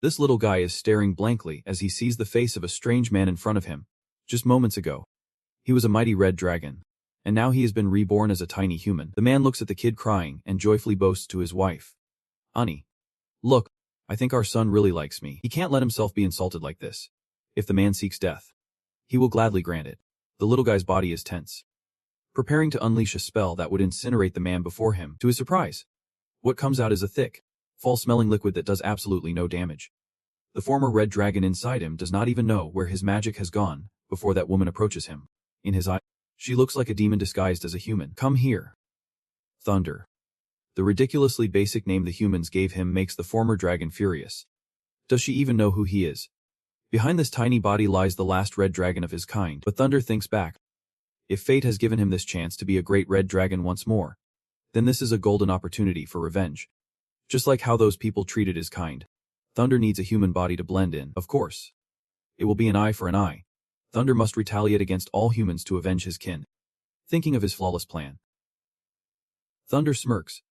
This little guy is staring blankly as he sees the face of a strange man in front of him. Just moments ago, he was a mighty red dragon, and now he has been reborn as a tiny human. The man looks at the kid crying and joyfully boasts to his wife. Ani, look, I think our son really likes me. He can't let himself be insulted like this. If the man seeks death, he will gladly grant it. The little guy's body is tense, preparing to unleash a spell that would incinerate the man before him. To his surprise, what comes out is a thick, foul-smelling liquid that does absolutely no damage. The former red dragon inside him does not even know where his magic has gone before that woman approaches him. In his eye, she looks like a demon disguised as a human. Come here. Thunder. The ridiculously basic name the humans gave him makes the former dragon furious. Does she even know who he is? Behind this tiny body lies the last red dragon of his kind, but Thunder thinks back. If fate has given him this chance to be a great red dragon once more, then this is a golden opportunity for revenge. Just like how those people treated his kind, Thunder needs a human body to blend in, of course. It will be an eye for an eye. Thunder must retaliate against all humans to avenge his kin. Thinking of his flawless plan, Thunder smirks,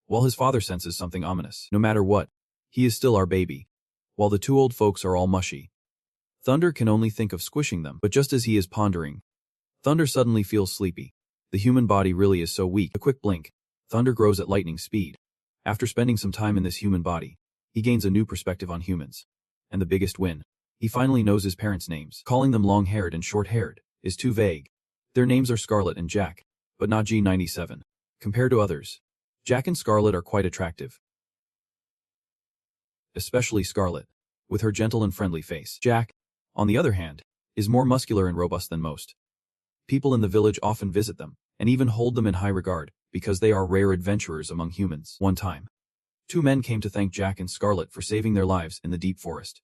while his father senses something ominous. No matter what, he is still our baby. While the two old folks are all mushy, Thunder can only think of squishing them. But just as he is pondering, Thunder suddenly feels sleepy. The human body really is so weak. A quick blink, Thunder grows at lightning speed. After spending some time in this human body, he gains a new perspective on humans. And the biggest win, he finally knows his parents' names. Calling them long-haired and short-haired is too vague. Their names are Scarlet and Jack, but not G97. Compared to others, Jack and Scarlet are quite attractive. Especially Scarlet, with her gentle and friendly face. Jack, on the other hand, is more muscular and robust than most. People in the village often visit them, and even hold them in high regard, because they are rare adventurers among humans. One time, two men came to thank Jack and Scarlet for saving their lives in the deep forest,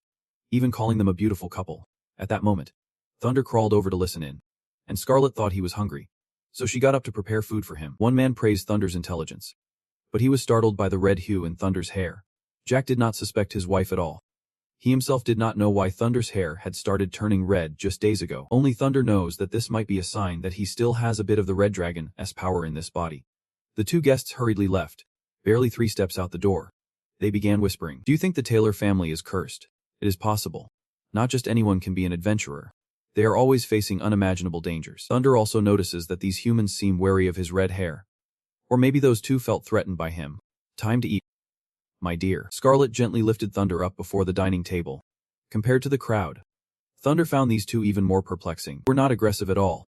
even calling them a beautiful couple. At that moment, Thunder crawled over to listen in, and Scarlet thought he was hungry, so she got up to prepare food for him. One man praised Thunder's intelligence, but he was startled by the red hue in Thunder's hair. Jack did not suspect his wife at all. He himself did not know why Thunder's hair had started turning red just days ago. Only Thunder knows that this might be a sign that he still has a bit of the red dragon's power in this body. The two guests hurriedly left, barely 3 steps out the door. They began whispering. Do you think the Taylor family is cursed? It is possible. Not just anyone can be an adventurer. They are always facing unimaginable dangers. Thunder also notices that these humans seem wary of his red hair. Or maybe those two felt threatened by him. Time to eat. My dear. Scarlet gently lifted Thunder up before the dining table. Compared to the crowd, Thunder found these two even more perplexing. They were not aggressive at all,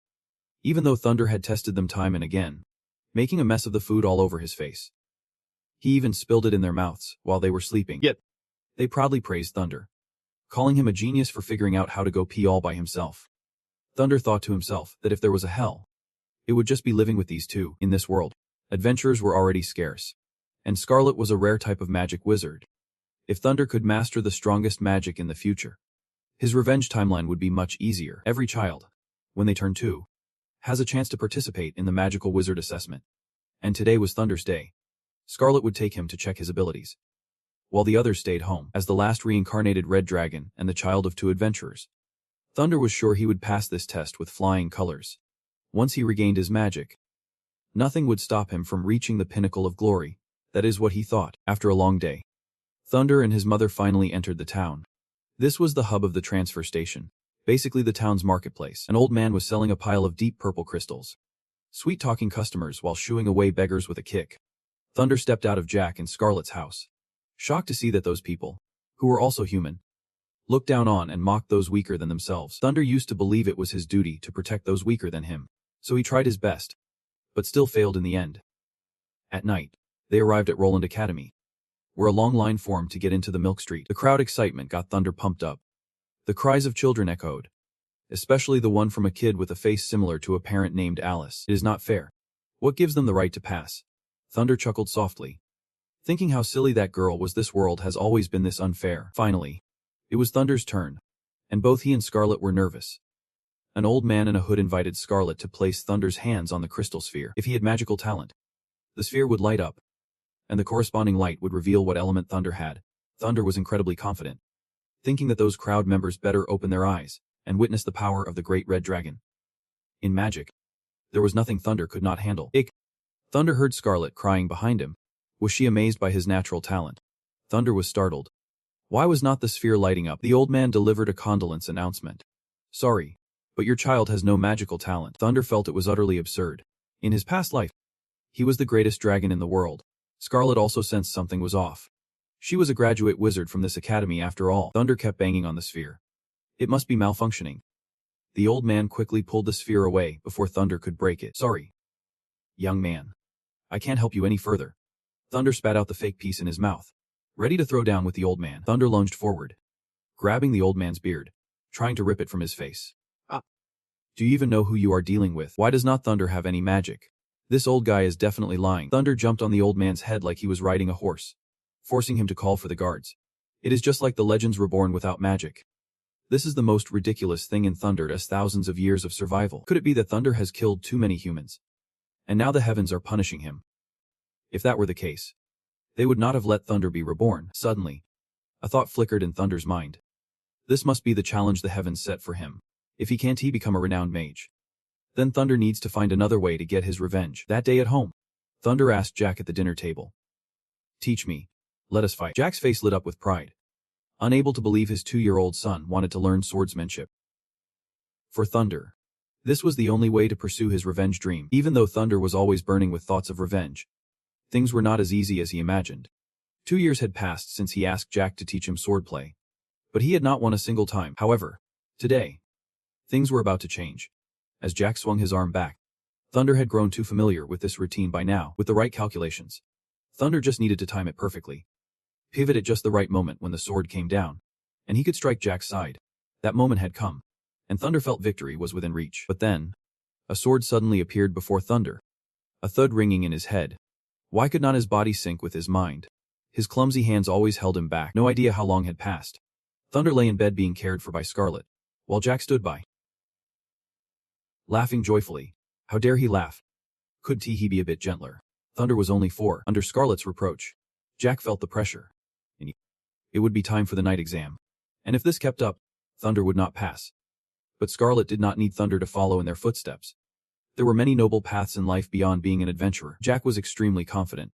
even though Thunder had tested them time and again, making a mess of the food all over his face. He even spilled it in their mouths while they were sleeping. Yet, they proudly praised Thunder, calling him a genius for figuring out how to go pee all by himself. Thunder thought to himself that if there was a hell, it would just be living with these two. In this world, adventurers were already scarce, and Scarlet was a rare type of magic wizard. If Thunder could master the strongest magic in the future, his revenge timeline would be much easier. Every child, when they turn 2, has a chance to participate in the magical wizard assessment. And today was Thunder's day. Scarlet would take him to check his abilities, while the others stayed home. As the last reincarnated red dragon and the child of 2 adventurers, Thunder was sure he would pass this test with flying colors. Once he regained his magic, nothing would stop him from reaching the pinnacle of glory. That is what he thought. After a long day, Thunder and his mother finally entered the town. This was the hub of the transfer station, basically the town's marketplace. An old man was selling a pile of deep purple crystals, sweet-talking customers while shooing away beggars with a kick. Thunder stepped out of Jack and Scarlet's house, shocked to see that those people, who were also human, looked down on and mocked those weaker than themselves. Thunder used to believe it was his duty to protect those weaker than him, so he tried his best, but still failed in the end. At night, they arrived at Roland Academy, where a long line formed to get into the Milk Street. The crowd excitement got Thunder pumped up. The cries of children echoed, especially the one from a kid with a face similar to a parent named Alice. It is not fair. What gives them the right to pass? Thunder chuckled softly, thinking how silly that girl was. This world has always been this unfair. Finally, it was Thunder's turn, and both he and Scarlet were nervous. An old man in a hood invited Scarlet to place Thunder's hands on the crystal sphere. If he had magical talent, the sphere would light up, and the corresponding light would reveal what element Thunder had. Thunder was incredibly confident, thinking that those crowd members better open their eyes and witness the power of the great red dragon. In magic, there was nothing Thunder could not handle. Thunder heard Scarlet crying behind him. Was she amazed by his natural talent? Thunder was startled. Why was not the sphere lighting up? The old man delivered a condolence announcement. Sorry, but your child has no magical talent. Thunder felt it was utterly absurd. In his past life, he was the greatest dragon in the world. Scarlet also sensed something was off. She was a graduate wizard from this academy after all. Thunder kept banging on the sphere. It must be malfunctioning. The old man quickly pulled the sphere away before Thunder could break it. Sorry, young man. I can't help you any further. Thunder spat out the fake piece in his mouth. Ready to throw down with the old man, Thunder lunged forward, grabbing the old man's beard, trying to rip it from his face. Ah! Do you even know who you are dealing with? Why does not Thunder have any magic? This old guy is definitely lying. Thunder jumped on the old man's head like he was riding a horse, forcing him to call for the guards. It is just like the legends were born without magic. This is the most ridiculous thing in Thunder as thousands of years of survival. Could it be that Thunder has killed too many humans, and now the heavens are punishing him? If that were the case, they would not have let Thunder be reborn. Suddenly, a thought flickered in Thunder's mind. This must be the challenge the heavens set for him. If he can't become a renowned mage, then Thunder needs to find another way to get his revenge. That day at home, Thunder asked Jack at the dinner table. Teach me. Let us fight. Jack's face lit up with pride, unable to believe his 2-year-old son wanted to learn swordsmanship. For Thunder, this was the only way to pursue his revenge dream. Even though Thunder was always burning with thoughts of revenge, things were not as easy as he imagined. 2 years had passed since he asked Jack to teach him swordplay, but he had not won a single time. However, today, things were about to change. As Jack swung his arm back, Thunder had grown too familiar with this routine by now. With the right calculations, Thunder just needed to time it perfectly. Pivot at just the right moment when the sword came down, and he could strike Jack's side. That moment had come, and Thunder felt victory was within reach. But then, a sword suddenly appeared before Thunder, a thud ringing in his head. Why could not his body sync with his mind? His clumsy hands always held him back. No idea how long had passed. Thunder lay in bed being cared for by Scarlet, while Jack stood by, laughing joyfully. How dare he laugh? Could he be a bit gentler? Thunder was only 4. Under Scarlet's reproach, Jack felt the pressure. It would be time for the night exam. And if this kept up, Thunder would not pass. But Scarlet did not need Thunder to follow in their footsteps. There were many noble paths in life beyond being an adventurer. Jack was extremely confident.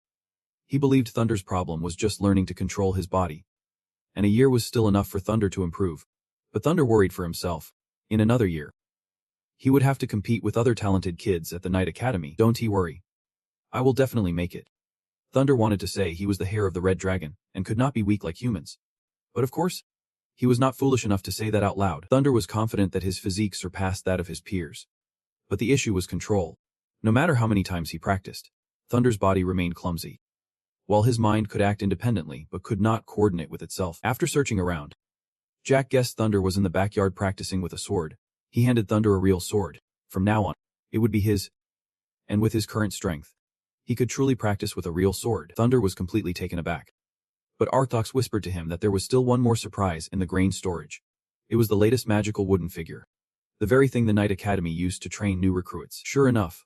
He believed Thunder's problem was just learning to control his body. And a year was still enough for Thunder to improve. But Thunder worried for himself. In another year, he would have to compete with other talented kids at the Night Academy. Don't he worry. I will definitely make it. Thunder wanted to say he was the heir of the Red Dragon, and could not be weak like humans. But of course, he was not foolish enough to say that out loud. Thunder was confident that his physique surpassed that of his peers. But the issue was control. No matter how many times he practiced, Thunder's body remained clumsy, while his mind could act independently but could not coordinate with itself. After searching around, Jack guessed Thunder was in the backyard practicing with a sword. He handed Thunder a real sword. From now on, it would be his. And with his current strength, he could truly practice with a real sword. Thunder was completely taken aback. But Arthox whispered to him that there was still one more surprise in the grain storage. It was the latest magical wooden figure. The very thing the Night Academy used to train new recruits. Sure enough,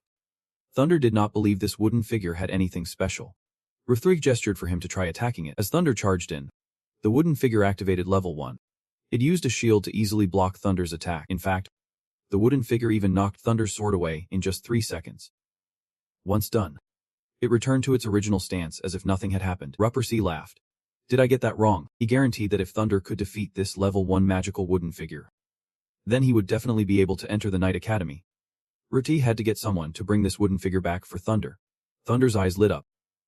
Thunder did not believe this wooden figure had anything special. Rithrig gestured for him to try attacking it. As Thunder charged in, the wooden figure activated level 1. It used a shield to easily block Thunder's attack. In fact, the wooden figure even knocked Thunder's sword away in just 3 seconds. Once done, it returned to its original stance as if nothing had happened. Ruppercy laughed. Did I get that wrong? He guaranteed that if Thunder could defeat this level 1 magical wooden figure, then he would definitely be able to enter the Night Academy. Ruti had to get someone to bring this wooden figure back for Thunder. Thunder's eyes lit up.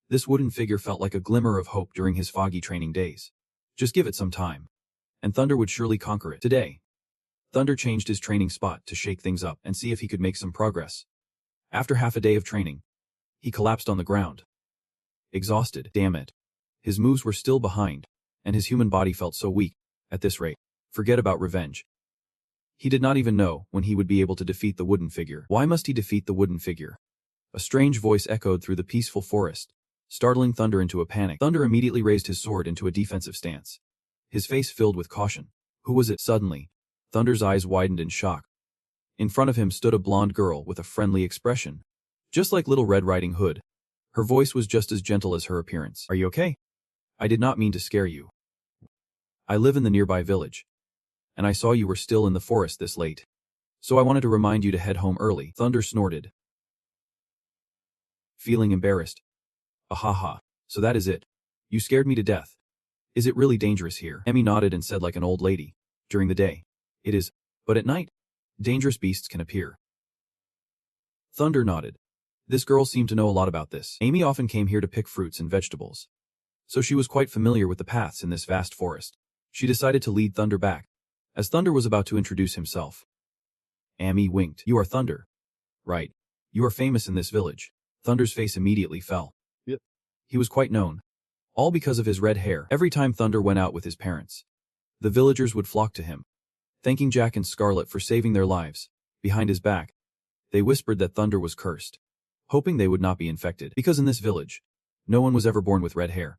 This wooden figure felt like a glimmer of hope during his foggy training days. Just give it some time, and Thunder would surely conquer it. Today, Thunder changed his training spot to shake things up and see if he could make some progress. After half a day of training, he collapsed on the ground, exhausted. Damn it. His moves were still behind, and his human body felt so weak. At this rate, forget about revenge. He did not even know when he would be able to defeat the wooden figure. Why must he defeat the wooden figure? A strange voice echoed through the peaceful forest, startling Thunder into a panic. Thunder immediately raised his sword into a defensive stance, his face filled with caution. Who was it? Suddenly, Thunder's eyes widened in shock. In front of him stood a blonde girl with a friendly expression, just like Little Red Riding Hood. Her voice was just as gentle as her appearance. Are you okay? I did not mean to scare you. I live in the nearby village, and I saw you were still in the forest this late, so I wanted to remind you to head home early. Thunder snorted, feeling embarrassed. Ahaha, so that is it. You scared me to death. Is it really dangerous here? Emmy nodded and said like an old lady. During the day, it is, but at night, dangerous beasts can appear. Thunder nodded. This girl seemed to know a lot about this. Amy often came here to pick fruits and vegetables, so she was quite familiar with the paths in this vast forest. She decided to lead Thunder back, as Thunder was about to introduce himself. Amy winked. You are Thunder. Right. You are famous in this village. Thunder's face immediately fell. Yep. He was quite known. All because of his red hair. Every time Thunder went out with his parents, the villagers would flock to him, thanking Jack and Scarlet for saving their lives. Behind his back, they whispered that Thunder was cursed, hoping they would not be infected, because in this village, no one was ever born with red hair,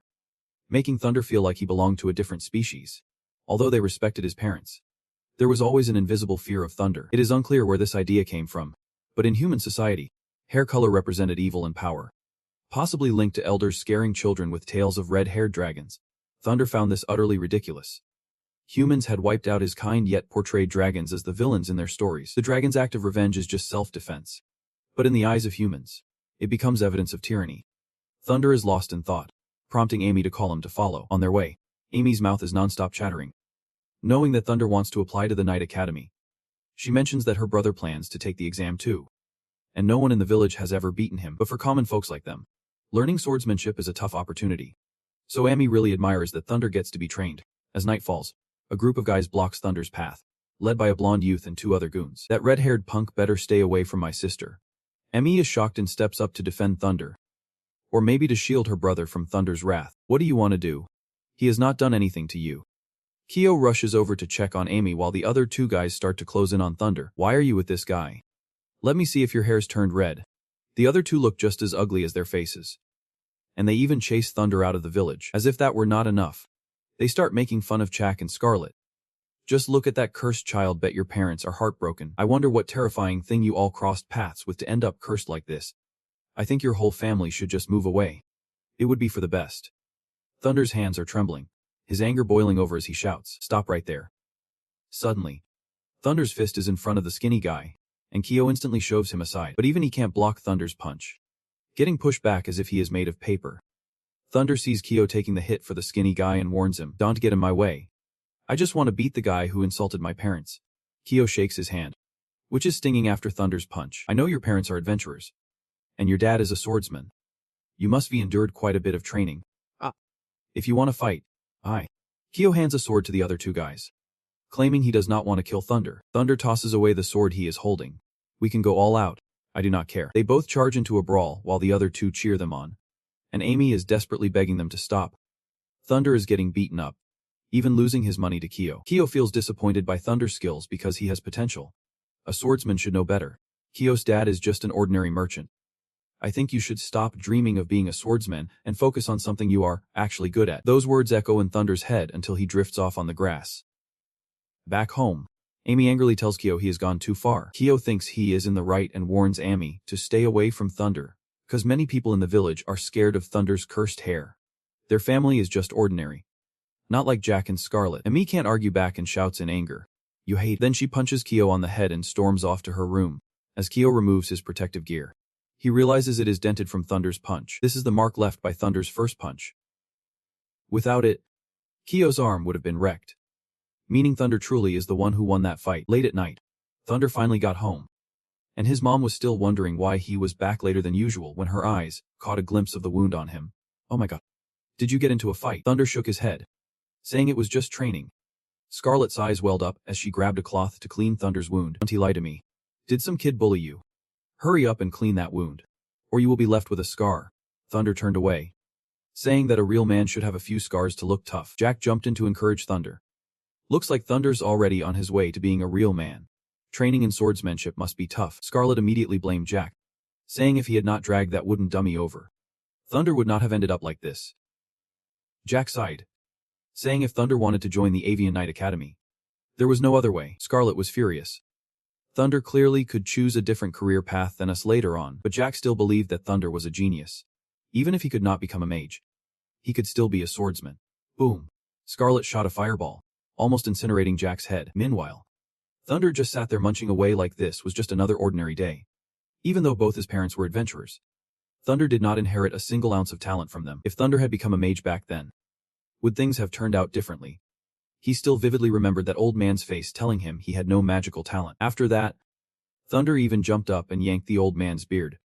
making Thunder feel like he belonged to a different species. Although they respected his parents, there was always an invisible fear of Thunder. It is unclear where this idea came from, but in human society, hair color represented evil and power, possibly linked to elders scaring children with tales of red-haired dragons. Thunder found this utterly ridiculous. Humans had wiped out his kind yet portrayed dragons as the villains in their stories. The dragon's act of revenge is just self-defense. But in the eyes of humans, it becomes evidence of tyranny. Thunder is lost in thought, prompting Amy to call him to follow. On their way, Amy's mouth is non-stop chattering. Knowing that Thunder wants to apply to the Knight Academy, she mentions that her brother plans to take the exam too, and no one in the village has ever beaten him. But for common folks like them, learning swordsmanship is a tough opportunity. So Amy really admires that Thunder gets to be trained. As night falls, a group of guys blocks Thunder's path, led by a blonde youth and 2 other goons. That red-haired punk better stay away from my sister. Amy is shocked and steps up to defend Thunder, or maybe to shield her brother from Thunder's wrath. What do you want to do? He has not done anything to you. Kyo rushes over to check on Amy while the other 2 guys start to close in on Thunder. Why are you with this guy? Let me see if your hair's turned red. The other 2 look just as ugly as their faces, and they even chase Thunder out of the village. As if that were not enough, they start making fun of Jack and Scarlet. Just look at that cursed child. Bet your parents are heartbroken. I wonder what terrifying thing you all crossed paths with to end up cursed like this. I think your whole family should just move away. It would be for the best. Thunder's hands are trembling, his anger boiling over as he shouts, "Stop right there." Suddenly, Thunder's fist is in front of the skinny guy, and Kyo instantly shoves him aside. But even he can't block Thunder's punch, getting pushed back as if he is made of paper. Thunder sees Kyo taking the hit for the skinny guy and warns him, "Don't get in my way. I just want to beat the guy who insulted my parents." Kyo shakes his hand, which is stinging after Thunder's punch. "I know your parents are adventurers, and your dad is a swordsman. You must be endured quite a bit of training. If you want to fight, Kyo hands a sword to the other 2 guys, claiming he does not want to kill Thunder. Thunder tosses away the sword he is holding. "We can go all out. I do not care." They both charge into a brawl while the other 2 cheer them on, and Amy is desperately begging them to stop. Thunder is getting beaten up, even losing his money to Kyo. Kyo feels disappointed by Thunder's skills because he has potential. A swordsman should know better. Kyo's dad is just an ordinary merchant. I think you should stop dreaming of being a swordsman and focus on something you are actually good at. Those words echo in Thunder's head until he drifts off on the grass. Back home, Amy angrily tells Kyo he has gone too far. Kyo thinks he is in the right and warns Amy to stay away from Thunder, because many people in the village are scared of Thunder's cursed hair. Their family is just ordinary, not like Jack and Scarlet. Amy can't argue back and shouts in anger, "You hate." Then she punches Kyo on the head and storms off to her room. As Kyo removes his protective gear, he realizes it is dented from Thunder's punch. This is the mark left by Thunder's first punch. Without it, Kyo's arm would have been wrecked, meaning Thunder truly is the one who won that fight. Late at night, Thunder finally got home, and his mom was still wondering why he was back later than usual when her eyes caught a glimpse of the wound on him. "Oh my god. Did you get into a fight?" Thunder shook his head, saying it was just training. Scarlet's eyes welled up as she grabbed a cloth to clean Thunder's wound. "Don't lie to me. Did some kid bully you? Hurry up and clean that wound, or you will be left with a scar." Thunder turned away, saying that a real man should have a few scars to look tough. Jack jumped in to encourage Thunder. Looks like Thunder's already on his way to being a real man. Training in swordsmanship must be tough. Scarlet immediately blamed Jack, saying if he had not dragged that wooden dummy over, Thunder would not have ended up like this. Jack sighed, saying if Thunder wanted to join the Avian Knight Academy, there was no other way. Scarlet was furious. Thunder clearly could choose a different career path than us later on, but Jack still believed that Thunder was a genius. Even if he could not become a mage, he could still be a swordsman. Boom. Scarlet shot a fireball, almost incinerating Jack's head. Meanwhile, Thunder just sat there munching away like this was just another ordinary day. Even though both his parents were adventurers, Thunder did not inherit a single ounce of talent from them. If Thunder had become a mage back then, Would things have turned out differently? He still vividly remembered that old man's face telling him he had no magical talent. After that, Thunder even jumped up and yanked the old man's beard.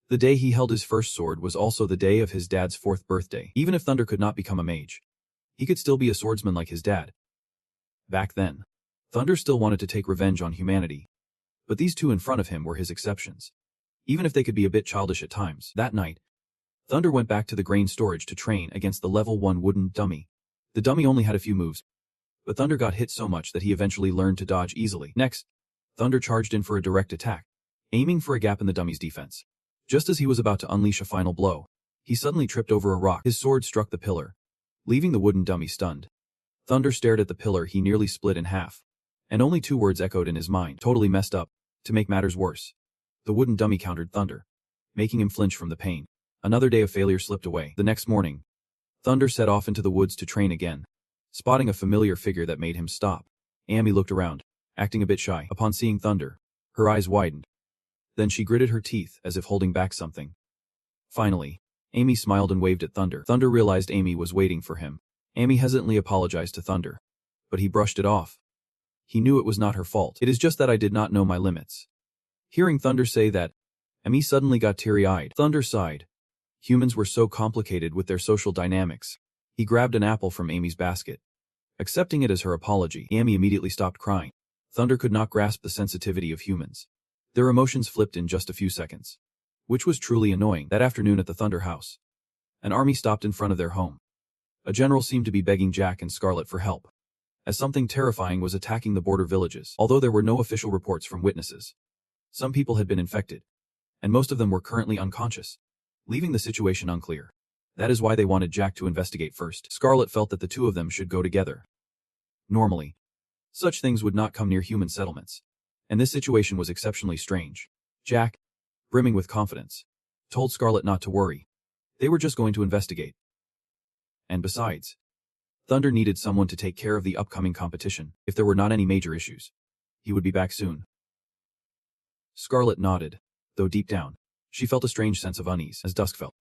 The day he held his first sword was also the day of his dad's 4th birthday. Even if Thunder could not become a mage, he could still be a swordsman like his dad. Back then, Thunder still wanted to take revenge on humanity. But these two in front of him were his exceptions. Even if they could be a bit childish at times. That night, Thunder went back to the grain storage to train against the level 1 wooden dummy. The dummy only had a few moves, but Thunder got hit so much that he eventually learned to dodge easily. Next, Thunder charged in for a direct attack, aiming for a gap in the dummy's defense. Just as he was about to unleash a final blow, he suddenly tripped over a rock. His sword struck the pillar, leaving the wooden dummy stunned. Thunder stared at the pillar he nearly split in half, and only 2 words echoed in his mind. Totally messed up. To make matters worse, the wooden dummy countered Thunder, making him flinch from the pain. Another day of failure slipped away. The next morning, Thunder set off into the woods to train again. Spotting a familiar figure that made him stop, Amy looked around, acting a bit shy. Upon seeing Thunder, her eyes widened. Then she gritted her teeth as if holding back something. Finally, Amy smiled and waved at Thunder. Thunder realized Amy was waiting for him. Amy hesitantly apologized to Thunder, but he brushed it off. He knew it was not her fault. It is just that I did not know my limits. Hearing Thunder say that, Amy suddenly got teary-eyed. Thunder sighed. Humans were so complicated with their social dynamics. He grabbed an apple from Amy's basket. Accepting it as her apology, Amy immediately stopped crying. Thunder could not grasp the sensitivity of humans. Their emotions flipped in just a few seconds. Which was truly annoying. That afternoon at the Thunder house, an army stopped in front of their home. A general seemed to be begging Jack and Scarlet for help, as something terrifying was attacking the border villages. Although there were no official reports from witnesses, some people had been infected, and most of them were currently unconscious, leaving the situation unclear. That is why they wanted Jack to investigate first. Scarlet felt that the two of them should go together. Normally, such things would not come near human settlements, and this situation was exceptionally strange. Jack, brimming with confidence, told Scarlet not to worry. They were just going to investigate. And besides, Thunder needed someone to take care of the upcoming competition. If there were not any major issues, he would be back soon. Scarlet nodded, though deep down, she felt a strange sense of unease as dusk fell.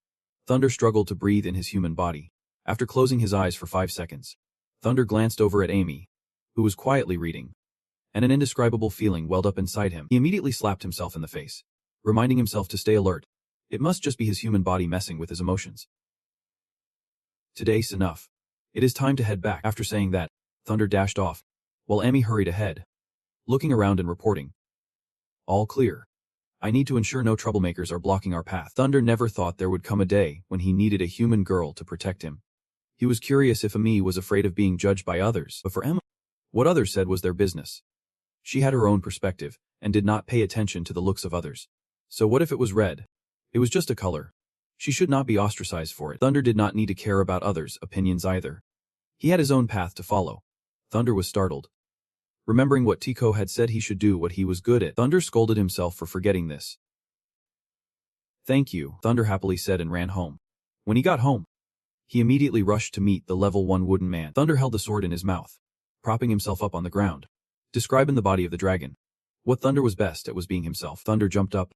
Thunder struggled to breathe in his human body. After closing his eyes for 5 seconds, Thunder glanced over at Amy, who was quietly reading, and an indescribable feeling welled up inside him. He immediately slapped himself in the face, reminding himself to stay alert. It must just be his human body messing with his emotions. Today's enough. It is time to head back. After saying that, Thunder dashed off, while Amy hurried ahead, looking around and reporting. All clear. I need to ensure no troublemakers are blocking our path. Thunder never thought there would come a day when he needed a human girl to protect him. He was curious if Amy was afraid of being judged by others, but for Emma, what others said was their business. She had her own perspective, and did not pay attention to the looks of others. So what if it was red? It was just a color. She should not be ostracized for it. Thunder did not need to care about others' opinions either. He had his own path to follow. Thunder was startled. Remembering what Tico had said he should do what he was good at, Thunder scolded himself for forgetting this. Thank you, Thunder happily said and ran home. When he got home, he immediately rushed to meet the level 1 wooden man. Thunder held the sword in his mouth, propping himself up on the ground, describing the body of the dragon. What Thunder was best at was being himself. Thunder jumped up,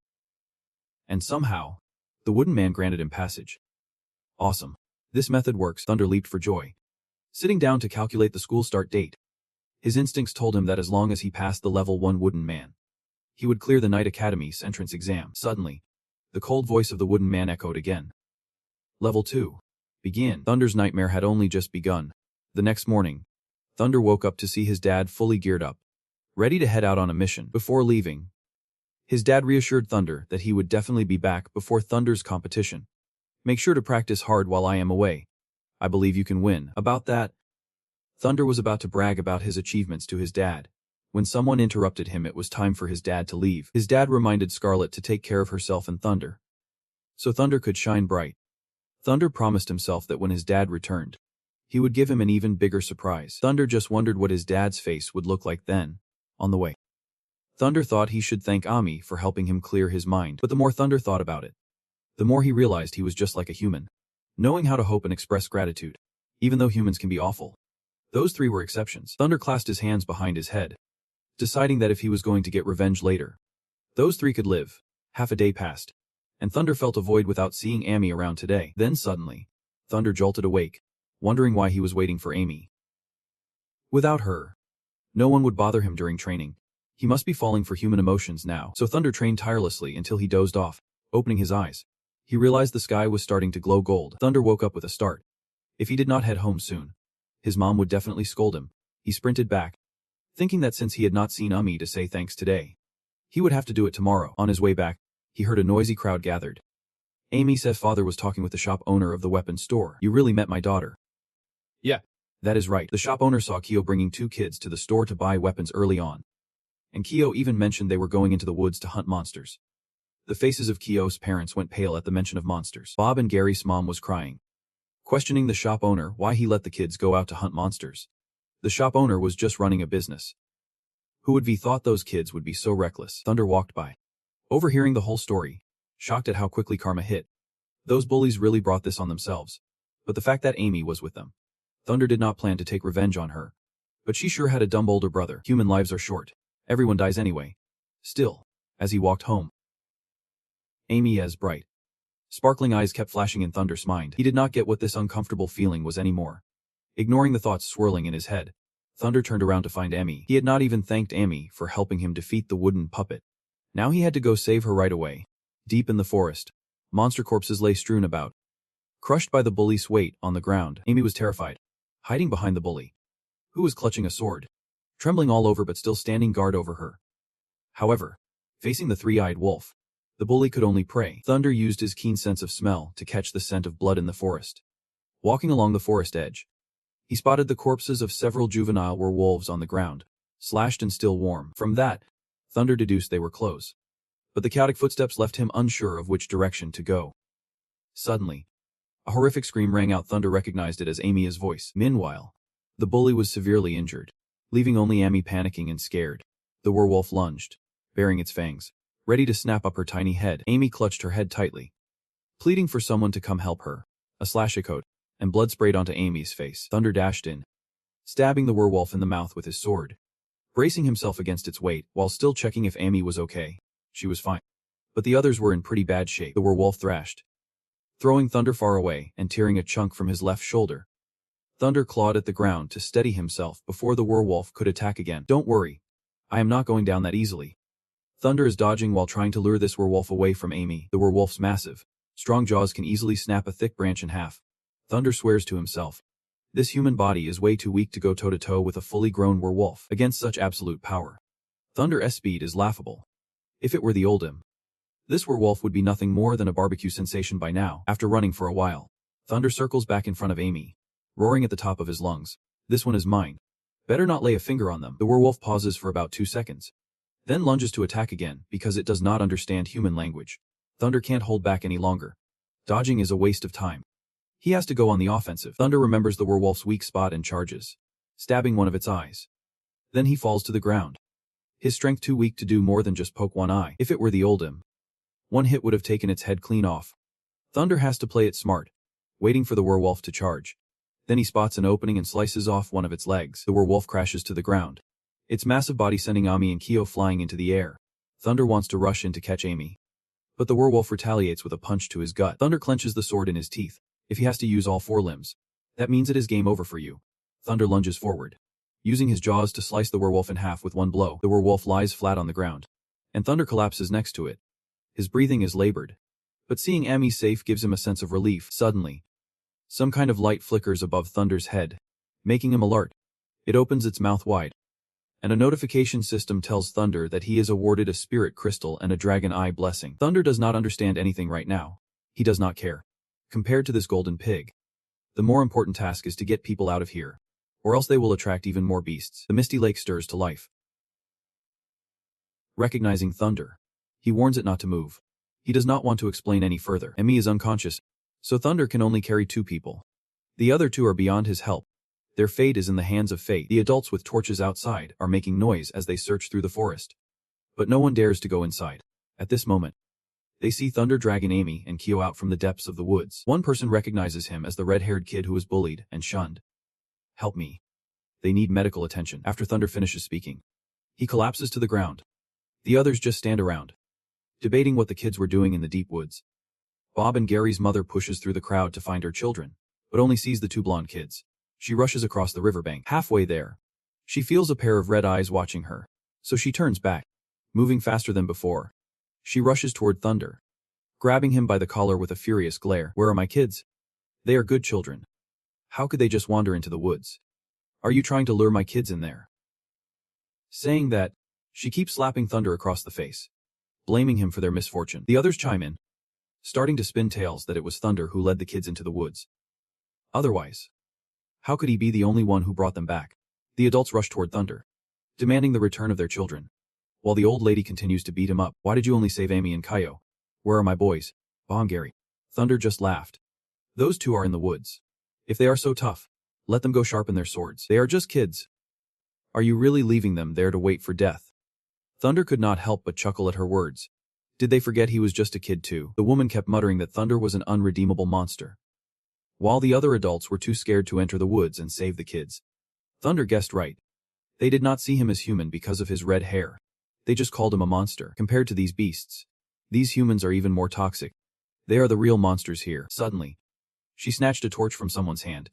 and somehow, the wooden man granted him passage. Awesome. This method works. Thunder leaped for joy, sitting down to calculate the school start date. His instincts told him that as long as he passed the level 1 wooden man, he would clear the Knight Academy's entrance exam. Suddenly, the cold voice of the wooden man echoed again. Level 2. Begin. Thunder's nightmare had only just begun. The next morning, Thunder woke up to see his dad fully geared up, ready to head out on a mission. Before leaving, his dad reassured Thunder that he would definitely be back before Thunder's competition. Make sure to practice hard while I am away. I believe you can win. About that, Thunder was about to brag about his achievements to his dad, when someone interrupted him. It was time for his dad to leave. His dad reminded Scarlet to take care of herself and Thunder, so Thunder could shine bright. Thunder promised himself that when his dad returned, he would give him an even bigger surprise. Thunder just wondered what his dad's face would look like then. On the way, Thunder thought he should thank Ami for helping him clear his mind, but the more Thunder thought about it, the more he realized he was just like a human, knowing how to hope and express gratitude, even though humans can be awful. Those 3 were exceptions. Thunder clasped his hands behind his head, deciding that if he was going to get revenge later, those 3 could live. Half a day passed, and Thunder felt a void without seeing Amy around today. Then suddenly, Thunder jolted awake, wondering why he was waiting for Amy. Without her, no one would bother him during training. He must be falling for human emotions now. So Thunder trained tirelessly until he dozed off. Opening his eyes, he realized the sky was starting to glow gold. Thunder woke up with a start. If he did not head home soon, his mom would definitely scold him. He sprinted back, thinking that since he had not seen Umi to say thanks today, he would have to do it tomorrow. On his way back, he heard a noisy crowd gathered. Amy said father was talking with the shop owner of the weapons store. You really met my daughter. Yeah, that is right. The shop owner saw Kyo bringing 2 kids to the store to buy weapons early on. And Kyo even mentioned they were going into the woods to hunt monsters. The faces of Kyo's parents went pale at the mention of monsters. Bob and Gary's mom was crying, questioning the shop owner why he let the kids go out to hunt monsters. The shop owner was just running a business. Who would have thought those kids would be so reckless? Thunder walked by, overhearing the whole story, shocked at how quickly karma hit. Those bullies really brought this on themselves. But the fact that Amy was with them. Thunder did not plan to take revenge on her. But she sure had a dumb older brother. Human lives are short. Everyone dies anyway. Still, as he walked home, Amy's bright, sparkling eyes kept flashing in Thunder's mind. He did not get what this uncomfortable feeling was anymore. Ignoring the thoughts swirling in his head, Thunder turned around to find Amy. He had not even thanked Amy for helping him defeat the wooden puppet. Now he had to go save her right away. Deep in the forest, monster corpses lay strewn about. Crushed by the bully's weight on the ground, Amy was terrified, hiding behind the bully, who was clutching a sword, trembling all over but still standing guard over her. However, facing the 3-eyed wolf, the bully could only pray. Thunder used his keen sense of smell to catch the scent of blood in the forest. Walking along the forest edge, he spotted the corpses of several juvenile werewolves on the ground, slashed and still warm. From that, Thunder deduced they were close. But the chaotic footsteps left him unsure of which direction to go. Suddenly, a horrific scream rang out. Thunder recognized it as Amy's voice. Meanwhile, the bully was severely injured, leaving only Amy panicking and scared. The werewolf lunged, baring its fangs, ready to snap up her tiny head. Amy clutched her head tightly, pleading for someone to come help her. A slash echoed, and blood sprayed onto Amy's face. Thunder dashed in, stabbing the werewolf in the mouth with his sword, bracing himself against its weight while still checking if Amy was okay. She was fine. But the others were in pretty bad shape. The werewolf thrashed, throwing Thunder far away and tearing a chunk from his left shoulder. Thunder clawed at the ground to steady himself before the werewolf could attack again. Don't worry. I am not going down that easily. Thunder is dodging while trying to lure this werewolf away from Amy. The werewolf's massive, strong jaws can easily snap a thick branch in half. Thunder swears to himself. This human body is way too weak to go toe-to-toe with a fully grown werewolf against such absolute power. Thunder's speed is laughable. If it were the old him, this werewolf would be nothing more than a barbecue sensation by now. After running for a while, Thunder circles back in front of Amy, roaring at the top of his lungs. This one is mine. Better not lay a finger on them. The werewolf pauses for about 2 seconds, then lunges to attack again because it does not understand human language. Thunder can't hold back any longer. Dodging is a waste of time. He has to go on the offensive. Thunder remembers the werewolf's weak spot and charges, stabbing one of its eyes. Then he falls to the ground. His strength too weak to do more than just poke one eye. If it were the old him, one hit would have taken its head clean off. Thunder has to play it smart, waiting for the werewolf to charge. Then he spots an opening and slices off one of its legs. The werewolf crashes to the ground, its massive body sending Amy and Kyo flying into the air. Thunder wants to rush in to catch Amy, but the werewolf retaliates with a punch to his gut. Thunder clenches the sword in his teeth. If he has to use all 4 limbs, that means it is game over for you. Thunder lunges forward, using his jaws to slice the werewolf in half with one blow. The werewolf lies flat on the ground, and Thunder collapses next to it. His breathing is labored, but seeing Amy safe gives him a sense of relief. Suddenly, some kind of light flickers above Thunder's head, making him alert. It opens its mouth wide, and a notification system tells Thunder that he is awarded a spirit crystal and a dragon eye blessing. Thunder does not understand anything right now. He does not care. Compared to this golden pig, the more important task is to get people out of here, or else they will attract even more beasts. The misty lake stirs to life. Recognizing Thunder, he warns it not to move. He does not want to explain any further. Emi is unconscious, so Thunder can only carry 2 people. The other 2 are beyond his help. Their fate is in the hands of fate. The adults with torches outside are making noise as they search through the forest, but no one dares to go inside. At this moment, they see Thunder dragging Amy and Kyo out from the depths of the woods. One person recognizes him as the red-haired kid who was bullied and shunned. Help me. They need medical attention. After Thunder finishes speaking, he collapses to the ground. The others just stand around, debating what the kids were doing in the deep woods. Bob and Gary's mother pushes through the crowd to find her children, but only sees the two blonde kids. She rushes across the riverbank. Halfway there, she feels a pair of red eyes watching her, so she turns back, moving faster than before. She rushes toward Thunder, grabbing him by the collar with a furious glare. Where are my kids? They are good children. How could they just wander into the woods? Are you trying to lure my kids in there? Saying that, she keeps slapping Thunder across the face, blaming him for their misfortune. The others chime in, starting to spin tales that it was Thunder who led the kids into the woods. Otherwise, how could he be the only one who brought them back? The adults rush toward Thunder, demanding the return of their children, while the old lady continues to beat him up. Why did you only save Amy and Kaio? Where are my boys? Gary. Thunder just laughed. Those two are in the woods. If they are so tough, let them go sharpen their swords. They are just kids. Are you really leaving them there to wait for death? Thunder could not help but chuckle at her words. Did they forget he was just a kid too? The woman kept muttering that Thunder was an unredeemable monster, while the other adults were too scared to enter the woods and save the kids. Thunder guessed right. They did not see him as human because of his red hair. They just called him a monster. Compared to these beasts, these humans are even more toxic. They are the real monsters here. Suddenly, she snatched a torch from someone's hand,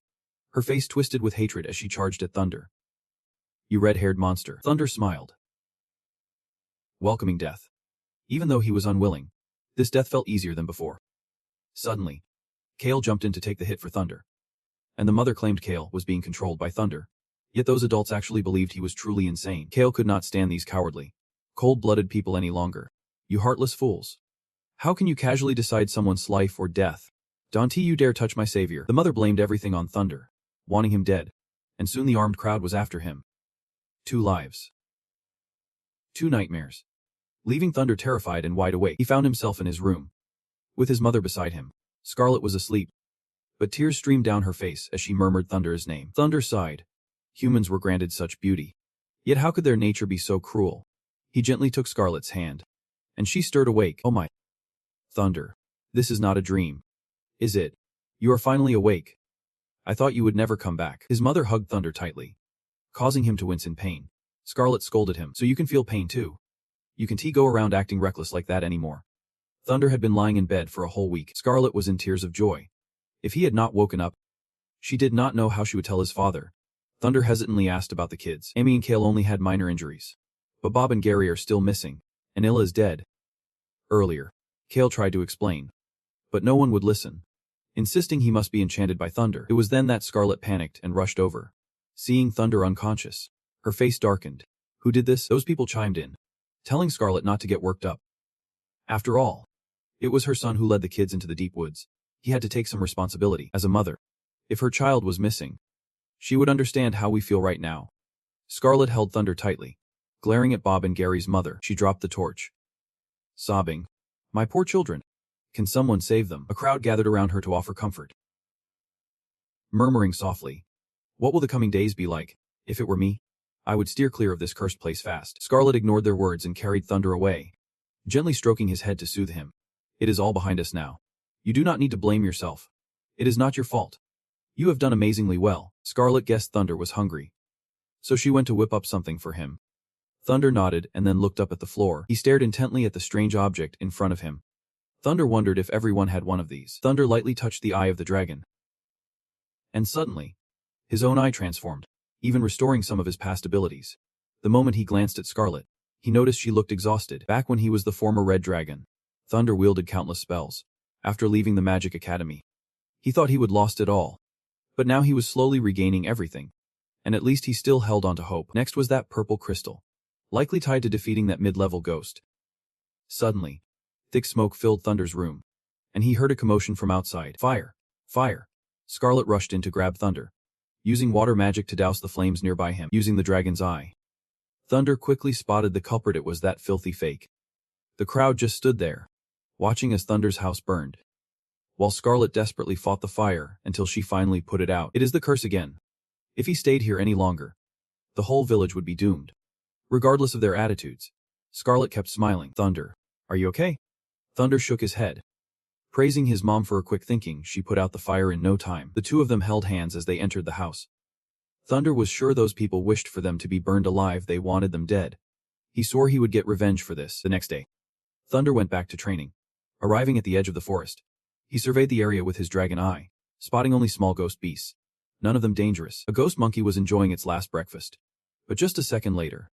her face twisted with hatred as she charged at Thunder. You red-haired monster. Thunder smiled, welcoming death. Even though he was unwilling, this death felt easier than before. Suddenly, Kale jumped in to take the hit for Thunder, and the mother claimed Kale was being controlled by Thunder. Yet those adults actually believed he was truly insane. Kale could not stand these cowardly, cold-blooded people any longer. You heartless fools. How can you casually decide someone's life or death? Don't you dare touch my savior. The mother blamed everything on Thunder, wanting him dead, and soon the armed crowd was after him. 2 lives. 2 nightmares. Leaving Thunder terrified and wide awake, he found himself in his room, with his mother beside him. Scarlet was asleep, but tears streamed down her face as she murmured Thunder's name. Thunder sighed. Humans were granted such beauty. Yet how could their nature be so cruel? He gently took Scarlet's hand, and she stirred awake. Oh my. Thunder. This is not a dream. Is it? You are finally awake. I thought you would never come back. His mother hugged Thunder tightly, causing him to wince in pain. Scarlet scolded him. So you can feel pain too? You can't go around acting reckless like that anymore. Thunder had been lying in bed for a whole week. Scarlet was in tears of joy. If he had not woken up, she did not know how she would tell his father. Thunder hesitantly asked about the kids. Amy and Kale only had minor injuries, but Bob and Gary are still missing, and Illa is dead. Earlier, Kale tried to explain, but no one would listen, insisting he must be enchanted by Thunder. It was then that Scarlet panicked and rushed over. Seeing Thunder unconscious, her face darkened. Who did this? Those people chimed in, telling Scarlet not to get worked up. After all, it was her son who led the kids into the deep woods. He had to take some responsibility. As a mother, if her child was missing, she would understand how we feel right now. Scarlet held Thunder tightly, glaring at Bob and Gary's mother. She dropped the torch, sobbing, My poor children. Can someone save them? A crowd gathered around her to offer comfort, murmuring softly, What will the coming days be like? If it were me, I would steer clear of this cursed place fast. Scarlet ignored their words and carried Thunder away, gently stroking his head to soothe him. It is all behind us now. You do not need to blame yourself. It is not your fault. You have done amazingly well. Scarlet guessed Thunder was hungry, so she went to whip up something for him. Thunder nodded and then looked up at the floor. He stared intently at the strange object in front of him. Thunder wondered if everyone had one of these. Thunder lightly touched the eye of the dragon, and suddenly, his own eye transformed, even restoring some of his past abilities. The moment he glanced at Scarlet, he noticed she looked exhausted. Back when he was the former Red Dragon, Thunder wielded countless spells. After leaving the Magic Academy, he thought he would lost it all. But now he was slowly regaining everything, and at least he still held on to hope. Next was that purple crystal, likely tied to defeating that mid-level ghost. Suddenly, thick smoke filled Thunder's room, and he heard a commotion from outside. Fire! Fire! Scarlet rushed in to grab Thunder, using water magic to douse the flames nearby him. Using the dragon's eye, Thunder quickly spotted the culprit. It was that filthy fake. The crowd just stood there, watching as Thunder's house burned, while Scarlet desperately fought the fire until she finally put it out. It is the curse again. If he stayed here any longer, the whole village would be doomed. Regardless of their attitudes, Scarlet kept smiling. Thunder, are you okay? Thunder shook his head. Praising his mom for her quick thinking, she put out the fire in no time. The two of them held hands as they entered the house. Thunder was sure those people wished for them to be burned alive. They wanted them dead. He swore he would get revenge for this. The next day, Thunder went back to training. Arriving at the edge of the forest, he surveyed the area with his dragon eye. spotting only small ghost beasts. None of them dangerous. A ghost monkey was enjoying its last breakfast. But just a second later,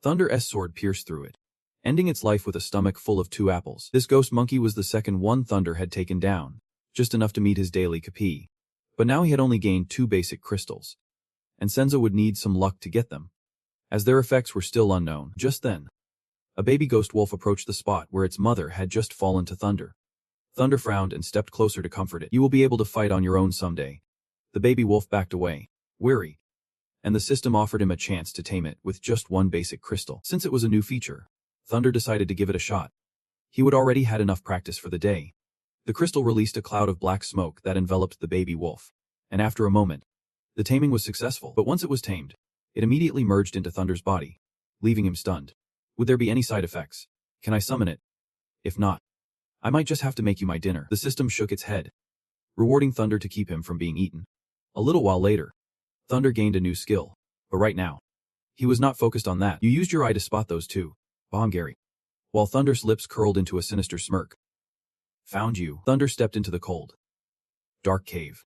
Thunder's sword pierced through it, ending its life with a stomach full of 2 apples. This ghost monkey was the second one Thunder had taken down, just enough to meet his daily KP. But now he had only gained 2 basic crystals, and Senzo would need some luck to get them, as their effects were still unknown. Just then, a baby ghost wolf approached the spot where its mother had just fallen to Thunder. Thunder frowned and stepped closer to comfort it. "You will be able to fight on your own someday." The baby wolf backed away, weary, and the system offered him a chance to tame it with just 1 basic crystal. Since it was a new feature, Thunder decided to give it a shot. He would already had enough practice for the day. The crystal released a cloud of black smoke that enveloped the baby wolf, and after a moment, the taming was successful. But once it was tamed, it immediately merged into Thunder's body, leaving him stunned. "Would there be any side effects? Can I summon it? If not, I might just have to make you my dinner." The system shook its head, rewarding Thunder to keep him from being eaten. A little while later, Thunder gained a new skill, but right now, he was not focused on that. "You used your eye to spot those 2, Gary." While Thunder's lips curled into a sinister smirk. "Found you." Thunder stepped into the cold, dark cave,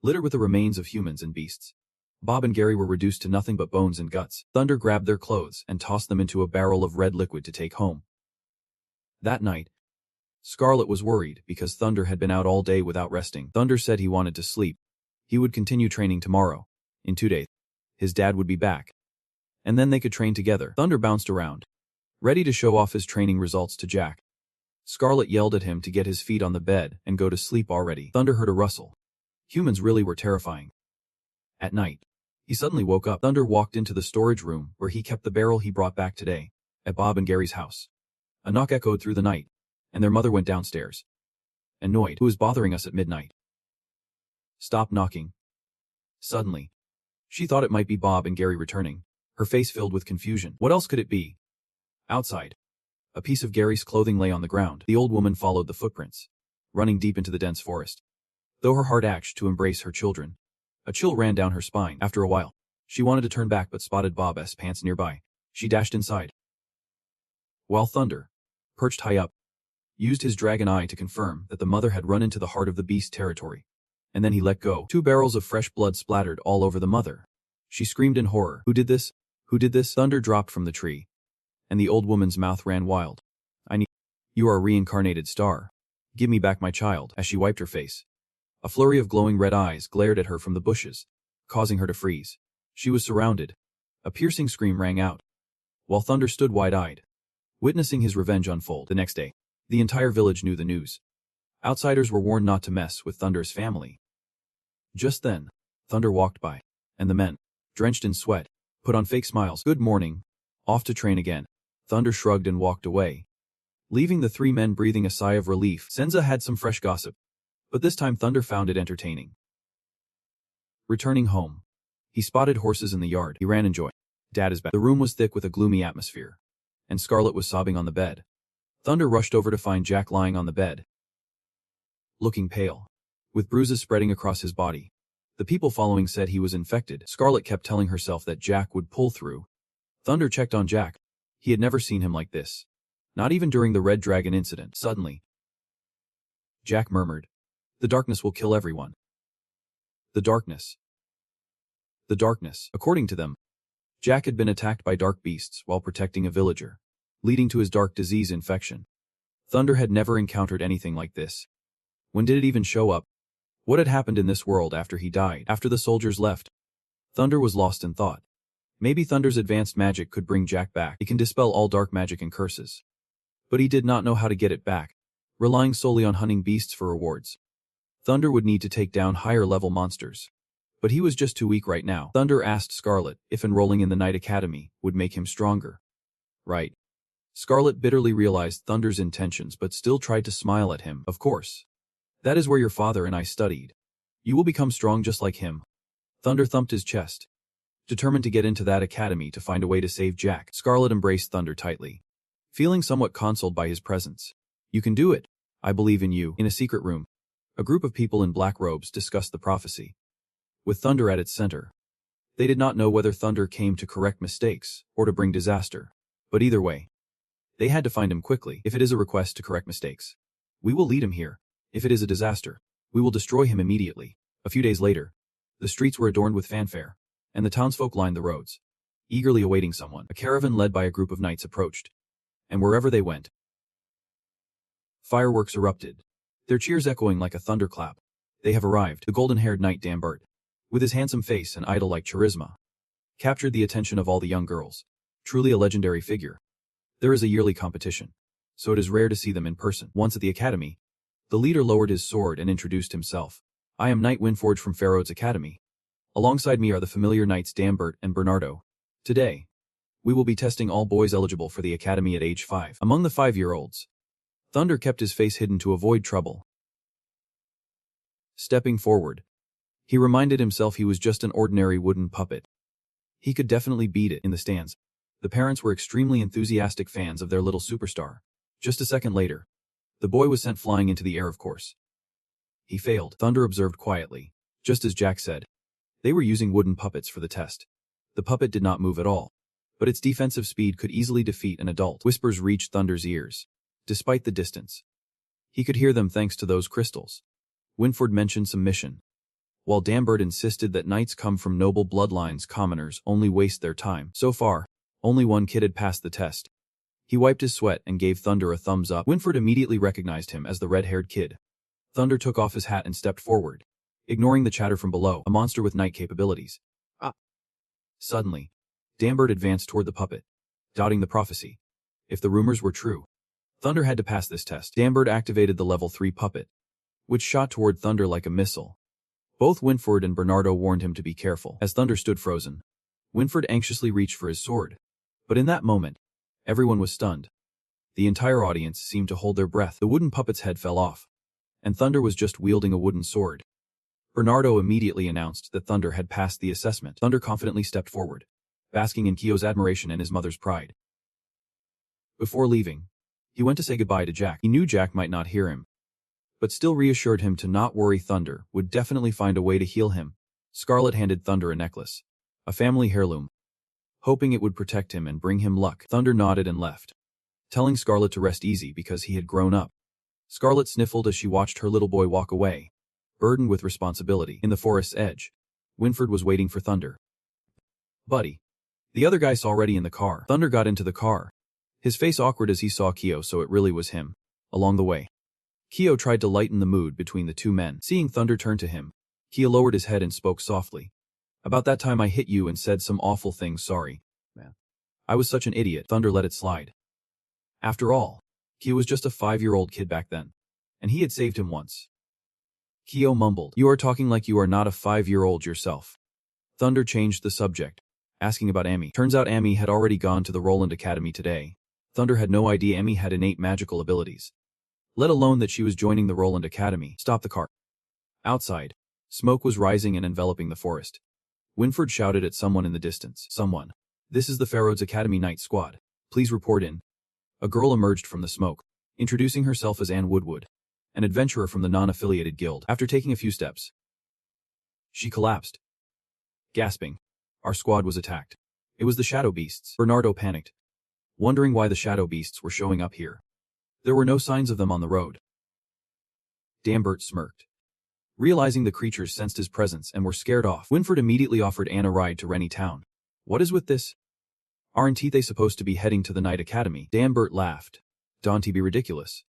littered with the remains of humans and beasts. Bob and Gary were reduced to nothing but bones and guts. Thunder grabbed their clothes and tossed them into a barrel of red liquid to take home. That night, Scarlet was worried because Thunder had been out all day without resting. Thunder said he wanted to sleep. He would continue training tomorrow. In 2 days, his dad would be back, and then they could train together. Thunder bounced around, ready to show off his training results to Jack. Scarlet yelled at him to get his feet on the bed and go to sleep already. Thunder heard a rustle. Humans really were terrifying. At night, he suddenly woke up. Thunder walked into the storage room where he kept the barrel he brought back today, at Bob and Gary's house. A knock echoed through the night, and their mother went downstairs. Annoyed, "Who is bothering us at midnight? Stop knocking." Suddenly, she thought it might be Bob and Gary returning, her face filled with confusion. What else could it be? Outside, a piece of Gary's clothing lay on the ground. The old woman followed the footprints, running deep into the dense forest. Though her heart ached to embrace her children, a chill ran down her spine. After a while, she wanted to turn back but spotted Bob's pants nearby. She dashed inside, while Thunder, perched high up, used his dragon eye to confirm that the mother had run into the heart of the beast territory. And then he let go. 2 barrels of fresh blood splattered all over the mother. She screamed in horror. "Who did this? Who did this?" Thunder dropped from the tree, and the old woman's mouth ran wild. "You are a reincarnated star. Give me back my child." As she wiped her face, a flurry of glowing red eyes glared at her from the bushes, causing her to freeze. She was surrounded. A piercing scream rang out, while Thunder stood wide-eyed, witnessing his revenge unfold. The next day, the entire village knew the news. Outsiders were warned not to mess with Thunder's family. Just then, Thunder walked by, and the men, drenched in sweat, put on fake smiles. "Good morning. Off to train again." Thunder shrugged and walked away, leaving the 3 men breathing a sigh of relief. Senza had some fresh gossip, but this time Thunder found it entertaining. Returning home, he spotted horses in the yard. He ran in joy. "Dad is back." The room was thick with a gloomy atmosphere, and Scarlet was sobbing on the bed. Thunder rushed over to find Jack lying on the bed, looking pale, with bruises spreading across his body. The people following said he was infected. Scarlet kept telling herself that Jack would pull through. Thunder checked on Jack. He had never seen him like this, not even during the Red Dragon incident. Suddenly, Jack murmured, "The darkness will kill everyone." The darkness. The darkness. According to them, Jack had been attacked by dark beasts while protecting a villager, leading to his dark disease infection. Thunder had never encountered anything like this. When did it even show up? What had happened in this world after he died? After the soldiers left, Thunder was lost in thought. Maybe Thunder's advanced magic could bring Jack back. It can dispel all dark magic and curses. But he did not know how to get it back, relying solely on hunting beasts for rewards. Thunder would need to take down higher-level monsters. But he was just too weak right now. Thunder asked Scarlet if enrolling in the Night Academy would make him stronger. Right. Scarlet bitterly realized Thunder's intentions but still tried to smile at him. "Of course. That is where your father and I studied. You will become strong just like him." Thunder thumped his chest, determined to get into that academy to find a way to save Jack. Scarlet embraced Thunder tightly, feeling somewhat consoled by his presence. "You can do it. I believe in you." In a secret room, a group of people in black robes discussed the prophecy, with Thunder at its center. They did not know whether Thunder came to correct mistakes or to bring disaster, but either way, they had to find him quickly. "If it is a request to correct mistakes, we will lead him here. If it is a disaster, we will destroy him immediately." A few days later, the streets were adorned with fanfare, and the townsfolk lined the roads, eagerly awaiting someone. A caravan led by a group of knights approached, and wherever they went, fireworks erupted, their cheers echoing like a thunderclap. They have arrived. The golden-haired knight Dambert, with his handsome face and idol-like charisma, captured the attention of all the young girls. Truly a legendary figure. There is a yearly competition, so it is rare to see them in person. Once at the academy, the leader lowered his sword and introduced himself. I am Knight Windforge from Pharaoh's Academy. Alongside me are the familiar knights Dambert and Bernardo. Today, we will be testing all boys eligible for the academy at age 5. Among the 5-year-olds, Thunder kept his face hidden to avoid trouble. Stepping forward, he reminded himself he was just an ordinary wooden puppet. He could definitely beat it in the stands. The parents were extremely enthusiastic fans of their little superstar. Just a second later, the boy was sent flying into the air, of course. He failed, Thunder observed quietly. Just as Jack said, they were using wooden puppets for the test. The puppet did not move at all, but its defensive speed could easily defeat an adult. Whispers reached Thunder's ears. Despite the distance, he could hear them thanks to those crystals. Winford mentioned some mission, while Dambert insisted that knights come from noble bloodlines. Commoners only waste their time. So far, only one kid had passed the test. He wiped his sweat and gave Thunder a thumbs up. Winford immediately recognized him as the red-haired kid. Thunder took off his hat and stepped forward, ignoring the chatter from below, a monster with knight capabilities. Suddenly, Dambert advanced toward the puppet, doubting the prophecy. If the rumors were true, Thunder had to pass this test. Dambert activated the level 3 puppet, which shot toward Thunder like a missile. Both Winford and Bernardo warned him to be careful. As Thunder stood frozen, Winford anxiously reached for his sword. But in that moment, everyone was stunned. The entire audience seemed to hold their breath. The wooden puppet's head fell off, and Thunder was just wielding a wooden sword. Bernardo immediately announced that Thunder had passed the assessment. Thunder confidently stepped forward, basking in Kyo's admiration and his mother's pride. Before leaving, he went to say goodbye to Jack. He knew Jack might not hear him, but still reassured him to not worry. Thunder would definitely find a way to heal him. Scarlet handed Thunder a necklace, a family heirloom, hoping it would protect him and bring him luck. Thunder nodded and left, telling Scarlet to rest easy because he had grown up. Scarlet sniffled as she watched her little boy walk away, burdened with responsibility. In the forest's edge, Winford was waiting for Thunder. Buddy. The other guy saw already in the car. Thunder got into the car, his face awkward as he saw Kyo, so it really was him. Along the way, Kyo tried to lighten the mood between the two men. Seeing Thunder turn to him, Kyo lowered his head and spoke softly. About that time I hit you and said some awful things. Sorry, man. I was such an idiot. Thunder let it slide. After all, Kyo was just a 5-year-old kid back then, and he had saved him once. Kyo mumbled, "You are talking like you are not a 5-year-old yourself." Thunder changed the subject, asking about Amy. Turns out Amy had already gone to the Roland Academy today. Thunder had no idea Amy had innate magical abilities, let alone that she was joining the Roland Academy. Stop the car. Outside, smoke was rising and enveloping the forest. Winford shouted at someone in the distance. Someone. This is the Pharaoh's Academy Night Squad. Please report in. A girl emerged from the smoke, introducing herself as Anne Woodwood, an adventurer from the non-affiliated guild. After taking a few steps, she collapsed, gasping. Our squad was attacked. It was the shadow beasts. Bernardo panicked, wondering why the shadow beasts were showing up here. There were no signs of them on the road. Dambert smirked, realizing the creatures sensed his presence and were scared off. Winford immediately offered Anne a ride to Rennie Town. What is with this? Aren't they supposed to be heading to the Night Academy? Dambert laughed. Don't be ridiculous.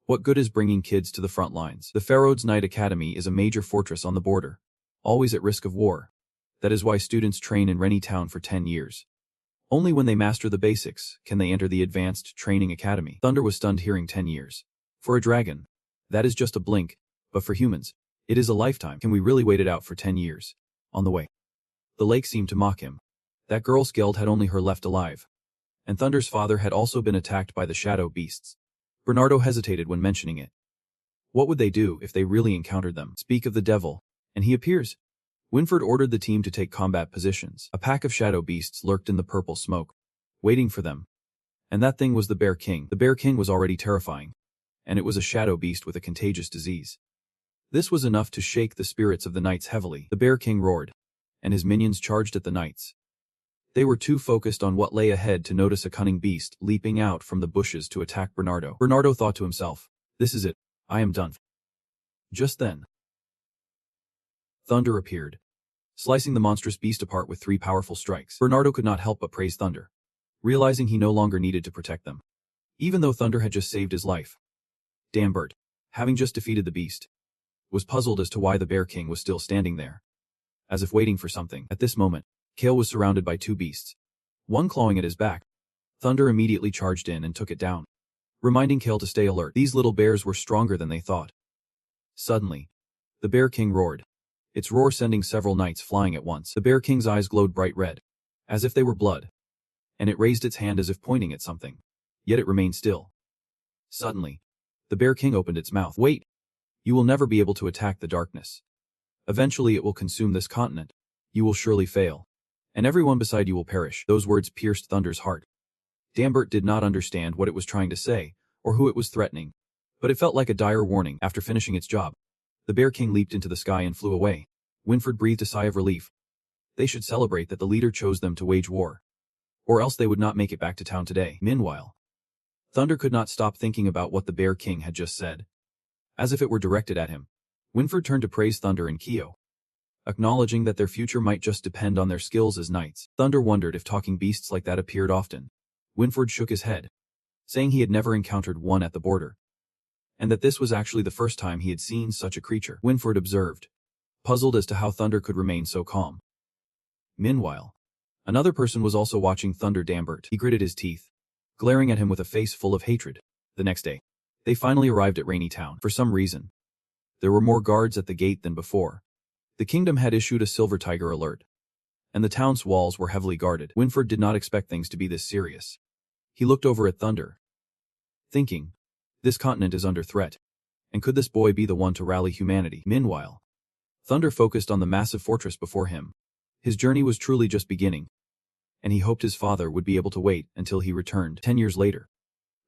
What good is bringing kids to the front lines? The Pharaoh's Night Academy is a major fortress on the border, always at risk of war. That is why students train in Rennie Town for 10 years. Only when they master the basics can they enter the Advanced Training Academy. Thunder was stunned hearing 10 years. For a dragon, that is just a blink, but for humans, it is a lifetime. Can we really wait it out for 10 years? On the way, the lake seemed to mock him. That girl Skeld had only her left alive, and Thunder's father had also been attacked by the shadow beasts. Bernardo hesitated when mentioning it. What would they do if they really encountered them? Speak of the devil, and he appears. Winford ordered the team to take combat positions. A pack of shadow beasts lurked in the purple smoke, waiting for them. And that thing was the Bear King. The Bear King was already terrifying, and it was a shadow beast with a contagious disease. This was enough to shake the spirits of the knights heavily. The Bear King roared, and his minions charged at the knights. They were too focused on what lay ahead to notice a cunning beast leaping out from the bushes to attack Bernardo. Bernardo thought to himself, "This is it. I am done." Just then, Thunder appeared, slicing the monstrous beast apart with 3 powerful strikes. Bernardo could not help but praise Thunder, realizing he no longer needed to protect them, even though Thunder had just saved his life. Dambert, having just defeated the beast, was puzzled as to why the Bear King was still standing there, as if waiting for something. At this moment, Kale was surrounded by 2 beasts, one clawing at his back. Thunder immediately charged in and took it down, reminding Kale to stay alert. These little bears were stronger than they thought. Suddenly, the Bear King roared, its roar sending several knights flying at once. The Bear King's eyes glowed bright red, as if they were blood, and it raised its hand as if pointing at something, yet it remained still. Suddenly, the Bear King opened its mouth. Wait! You will never be able to attack the darkness. Eventually it will consume this continent. You will surely fail, and everyone beside you will perish. Those words pierced Thunder's heart. Dambert did not understand what it was trying to say, or who it was threatening, but it felt like a dire warning. After finishing its job, the Bear King leaped into the sky and flew away. Winfred breathed a sigh of relief. They should celebrate that the leader chose them to wage war, or else they would not make it back to town today. Meanwhile, Thunder could not stop thinking about what the Bear King had just said, as if it were directed at him. Winfred turned to praise Thunder and Kyo, acknowledging that their future might just depend on their skills as knights. Thunder wondered if talking beasts like that appeared often. Winfred shook his head, saying he had never encountered one at the border, and that this was actually the first time he had seen such a creature. Winfred observed, puzzled as to how Thunder could remain so calm. Meanwhile, another person was also watching Thunder. Dambert. He gritted his teeth, glaring at him with a face full of hatred. The next day, they finally arrived at Rainy Town. For some reason, there were more guards at the gate than before. The kingdom had issued a Silver Tiger alert, and the town's walls were heavily guarded. Winfred did not expect things to be this serious. He looked over at Thunder, thinking, this continent is under threat, and could this boy be the one to rally humanity? Meanwhile, Thunder focused on the massive fortress before him. His journey was truly just beginning, and he hoped his father would be able to wait until he returned. 10 years later,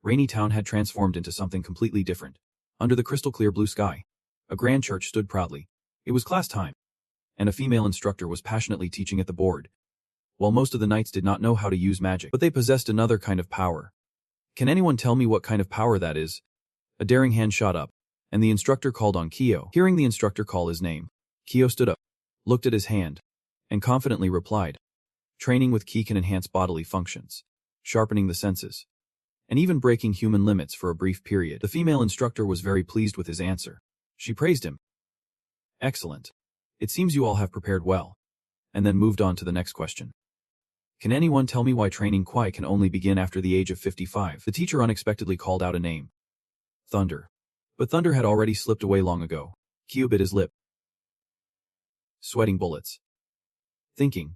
Rainy Town had transformed into something completely different. Under the crystal-clear blue sky, a grand church stood proudly. It was class time, and a female instructor was passionately teaching at the board. While most of the knights did not know how to use magic, but they possessed another kind of power. Can anyone tell me what kind of power that is? A daring hand shot up, and the instructor called on Kyo. Hearing the instructor call his name, Kyo stood up, looked at his hand, and confidently replied, training with Ki can enhance bodily functions, sharpening the senses, and even breaking human limits for a brief period. The female instructor was very pleased with his answer. She praised him. Excellent. It seems you all have prepared well. And then moved on to the next question. Can anyone tell me why training Kwai can only begin after the age of 55? The teacher unexpectedly called out a name. Thunder. But Thunder had already slipped away long ago. Kyo bit his lip, sweating bullets, thinking,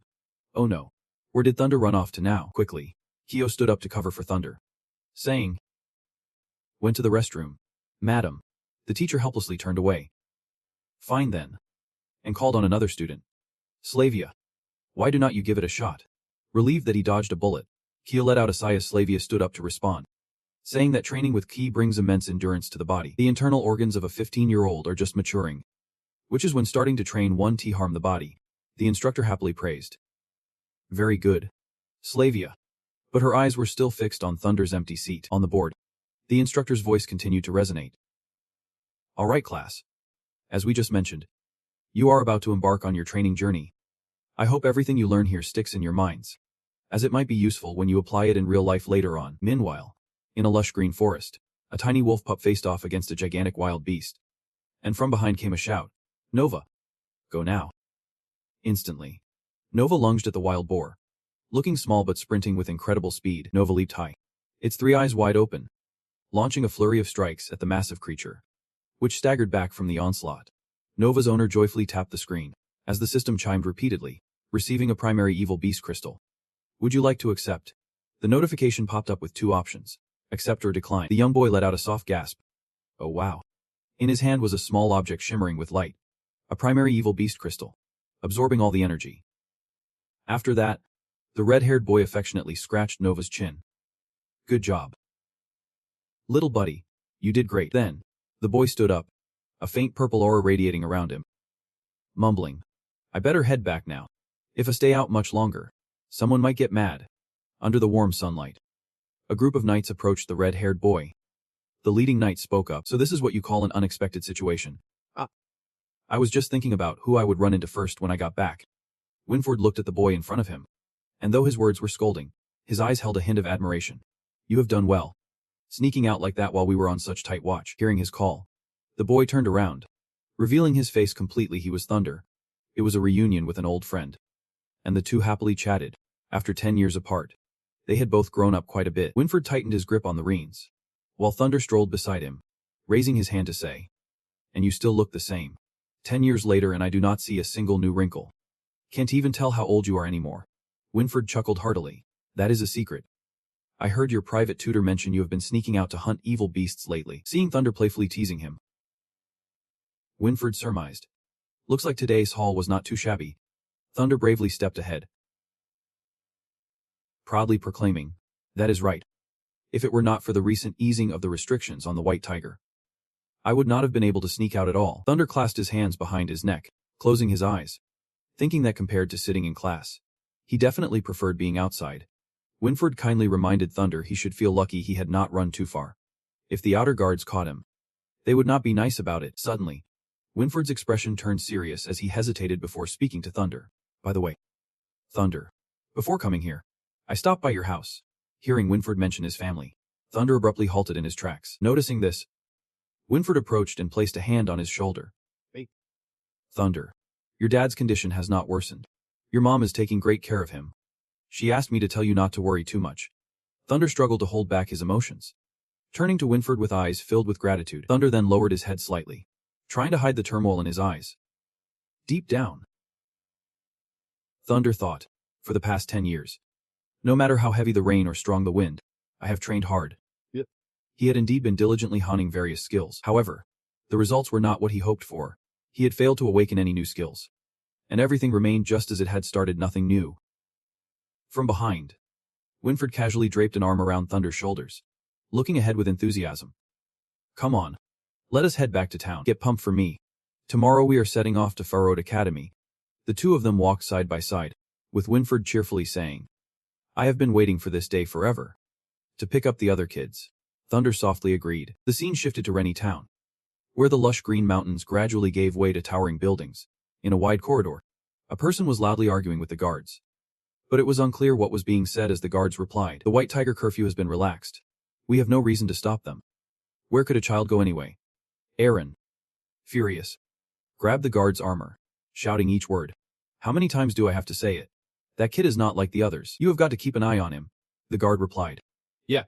oh no, where did Thunder run off to now? Quickly, Kyo stood up to cover for Thunder, saying, went to the restroom. Madam. The teacher helplessly turned away. Fine then. And called on another student. Slavia. Why do not you give it a shot? Relieved that he dodged a bullet, Kyo let out a sigh as Slavia stood up to respond, saying that training with Ki brings immense endurance to the body. The internal organs of a 15-year-old are just maturing, which is when starting to train one to harm the body. The instructor happily praised. Very good, Slavia. But her eyes were still fixed on Thunder's empty seat on the board. The instructor's voice continued to resonate. All right, class. As we just mentioned, you are about to embark on your training journey. I hope everything you learn here sticks in your minds, as it might be useful when you apply it in real life later on. Meanwhile, in a lush green forest, a tiny wolf pup faced off against a gigantic wild beast, and from behind came a shout. Nova! Go now. Instantly, Nova lunged at the wild boar. Looking small but sprinting with incredible speed, Nova leaped high, its 3 eyes wide open, launching a flurry of strikes at the massive creature, which staggered back from the onslaught. Nova's owner joyfully tapped the screen, as the system chimed repeatedly, receiving a primary evil beast crystal. Would you like to accept? The notification popped up with 2 options, accept or decline. The young boy let out a soft gasp. Oh wow. In his hand was a small object shimmering with light, a primary evil beast crystal, absorbing all the energy. After that, the red-haired boy affectionately scratched Nova's chin. Good job. Little buddy, you did great. Then, the boy stood up, a faint purple aura radiating around him. Mumbling, I better head back now. If I stay out much longer, someone might get mad. Under the warm sunlight, a group of knights approached the red-haired boy. The leading knight spoke up. So this is what you call an unexpected situation. I was just thinking about who I would run into first when I got back. Winford looked at the boy in front of him. And though his words were scolding, his eyes held a hint of admiration. You have done well. Sneaking out like that while we were on such tight watch. Hearing his call, the boy turned around. Revealing his face completely, he was Thunder. It was a reunion with an old friend. And the two happily chatted. After 10 years apart, they had both grown up quite a bit. Winford tightened his grip on the reins, while Thunder strolled beside him, raising his hand to say, "And you still look the same. 10 years later and I do not see a single new wrinkle. Can't even tell how old you are anymore." Winford chuckled heartily. "That is a secret. I heard your private tutor mention you have been sneaking out to hunt evil beasts lately." Seeing Thunder playfully teasing him, Winford surmised, "Looks like today's haul was not too shabby." Thunder bravely stepped ahead, proudly proclaiming, "That is right. If it were not for the recent easing of the restrictions on the white tiger, I would not have been able to sneak out at all." Thunder clasped his hands behind his neck, closing his eyes, thinking that compared to sitting in class, he definitely preferred being outside. Winford kindly reminded Thunder he should feel lucky he had not run too far. If the outer guards caught him, they would not be nice about it. Suddenly, Winford's expression turned serious as he hesitated before speaking to Thunder. "By the way, Thunder, before coming here, I stopped by your house." Hearing Winford mention his family, Thunder abruptly halted in his tracks. Noticing this, Winford approached and placed a hand on his shoulder. "Hey, Thunder, your dad's condition has not worsened. Your mom is taking great care of him. She asked me to tell you not to worry too much." Thunder struggled to hold back his emotions. Turning to Winford with eyes filled with gratitude, Thunder then lowered his head slightly, trying to hide the turmoil in his eyes. Deep down, Thunder thought, for the past 10 years, no matter how heavy the rain or strong the wind, I have trained hard. Yep. He had indeed been diligently honing various skills. However, the results were not what he hoped for. He had failed to awaken any new skills. And everything remained just as it had started, nothing new. From behind, Winford casually draped an arm around Thunder's shoulders, looking ahead with enthusiasm. "Come on. Let us head back to town. Get pumped for me. Tomorrow we are setting off to Farroad Academy." The two of them walked side by side, with Winford cheerfully saying, "I have been waiting for this day forever. To pick up the other kids." Thunder softly agreed. The scene shifted to Rennie Town, where the lush green mountains gradually gave way to towering buildings. In a wide corridor, a person was loudly arguing with the guards. But it was unclear what was being said as the guards replied, "The White Tiger curfew has been relaxed. We have no reason to stop them. Where could a child go anyway?" Aaron, furious, grabbed the guard's armor, shouting each word. "How many times do I have to say it? That kid is not like the others. You have got to keep an eye on him," the guard replied. "Yeah."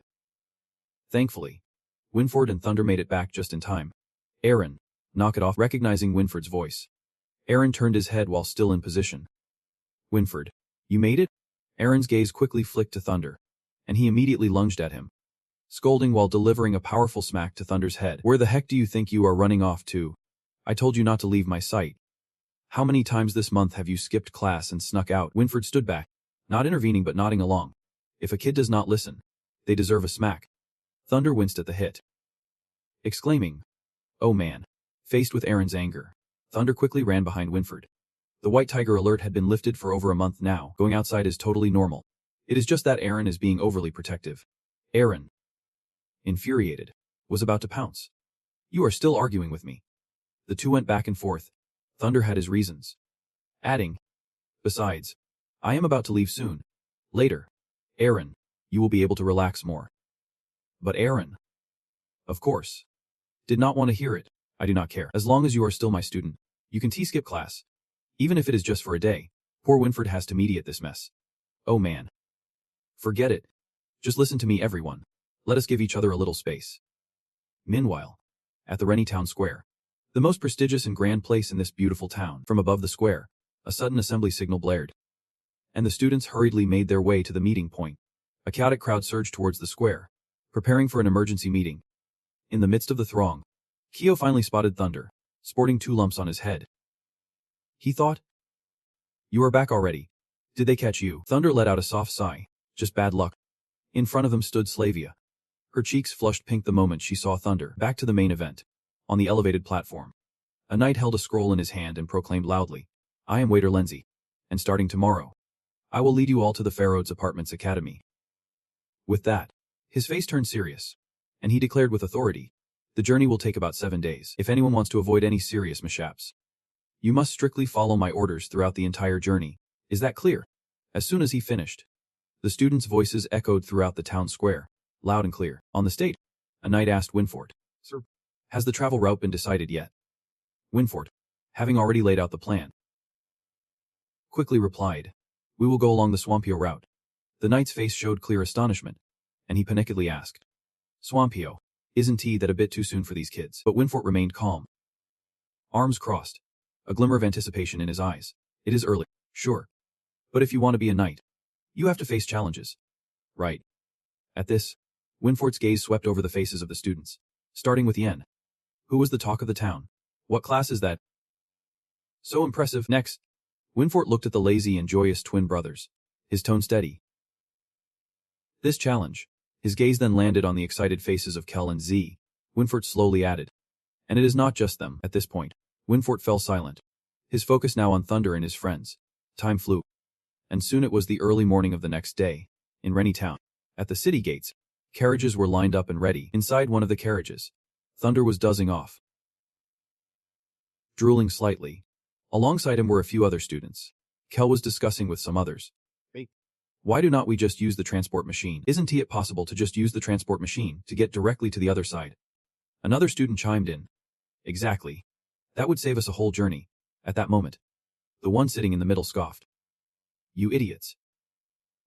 Thankfully, Winford and Thunder made it back just in time. "Aaron, knock it off." Recognizing Winford's voice, Aaron turned his head while still in position. "Winford, you made it?" Aaron's gaze quickly flicked to Thunder, and he immediately lunged at him, scolding while delivering a powerful smack to Thunder's head. "Where the heck do you think you are running off to? I told you not to leave my sight. How many times this month have you skipped class and snuck out?" Winford stood back, not intervening but nodding along. If a kid does not listen, they deserve a smack. Thunder winced at the hit, exclaiming, "Oh man." Faced with Aaron's anger, Thunder quickly ran behind Winford. The White Tiger alert had been lifted for over a month now. Going outside is totally normal. It is just that Aaron is being overly protective. Aaron, infuriated, was about to pounce. "You are still arguing with me." The two went back and forth. Thunder had his reasons, adding, "Besides, I am about to leave soon. Later, Aaron, you will be able to relax more." But Aaron, of course, did not want to hear it. "I do not care. As long as you are still my student, you can skip class. Even if it is just for a day." Poor Winford has to mediate this mess. "Oh man. Forget it. Just listen to me, everyone. Let us give each other a little space." Meanwhile, at the Rennie Town Square, the most prestigious and grand place in this beautiful town, from above the square, a sudden assembly signal blared, and the students hurriedly made their way to the meeting point. A chaotic crowd surged towards the square, preparing for an emergency meeting. In the midst of the throng, Kyo finally spotted Thunder, sporting 2 lumps on his head. He thought, "You are back already. Did they catch you?" Thunder let out a soft sigh. "Just bad luck." In front of them stood Slavia. Her cheeks flushed pink the moment she saw Thunder. Back to the main event. On the elevated platform, a knight held a scroll in his hand and proclaimed loudly, "I am Waiter Lindsay, and starting tomorrow, I will lead you all to the Farroad's Apartments Academy." With that, his face turned serious, and he declared with authority, "The journey will take about 7 days. If anyone wants to avoid any serious mishaps, You must strictly follow my orders throughout the entire journey. Is that clear? As soon as he finished, the students' voices echoed throughout the town square, loud and clear. On the stage, a knight asked Winfort, "Sir, has the travel route been decided yet?" Winfort, having already laid out the plan, quickly replied, "We will go along the Swampio route." The knight's face showed clear astonishment, and he panickedly asked, "Swampio, isn't that a bit too soon for these kids?" But Winfort remained calm, arms crossed, a glimmer of anticipation in his eyes. "It is early, sure. But if you want to be a knight, you have to face challenges. Right?" At this, Winfort's gaze swept over the faces of the students, starting with Yen, who was the talk of the town. "What class is that? So impressive." Next, Winfort looked at the lazy and joyous twin brothers, his tone steady. This challenge. His gaze then landed on the excited faces of Kel and Z. Winfort slowly added, "And it is not just them." At this point, Winfort fell silent, his focus now on Thunder and his friends. Time flew, and soon it was the early morning of the next day, in Rennie Town. At the city gates, carriages were lined up and ready. Inside one of the carriages, Thunder was dozing off, drooling slightly. Alongside him were a few other students. Kel was discussing with some others. "Hey, why do not we just use the transport machine? Isn't it possible to just use the transport machine to get directly to the other side?" Another student chimed in. "Exactly. That would save us a whole journey." At that moment, the one sitting in the middle scoffed. "You idiots.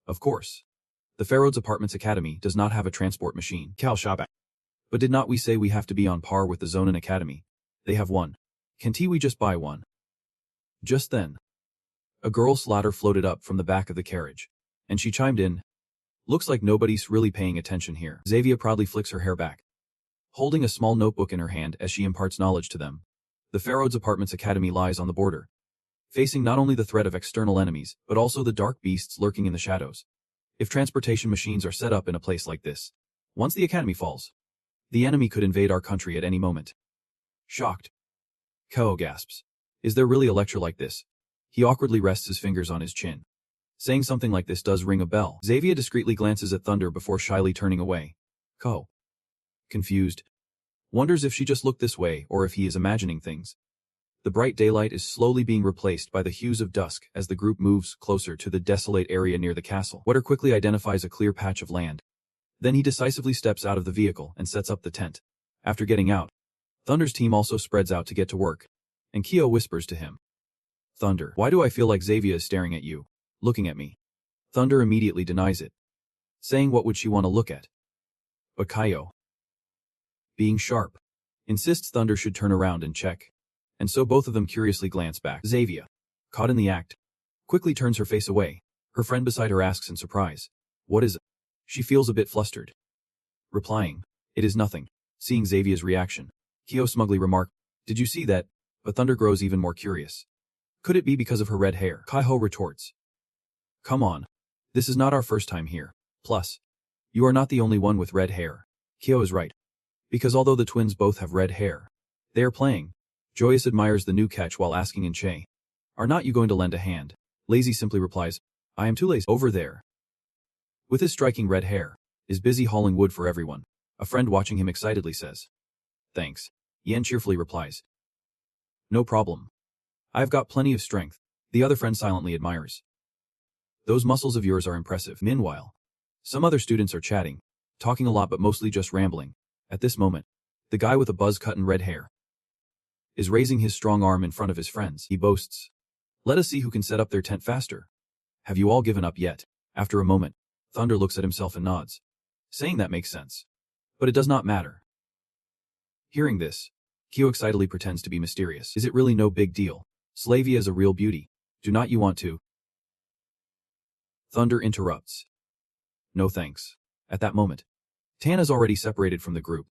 Of course. The Pharaoh's Apartments Academy does not have a transport machine." Cal shot back. "But did not we say we have to be on par with the Zonin Academy? They have one. Can't we just buy one?" Just then, a girl's ladder floated up from the back of the carriage, and she chimed in, "Looks like nobody's really paying attention here." Xavier proudly flicks her hair back, holding a small notebook in her hand as she imparts knowledge to them. The Pharaoh's Apartments Academy lies on the border, facing not only the threat of external enemies, but also the dark beasts lurking in the shadows. If transportation machines are set up in a place like this, once the academy falls, the enemy could invade our country at any moment. Shocked, Ko gasps, "Is there really a lecture like this?" He awkwardly rests his fingers on his chin. Saying something like this does ring a bell. Xavier discreetly glances at Thunder before shyly turning away. Ko, confused, wonders if she just looked this way or if he is imagining things. The bright daylight is slowly being replaced by the hues of dusk as the group moves closer to the desolate area near the castle. Wetter quickly identifies a clear patch of land. Then he decisively steps out of the vehicle and sets up the tent. After getting out, Thunder's team also spreads out to get to work, and Kyo whispers to him, "Thunder, why do I feel like Xavier is staring at you, looking at me?" Thunder immediately denies it, saying what would she want to look at? But Kyo, being sharp, insists Thunder should turn around and check, and so both of them curiously glance back. Xavier, caught in the act, quickly turns her face away. Her friend beside her asks in surprise, "What is it?" She feels a bit flustered, replying, "It is nothing." Seeing Xavier's reaction, Kyo smugly remarked, "Did you see that?" But Thunder grows even more curious. Could it be because of her red hair? Kaiho retorts, "Come on. This is not our first time here. Plus, you are not the only one with red hair." Kyo is right. Because although the twins both have red hair, they are playing. Joyous admires the new catch while asking in Che, "Are not you going to lend a hand?" Lazy simply replies, "I am too lazy." Over there, with his striking red hair, is busy hauling wood for everyone. A friend watching him excitedly says, "Thanks." Yen cheerfully replies, "No problem. I've got plenty of strength." The other friend silently admires, "Those muscles of yours are impressive." Meanwhile, some other students are chatting, talking a lot but mostly just rambling. At this moment, the guy with a buzz cut and red hair is raising his strong arm in front of his friends. He boasts, "Let us see who can set up their tent faster. Have you all given up yet?" After a moment, Thunder looks at himself and nods, saying that makes sense. But it does not matter. Hearing this, Kyo excitedly pretends to be mysterious. "Is it really no big deal? Slavia is a real beauty. Do not you want to?" Thunder interrupts, "No thanks." At that moment, Tan is already separated from the group,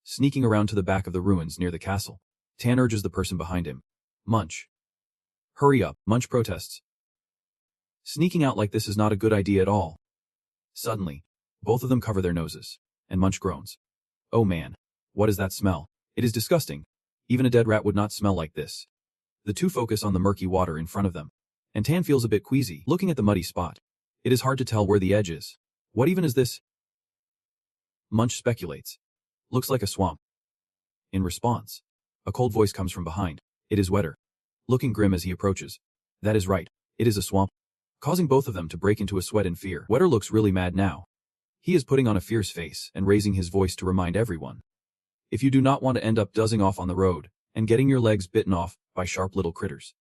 sneaking around to the back of the ruins near the castle. Tan urges the person behind him, "Munch. Hurry up." Munch protests, "Sneaking out like this is not a good idea at all." Suddenly, both of them cover their noses, and Munch groans, "Oh man, what is that smell? It is disgusting. Even a dead rat would not smell like this." The two focus on the murky water in front of them, and Tan feels a bit queasy looking at the muddy spot. It is hard to tell where the edge is. What even is this? Munch speculates. "Looks like a swamp." In response, a cold voice comes from behind. It is Wetter. looking grim as he approaches. That is right. It is a swamp, causing both of them to break into a sweat in fear. Wetter looks really mad now. He is putting on a fierce face and raising his voice to remind everyone. If you do not want to end up dozzing off on the road and getting your legs bitten off by sharp little critters,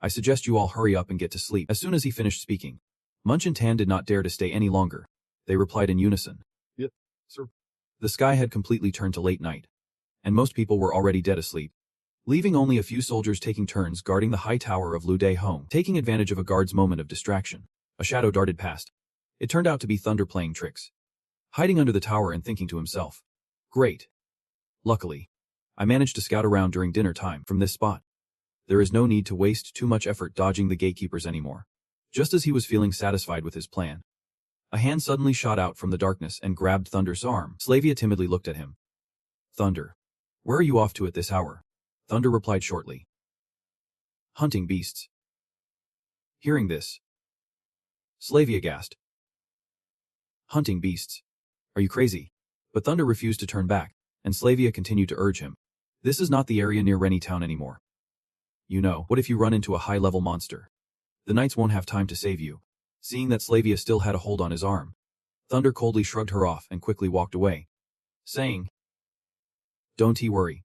I suggest you all hurry up and get to sleep. As soon as he finished speaking, Munch and Tan did not dare to stay any longer. They replied in unison. Yep, sir. The sky had completely turned to late night, and most people were already dead asleep, leaving only a few soldiers taking turns guarding the high tower of Lude Home. Taking advantage of a guard's moment of distraction, a shadow darted past. It turned out to be Thunder playing tricks, hiding under the tower and thinking to himself, great. Luckily, I managed to scout around during dinner time from this spot. There is no need to waste too much effort dodging the gatekeepers anymore. Just as he was feeling satisfied with his plan, a hand suddenly shot out from the darkness and grabbed Thunder's arm. Slavia timidly looked at him. Thunder, where are you off to at this hour? Thunder replied shortly. Hunting beasts. Hearing this, Slavia gasped. Hunting beasts? Are you crazy? But Thunder refused to turn back, and Slavia continued to urge him. This is not the area near Rennie Town anymore. You know, what if you run into a high-level monster? The knights won't have time to save you. Seeing that Slavia still had a hold on his arm, Thunder coldly shrugged her off and quickly walked away, saying, Don't worry.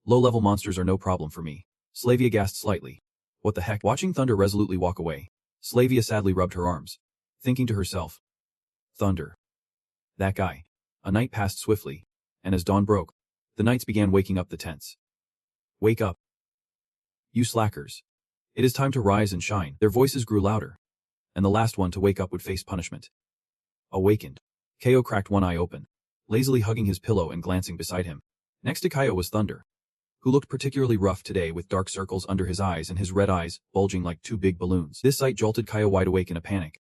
Low-level monsters are no problem for me. Slavia gasped slightly. What the heck? Watching Thunder resolutely walk away, Slavia sadly rubbed her arms, thinking to herself, Thunder. That guy. A night passed swiftly, and as dawn broke, the knights began waking up the tents. Wake up. You slackers. It is time to rise and shine. Their voices grew louder, and the last one to wake up would face punishment. Awakened, Ko cracked one eye open, lazily hugging his pillow and glancing beside him. Next to Ko was Thunder, who looked particularly rough today with dark circles under his eyes and his red eyes bulging like two big balloons. This sight jolted Ko wide awake in a panic.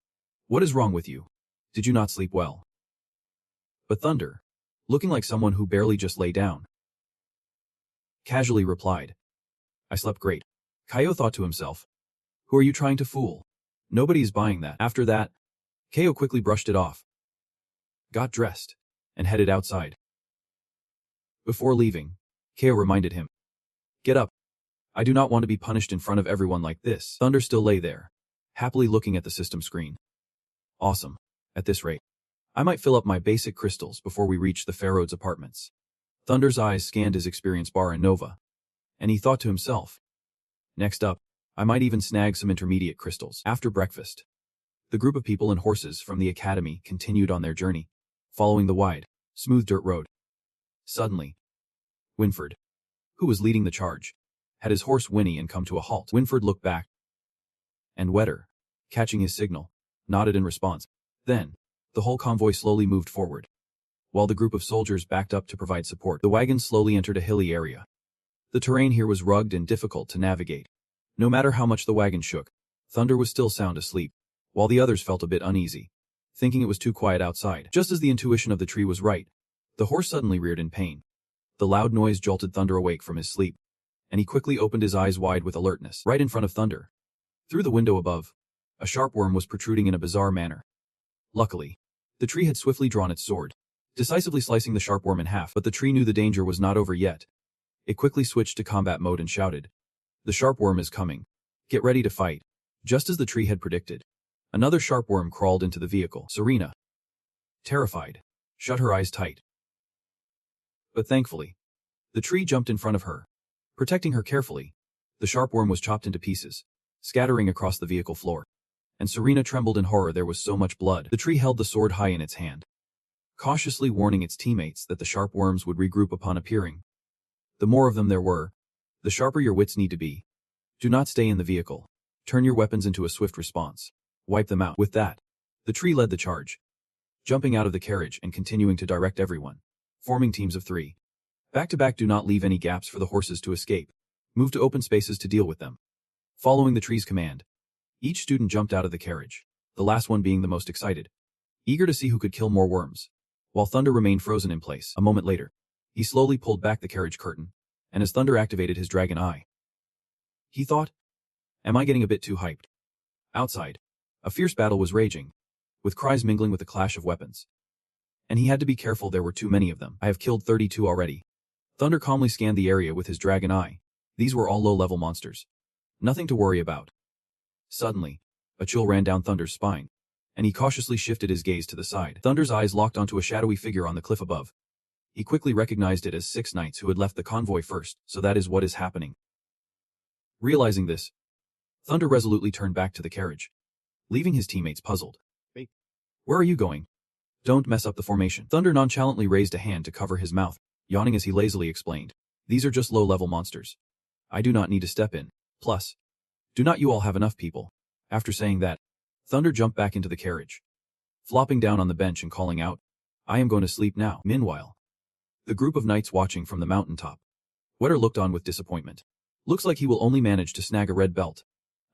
What is wrong with you? Did you not sleep well? But Thunder, looking like someone who barely just lay down, casually replied, I slept great. Ko thought to himself, who are you trying to fool? Nobody is buying that. After that, Ko quickly brushed it off, got dressed, and headed outside. Before leaving, Ko reminded him, Get up. I do not want to be punished in front of everyone like this. Thunder still lay there, happily looking at the system screen. Awesome. At this rate, I might fill up my basic crystals before we reach the Pharaoh's apartments. Thunder's eyes scanned his experience bar in Nova, and he thought to himself, next up, I might even snag some intermediate crystals. After breakfast, the group of people and horses from the academy continued on their journey, following the wide, smooth dirt road. Suddenly, Winford, who was leading the charge, had his horse whinny and come to a halt. Winford looked back, and Wetter, catching his signal, nodded in response. Then, the whole convoy slowly moved forward. While the group of soldiers backed up to provide support, the wagons slowly entered a hilly area. The terrain here was rugged and difficult to navigate. No matter how much the wagon shook, Thunder was still sound asleep, while the others felt a bit uneasy, thinking it was too quiet outside. Just as the intuition of the tree was right, the horse suddenly reared in pain. The loud noise jolted Thunder awake from his sleep, and he quickly opened his eyes wide with alertness. Right in front of Thunder, through the window above, a sharp worm was protruding in a bizarre manner. Luckily, the tree had swiftly drawn its sword, decisively slicing the sharp worm in half, but the tree knew the danger was not over yet. It quickly switched to combat mode and shouted, The sharp worm is coming. Get ready to fight. Just as the tree had predicted, another sharp worm crawled into the vehicle. Serena, terrified, shut her eyes tight. But thankfully, the tree jumped in front of her, protecting her carefully. The sharp worm was chopped into pieces, scattering across the vehicle floor, and Serena trembled in horror. There was so much blood. The tree held the sword high in its hand, cautiously warning its teammates that the sharp worms would regroup upon appearing. The more of them there were, the sharper your wits need to be. Do not stay in the vehicle. Turn your weapons into a swift response. Wipe them out. With that, the tree led the charge, jumping out of the carriage and continuing to direct everyone, forming teams of 3. Back to back, do not leave any gaps for the horses to escape. Move to open spaces to deal with them. Following the tree's command, each student jumped out of the carriage, the last one being the most excited, eager to see who could kill more worms, while Thunder remained frozen in place. A moment later, he slowly pulled back the carriage curtain, and as Thunder activated his dragon eye, he thought, am I getting a bit too hyped? Outside, a fierce battle was raging, with cries mingling with the clash of weapons. And he had to be careful, there were too many of them. I have killed 32 already. Thunder calmly scanned the area with his dragon eye. These were all low-level monsters. Nothing to worry about. Suddenly, a chill ran down Thunder's spine, and he cautiously shifted his gaze to the side. Thunder's eyes locked onto a shadowy figure on the cliff above. He quickly recognized it as 6 knights who had left the convoy first, so that is what is happening. Realizing this, Thunder resolutely turned back to the carriage, leaving his teammates puzzled. "Wait, where are you going? Don't mess up the formation." Thunder nonchalantly raised a hand to cover his mouth, yawning as he lazily explained. "These are just low-level monsters. I do not need to step in. Plus, do not you all have enough people?" After saying that, Thunder jumped back into the carriage, flopping down on the bench and calling out, "I am going to sleep now." Meanwhile, the group of knights watching from the mountaintop. Wetter looked on with disappointment. "Looks like he will only manage to snag a red belt."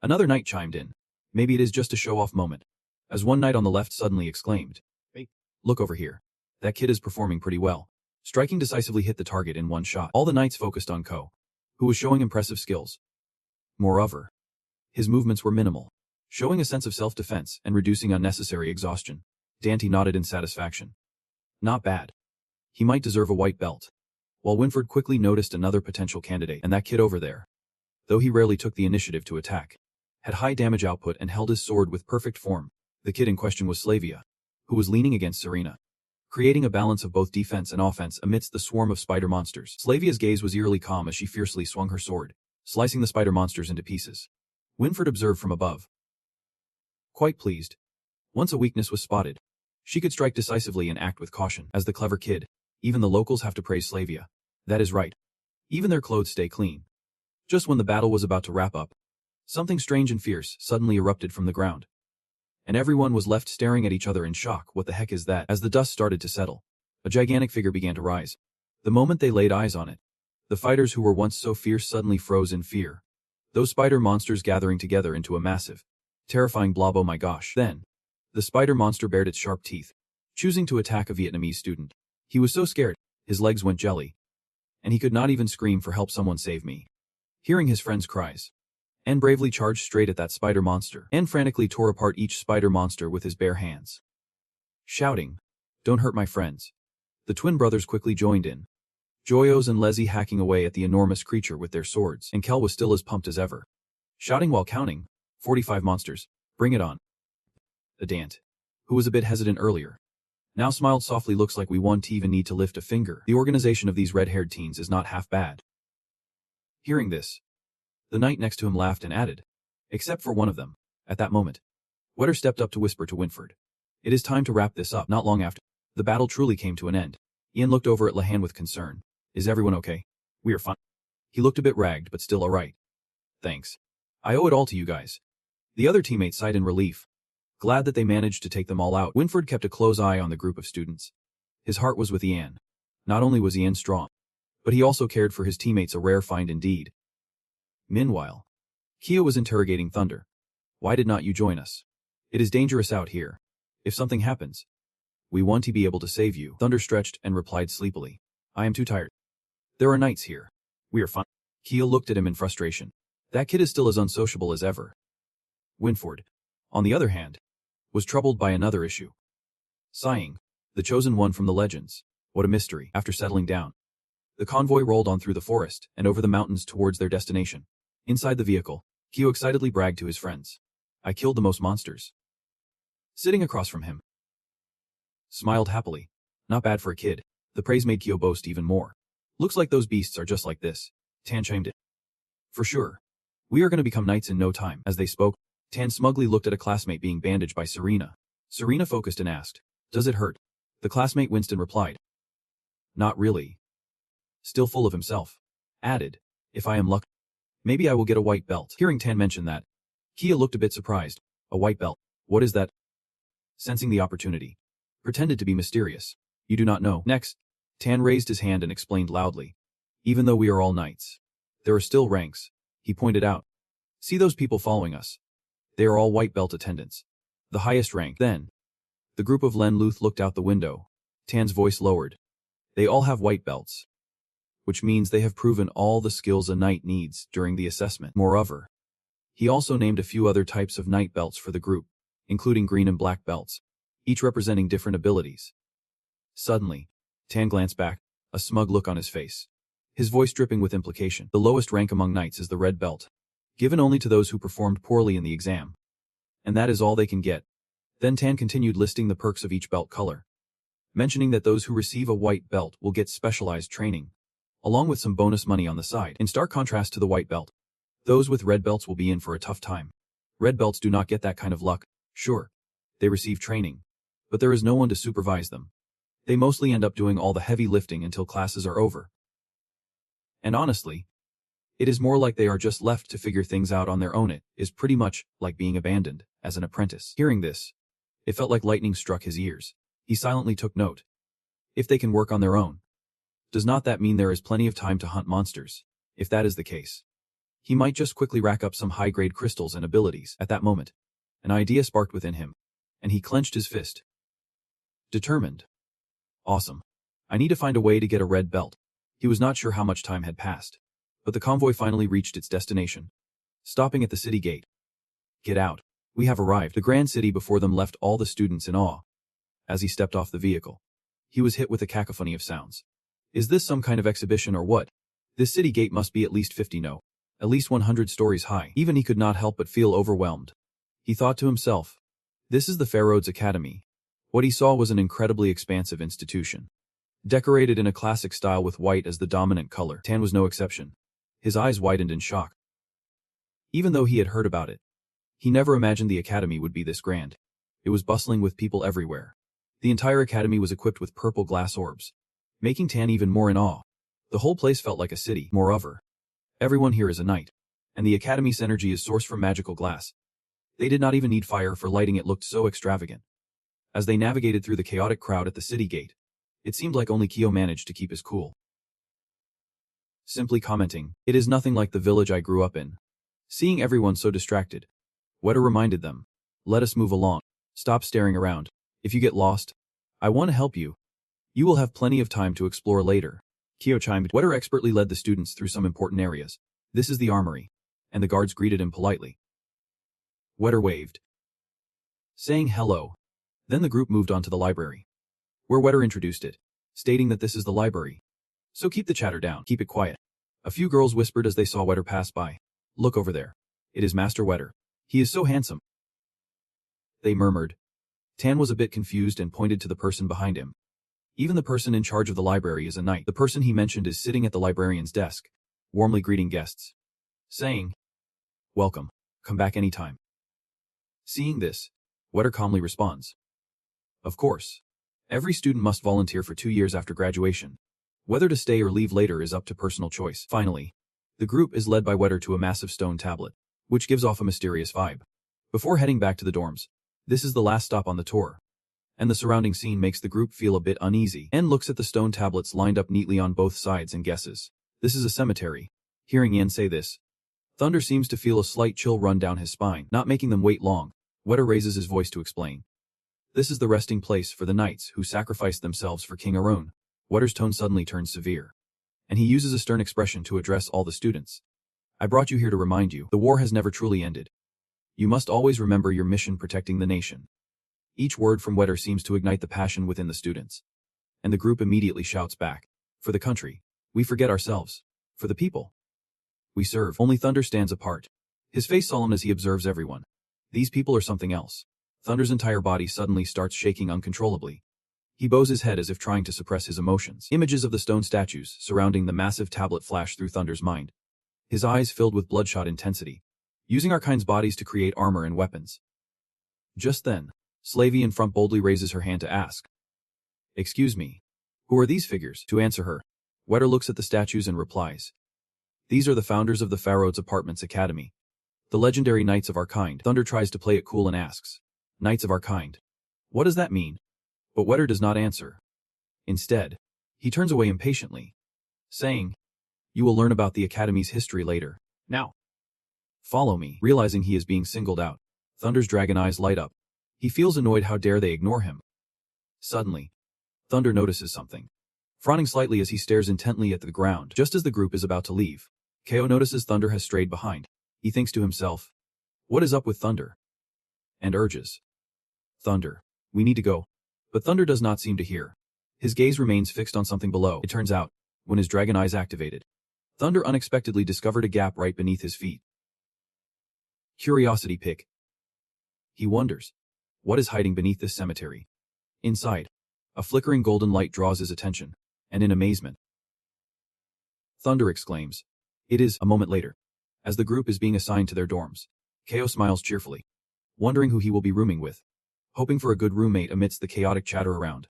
Another knight chimed in. "Maybe it is just a show-off moment," as one knight on the left suddenly exclaimed, "Hey, look over here. That kid is performing pretty well." Striking decisively hit the target in one shot. All the knights focused on Ko, who was showing impressive skills. Moreover, his movements were minimal, showing a sense of self-defense and reducing unnecessary exhaustion. Dante nodded in satisfaction. Not bad. He might deserve a white belt. While Winford quickly noticed another potential candidate, and that kid over there, though he rarely took the initiative to attack, had high damage output and held his sword with perfect form. The kid in question was Slavia, who was leaning against Serena, creating a balance of both defense and offense amidst the swarm of spider monsters. Slavia's gaze was eerily calm as she fiercely swung her sword, slicing the spider monsters into pieces. Winford observed from above, quite pleased. Once a weakness was spotted, she could strike decisively and act with caution. As the clever kid, even the locals have to praise Slavia. That is right. Even their clothes stay clean. Just when the battle was about to wrap up, something strange and fierce suddenly erupted from the ground, and everyone was left staring at each other in shock. What the heck is that? As the dust started to settle, a gigantic figure began to rise. The moment they laid eyes on it, the fighters who were once so fierce suddenly froze in fear. Those spider monsters gathering together into a massive, terrifying blob. Oh my gosh. Then, the spider monster bared its sharp teeth, choosing to attack a Vietnamese student. He was so scared, his legs went jelly, and he could not even scream for help. "Someone save me." Hearing his friends' cries, N bravely charged straight at that spider monster. N frantically tore apart each spider monster with his bare hands, shouting, "Don't hurt my friends." The twin brothers quickly joined in, Joyos and Leslie hacking away at the enormous creature with their swords, and Kel was still as pumped as ever, shouting while counting, 45 monsters, bring it on." Dante, who was a bit hesitant earlier, now smiled softly. "Looks like we won't even need to lift a finger. The organization of these red-haired teens is not half bad." Hearing this, the knight next to him laughed and added, "Except for one of them." At that moment, Wetter stepped up to whisper to Winford, "It is time to wrap this up." Not long after, the battle truly came to an end. Ian looked over at Lahan with concern. "Is everyone okay?" "We are fine." He looked a bit ragged but still alright. "Thanks. I owe it all to you guys." The other teammates sighed in relief, glad that they managed to take them all out. Winford kept a close eye on the group of students. His heart was with Ian. Not only was Ian strong, but he also cared for his teammates, a rare find indeed. Meanwhile, Kia was interrogating Thunder. "Why did not you join us? It is dangerous out here. If something happens, we want to be able to save you." Thunder stretched and replied sleepily, "I am too tired. There are knights here. We are fine." Kia looked at him in frustration. That kid is still as unsociable as ever. Winford, on the other hand, was troubled by another issue. Sighing, the chosen one from the legends. What a mystery. After settling down, the convoy rolled on through the forest and over the mountains towards their destination. Inside the vehicle, Kyo excitedly bragged to his friends, "I killed the most monsters." Sitting across from him, smiled happily. Not bad for a kid. The praise made Kyo boast even more. "Looks like those beasts are just like this." Tan chimed in. "For sure. We are going to become knights in no time." As they spoke, Tan smugly looked at a classmate being bandaged by Serena. Serena focused and asked, "Does it hurt?" The classmate Winston replied, "Not really." Still full of himself, added, "If I am lucky, maybe I will get a white belt." Hearing Tan mention that, Kia looked a bit surprised. "A white belt? What is that?" Sensing the opportunity, pretended to be mysterious. "You do not know." Next, Tan raised his hand and explained loudly, "Even though we are all knights, there are still ranks." He pointed out, "See those people following us? They are all white belt attendants. The highest rank." Then, the group of Len Luth looked out the window. Tan's voice lowered. "They all have white belts, which means they have proven all the skills a knight needs during the assessment." Moreover, he also named a few other types of knight belts for the group, including green and black belts, each representing different abilities. Suddenly, Tan glanced back, a smug look on his face, his voice dripping with implication. "The lowest rank among knights is the red belt. given only to those who performed poorly in the exam. And that is all they can get. Then Tan continued listing the perks of each belt color, mentioning that those who receive a white belt will get specialized training, along with some bonus money on the side. In stark contrast to the white belt, those with red belts will be in for a tough time. Red belts do not get that kind of luck. Sure, they receive training, but there is no one to supervise them. They mostly end up doing all the heavy lifting until classes are over. And honestly, it is more like they are just left to figure things out on their own. It is pretty much like being abandoned as an apprentice. Hearing this, it felt like lightning struck his ears. He silently took note. If they can work on their own, does not that mean there is plenty of time to hunt monsters? If that is the case, he might just quickly rack up some high-grade crystals and abilities. At that moment, an idea sparked within him, and he clenched his fist. Determined. Awesome. I need to find a way to get a red belt. He was not sure how much time had passed, but the convoy finally reached its destination, stopping at the city gate. Get out. We have arrived. The grand city before them left all the students in awe. As he stepped off the vehicle, he was hit with a cacophony of sounds. Is this some kind of exhibition or what? This city gate must be at least 50, no, at least 100 stories high. Even he could not help but feel overwhelmed. He thought to himself, this is the Pharaoh's Academy. What he saw was an incredibly expansive institution, decorated in a classic style with white as the dominant color. Tan was no exception. His eyes widened in shock. Even though he had heard about it, he never imagined the academy would be this grand. It was bustling with people everywhere. The entire academy was equipped with purple glass orbs, making Tan even more in awe. The whole place felt like a city. Moreover, everyone here is a knight, and the academy's energy is sourced from magical glass. They did not even need fire for lighting. It looked so extravagant. As they navigated through the chaotic crowd at the city gate, it seemed like only Kyo managed to keep his cool. Simply commenting, it is nothing like the village I grew up in. Seeing everyone so distracted, Wetter reminded them, let us move along. Stop staring around. If you get lost, I want to help you. You will have plenty of time to explore later. Kyo chimed. Wetter expertly led the students through some important areas. This is the armory, and the guards greeted him politely. Wetter waved, saying hello. Then the group moved on to the library, where Wetter introduced it, stating that this is the library. So keep the chatter down, keep it quiet. A few girls whispered as they saw Wetter pass by. Look over there. It is Master Wetter. He is so handsome. They murmured. Tan was a bit confused and pointed to the person behind him. Even the person in charge of the library is a knight. The person he mentioned is sitting at the librarian's desk, warmly greeting guests, saying, welcome, come back anytime. Seeing this, Wetter calmly responds, of course. Every student must volunteer for 2 years after graduation. Whether to stay or leave later is up to personal choice. Finally, the group is led by Wetter to a massive stone tablet, which gives off a mysterious vibe. Before heading back to the dorms, this is the last stop on the tour, and the surrounding scene makes the group feel a bit uneasy. En looks at the stone tablets lined up neatly on both sides and guesses, this is a cemetery. Hearing Yen say this, Thunder seems to feel a slight chill run down his spine. Not making them wait long, Wetter raises his voice to explain. This is the resting place for the knights who sacrificed themselves for King Aron. Wetter's tone suddenly turns severe, and he uses a stern expression to address all the students. I brought you here to remind you, the war has never truly ended. You must always remember your mission protecting the nation. Each word from Wetter seems to ignite the passion within the students, and the group immediately shouts back, for the country, we forget ourselves. For the people, we serve. Only Thunder stands apart, his face solemn as he observes everyone. These people are something else. Thunder's entire body suddenly starts shaking uncontrollably. He bows his head as if trying to suppress his emotions. Images of the stone statues surrounding the massive tablet flash through Thunder's mind, his eyes filled with bloodshot intensity, using Arkine's bodies to create armor and weapons. Just then, Slavey in front boldly raises her hand to ask, excuse me, who are these figures? To answer her, Wetter looks at the statues and replies, these are the founders of the Pharaoh's Apartments Academy, the legendary Knights of our kind. Thunder tries to play it cool and asks, Knights of our kind. What does that mean? But Wetter does not answer. Instead, he turns away impatiently, saying, you will learn about the Academy's history later. Now, follow me. Realizing he is being singled out, Thunder's dragon eyes light up. He feels annoyed. How dare they ignore him? Suddenly, Thunder notices something, frowning slightly as he stares intently at the ground. Just as the group is about to leave, Ko notices Thunder has strayed behind. He thinks to himself, what is up with Thunder? And urges, Thunder, we need to go. But Thunder does not seem to hear. His gaze remains fixed on something below. It turns out, when his dragon eyes activated, Thunder unexpectedly discovered a gap right beneath his feet. Curiosity pick. He wonders. What is hiding beneath this cemetery? Inside, a flickering golden light draws his attention, and in amazement, Thunder exclaims. It is a moment later. As the group is being assigned to their dorms, Ko smiles cheerfully, wondering who he will be rooming with, hoping for a good roommate amidst the chaotic chatter around.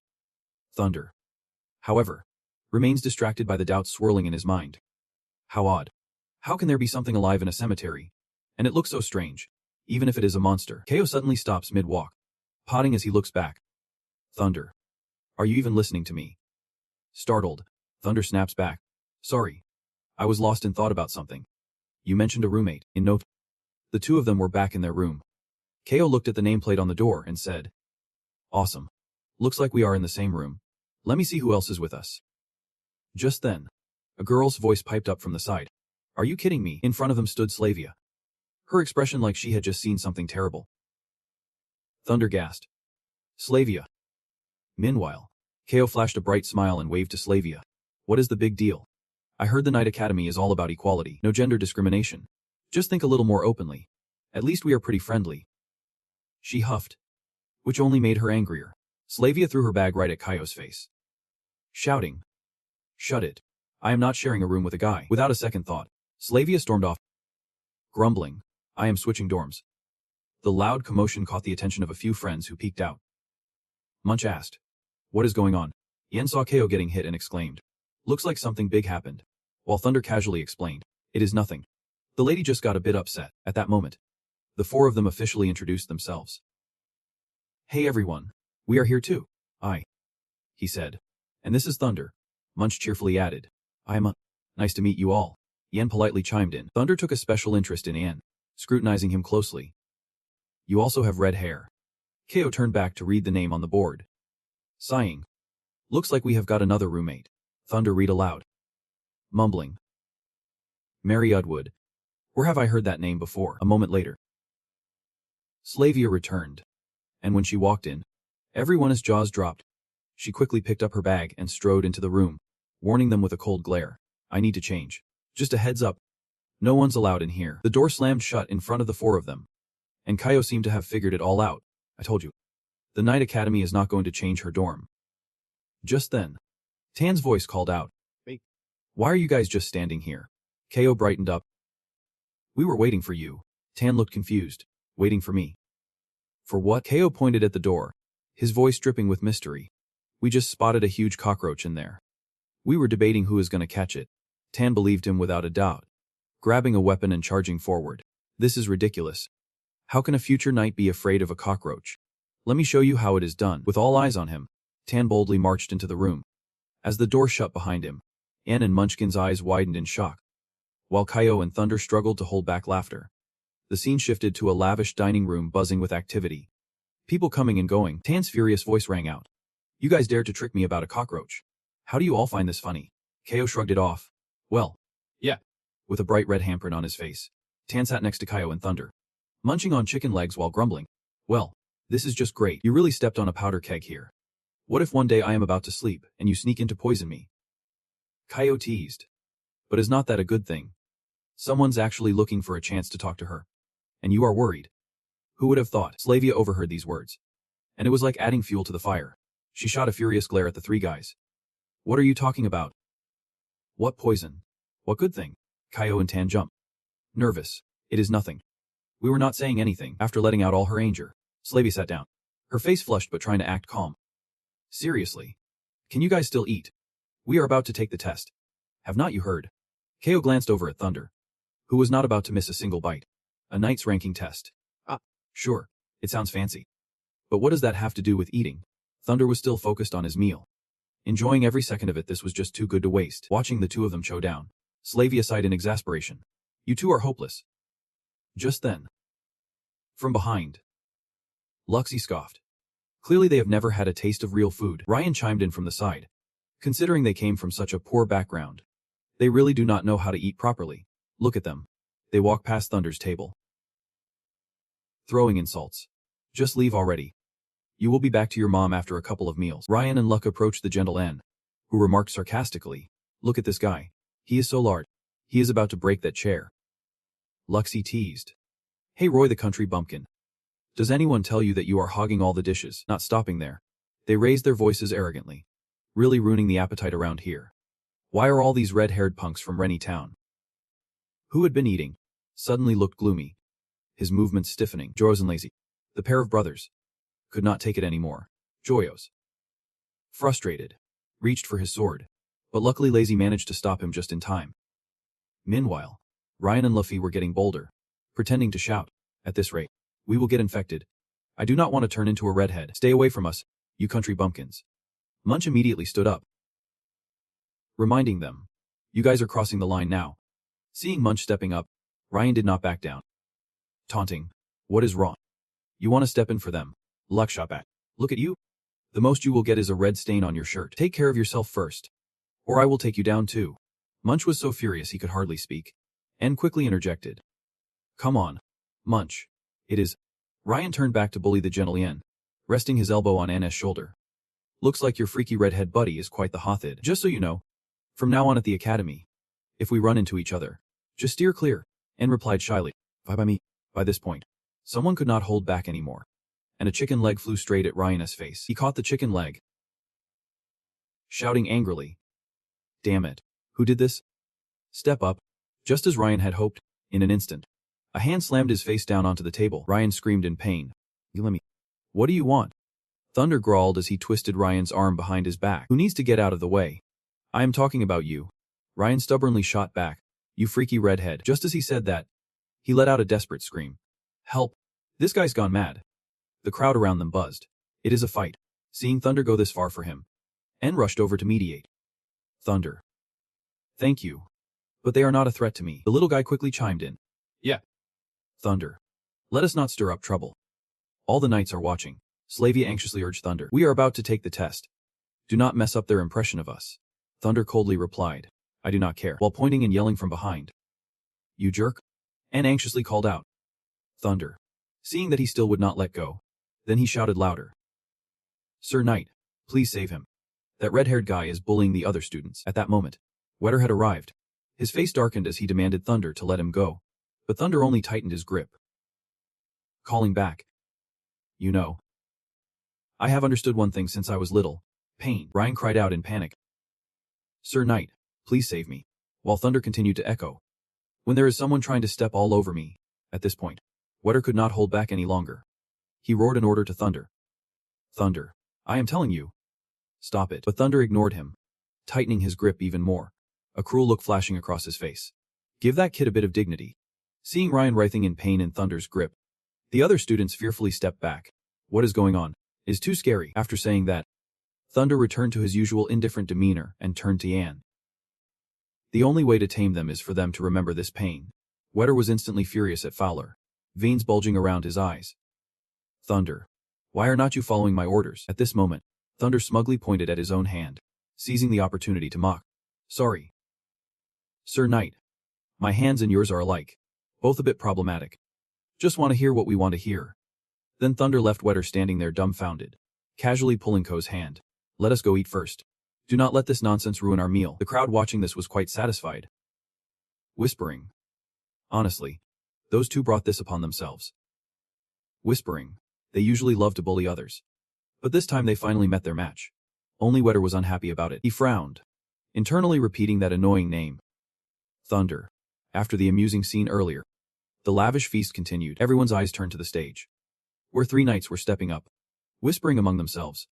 Thunder, however, remains distracted by the doubts swirling in his mind. How odd. How can there be something alive in a cemetery? And it looks so strange, even if it is a monster. Ko suddenly stops mid-walk, potting as he looks back. Thunder, are you even listening to me? Startled, Thunder snaps back. Sorry. I was lost in thought about something. You mentioned a roommate. In note. The two of them were back in their room. Ko looked at the nameplate on the door and said, Awesome. Looks like we are in the same room. Let me see who else is with us. Just then, a girl's voice piped up from the side. Are you kidding me? In front of them stood Slavia. Her expression like she had just seen something terrible. Thunder gasped. Slavia. Meanwhile, Ko flashed a bright smile and waved to Slavia. What is the big deal? I heard the Night Academy is all about equality, no gender discrimination. Just think a little more openly. At least we are pretty friendly. She huffed, which only made her angrier. Slavia threw her bag right at Kaio's face, shouting, Shut it. I am not sharing a room with a guy. Without a second thought, Slavia stormed off, grumbling, I am switching dorms. The loud commotion caught the attention of a few friends who peeked out. Munch asked, What is going on? Yen saw Ko getting hit and exclaimed, Looks like something big happened. While Thunder casually explained, It is nothing. The lady just got a bit upset. At that moment, the four of them officially introduced themselves. Hey everyone. We are here too. He said. And this is Thunder. Munch cheerfully added. Nice to meet you all. Yen politely chimed in. Thunder took a special interest in Yen, scrutinizing him closely. You also have red hair. Ko turned back to read the name on the board. Sighing. Looks like we have got another roommate. Thunder read aloud. Mumbling. Mary Udwood. Where have I heard that name before? A moment later, Slavia returned. And when she walked in, everyone's jaws dropped. She quickly picked up her bag and strode into the room, warning them with a cold glare. I need to change. Just a heads up. No one's allowed in here. The door slammed shut in front of the four of them. And Ko seemed to have figured it all out. I told you. The Night Academy is not going to change her dorm. Just then, Tan's voice called out. Wait. Why are you guys just standing here? Ko brightened up. We were waiting for you. Tan looked confused. Waiting for me. For what? Ko pointed at the door, his voice dripping with mystery. We just spotted a huge cockroach in there. We were debating who is going to catch it. Tan believed him without a doubt, grabbing a weapon and charging forward. This is ridiculous. How can a future knight be afraid of a cockroach? Let me show you how it is done. With all eyes on him, Tan boldly marched into the room. As the door shut behind him, Ann and Munchkin's eyes widened in shock, while Ko and Thunder struggled to hold back laughter. The scene shifted to a lavish dining room buzzing with activity. People coming and going. Tan's furious voice rang out. You guys dared to trick me about a cockroach. How do you all find this funny? Ko shrugged it off. Well, yeah. With a bright red handprint on his face, Tan sat next to Ko and Thunder, munching on chicken legs while grumbling. Well, this is just great. You really stepped on a powder keg here. What if one day I am about to sleep and you sneak in to poison me? Ko teased. But is not that a good thing? Someone's actually looking for a chance to talk to her. And you are worried. Who would have thought? Slavia overheard these words. And it was like adding fuel to the fire. She shot a furious glare at the three guys. What are you talking about? What poison? What good thing? Ko and Tan jumped. Nervous. It is nothing. We were not saying anything. After letting out all her anger, Slavia sat down, her face flushed but trying to act calm. Seriously? Can you guys still eat? We are about to take the test. Have not you heard? Ko glanced over at Thunder, who was not about to miss a single bite. A knight's ranking test. Sure. It sounds fancy. But what does that have to do with eating? Thunder was still focused on his meal, enjoying every second of it. This was just too good to waste. Watching the two of them chow down, Slavia sighed in exasperation. You two are hopeless. Just then, from behind, Luxie scoffed. Clearly they have never had a taste of real food. Ryan chimed in from the side. Considering they came from such a poor background, they really do not know how to eat properly. Look at them. They walk past Thunder's table, throwing insults. Just leave already. You will be back to your mom after a couple of meals. Ryan and Luck approached the gentle N, who remarked sarcastically, Look at this guy. He is so large. He is about to break that chair. Luxie teased. Hey Roy the country bumpkin. Does anyone tell you that you are hogging all the dishes, not stopping there? They raised their voices arrogantly. Really ruining the appetite around here. Why are all these red-haired punks from Rennie Town? Who had been eating? Suddenly looked gloomy. His movements stiffening. Joyos and Lazy. The pair of brothers. Could not take it anymore. Joyos. Frustrated. Reached for his sword. But luckily Lazy managed to stop him just in time. Meanwhile, Ryan and Luffy were getting bolder. Pretending to shout. At this rate, we will get infected. I do not want to turn into a redhead. Stay away from us, you country bumpkins. Munch immediately stood up. Reminding them. You guys are crossing the line now. Seeing Munch stepping up, Ryan did not back down. Taunting. What is wrong? You want to step in for them? Luck shot back. Look at you. The most you will get is a red stain on your shirt. Take care of yourself first. Or I will take you down too. Munch was so furious he could hardly speak. And quickly interjected. Come on. Munch. It is. Ryan turned back to bully the gentle Yen, resting his elbow on An's shoulder. Looks like your freaky redhead buddy is quite the hothead. Just so you know, from now on at the academy, if we run into each other, just steer clear, An replied shyly. Why by me? By this point, someone could not hold back anymore. And a chicken leg flew straight at Ryan's face. He caught the chicken leg, shouting angrily. Damn it. Who did this? Step up. Just as Ryan had hoped, in an instant, a hand slammed his face down onto the table. Ryan screamed in pain. You let me. What do you want? Thunder growled as he twisted Ryan's arm behind his back. Who needs to get out of the way? I am talking about you. Ryan stubbornly shot back. You freaky redhead. Just as he said that, he let out a desperate scream. Help. This guy's gone mad. The crowd around them buzzed. It is a fight. Seeing Thunder go this far for him, En rushed over to mediate. Thunder. Thank you. But they are not a threat to me. The little guy quickly chimed in. Yeah. Thunder. Let us not stir up trouble. All the knights are watching. Slavia anxiously urged Thunder. We are about to take the test. Do not mess up their impression of us. Thunder coldly replied. I do not care, while pointing and yelling from behind. You jerk? En anxiously called out. Thunder. Seeing that he still would not let go, then he shouted louder. Sir Knight, please save him. That red-haired guy is bullying the other students. At that moment, Wetter had arrived. His face darkened as he demanded Thunder to let him go, but Thunder only tightened his grip. Calling back. You know, I have understood one thing since I was little. Pain. Ryan cried out in panic. Sir Knight, please save me. While Thunder continued to echo. When there is someone trying to step all over me. At this point, Wetter could not hold back any longer. He roared an order to Thunder. Thunder, I am telling you. Stop it. But Thunder ignored him, tightening his grip even more, a cruel look flashing across his face. Give that kid a bit of dignity. Seeing Ryan writhing in pain in Thunder's grip, the other students fearfully stepped back. What is going on? It is too scary. After saying that, Thunder returned to his usual indifferent demeanor and turned to Yan. The only way to tame them is for them to remember this pain. Wetter was instantly furious at Fowler, veins bulging around his eyes. Thunder. Why are not you following my orders? At this moment, Thunder smugly pointed at his own hand, seizing the opportunity to mock. Sorry. Sir Knight. My hands and yours are alike. Both a bit problematic. Just want to hear what we want to hear. Then Thunder left Wetter standing there dumbfounded, casually pulling Ko's hand. Let us go eat first. Do not let this nonsense ruin our meal. The crowd watching this was quite satisfied. Whispering. Honestly, those two brought this upon themselves. Whispering. They usually love to bully others. But this time they finally met their match. Only Wetter was unhappy about it. He frowned, internally repeating that annoying name. Thunder. After the amusing scene earlier, the lavish feast continued. Everyone's eyes turned to the stage, where 3 knights were stepping up, whispering among themselves.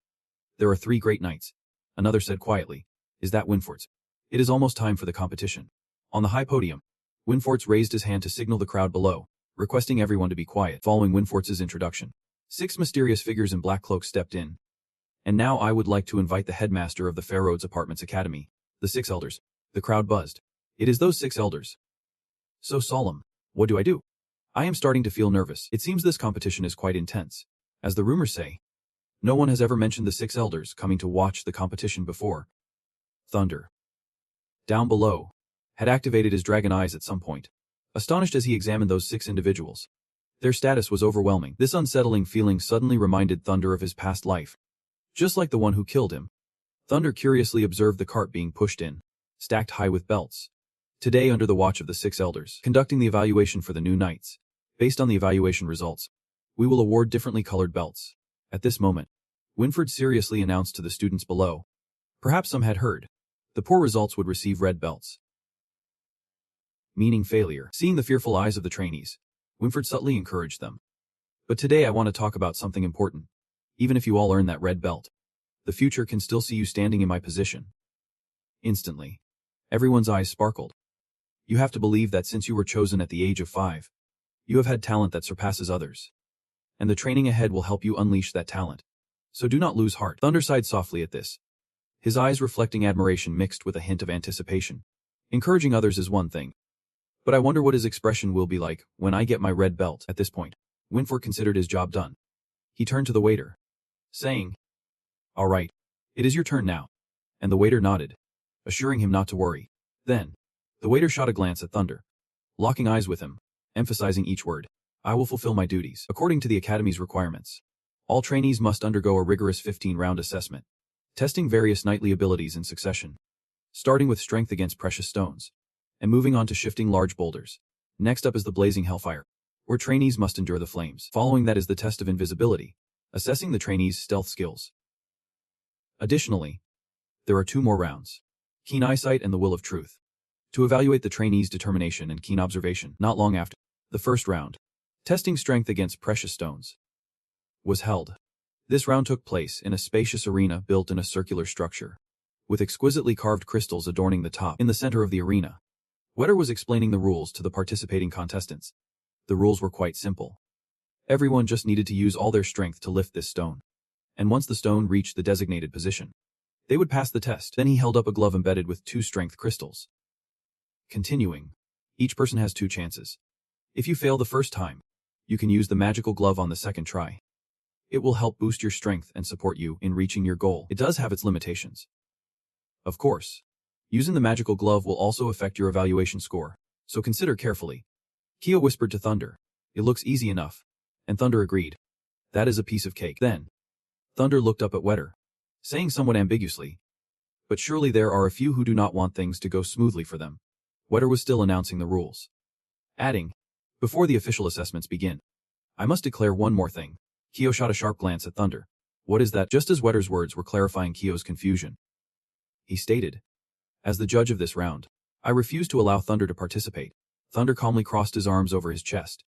There are 3 great knights. Another said quietly. Is that Winfort's? It is almost time for the competition. On the high podium, Winforts raised his hand to signal the crowd below, requesting everyone to be quiet. Following Winforts' introduction, 6 mysterious figures in black cloaks stepped in. And now I would like to invite the headmaster of the Fair Roads Apartments Academy, the 6 elders. The crowd buzzed. It is those 6 elders. So solemn. What do I do? I am starting to feel nervous. It seems this competition is quite intense. As the rumors say, no one has ever mentioned the 6 elders coming to watch the competition before. Thunder, down below, had activated his dragon eyes at some point, astonished as he examined those 6 individuals. Their status was overwhelming. This unsettling feeling suddenly reminded Thunder of his past life. Just like the one who killed him. Thunder curiously observed the cart being pushed in, stacked high with belts. Today under the watch of the 6 elders, conducting the evaluation for the new knights. Based on the evaluation results, we will award differently colored belts. At this moment, Winford seriously announced to the students below. Perhaps some had heard. The poor results would receive red belts, meaning failure. Seeing the fearful eyes of the trainees, Winford subtly encouraged them. But today I want to talk about something important. Even if you all earn that red belt, the future can still see you standing in my position. Instantly, everyone's eyes sparkled. You have to believe that since you were chosen at the age of 5, you have had talent that surpasses others. And the training ahead will help you unleash that talent. So do not lose heart. Thunder sighed softly at this, his eyes reflecting admiration mixed with a hint of anticipation. Encouraging others is one thing, but I wonder what his expression will be like when I get my red belt. At this point, Winford considered his job done. He turned to the waiter, saying, "All right, it is your turn now." And the waiter nodded, assuring him not to worry. Then, the waiter shot a glance at Thunder, locking eyes with him, emphasizing each word. "I will fulfill my duties." According to the Academy's requirements, all trainees must undergo a rigorous 15-round assessment, testing various knightly abilities in succession, starting with strength against precious stones, and moving on to shifting large boulders. Next up is the blazing hellfire, where trainees must endure the flames. Following that is the test of invisibility, assessing the trainees' stealth skills. Additionally, there are 2 more rounds, keen eyesight and the will of truth, to evaluate the trainees' determination and keen observation. Not long after, the first round, testing strength against precious stones, was held. This round took place in a spacious arena built in a circular structure, with exquisitely carved crystals adorning the top. In the center of the arena, Wetter was explaining the rules to the participating contestants. The rules were quite simple. Everyone just needed to use all their strength to lift this stone. And once the stone reached the designated position, they would pass the test. Then he held up a glove embedded with 2 strength crystals. Continuing, each person has 2 chances. If you fail the first time, you can use the magical glove on the second try. It will help boost your strength and support you in reaching your goal. It does have its limitations. Of course, using the magical glove will also affect your evaluation score, so consider carefully. Kyo whispered to Thunder, "It looks easy enough." And Thunder agreed. "That is a piece of cake." Then, Thunder looked up at Wetter, saying somewhat ambiguously, "But surely there are a few who do not want things to go smoothly for them." Wetter was still announcing the rules, adding, "Before the official assessments begin, I must declare one more thing." Kyo shot a sharp glance at Thunder. "What is that?" Just as Wetter's words were clarifying Kyo's confusion, he stated, "As the judge of this round, I refuse to allow Thunder to participate." Thunder calmly crossed his arms over his chest,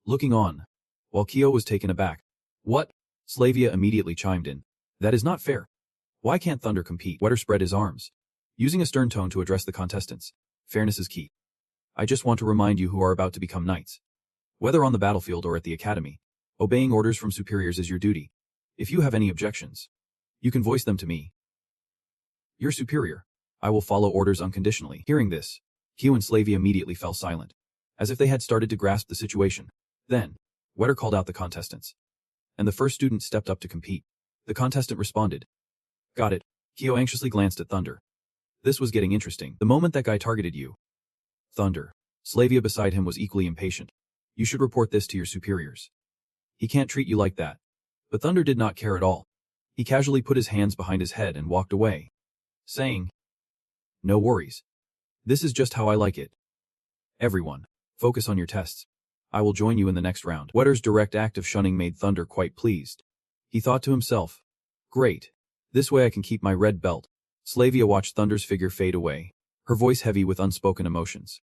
looking on, while Kyo was taken aback. "What?" Slavia immediately chimed in. "That is not fair. Why can't Thunder compete?" Wetter spread his arms, using a stern tone to address the contestants. "Fairness is key. I just want to remind you who are about to become knights. Whether on the battlefield or at the academy, obeying orders from superiors is your duty. If you have any objections, you can voice them to me. Your superior. I will follow orders unconditionally." Hearing this, Kyo and Slavia immediately fell silent, as if they had started to grasp the situation. Then, Wetter called out the contestants, and the first student stepped up to compete. The contestant responded, "Got it." Kyo anxiously glanced at Thunder. This was getting interesting. "The moment that guy targeted you." Thunder. Slavia beside him was equally impatient. "You should report this to your superiors. He can't treat you like that." But Thunder did not care at all. He casually put his hands behind his head and walked away, saying, "No worries. This is just how I like it. Everyone, focus on your tests. I will join you in the next round." Wetter's direct act of shunning made Thunder quite pleased. He thought to himself, "Great. This way I can keep my red belt." Slavia watched Thunder's figure fade away, her voice heavy with unspoken emotions.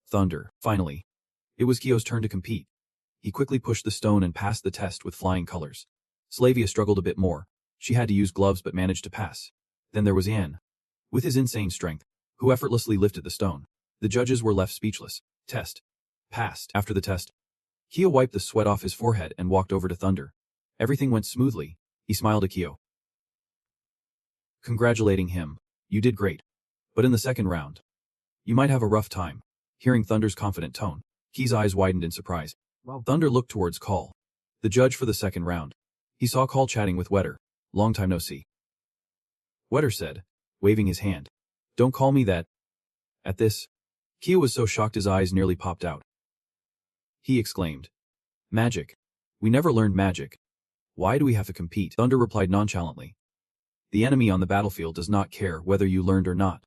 Thunder. Finally, it was Kyo's turn to compete. He quickly pushed the stone and passed the test with flying colors. Slavia struggled a bit more. She had to use gloves but managed to pass. Then there was Ian, with his insane strength, who effortlessly lifted the stone. The judges were left speechless. Test. Passed. After the test, Kyo wiped the sweat off his forehead and walked over to Thunder. Everything went smoothly. He smiled at Kyo, congratulating him. "You did great. But in the second round, you might have a rough time." Hearing Thunder's confident tone, Kyo's eyes widened in surprise. Thunder looked towards Call, the judge for the second round. He saw Call chatting with Wetter. "Long time no see." Wetter said, waving his hand. "Don't call me that." At this, Kyo was so shocked his eyes nearly popped out. He exclaimed, "Magic. We never learned magic. Why do we have to compete?" Thunder replied nonchalantly, "The enemy on the battlefield does not care whether you learned or not.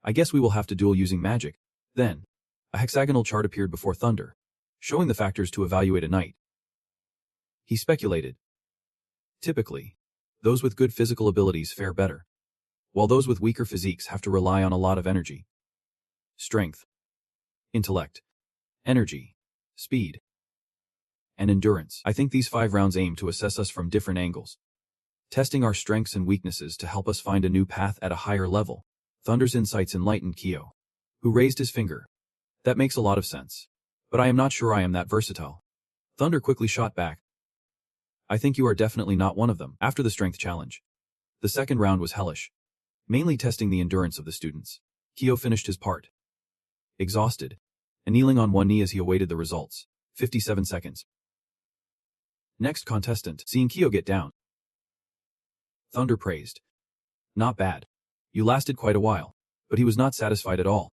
I guess we will have to duel using magic." Then, a hexagonal chart appeared before Thunder, showing the factors to evaluate a knight. He speculated. Typically, those with good physical abilities fare better, while those with weaker physiques have to rely on a lot of energy, strength, intellect, energy, speed, and endurance. I think these 5 rounds aim to assess us from different angles, testing our strengths and weaknesses to help us find a new path at a higher level. Thunder's insights enlightened Kyo, who raised his finger. That makes a lot of sense. But I am not sure I am that versatile. Thunder quickly shot back. I think you are definitely not one of them. After the strength challenge, the second round was hellish, mainly testing the endurance of the students. Kyo finished his part, exhausted, and kneeling on one knee as he awaited the results. 57 seconds. Next contestant, seeing Kyo get down, Thunder praised. Not bad. You lasted quite a while. But he was not satisfied at all.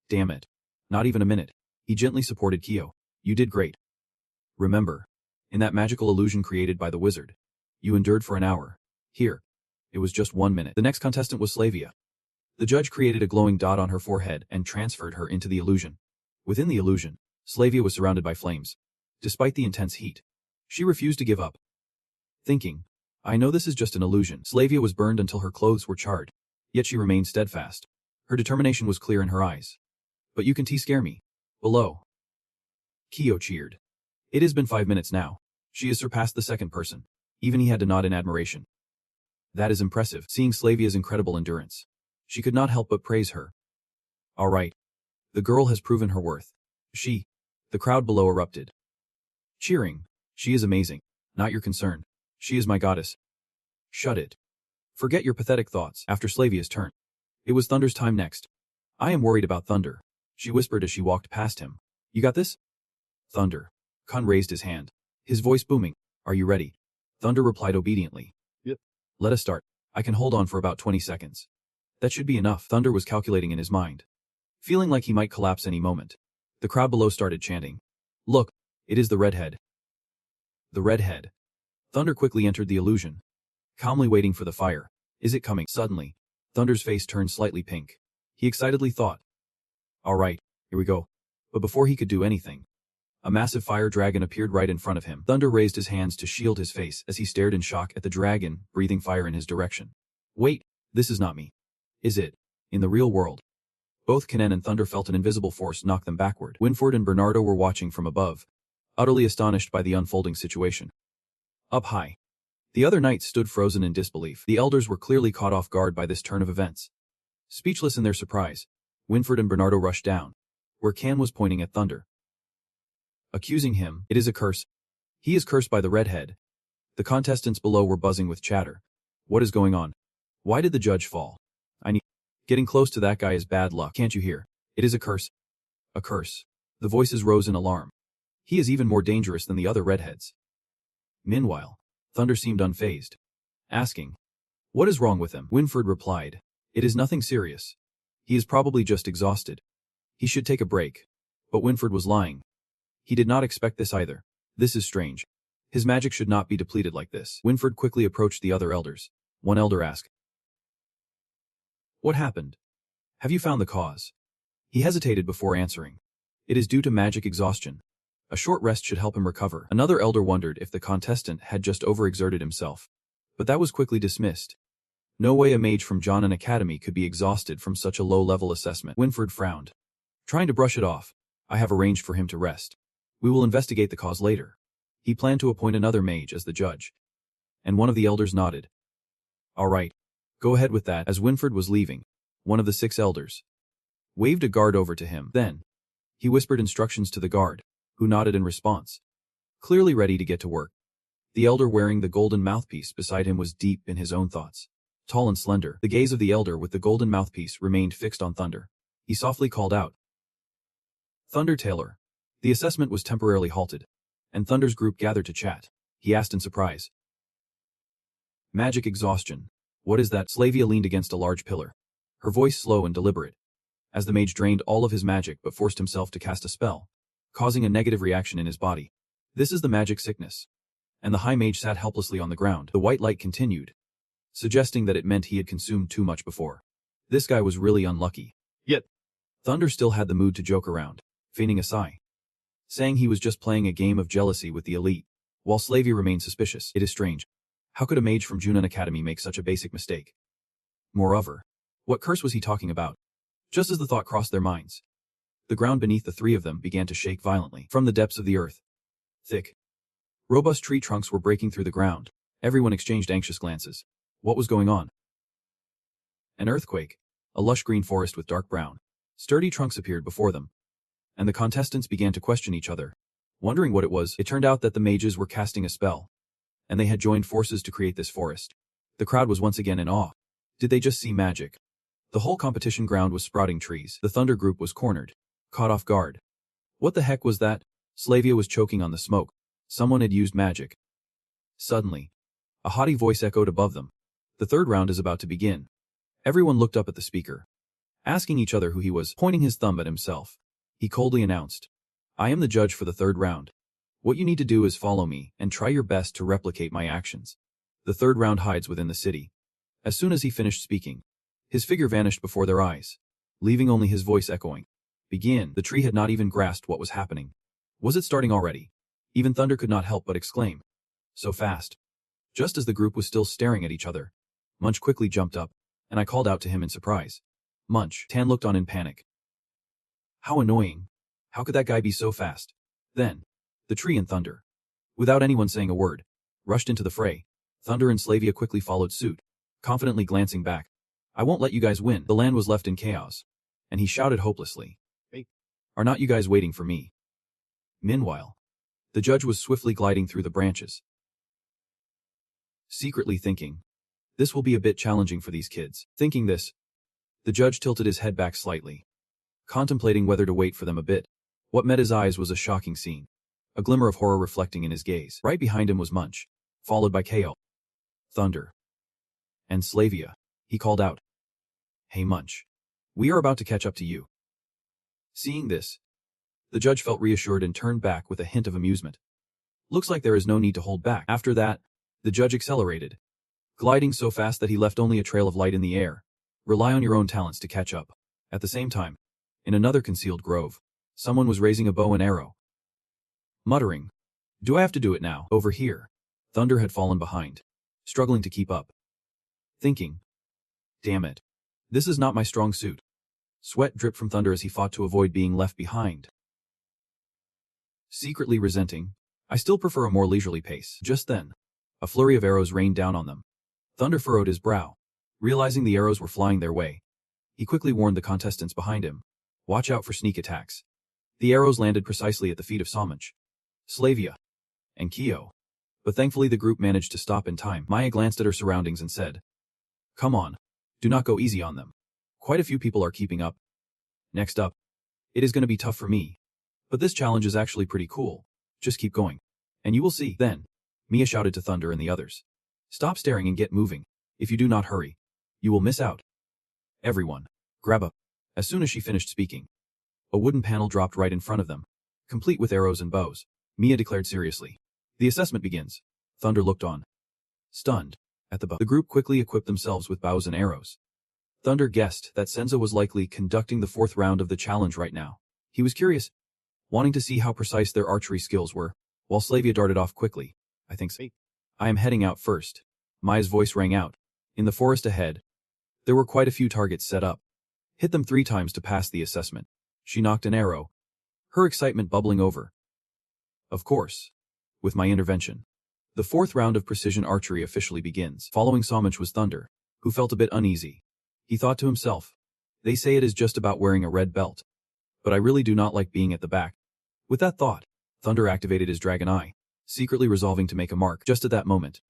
Damn it. Not even a minute. He gently supported Kyo. You did great. Remember, in that magical illusion created by the wizard, you endured for an hour. Here, it was just 1 minute. The next contestant was Slavia. The judge created a glowing dot on her forehead and transferred her into the illusion. Within the illusion, Slavia was surrounded by flames. Despite the intense heat, she refused to give up. Thinking, I know this is just an illusion. Slavia was burned until her clothes were charred. Yet she remained steadfast. Her determination was clear in her eyes. But you can scare me. Below. Kyo cheered. It has been 5 minutes now. She has surpassed the second person. Even he had to nod in admiration. That is impressive, seeing Slavia's incredible endurance. She could not help but praise her. All right. The girl has proven her worth. The crowd below erupted. Cheering. She is amazing. Not your concern. She is my goddess. Shut it. Forget your pathetic thoughts. After Slavia's turn, it was Thunder's time next. I am worried about Thunder, she whispered as she walked past him. You got this? Thunder. Kun raised his hand, his voice booming. Are you ready? Thunder replied obediently. Yep. Let us start. I can hold on for about 20 seconds. That should be enough, Thunder was calculating in his mind, feeling like he might collapse any moment. The crowd below started chanting. Look, it is the redhead. The redhead. Thunder quickly entered the illusion, calmly waiting for the fire. Is it coming? Suddenly, Thunder's face turned slightly pink. He excitedly thought. All right, here we go. But before he could do anything, a massive fire dragon appeared right in front of him. Thunder raised his hands to shield his face as he stared in shock at the dragon, breathing fire in his direction. Wait, this is not me. Is it? In the real world? Both Kanen and Thunder felt an invisible force knock them backward. Winford and Bernardo were watching from above, utterly astonished by the unfolding situation. Up high, the other knights stood frozen in disbelief. The elders were clearly caught off guard by this turn of events. Speechless in their surprise, Winford and Bernardo rushed down, where Kan was pointing at Thunder, accusing him. It is a curse. He is cursed by the redhead. The contestants below were buzzing with chatter. What is going on? Why did the judge fall? Getting close to that guy is bad luck. Can't you hear? It is a curse. A curse. The voices rose in alarm. He is even more dangerous than the other redheads. Meanwhile, Thunder seemed unfazed, asking, what is wrong with him? Winford replied, it is nothing serious. He is probably just exhausted. He should take a break. But Winford was lying. He did not expect this either. This is strange. His magic should not be depleted like this. Winford quickly approached the other elders. One elder asked, what happened? Have you found the cause? He hesitated before answering. It is due to magic exhaustion. A short rest should help him recover. Another elder wondered if the contestant had just overexerted himself. But that was quickly dismissed. No way a mage from Jonan Academy could be exhausted from such a low-level assessment. Winford frowned, trying to brush it off. I have arranged for him to rest. We will investigate the cause later. He planned to appoint another mage as the judge. And one of the elders nodded. All right. Go ahead with that. As Winford was leaving, one of the 6 elders waved a guard over to him. Then, he whispered instructions to the guard, who nodded in response, clearly ready to get to work. The elder wearing the golden mouthpiece beside him was deep in his own thoughts. Tall and slender, the gaze of the elder with the golden mouthpiece remained fixed on Thunder. He softly called out, Thunder Taylor. The assessment was temporarily halted, and Thunder's group gathered to chat. He asked in surprise, magic exhaustion. What is that? Slavia leaned against a large pillar, her voice slow and deliberate, as the mage drained all of his magic but forced himself to cast a spell, causing a negative reaction in his body. This is the magic sickness. And the high mage sat helplessly on the ground. The white light continued, suggesting that it meant he had consumed too much before. This guy was really unlucky. Yet, Thunder still had the mood to joke around, feigning a sigh. saying he was just playing a game of jealousy with the elite, while Slavia remained suspicious. It is strange. How could a mage from Junon Academy make such a basic mistake? Moreover, what curse was he talking about? Just as the thought crossed their minds, the ground beneath the three of them began to shake violently. From the depths of the earth, thick, robust tree trunks were breaking through the ground. Everyone exchanged anxious glances. What was going on? An earthquake, a lush green forest with dark brown, sturdy trunks appeared before them, and the contestants began to question each other. Wondering what it was, it turned out that the mages were casting a spell, and they had joined forces to create this forest. The crowd was once again in awe. Did they just see magic? The whole competition ground was sprouting trees. The Thunder group was cornered, caught off guard. What the heck was that? Slavia was choking on the smoke. Someone had used magic. Suddenly, a haughty voice echoed above them. The third round is about to begin. Everyone looked up at the speaker, asking each other who he was, pointing his thumb at himself. He coldly announced, "I am the judge for the third round. What you need to do is follow me and try your best to replicate my actions." The third round hides within the city. As soon as he finished speaking, his figure vanished before their eyes, leaving only his voice echoing. Begin. The tree had not even grasped what was happening. Was it starting already? Even Thunder could not help but exclaim. So fast. Just as the group was still staring at each other, Munch quickly jumped up, and I called out to him in surprise. Munch. Tan looked on in panic. How annoying. How could that guy be so fast? Then, the tree and Thunder, without anyone saying a word, rushed into the fray. Thunder and Slavia quickly followed suit, confidently glancing back. I won't let you guys win. The land was left in chaos, and he shouted hopelessly. Hey, are not you guys waiting for me? Meanwhile, the judge was swiftly gliding through the branches, secretly thinking, this will be a bit challenging for these kids. Thinking this, the judge tilted his head back slightly, contemplating whether to wait for them a bit. What met his eyes was a shocking scene, a glimmer of horror reflecting in his gaze. Right behind him was Munch, followed by Ko, Thunder, and Slavia. He called out, Hey Munch, we are about to catch up to you. Seeing this, the judge felt reassured and turned back with a hint of amusement. Looks like there is no need to hold back. After that, the judge accelerated, gliding so fast that he left only a trail of light in the air. Rely on your own talents to catch up. At the same time, in another concealed grove, someone was raising a bow and arrow, muttering, Do I have to do it now? Over here, Thunder had fallen behind, struggling to keep up. Thinking, Damn it. This is not my strong suit. Sweat dripped from Thunder as he fought to avoid being left behind. Secretly resenting, I still prefer a more leisurely pace. Just then, a flurry of arrows rained down on them. Thunder furrowed his brow, realizing the arrows were flying their way. He quickly warned the contestants behind him, watch out for sneak attacks. The arrows landed precisely at the feet of Samuch, Slavia, and Kyo. But thankfully the group managed to stop in time. Maya glanced at her surroundings and said, Come on, do not go easy on them. Quite a few people are keeping up. Next up, it is going to be tough for me. But this challenge is actually pretty cool. Just keep going, and you will see. Then, Mia shouted to Thunder and the others. Stop staring and get moving. If you do not hurry, you will miss out. Everyone, grab up. As soon as she finished speaking, a wooden panel dropped right in front of them, complete with arrows and bows. Mia declared seriously, The assessment begins. Thunder looked on, stunned, at the bow. The group quickly equipped themselves with bows and arrows. Thunder guessed that Senza was likely conducting the fourth round of the challenge right now. He was curious, wanting to see how precise their archery skills were, while Slavia darted off quickly. I think so. I am heading out first. Maya's voice rang out. In the forest ahead, there were quite a few targets set up. Hit them 3 times to pass the assessment. She knocked an arrow, her excitement bubbling over. Of course, with my intervention, the fourth round of precision archery officially begins. Following Samuch was Thunder, who felt a bit uneasy. He thought to himself, they say it is just about wearing a red belt, but I really do not like being at the back. With that thought, Thunder activated his dragon eye, secretly resolving to make a mark. Just at that moment,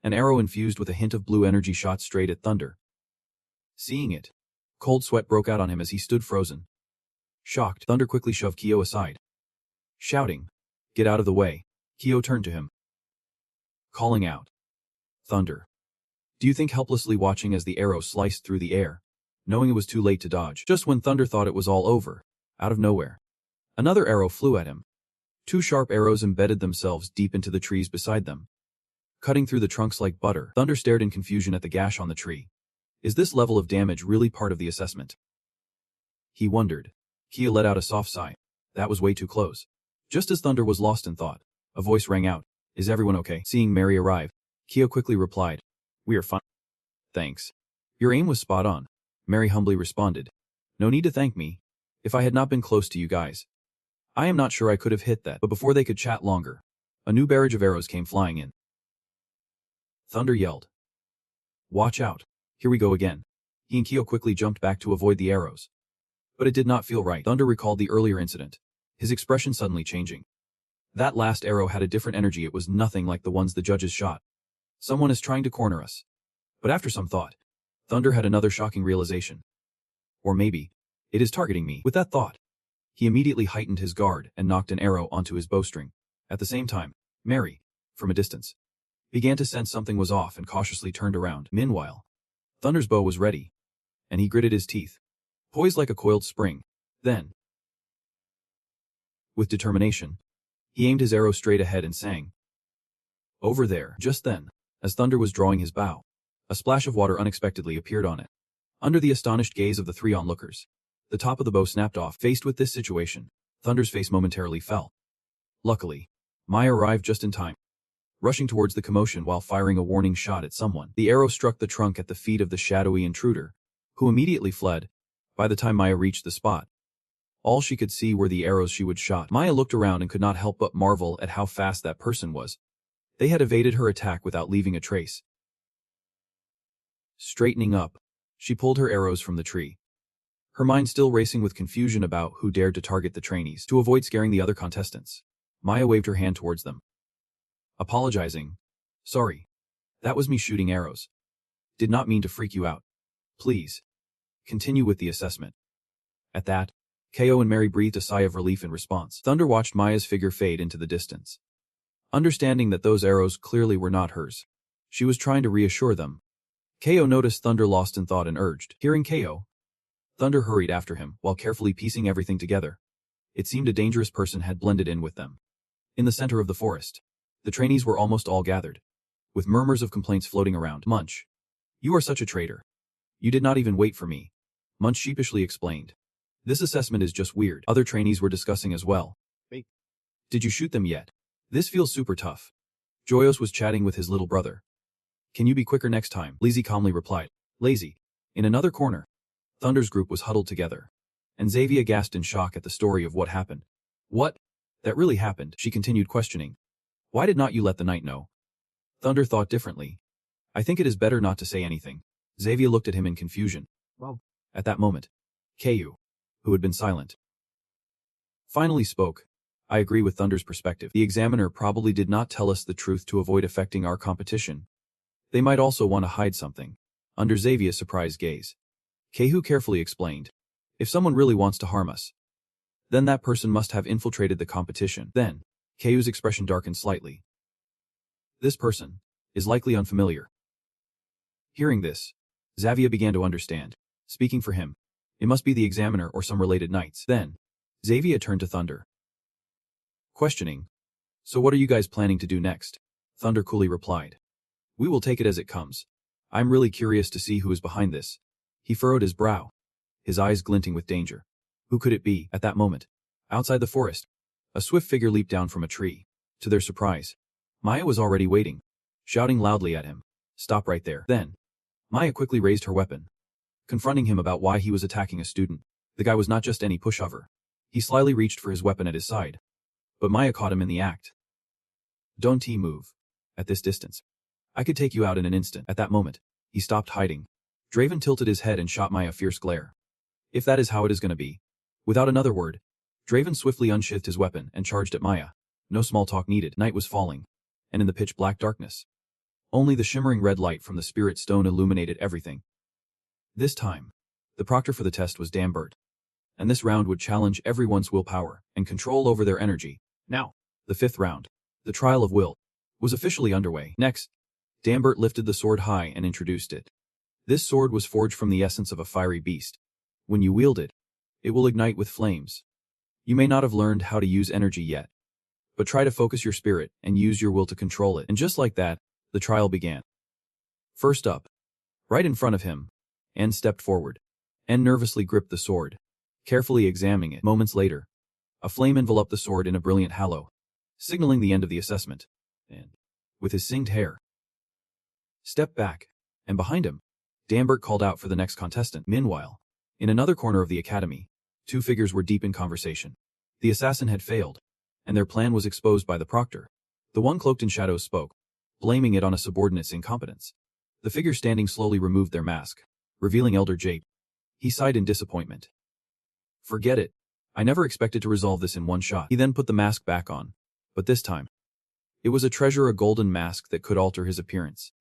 an arrow infused with a hint of blue energy shot straight at Thunder. Seeing it, cold sweat broke out on him as he stood frozen. Shocked, Thunder quickly shoved Kyo aside, shouting, Get out of the way. Kyo turned to him, calling out, Thunder, do you think helplessly watching as the arrow sliced through the air, knowing it was too late to dodge? Just when Thunder thought it was all over, out of nowhere, another arrow flew at him. 2 sharp arrows embedded themselves deep into the trees beside them, cutting through the trunks like butter. Thunder stared in confusion at the gash on the tree. Is this level of damage really part of the assessment? He wondered. Kia let out a soft sigh. That was way too close. Just as Thunder was lost in thought, a voice rang out. Is everyone okay? Seeing Mary arrive, Kyo quickly replied. We are fine. Thanks. Your aim was spot on. Mary humbly responded. No need to thank me. If I had not been close to you guys, I am not sure I could have hit that. But before they could chat longer, a new barrage of arrows came flying in. Thunder yelled. Watch out. Here we go again. He and Kyo quickly jumped back to avoid the arrows. But it did not feel right. Thunder recalled the earlier incident, his expression suddenly changing. That last arrow had a different energy. It was nothing like the ones the judges shot. Someone is trying to corner us. But after some thought, Thunder had another shocking realization. Or maybe, it is targeting me. With that thought, he immediately heightened his guard and knocked an arrow onto his bowstring. At the same time, Mary, from a distance, began to sense something was off and cautiously turned around. Meanwhile, Thunder's bow was ready, and he gritted his teeth, poised like a coiled spring. Then, with determination, he aimed his arrow straight ahead and sang. Over there. Just then, as Thunder was drawing his bow, a splash of water unexpectedly appeared on it. Under the astonished gaze of the three onlookers, the top of the bow snapped off. Faced with this situation, Thunder's face momentarily fell. Luckily, Maya arrived just in time, rushing towards the commotion while firing a warning shot at someone. The arrow struck the trunk at the feet of the shadowy intruder, who immediately fled. By the time Maya reached the spot, all she could see were the arrows she would shot. Maya looked around and could not help but marvel at how fast that person was. They had evaded her attack without leaving a trace. Straightening up, she pulled her arrows from the tree, her mind still racing with confusion about who dared to target the trainees. To avoid scaring the other contestants, Maya waved her hand towards them, apologizing. Sorry. That was me shooting arrows. Did not mean to freak you out. Please, continue with the assessment. At that, Ko and Mary breathed a sigh of relief in response. Thunder watched Maya's figure fade into the distance. Understanding that those arrows clearly were not hers, she was trying to reassure them. Ko noticed Thunder lost in thought and urged. Hearing Ko, Thunder hurried after him while carefully piecing everything together. It seemed a dangerous person had blended in with them. In the center of the forest, the trainees were almost all gathered, with murmurs of complaints floating around. Munch, you are such a traitor. You did not even wait for me, Munch sheepishly explained. This assessment is just weird. Other trainees were discussing as well. Wait. Did you shoot them yet? This feels super tough. Joyos was chatting with his little brother. Can you be quicker next time? Lazy calmly replied. Lazy. In another corner, Thunder's group was huddled together, and Xavier gasped in shock at the story of what happened. What? That really happened? She continued questioning. Why did not you let the knight know? Thunder thought differently. I think it is better not to say anything. Xavier looked at him in confusion. Well, at that moment, Ku, who had been silent, finally spoke. I agree with Thunder's perspective. The examiner probably did not tell us the truth to avoid affecting our competition. They might also want to hide something. Under Xavier's surprised gaze, Kehu carefully explained. If someone really wants to harm us, then that person must have infiltrated the competition. Then, Kehu's expression darkened slightly. This person is likely unfamiliar. Hearing this, Xavier began to understand. Speaking for him, it must be the examiner or some related knights. Then, Xavier turned to Thunder, questioning. So what are you guys planning to do next? Thunder coolly replied. We will take it as it comes. I'm really curious to see who is behind this. He furrowed his brow, his eyes glinting with danger. Who could it be? At that moment, outside the forest, a swift figure leaped down from a tree. To their surprise, Maya was already waiting, shouting loudly at him. Stop right there. Then, Maya quickly raised her weapon, confronting him about why he was attacking a student. The guy was not just any pushover. He slyly reached for his weapon at his side, but Maya caught him in the act. Don't move. At this distance, I could take you out in an instant. At that moment, he stopped hiding. Draven tilted his head and shot Maya a fierce glare. If that is how it is going to be. Without another word, Draven swiftly unsheathed his weapon and charged at Maya. No small talk needed. Night was falling, and in the pitch-black darkness, only the shimmering red light from the spirit stone illuminated everything. This time, the proctor for the test was Dambert, and this round would challenge everyone's willpower and control over their energy. Now, the fifth round, the trial of will, was officially underway. Next, Dambert lifted the sword high and introduced it. This sword was forged from the essence of a fiery beast. When you wield it, it will ignite with flames. You may not have learned how to use energy yet, but try to focus your spirit and use your will to control it. And just like that, the trial began. First up, right in front of him, En stepped forward. En nervously gripped the sword, carefully examining it. Moments later, A flame enveloped the sword in a brilliant halo, signaling the end of the assessment. And, with his singed hair, stepped back, and behind him, Danbert called out for the next contestant. Meanwhile, in another corner of the academy, two figures were deep in conversation. The assassin had failed, and their plan was exposed by the proctor. The one cloaked in shadows spoke, blaming it on a subordinate's incompetence. The figure standing slowly removed their mask, revealing Elder Jape. He sighed in disappointment. Forget it. I never expected to resolve this in one shot. He then put the mask back on, but this time, it was a golden mask that could alter his appearance.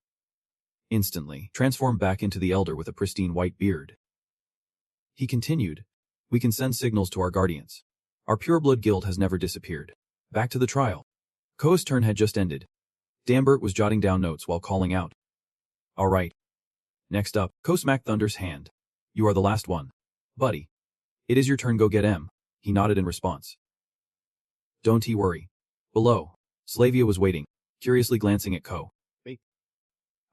Instantly, transformed back into the Elder with a pristine white beard. He continued, we can send signals to our guardians. Our pureblood guild has never disappeared. Back to the trial. Ko's turn had just ended. Danbert was jotting down notes while calling out. All right. Next up, Ko smacked Thunder's hand. You are the last one. Buddy. It is your turn, go get him. He nodded in response. Don't he worry. Below, Slavia was waiting, curiously glancing at Ko. Wait.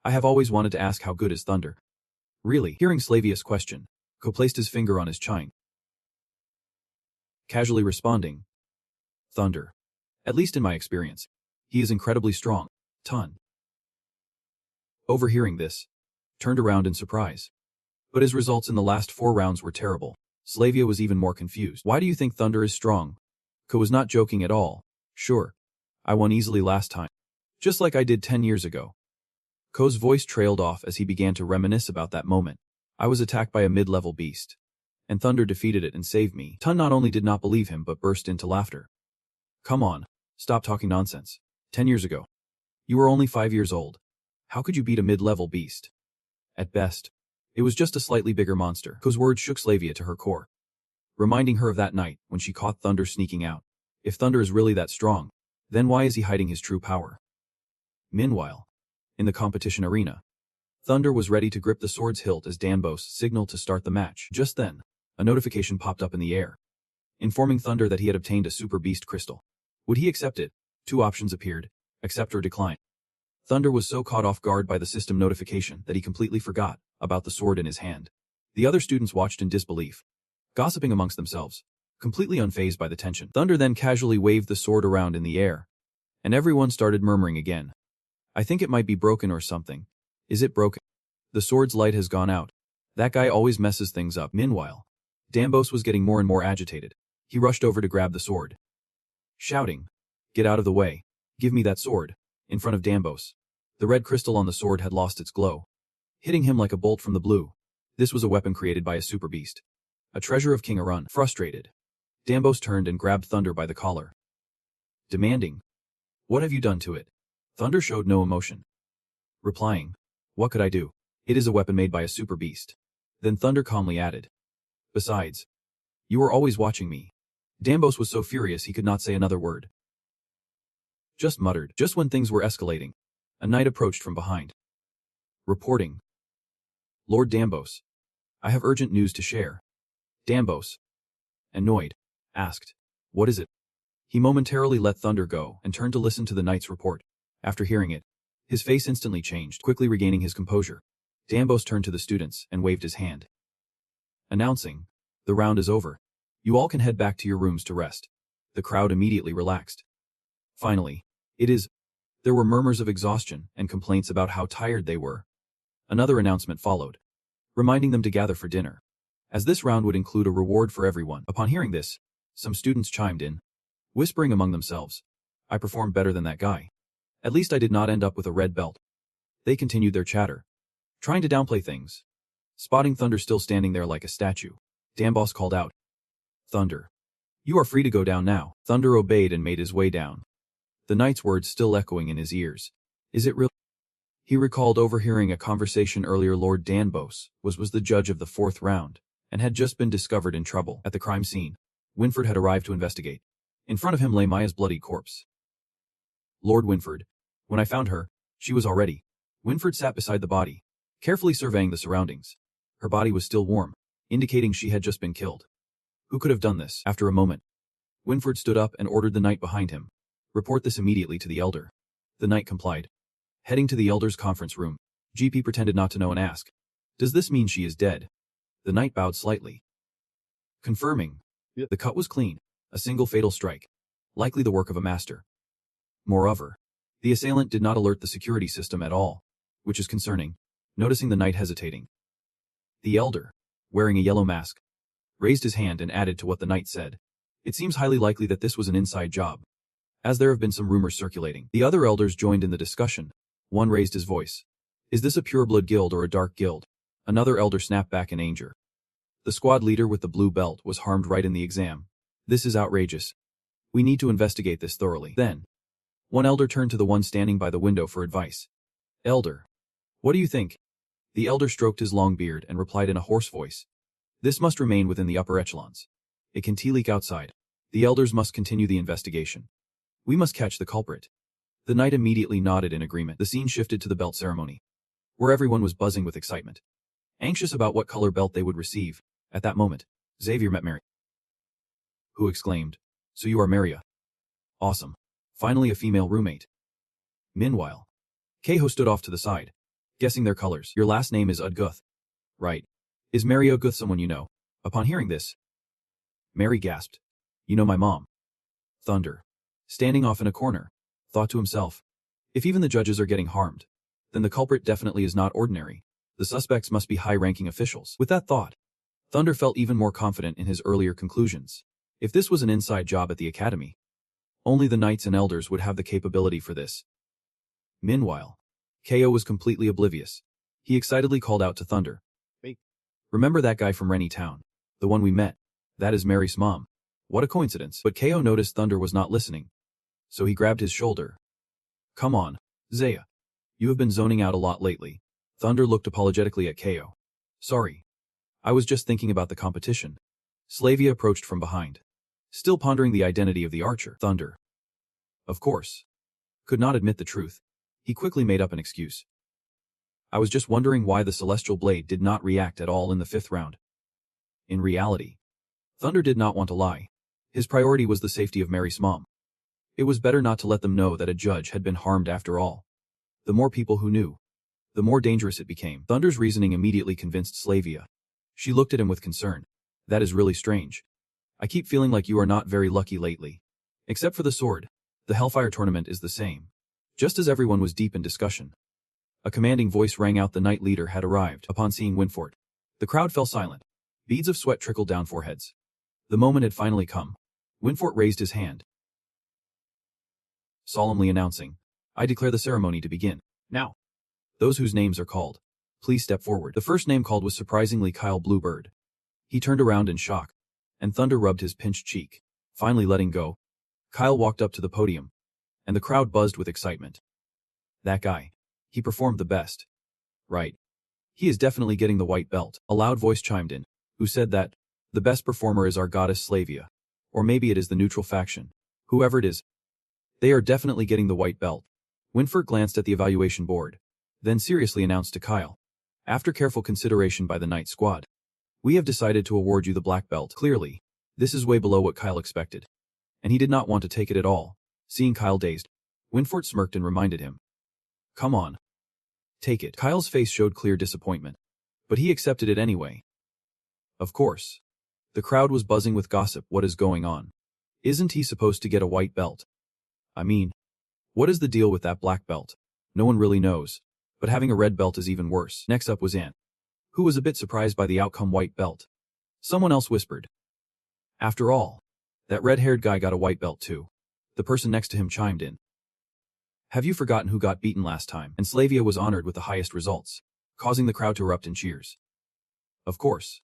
I have always wanted to ask how good is Thunder. Really? Hearing Slavia's question, Ko placed his finger on his chin. Casually responding. Thunder. At least in my experience. He is incredibly strong. Ton. Overhearing this, turned around in surprise. But his results in the last 4 rounds were terrible. Slavia was even more confused. Why do you think Thunder is strong? Ko was not joking at all. Sure. I won easily last time. Just like I did 10 years ago. Ko's voice trailed off as he began to reminisce about that moment. I was attacked by a mid-level beast. And Thunder defeated it and saved me. Tun not only did not believe him but burst into laughter. Come on. Stop talking nonsense. 10 years ago. You were only 5 years old. How could you beat a mid-level beast? At best, it was just a slightly bigger monster. Ko's words shook Slavia to her core, reminding her of that night when she caught Thunder sneaking out. If Thunder is really that strong, then why is he hiding his true power? Meanwhile, in the competition arena, Thunder was ready to grip the sword's hilt as Danbos signaled to start the match. Just then, a notification popped up in the air, informing Thunder that he had obtained a super beast crystal. Would he accept it? 2 options appeared, accept or decline. Thunder was so caught off guard by the system notification that he completely forgot about the sword in his hand. The other students watched in disbelief, gossiping amongst themselves, completely unfazed by the tension. Thunder then casually waved the sword around in the air, and everyone started murmuring again. I think it might be broken or something. Is it broken? The sword's light has gone out. That guy always messes things up. Meanwhile, Danbos was getting more and more agitated. He rushed over to grab the sword, shouting, Get out of the way. Give me that sword. In front of Danbos, the red crystal on the sword had lost its glow, hitting him like a bolt from the blue. This was a weapon created by a super beast, a treasure of King Arun. Frustrated, Danbos turned and grabbed Thunder by the collar, demanding, What have you done to it? Thunder showed no emotion, replying, What could I do? It is a weapon made by a super beast. Then Thunder calmly added, Besides, you were always watching me. Danbos was so furious he could not say another word. Just muttered. Just when things were escalating, a knight approached from behind, reporting, Lord Danbos, I have urgent news to share. Danbos, annoyed, asked, What is it? He momentarily let Thunder go and turned to listen to the knight's report. After hearing it, his face instantly changed, quickly regaining his composure. Danbos turned to the students and waved his hand, announcing, The round is over. You all can head back to your rooms to rest. The crowd immediately relaxed. Finally, there were murmurs of exhaustion and complaints about how tired they were. Another announcement followed, reminding them to gather for dinner, as this round would include a reward for everyone. Upon hearing this, some students chimed in, whispering among themselves, I performed better than that guy. At least I did not end up with a red belt. They continued their chatter, trying to downplay things. Spotting Thunder still standing there like a statue, Danbos called out, Thunder, you are free to go down now. Thunder obeyed and made his way down, the knight's words still echoing in his ears. Is it real? He recalled overhearing a conversation earlier. Lord Danbos was the judge of the 4th round, and had just been discovered in trouble. At the crime scene, Winford had arrived to investigate. In front of him lay Maya's bloody corpse. Lord Winford, when I found her, she was already. Winford sat beside the body, carefully surveying the surroundings. Her body was still warm, indicating she had just been killed. Who could have done this? After a moment, Winford stood up and ordered the knight behind him, Report this immediately to the elder. The knight complied. Heading to the elder's conference room, GP pretended not to know and asked, Does this mean she is dead? The knight bowed slightly, confirming, The cut was clean. A single fatal strike. Likely the work of a master. Moreover, the assailant did not alert the security system at all, which is concerning, noticing the knight hesitating. The elder, wearing a yellow mask, raised his hand and added to what the knight said. It seems highly likely that this was an inside job, as there have been some rumors circulating. The other elders joined in the discussion. One raised his voice. Is this a pureblood guild or a dark guild? Another elder snapped back in anger. The squad leader with the blue belt was harmed right in the exam. This is outrageous. We need to investigate this thoroughly. Then, one elder turned to the one standing by the window for advice. Elder, what do you think? The elder stroked his long beard and replied in a hoarse voice. This must remain within the upper echelons. It can leak outside. The elders must continue the investigation. We must catch the culprit. The knight immediately nodded in agreement. The scene shifted to the belt ceremony, where everyone was buzzing with excitement, anxious about what color belt they would receive. At that moment, Xavier met Mary, who exclaimed, So you are Maria. Awesome. Finally a female roommate. Meanwhile, Keiho stood off to the side, guessing their colors. Your last name is Udguth. Right. Is Mary Udguth someone you know? Upon hearing this, Mary gasped. You know my mom. Thunder, standing off in a corner, thought to himself. If even the judges are getting harmed, then the culprit definitely is not ordinary. The suspects must be high-ranking officials. With that thought, Thunder felt even more confident in his earlier conclusions. If this was an inside job at the academy, only the knights and elders would have the capability for this. Meanwhile, Keiho was completely oblivious. He excitedly called out to Thunder. Hey, remember that guy from Rennie Town? The one we met? That is Mary's mom. What a coincidence. But Keiho noticed Thunder was not listening, so he grabbed his shoulder. Come on, Zaya. You have been zoning out a lot lately. Thunder looked apologetically at Keiho. Sorry. I was just thinking about the competition. Slavia approached from behind, still pondering the identity of the archer. Thunder, of course, could not admit the truth. He quickly made up an excuse. I was just wondering why the celestial blade did not react at all in the 5th round. In reality, Thunder did not want to lie. His priority was the safety of Mary's mom. It was better not to let them know that a judge had been harmed after all. The more people who knew, the more dangerous it became. Thunder's reasoning immediately convinced Slavia. She looked at him with concern. That is really strange. I keep feeling like you are not very lucky lately. Except for the sword, the Hellfire tournament is the same. Just as everyone was deep in discussion, a commanding voice rang out. The knight leader had arrived. Upon seeing Winfort, the crowd fell silent. Beads of sweat trickled down foreheads. The moment had finally come. Winfort raised his hand, solemnly announcing, I declare the ceremony to begin. Now, those whose names are called, please step forward. The first name called was surprisingly Kyle Bluebird. He turned around in shock, and Thunder rubbed his pinched cheek. Finally letting go, Kyle walked up to the podium, and the crowd buzzed with excitement. That guy. He performed the best. Right. He is definitely getting the white belt. A loud voice chimed in. Who said that? The best performer is our goddess Slavia. Or maybe it is the neutral faction. Whoever it is, they are definitely getting the white belt. Winfort glanced at the evaluation board, then seriously announced to Kyle. After careful consideration by the Knight Squad, we have decided to award you the black belt. Clearly, this is way below what Kyle expected, and he did not want to take it at all. Seeing Kyle dazed, Winfort smirked and reminded him. Come on. Take it. Kyle's face showed clear disappointment, but he accepted it anyway. Of course. The crowd was buzzing with gossip. What is going on? Isn't he supposed to get a white belt? I mean, what is the deal with that black belt? No one really knows, but having a red belt is even worse. Next up was Ant, who was a bit surprised by the outcome. White belt. Someone else whispered. After all, that red-haired guy got a white belt too. The person next to him chimed in. Have you forgotten who got beaten last time? And Slavia was honored with the highest results, causing the crowd to erupt in cheers. Of course.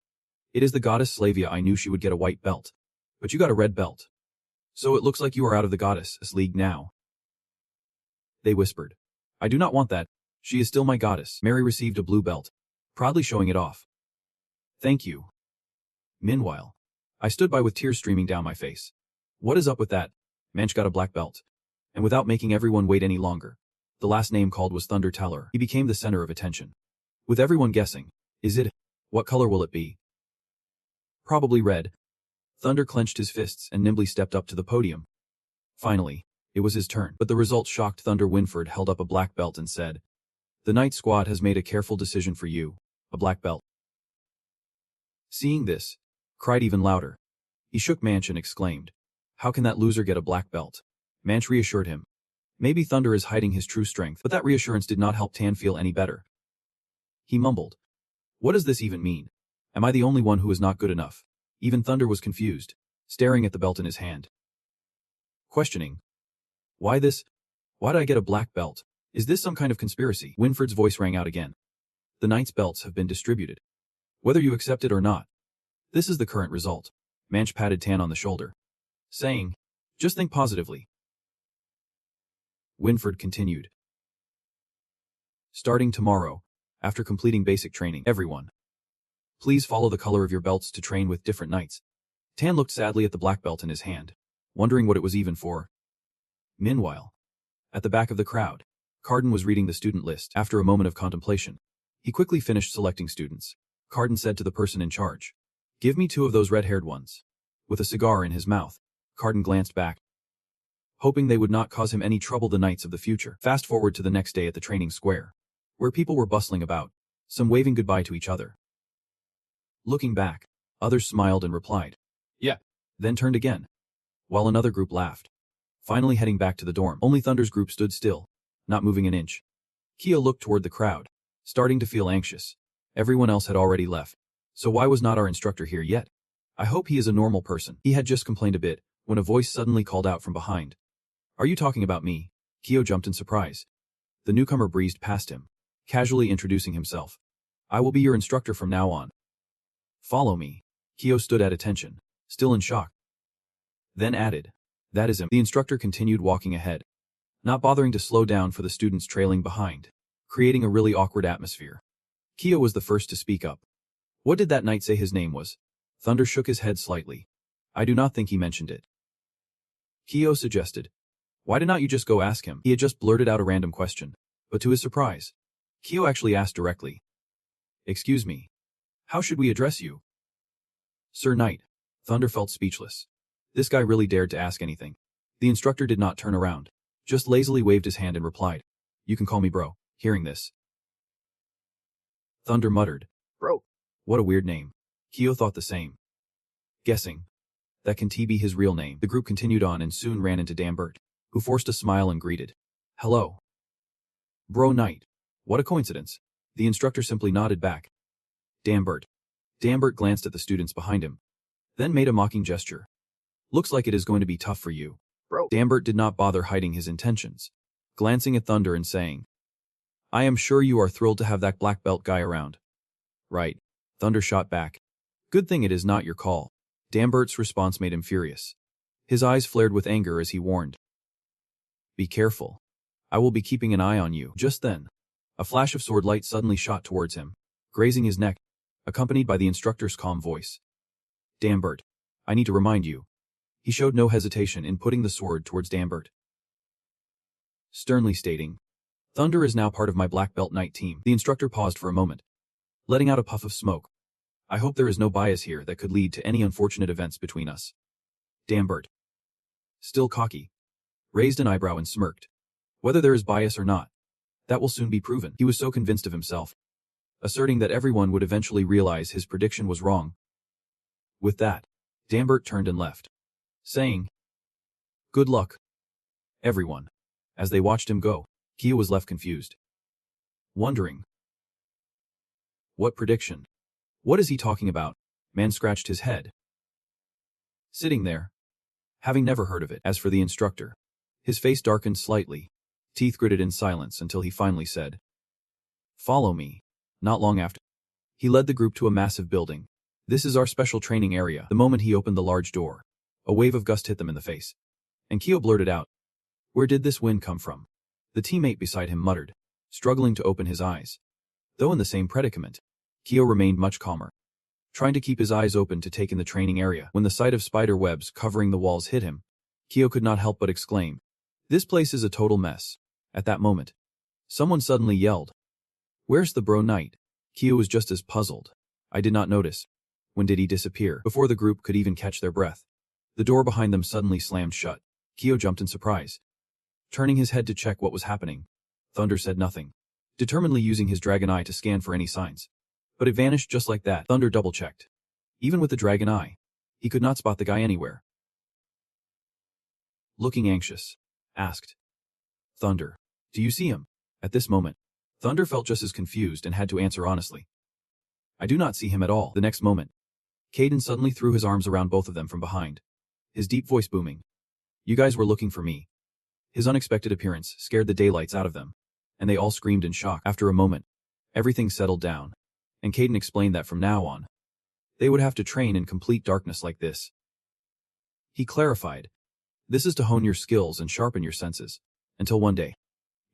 It is the goddess Slavia. I knew she would get a white belt. But you got a red belt. So it looks like you are out of the goddess' league now. They whispered. I do not want that. She is still my goddess. Mary received a blue belt, proudly showing it off. Thank you. Meanwhile, I stood by with tears streaming down my face. What is up with that? Manch got a black belt. And without making everyone wait any longer, the last name called was Thunder Teller. He became the center of attention, with everyone guessing. Is it? What color will it be? Probably red. Thunder clenched his fists and nimbly stepped up to the podium. Finally, it was his turn. But the result shocked Thunder. Winford held up a black belt and said, The Knight Squad has made a careful decision for you, a black belt. Seeing this, cried even louder. He shook Manch and exclaimed, How can that loser get a black belt? Manch reassured him. Maybe Thunder is hiding his true strength, but that reassurance did not help Tan feel any better. He mumbled. What does this even mean? Am I the only one who is not good enough? Even Thunder was confused, staring at the belt in his hand. Questioning. Why this? Why did I get a black belt? Is this some kind of conspiracy? Winford's voice rang out again. The knight's belts have been distributed. Whether you accept it or not. This is the current result. Manch patted Tan on the shoulder, saying, just think positively. Winford continued. Starting tomorrow, after completing basic training, everyone, please follow the color of your belts to train with different knights. Tan looked sadly at the black belt in his hand, wondering what it was even for. Meanwhile, at the back of the crowd, Carden was reading the student list. After a moment of contemplation, he quickly finished selecting students. Carden said to the person in charge, give me 2 of those red-haired ones. With a cigar in his mouth, Carden glanced back, hoping they would not cause him any trouble. The knights of the future. Fast forward to the next day at the training square, where people were bustling about, some waving goodbye to each other. Looking back, others smiled and replied, yeah, then turned again, while another group laughed. Finally heading back to the dorm, only Thunder's group stood still, not moving an inch. Kia looked toward the crowd, starting to feel anxious. Everyone else had already left, so why was not our instructor here yet? I hope he is a normal person. He had just complained a bit, when a voice suddenly called out from behind. Are you talking about me? Kyo jumped in surprise. The newcomer breezed past him, casually introducing himself. I will be your instructor from now on. Follow me. Kyo stood at attention, still in shock. Then added, that is him. The instructor continued walking ahead, not bothering to slow down for the students trailing behind, creating a really awkward atmosphere. Kyo was the first to speak up. What did that knight say his name was? Thunder shook his head slightly. I do not think he mentioned it. Kyo suggested. Why did not you just go ask him? He had just blurted out a random question, but to his surprise, Kyo actually asked directly. Excuse me. How should we address you? Sir Knight. Thunder felt speechless. This guy really dared to ask anything. The instructor did not turn around, just lazily waved his hand and replied, you can call me bro. Hearing this, Thunder muttered, bro. What a weird name. Kyo thought the same. Guessing that can be his real name. The group continued on and soon ran into Dambert, who forced a smile and greeted. Hello. Bro Knight. What a coincidence. The instructor simply nodded back. Dambert. Dambert glanced at the students behind him, then made a mocking gesture. Looks like it is going to be tough for you. Bro. Dambert did not bother hiding his intentions, glancing at Thunder and saying, I am sure you are thrilled to have that black belt guy around. Right. Thunder shot back. Good thing it is not your call. Dambert's response made him furious. His eyes flared with anger as he warned. Be careful. I will be keeping an eye on you. Just then, a flash of sword light suddenly shot towards him, grazing his neck, accompanied by the instructor's calm voice. Dambert, I need to remind you. He showed no hesitation in putting the sword towards Dambert, sternly stating, Thunder is now part of my black belt knight team. The instructor paused for a moment, letting out a puff of smoke. I hope there is no bias here that could lead to any unfortunate events between us. Dambert, still cocky, raised an eyebrow and smirked. Whether there is bias or not, that will soon be proven. He was so convinced of himself, asserting that everyone would eventually realize his prediction was wrong. With that, Dambert turned and left, saying, good luck, everyone. As they watched him go, Kia was left confused, wondering, what prediction? What is he talking about? Man scratched his head, sitting there, having never heard of it. As for the instructor, his face darkened slightly, teeth gritted in silence until he finally said, follow me. Not long after, he led the group to a massive building. This is our special training area. The moment he opened the large door, a wave of gust hit them in the face, and Kyo blurted out, where did this wind come from? The teammate beside him muttered, struggling to open his eyes. Though in the same predicament, Kyo remained much calmer, trying to keep his eyes open to take in the training area. When the sight of spider webs covering the walls hit him, Kyo could not help but exclaim, this place is a total mess. At that moment, someone suddenly yelled, where's the bro knight? Kyo was just as puzzled. I did not notice. When did he disappear? Before the group could even catch their breath, the door behind them suddenly slammed shut. Kyo jumped in surprise, turning his head to check what was happening. Thunder said nothing, determinedly using his dragon eye to scan for any signs. But it vanished just like that. Thunder double-checked. Even with the dragon eye, he could not spot the guy anywhere. looking anxious, asked. Thunder. Do you see him? At this moment, Thunder felt just as confused and had to answer honestly. I do not see him at all. The next moment, Caden suddenly threw his arms around both of them from behind, his deep voice booming. You guys were looking for me. His unexpected appearance scared the daylights out of them, and they all screamed in shock. After a moment, everything settled down, and Caden explained that from now on, they would have to train in complete darkness like this. He clarified, this is to hone your skills and sharpen your senses, until one day,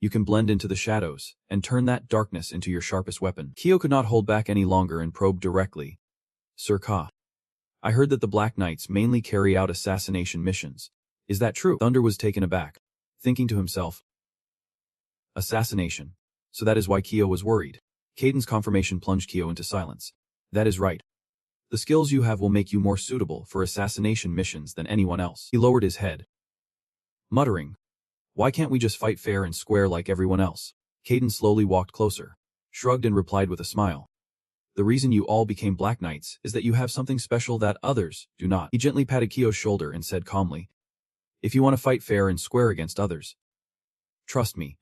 you can blend into the shadows and turn that darkness into your sharpest weapon. Kyo could not hold back any longer and probed directly. Sir Ka. I heard that the Black Knights mainly carry out assassination missions. Is that true? Thunder was taken aback, thinking to himself. Assassination. So that is why Kyo was worried. Caden's confirmation plunged Kyo into silence. That is right. The skills you have will make you more suitable for assassination missions than anyone else. He lowered his head, muttering, why can't we just fight fair and square like everyone else? Caden slowly walked closer, shrugged and replied with a smile. The reason you all became Black Knights is that you have something special that others do not. He gently patted Kyo's shoulder and said calmly, if you want to fight fair and square against others, trust me,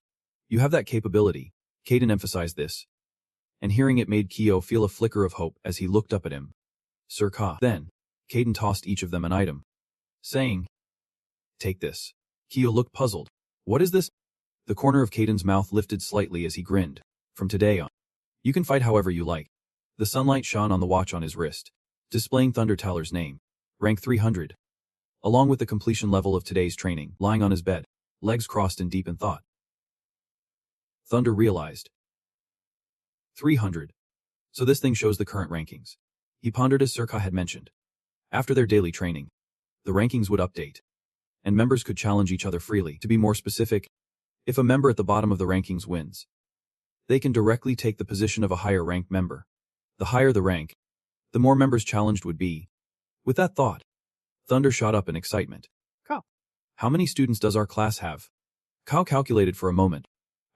you have that capability. Caden emphasized this, and hearing it made Kyo feel a flicker of hope as he looked up at him. Sir Ka. Then, Caden tossed each of them an item, saying, take this. Kyo looked puzzled. What is this? The corner of Caden's mouth lifted slightly as he grinned. From today on, you can fight however you like. The sunlight shone on the watch on his wrist, displaying Thunder Taller's name, rank 300, along with the completion level of today's training, lying on his bed, legs crossed and deep in thought. Thunder realized. 300. So this thing shows the current rankings. He pondered as Sir Ka had mentioned. After their daily training, the rankings would update, and members could challenge each other freely. To be more specific, if a member at the bottom of the rankings wins, they can directly take the position of a higher ranked member. The higher the rank, the more members challenged would be. With that thought, Thunder shot up in excitement. Kao. How many students does our class have? Kao calculated for a moment.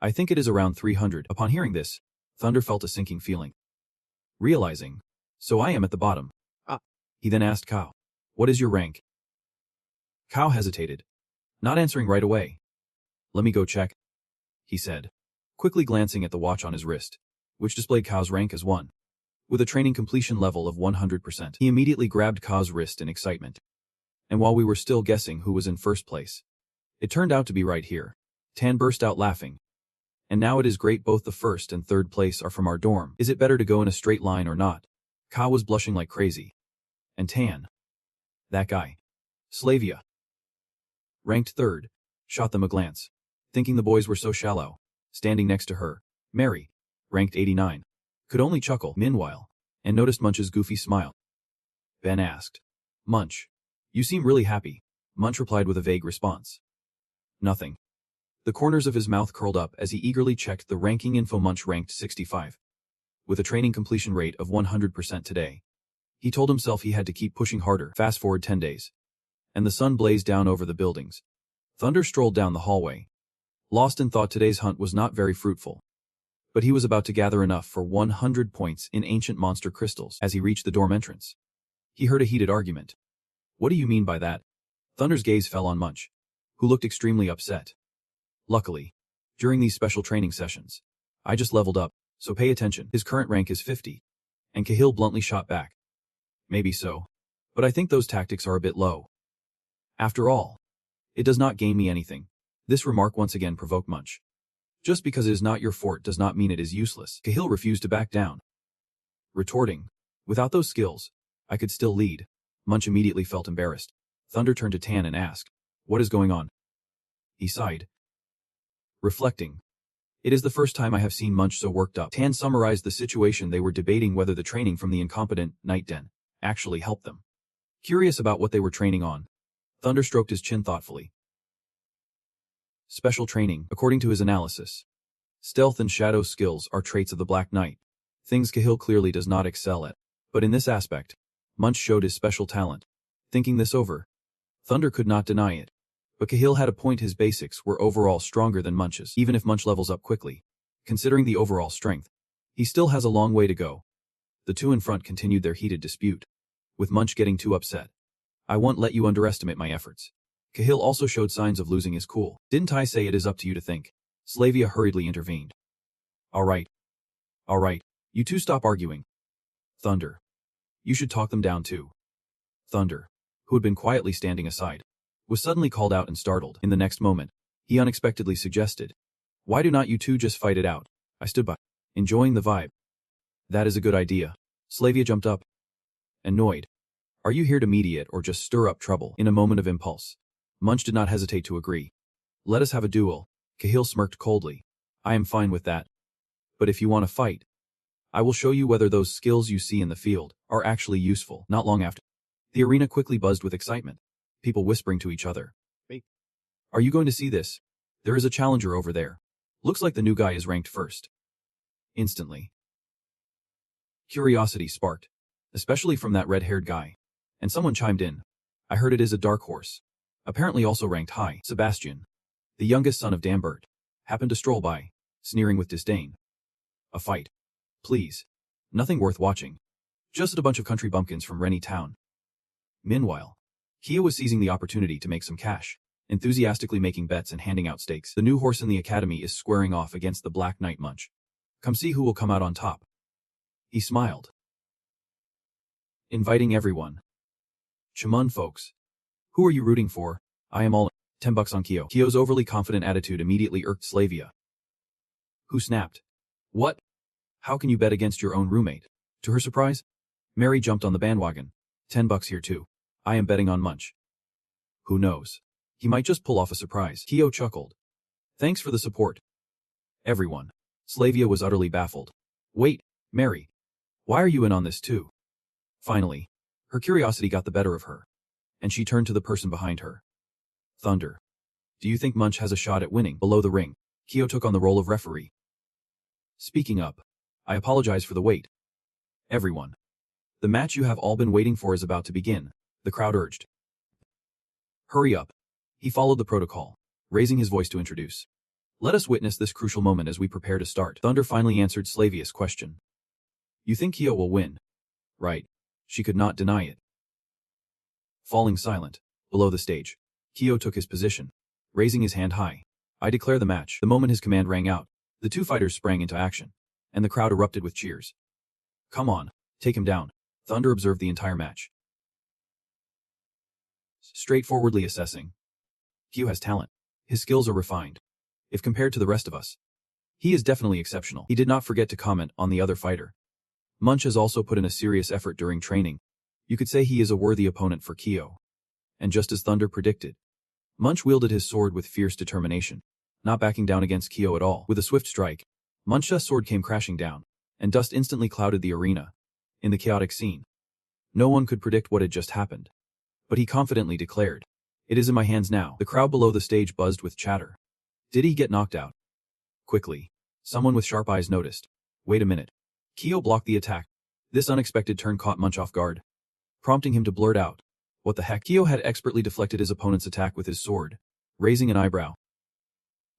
I think it is around 300. Upon hearing this, Thunder felt a sinking feeling. Realizing, so I am at the bottom. He then asked Kao, what is your rank? Kao hesitated, not answering right away. Let me go check, he said, quickly glancing at the watch on his wrist, which displayed Kao's rank as 1. With a training completion level of 100%, he immediately grabbed Kao's wrist in excitement. And while we were still guessing who was in first place, it turned out to be right here. Tan burst out laughing. And now it is great, both the first and third place are from our dorm. Is it better to go in a straight line or not? Kao was blushing like crazy. And Tan, that guy, Slavia, ranked third, shot them a glance, thinking the boys were so shallow. Standing next to her, Mary, ranked 89, could only chuckle meanwhile, and noticed Munch's goofy smile. Ben asked, Munch, you seem really happy. Munch replied with a vague response. Nothing. The corners of his mouth curled up as he eagerly checked the ranking info. Munch ranked 65. With a training completion rate of 100% today. He told himself he had to keep pushing harder. Fast forward 10 days. And the sun blazed down over the buildings. Thunder strolled down the hallway, lost in thought. Today's hunt was not very fruitful, but he was about to gather enough for 100 points in ancient monster crystals. As he reached the dorm entrance, he heard a heated argument. What do you mean by that? Thunder's gaze fell on Munch, who looked extremely upset. Luckily, during these special training sessions, I just leveled up, so pay attention. His current rank is 50. And Cahill bluntly shot back. Maybe so, but I think those tactics are a bit low. After all, it does not gain me anything. This remark once again provoked Munch. Just because it is not your fort does not mean it is useless. Cahill refused to back down, retorting, without those skills, I could still lead. Munch immediately felt embarrassed. Thunder turned to Tan and asked, what is going on? He sighed, reflecting. It is the first time I have seen Munch so worked up. Tan summarized the situation. They were debating whether the training from the incompetent night den actually helped them. Curious about what they were training on, Thunder stroked his chin thoughtfully. Special training. According to his analysis, stealth and shadow skills are traits of the Black Knight, things Cahill clearly does not excel at. But in this aspect, Munch showed his special talent. Thinking this over, Thunder could not deny it. But Cahill had a point. His basics were overall stronger than Munch's. Even if Munch levels up quickly, considering the overall strength, he still has a long way to go. The two in front continued their heated dispute, with Munch getting too upset. I won't let you underestimate my efforts, Cahill also showed signs of losing his cool. Didn't I say it is up to you to think? Slavia hurriedly intervened. Alright. Alright. You two stop arguing. Thunder. You should talk them down too. Thunder, who had been quietly standing aside, was suddenly called out and startled. In the next moment, he unexpectedly suggested, "Why do not you two just fight it out?" I stood by, enjoying the vibe. That is a good idea. Slavia jumped up. Annoyed. Are you here to mediate or just stir up trouble? In a moment of impulse, Munch did not hesitate to agree. Let us have a duel. Cahill smirked coldly. I am fine with that. But if you want to fight, I will show you whether those skills you see in the field are actually useful. Not long after, the arena quickly buzzed with excitement, people whispering to each other. Are you going to see this? There is a challenger over there. Looks like the new guy is ranked first. Instantly, curiosity sparked, especially from that red-haired guy. And someone chimed in. I heard it is a dark horse. Apparently also ranked high. Sebastian, the youngest son of Dambert, happened to stroll by, sneering with disdain. A fight. Please. Nothing worth watching. Just a bunch of country bumpkins from Rennie Town. Meanwhile, Kia was seizing the opportunity to make some cash, enthusiastically making bets and handing out stakes. The new horse in the academy is squaring off against the Black Knight Munch. Come see who will come out on top. He smiled, inviting everyone. Chamun folks. Who are you rooting for? I am all in. $10 on Kyo. Kyo's overly confident attitude immediately irked Slavia, who snapped. What? How can you bet against your own roommate? To her surprise, Mary jumped on the bandwagon. $10 here too. I am betting on Munch. Who knows? He might just pull off a surprise. Kyo chuckled. Thanks for the support. Everyone. Slavia was utterly baffled. Wait, Mary. Why are you in on this too? Finally, her curiosity got the better of her, and she turned to the person behind her. Thunder. Do you think Munch has a shot at winning? Below the ring, Kyo took on the role of referee. Speaking up. I apologize for the wait. Everyone. The match you have all been waiting for is about to begin, the crowd urged. Hurry up. He followed the protocol, raising his voice to introduce. Let us witness this crucial moment as we prepare to start. Thunder finally answered Slavia's question. You think Kyo will win? Right. She could not deny it. Falling silent, below the stage, Kyo took his position, raising his hand high. I declare the match. The moment his command rang out, the two fighters sprang into action, and the crowd erupted with cheers. Come on, take him down. Thunder observed the entire match, straightforwardly assessing. Kyo has talent. His skills are refined. If compared to the rest of us, he is definitely exceptional. He did not forget to comment on the other fighter. Munch has also put in a serious effort during training. You could say he is a worthy opponent for Kyo. And just as Thunder predicted, Munch wielded his sword with fierce determination, not backing down against Kyo at all. With a swift strike, Munch's sword came crashing down, and dust instantly clouded the arena. In the chaotic scene, no one could predict what had just happened. But he confidently declared, It is in my hands now. The crowd below the stage buzzed with chatter. Did he get knocked out? Quickly, someone with sharp eyes noticed. Wait a minute. Kyo blocked the attack. This unexpected turn caught Munch off guard, prompting him to blurt out, What the heck? Kyo had expertly deflected his opponent's attack with his sword, raising an eyebrow.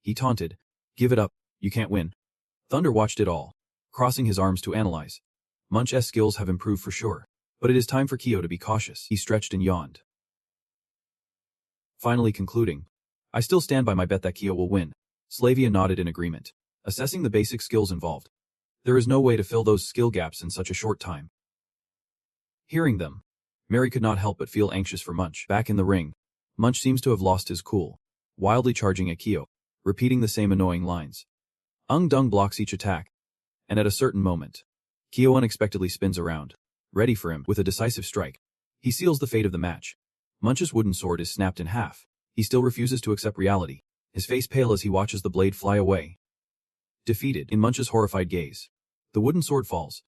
He taunted, Give it up, you can't win. Thunder watched it all, crossing his arms to analyze. Munch's skills have improved for sure, but it is time for Kyo to be cautious. He stretched and yawned, finally concluding, I still stand by my bet that Kyo will win. Slavia nodded in agreement, assessing the basic skills involved. There is no way to fill those skill gaps in such a short time. Hearing them, Mary could not help but feel anxious for Munch. Back in the ring, Munch seems to have lost his cool, wildly charging at Kyo, repeating the same annoying lines. Dung blocks each attack, and at a certain moment, Kyo unexpectedly spins around, ready for him with a decisive strike. He seals the fate of the match. Munch's wooden sword is snapped in half. He still refuses to accept reality, his face pale as he watches the blade fly away. Defeated in Munch's horrified gaze, the wooden sword falls,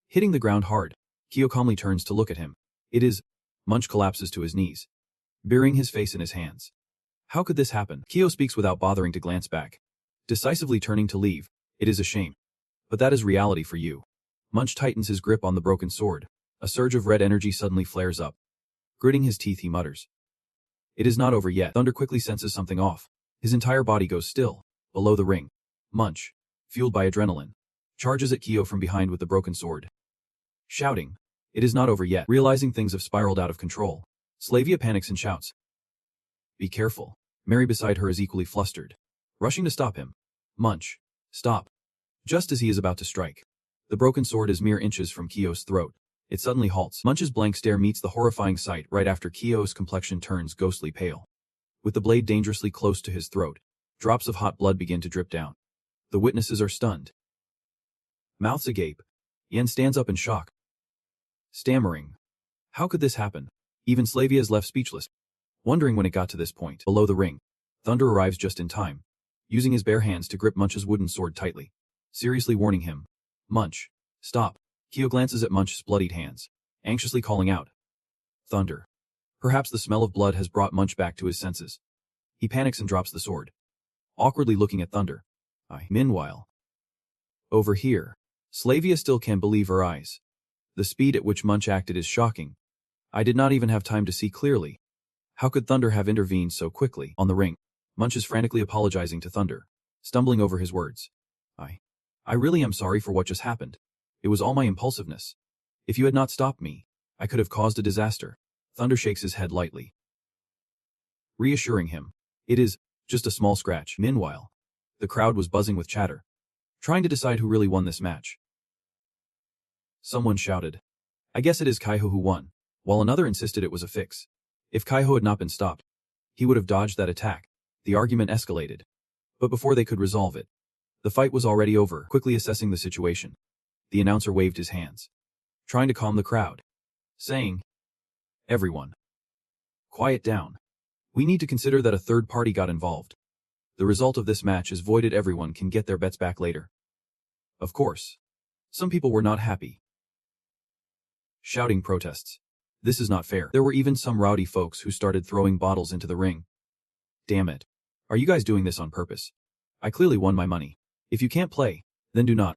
hitting the ground hard. Kyo calmly turns to look at him. It is. Munch collapses to his knees, burying his face in his hands. How could this happen? Kyo speaks without bothering to glance back, decisively turning to leave. It is a shame, but that is reality for you. Munch tightens his grip on the broken sword. A surge of red energy suddenly flares up. Gritting his teeth, he mutters, It is not over yet. Thunder quickly senses something off. His entire body goes still. Below the ring, Munch, fueled by adrenaline, charges at Kyo from behind with the broken sword, shouting, It is not over yet. Realizing things have spiraled out of control, Slavia panics and shouts, Be careful. Mary beside her is equally flustered. Rushing to stop him. Munch. Stop. Just as he is about to strike. The broken sword is mere inches from Kyo's throat. It suddenly halts. Munch's blank stare meets the horrifying sight right after Kyo's complexion turns ghostly pale. With the blade dangerously close to his throat, drops of hot blood begin to drip down. The witnesses are stunned. Mouths agape. Yen stands up in shock. Stammering. How could this happen? Even Slavia is left speechless. Wondering when it got to this point. Below the ring, Thunder arrives just in time, using his bare hands to grip Munch's wooden sword tightly, seriously warning him. Munch. Stop. Kyo glances at Munch's bloodied hands, anxiously calling out. Thunder. Perhaps the smell of blood has brought Munch back to his senses. He panics and drops the sword, awkwardly looking at Thunder. Meanwhile, over here, Slavia still can't believe her eyes. The speed at which Munch acted is shocking. I did not even have time to see clearly. How could Thunder have intervened so quickly? On the ring, Munch is frantically apologizing to Thunder, stumbling over his words. I really am sorry for what just happened. It was all my impulsiveness. If you had not stopped me, I could have caused a disaster. Thunder shakes his head lightly, reassuring him. It is just a small scratch. Meanwhile, the crowd was buzzing with chatter, trying to decide who really won this match. Someone shouted, I guess it is Kaiho who won, while another insisted it was a fix. If Kaiho had not been stopped, he would have dodged that attack. The argument escalated. But before they could resolve it, the fight was already over. Quickly assessing the situation, the announcer waved his hands, trying to calm the crowd, saying, Everyone, quiet down. We need to consider that a third party got involved. The result of this match is voided. Everyone can get their bets back later. Of course, some people were not happy, shouting protests. This is not fair. There were even some rowdy folks who started throwing bottles into the ring. Damn it. Are you guys doing this on purpose? I clearly won my money. If you can't play, then do not.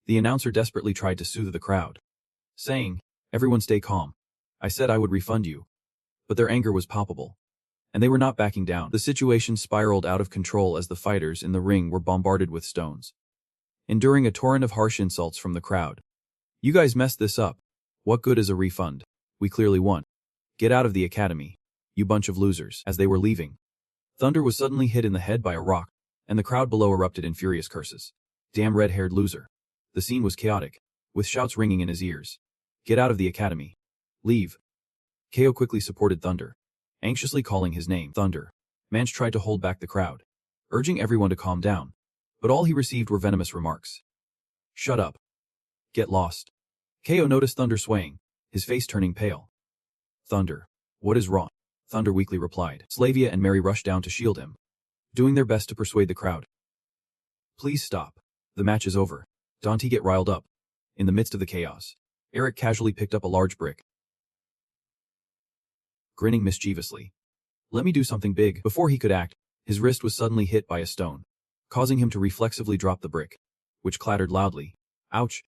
The announcer desperately tried to soothe the crowd, saying, Everyone stay calm. I said I would refund you. But their anger was palpable, and they were not backing down. The situation spiraled out of control as the fighters in the ring were bombarded with stones, enduring a torrent of harsh insults from the crowd. You guys messed this up. What good is a refund? We clearly won. Get out of the academy, you bunch of losers. As they were leaving, Thunder was suddenly hit in the head by a rock, and the crowd below erupted in furious curses. Damn red-haired loser. The scene was chaotic, with shouts ringing in his ears. Get out of the academy. Leave. Ko quickly supported Thunder, anxiously calling his name. Thunder. Manch tried to hold back the crowd, urging everyone to calm down, but all he received were venomous remarks. Shut up. Get lost. Ko noticed Thunder swaying, his face turning pale. Thunder. What is wrong? Thunder weakly replied. Slavia and Mary rushed down to shield him, doing their best to persuade the crowd. Please stop. The match is over. Don't get riled up. In the midst of the chaos, Eric casually picked up a large brick, grinning mischievously. Let me do something big. Before he could act, his wrist was suddenly hit by a stone, causing him to reflexively drop the brick, which clattered loudly. Ouch.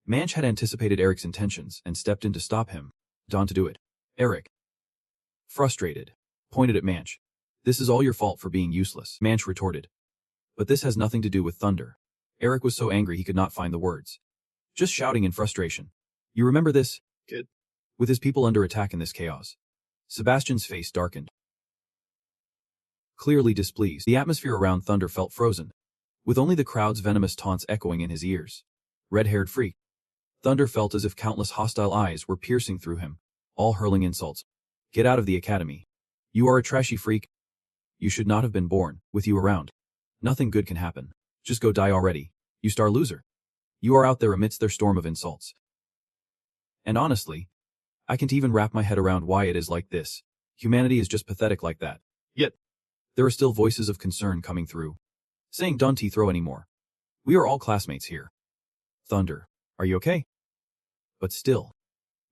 Manch had anticipated Eric's intentions and stepped in to stop him. Don't do it. Eric, frustrated, pointed at Manch. This is all your fault for being useless. Manch retorted. But this has nothing to do with Thunder. Eric was so angry he could not find the words, just shouting in frustration. You remember this, kid? With his people under attack in this chaos, Sebastian's face darkened. Clearly displeased, the atmosphere around Thunder felt frozen, with only the crowd's venomous taunts echoing in his ears. Red-haired freak. Thunder felt as if countless hostile eyes were piercing through him, all hurling insults. Get out of the academy. You are a trashy freak. You should not have been born. With you around, nothing good can happen. Just go die already, you star loser. You are out there amidst their storm of insults. And honestly, I can't even wrap my head around why it is like this. Humanity is just pathetic like that. Yet, there are still voices of concern coming through, saying don't throw anymore. We are all classmates here. Thunder, are you okay? But still,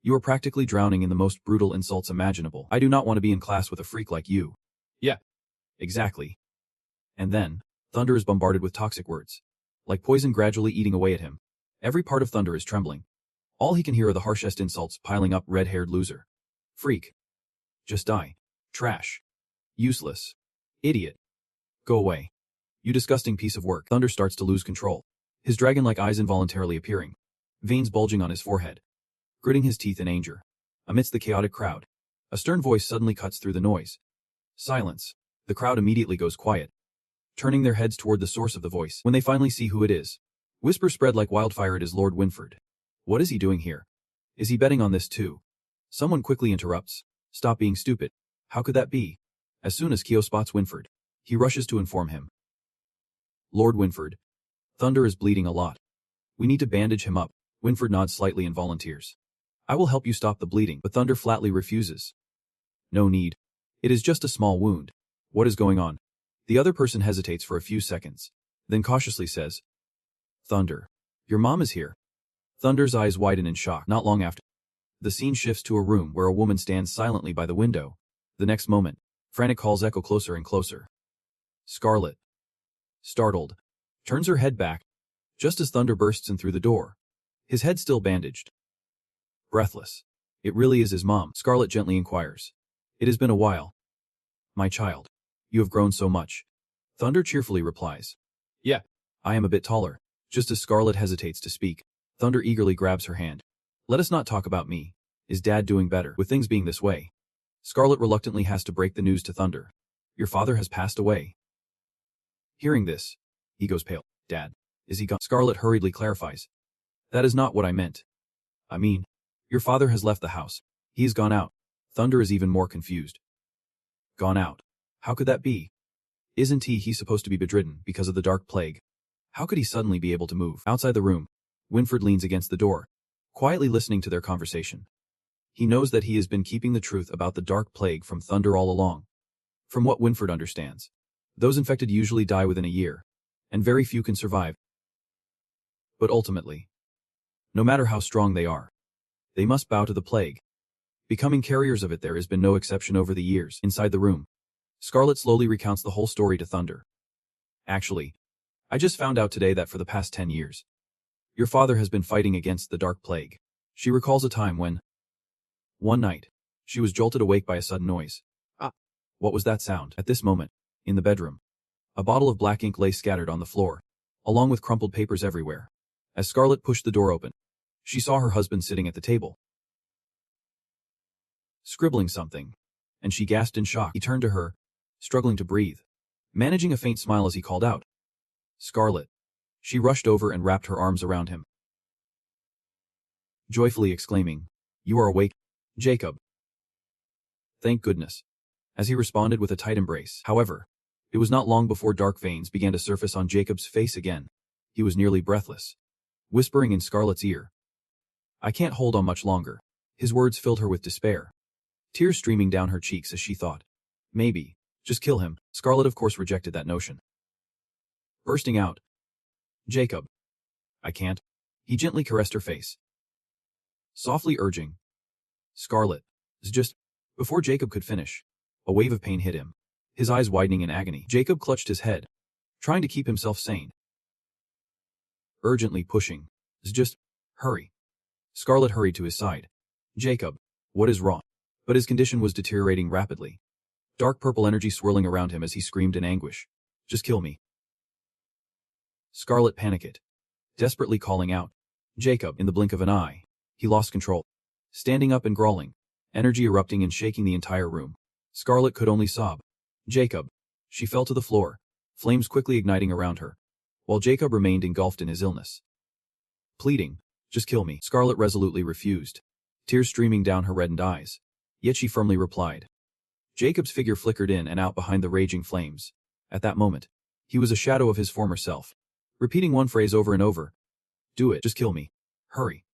you are practically drowning in the most brutal insults imaginable. I do not want to be in class with a freak like you. Yeah, exactly. And then, Thunder is bombarded with toxic words, like poison gradually eating away at him. Every part of Thunder is trembling. All he can hear are the harshest insults piling up. Red-haired loser. Freak. Just die. Trash. Useless. Idiot. Go away. You disgusting piece of work. Thunder starts to lose control, his dragon-like eyes involuntarily appearing, veins bulging on his forehead, gritting his teeth in anger. Amidst the chaotic crowd, a stern voice suddenly cuts through the noise. Silence. The crowd immediately goes quiet, turning their heads toward the source of the voice. When they finally see who it is, whispers spread like wildfire. It is Lord Winford. What is he doing here? Is he betting on this too? Someone quickly interrupts. Stop being stupid. How could that be? As soon as Kyo spots Winford, he rushes to inform him. Lord Winford, Thunder is bleeding a lot. We need to bandage him up. Winford nods slightly and volunteers. I will help you stop the bleeding, but Thunder flatly refuses. No need. It is just a small wound. What is going on? The other person hesitates for a few seconds, then cautiously says, Thunder, your mom is here. Thunder's eyes widen in shock. Not long after, the scene shifts to a room where a woman stands silently by the window. The next moment, frantic calls echo closer and closer. Scarlet, startled, turns her head back, just as Thunder bursts in through the door, his head still bandaged. Breathless. It really is his mom, Scarlet gently inquires. It has been a while. My child, you have grown so much. Thunder cheerfully replies. Yeah, I am a bit taller. Just as Scarlet hesitates to speak, Thunder eagerly grabs her hand. Let us not talk about me. Is Dad doing better? With things being this way, Scarlet reluctantly has to break the news to Thunder. Your father has passed away. Hearing this, he goes pale. Dad, is he gone? Scarlet hurriedly clarifies. That is not what I meant. I mean, your father has left the house. He has gone out. Thunder is even more confused. Gone out? How could that be? Isn't he supposed to be bedridden because of the dark plague? How could he suddenly be able to move? Outside the room, Winford leans against the door, quietly listening to their conversation. He knows that he has been keeping the truth about the dark plague from Thunder all along. From what Winford understands, those infected usually die within a year, and very few can survive. But ultimately, no matter how strong they are, they must bow to the plague. Becoming carriers of it, there has been no exception over the years. Inside the room, Scarlet slowly recounts the whole story to Thunder. Actually, I just found out today that for the past 10 years, your father has been fighting against the dark plague. She recalls a time when, one night, she was jolted awake by a sudden noise. Ah! What was that sound? At this moment, in the bedroom, a bottle of black ink lay scattered on the floor, along with crumpled papers everywhere. As Scarlet pushed the door open, she saw her husband sitting at the table, scribbling something, and she gasped in shock. He turned to her, struggling to breathe, managing a faint smile as he called out, Scarlet. She rushed over and wrapped her arms around him, joyfully exclaiming, You are awake, Jacob. Thank goodness. As he responded with a tight embrace. However, it was not long before dark veins began to surface on Jacob's face again. He was nearly breathless, whispering in Scarlet's ear, I can't hold on much longer. His words filled her with despair, tears streaming down her cheeks as she thought, maybe, just kill him. Scarlet of course rejected that notion, bursting out, Jacob. I can't. He gently caressed her face, softly urging, Scarlet, just. Before Jacob could finish, a wave of pain hit him, his eyes widening in agony. Jacob clutched his head, trying to keep himself sane, urgently pushing, just. Hurry. Scarlet hurried to his side. Jacob, what is wrong? But his condition was deteriorating rapidly, dark purple energy swirling around him as he screamed in anguish. Just kill me. Scarlet panicked, desperately calling out, Jacob. In the blink of an eye, he lost control, standing up and growling, energy erupting and shaking the entire room. Scarlet could only sob. Jacob. She fell to the floor, flames quickly igniting around her, while Jacob remained engulfed in his illness. Pleading, just kill me. Scarlet resolutely refused, tears streaming down her reddened eyes. Yet she firmly replied. Jacob's figure flickered in and out behind the raging flames. At that moment, he was a shadow of his former self, repeating one phrase over and over. Do it. Just kill me. Hurry.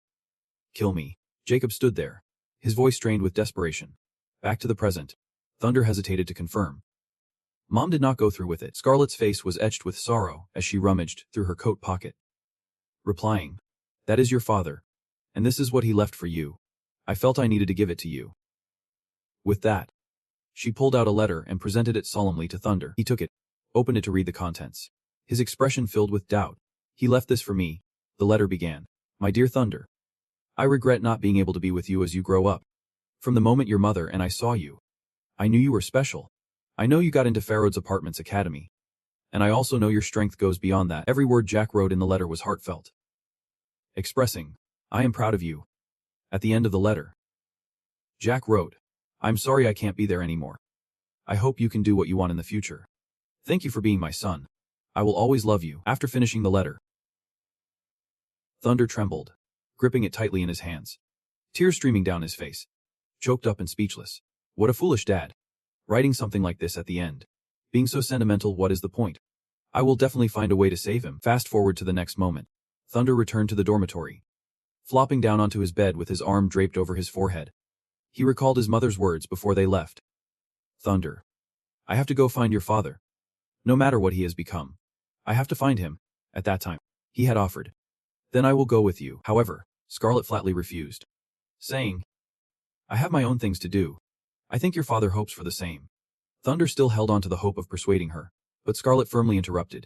Kill me. Jacob stood there, his voice strained with desperation. Back to the present, Thunder hesitated to confirm. Mom did not go through with it. Scarlet's face was etched with sorrow as she rummaged through her coat pocket, replying, That is your father, and this is what he left for you. I felt I needed to give it to you. With that, she pulled out a letter and presented it solemnly to Thunder. He took it, opened it to read the contents, his expression filled with doubt. He left this for me, the letter began. My dear Thunder, I regret not being able to be with you as you grow up. From the moment your mother and I saw you, I knew you were special. I know you got into Farrod's Apartments Academy, and I also know your strength goes beyond that. Every word Jack wrote in the letter was heartfelt, expressing, I am proud of you. At the end of the letter, Jack wrote, I'm sorry I can't be there anymore. I hope you can do what you want in the future. Thank you for being my son. I will always love you. After finishing the letter, Thunder trembled, gripping it tightly in his hands. Tears streaming down his face. Choked up and speechless. What a foolish dad. Writing something like this at the end. Being so sentimental, what is the point? I will definitely find a way to save him. Fast forward to the next moment. Thunder returned to the dormitory. Flopping down onto his bed with his arm draped over his forehead. He recalled his mother's words before they left. Thunder. I have to go find your father. No matter what he has become. I have to find him. At that time, he had offered. Then I will go with you. However, Scarlet flatly refused, saying, I have my own things to do. I think your father hopes for the same. Thunder still held on to the hope of persuading her, but Scarlet firmly interrupted.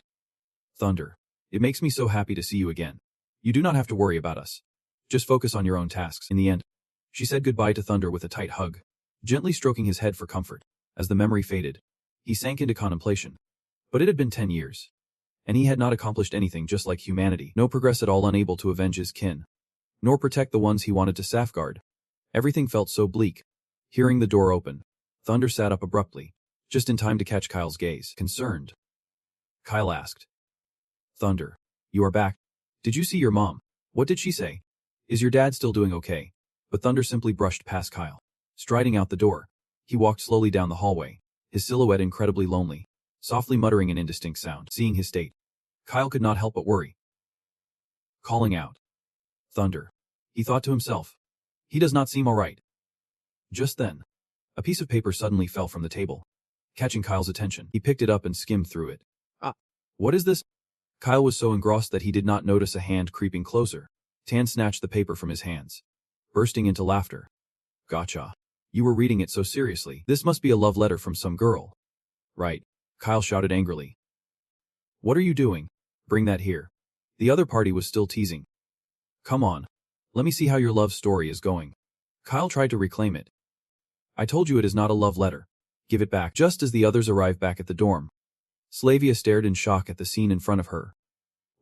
Thunder, it makes me so happy to see you again. You do not have to worry about us. Just focus on your own tasks. In the end, she said goodbye to Thunder with a tight hug, gently stroking his head for comfort. As the memory faded, he sank into contemplation. But it had been 10 years. And he had not accomplished anything, just like humanity. No progress at all, unable to avenge his kin. Nor protect the ones he wanted to safeguard. Everything felt so bleak. Hearing the door open, Thunder sat up abruptly, just in time to catch Kyle's gaze. Concerned, Kyle asked. Thunder, you are back. Did you see your mom? What did she say? Is your dad still doing okay? But Thunder simply brushed past Kyle. Striding out the door, he walked slowly down the hallway, his silhouette incredibly lonely, softly muttering an indistinct sound. Seeing his state, Kyle could not help but worry. Calling out, Thunder, he thought to himself. He does not seem all right. Just then, a piece of paper suddenly fell from the table, catching Kyle's attention. He picked it up and skimmed through it. What is this? Kyle was so engrossed that he did not notice a hand creeping closer. Tan snatched the paper from his hands, bursting into laughter. Gotcha. You were reading it so seriously. This must be a love letter from some girl. Right, Kyle shouted angrily. What are you doing? Bring that here. The other party was still teasing. Come on. Let me see how your love story is going. Kyle tried to reclaim it. I told you it is not a love letter. Give it back. Just as the others arrived back at the dorm, Slavia stared in shock at the scene in front of her.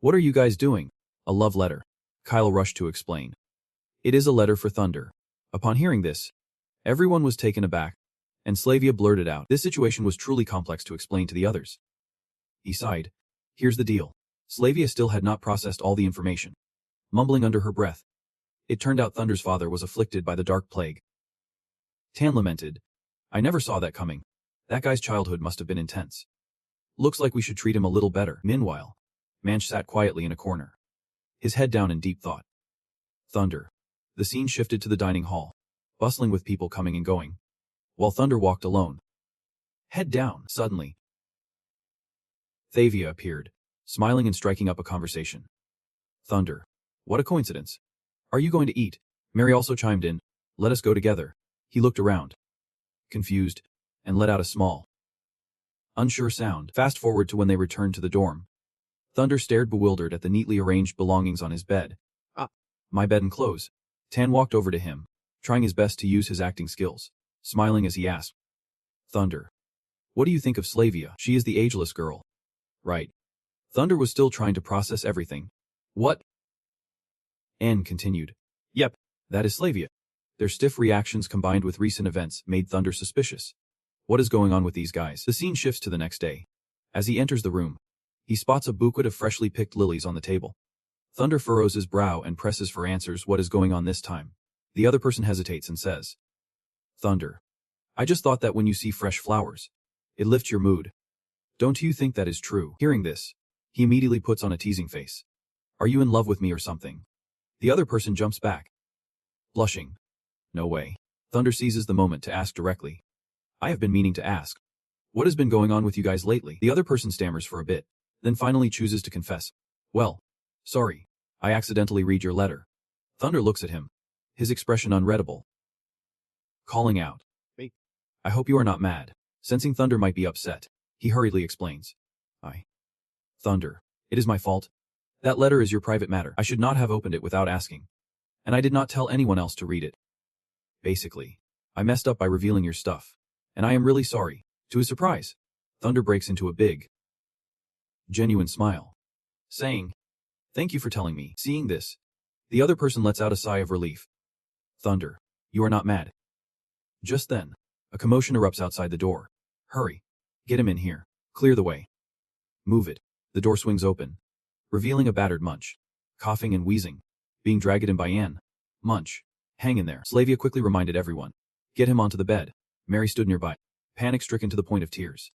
What are you guys doing? A love letter. Kyle rushed to explain. It is a letter for Thunder. Upon hearing this, everyone was taken aback, and Slavia blurted out. This situation was truly complex to explain to the others. He sighed. Here's the deal. Slavia still had not processed all the information. Mumbling under her breath, it turned out Thunder's father was afflicted by the dark plague. Tan lamented. I never saw that coming. That guy's childhood must have been intense. Looks like we should treat him a little better. Meanwhile, Manch sat quietly in a corner, his head down in deep thought. Thunder. The scene shifted to the dining hall, bustling with people coming and going, while Thunder walked alone. Head down. Suddenly, Thavia appeared, smiling and striking up a conversation. Thunder. What a coincidence. Are you going to eat? Mary also chimed in. Let us go together. He looked around, confused, and let out a small, unsure sound. Fast forward to when they returned to the dorm. Thunder stared bewildered at the neatly arranged belongings on his bed. My bed and clothes. Tan walked over to him, trying his best to use his acting skills, smiling as he asked. Thunder. What do you think of Slavia? She is the ageless girl. Right. Thunder was still trying to process everything. What? Anne continued. Yep, that is Slavia. Their stiff reactions combined with recent events made Thunder suspicious. What is going on with these guys? The scene shifts to the next day. As he enters the room, he spots a bouquet of freshly picked lilies on the table. Thunder furrows his brow and presses for answers. What is going on this time? The other person hesitates and says, Thunder. I just thought that when you see fresh flowers, it lifts your mood. Don't you think that is true? Hearing this, he immediately puts on a teasing face. Are you in love with me or something? The other person jumps back, blushing. No way. Thunder seizes the moment to ask directly. I have been meaning to ask. What has been going on with you guys lately? The other person stammers for a bit, then finally chooses to confess. Well, sorry. I accidentally read your letter. Thunder looks at him, his expression unreadable. Calling out. Wait. I hope you are not mad. Sensing Thunder might be upset, he hurriedly explains. Thunder. It is my fault. That letter is your private matter. I should not have opened it without asking. And I did not tell anyone else to read it. Basically, I messed up by revealing your stuff. And I am really sorry. To his surprise, Thunder breaks into a big, genuine smile, saying, Thank you for telling me. Seeing this, the other person lets out a sigh of relief. Thunder, you are not mad. Just then, a commotion erupts outside the door. Hurry. Get him in here. Clear the way. Move it. The door swings open, revealing a battered Munch, coughing and wheezing, being dragged in by Anne. Munch, hang in there. Slavia quickly reminded everyone. Get him onto the bed. Mary stood nearby, panic-stricken to the point of tears.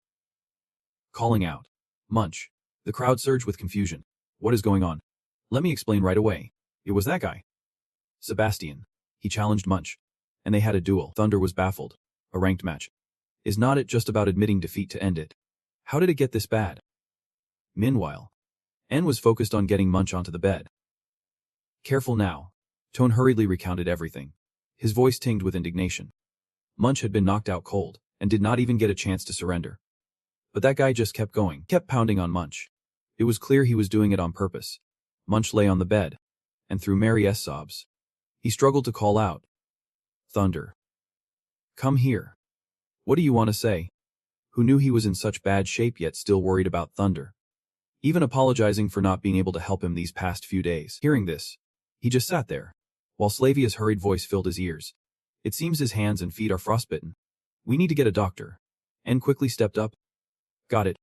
Calling out. Munch. The crowd surged with confusion. What is going on? Let me explain right away. It was that guy. Sebastian. He challenged Munch. And they had a duel. Thunder was baffled. A ranked match. Is not it just about admitting defeat to end it? How did it get this bad? Meanwhile, Anne was focused on getting Munch onto the bed. Careful now. Tone hurriedly recounted everything, his voice tinged with indignation. Munch had been knocked out cold, and did not even get a chance to surrender. But that guy just kept going, kept pounding on Munch. It was clear he was doing it on purpose. Munch lay on the bed, and through Mary's sobs, he struggled to call out. Thunder. Come here. What do you want to say? Who knew he was in such bad shape yet still worried about Thunder? Even apologizing for not being able to help him these past few days. Hearing this, he just sat there, while Slavia's hurried voice filled his ears. It seems his hands and feet are frostbitten. We need to get a doctor. Anne quickly stepped up. Got it.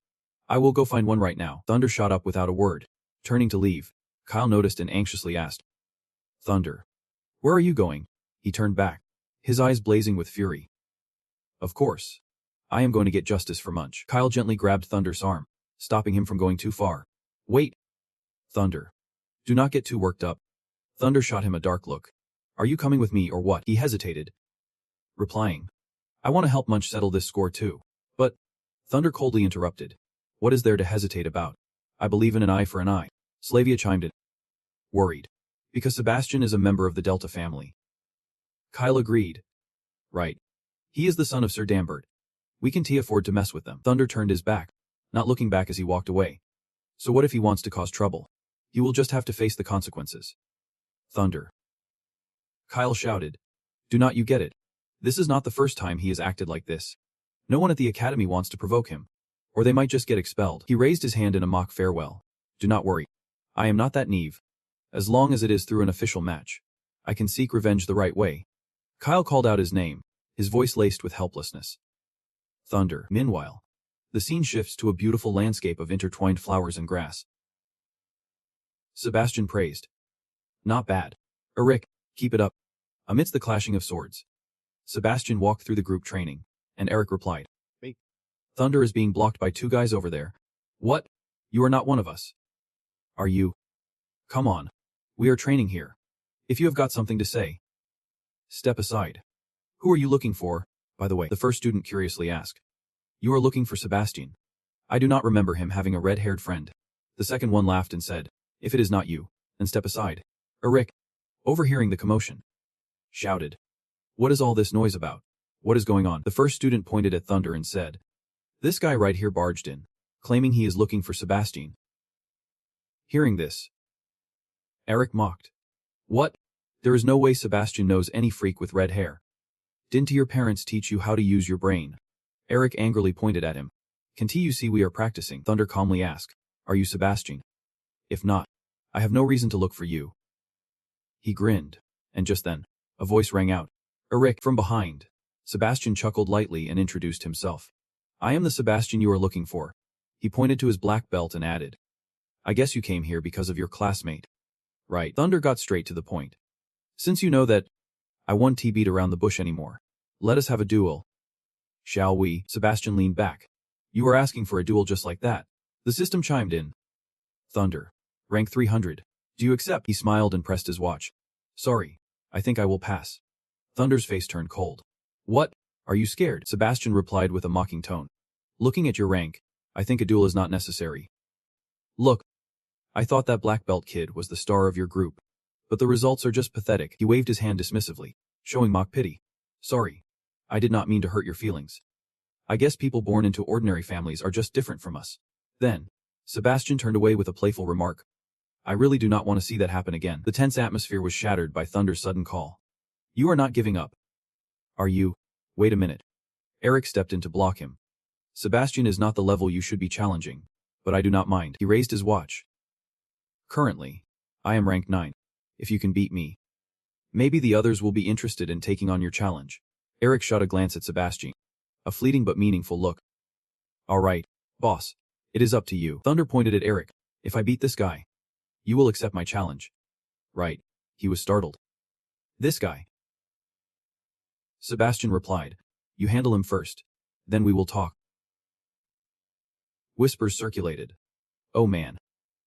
I will go find one right now. Thunder shot up without a word. Turning to leave, Kyle noticed and anxiously asked. Thunder. Where are you going? He turned back, his eyes blazing with fury. Of course. I am going to get justice for Munch. Kyle gently grabbed Thunder's arm, stopping him from going too far. Wait. Thunder. Do not get too worked up. Thunder shot him a dark look. Are you coming with me or what? He hesitated, replying. I want to help Munch settle this score too. But, Thunder coldly interrupted. What is there to hesitate about? I believe in an eye for an eye. Slavia chimed in. Worried. Because Sebastian is a member of the Delta family. Kyle agreed. Right. He is the son of Sir Dambert. We can't afford to mess with them. Thunder turned his back, not looking back as he walked away. So what if he wants to cause trouble? He will just have to face the consequences. Thunder. Kyle shouted. Do not you get it? This is not the first time he has acted like this. No one at the academy wants to provoke him. Or they might just get expelled. He raised his hand in a mock farewell. Do not worry. I am not that naive. As long as it is through an official match, I can seek revenge the right way. Kyle called out his name, his voice laced with helplessness. Thunder. Meanwhile, the scene shifts to a beautiful landscape of intertwined flowers and grass. Sebastian praised. Not bad. Eric, keep it up. Amidst the clashing of swords, Sebastian walked through the group training, and Eric replied. Wait. Thunder is being blocked by two guys over there. What? You are not one of us. Are you? Come on. We are training here. If you have got something to say, step aside. Who are you looking for, by the way? The first student curiously asked. You are looking for Sebastian. I do not remember him having a red-haired friend. The second one laughed and said, if it is not you, then step aside. Eric, overhearing the commotion, shouted. What is all this noise about? What is going on? The first student pointed at Thunder and said, this guy right here barged in, claiming he is looking for Sebastian. Hearing this, Eric mocked. What? There is no way Sebastian knows any freak with red hair. Didn't your parents teach you how to use your brain? Eric angrily pointed at him. Can't you see we are practicing? Thunder calmly asked. Are you Sebastian? If not, I have no reason to look for you. He grinned, and just then, a voice rang out. Eric, from behind. Sebastian chuckled lightly and introduced himself. I am the Sebastian you are looking for. He pointed to his black belt and added. I guess you came here because of your classmate. Right. Thunder got straight to the point. Since you know that I won't beat around the bush anymore, let us have a duel. Shall we? Sebastian leaned back. You are asking for a duel just like that. The system chimed in. Thunder. Rank 300. Do you accept? He smiled and pressed his watch. Sorry. I think I will pass. Thunder's face turned cold. What? Are you scared? Sebastian replied with a mocking tone. Looking at your rank, I think a duel is not necessary. Look. I thought that black belt kid was the star of your group. But the results are just pathetic. He waved his hand dismissively, showing mock pity. Sorry. I did not mean to hurt your feelings. I guess people born into ordinary families are just different from us. Then, Sebastian turned away with a playful remark. I really do not want to see that happen again. The tense atmosphere was shattered by Thunder's sudden call. You are not giving up. Are you? Wait a minute. Eric stepped in to block him. Sebastian is not the level you should be challenging, but I do not mind. He raised his watch. Currently, I am rank 9. If you can beat me, maybe the others will be interested in taking on your challenge. Eric shot a glance at Sebastian. A fleeting but meaningful look. Alright, boss. It is up to you. Thunder pointed at Eric. If I beat this guy, you will accept my challenge. Right. He was startled. This guy. Sebastian replied. You handle him first. Then we will talk. Whispers circulated. Oh man.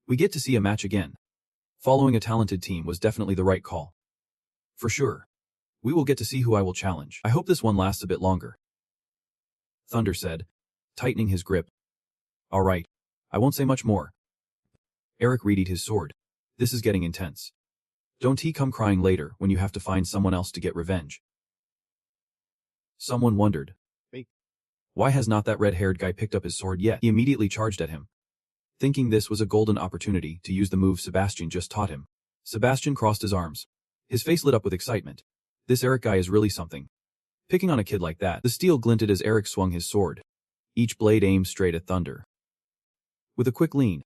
We get to see a match again. Following a talented team was definitely the right call. For sure. We will get to see who I will challenge. I hope this one lasts a bit longer. Thunder said, tightening his grip. Alright. I won't say much more. Eric readied his sword. This is getting intense. Don't he come crying later when you have to find someone else to get revenge. Someone wondered. Why has not that red-haired guy picked up his sword yet? He immediately charged at him, thinking this was a golden opportunity to use the move Sebastian just taught him. Sebastian crossed his arms. His face lit up with excitement. This Eric guy is really something. Picking on a kid like that. The steel glinted as Eric swung his sword. Each blade aimed straight at Thunder. With a quick lean,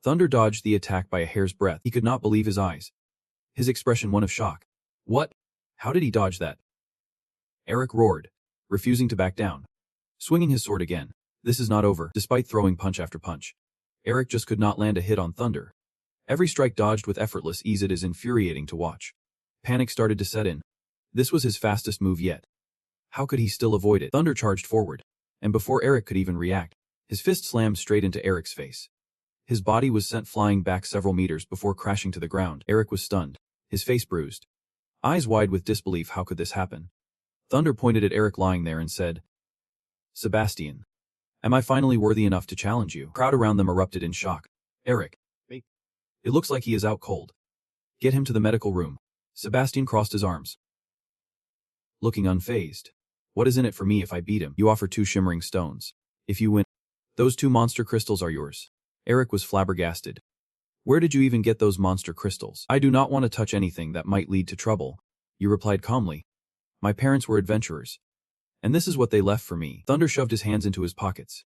Thunder dodged the attack by a hair's breadth. He could not believe his eyes. His expression one of shock. What? How did he dodge that? Eric roared, refusing to back down. Swinging his sword again. This is not over. Despite throwing punch after punch, Eric just could not land a hit on Thunder. Every strike dodged with effortless ease. It is infuriating to watch. Panic started to set in. This was his fastest move yet. How could he still avoid it? Thunder charged forward, and before Eric could even react, his fist slammed straight into Eric's face. His body was sent flying back several meters before crashing to the ground. Eric was stunned, his face bruised. Eyes wide with disbelief. How could this happen? Thunder pointed at Eric lying there and said, Sebastian, am I finally worthy enough to challenge you? Crowd around them erupted in shock. Eric. It looks like he is out cold. Get him to the medical room. Sebastian crossed his arms, looking unfazed. What is in it for me if I beat him? You offer 2 shimmering stones. If you win, those 2 monster crystals are yours. Eric was flabbergasted. Where did you even get those monster crystals? I do not want to touch anything that might lead to trouble. You replied calmly. My parents were adventurers, and this is what they left for me. Thunder shoved his hands into his pockets.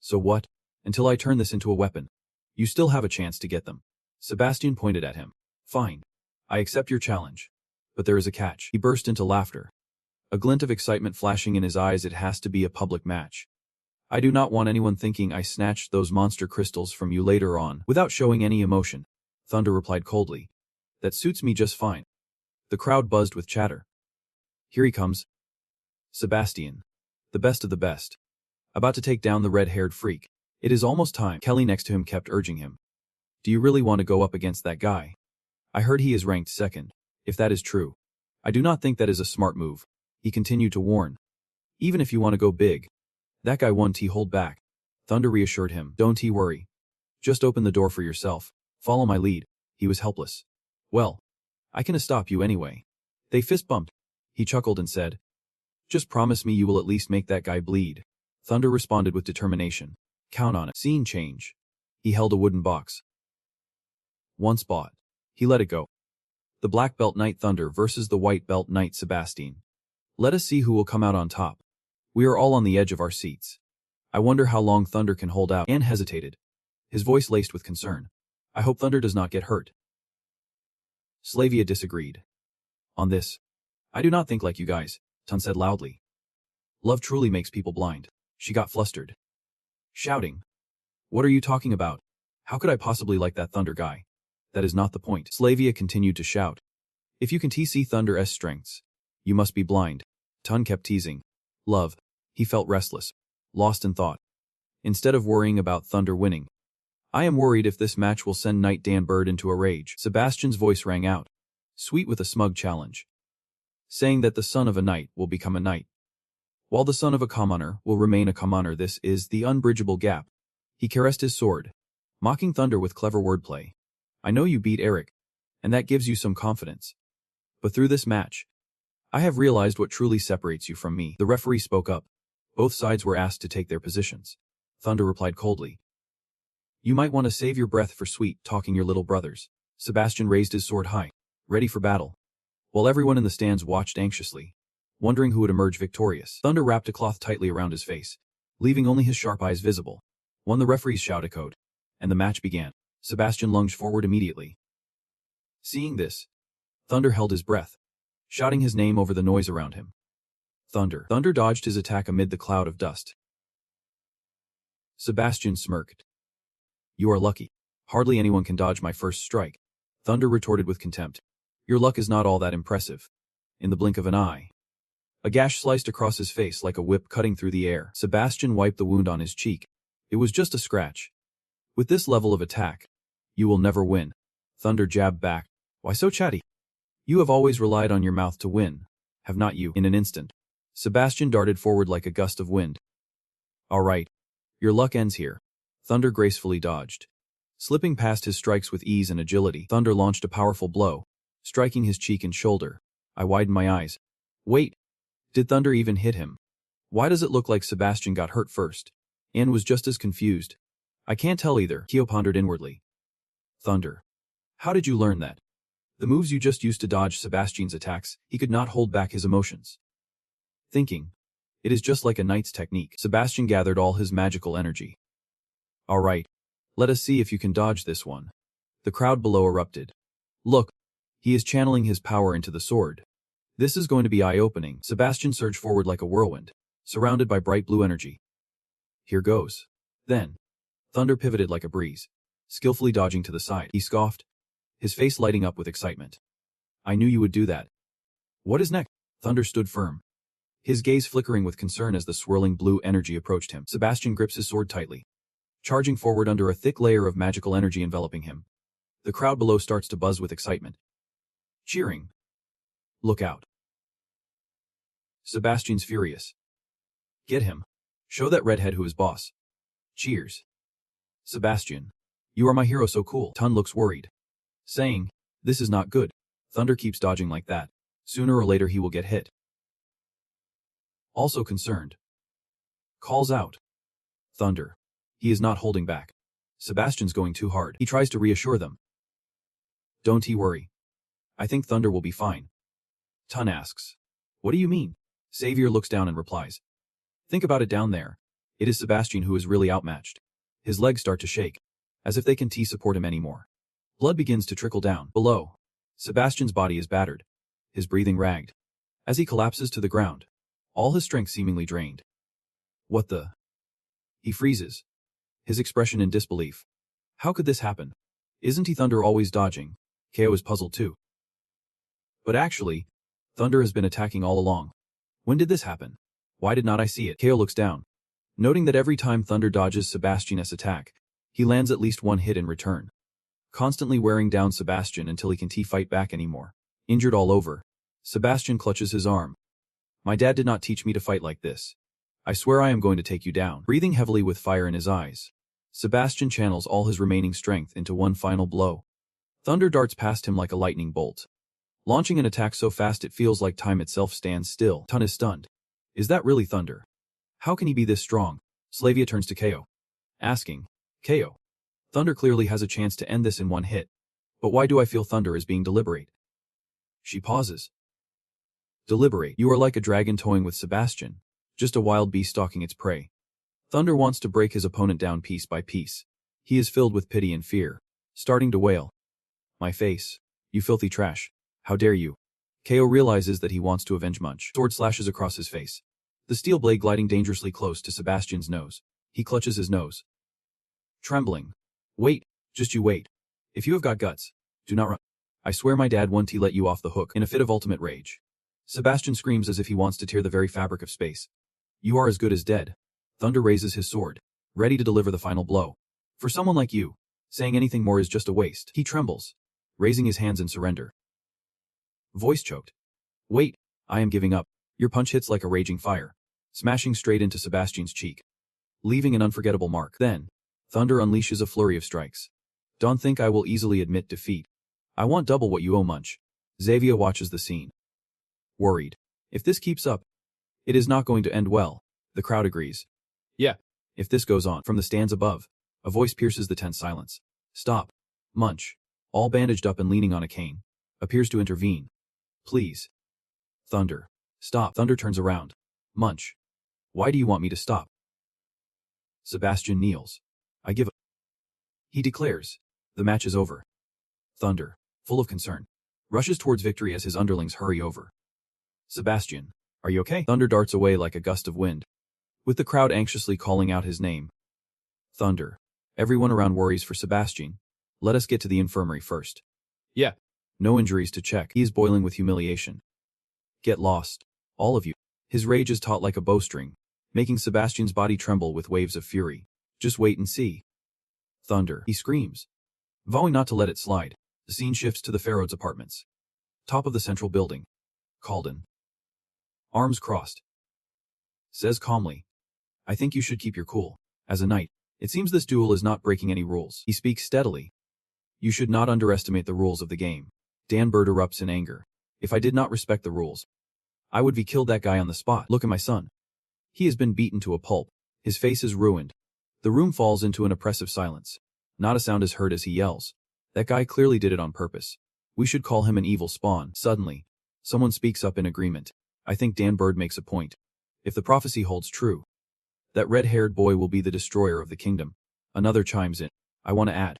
So what? Until I turn this into a weapon, you still have a chance to get them. Sebastian pointed at him. Fine. I accept your challenge. But there is a catch. He burst into laughter, a glint of excitement flashing in his eyes. It has to be a public match. I do not want anyone thinking I snatched those monster crystals from you later on. Without showing any emotion, Thunder replied coldly. That suits me just fine. The crowd buzzed with chatter. Here he comes. Sebastian. The best of the best. About to take down the red-haired freak. It is almost time. Kelly next to him kept urging him. Do you really want to go up against that guy? I heard he is ranked 2nd. If that is true, I do not think that is a smart move. He continued to warn. Even if you want to go big, that guy won't hold back. Thunder reassured him. Don't worry. Just open the door for yourself. Follow my lead. He was helpless. Well, I can stop you anyway. They fist bumped. He chuckled and said, just promise me you will at least make that guy bleed. Thunder responded with determination. Count on it. Scene change. He held a wooden box. Once bought. He let it go. The black belt knight Thunder versus the white belt knight Sebastian. Let us see who will come out on top. We are all on the edge of our seats. I wonder how long Thunder can hold out. Anne hesitated, his voice laced with concern. I hope Thunder does not get hurt. Slavia disagreed. On this, I do not think like you guys, Tun said loudly. Love truly makes people blind. She got flustered, shouting. What are you talking about? How could I possibly like that Thunder guy? That is not the point. Slavia continued to shout. If you can see Thunder's strengths, you must be blind. Tun kept teasing. Love. He felt restless, lost in thought. Instead of worrying about Thunder winning, I am worried if this match will send Knight Dan Bird into a rage. Sebastian's voice rang out, sweet with a smug challenge, saying that the son of a knight will become a knight, while the son of a commoner will remain a commoner. This is the unbridgeable gap. He caressed his sword, mocking Thunder with clever wordplay. I know you beat Eric, and that gives you some confidence. But through this match, I have realized what truly separates you from me. The referee spoke up. Both sides were asked to take their positions. Thunder replied coldly. You might want to save your breath for sweet talking your little brothers. Sebastian raised his sword high, ready for battle, while everyone in the stands watched anxiously, wondering who would emerge victorious. Thunder wrapped a cloth tightly around his face, leaving only his sharp eyes visible. When the referee's shout echoed, and the match began, Sebastian lunged forward immediately. Seeing this, Thunder held his breath, shouting his name over the noise around him. Thunder. Thunder dodged his attack amid the cloud of dust. Sebastian smirked. You are lucky. Hardly anyone can dodge my first strike. Thunder retorted with contempt. Your luck is not all that impressive. In the blink of an eye, a gash sliced across his face like a whip cutting through the air. Sebastian wiped the wound on his cheek. It was just a scratch. With this level of attack, you will never win. Thunder jabbed back. Why so chatty? You have always relied on your mouth to win, have not you? In an instant, Sebastian darted forward like a gust of wind. All right. Your luck ends here. Thunder gracefully dodged. Slipping past his strikes with ease and agility, Thunder launched a powerful blow, striking his cheek and shoulder. I widened my eyes. Wait. Did Thunder even hit him? Why does it look like Sebastian got hurt first? Anne was just as confused. I can't tell either, Kyo pondered inwardly. Thunder. How did you learn that? The moves you just used to dodge Sebastian's attacks, he could not hold back his emotions. Thinking. It is just like a knight's technique. Sebastian gathered all his magical energy. All right. Let us see if you can dodge this one. The crowd below erupted. Look. He is channeling his power into the sword. This is going to be eye-opening. Sebastian surged forward like a whirlwind, surrounded by bright blue energy. Here goes. Then, Thunder pivoted like a breeze, skillfully dodging to the side. He scoffed, his face lighting up with excitement. I knew you would do that. What is next? Thunder stood firm, his gaze flickering with concern as the swirling blue energy approached him. Sebastian grips his sword tightly, charging forward under a thick layer of magical energy enveloping him. The crowd below starts to buzz with excitement. Cheering. Look out. Sebastian's furious. Get him. Show that redhead who is boss. Cheers. Sebastian. You are my hero, so cool. Tun looks worried, saying, this is not good. Thunder keeps dodging like that. Sooner or later he will get hit. Also concerned. Calls out. Thunder. He is not holding back. Sebastian's going too hard. He tries to reassure them. Don't he worry. I think Thunder will be fine. Tun asks. What do you mean? Xavier looks down and replies. Think about it down there. It is Sebastian who is really outmatched. His legs start to shake, as if they can't support him anymore. Blood begins to trickle down. Below, Sebastian's body is battered, his breathing ragged. As he collapses to the ground, all his strength seemingly drained. What the? He freezes, his expression in disbelief. How could this happen? Isn't he Thunder always dodging? Ko is puzzled too. But actually, Thunder has been attacking all along. When did this happen? Why did not I see it? Ko looks down, noting that every time Thunder dodges Sebastian's attack, he lands at least one hit in return, constantly wearing down Sebastian until he can't fight back anymore. Injured all over, Sebastian clutches his arm. My dad did not teach me to fight like this. I swear I am going to take you down. Breathing heavily with fire in his eyes, Sebastian channels all his remaining strength into one final blow. Thunder darts past him like a lightning bolt, launching an attack so fast it feels like time itself stands still. Tun is stunned. Is that really Thunder? How can he be this strong? Slavia turns to Ko, asking, Ko, Thunder clearly has a chance to end this in one hit. But why do I feel Thunder is being deliberate? She pauses. Deliberate. You are like a dragon toying with Sebastian, just a wild beast stalking its prey. Thunder wants to break his opponent down piece by piece. He is filled with pity and fear, starting to wail. My face. You filthy trash. How dare you? Ko realizes that he wants to avenge Munch. Sword slashes across his face, the steel blade gliding dangerously close to Sebastian's nose. He clutches his nose, trembling. Wait, just you wait. If you have got guts, do not run. I swear my dad won't let you off the hook. In a fit of ultimate rage, Sebastian screams as if he wants to tear the very fabric of space. You are as good as dead. Thunder raises his sword, ready to deliver the final blow. For someone like you, saying anything more is just a waste. He trembles, raising his hands in surrender. Voice choked. Wait, I am giving up. Your punch hits like a raging fire, smashing straight into Sebastian's cheek, leaving an unforgettable mark. Then, Thunder unleashes a flurry of strikes. Don't think I will easily admit defeat. I want double what you owe, Munch. Xavier watches the scene, worried. If this keeps up, it is not going to end well. The crowd agrees. Yeah, if this goes on. From the stands above, a voice pierces the tense silence. Stop. Munch, all bandaged up and leaning on a cane, appears to intervene. Please. Thunder. Stop. Thunder turns around. Munch. Why do you want me to stop? Sebastian kneels. I give up. He declares. The match is over. Thunder, full of concern, rushes towards victory as his underlings hurry over. Sebastian, are you okay? Thunder darts away like a gust of wind, with the crowd anxiously calling out his name. Thunder. Everyone around worries for Sebastian. Let us get to the infirmary first. Yeah. No injuries to check. He is boiling with humiliation. Get lost. All of you. His rage is taut like a bowstring, making Sebastian's body tremble with waves of fury. Just wait and see. Thunder. He screams. Vowing not to let it slide, the scene shifts to the Pharaoh's apartments. Top of the central building. Kalden. Arms crossed. Says calmly. I think you should keep your cool. As a knight, it seems this duel is not breaking any rules. He speaks steadily. You should not underestimate the rules of the game. Dan Bird erupts in anger. If I did not respect the rules, I would be killed that guy on the spot. Look at my son. He has been beaten to a pulp. His face is ruined. The room falls into an oppressive silence. Not a sound is heard as he yells. That guy clearly did it on purpose. We should call him an evil spawn. Suddenly, someone speaks up in agreement. I think Dan Bird makes a point. If the prophecy holds true, that red-haired boy will be the destroyer of the kingdom. Another chimes in. I want to add.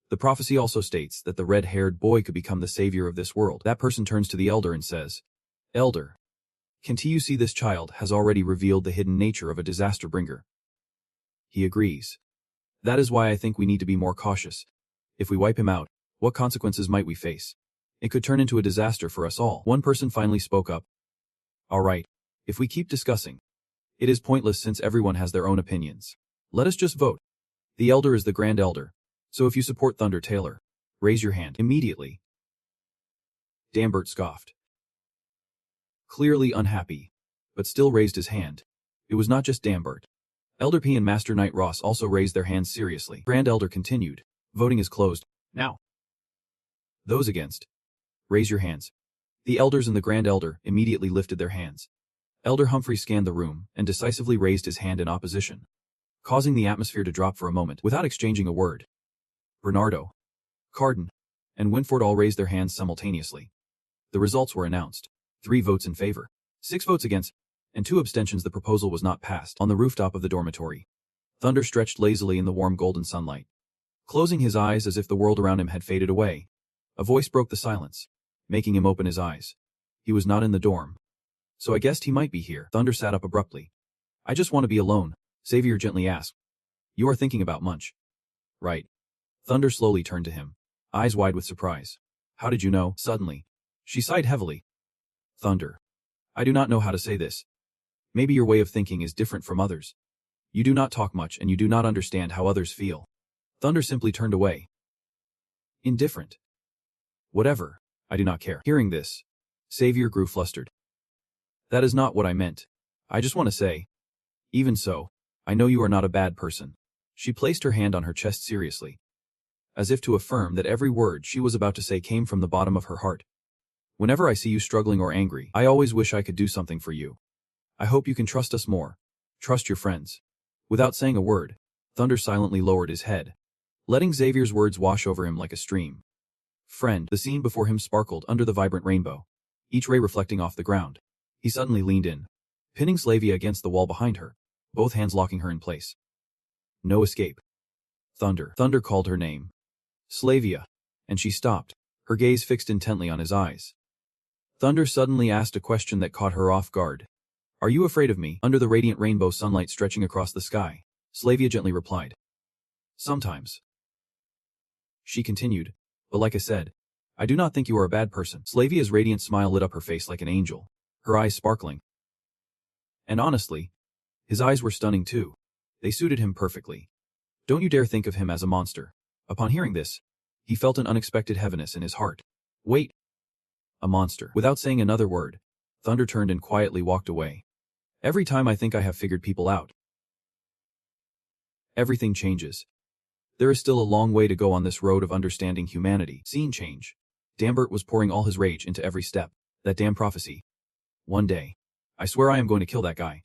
The prophecy also states that the red-haired boy could become the savior of this world. That person turns to the elder and says, Elder, can't you see this child has already revealed the hidden nature of a disaster bringer? He agrees. That is why I think we need to be more cautious. If we wipe him out, what consequences might we face? It could turn into a disaster for us all. One person finally spoke up. All right, if we keep discussing, it is pointless since everyone has their own opinions. Let us just vote. The elder is the grand elder, so if you support Thunder Taylor, raise your hand immediately. Dambert scoffed. Clearly unhappy, but still raised his hand. It was not just Dambert. Elder P and Master Knight Ross also raised their hands seriously. Grand Elder continued. Voting is closed. Now. Those against, raise your hands. The elders and the Grand Elder immediately lifted their hands. Elder Humphrey scanned the room and decisively raised his hand in opposition, causing the atmosphere to drop for a moment without exchanging a word. Bernardo, Carden, and Winford all raised their hands simultaneously. The results were announced. 3 votes in favor, 6 votes against, and 2 abstentions. The proposal was not passed. On the rooftop of the dormitory, Thunder stretched lazily in the warm golden sunlight, closing his eyes as if the world around him had faded away. A voice broke the silence, making him open his eyes. He was not in the dorm, so I guessed he might be here. Thunder sat up abruptly. I just want to be alone, Xavier gently asked. You are thinking about Munch. Right. Thunder slowly turned to him, eyes wide with surprise. How did you know? Suddenly, she sighed heavily. Thunder. I do not know how to say this. Maybe your way of thinking is different from others. You do not talk much and you do not understand how others feel. Thunder simply turned away. Indifferent. Whatever, I do not care. Hearing this, Xavier grew flustered. That is not what I meant. I just want to say. Even so, I know you are not a bad person. She placed her hand on her chest seriously, as if to affirm that every word she was about to say came from the bottom of her heart. Whenever I see you struggling or angry, I always wish I could do something for you. I hope you can trust us more. Trust your friends. Without saying a word, Thunder silently lowered his head, letting Xavier's words wash over him like a stream. Friend. The scene before him sparkled under the vibrant rainbow, each ray reflecting off the ground. He suddenly leaned in, pinning Slavia against the wall behind her, both hands locking her in place. No escape. Thunder. Thunder called her name. Slavia. And she stopped, her gaze fixed intently on his eyes. Thunder suddenly asked a question that caught her off guard. Are you afraid of me? Under the radiant rainbow sunlight stretching across the sky, Slavia gently replied. Sometimes. She continued, but like I said, I do not think you are a bad person. Slavia's radiant smile lit up her face like an angel, her eyes sparkling. And honestly, his eyes were stunning too. They suited him perfectly. Don't you dare think of him as a monster. Upon hearing this, he felt an unexpected heaviness in his heart. Wait. A monster. Without saying another word, Thunder turned and quietly walked away. Every time I think I have figured people out, everything changes. There is still a long way to go on this road of understanding humanity. Scene change. Dambert was pouring all his rage into every step. That damn prophecy. One day, I swear I am going to kill that guy.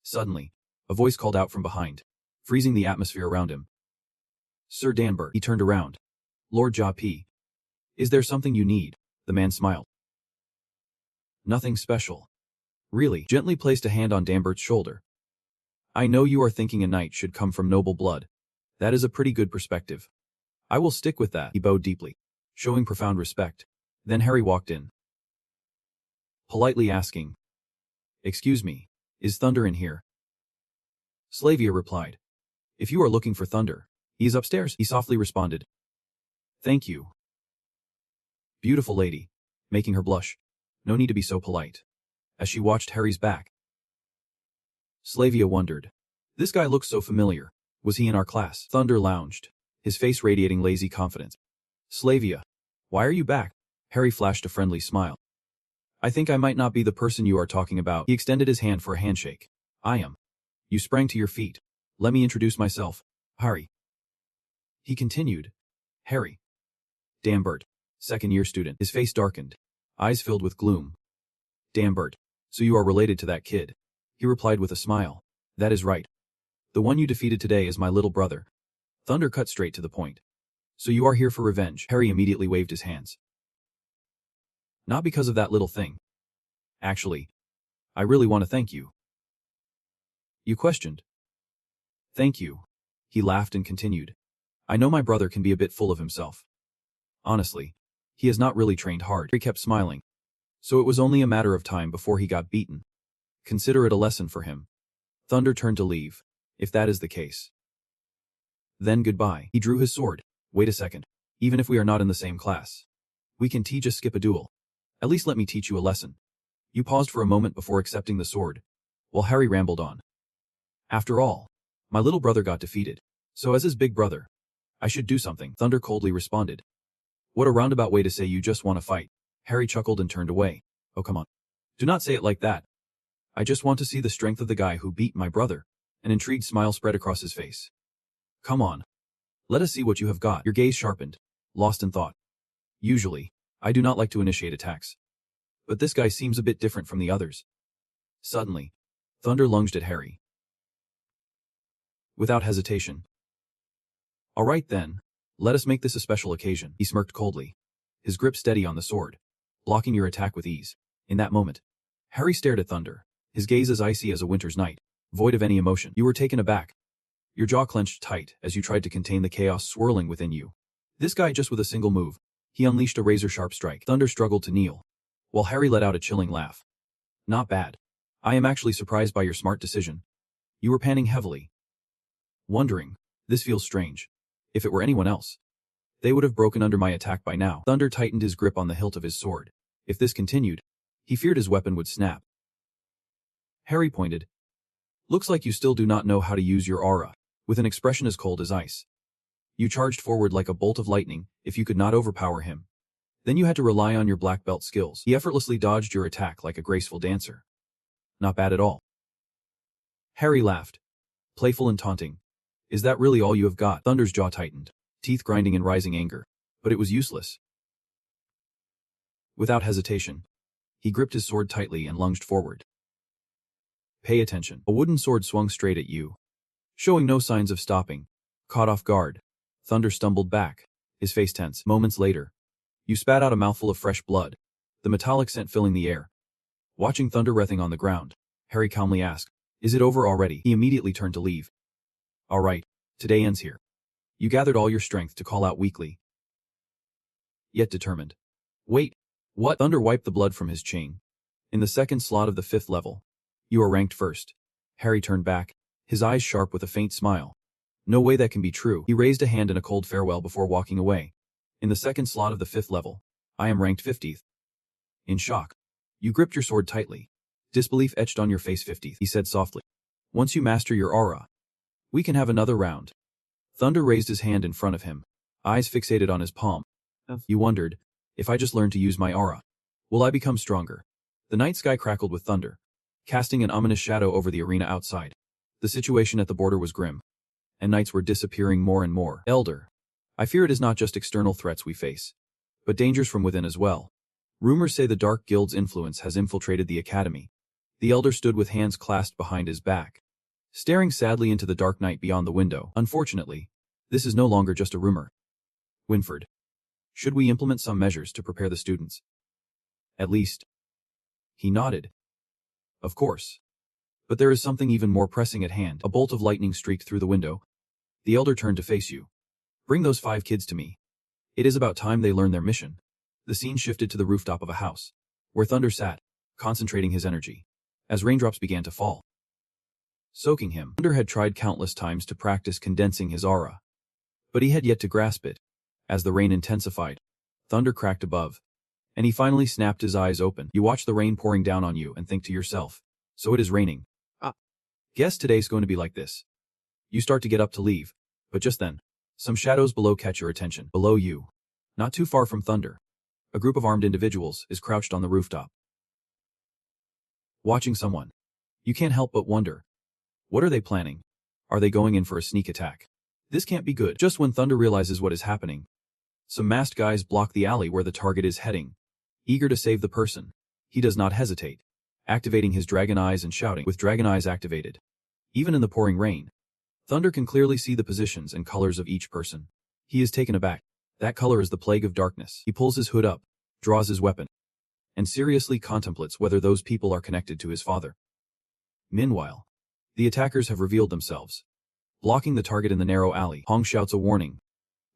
Suddenly, a voice called out from behind, freezing the atmosphere around him. Sir Dambert. He turned around. Lord Ja P. Is there something you need? The man smiled. Nothing special. Really. Gently placed a hand on Dambert's shoulder. I know you are thinking a knight should come from noble blood. That is a pretty good perspective. I will stick with that. He bowed deeply, showing profound respect. Then Harry walked in, politely asking, Excuse me, is Thunder in here? Slavia replied. If you are looking for Thunder, he is upstairs, he softly responded. Thank you. Beautiful lady, making her blush. No need to be so polite. As she watched Harry's back, Slavia wondered. This guy looks so familiar. Was he in our class? Thunder lounged, his face radiating lazy confidence. Slavia, why are you back? Harry flashed a friendly smile. I think I might not be the person you are talking about. He extended his hand for a handshake. I am. You sprang to your feet. Let me introduce myself. Harry. He continued. Harry. Dambert, second-year student. His face darkened, eyes filled with gloom. Dambert, so you are related to that kid. He replied with a smile. That is right. The one you defeated today is my little brother. Thunder cut straight to the point. So you are here for revenge. Harry immediately waved his hands. Not because of that little thing. Actually, I really want to thank you. You questioned. Thank you. He laughed and continued. I know my brother can be a bit full of himself. Honestly, he has not really trained hard. He kept smiling. So it was only a matter of time before he got beaten. Consider it a lesson for him. Thunder turned to leave, if that is the case. Then goodbye. He drew his sword. Wait a second. Even if we are not in the same class, we can just skip a duel. At least let me teach you a lesson. You paused for a moment before accepting the sword, while Harry rambled on. After all, my little brother got defeated, so as his big brother, I should do something. Thunder coldly responded. What a roundabout way to say you just want to fight. Harry chuckled and turned away. Oh come on. Do not say it like that. I just want to see the strength of the guy who beat my brother. An intrigued smile spread across his face. Come on. Let us see what you have got. Your gaze sharpened, lost in thought. Usually, I do not like to initiate attacks. But this guy seems a bit different from the others. Suddenly, Thunder lunged at Harry. Without hesitation. All right then, let us make this a special occasion. He smirked coldly, his grip steady on the sword, blocking your attack with ease. In that moment, Harry stared at Thunder, his gaze as icy as a winter's night, void of any emotion. You were taken aback. Your jaw clenched tight as you tried to contain the chaos swirling within you. This guy just with a single move, he unleashed a razor-sharp strike. Thunder struggled to kneel, while Harry let out a chilling laugh. Not bad. I am actually surprised by your smart decision. You were panting heavily, wondering, this feels strange. If it were anyone else, they would have broken under my attack by now. Thunder tightened his grip on the hilt of his sword. If this continued, he feared his weapon would snap. Harry pointed. Looks like you still do not know how to use your aura. With an expression as cold as ice. You charged forward like a bolt of lightning. If you could not overpower him, then you had to rely on your black belt skills. He effortlessly dodged your attack like a graceful dancer. Not bad at all. Harry laughed, playful and taunting. Is that really all you have got? Thunder's jaw tightened, teeth grinding in rising anger. But it was useless. Without hesitation, he gripped his sword tightly and lunged forward. Pay attention. A wooden sword swung straight at you, showing no signs of stopping. Caught off guard, Thunder stumbled back, his face tense. Moments later, you spat out a mouthful of fresh blood, the metallic scent filling the air. Watching Thunder writhing on the ground, Harry calmly asked, Is it over already? He immediately turned to leave. All right, today ends here. You gathered all your strength to call out weakly, yet determined. Wait, what? Thunder wiped the blood from his chain. In the second slot of the 5th level, you are ranked first. Harry turned back, his eyes sharp with a faint smile. No way that can be true. He raised a hand in a cold farewell before walking away. In the second slot of the 5th level, I am ranked 50th. In shock, you gripped your sword tightly. Disbelief etched on your face. 50th, he said softly. Once you master your aura, we can have another round. Thunder raised his hand in front of him, eyes fixated on his palm. You wondered, if I just learn to use my aura, will I become stronger? The night sky crackled with thunder, casting an ominous shadow over the arena outside. The situation at the border was grim, and knights were disappearing more and more. Elder, I fear it is not just external threats we face, but dangers from within as well. Rumors say the Dark Guild's influence has infiltrated the academy. The elder stood with hands clasped behind his back, staring sadly into the dark night beyond the window. Unfortunately, this is no longer just a rumor. Winford, should we implement some measures to prepare the students? At least. He nodded. Of course. But there is something even more pressing at hand. A bolt of lightning streaked through the window. The elder turned to face you. Bring those 5 kids to me. It is about time they learn their mission. The scene shifted to the rooftop of a house, where Thunder sat, concentrating his energy, as raindrops began to fall. soaking him. Thunder had tried countless times to practice condensing his aura, but he had yet to grasp it. As the rain intensified, thunder cracked above, and he finally snapped his eyes open. You watch the rain pouring down on you and think to yourself, so it is raining. Guess today's going to be like this. You start to get up to leave, but just then, some shadows below catch your attention. Below you, not too far from Thunder, a group of armed individuals is crouched on the rooftop, watching someone. You can't help but wonder, what are they planning? Are they going in for a sneak attack? This can't be good. Just when Thunder realizes what is happening, some masked guys block the alley where the target is heading. Eager to save the person, he does not hesitate, activating his dragon eyes and shouting. With dragon eyes activated, even in the pouring rain, Thunder can clearly see the positions and colors of each person. He is taken aback. That color is the plague of darkness. He pulls his hood up, draws his weapon, and seriously contemplates whether those people are connected to his father. Meanwhile, the attackers have revealed themselves, blocking the target in the narrow alley. Hong shouts a warning.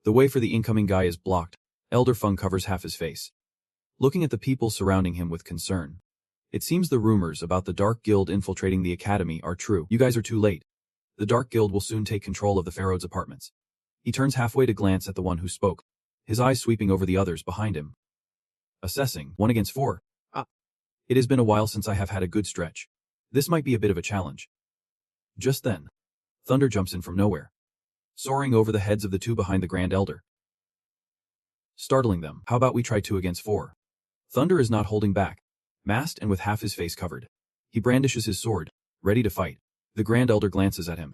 The way for the incoming guy is blocked. Elder Feng covers half his face, looking at the people surrounding him with concern. It seems the rumors about the Dark Guild infiltrating the academy are true. You guys are too late. The Dark Guild will soon take control of the Pharaoh's apartments. He turns halfway to glance at the one who spoke, his eyes sweeping over the others behind him. Assessing, 1 against 4. It has been a while since I have had a good stretch. This might be a bit of a challenge. Just then, Thunder jumps in from nowhere, soaring over the heads of the two behind the Grand Elder, startling them. How about we try 2 against 4? Thunder is not holding back, masked and with half his face covered. He brandishes his sword, ready to fight. The Grand Elder glances at him,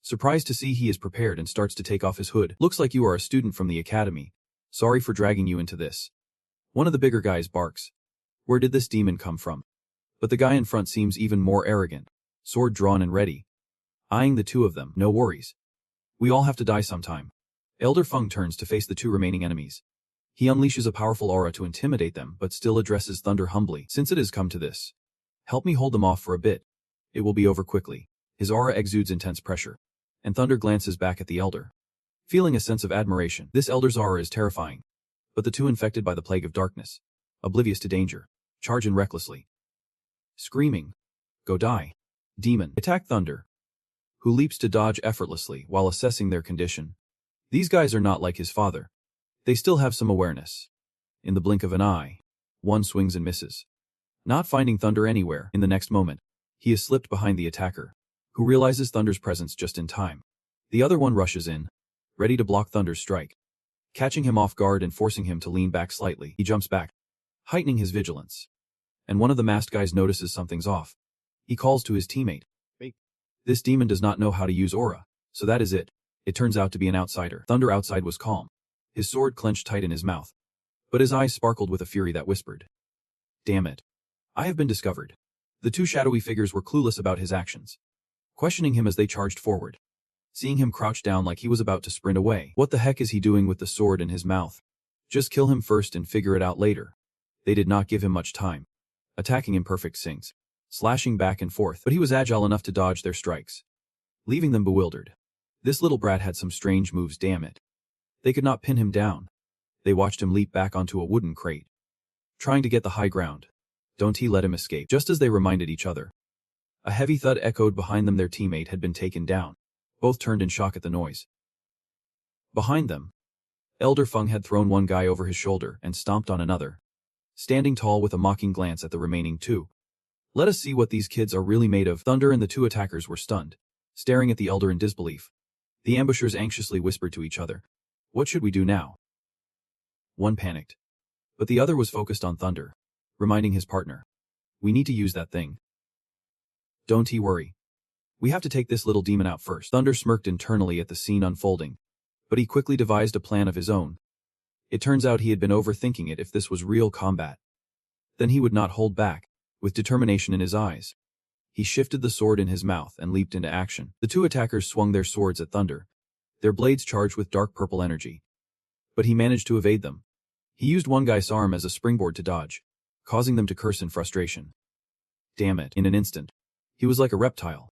surprised to see he is prepared, and starts to take off his hood. Looks like you are a student from the academy. Sorry for dragging you into this. One of the bigger guys barks. Where did this demon come from? But the guy in front seems even more arrogant, sword drawn and ready, eyeing the two of them. No worries. We all have to die sometime. Elder Feng turns to face the two remaining enemies. He unleashes a powerful aura to intimidate them, but still addresses Thunder humbly. Since it has come to this, help me hold them off for a bit. It will be over quickly. His aura exudes intense pressure, and Thunder glances back at the Elder, feeling a sense of admiration. This Elder's aura is terrifying, but the two infected by the plague of darkness, oblivious to danger, charge in recklessly, screaming, "Go die, demon!" Attack Thunder, who leaps to dodge effortlessly while assessing their condition. These guys are not like his father. They still have some awareness. In the blink of an eye, one swings and misses, not finding Thunder anywhere. In the next moment, he is slipped behind the attacker, who realizes Thunder's presence just in time. The other one rushes in, ready to block Thunder's strike, catching him off guard and forcing him to lean back slightly. He jumps back, heightening his vigilance, and one of the masked guys notices something's off. He calls to his teammate. This demon does not know how to use aura, so that is it. It turns out to be an outsider. Thunder outside was calm, his sword clenched tight in his mouth, but his eyes sparkled with a fury that whispered, "Damn it. I have been discovered." The two shadowy figures were clueless about his actions, questioning him as they charged forward, seeing him crouch down like he was about to sprint away. What the heck is he doing with the sword in his mouth? Just kill him first and figure it out later. They did not give him much time, attacking in perfect syncs, slashing back and forth, but he was agile enough to dodge their strikes, leaving them bewildered. This little brat had some strange moves, damn it. They could not pin him down. They watched him leap back onto a wooden crate, trying to get the high ground. Don't he let him escape. Just as they reminded each other, a heavy thud echoed behind them. Their teammate had been taken down. Both turned in shock at the noise. Behind them, Elder Feng had thrown one guy over his shoulder and stomped on another, standing tall with a mocking glance at the remaining two. Let us see what these kids are really made of. Thunder and the two attackers were stunned, staring at the Elder in disbelief. The ambushers anxiously whispered to each other, "What should we do now?" One panicked, but the other was focused on Thunder, reminding his partner, "We need to use that thing. Don't he worry. We have to take this little demon out first." Thunder smirked internally at the scene unfolding, but he quickly devised a plan of his own. It turns out he had been overthinking it. If this was real combat, then he would not hold back. With determination in his eyes, he shifted the sword in his mouth and leaped into action. The two attackers swung their swords at Thunder, their blades charged with dark purple energy, but he managed to evade them. He used one guy's arm as a springboard to dodge, causing them to curse in frustration. Damn it. In an instant, he was like a reptile,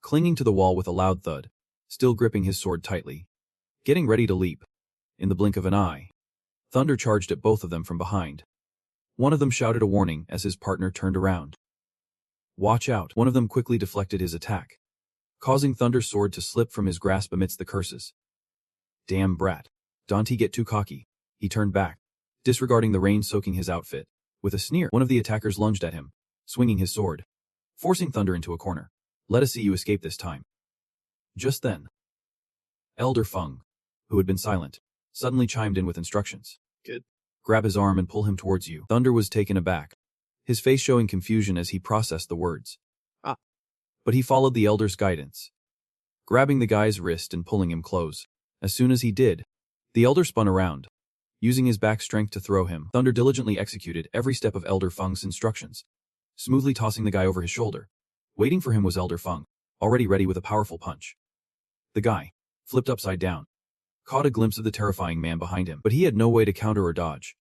clinging to the wall with a loud thud, still gripping his sword tightly, getting ready to leap. In the blink of an eye, Thunder charged at both of them from behind. One of them shouted a warning as his partner turned around. "Watch out." One of them quickly deflected his attack, causing Thunder's sword to slip from his grasp amidst the curses. Damn brat. Don't he get too cocky? He turned back, disregarding the rain soaking his outfit. With a sneer, one of the attackers lunged at him, swinging his sword, forcing Thunder into a corner. Let us see you escape this time. Just then, Elder Feng, who had been silent, suddenly chimed in with instructions. Good. Grab his arm and pull him towards you. Thunder was taken aback, his face showing confusion as he processed the words. But he followed the Elder's guidance, grabbing the guy's wrist and pulling him close. As soon as he did, the Elder spun around, using his back strength to throw him. Thunder diligently executed every step of Elder Feng's instructions, smoothly tossing the guy over his shoulder. Waiting for him was Elder Feng, already ready with a powerful punch. The guy, flipped upside down, caught a glimpse of the terrifying man behind him, but he had no way to counter or dodge.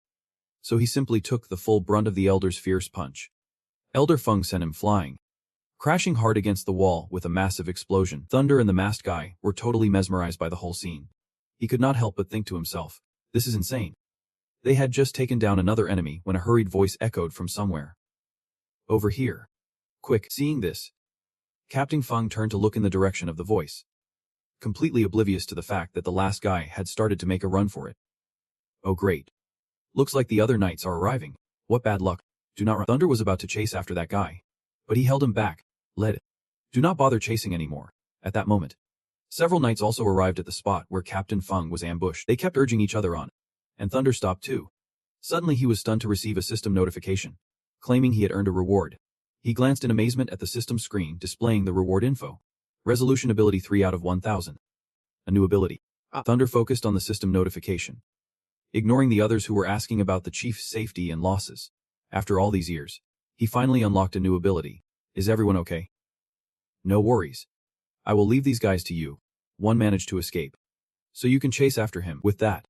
So he simply took the full brunt of the Elder's fierce punch. Elder Feng sent him flying, crashing hard against the wall with a massive explosion. Thunder and the masked guy were totally mesmerized by the whole scene. He could not help but think to himself, this is insane. They had just taken down another enemy when a hurried voice echoed from somewhere. Over here. Quick. Seeing this, Captain Feng turned to look in the direction of the voice, completely oblivious to the fact that the last guy had started to make a run for it. Oh great. Looks like the other knights are arriving. What bad luck. Do not run. Thunder was about to chase after that guy, but he held him back. Do not bother chasing anymore. At that moment, several knights also arrived at the spot where Captain Feng was ambushed. They kept urging each other on, and Thunder stopped too. Suddenly he was stunned to receive a system notification, claiming he had earned a reward. He glanced in amazement at the system screen displaying the reward info. Resolution ability 3 out of 1000. A new ability. Thunder focused on the system notification, ignoring the others who were asking about the chief's safety and losses. After all these years, he finally unlocked a new ability. Is everyone okay? No worries. I will leave these guys to you. One managed to escape, so you can chase after him. With that,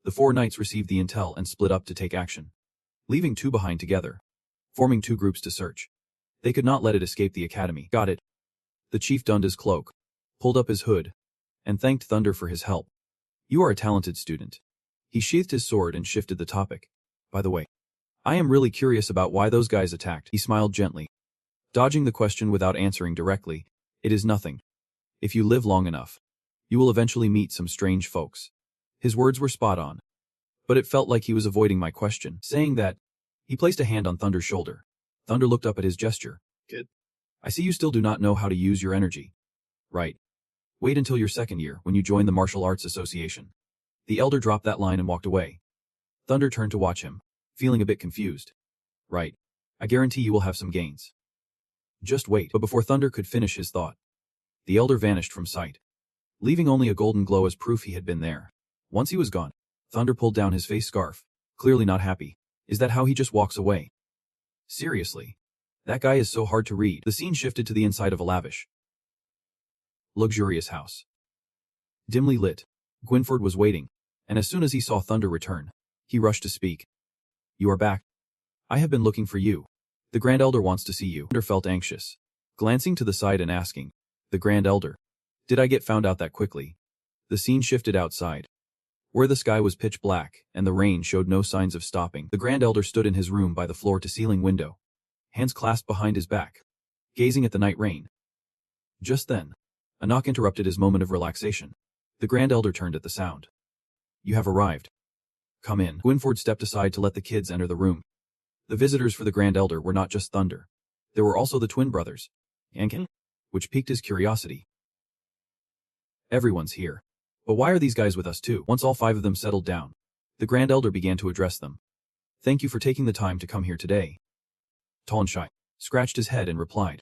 the 4 knights received the intel and split up to take action, leaving 2 behind together, forming 2 groups to search. They could not let it escape the academy. Got it. The chief donned his cloak, pulled up his hood, and thanked Thunder for his help. You are a talented student. He sheathed his sword and shifted the topic. By the way, I am really curious about why those guys attacked. He smiled gently, dodging the question without answering directly. It is nothing. If you live long enough, you will eventually meet some strange folks. His words were spot on, but it felt like he was avoiding my question. Saying that, he placed a hand on Thunder's shoulder. Thunder looked up at his gesture. Good. I see you still do not know how to use your energy. Right. Wait until your second year when you join the Martial Arts Association. The Elder dropped that line and walked away. Thunder turned to watch him, feeling a bit confused. Right. I guarantee you will have some gains. Just wait. But before Thunder could finish his thought, the Elder vanished from sight, leaving only a golden glow as proof he had been there. Once he was gone, Thunder pulled down his face scarf, clearly not happy. Is that how he just walks away? Seriously. That guy is so hard to read. The scene shifted to the inside of a lavish, luxurious house. Dimly lit, Gwynford was waiting, and as soon as he saw Thunder return, he rushed to speak. You are back. I have been looking for you. The Grand Elder wants to see you. Thunder felt anxious, glancing to the side and asking, the Grand Elder, did I get found out that quickly? The scene shifted outside, where the sky was pitch black and the rain showed no signs of stopping. The Grand Elder stood in his room by the floor-to-ceiling window, hands clasped behind his back, gazing at the night rain. Just then, a knock interrupted his moment of relaxation. The Grand Elder turned at the sound. You have arrived. Come in. Gwynford stepped aside to let the kids enter the room. The visitors for the Grand Elder were not just Thunder. There were also the twin brothers, Yankin, which piqued his curiosity. Everyone's here. But why are these guys with us too? Once all 5 of them settled down, the Grand Elder began to address them. Thank you for taking the time to come here today. Tonshy scratched his head and replied.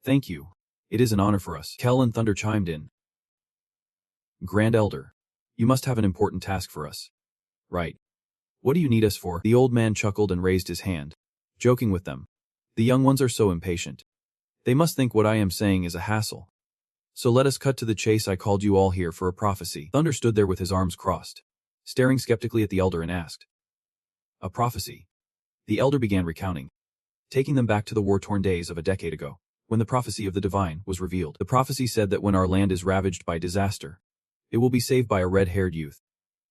Thank you. It is an honor for us. Kel and Thunder chimed in. Grand Elder, you must have an important task for us. Right. What do you need us for? The old man chuckled and raised his hand, joking with them. The young ones are so impatient. They must think what I am saying is a hassle. So let us cut to the chase. I called you all here for a prophecy. Thunder stood there with his arms crossed, staring skeptically at the Elder and asked. A prophecy? The Elder began recounting, taking them back to the war-torn days of a decade ago, when the prophecy of the Divine was revealed. The prophecy said that when our land is ravaged by disaster, it will be saved by a red-haired youth.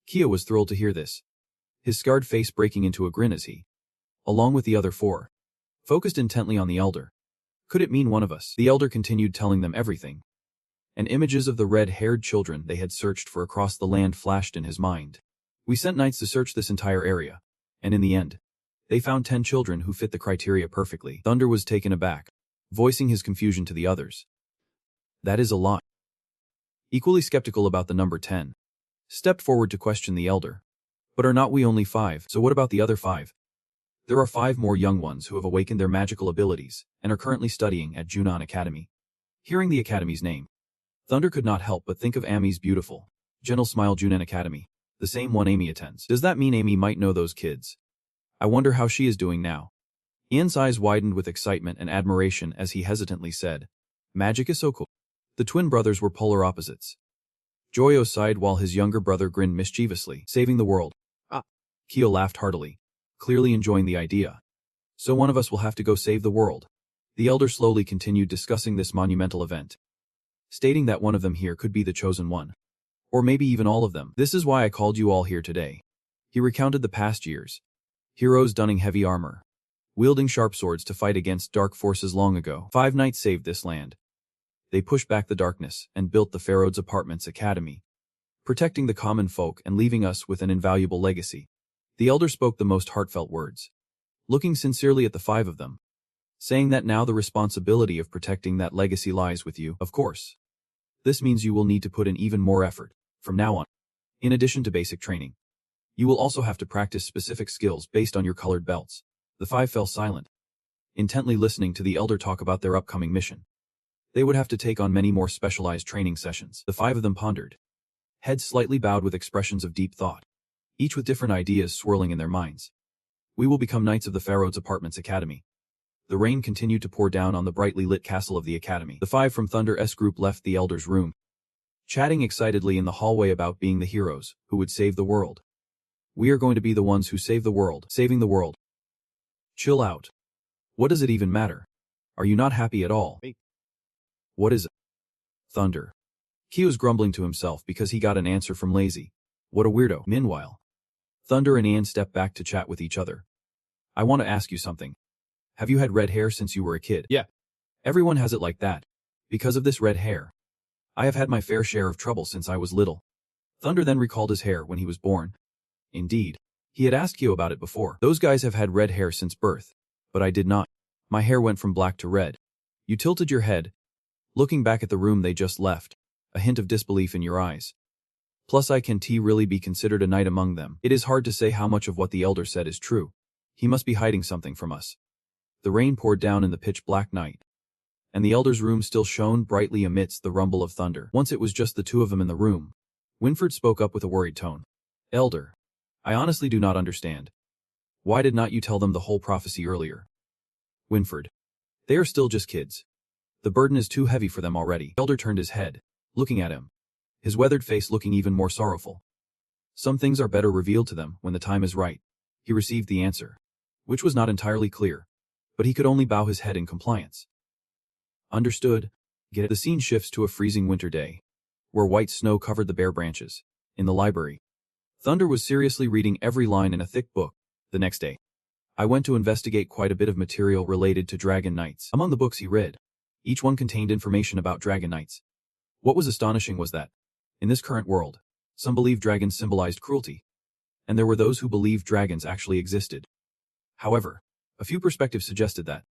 Kia was thrilled to hear this, his scarred face breaking into a grin as he, along with the other 4, focused intently on the Elder. Could it mean one of us? The elder continued telling them everything. And images of the red-haired children they had searched for across the land flashed in his mind. We sent knights to search this entire area. And in the end, they found 10 children who fit the criteria perfectly. Thunder was taken aback, voicing his confusion to the others. That is a lot. Equally skeptical about the number 10, stepped forward to question the elder. But are not we only 5? So what about the other 5? There are 5 more young ones who have awakened their magical abilities and are currently studying at Junon Academy. Hearing the academy's name, Thunder could not help but think of Amy's beautiful, gentle smile. Junon Academy, the same one Amy attends. Does that mean Amy might know those kids? I wonder how she is doing now. Ian's eyes widened with excitement and admiration as he hesitantly said, magic is so cool. The twin brothers were polar opposites. Joyo sighed while his younger brother grinned mischievously. Saving the world. Kyo laughed heartily, clearly enjoying the idea. So one of us will have to go save the world. The elder slowly continued discussing this monumental event, stating that one of them here could be the chosen one. Or maybe even all of them. This is why I called you all here today. He recounted the past years. Heroes donning heavy armor, wielding sharp swords to fight against dark forces long ago. 5 knights saved this land. They pushed back the darkness and built the Pharaoh's Apartments Academy, protecting the common folk and leaving us with an invaluable legacy. The elder spoke the most heartfelt words, looking sincerely at the 5 of them, saying that now the responsibility of protecting that legacy lies with you. Of course, this means you will need to put in even more effort from now on. In addition to basic training, you will also have to practice specific skills based on your colored belts. The 5 fell silent, intently listening to the elder talk about their upcoming mission. They would have to take on many more specialized training sessions. The 5 of them pondered, heads slightly bowed with expressions of deep thought, each with different ideas swirling in their minds. We will become knights of the Pharaoh's Apartments Academy. The rain continued to pour down on the brightly lit castle of the academy. The 5 from Thunder's group left the elder's room, chatting excitedly in the hallway about being the heroes who would save the world. We are going to be the ones who save the world. Saving the world. Chill out. What does it even matter? Are you not happy at all? What is it? Thunder. Kyo's grumbling to himself because he got an answer from Lazy. What a weirdo. Meanwhile, Thunder and Ian stepped back to chat with each other. I want to ask you something. Have you had red hair since you were a kid? Yeah. Everyone has it like that. Because of this red hair, I have had my fair share of trouble since I was little. Thunder then recalled his hair when he was born. Indeed, he had asked Kyo about it before. Those guys have had red hair since birth, but I did not. My hair went from black to red. You tilted your head, looking back at the room they just left, a hint of disbelief in your eyes. Plus can T really be considered a knight among them? It is hard to say how much of what the elder said is true. He must be hiding something from us. The rain poured down in the pitch-black night, and the elder's room still shone brightly amidst the rumble of thunder. Once it was just the 2 of them in the room, Winford spoke up with a worried tone. Elder, I honestly do not understand. Why did not you tell them the whole prophecy earlier? Winford, they are still just kids. The burden is too heavy for them already. The elder turned his head, looking at him, his weathered face looking even more sorrowful. Some things are better revealed to them when the time is right. He received the answer, which was not entirely clear, but he could only bow his head in compliance. Understood. Get it. The scene shifts to a freezing winter day, where white snow covered the bare branches. In the library, Thunder was seriously reading every line in a thick book. The next day, I went to investigate quite a bit of material related to Dragon Knights. Among the books he read, each one contained information about Dragon Knights. What was astonishing was that, in this current world, some believed dragons symbolized cruelty, and there were those who believed dragons actually existed. However, a few perspectives suggested that,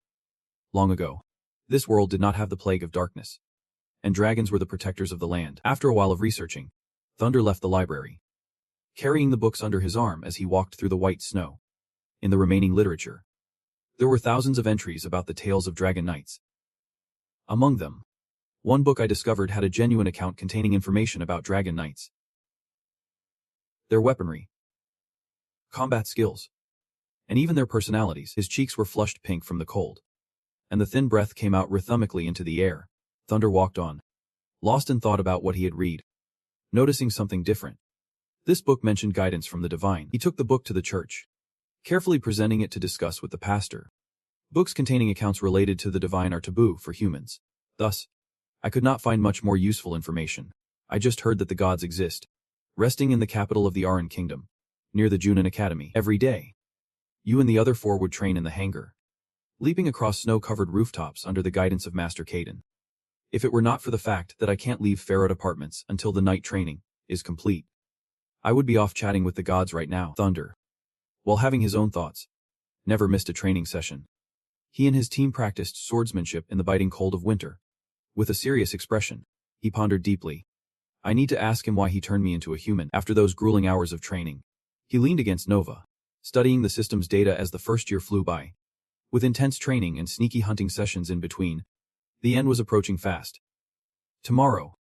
long ago, this world did not have the plague of darkness, and dragons were the protectors of the land. After a while of researching, Thunder left the library, carrying the books under his arm as he walked through the white snow. In the remaining literature, there were thousands of entries about the tales of Dragon Knights. Among them, one book I discovered had a genuine account containing information about Dragon Knights, their weaponry, combat skills, and even their personalities. His cheeks were flushed pink from the cold, and the thin breath came out rhythmically into the air. Thunder walked on, lost in thought about what he had read, noticing something different. This book mentioned guidance from the divine. He took the book to the church, carefully presenting it to discuss with the pastor. Books containing accounts related to the divine are taboo for humans. Thus, I could not find much more useful information. I just heard that the gods exist, resting in the capital of the Aran kingdom, near the Junon Academy. Every day, you and the other 4 would train in the hangar, leaping across snow-covered rooftops under the guidance of Master Caden. If it were not for the fact that I can't leave Pharaoh Apartments until the night training is complete, I would be off chatting with the gods right now. Thunder, while having his own thoughts, never missed a training session. He and his team practiced swordsmanship in the biting cold of winter. With a serious expression, he pondered deeply. I need to ask him why he turned me into a human after those grueling hours of training. He leaned against Nova, studying the system's data as the first year flew by. With intense training and sneaky hunting sessions in between, the end was approaching fast. Tomorrow,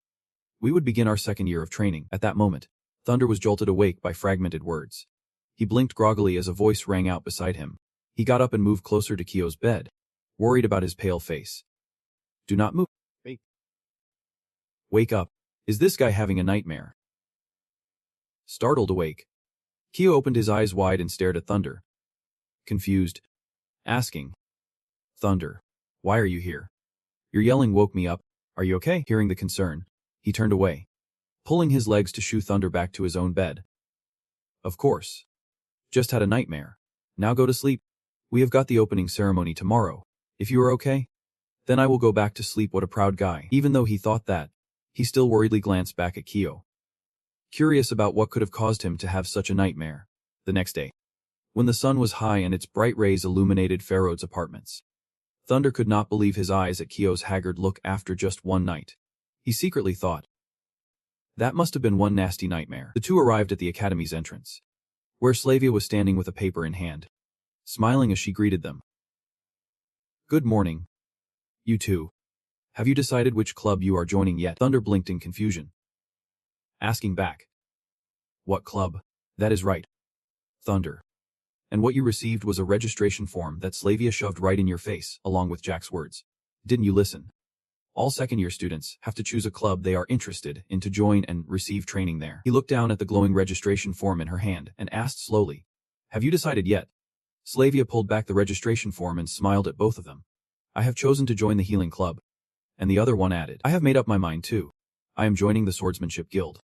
we would begin our second year of training. At that moment, Thunder was jolted awake by fragmented words. He blinked groggily as a voice rang out beside him. He got up and moved closer to Kyo's bed, worried about his pale face. Do not move. Wake up. Is this guy having a nightmare? Startled awake, Kyo opened his eyes wide and stared at Thunder, confused, asking, Thunder, why are you here? Your yelling woke me up. Are you okay? Hearing the concern, he turned away, pulling his legs to shoo Thunder back to his own bed. Of course. Just had a nightmare. Now go to sleep. We have got the opening ceremony tomorrow. If you are okay, then I will go back to sleep. What a proud guy. Even though he thought that, he still worriedly glanced back at Kyo, curious about what could have caused him to have such a nightmare. The next day, when the sun was high and its bright rays illuminated Pharaoh's apartments, Thunder could not believe his eyes at Kyo's haggard look after just one night. He secretly thought, that must have been one nasty nightmare. The two arrived at the academy's entrance, where Slavia was standing with a paper in hand, smiling as she greeted them. Good morning, you two. Have you decided which club you are joining yet? Thunder blinked in confusion, asking back. What club? That is right, Thunder. And what you received was a registration form that Slavia shoved right in your face, along with Jack's words. Didn't you listen? All second-year students have to choose a club they are interested in to join and receive training there. He looked down at the glowing registration form in her hand and asked slowly, have you decided yet? Slavia pulled back the registration form and smiled at both of them. I have chosen to join the healing club. And the other one added, I have made up my mind too. I am joining the Swordsmanship Guild.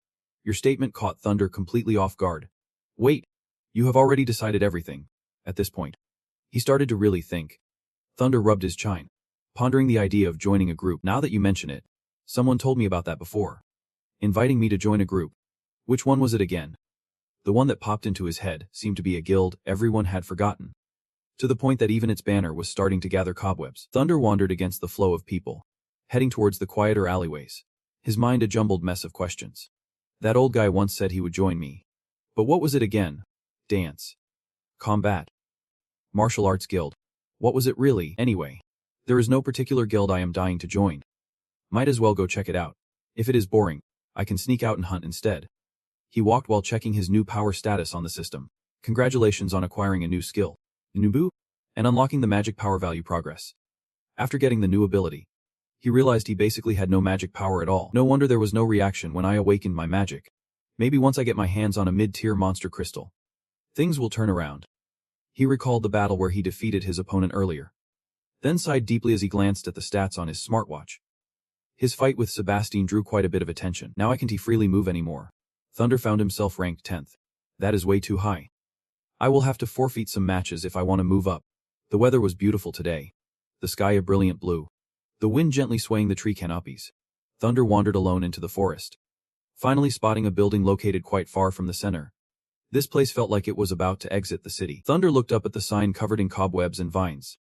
Your statement caught Thunder completely off guard. Wait, you have already decided everything. At this point, he started to really think. Thunder rubbed his chin, pondering the idea of joining a group. Now that you mention it, someone told me about that before. Inviting me to join a group. Which one was it again? The one that popped into his head seemed to be a guild everyone had forgotten, to the point that even its banner was starting to gather cobwebs. Thunder wandered against the flow of people, heading towards the quieter alleyways, his mind a jumbled mess of questions. That old guy once said he would join me. But what was it again? Dance. Combat. Martial arts guild. What was it really, anyway? There is no particular guild I am dying to join. Might as well go check it out. If it is boring, I can sneak out and hunt instead. He walked while checking his new power status on the system. Congratulations on acquiring a new skill, Nubu, and unlocking the magic power value progress. After getting the new ability, he realized he basically had no magic power at all. No wonder there was no reaction when I awakened my magic. Maybe once I get my hands on a mid-tier monster crystal, things will turn around. He recalled the battle where he defeated his opponent earlier, then sighed deeply as he glanced at the stats on his smartwatch. His fight with Sebastian drew quite a bit of attention. Now I can't freely move anymore. Thunder found himself ranked 10th. That is way too high. I will have to forfeit some matches if I want to move up. The weather was beautiful today. The sky a brilliant blue. The wind gently swaying the tree canopies. Thunder wandered alone into the forest, finally spotting a building located quite far from the center. This place felt like it was about to exit the city. Thunder looked up at the sign covered in cobwebs and vines,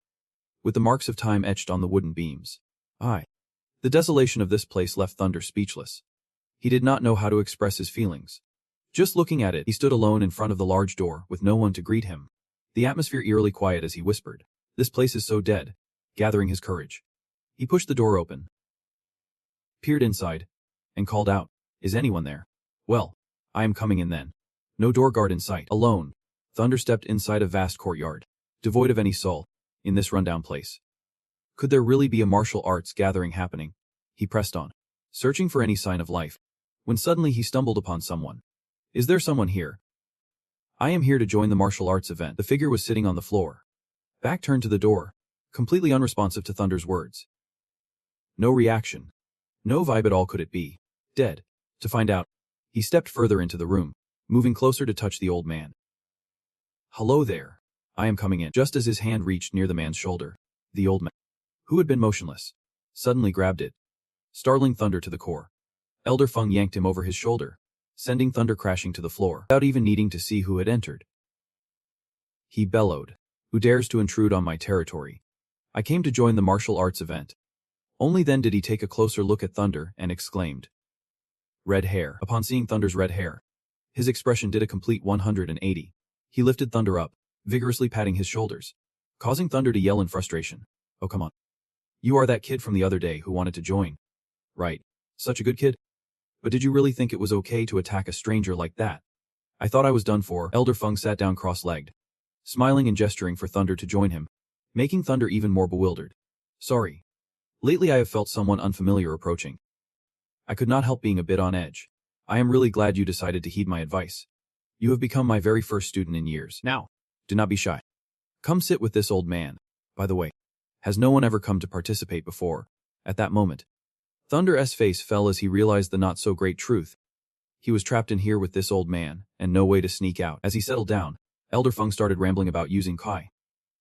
with the marks of time etched on the wooden beams. The desolation of this place left Thunder speechless. He did not know how to express his feelings. Just looking at it, he stood alone in front of the large door with no one to greet him. The atmosphere eerily quiet as he whispered, "This place is so dead." Gathering his courage, he pushed the door open, peered inside, and called out, "Is anyone there?" "Well, I am coming in then." No door guard in sight. Alone, Thunder stepped inside a vast courtyard, devoid of any soul, in this rundown place. Could there really be a martial arts gathering happening? He pressed on, searching for any sign of life, when suddenly he stumbled upon someone. "Is there someone here?" "I am here to join the martial arts event." The figure was sitting on the floor, back turned to the door, completely unresponsive to Thunder's words. No reaction. No vibe at all. Could it be dead? To find out, he stepped further into the room, moving closer to touch the old man. "Hello there. I am coming in." Just as his hand reached near the man's shoulder, The old man, who had been motionless, suddenly grabbed it, startling Thunder to the core. Elder Feng yanked him over his shoulder, sending Thunder crashing to the floor without even needing to see who had entered. He bellowed, "Who dares to intrude on my territory? I came to join the martial arts event." Only then did he take a closer look at Thunder and exclaimed, "Red hair." Upon seeing Thunder's red hair, his expression did a complete 180. He lifted Thunder up, vigorously patting his shoulders, causing Thunder to yell in frustration. "Oh, come on. You are that kid from the other day who wanted to join. Right. Such a good kid. But did you really think it was okay to attack a stranger like that? I thought I was done for." Elder Feng sat down cross-legged, smiling and gesturing for Thunder to join him, making Thunder even more bewildered. "Sorry. Lately I have felt someone unfamiliar approaching. I could not help being a bit on edge. I am really glad you decided to heed my advice. You have become my very first student in years. Now, do not be shy. Come sit with this old man. By the way, has no one ever come to participate before?" At that moment, Thunder's face fell as he realized the not-so-great truth. He was trapped in here with this old man, and no way to sneak out. As he settled down, Elder Feng started rambling about using Kai,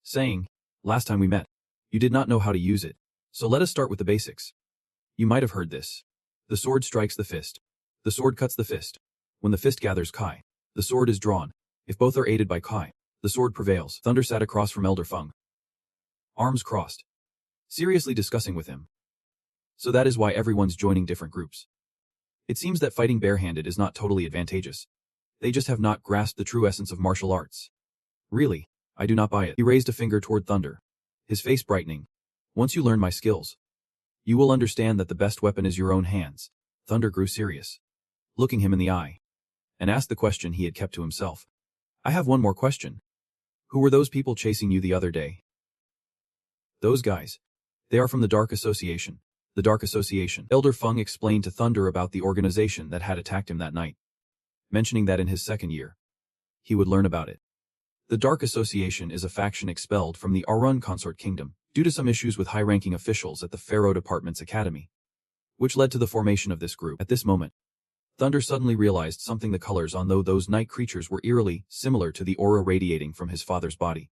saying, "Last time we met, you did not know how to use it, so let us start with the basics. You might have heard this. The sword strikes the fist. The sword cuts the fist. When the fist gathers Kai, the sword is drawn. If both are aided by Kai, the sword prevails." Thunder sat across from Elder Feng, arms crossed, seriously discussing with him. "So that is why everyone's joining different groups. It seems that fighting barehanded is not totally advantageous. They just have not grasped the true essence of martial arts. Really, I do not buy it." He raised a finger toward Thunder, his face brightening. "Once you learn my skills, you will understand that the best weapon is your own hands." Thunder grew serious, looking him in the eye, and asked the question he had kept to himself. "I have one more question. Who were those people chasing you the other day?" "Those guys. They are from the Dark Association." The Dark Association. Elder Feng explained to Thunder about the organization that had attacked him that night, mentioning that in his second year, he would learn about it. The Dark Association is a faction expelled from the Arun Consort Kingdom due to some issues with high-ranking officials at the Pharaoh Department's academy, which led to the formation of this group. At this moment, Thunder suddenly realized something: the colors on those night creatures were eerily similar to the aura radiating from his father's body.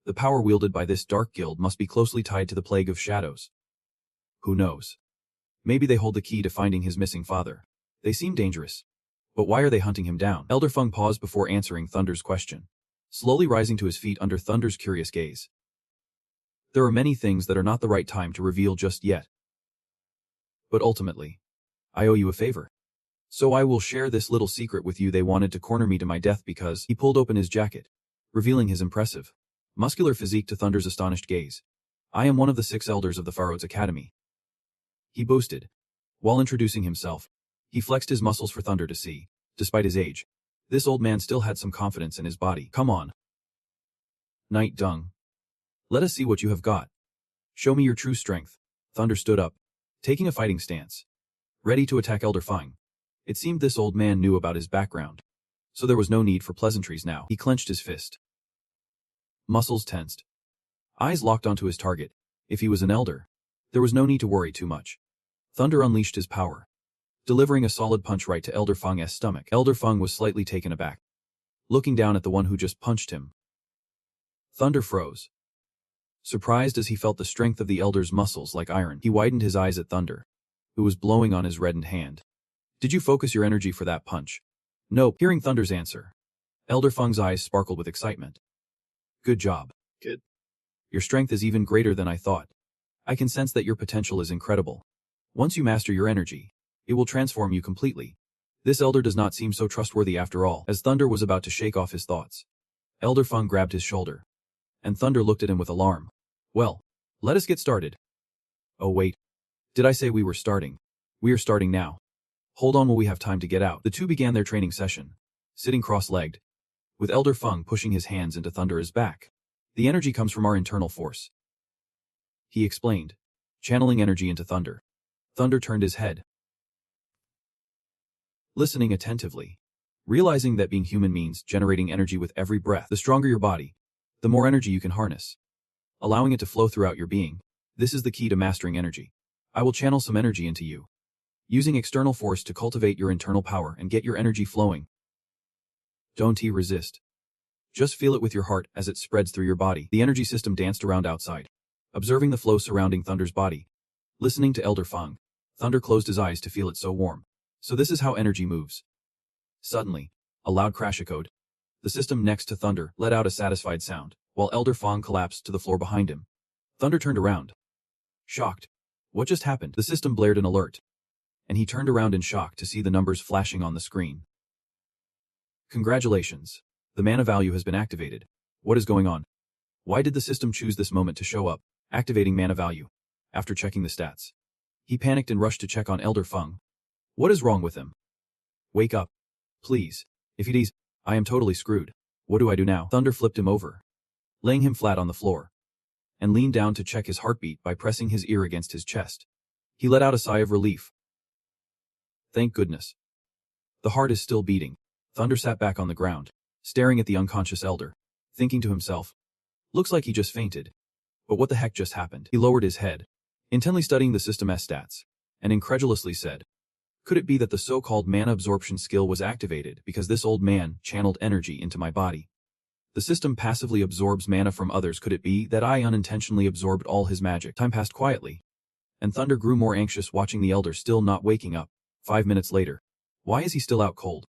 The power wielded by this dark guild must be closely tied to the Plague of Shadows. Who knows? Maybe they hold the key to finding his missing father. They seem dangerous. But why are they hunting him down? Elder Feng paused before answering Thunder's question, slowly rising to his feet under Thunder's curious gaze. "There are many things that are not the right time to reveal just yet. But ultimately, I owe you a favor. So I will share this little secret with you. They wanted to corner me to my death because..." He pulled open his jacket, revealing his impressive, muscular physique to Thunder's astonished gaze. "I am one of the 6 elders of the Pharaoh's Academy," he boasted. While introducing himself, he flexed his muscles for Thunder to see. Despite his age, this old man still had some confidence in his body. "Come on, Night Dung. Let us see what you have got. Show me your true strength." Thunder stood up, taking a fighting stance, ready to attack Elder Feng. It seemed this old man knew about his background, so there was no need for pleasantries now. He clenched his fist, muscles tensed, eyes locked onto his target. If he was an elder, there was no need to worry too much. Thunder unleashed his power, delivering a solid punch right to Elder Feng's stomach. Elder Feng was slightly taken aback, looking down at the one who just punched him. Thunder froze, surprised as he felt the strength of the elder's muscles like iron. He widened his eyes at Thunder, who was blowing on his reddened hand. "Did you focus your energy for that punch?" "Nope." Hearing Thunder's answer, Elder Feng's eyes sparkled with excitement. "Good job, kid. Your strength is even greater than I thought. I can sense that your potential is incredible. Once you master your energy, it will transform you completely. This elder does not seem so trustworthy after all." As Thunder was about to shake off his thoughts, Elder Feng grabbed his shoulder, and Thunder looked at him with alarm. "Well, let us get started." "Oh wait. Did I say we were starting? We are starting now. Hold on while we have time to get out." The two began their training session, sitting cross-legged, with Elder Feng pushing his hands into Thunder's back. "The energy comes from our internal force," he explained, channeling energy into Thunder. Thunder turned his head, listening attentively, realizing that being human means generating energy with every breath. The stronger your body, the more energy you can harness, allowing it to flow throughout your being. This is the key to mastering energy. I will channel some energy into you, using external force to cultivate your internal power and get your energy flowing. Don't resist. Just feel it with your heart as it spreads through your body. The energy system danced around outside, observing the flow surrounding Thunder's body. Listening to Elder Feng, Thunder closed his eyes to feel it so warm. So this is how energy moves. Suddenly, a loud crash echoed. The system next to Thunder let out a satisfied sound, while Elder Feng collapsed to the floor behind him. Thunder turned around. Shocked. What just happened? The system blared an alert, and he turned around in shock to see the numbers flashing on the screen. Congratulations. The mana value has been activated. What is going on? Why did the system choose this moment to show up, activating mana value? After checking the stats, he panicked and rushed to check on Elder Feng. What is wrong with him? Wake up. Please. If he dies, I am totally screwed. What do I do now? Thunder flipped him over, laying him flat on the floor, and leaned down to check his heartbeat by pressing his ear against his chest. He let out a sigh of relief. Thank goodness. The heart is still beating. Thunder sat back on the ground, staring at the unconscious elder, thinking to himself, looks like he just fainted. But what the heck just happened? He lowered his head, intently studying the system's stats, and incredulously said, could it be that the so-called mana absorption skill was activated because this old man channeled energy into my body? The system passively absorbs mana from others. Could it be that I unintentionally absorbed all his magic? Time passed quietly, and Thunder grew more anxious watching the elder still not waking up. 5 minutes later. Why is he still out cold?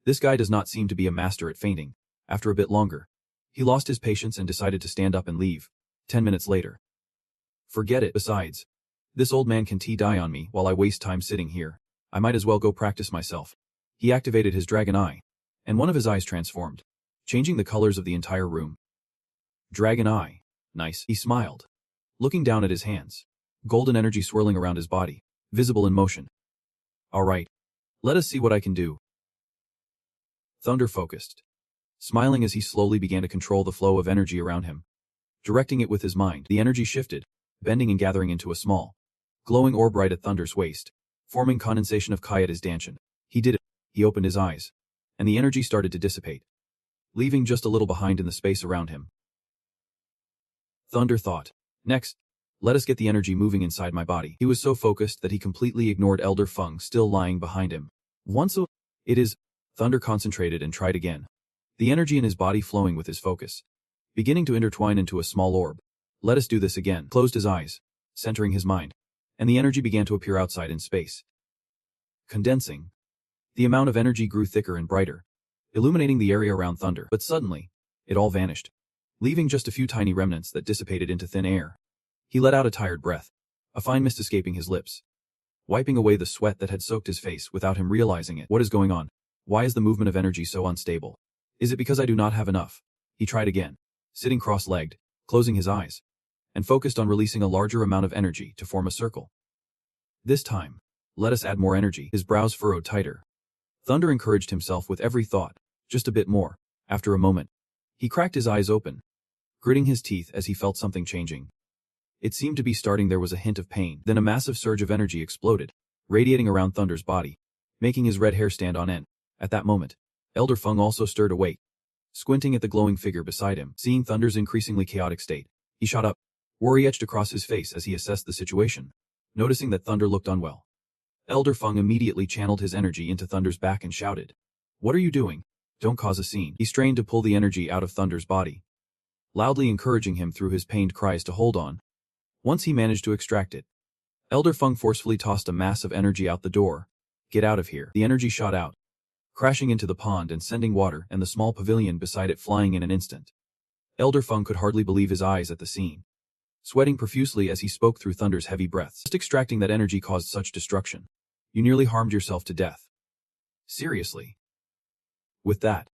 This guy does not seem to be a master at fainting. After a bit longer, he lost his patience and decided to stand up and leave. 10 minutes later. Forget it. Besides, this old man can die on me while I waste time sitting here. I might as well go practice myself. He activated his dragon eye, and one of his eyes transformed, changing the colors of the entire room. Dragon eye. Nice. He smiled, looking down at his hands. Golden energy swirling around his body, visible in motion. All right. Let us see what I can do. Thunder focused, smiling as he slowly began to control the flow of energy around him. Directing it with his mind, the energy shifted, bending and gathering into a small, glowing orb right at Thunder's waist, forming condensation of Kai at his dantian. He did it. He opened his eyes, and the energy started to dissipate, leaving just a little behind in the space around him. Thunder thought, next, let us get the energy moving inside my body. He was so focused that he completely ignored Elder Feng still lying behind him. It is. Thunder concentrated and tried again, the energy in his body flowing with his focus, beginning to intertwine into a small orb. Let us do this again. Closed his eyes, centering his mind, and the energy began to appear outside in space. Condensing. The amount of energy grew thicker and brighter, illuminating the area around Thunder. But suddenly, it all vanished, leaving just a few tiny remnants that dissipated into thin air. He let out a tired breath, a fine mist escaping his lips, wiping away the sweat that had soaked his face without him realizing it. What is going on? Why is the movement of energy so unstable? Is it because I do not have enough? He tried again, sitting cross-legged, closing his eyes, and focused on releasing a larger amount of energy to form a circle. This time, let us add more energy. His brows furrowed tighter. Thunder encouraged himself with every thought, just a bit more. After a moment, he cracked his eyes open, gritting his teeth as he felt something changing. It seemed to be starting. There was a hint of pain. Then a massive surge of energy exploded, radiating around Thunder's body, making his red hair stand on end. At that moment, Elder Feng also stirred awake, squinting at the glowing figure beside him. Seeing Thunder's increasingly chaotic state, he shot up, worry etched across his face as he assessed the situation. Noticing that Thunder looked unwell, Elder Feng immediately channeled his energy into Thunder's back and shouted, "What are you doing? Don't cause a scene." He strained to pull the energy out of Thunder's body, loudly encouraging him through his pained cries to hold on. Once he managed to extract it, Elder Feng forcefully tossed a mass of energy out the door. "Get out of here." The energy shot out, crashing into the pond and sending water and the small pavilion beside it flying in an instant. Elder Feng could hardly believe his eyes at the scene, sweating profusely as he spoke through Thunder's heavy breaths. Just extracting that energy caused such destruction. You nearly harmed yourself to death. Seriously. With that,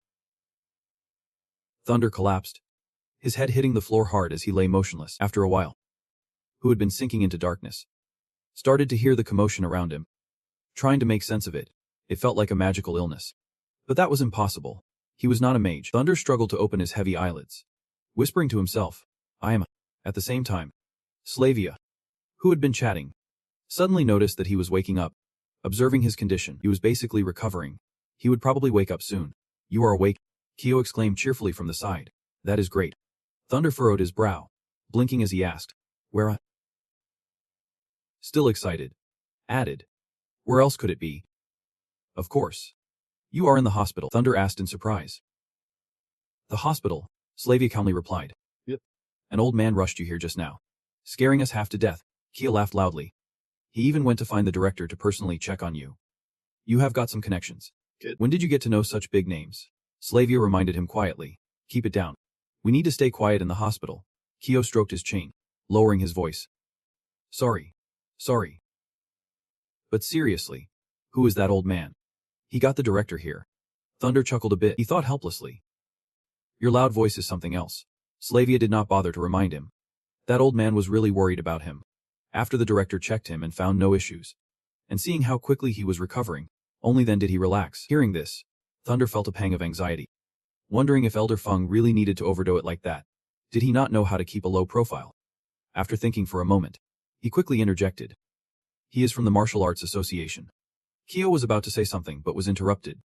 Thunder collapsed, his head hitting the floor hard as he lay motionless. After a while, who had been sinking into darkness, started to hear the commotion around him. Trying to make sense of it, it felt like a magical illness. But that was impossible. He was not a mage. Thunder struggled to open his heavy eyelids, whispering to himself, "I am." At the same time, Slavia, who had been chatting, suddenly noticed that he was waking up. Observing his condition, he was basically recovering. He would probably wake up soon. "You are awake," Kyo exclaimed cheerfully from the side. "That is great." Thunder furrowed his brow, blinking as he asked, "Where?" Still excited, added, "Where else could it be?" "Of course. You are in the hospital," Thunder asked in surprise. "The hospital," Slavia calmly replied. "Yep. An old man rushed you here just now. Scaring us half to death. Kia laughed loudly. He even went to find the director to personally check on you. You have got some connections. Good. When did you get to know such big names? Slavia reminded him quietly. Keep it down. We need to stay quiet in the hospital. Kyo stroked his chain, lowering his voice. Sorry. But seriously, who is that old man? He got the director here. Thunder chuckled a bit. He thought helplessly. Your loud voice is something else. Slavia did not bother to remind him. That old man was really worried about him. After the director checked him and found no issues, and seeing how quickly he was recovering, only then did he relax. Hearing this, Thunder felt a pang of anxiety, wondering if Elder Feng really needed to overdo it like that. Did he not know how to keep a low profile? After thinking for a moment, he quickly interjected. He is from the Martial Arts Association. Kyo was about to say something but was interrupted.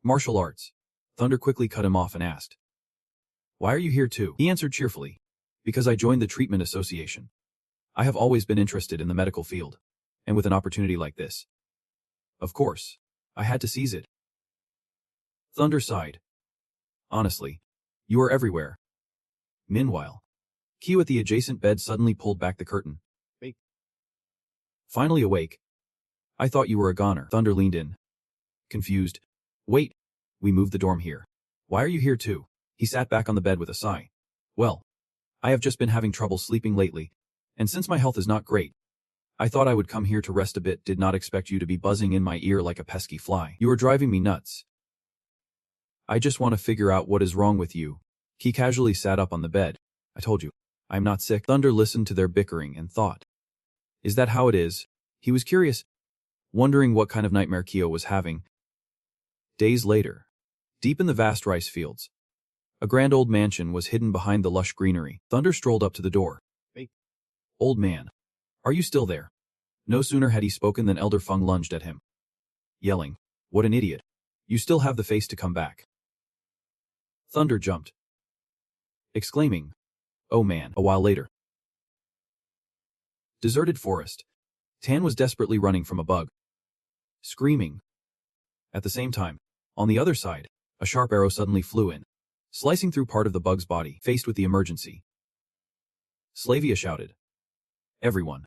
Martial arts. Thunder quickly cut him off and asked. Why are you here too? He answered cheerfully. Because I joined the Treatment Association. I have always been interested in the medical field, and with an opportunity like this, of course, I had to seize it. Thunder sighed. Honestly, you are everywhere. Meanwhile, Kyo at the adjacent bed suddenly pulled back the curtain. Wait. Finally awake. I thought you were a goner. Thunder leaned in. Confused. Wait. We moved the dorm here. Why are you here too? He sat back on the bed with a sigh. Well, I have just been having trouble sleeping lately, and since my health is not great, I thought I would come here to rest a bit. Did not expect you to be buzzing in my ear like a pesky fly. You are driving me nuts. I just want to figure out what is wrong with you. He casually sat up on the bed. I told you, I'm not sick. Thunder listened to their bickering and thought. Is that how it is? He was curious, wondering what kind of nightmare Kyo was having. Days later, deep in the vast rice fields, a grand old mansion was hidden behind the lush greenery. Thunder strolled up to the door. Hey, old man, are you still there? No sooner had he spoken than Elder Feng lunged at him, yelling, what an idiot. You still have the face to come back. Thunder jumped, exclaiming, oh man. A while later, deserted forest. Tan was desperately running from a bug, screaming. At the same time, on the other side, a sharp arrow suddenly flew in, slicing through part of the bug's body. Faced with the emergency, Slavia shouted, everyone,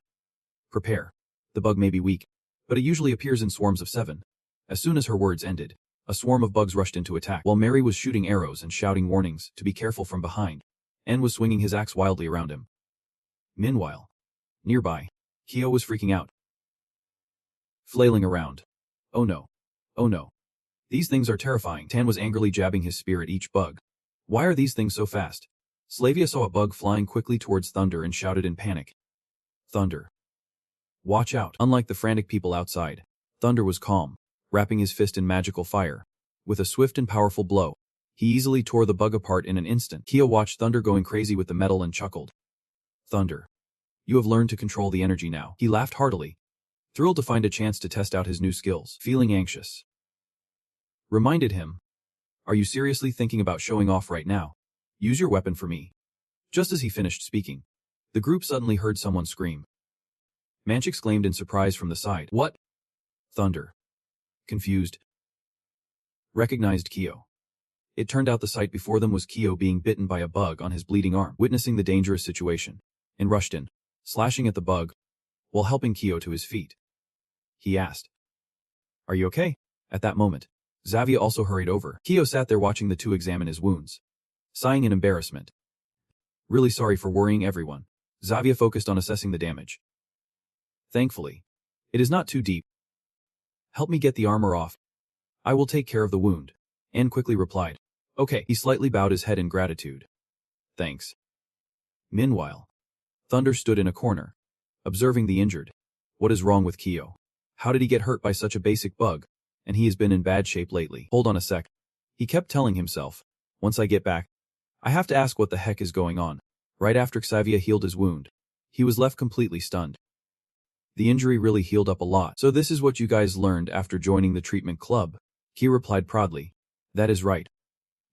prepare. The bug may be weak, but it usually appears in swarms of 7. As soon as her words ended, a swarm of bugs rushed into attack. While Mary was shooting arrows and shouting warnings to be careful from behind, En was swinging his axe wildly around him. Meanwhile, nearby, Kyo was freaking out, flailing around. Oh no. Oh no. These things are terrifying. Tan was angrily jabbing his spear at each bug. Why are these things so fast? Slavia saw a bug flying quickly towards Thunder and shouted in panic. Thunder. Watch out. Unlike the frantic people outside, Thunder was calm, wrapping his fist in magical fire. With a swift and powerful blow, he easily tore the bug apart in an instant. Kyo watched Thunder going crazy with the metal and chuckled. Thunder. You have learned to control the energy now. He laughed heartily, thrilled to find a chance to test out his new skills. Feeling anxious, reminded him. Are you seriously thinking about showing off right now? Use your weapon for me. Just as he finished speaking, the group suddenly heard someone scream. Manch exclaimed in surprise from the side. What? Thunder, confused, recognized Kyo. It turned out the sight before them was Kyo being bitten by a bug on his bleeding arm. Witnessing the dangerous situation, En rushed in, slashing at the bug, while helping Kyo to his feet. He asked, are you okay? At that moment, Xavier also hurried over. Kyo sat there watching the two examine his wounds, sighing in embarrassment. Really sorry for worrying everyone. Xavier focused on assessing the damage. Thankfully, it is not too deep. Help me get the armor off. I will take care of the wound. En quickly replied. Okay. He slightly bowed his head in gratitude. Thanks. Meanwhile, Thunder stood in a corner, observing the injured. What is wrong with Kyo? How did he get hurt by such a basic bug? And he has been in bad shape lately. Hold on a sec. He kept telling himself. Once I get back, I have to ask what the heck is going on. Right after Xavier healed his wound, he was left completely stunned. The injury really healed up a lot. So this is what you guys learned after joining the treatment club? He replied proudly. That is right.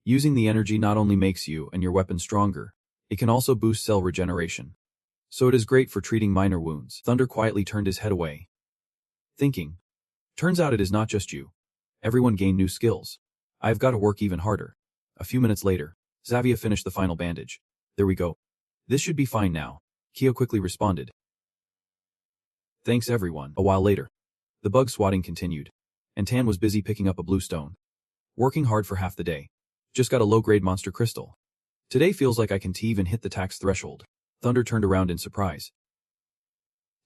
Using the energy not only makes you and your weapon stronger, it can also boost cell regeneration. So it is great for treating minor wounds. Thunder quietly turned his head away, thinking, turns out it is not just you. Everyone gained new skills. I've got to work even harder. A few minutes later, Xavier finished the final bandage. There we go. This should be fine now. Kyo quickly responded. Thanks everyone. A while later, the bug swatting continued, and Tan was busy picking up a blue stone. Working hard for half the day. Just got a low-grade monster crystal. Today feels like I can even hit the tax threshold. Thunder turned around in surprise.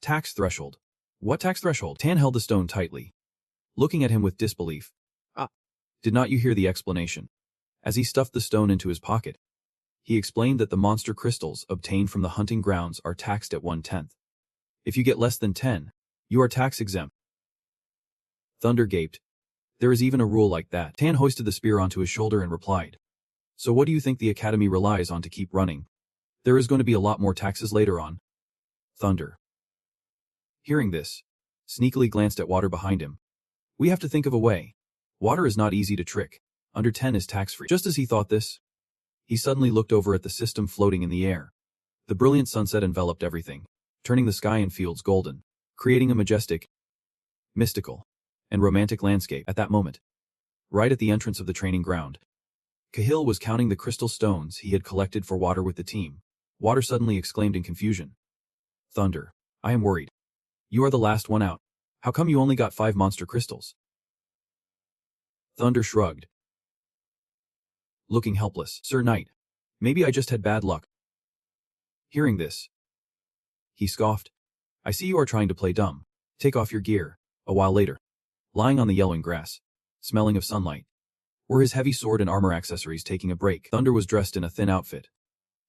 Tax threshold? What tax threshold? Tan held the stone tightly, looking at him with disbelief. Did not you hear the explanation? As he stuffed the stone into his pocket, he explained that the monster crystals obtained from the hunting grounds are taxed at 1/10. If you get less than 10, you are tax exempt. Thunder gaped. There is even a rule like that. Tan hoisted the spear onto his shoulder and replied. So what do you think the academy relies on to keep running? There is going to be a lot more taxes later on. Thunder. Hearing this, sneakily glanced at Water behind him. We have to think of a way. Water is not easy to trick. Under 10 is tax-free. Just as he thought this, he suddenly looked over at the system floating in the air. The brilliant sunset enveloped everything, turning the sky and fields golden, creating a majestic, mystical, and romantic landscape at that moment. Right at the entrance of the training ground, Cahill was counting the crystal stones he had collected for Water with the team. Water suddenly exclaimed in confusion. Thunder, I am worried. You are the last one out. How come you only got 5 monster crystals? Thunder shrugged, looking helpless. Sir Knight, maybe I just had bad luck. Hearing this, he scoffed. I see you are trying to play dumb. Take off your gear. A while later, lying on the yellowing grass, smelling of sunlight, were his heavy sword and armor accessories taking a break. Thunder was dressed in a thin outfit,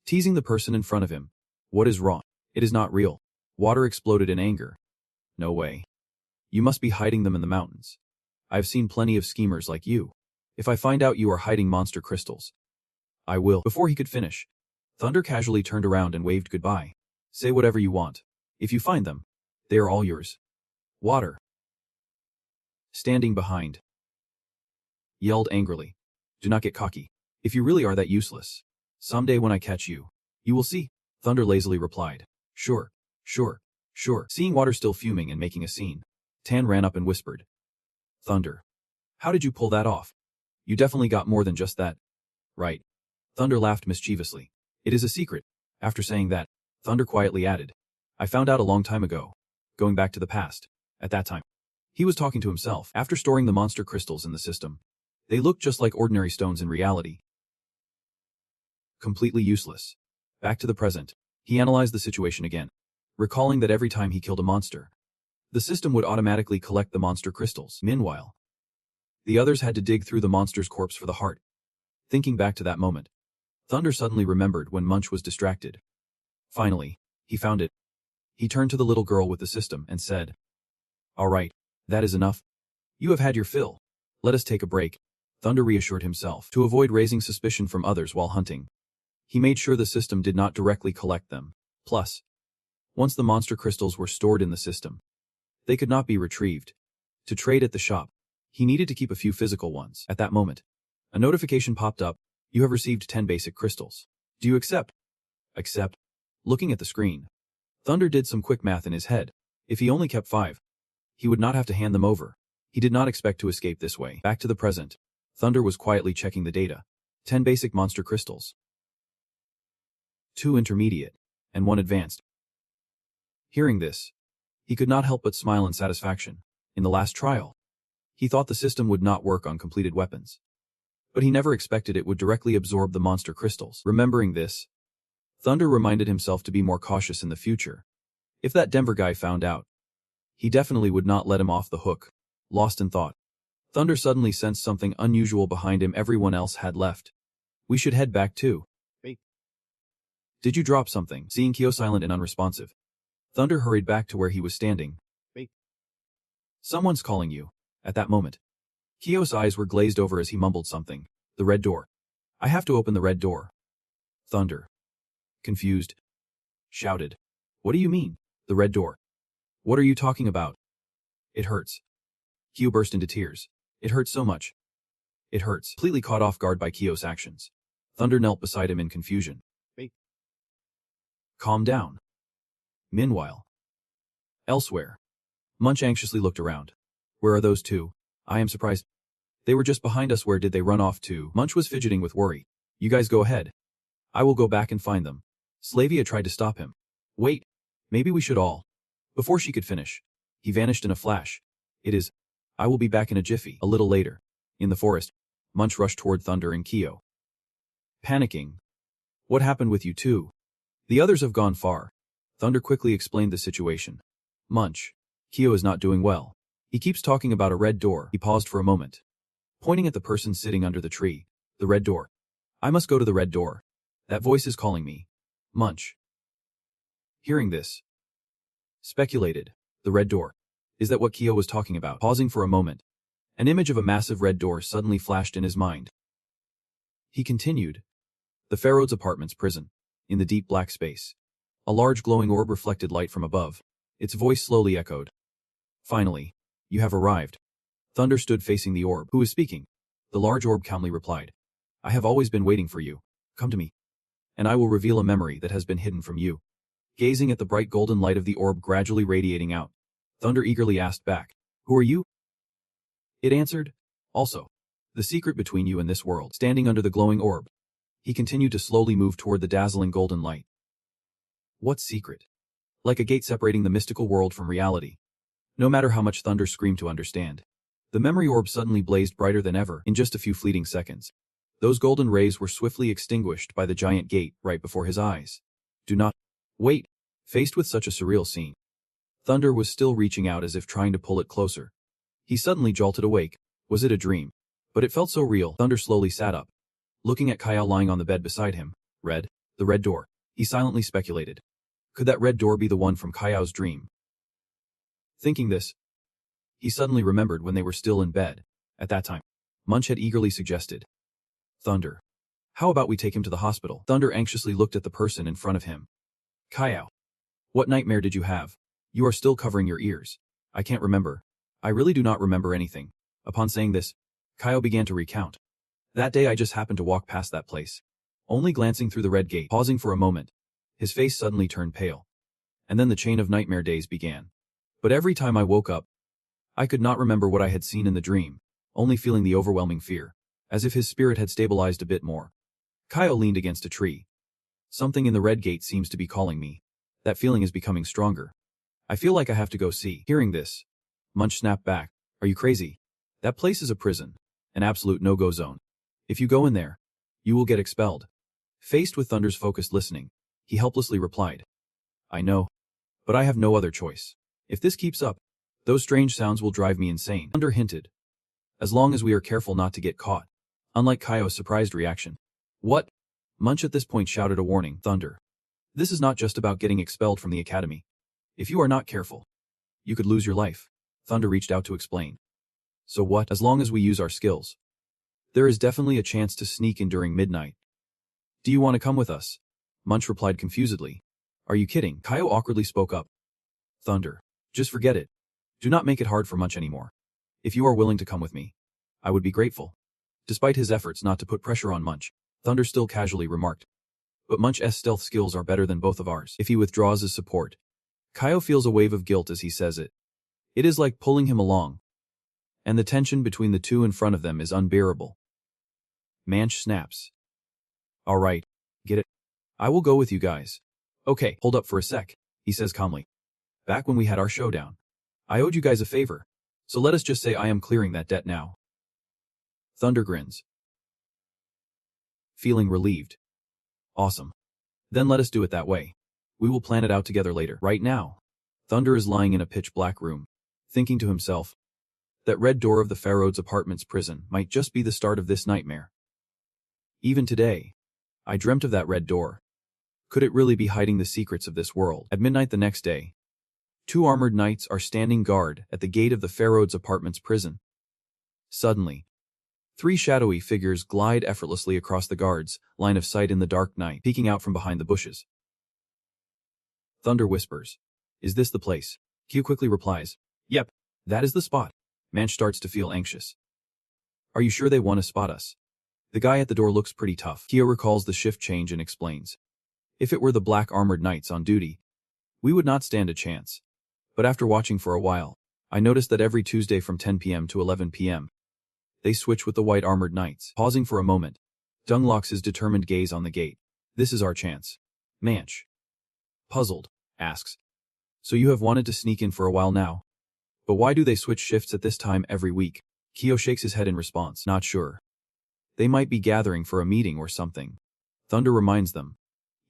teasing the person in front of him. What is wrong? It is not real. Water exploded in anger. No way. You must be hiding them in the mountains. I have seen plenty of schemers like you. If I find out you are hiding monster crystals, I will. Before he could finish, Thunder casually turned around and waved goodbye. Say whatever you want. If you find them, they are all yours. Water, standing behind, yelled angrily. Do not get cocky. If you really are that useless, someday when I catch you, you will see. Thunder lazily replied. Sure. Seeing Water still fuming and making a scene, Tan ran up and whispered. Thunder, how did you pull that off? You definitely got more than just that, right? Thunder laughed mischievously. It is a secret. After saying that, Thunder quietly added. I found out a long time ago, going back to the past. At that time, he was talking to himself. After storing the monster crystals in the system, they looked just like ordinary stones in reality. Completely useless. Back to the present, he analyzed the situation again, recalling that every time he killed a monster, the system would automatically collect the monster crystals. Meanwhile, the others had to dig through the monster's corpse for the heart. Thinking back to that moment, Thunder suddenly remembered when Munch was distracted. Finally, he found it. He turned to the little girl with the system and said, All right, that is enough. You have had your fill. Let us take a break. Thunder reassured himself to avoid raising suspicion from others while hunting. He made sure the system did not directly collect them. Plus, once the monster crystals were stored in the system, they could not be retrieved. To trade at the shop, he needed to keep a few physical ones. At that moment, a notification popped up. You have received 10 basic crystals. Do you accept? Accept. Looking at the screen, Thunder did some quick math in his head. If he only kept 5, he would not have to hand them over. He did not expect to escape this way. Back to the present, Thunder was quietly checking the data. 10 basic monster crystals, 2 intermediate, and 1 advanced. Hearing this, he could not help but smile in satisfaction. In the last trial, he thought the system would not work on completed weapons, but he never expected it would directly absorb the monster crystals. Remembering this, Thunder reminded himself to be more cautious in the future. If that Denver guy found out, he definitely would not let him off the hook. Lost in thought, Thunder suddenly sensed something unusual behind him. Everyone else had left. We should head back too. Hey. Did you drop something? Seeing Kyo silent and unresponsive, Thunder hurried back to where he was standing. Hey. Someone's calling you. At that moment, Kyo's eyes were glazed over as he mumbled something. The red door. I have to open the red door. Thunder, confused, shouted. What do you mean, the red door? What are you talking about? It hurts. Kyo burst into tears. It hurts so much. It hurts. Completely caught off guard by Kyo's actions, Thunder knelt beside him in confusion. Hey. Calm down. Meanwhile, elsewhere, Munch anxiously looked around. Where are those 2? I am surprised. They were just behind us. Where did they run off to? Munch was fidgeting with worry. You guys go ahead. I will go back and find them. Slavia tried to stop him. Wait, maybe we should all. Before she could finish, he vanished in a flash. It is. I will be back in a jiffy. A little later, in the forest, Munch rushed toward Thunder and Kyo. Panicking. What happened with you two? The others have gone far. Thunder quickly explained the situation. Munch. Kyo is not doing well. He keeps talking about a red door. He paused for a moment, pointing at the person sitting under the tree. The red door. I must go to the red door. That voice is calling me. Munch. Hearing this, speculated. The red door. Is that what Kyo was talking about? Pausing for a moment, an image of a massive red door suddenly flashed in his mind. He continued. The Pharaoh's apartment's prison. In the deep black space, a large glowing orb reflected light from above. Its voice slowly echoed. Finally, you have arrived. Thunder stood facing the orb. Who is speaking? The large orb calmly replied. I have always been waiting for you. Come to me, and I will reveal a memory that has been hidden from you. Gazing at the bright golden light of the orb gradually radiating out, Thunder eagerly asked back, Who are you? It answered, Also, the secret between you and this world. Standing under the glowing orb, he continued to slowly move toward the dazzling golden light. What secret? Like a gate separating the mystical world from reality. No matter how much Thunder screamed to understand, the memory orb suddenly blazed brighter than ever in just a few fleeting seconds. Those golden rays were swiftly extinguished by the giant gate right before his eyes. Do not wait. Faced with such a surreal scene, Thunder was still reaching out as if trying to pull it closer. He suddenly jolted awake. Was it a dream? But it felt so real. Thunder slowly sat up, looking at Kyle lying on the bed beside him. The red door. He silently speculated. Could that red door be the one from Kayao's dream? Thinking this, he suddenly remembered when they were still in bed. At that time, Munch had eagerly suggested. Thunder. How about we take him to the hospital? Thunder anxiously looked at the person in front of him. Kyle. What nightmare did you have? You are still covering your ears. I can't remember. I really do not remember anything. Upon saying this, Kyle began to recount. That day I just happened to walk past that place, only glancing through the red gate. Pausing for a moment, his face suddenly turned pale. And then the chain of nightmare days began. But every time I woke up, I could not remember what I had seen in the dream, only feeling the overwhelming fear, as if his spirit had stabilized a bit more. Kyle leaned against a tree. Something in the red gate seems to be calling me. That feeling is becoming stronger. I feel like I have to go see. Hearing this, Munch snapped back. Are you crazy? That place is a prison, an absolute no-go zone. If you go in there, you will get expelled. Faced with Thunder's focused listening, he helplessly replied. I know, but I have no other choice. If this keeps up, those strange sounds will drive me insane. Thunder hinted. As long as we are careful not to get caught. Unlike Kaio's surprised reaction. What? Munch at this point shouted a warning. Thunder. This is not just about getting expelled from the academy. If you are not careful, you could lose your life. Thunder reached out to explain. So what? As long as we use our skills, there is definitely a chance to sneak in during midnight. Do you want to come with us? Munch replied confusedly. Are you kidding? Kaio awkwardly spoke up. Thunder. Just forget it. Do not make it hard for Munch anymore. If you are willing to come with me, I would be grateful. Despite his efforts not to put pressure on Munch, Thunder still casually remarked. But Munch's stealth skills are better than both of ours. If he withdraws his support, Kaio feels a wave of guilt as he says it. It is like pulling him along, and the tension between the two in front of them is unbearable. Manch snaps. All right, get it? I will go with you guys. Okay, hold up for a sec, he says calmly. Back when we had our showdown, I owed you guys a favor, so let us just say I am clearing that debt now. Thunder grins, feeling relieved. Awesome. Then let us do it that way. We will plan it out together later. Right now, Thunder is lying in a pitch-black room, thinking to himself, that red door of the Pharaoh's apartment's prison might just be the start of this nightmare. Even today, I dreamt of that red door. Could it really be hiding the secrets of this world? At midnight the next day, 2 armored knights are standing guard at the gate of the Pharaoh's apartment's prison. Suddenly, 3 shadowy figures glide effortlessly across the guards' line of sight in the dark night, peeking out from behind the bushes. Thunder whispers, Is this the place? Q quickly replies, Yep, that is the spot. Manch starts to feel anxious. Are you sure they want to spot us? The guy at the door looks pretty tough. Kyo recalls the shift change and explains. If it were the black armored knights on duty, we would not stand a chance. But after watching for a while, I noticed that every Tuesday from 10 p.m. to 11 p.m., they switch with the white armored knights. Pausing for a moment, Dung locks his determined gaze on the gate. This is our chance. Manch, puzzled, asks. So you have wanted to sneak in for a while now? But why do they switch shifts at this time every week? Kyo shakes his head in response. Not sure. They might be gathering for a meeting or something. Thunder reminds them.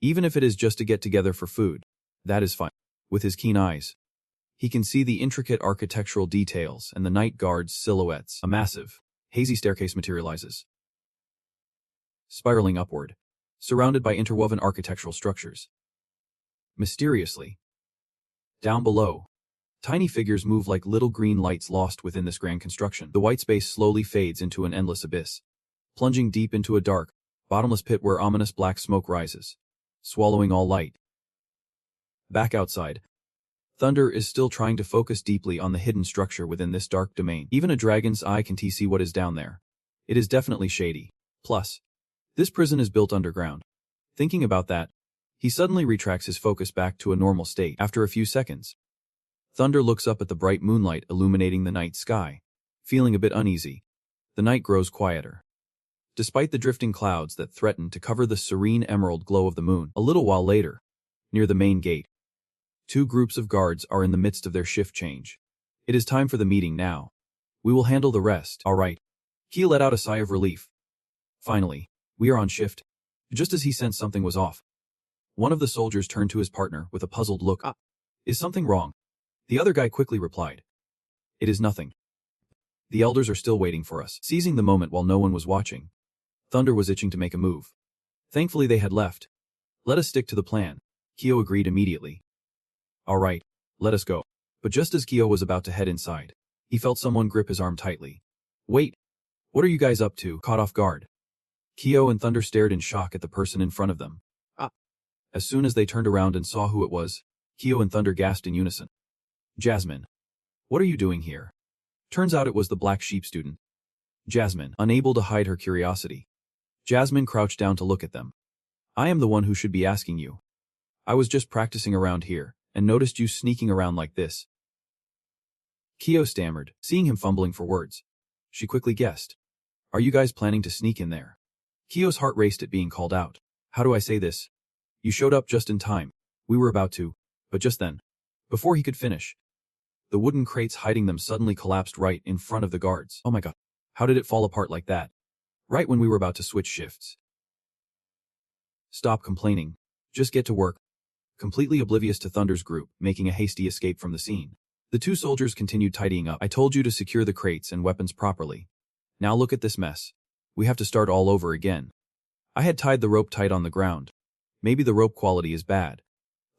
Even if it is just to get together for food, that is fine. With his keen eyes, he can see the intricate architectural details and the night guard's silhouettes. A massive, hazy staircase materializes, spiraling upward, surrounded by interwoven architectural structures. Mysteriously, down below, tiny figures move like little green lights lost within this grand construction. The white space slowly fades into an endless abyss, plunging deep into a dark, bottomless pit where ominous black smoke rises, swallowing all light. Back outside, Thunder is still trying to focus deeply on the hidden structure within this dark domain. Even a dragon's eye can see what is down there. It is definitely shady. Plus, this prison is built underground. Thinking about that, he suddenly retracts his focus back to a normal state. After a few seconds, Thunder looks up at the bright moonlight illuminating the night sky, feeling a bit uneasy. The night grows quieter, despite the drifting clouds that threaten to cover the serene emerald glow of the moon. A little while later, near the main gate, two groups of guards are in the midst of their shift change. It is time for the meeting now. We will handle the rest. All right. Kyo let out a sigh of relief. Finally, we are on shift. Just as he sensed something was off, one of the soldiers turned to his partner with a puzzled look. Is something wrong? The other guy quickly replied. It is nothing. The elders are still waiting for us. Seizing the moment while no one was watching, Thunder was itching to make a move. Thankfully they had left. Let us stick to the plan. Kyo agreed immediately. All right, let us go. But just as Kyo was about to head inside, he felt someone grip his arm tightly. Wait, what are you guys up to? Caught off guard, Kyo and Thunder stared in shock at the person in front of them. As soon as they turned around and saw who it was, Kyo and Thunder gasped in unison. Jasmine, what are you doing here? Turns out it was the black sheep student. Jasmine, unable to hide her curiosity. Jasmine crouched down to look at them. I am the one who should be asking you. I was just practicing around here, and noticed you sneaking around like this. Kyo stammered, seeing him fumbling for words. She quickly guessed. Are you guys planning to sneak in there? Kyo's heart raced at being called out. How do I say this? You showed up just in time. We were about to, but just then, before he could finish, the wooden crates hiding them suddenly collapsed right in front of the guards. Oh my god. How did it fall apart like that? Right when we were about to switch shifts. Stop complaining. Just get to work. Completely oblivious to Thunder's group, making a hasty escape from the scene. The two soldiers continued tidying up. I told you to secure the crates and weapons properly. Now look at this mess. We have to start all over again. I had tied the rope tight on the ground. Maybe the rope quality is bad.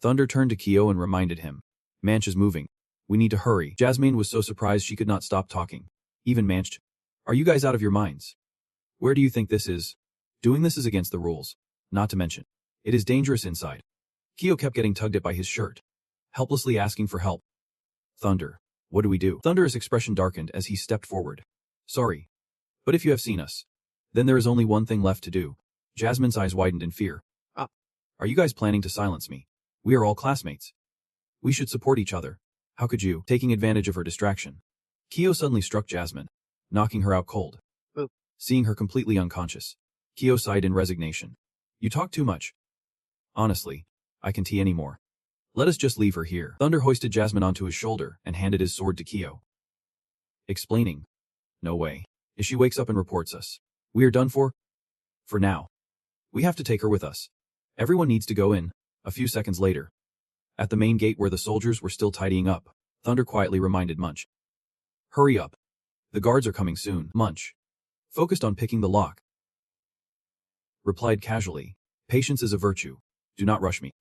Thunder turned to Kyo and reminded him. Manch is moving. We need to hurry. Jasmine was so surprised she could not stop talking. Even Manch. Are you guys out of your minds? Where do you think this is? Doing this is against the rules. Not to mention, it is dangerous inside. Kyo kept getting tugged at by his shirt, helplessly asking for help. Thunder, what do we do? Thunder's expression darkened as he stepped forward. Sorry, but if you have seen us, then there is only one thing left to do. Jasmine's eyes widened in fear. Are you guys planning to silence me? We are all classmates. We should support each other. How could you? Taking advantage of her distraction, Kyo suddenly struck Jasmine, knocking her out cold. Seeing her completely unconscious, Kyo sighed in resignation. You talk too much. Honestly, I can't any more. Let us just leave her here. Thunder hoisted Jasmine onto his shoulder and handed his sword to Kyo, explaining. No way. If she wakes up and reports us, we are done for? For now. We have to take her with us. Everyone needs to go in. A few seconds later, at the main gate where the soldiers were still tidying up, Thunder quietly reminded Munch. Hurry up. The guards are coming soon. Munch, focused on picking the lock, replied casually. Patience is a virtue. Do not rush me.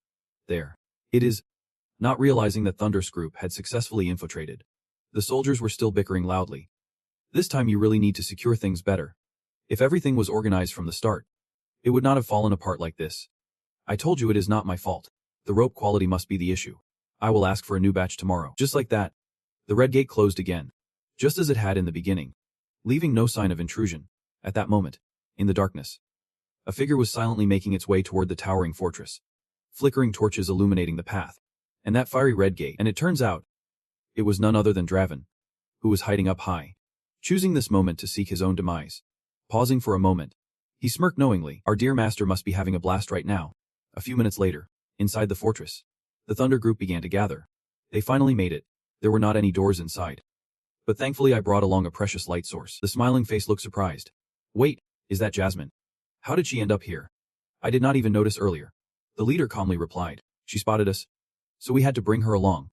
There. It is. Not realizing that Thunder's group had successfully infiltrated, the soldiers were still bickering loudly. This time you really need to secure things better. If everything was organized from the start, it would not have fallen apart like this. I told you it is not my fault. The rope quality must be the issue. I will ask for a new batch tomorrow. Just like that, the red gate closed again, just as it had in the beginning, leaving no sign of intrusion. At that moment, in the darkness, a figure was silently making its way toward the towering fortress, flickering torches illuminating the path, and that fiery red gate. And it turns out, it was none other than Draven, who was hiding up high, choosing this moment to seek his own demise. Pausing for a moment, he smirked knowingly. Our dear master must be having a blast right now. A few minutes later, inside the fortress, The Thunder group began to gather. They finally made it. There were not any doors inside. But thankfully I brought along a precious light source. The smiling face looked surprised. Wait, is that Jasmine? How did she end up here? I did not even notice earlier. The leader calmly replied. She spotted us. So we had to bring her along.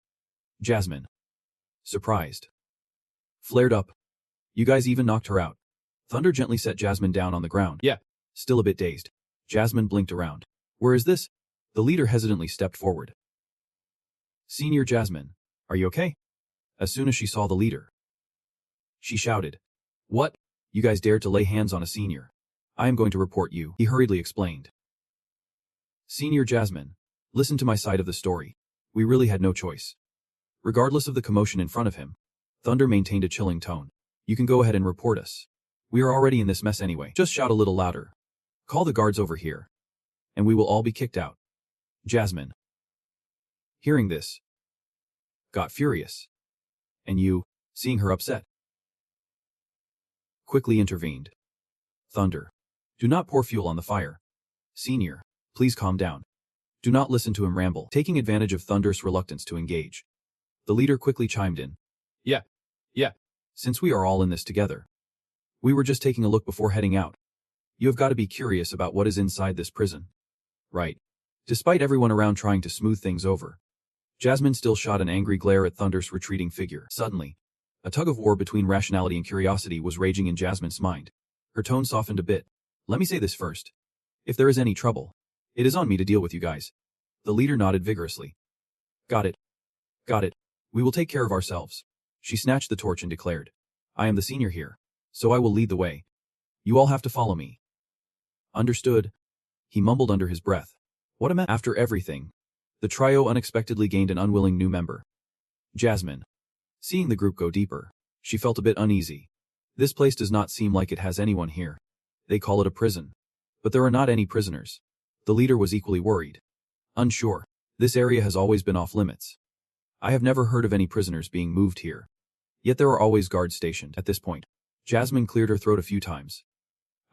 Jasmine. Surprised. Flared up. You guys even knocked her out. Thunder gently set Jasmine down on the ground. Yeah. Still a bit dazed. Jasmine blinked around. Where is this? The leader hesitantly stepped forward. Senior Jasmine, are you okay? As soon as she saw the leader, she shouted. What? You guys dared to lay hands on a senior. I am going to report you, he hurriedly explained. Senior Jasmine, listen to my side of the story. We really had no choice. Regardless of the commotion in front of him, Thunder maintained a chilling tone. You can go ahead and report us. We are already in this mess anyway. Just shout a little louder. Call the guards over here. And we will all be kicked out. Jasmine, hearing this, got furious. And you, seeing her upset, quickly intervened. Thunder, do not pour fuel on the fire. Senior, please calm down. Do not listen to him ramble. Taking advantage of Thunder's reluctance to engage, the leader quickly chimed in. Yeah. Since we are all in this together. We were just taking a look before heading out. You have got to be curious about what is inside this prison. Right. Despite everyone around trying to smooth things over, Jasmine still shot an angry glare at Thunder's retreating figure. Suddenly, a tug-of-war between rationality and curiosity was raging in Jasmine's mind. Her tone softened a bit. Let me say this first. If there is any trouble, it is on me to deal with you guys. The leader nodded vigorously. Got it. We will take care of ourselves. She snatched the torch and declared. I am the senior here, so I will lead the way. You all have to follow me. Understood. He mumbled under his breath. What a mess. After everything, the trio unexpectedly gained an unwilling new member. Jasmine. Seeing the group go deeper, she felt a bit uneasy. This place does not seem like it has anyone here. They call it a prison. But there are not any prisoners. The leader was equally worried. Unsure. This area has always been off limits. I have never heard of any prisoners being moved here. Yet there are always guards stationed. At this point, Jasmine cleared her throat a few times.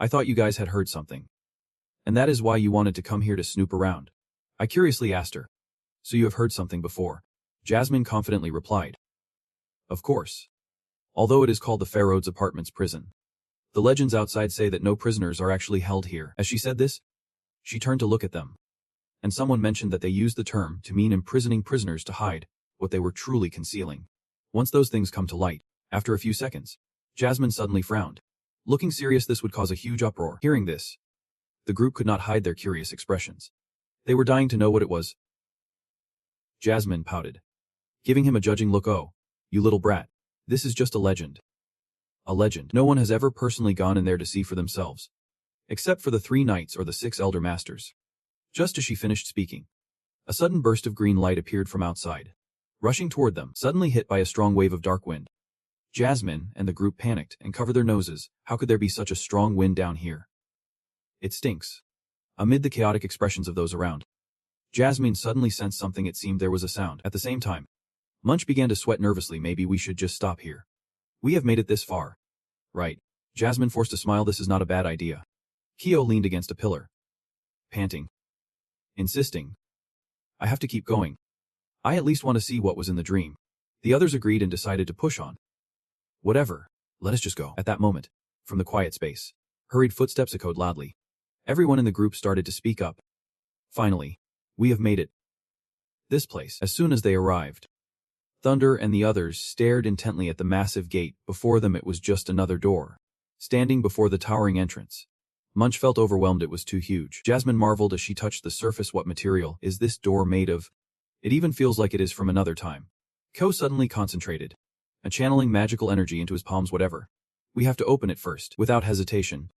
I thought you guys had heard something. And that is why you wanted to come here to snoop around. I curiously asked her. So you have heard something before? Jasmine confidently replied. Of course. Although it is called the Pharaoh's Apartments prison, the legends outside say that no prisoners are actually held here. As she said this, she turned to look at them. And someone mentioned that they used the term to mean imprisoning prisoners to hide what they were truly concealing. Once those things come to light, after a few seconds, Jasmine suddenly frowned. Looking serious, this would cause a huge uproar. Hearing this, the group could not hide their curious expressions. They were dying to know what it was. Jasmine pouted, giving him a judging look. Oh, you little brat. This is just a legend. A legend. No one has ever personally gone in there to see for themselves. Except for the 3 knights or the 6 elder masters. Just as she finished speaking, a sudden burst of green light appeared from outside, rushing toward them, suddenly hit by a strong wave of dark wind. Jasmine and the group panicked and covered their noses. How could there be such a strong wind down here? It stinks. Amid the chaotic expressions of those around, Jasmine suddenly sensed something. It seemed there was a sound. At the same time, Munch began to sweat nervously. Maybe we should just stop here. We have made it this far. Right. Jasmine forced a smile. This is not a bad idea. Kyo leaned against a pillar, panting, insisting. I have to keep going. I at least want to see what was in the dream. The others agreed and decided to push on. Whatever. Let us just go. At that moment, from the quiet space, hurried footsteps echoed loudly. Everyone in the group started to speak up. Finally, we have made it. This place. As soon as they arrived, Thunder and the others stared intently at the massive gate. Before them it was just another door, standing before the towering entrance. Munch felt overwhelmed. It was too huge. Jasmine marveled as she touched the surface. What material is this door made of? It even feels like it is from another time. Ko suddenly concentrated, channeling magical energy into his palms. Whatever. We have to open it first. Without hesitation,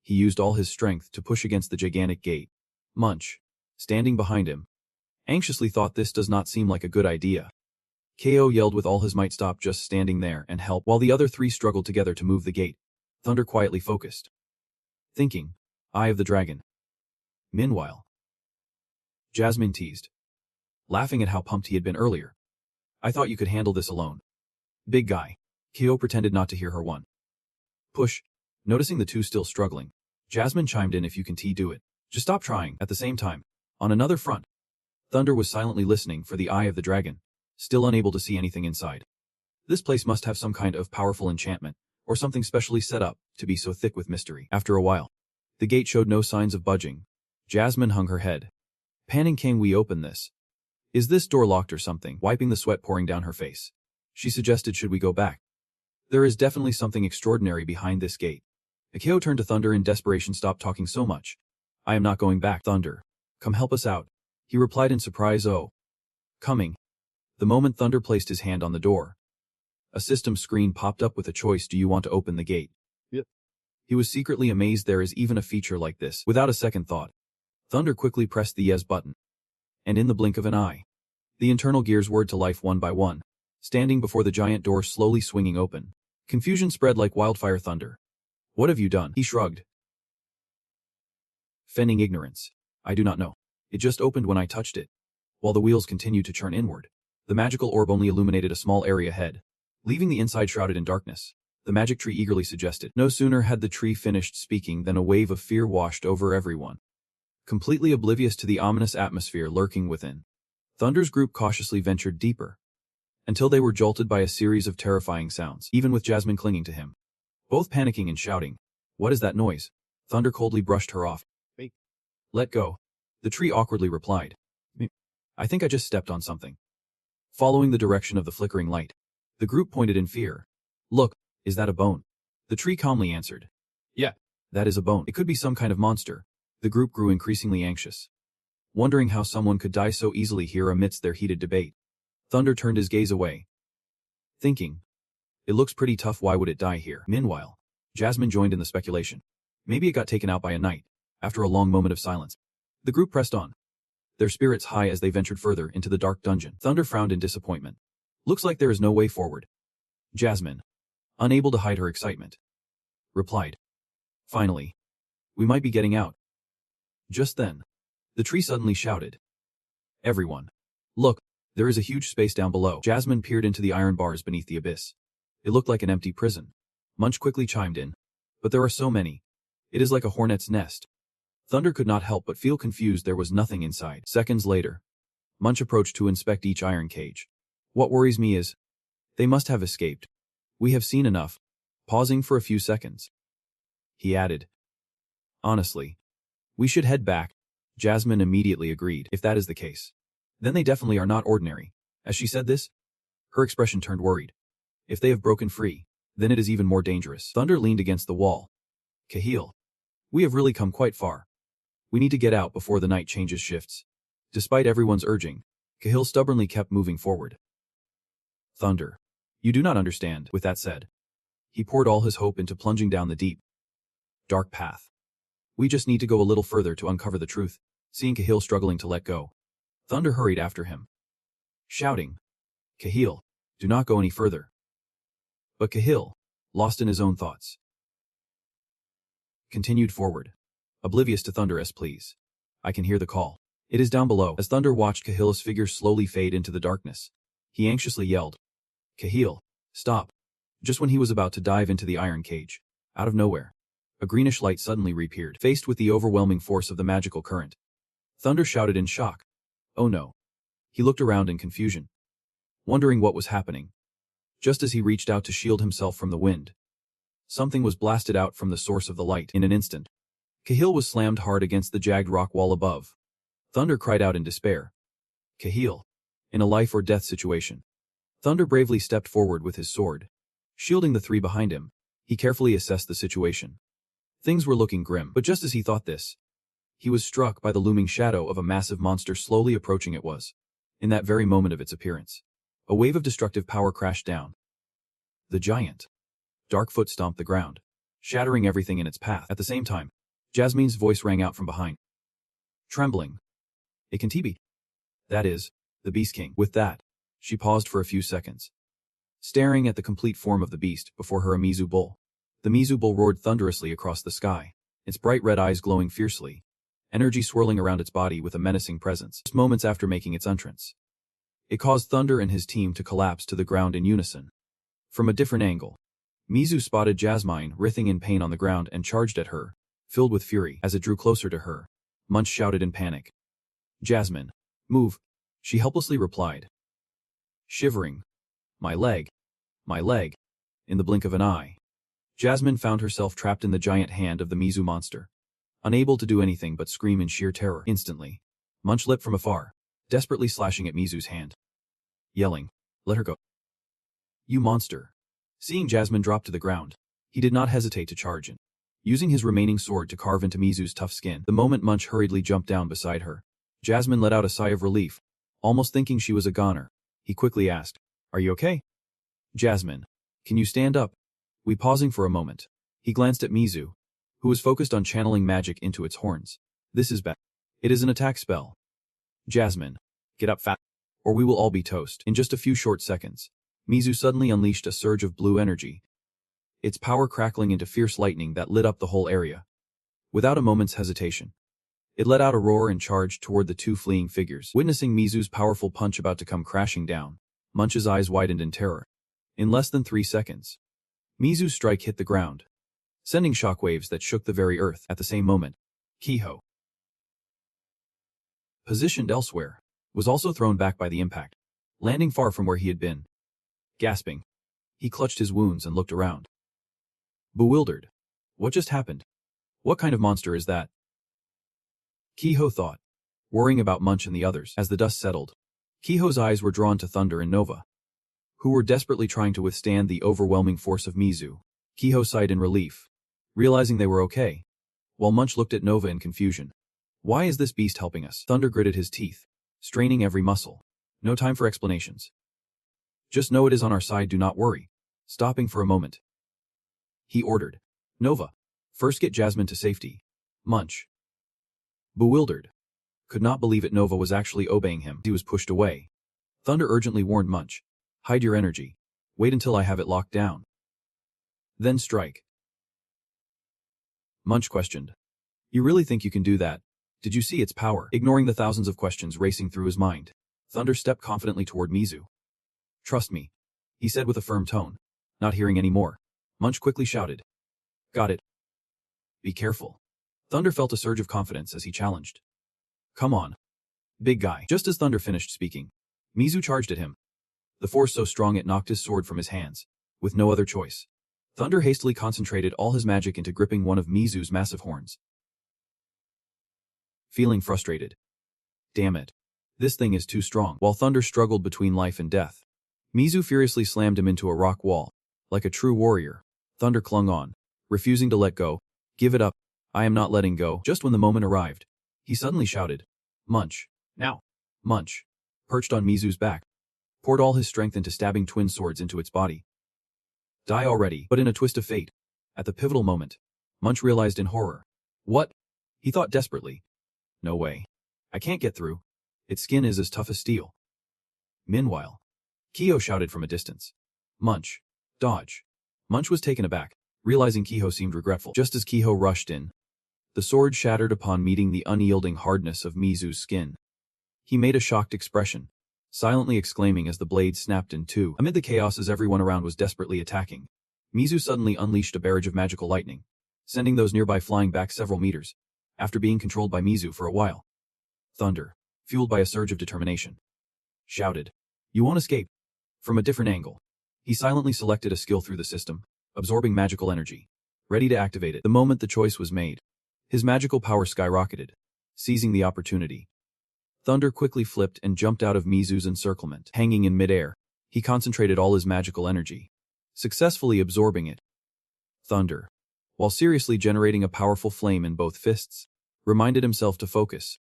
he used all his strength to push against the gigantic gate. Munch, standing behind him, anxiously thought this does not seem like a good idea. Ko yelled with all his might, stop just standing there and help. While the other 3 struggled together to move the gate, Thunder quietly focused, thinking, Eye of the Dragon. Meanwhile, Jasmine teased, laughing at how pumped he had been earlier. I thought you could handle this alone. Big guy. Kyo pretended not to hear her. One push. Noticing the 2 still struggling, Jasmine chimed in, if you can do it, just stop trying. At the same time, on another front, Thunder was silently listening for the eye of the dragon, still unable to see anything inside. This place must have some kind of powerful enchantment, or something specially set up to be so thick with mystery. After a while, the gate showed no signs of budging. Jasmine hung her head. Panning, can we open this? Is this door locked or something? Wiping the sweat pouring down her face, she suggested, should we go back? There is definitely something extraordinary behind this gate. Akio turned to Thunder in desperation. Stop talking so much. I am not going back. Thunder, come help us out, he replied in surprise. Oh. Coming. The moment Thunder placed his hand on the door, a system screen popped up with a choice. Do you want to open the gate? Yep. He was secretly amazed there is even a feature like this. Without a second thought, Thunder quickly pressed the yes button. And in the blink of an eye, the internal gears whirred to life one by one, standing before the giant door slowly swinging open. Confusion spread like wildfire. Thunder, what have you done? He shrugged. Feigning ignorance. I do not know. It just opened when I touched it. While the wheels continued to churn inward, the magical orb only illuminated a small area ahead, leaving the inside shrouded in darkness. The magic tree eagerly suggested. No sooner had the tree finished speaking than a wave of fear washed over everyone. Completely oblivious to the ominous atmosphere lurking within, Thunder's group cautiously ventured deeper, until they were jolted by a series of terrifying sounds, even with Jasmine clinging to him, both panicking and shouting. What is that noise? Thunder coldly brushed her off. Wait. Let go. The tree awkwardly replied. I think I just stepped on something. Following the direction of the flickering light, the group pointed in fear. Look, is that a bone? The tree calmly answered. Yeah, that is a bone. It could be some kind of monster. The group grew increasingly anxious, wondering how someone could die so easily here amidst their heated debate. Thunder turned his gaze away, thinking, it looks pretty tough. Why would it die here? Meanwhile, Jasmine joined in the speculation. Maybe it got taken out by a knight. After a long moment of silence, the group pressed on, their spirits high as they ventured further into the dark dungeon. Thunder frowned in disappointment. Looks like there is no way forward. Jasmine, unable to hide her excitement, replied. Finally, we might be getting out. Just then, the tree suddenly shouted. Everyone, look, there is a huge space down below. Jasmine peered into the iron bars beneath the abyss. It looked like an empty prison. Munch quickly chimed in. But there are so many. It is like a hornet's nest. Thunder could not help but feel confused. There was nothing inside. Seconds later, Munch approached to inspect each iron cage. What worries me is, they must have escaped. We have seen enough. Pausing for a few seconds, he added. Honestly, we should head back. Jasmine immediately agreed. If that is the case, then they definitely are not ordinary. As she said this, her expression turned worried. If they have broken free, then it is even more dangerous. Thunder leaned against the wall. Kahil, we have really come quite far. We need to get out before the night changes shifts. Despite everyone's urging, Kahil stubbornly kept moving forward. Thunder, you do not understand. With that said, he poured all his hope into plunging down the deep, dark path. We just need to go a little further to uncover the truth. Seeing Kahil struggling to let go, Thunder hurried after him, shouting, Kahil, do not go any further. But Kahil, lost in his own thoughts, continued forward, oblivious to Thunder. Please. I can hear the call. It is down below. As Thunder watched Kahil's figure slowly fade into the darkness, he anxiously yelled, Kahil, stop. Just when he was about to dive into the iron cage, out of nowhere, a greenish light suddenly reappeared. Faced with the overwhelming force of the magical current, Thunder shouted in shock. Oh no. He looked around in confusion, wondering what was happening. Just as he reached out to shield himself from the wind, something was blasted out from the source of the light. In an instant, Kahil was slammed hard against the jagged rock wall above. Thunder cried out in despair. Kahil, in a life or death situation. Thunder bravely stepped forward with his sword, shielding the three behind him. He carefully assessed the situation. Things were looking grim, but just as he thought this, he was struck by the looming shadow of a massive monster slowly approaching. It was, in that very moment of its appearance, a wave of destructive power crashed down. The giant, dark foot stomped the ground, shattering everything in its path. At the same time, Jasmine's voice rang out from behind. Trembling. It can be. That is, the Beast King. With that, she paused for a few seconds, staring at the complete form of the beast before her. A Mizu bull. The Mizu bull roared thunderously across the sky, its bright red eyes glowing fiercely, energy swirling around its body with a menacing presence. Just moments after making its entrance, it caused Thunder and his team to collapse to the ground in unison. From a different angle, Mizu spotted Jasmine writhing in pain on the ground and charged at her, filled with fury. As it drew closer to her, Munch shouted in panic. Jasmine, Move, she helplessly replied. Shivering. My leg. My leg. In the blink of an eye, Jasmine found herself trapped in the giant hand of the Mizu monster. Unable to do anything but scream in sheer terror. Instantly, Munch leapt from afar, desperately slashing at Mizu's hand. Yelling, "Let her go. You monster." Seeing Jasmine drop to the ground, he did not hesitate to charge in. Using his remaining sword to carve into Mizu's tough skin, the moment Munch hurriedly jumped down beside her, Jasmine let out a sigh of relief, almost thinking she was a goner. He quickly asked, "Are you okay? Jasmine, can you stand up?" We pausing for a moment. He glanced at Mizu, who was focused on channeling magic into its horns. "This is bad. It is an attack spell. Jasmine, get up fast, or we will all be toast." In just a few short seconds, Mizu suddenly unleashed a surge of blue energy, its power crackling into fierce lightning that lit up the whole area. Without a moment's hesitation, it let out a roar and charged toward the two fleeing figures. Witnessing Mizu's powerful punch about to come crashing down, Munch's eyes widened in terror. In less than 3 seconds, Mizu's strike hit the ground, sending shockwaves that shook the very earth. At the same moment, Kiho, positioned elsewhere, was also thrown back by the impact, landing far from where he had been. Gasping, he clutched his wounds and looked around. Bewildered. What just happened? What kind of monster is that? Kiho thought, worrying about Munch and the others. As the dust settled, Kiho's eyes were drawn to Thunder and Nova, who were desperately trying to withstand the overwhelming force of Mizu. Kiho sighed in relief, realizing they were okay, while Munch looked at Nova in confusion. Why is this beast helping us? Thunder gritted his teeth, straining every muscle. No time for explanations. Just know it is on our side, do not worry. Stopping for a moment, he ordered, "Nova, first get Jasmine to safety." Munch, bewildered, could not believe it. Nova was actually obeying him. He was pushed away. Thunder urgently warned Munch, "Hide your energy. Wait until I have it locked down. Then strike." Munch questioned, "You really think you can do that? Did you see its power?" Ignoring the thousands of questions racing through his mind, Thunder stepped confidently toward Mizu. "Trust me," he said with a firm tone. Not hearing any more, Munch quickly shouted, "Got it." "Be careful." Thunder felt a surge of confidence as he challenged, "Come on, big guy." Just as Thunder finished speaking, Mizu charged at him, the force so strong it knocked his sword from his hands. With no other choice, Thunder hastily concentrated all his magic into gripping one of Mizu's massive horns. Feeling frustrated, "Damn it. This thing is too strong." While Thunder struggled between life and death, Mizu furiously slammed him into a rock wall. Like a true warrior, Thunder clung on, refusing to let go. "Give it up. I am not letting go." Just when the moment arrived, he suddenly shouted, "Munch, now!" Munch, perched on Mizu's back, poured all his strength into stabbing twin swords into its body. Die already. But in a twist of fate, at the pivotal moment, Munch realized in horror. What? He thought desperately. No way. I can't get through. Its skin is as tough as steel. Meanwhile, Kiho shouted from a distance, "Munch, dodge." Munch was taken aback, realizing Kiho seemed regretful. Just as Kiho rushed in, the sword shattered upon meeting the unyielding hardness of Mizu's skin. He made a shocked expression, silently exclaiming as the blade snapped in two. Amid the chaos as everyone around was desperately attacking, Mizu suddenly unleashed a barrage of magical lightning, sending those nearby flying back several meters, after being controlled by Mizu for a while. Thunder, fueled by a surge of determination, shouted, "You won't escape." From a different angle, he silently selected a skill through the system, absorbing magical energy, ready to activate it. The moment the choice was made, his magical power skyrocketed. Seizing the opportunity, Thunder quickly flipped and jumped out of Mizu's encirclement. Hanging in midair, he concentrated all his magical energy, successfully absorbing it. Thunder, while seriously generating a powerful flame in both fists, reminded himself to focus,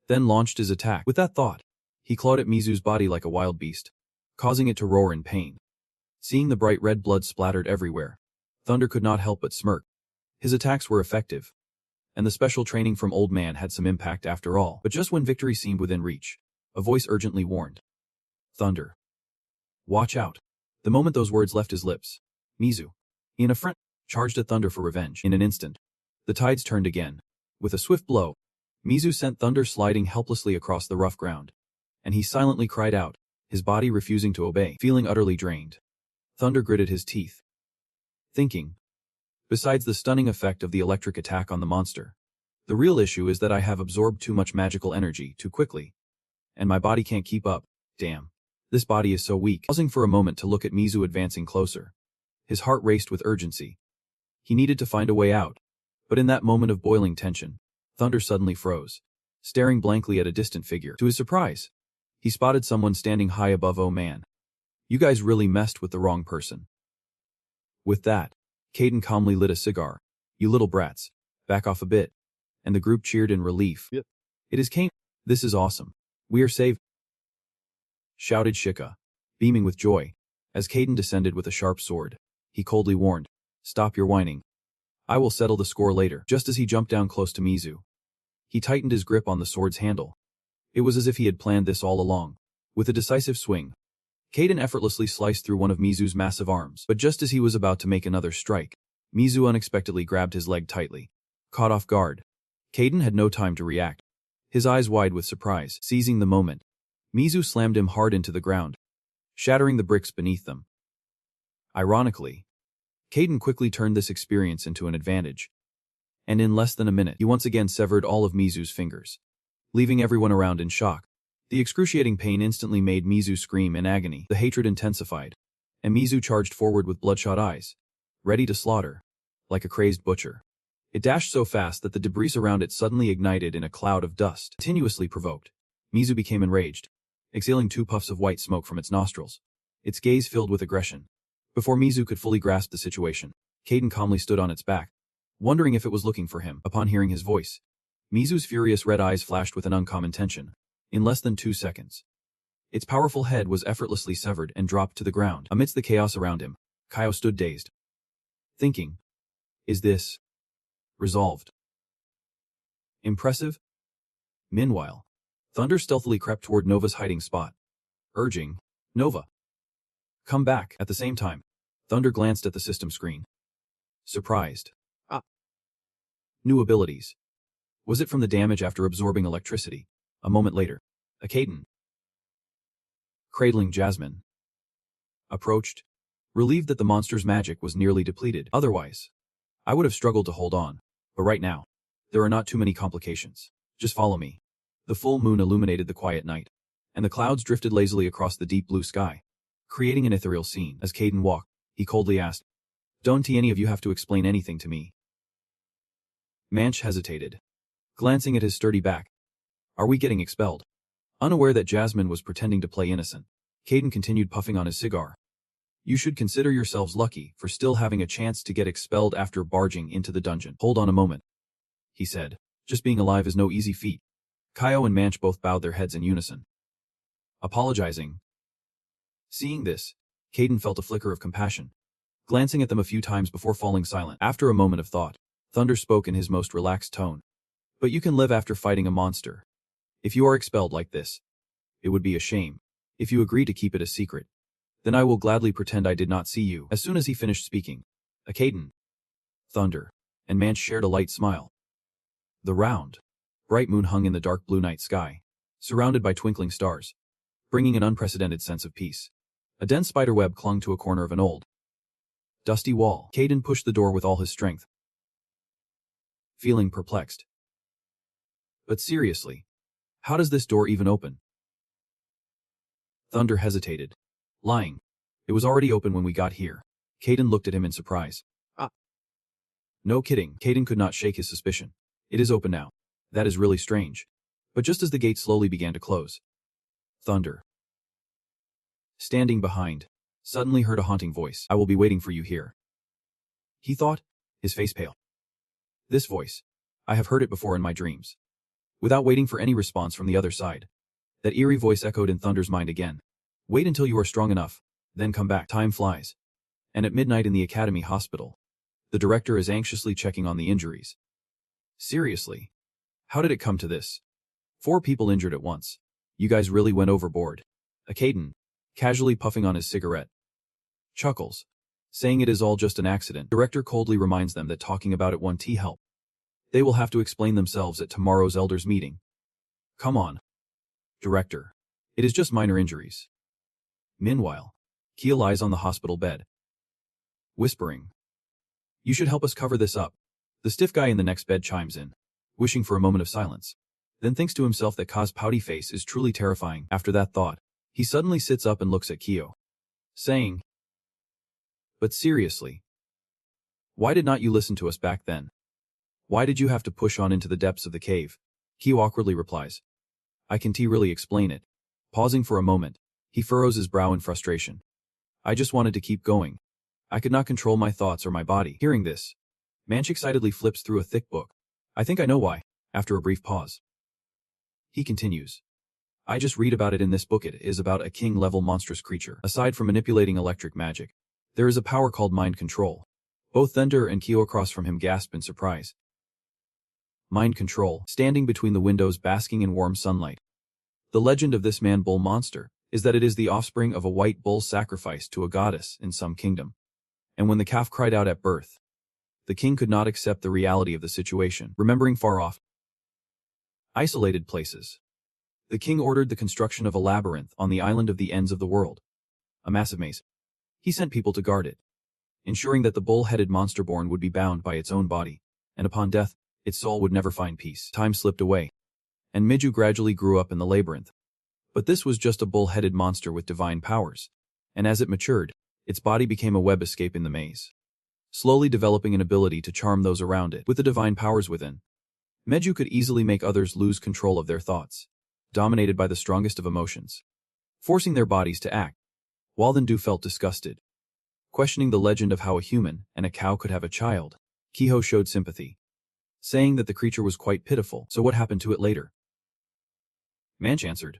then launched his attack. With that thought, he clawed at Mizu's body like a wild beast, causing it to roar in pain. Seeing the bright red blood splattered everywhere, Thunder could not help but smirk. His attacks were effective, and the special training from Old Man had some impact after all. But just when victory seemed within reach, a voice urgently warned, "Thunder, watch out." The moment those words left his lips, Mizu, in a frenzy, charged at Thunder for revenge. In an instant, the tides turned again. With a swift blow, Mizu sent Thunder sliding helplessly across the rough ground, and he silently cried out, his body refusing to obey. Feeling utterly drained, Thunder gritted his teeth, thinking, besides the stunning effect of the electric attack on the monster, the real issue is that I have absorbed too much magical energy too quickly. and my body can't keep up. Damn. This body is so weak. Pausing for a moment to look at Mizu advancing closer. His heart raced with urgency. He needed to find a way out. But in that moment of boiling tension, Thunder suddenly froze, staring blankly at a distant figure. To his surprise, he spotted someone standing high above. Oh man. You guys really messed with the wrong person. With that, Caden calmly lit a cigar. You little brats, back off a bit. And the group cheered in relief. Yep. It is Kane. This is awesome. We are saved, shouted Shika, beaming with joy. As Caden descended with a sharp sword, he coldly warned, stop your whining. I will settle the score later. Just as he jumped down close to Mizu, he tightened his grip on the sword's handle. It was as if he had planned this all along. With a decisive swing, Caden effortlessly sliced through one of Mizu's massive arms. But just as he was about to make another strike, Mizu unexpectedly grabbed his leg tightly. Caught off guard, Caden had no time to react. His eyes wide with surprise, seizing the moment, Mizu slammed him hard into the ground, shattering the bricks beneath them. Ironically, Caden quickly turned this experience into an advantage. And in less than a minute, he once again severed all of Mizu's fingers, leaving everyone around in shock. The excruciating pain instantly made Mizu scream in agony. The hatred intensified, and Mizu charged forward with bloodshot eyes, ready to slaughter, like a crazed butcher. It dashed so fast that the debris around it suddenly ignited in a cloud of dust. Continuously provoked, Mizu became enraged, exhaling 2 puffs of white smoke from its nostrils, its gaze filled with aggression. Before Mizu could fully grasp the situation, Caden calmly stood on its back, wondering if it was looking for him. Upon hearing his voice, Mizu's furious red eyes flashed with an uncommon tension. In less than 2 seconds, its powerful head was effortlessly severed and dropped to the ground. Amidst the chaos around him, Kaio stood dazed, thinking, is this resolved? Impressive? Meanwhile, Thunder stealthily crept toward Nova's hiding spot, urging, Nova, come back. At the same time, Thunder glanced at the system screen, surprised. New abilities. Was it from the damage after absorbing electricity? A moment later, a Caden, cradling Jasmine, approached, relieved that the monster's magic was nearly depleted. Otherwise, I would have struggled to hold on, but right now, there are not too many complications. Just follow me. The full moon illuminated the quiet night, and the clouds drifted lazily across the deep blue sky, creating an ethereal scene. As Caden walked, he coldly asked, don't any of you have to explain anything to me? Manch hesitated, glancing at his sturdy back. Are we getting expelled? Unaware that Jasmine was pretending to play innocent, Caden continued puffing on his cigar. You should consider yourselves lucky for still having a chance to get expelled after barging into the dungeon. Hold on a moment, he said. Just being alive is no easy feat. Kaio and Manch both bowed their heads in unison, apologizing. Seeing this, Caden felt a flicker of compassion, glancing at them a few times before falling silent. After a moment of thought, Thunder spoke in his most relaxed tone. But you can live after fighting a monster. If you are expelled like this, it would be a shame. If you agree to keep it a secret, then I will gladly pretend I did not see you. As soon as he finished speaking, Caden, Thunder, and Manch shared a light smile. The round, bright moon hung in the dark blue night sky, surrounded by twinkling stars, bringing an unprecedented sense of peace. A dense spider web clung to a corner of an old, dusty wall. Caden pushed the door with all his strength, feeling perplexed. But seriously, how does this door even open? Thunder hesitated, lying. It was already open when we got here. Caden looked at him in surprise. No kidding. Caden could not shake his suspicion. It is open now. That is really strange. But just as the gate slowly began to close, Thunder, standing behind, suddenly heard a haunting voice. I will be waiting for you here, he thought, his face pale. This voice, I have heard it before in my dreams. Without waiting for any response from the other side, that eerie voice echoed in Thunder's mind again. Wait until you are strong enough, then come back. Time flies. And at midnight in the Academy Hospital, the director is anxiously checking on the injuries. Seriously? How did it come to this? 4 people injured at once. You guys really went overboard. Caden, casually puffing on his cigarette, chuckles, saying it is all just an accident. Director coldly reminds them that talking about it won't help. They will have to explain themselves at tomorrow's elders meeting. Come on, Director. It is just minor injuries. Meanwhile, Kia lies on the hospital bed, whispering, you should help us cover this up. The stiff guy in the next bed chimes in, wishing for a moment of silence. then thinks to himself that Ka's pouty face is truly terrifying. After that thought, he suddenly sits up and looks at Kyo, saying, "But seriously, why did not you listen to us back then? Why did you have to push on into the depths of the cave?" Kyo awkwardly replies, "I can't really explain it." Pausing for a moment, he furrows his brow in frustration. "I just wanted to keep going. I could not control my thoughts or my body." Hearing this, Manch excitedly flips through a thick book. "I think I know why." After a brief pause, he continues, "I just read about it in this book. It is about a king-level monstrous creature. Aside from manipulating electric magic, there is a power called mind control." Both Thunder and Kyo across from him gasp in surprise. Mind control, standing between the windows basking in warm sunlight. The legend of this man-bull monster is that it is the offspring of a white bull sacrificed to a goddess in some kingdom. And when the calf cried out at birth, the king could not accept the reality of the situation, remembering far-off, isolated places. The king ordered the construction of a labyrinth on the island of the ends of the world, a massive maze. He sent people to guard it, ensuring that the bull-headed monster born would be bound by its own body, and upon death, its soul would never find peace. Time slipped away, and Miju gradually grew up in the labyrinth. But this was just a bull-headed monster with divine powers, and as it matured, its body became a web escaping the maze, slowly developing an ability to charm those around it with the divine powers within. Meju could easily make others lose control of their thoughts, dominated by the strongest of emotions, forcing their bodies to act. While Thendu felt disgusted, questioning the legend of how a human and a cow could have a child, Kiho showed sympathy, saying that the creature was quite pitiful. "So what happened to it later?" Manch answered,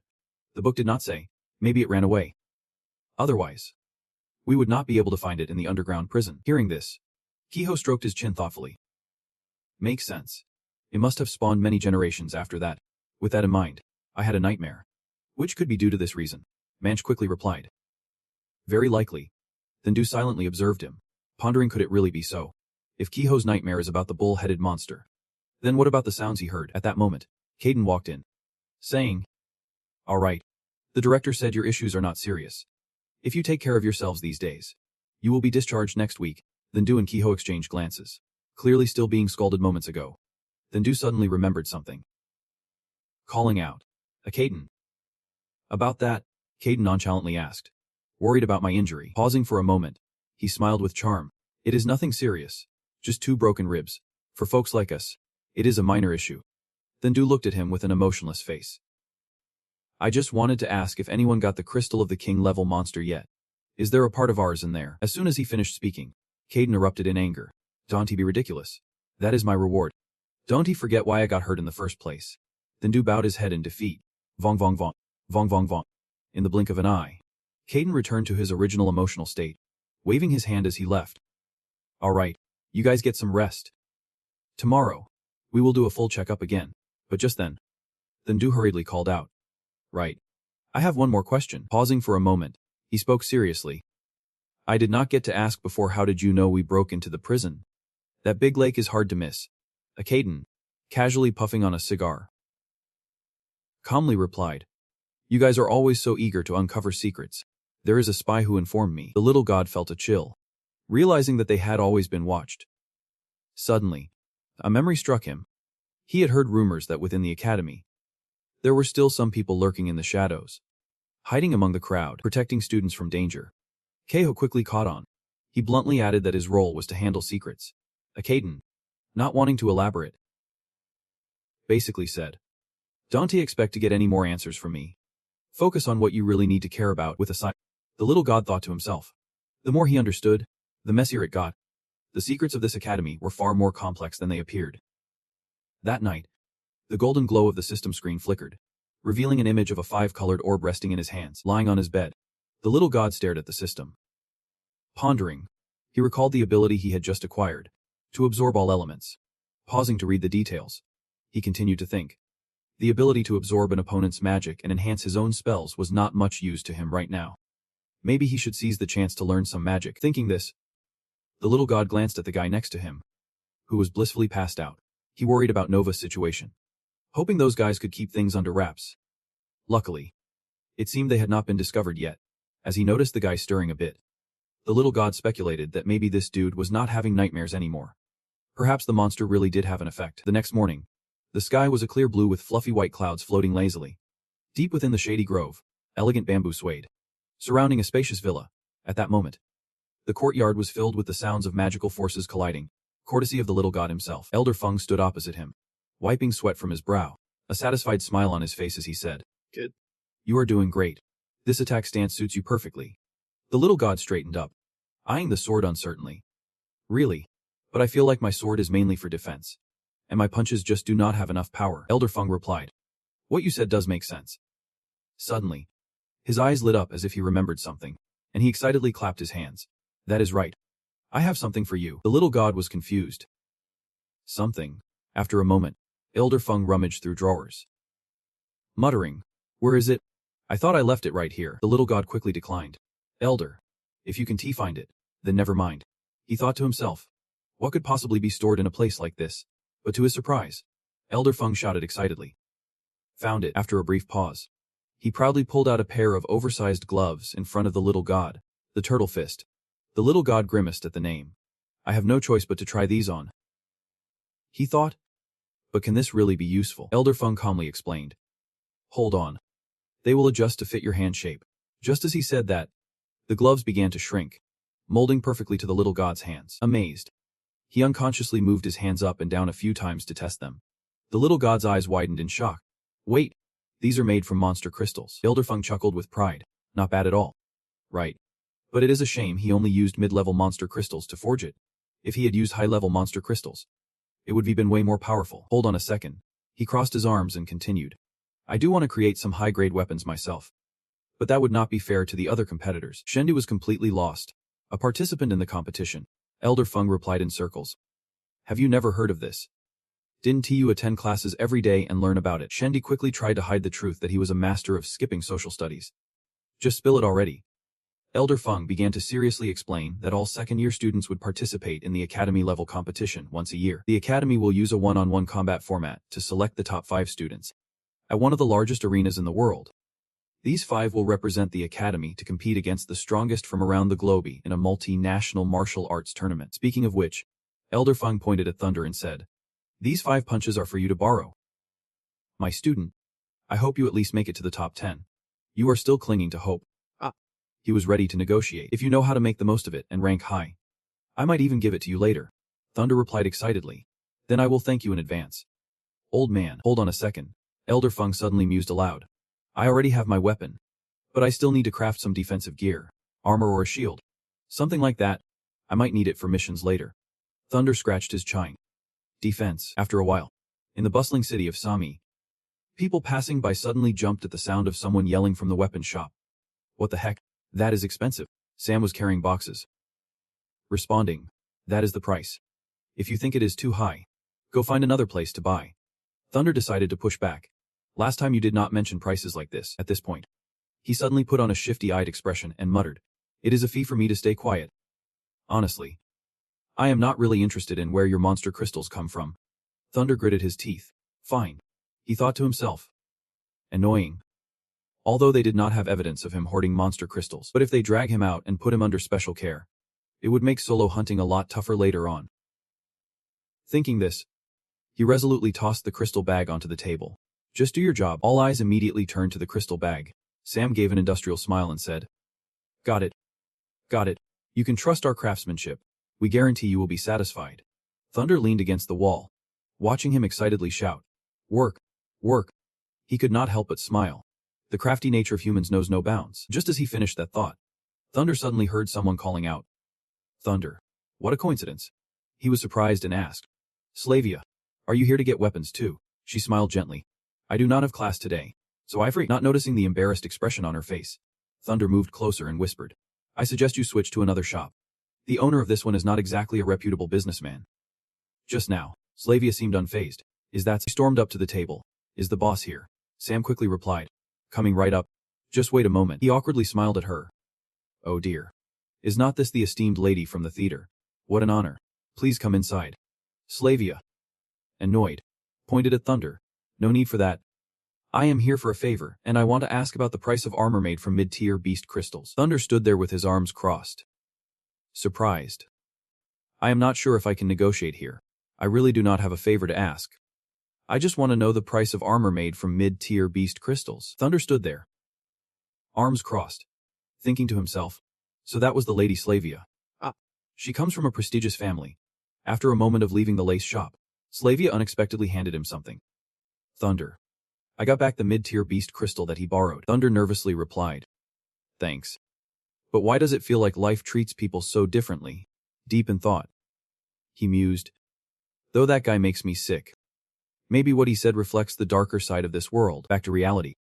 "The book did not say. Maybe it ran away. Otherwise, we would not be able to find it in the underground prison." Hearing this, Kiho stroked his chin thoughtfully. "Makes sense. It must have spawned many generations after that. With that in mind, I had a nightmare, which could be due to this reason." Manch quickly replied, "Very likely." Thendu silently observed him, pondering could it really be so. If Kiho's nightmare is about the bull-headed monster, then what about the sounds he heard? At that moment, Caden walked in, saying, "All right. The director said your issues are not serious. If you take care of yourselves these days, you will be discharged next week." Thendu and Kiho exchanged glances, clearly still being scolded moments ago. Thendu suddenly remembered something, calling out, "Caden." "About that?" Caden nonchalantly asked, "Worried about my injury." Pausing for a moment, he smiled with charm. "It is nothing serious, just 2 broken ribs. For folks like us, it is a minor issue." Thendu looked at him with an emotionless face. "I just wanted to ask if anyone got the crystal of the king-level monster yet. Is there a part of ours in there?" As soon as he finished speaking, Caden erupted in anger. "Don't he be ridiculous? That is my reward. Don't he forget why I got hurt in the first place?" Thendu bowed his head in defeat. Vong vong vong. Vong vong vong. In the blink of an eye, Caden returned to his original emotional state, waving his hand as he left. "All right, you guys get some rest. Tomorrow, we will do a full checkup again." But just then, Thendu hurriedly called out, "Right. I have one more question." Pausing for a moment, he spoke seriously. "I did not get to ask before, how did you know we broke into the prison? That big lake is hard to miss." Caden, casually puffing on a cigar, calmly replied, "You guys are always so eager to uncover secrets. There is a spy who informed me." The little god felt a chill, realizing that they had always been watched. Suddenly, a memory struck him. He had heard rumors that within the academy, there were still some people lurking in the shadows, hiding among the crowd, protecting students from danger. Keiho quickly caught on. He bluntly added that his role was to handle secrets. Caden, not wanting to elaborate, basically said, "Don't expect to get any more answers from me. Focus on what you really need to care about." With a sigh, the little god thought to himself. The more he understood, the messier it got. The secrets of this academy were far more complex than they appeared. That night, the golden glow of the system screen flickered, revealing an image of a 5-colored orb resting in his hands. Lying on his bed, the little god stared at the system. Pondering, he recalled the ability he had just acquired, to absorb all elements. Pausing to read the details, he continued to think. The ability to absorb an opponent's magic and enhance his own spells was not much use to him right now. Maybe he should seize the chance to learn some magic. Thinking this, the little god glanced at the guy next to him, who was blissfully passed out. He worried about Nova's situation, hoping those guys could keep things under wraps. Luckily, it seemed they had not been discovered yet. As he noticed the guy stirring a bit, the little god speculated that maybe this dude was not having nightmares anymore. Perhaps the monster really did have an effect. The next morning, The sky was a clear blue with fluffy white clouds floating lazily. Deep within the shady grove, elegant bamboo swayed, surrounding a spacious villa. At that moment, the courtyard was filled with the sounds of magical forces colliding, courtesy of the little god himself. Elder Feng stood opposite him, wiping sweat from his brow, a satisfied smile on his face as he said, "Good. You are doing great. This attack stance suits you perfectly." The little god straightened up, eyeing the sword uncertainly. "Really? But I feel like my sword is mainly for defense, and my punches just do not have enough power." Elder Feng replied, "What you said does make sense." Suddenly, his eyes lit up as if he remembered something, and he excitedly clapped his hands. "That is right. I have something for you." The little god was confused. Something? After a moment, Elder Feng rummaged through drawers, muttering, "Where is it? I thought I left it right here." The little god quickly declined. "Elder, if you can find it, then never mind," he thought to himself. What could possibly be stored in a place like this? But to his surprise, Elder Feng shouted excitedly. "Found it." After a brief pause, he proudly pulled out a pair of oversized gloves in front of the little god, the turtle fist. The little god grimaced at the name. "I have no choice but to try these on," he thought. "But can this really be useful?" Elder Feng calmly explained. "Hold on. They will adjust to fit your hand shape." Just as he said that, the gloves began to shrink, molding perfectly to the little god's hands. Amazed, he unconsciously moved his hands up and down a few times to test them. The little god's eyes widened in shock. "Wait, these are made from monster crystals." Elder Feng chuckled with pride. "Not bad at all. Right. But it is a shame he only used mid-level monster crystals to forge it. If he had used high-level monster crystals, it would have been way more powerful." Hold on a second. He crossed his arms and continued. "I do want to create some high-grade weapons myself. But that would not be fair to the other competitors." Shendi was completely lost. A participant in the competition, Elder Feng replied in circles. "Have you never heard of this? Didn't you attend classes every day and learn about it?" Shendi quickly tried to hide the truth that he was a master of skipping social studies. "Just spill it already." Elder Feng began to seriously explain that all second-year students would participate in the academy-level competition once a year. The academy will use a one-on-one combat format to select the top 5 students at one of the largest arenas in the world. These 5 will represent the academy to compete against the strongest from around the globe in a multinational martial arts tournament. Speaking of which, Elder Feng pointed at Thunder and said, "These 5 punches are for you to borrow. My student, I hope you at least make it to the top 10. You are still clinging to hope." He was ready to negotiate. "If you know how to make the most of it and rank high, I might even give it to you later," Thunder replied excitedly. "Then I will thank you in advance." "Old man, hold on a second." Elder Feng suddenly mused aloud. "I already have my weapon, but I still need to craft some defensive gear, armor or a shield. Something like that. I might need it for missions later." Thunder scratched his chin. Defense. After a while, in the bustling city of Sami, people passing by suddenly jumped at the sound of someone yelling from the weapon shop. "What the heck? That is expensive." Sam was carrying boxes, responding, "That is the price. If you think it is too high, go find another place to buy." Thunder decided to push back. "Last time you did not mention prices like this." At this point, he suddenly put on a shifty-eyed expression and muttered, "It is a fee for me to stay quiet. Honestly, I am not really interested in where your monster crystals come from." Thunder gritted his teeth. "Fine," he thought to himself. Annoying. Although they did not have evidence of him hoarding monster crystals. But if they drag him out and put him under special care, it would make solo hunting a lot tougher later on. Thinking this, he resolutely tossed the crystal bag onto the table. "Just do your job." All eyes immediately turned to the crystal bag. Sam gave an industrial smile and said, "Got it. Got it. You can trust our craftsmanship. We guarantee you will be satisfied." Thunder leaned against the wall, watching him excitedly shout, "Work! Work!" He could not help but smile. The crafty nature of humans knows no bounds. Just as he finished that thought, Thunder suddenly heard someone calling out. "Thunder. What a coincidence." He was surprised and asked, "Slavia, are you here to get weapons too?" She smiled gently. "I do not have class today, so I'm free." Not noticing the embarrassed expression on her face, Thunder moved closer and whispered, "I suggest you switch to another shop. The owner of this one is not exactly a reputable businessman." Just now, Slavia seemed unfazed. "Is that?" He stormed up to the table. "Is the boss here?" Sam quickly replied, "Coming right up. Just wait a moment." He awkwardly smiled at her. "Oh dear. Is not this the esteemed lady from the theater? What an honor. Please come inside." Slavia, annoyed, pointed at Thunder. "No need for that. I am here for a favor, and I want to ask about the price of armor made from mid-tier beast crystals." Thunder stood there with his arms crossed, surprised. "I am not sure if I can negotiate here. I really do not have a favor to ask. I just want to know the price of armor made from mid-tier beast crystals. Thunder stood there, arms crossed, thinking to himself, so that was the Lady Slavia. She comes from a prestigious family. After a moment of leaving the lace shop, Slavia unexpectedly handed him something. Thunder. I got back the mid-tier beast crystal that he borrowed. Thunder nervously replied. Thanks. But why does it feel like life treats people so differently? Deep in thought, he mused. Though that guy makes me sick. Maybe what he said reflects the darker side of this world. Back to reality.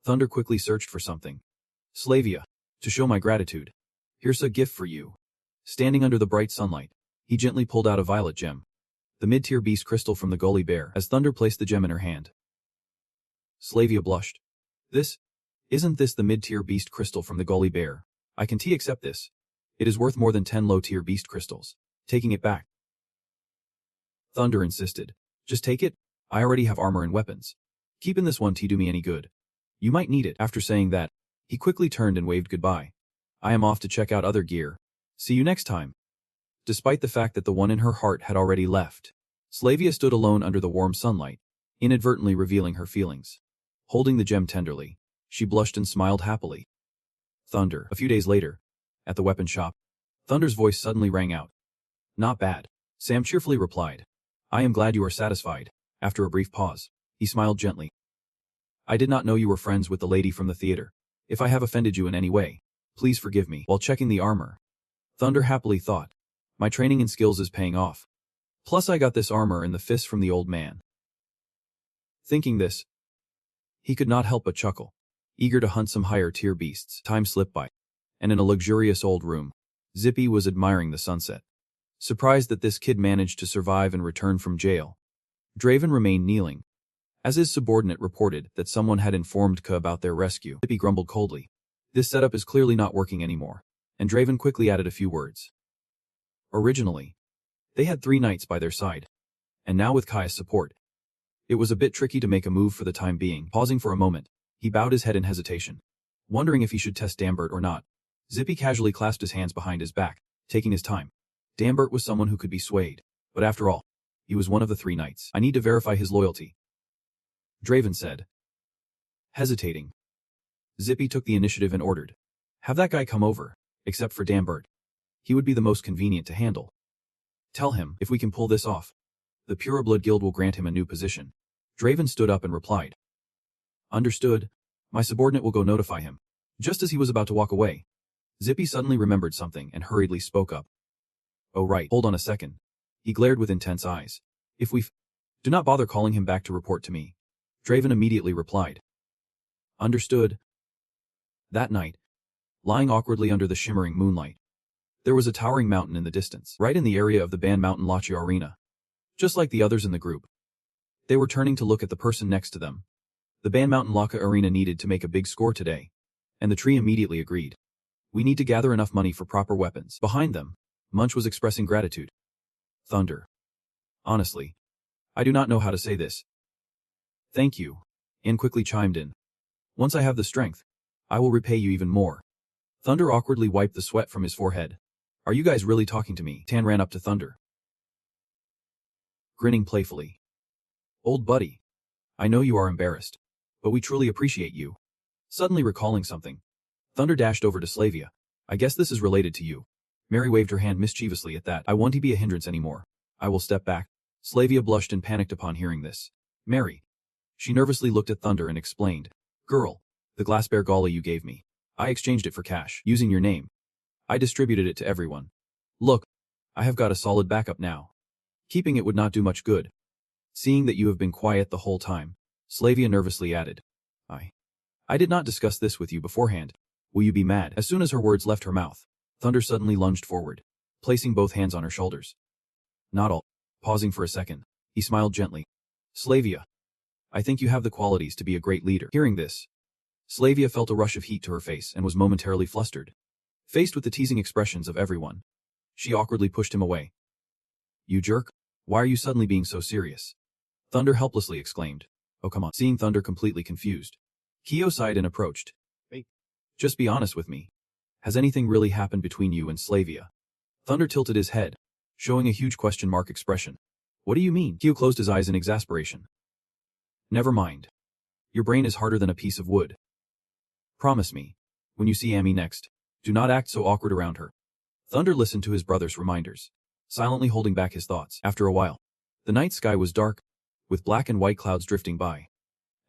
Thunder quickly searched for something. Slavia, to show my gratitude, here's a gift for you. Standing under the bright sunlight, he gently pulled out a violet gem, the mid-tier beast crystal from the gully bear, as Thunder placed the gem in her hand. Slavia blushed. Isn't this the mid-tier beast crystal from the gully bear? I can accept this. It is worth more than 10 low-tier beast crystals. Taking it back. Thunder insisted. Just take it. I already have armor and weapons. Keeping this one do me any good. You might need it. After saying that, he quickly turned and waved goodbye. I am off to check out other gear. See you next time. Despite the fact that the one in her heart had already left, Slavia stood alone under the warm sunlight, inadvertently revealing her feelings. Holding the gem tenderly, she blushed and smiled happily. Thunder. A few days later, at the weapon shop, Thunder's voice suddenly rang out. Not bad. Sam cheerfully replied. I am glad you are satisfied. After a brief pause, he smiled gently. I did not know you were friends with the lady from the theater. If I have offended you in any way, please forgive me. While checking the armor, Thunder happily thought, my training and skills is paying off. Plus I got this armor and the fist from the old man. Thinking this, he could not help but chuckle, eager to hunt some higher tier beasts. Time slipped by, and in a luxurious old room, Zippy was admiring the sunset. Surprised that this kid managed to survive and return from jail, Draven remained kneeling. As his subordinate reported that someone had informed Ka about their rescue, Zippy grumbled coldly. This setup is clearly not working anymore, and Draven quickly added a few words. Originally, they had 3 knights by their side, and now with Kai's support, it was a bit tricky to make a move for the time being. Pausing for a moment, he bowed his head in hesitation, wondering if he should test Dambert or not. Zippy casually clasped his hands behind his back, taking his time. Dambert was someone who could be swayed, but after all, he was one of the 3 knights. I need to verify his loyalty, Draven said. Hesitating, Zippy took the initiative and ordered, have that guy come over, except for Dambert. He would be the most convenient to handle. Tell him, if we can pull this off, the Pureblood Guild will grant him a new position. Draven stood up and replied. Understood. My subordinate will go notify him. Just as he was about to walk away, Zippy suddenly remembered something and hurriedly spoke up. Oh right, hold on a second. He glared with intense eyes. If we do not bother calling him back to report to me. Draven immediately replied. Understood. That night, lying awkwardly under the shimmering moonlight, there was a towering mountain in the distance, right in the area of the Ban Mountain Lachia Arena. Just like the others in the group, they were turning to look at the person next to them. The Ban Mountain Lachia Arena needed to make a big score today, and the tree immediately agreed. We need to gather enough money for proper weapons. Behind them, Munch was expressing gratitude. Thunder. Honestly, I do not know how to say this. Thank you. Anne quickly chimed in. Once I have the strength, I will repay you even more. Thunder awkwardly wiped the sweat from his forehead. Are you guys really talking to me? Tan ran up to Thunder, grinning playfully. Old buddy, I know you are embarrassed, but we truly appreciate you. Suddenly recalling something, Thunder dashed over to Slavia. I guess this is related to you. Mary waved her hand mischievously at that. I won't be a hindrance anymore. I will step back. Slavia blushed and panicked upon hearing this. Mary. She nervously looked at Thunder and explained. Girl, the glass bear gala you gave me. I exchanged it for cash, using your name. I distributed it to everyone. Look, I have got a solid backup now. Keeping it would not do much good. Seeing that you have been quiet the whole time, Slavia nervously added. I did not discuss this with you beforehand. Will you be mad? As soon as her words left her mouth, Thunder suddenly lunged forward, placing both hands on her shoulders. Not all. Pausing for a second, he smiled gently. Slavia, I think you have the qualities to be a great leader. Hearing this, Slavia felt a rush of heat to her face and was momentarily flustered. Faced with the teasing expressions of everyone, she awkwardly pushed him away. You jerk, why are you suddenly being so serious? Thunder helplessly exclaimed. Oh come on. Seeing Thunder completely confused, Kyo sighed and approached. Hey, just be honest with me. Has anything really happened between you and Slavia? Thunder tilted his head, showing a huge question mark expression. What do you mean? Kyo closed his eyes in exasperation. Never mind. Your brain is harder than a piece of wood. Promise me, when you see Amy next, do not act so awkward around her. Thunder listened to his brother's reminders, silently holding back his thoughts. After a while, the night sky was dark, with black and white clouds drifting by,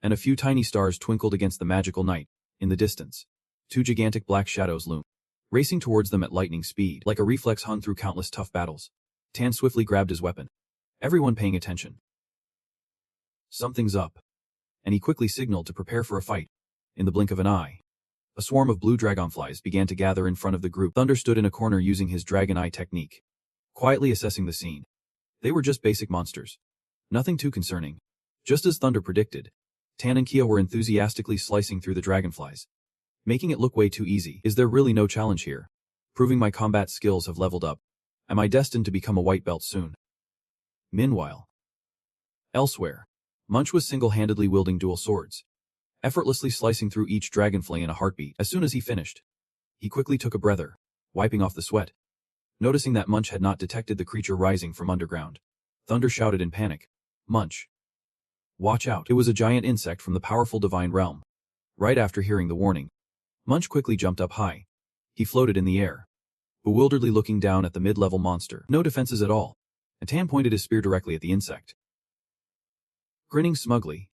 and a few tiny stars twinkled against the magical night. In the distance, two gigantic black shadows loomed, racing towards them at lightning speed. Like a reflex hung through countless tough battles, Tan swiftly grabbed his weapon, everyone paying attention. Something's up, and he quickly signaled to prepare for a fight. In the blink of an eye, a swarm of blue dragonflies began to gather in front of the group. Thunder stood in a corner using his dragon eye technique, quietly assessing the scene. They were just basic monsters. Nothing too concerning. Just as Thunder predicted, Tan and Kia were enthusiastically slicing through the dragonflies, making it look way too easy. Is there really no challenge here? Proving my combat skills have leveled up. Am I destined to become a white belt soon? Meanwhile, elsewhere, Munch was single-handedly wielding dual swords, effortlessly slicing through each dragonfly in a heartbeat. As soon as he finished, he quickly took a breather, wiping off the sweat. Noticing that Munch had not detected the creature rising from underground, Thunder shouted in panic, "Munch! Watch out!" It was a giant insect from the powerful divine realm. Right after hearing the warning, Munch quickly jumped up high. He floated in the air, bewilderedly looking down at the mid-level monster. No defenses at all, and Tan pointed his spear directly at the insect, grinning smugly,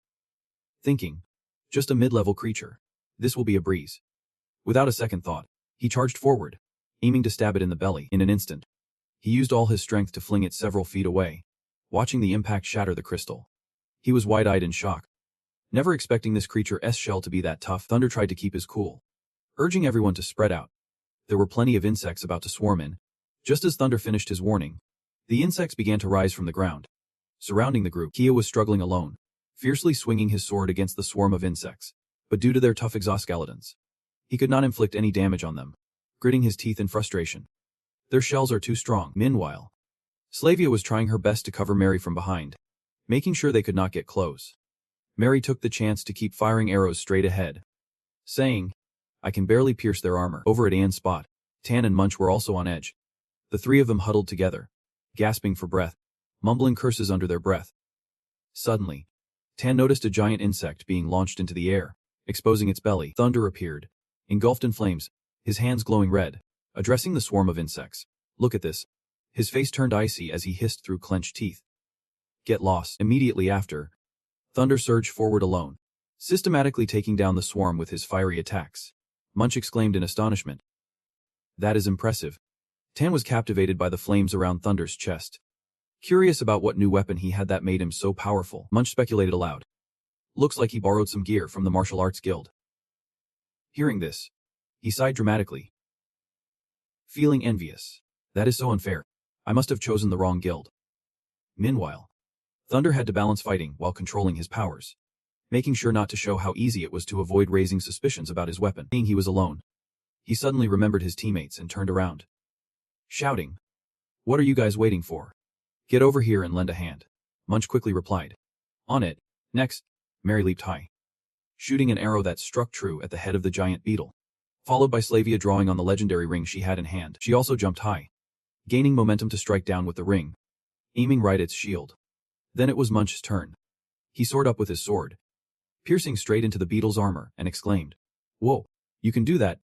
thinking, just a mid-level creature. This will be a breeze. Without a second thought, he charged forward, aiming to stab it in the belly. In an instant, he used all his strength to fling it several feet away, watching the impact shatter the crystal. He was wide-eyed in shock. Never expecting this creature's shell to be that tough, Thunder tried to keep his cool, urging everyone to spread out. There were plenty of insects about to swarm in. Just as Thunder finished his warning, the insects began to rise from the ground, surrounding the group. Kia was struggling alone, fiercely swinging his sword against the swarm of insects, but due to their tough exoskeletons, he could not inflict any damage on them, gritting his teeth in frustration. Their shells are too strong. Meanwhile, Slavia was trying her best to cover Mary from behind, making sure they could not get close. Mary took the chance to keep firing arrows straight ahead, saying, "I can barely pierce their armor." Over at Anne's spot, Tan and Munch were also on edge. The three of them huddled together, gasping for breath, mumbling curses under their breath. Suddenly, Tan noticed a giant insect being launched into the air, exposing its belly. Thunder appeared, engulfed in flames, his hands glowing red, addressing the swarm of insects. "Look at this." His face turned icy as he hissed through clenched teeth, "Get lost." Immediately after, Thunder surged forward alone, systematically taking down the swarm with his fiery attacks. Munch exclaimed in astonishment, "That is impressive." Tan was captivated by the flames around Thunder's chest, curious about what new weapon he had that made him so powerful. Munch speculated aloud, "Looks like he borrowed some gear from the martial arts guild." Hearing this, he sighed dramatically, feeling envious. "That is so unfair. I must have chosen the wrong guild." Meanwhile, Thunder had to balance fighting while controlling his powers, making sure not to show how easy it was to avoid raising suspicions about his weapon. Seeing he was alone, he suddenly remembered his teammates and turned around, shouting, "What are you guys waiting for? Get over here and lend a hand." Munch quickly replied, "On it." Next, Mary leaped high, shooting an arrow that struck true at the head of the giant beetle, followed by Slavia drawing on the legendary ring she had in hand. She also jumped high, gaining momentum to strike down with the ring, aiming right at its shield. Then it was Munch's turn. He soared up with his sword, piercing straight into the beetle's armor, and exclaimed, "Whoa, you can do that?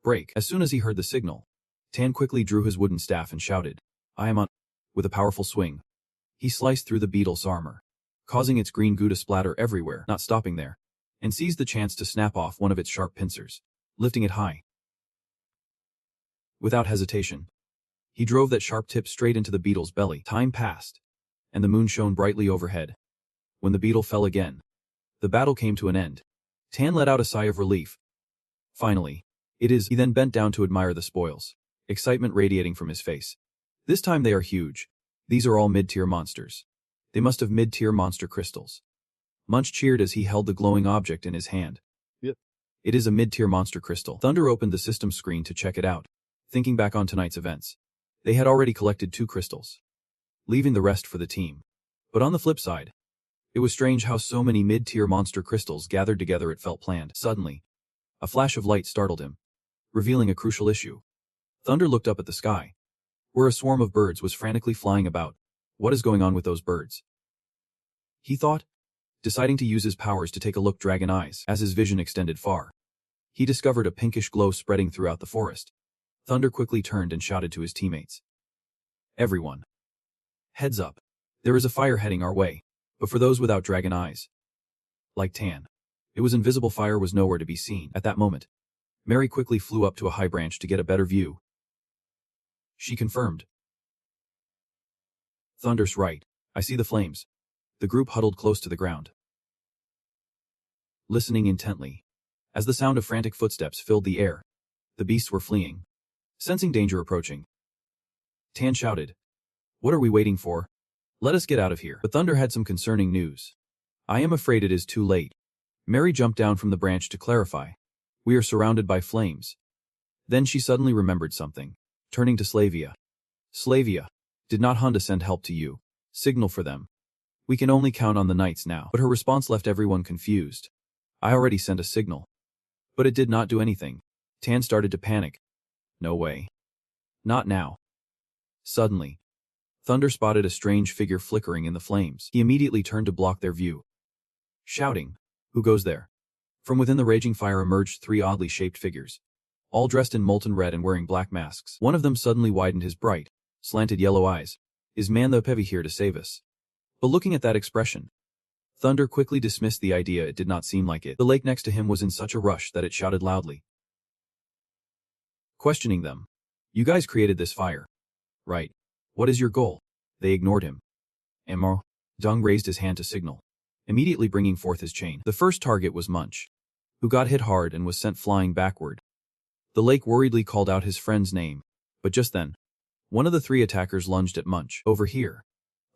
Break." As soon as he heard the signal, Tan quickly drew his wooden staff and shouted, "I am on." With a powerful swing, he sliced through the beetle's armor, causing its green goo to splatter everywhere. Not stopping there, and seized the chance to snap off one of its sharp pincers, lifting it high. Without hesitation, he drove that sharp tip straight into the beetle's belly. Time passed, and the moon shone brightly overhead. When the beetle fell again, the battle came to an end. Tan let out a sigh of relief. Finally, it is. He then bent down to admire the spoils, excitement radiating from his face. This time they are huge. These are all mid-tier monsters. They must have mid-tier monster crystals. Munch cheered as he held the glowing object in his hand. "Yep. It is a mid-tier monster crystal." Thunder opened the system screen to check it out, thinking back on tonight's events. They had already collected 2 crystals, leaving the rest for the team. But on the flip side, it was strange how so many mid-tier monster crystals gathered together. It felt planned. Suddenly, a flash of light startled him, revealing a crucial issue. Thunder looked up at the sky, where a swarm of birds was frantically flying about. What is going on with those birds? He thought. deciding to use his powers to take a look Dragon Eyes. As his vision extended far, he discovered a pinkish glow spreading throughout the forest. Thunder quickly turned and shouted to his teammates. Everyone, heads up. There is a fire heading our way, but for those without Dragon Eyes, like Tan, it was invisible. Fire was nowhere to be seen. At that moment, Mary quickly flew up to a high branch to get a better view. She confirmed. Thunder's right. I see the flames. The group huddled close to the ground, listening intently. As the sound of frantic footsteps filled the air, the beasts were fleeing. Sensing danger approaching, Tan shouted, "What are we waiting for? Let us get out of here." But Thunder had some concerning news. "I am afraid it is too late." Mary jumped down from the branch to clarify. "We are surrounded by flames." Then she suddenly remembered something, turning to Slavia. "Slavia, did not Honda send help to you? Signal for them. We can only count on the knights now." But her response left everyone confused. "I already sent a signal." But it did not do anything. Tan started to panic. "No way. Not now." Suddenly, Thunder spotted a strange figure flickering in the flames. He immediately turned to block their view, shouting, "Who goes there?" From within the raging fire emerged 3 oddly shaped figures, all dressed in molten red and wearing black masks. One of them suddenly widened his bright, slanted yellow eyes. "Is Manhwa here to save us?" But looking at that expression, Thunder quickly dismissed the idea. It did not seem like it. The lake next to him was in such a rush that it shouted loudly, questioning them. "You guys created this fire, right? What is your goal?" They ignored him. Enro. Dung raised his hand to signal, immediately bringing forth his chain. The first target was Munch, who got hit hard and was sent flying backward. The lake worriedly called out his friend's name, but just then, one of the 3 attackers lunged at Munch. Over here,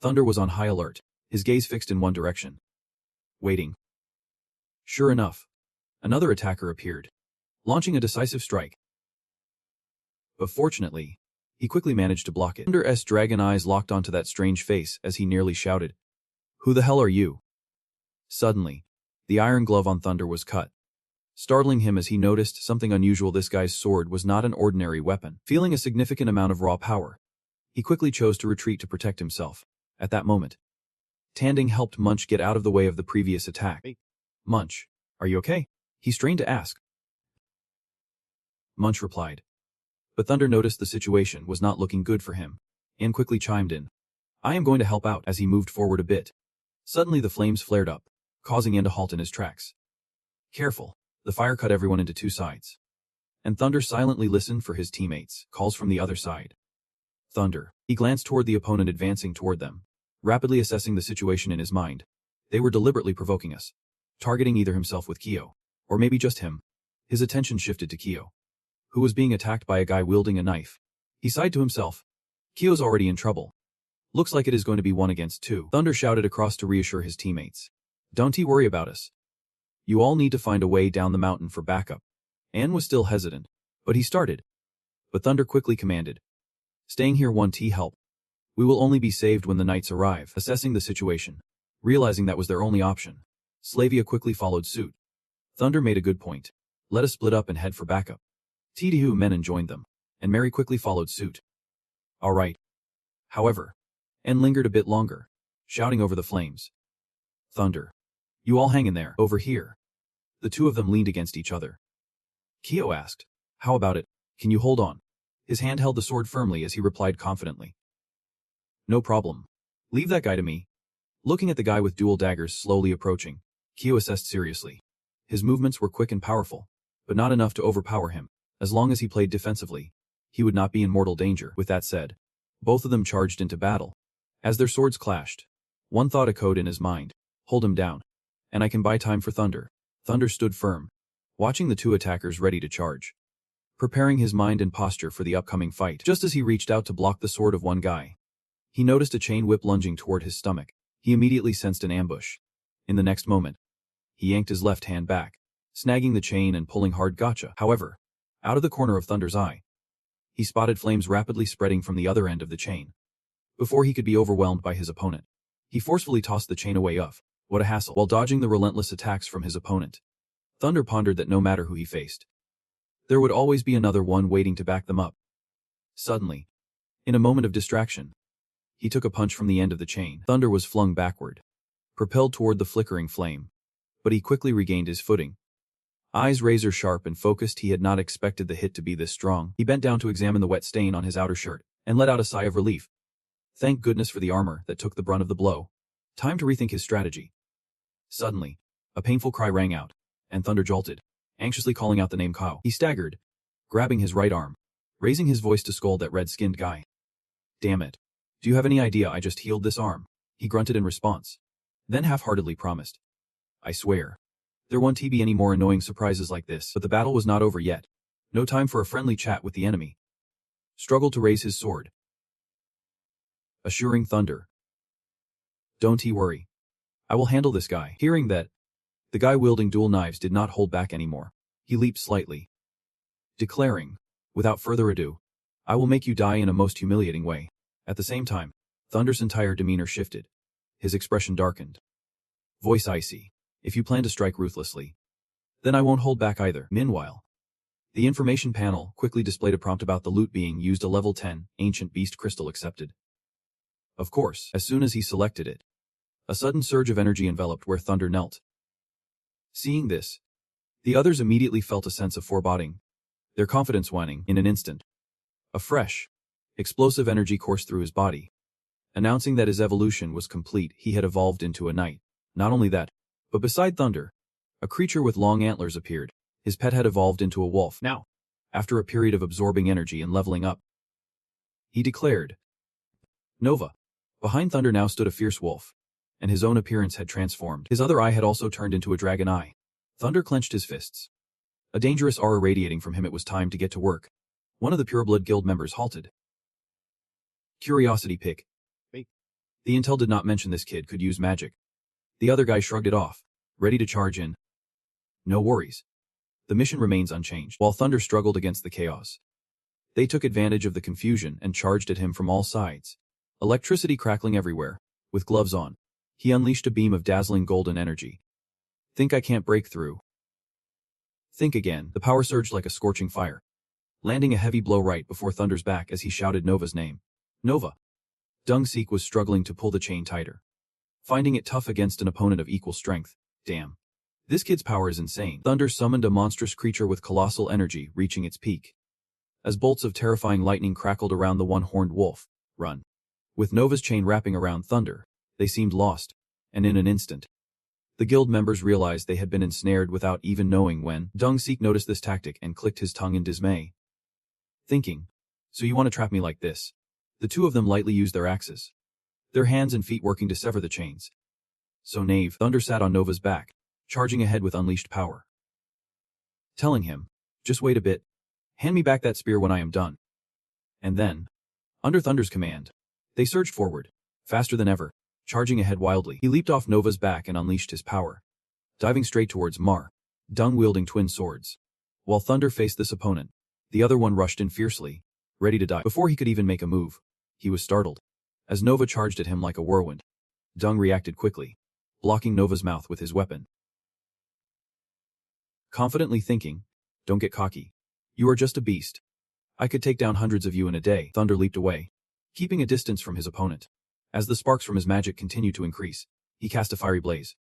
Thunder was on high alert, his gaze fixed in one direction, waiting. Sure enough, another attacker appeared, launching a decisive strike. But fortunately, he quickly managed to block it. Thunder's dragon eyes locked onto that strange face as he nearly shouted, "Who the hell are you?" Suddenly, the iron glove on Thunder was cut, startling him as he noticed something unusual. This guy's sword was not an ordinary weapon. Feeling a significant amount of raw power, he quickly chose to retreat to protect himself. At that moment, Tanding helped Munch get out of the way of the previous attack. "Hey, Munch, are you okay?" he strained to ask. Munch replied. But Thunder noticed the situation was not looking good for him, and quickly chimed in. "I am going to help out." As he moved forward a bit, suddenly the flames flared up, causing Ian to halt in his tracks. Careful, the fire cut everyone into 2 sides. And Thunder silently listened for his teammates' calls from the other side. Thunder. He glanced toward the opponent advancing toward them, rapidly assessing the situation in his mind. They were deliberately provoking us, targeting either himself with Kyo, or maybe just him. His attention shifted to Kyo, who was being attacked by a guy wielding a knife. He sighed to himself. Kyo's already in trouble. Looks like it is going to be 1 against 2. Thunder shouted across to reassure his teammates. "Don't worry about us. You all need to find a way down the mountain for backup." Ann was still hesitant, but he started. But Thunder quickly commanded, "Staying here won't help. We will only be saved when the knights arrive." Assessing the situation, realizing that was their only option, Slavia quickly followed suit. Thunder made a good point. "Let us split up and head for backup." T2 men joined them, and Mary quickly followed suit. "All right." However, Ann lingered a bit longer, shouting over the flames. "Thunder, you all hang in there." Over here, the 2 of them leaned against each other. Kyo asked, "How about it? Can you hold on?" His hand held the sword firmly as he replied confidently, "No problem. Leave that guy to me." Looking at the guy with dual daggers slowly approaching, Kyo assessed seriously. His movements were quick and powerful, but not enough to overpower him. As long as he played defensively, he would not be in mortal danger. With that said, both of them charged into battle. As their swords clashed, one thought echoed in his mind, "Hold him down, and I can buy time for Thunder." Thunder stood firm, watching the 2 attackers ready to charge, preparing his mind and posture for the upcoming fight. Just as he reached out to block the sword of one guy, he noticed a chain whip lunging toward his stomach. He immediately sensed an ambush. In the next moment, he yanked his left hand back, snagging the chain and pulling hard. Gotcha. However, out of the corner of Thunder's eye, he spotted flames rapidly spreading from the other end of the chain. Before he could be overwhelmed by his opponent, he forcefully tossed the chain away. What a hassle. While dodging the relentless attacks from his opponent, Thunder pondered that no matter who he faced, there would always be another one waiting to back them up. Suddenly, in a moment of distraction, he took a punch from the end of the chain. Thunder was flung backward, propelled toward the flickering flame. But he quickly regained his footing. Eyes razor-sharp and focused, he had not expected the hit to be this strong. He bent down to examine the wet stain on his outer shirt, and let out a sigh of relief. Thank goodness for the armor that took the brunt of the blow. Time to rethink his strategy. Suddenly, a painful cry rang out, and Thunder jolted, anxiously calling out the name Kao. He staggered, grabbing his right arm, raising his voice to scold that red-skinned guy. Damn it. Do you have any idea I just healed this arm? He grunted in response. Then half-heartedly promised. I swear. There won't be any more annoying surprises like this. But the battle was not over yet. No time for a friendly chat with the enemy. Struggled to raise his sword. Assuring Thunder. Don't worry. I will handle this guy. Hearing that, the guy wielding dual knives did not hold back anymore. He leaped slightly, declaring, without further ado, I will make you die in a most humiliating way. At the same time, Thunder's entire demeanor shifted. His expression darkened. Voice icy. If you plan to strike ruthlessly, then I won't hold back either. Meanwhile, the information panel quickly displayed a prompt about the loot being used, a level 10, ancient beast crystal accepted. Of course, as soon as he selected it, a sudden surge of energy enveloped where Thunder knelt. Seeing this, the others immediately felt a sense of foreboding, their confidence waning in an instant. A fresh, explosive energy coursed through his body, announcing that his evolution was complete. He had evolved into a knight. Not only that, but beside Thunder, a creature with long antlers appeared. His pet had evolved into a wolf. Now, after a period of absorbing energy and leveling up, he declared, Nova. Behind Thunder now stood a fierce wolf, and his own appearance had transformed. His other eye had also turned into a dragon eye. Thunder clenched his fists. A dangerous aura radiating from him. It was time to get to work. One of the Pureblood Guild members halted. Curiosity pick. The intel did not mention this kid could use magic. The other guy shrugged it off, ready to charge in. No worries. The mission remains unchanged. While Thunder struggled against the chaos, they took advantage of the confusion and charged at him from all sides. Electricity crackling everywhere. With gloves on, he unleashed a beam of dazzling golden energy. Think I can't break through? Think again. The power surged like a scorching fire, landing a heavy blow right before Thunder's back as he shouted Nova's name. Nova. Dungsik was struggling to pull the chain tighter, finding it tough against an opponent of equal strength. Damn. This kid's power is insane. Thunder summoned a monstrous creature with colossal energy reaching its peak. As bolts of terrifying lightning crackled around the one-horned wolf, run. With Nova's chain wrapping around Thunder, they seemed lost, and in an instant, the guild members realized they had been ensnared without even knowing when. Dungsik noticed this tactic and clicked his tongue in dismay. Thinking, so you want to trap me like this? The two of them lightly used their axes, their hands and feet working to sever the chains. So knave. Thunder sat on Nova's back, charging ahead with unleashed power, telling him, just wait a bit. Hand me back that spear when I am done. And then, under Thunder's command, they surged forward, faster than ever, charging ahead wildly. He leaped off Nova's back and unleashed his power, diving straight towards Mar, Dung wielding twin swords. While Thunder faced this opponent, the other one rushed in fiercely, ready to die. Before he could even make a move, he was startled, as Nova charged at him like a whirlwind. Dung reacted quickly, blocking Nova's mouth with his weapon. Confidently thinking, don't get cocky. You are just a beast. I could take down hundreds of you in a day. Thunder leaped away, keeping a distance from his opponent. As the sparks from his magic continued to increase, he cast a fiery blaze,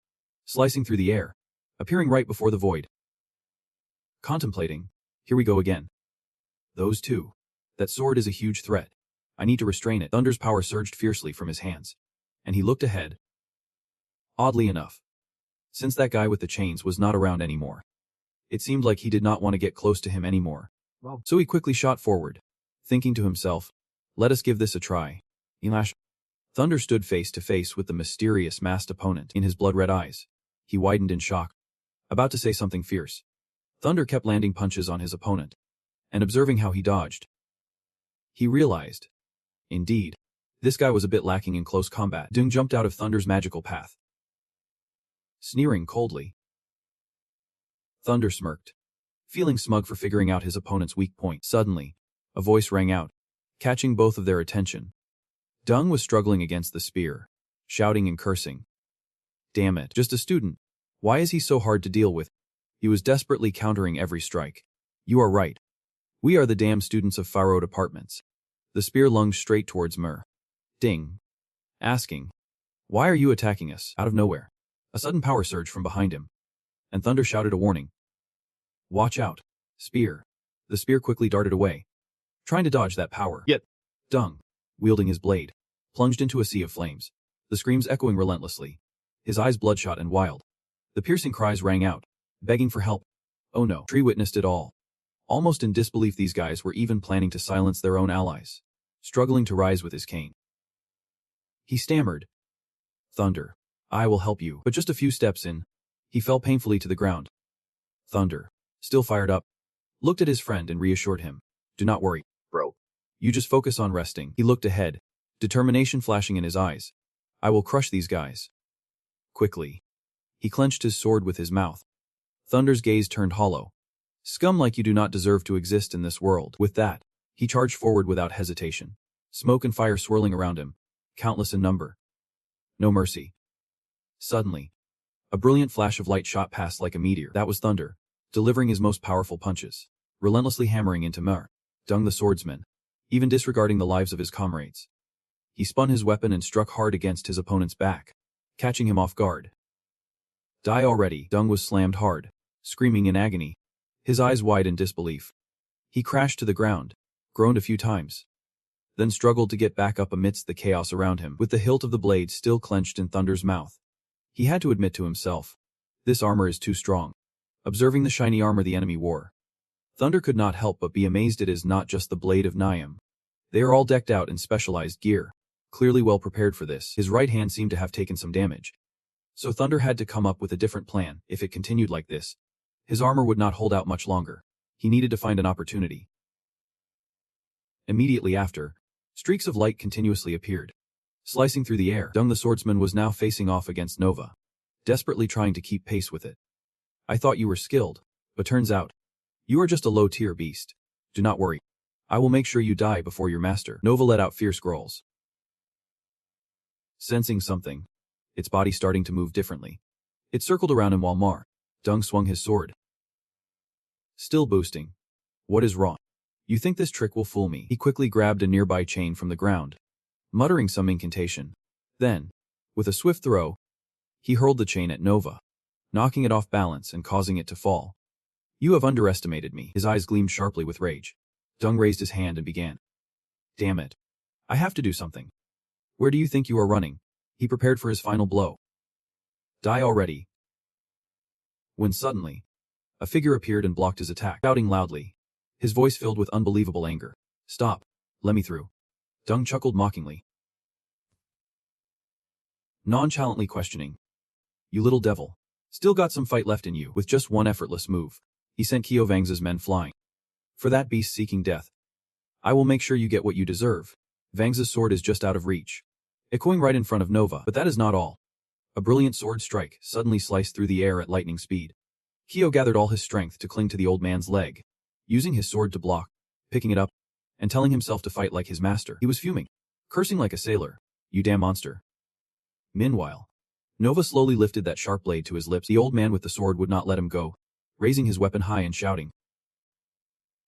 slicing through the air, appearing right before the void. Contemplating, here we go again. Those two. That sword is a huge threat. I need to restrain it. Thunder's power surged fiercely from his hands, and he looked ahead. Oddly enough, since that guy with the chains was not around anymore, it seemed like he did not want to get close to him anymore. Well, so he quickly shot forward, thinking to himself, let us give this a try. Elash. Thunder stood face to face with the mysterious masked opponent. In his blood-red eyes, he widened in shock, about to say something fierce. Thunder kept landing punches on his opponent, and observing how he dodged, he realized, indeed, this guy was a bit lacking in close combat. Dung jumped out of Thunder's magical path, sneering coldly. Thunder smirked, feeling smug for figuring out his opponent's weak point. Suddenly, a voice rang out, catching both of their attention. Dung was struggling against the spear, shouting and cursing. Damn it, just a student. Why is he so hard to deal with? He was desperately countering every strike. You are right. We are the damn students of Faro Apartments. The spear lunged straight towards Ding, asking, Why are you attacking us? Out of nowhere, a sudden power surge from behind him, and Thunder shouted a warning. Watch out. Spear. The spear quickly darted away, trying to dodge that power. Yet, Dung, wielding his blade, plunged into a sea of flames, the screams echoing relentlessly, his eyes bloodshot and wild. The piercing cries rang out, begging for help. Oh no. Tree witnessed it all. Almost in disbelief, these guys were even planning to silence their own allies, struggling to rise with his cane. He stammered. Thunder, I will help you. But just a few steps in, he fell painfully to the ground. Thunder, still fired up, looked at his friend and reassured him. Do not worry, bro. You just focus on resting. He looked ahead, determination flashing in his eyes. I will crush these guys. Quickly, he clenched his sword with his mouth. Thunder's gaze turned hollow. Scum like you do not deserve to exist in this world. With that, he charged forward without hesitation, smoke and fire swirling around him, countless in number. No mercy. Suddenly, a brilliant flash of light shot past like a meteor. That was Thunder, delivering his most powerful punches, relentlessly hammering into Dung the swordsman, even disregarding the lives of his comrades. He spun his weapon and struck hard against his opponent's back, catching him off guard. Die already. Dung was slammed hard, screaming in agony, his eyes wide in disbelief. He crashed to the ground, groaned a few times, then struggled to get back up amidst the chaos around him, with the hilt of the blade still clenched in Thunder's mouth. He had to admit to himself, this armor is too strong. Observing the shiny armor the enemy wore, Thunder could not help but be amazed. It is not just the blade of Niam. They are all decked out in specialized gear, clearly well prepared for this. His right hand seemed to have taken some damage, so Thunder had to come up with a different plan. If it continued like this, his armor would not hold out much longer. He needed to find an opportunity. Immediately after, streaks of light continuously appeared, slicing through the air. Dung the swordsman was now facing off against Nova, desperately trying to keep pace with it. I thought you were skilled, but turns out, you are just a low-tier beast. Do not worry. I will make sure you die before your master. Nova let out fierce growls. Sensing something, its body starting to move differently, it circled around him while Dung swung his sword. Still boosting. What is wrong? You think this trick will fool me? He quickly grabbed a nearby chain from the ground, muttering some incantation. Then, with a swift throw, he hurled the chain at Nova, knocking it off balance and causing it to fall. You have underestimated me. His eyes gleamed sharply with rage. Dung raised his hand and began. Damn it. I have to do something. Where do you think you are running? He prepared for his final blow. Die already. When suddenly, a figure appeared and blocked his attack, shouting loudly, his voice filled with unbelievable anger. Stop. Let me through. Dung chuckled mockingly, nonchalantly questioning. You little devil. Still got some fight left in you. With just one effortless move, he sent Kyo Vang's men flying. For that beast seeking death, I will make sure you get what you deserve. Vang's sword is just out of reach, echoing right in front of Nova. But that is not all. A brilliant sword strike suddenly sliced through the air at lightning speed. Kyo gathered all his strength to cling to the old man's leg, using his sword to block, picking it up, and telling himself to fight like his master. He was fuming, cursing like a sailor. You damn monster. Meanwhile, Nova slowly lifted that sharp blade to his lips. The old man with the sword would not let him go, raising his weapon high and shouting.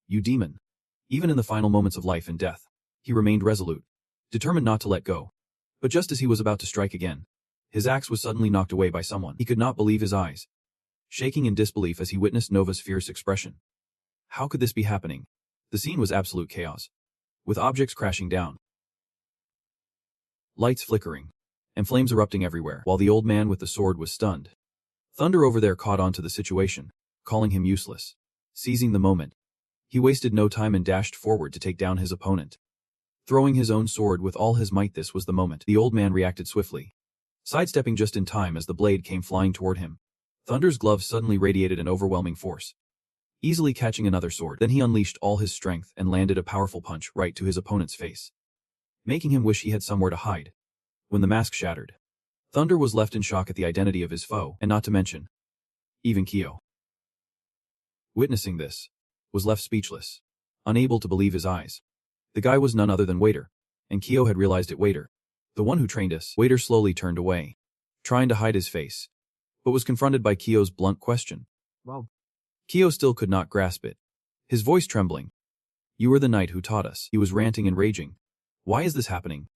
You demon. Even in the final moments of life and death, he remained resolute, determined not to let go. But just as he was about to strike again, his axe was suddenly knocked away by someone. He could not believe his eyes, shaking in disbelief as he witnessed Nova's fierce expression. How could this be happening? The scene was absolute chaos, with objects crashing down, lights flickering, and flames erupting everywhere, while the old man with the sword was stunned. Thunder over there caught on to the situation, calling him useless. Seizing the moment, he wasted no time and dashed forward to take down his opponent, throwing his own sword with all his might. This was the moment. The old man reacted swiftly, sidestepping just in time as the blade came flying toward him. Thunder's glove suddenly radiated an overwhelming force, easily catching another sword. Then he unleashed all his strength and landed a powerful punch right to his opponent's face, making him wish he had somewhere to hide. When the mask shattered, Thunder was left in shock at the identity of his foe, and not to mention, even Kyo, witnessing this, was left speechless, unable to believe his eyes. The guy was none other than Waiter, and Kyo had realized it. Waiter, the one who trained us. Waiter slowly turned away, trying to hide his face, but was confronted by Kyo's blunt question. Well, Kyo still could not grasp it, his voice trembling. You were the knight who taught us. He was ranting and raging. Why is this happening?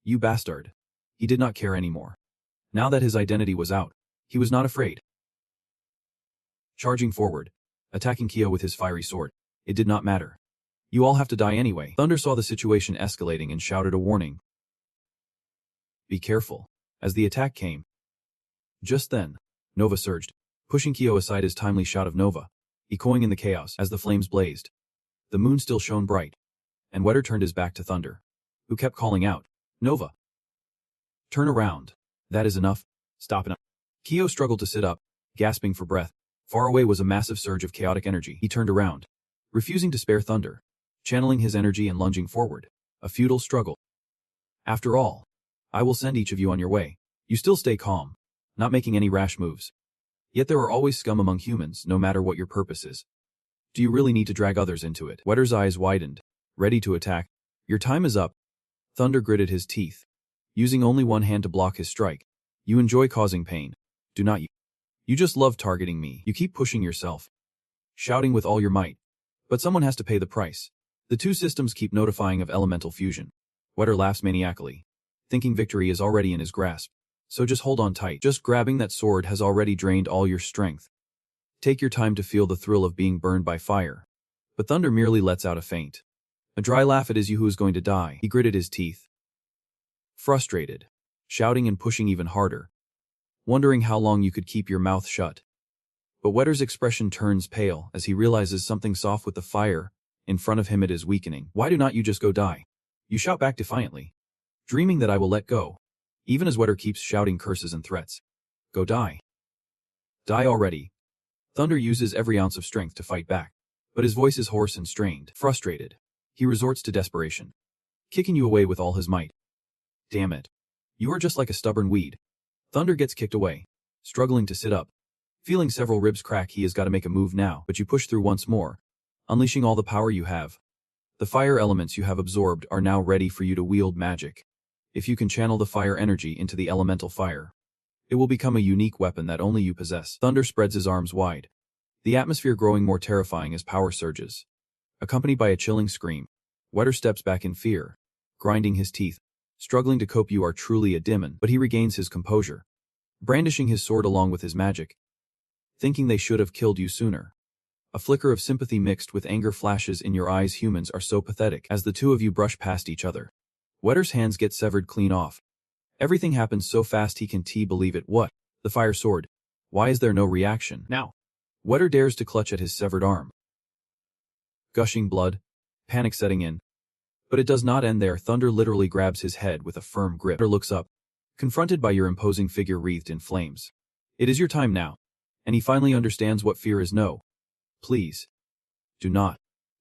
You bastard. He did not care anymore. Now that his identity was out, he was not afraid. Charging forward, attacking Kyo with his fiery sword, it did not matter. You all have to die anyway. Thunder saw the situation escalating and shouted a warning. Be careful, as the attack came. Just then, Nova surged, pushing Kyo aside his timely shout of Nova, echoing in the chaos as the flames blazed. The moon still shone bright, and Wetter turned his back to Thunder, who kept calling out, Nova! Turn around. That is enough. Stop it. Kyo struggled to sit up, gasping for breath. Far away was a massive surge of chaotic energy. He turned around, refusing to spare Thunder, channeling his energy and lunging forward. A futile struggle. After all, I will send each of you on your way. You still stay calm, not making any rash moves. Yet there are always scum among humans, no matter what your purpose is. Do you really need to drag others into it? Wetter's eyes widened, ready to attack. Your time is up. Thunder gritted his teeth, using only one hand to block his strike. You enjoy causing pain, do not you? You just love targeting me. You keep pushing yourself, shouting with all your might. But someone has to pay the price. The two systems keep notifying of elemental fusion. Wetter laughs maniacally, thinking victory is already in his grasp. So just hold on tight. Just grabbing that sword has already drained all your strength. Take your time to feel the thrill of being burned by fire. But Thunder merely lets out a feint. A dry laugh. It is you who is going to die. He gritted his teeth, frustrated, shouting and pushing even harder, wondering how long you could keep your mouth shut. But Wetter's expression turns pale as he realizes something soft with the fire in front of him. It is weakening. Why do not you just go die? You shout back defiantly, dreaming that I will let go, even as Wetter keeps shouting curses and threats. Go die. Die already. Thunder uses every ounce of strength to fight back, but his voice is hoarse and strained. Frustrated, he resorts to desperation, kicking you away with all his might. Damn it. You are just like a stubborn weed. Thunder gets kicked away, struggling to sit up. Feeling several ribs crack, he has got to make a move now, but you push through once more, unleashing all the power you have. The fire elements you have absorbed are now ready for you to wield magic. If you can channel the fire energy into the elemental fire, it will become a unique weapon that only you possess. Thunder spreads his arms wide, the atmosphere growing more terrifying as power surges. Accompanied by a chilling scream, Wetter steps back in fear, grinding his teeth, struggling to cope. You are truly a demon, but he regains his composure, brandishing his sword along with his magic, thinking they should have killed you sooner. A flicker of sympathy mixed with anger flashes in your eyes. Humans are so pathetic. As the two of you brush past each other, Wetter's hands get severed clean off. Everything happens so fast he can't believe it. What? The fire sword. Why is there no reaction? Now. Wetter dares to clutch at his severed arm. Gushing blood, panic setting in. But it does not end there. Thunder literally grabs his head with a firm grip. Wetter looks up, confronted by your imposing figure wreathed in flames. It is your time now. And he finally understands what fear is. No. Please. Do not.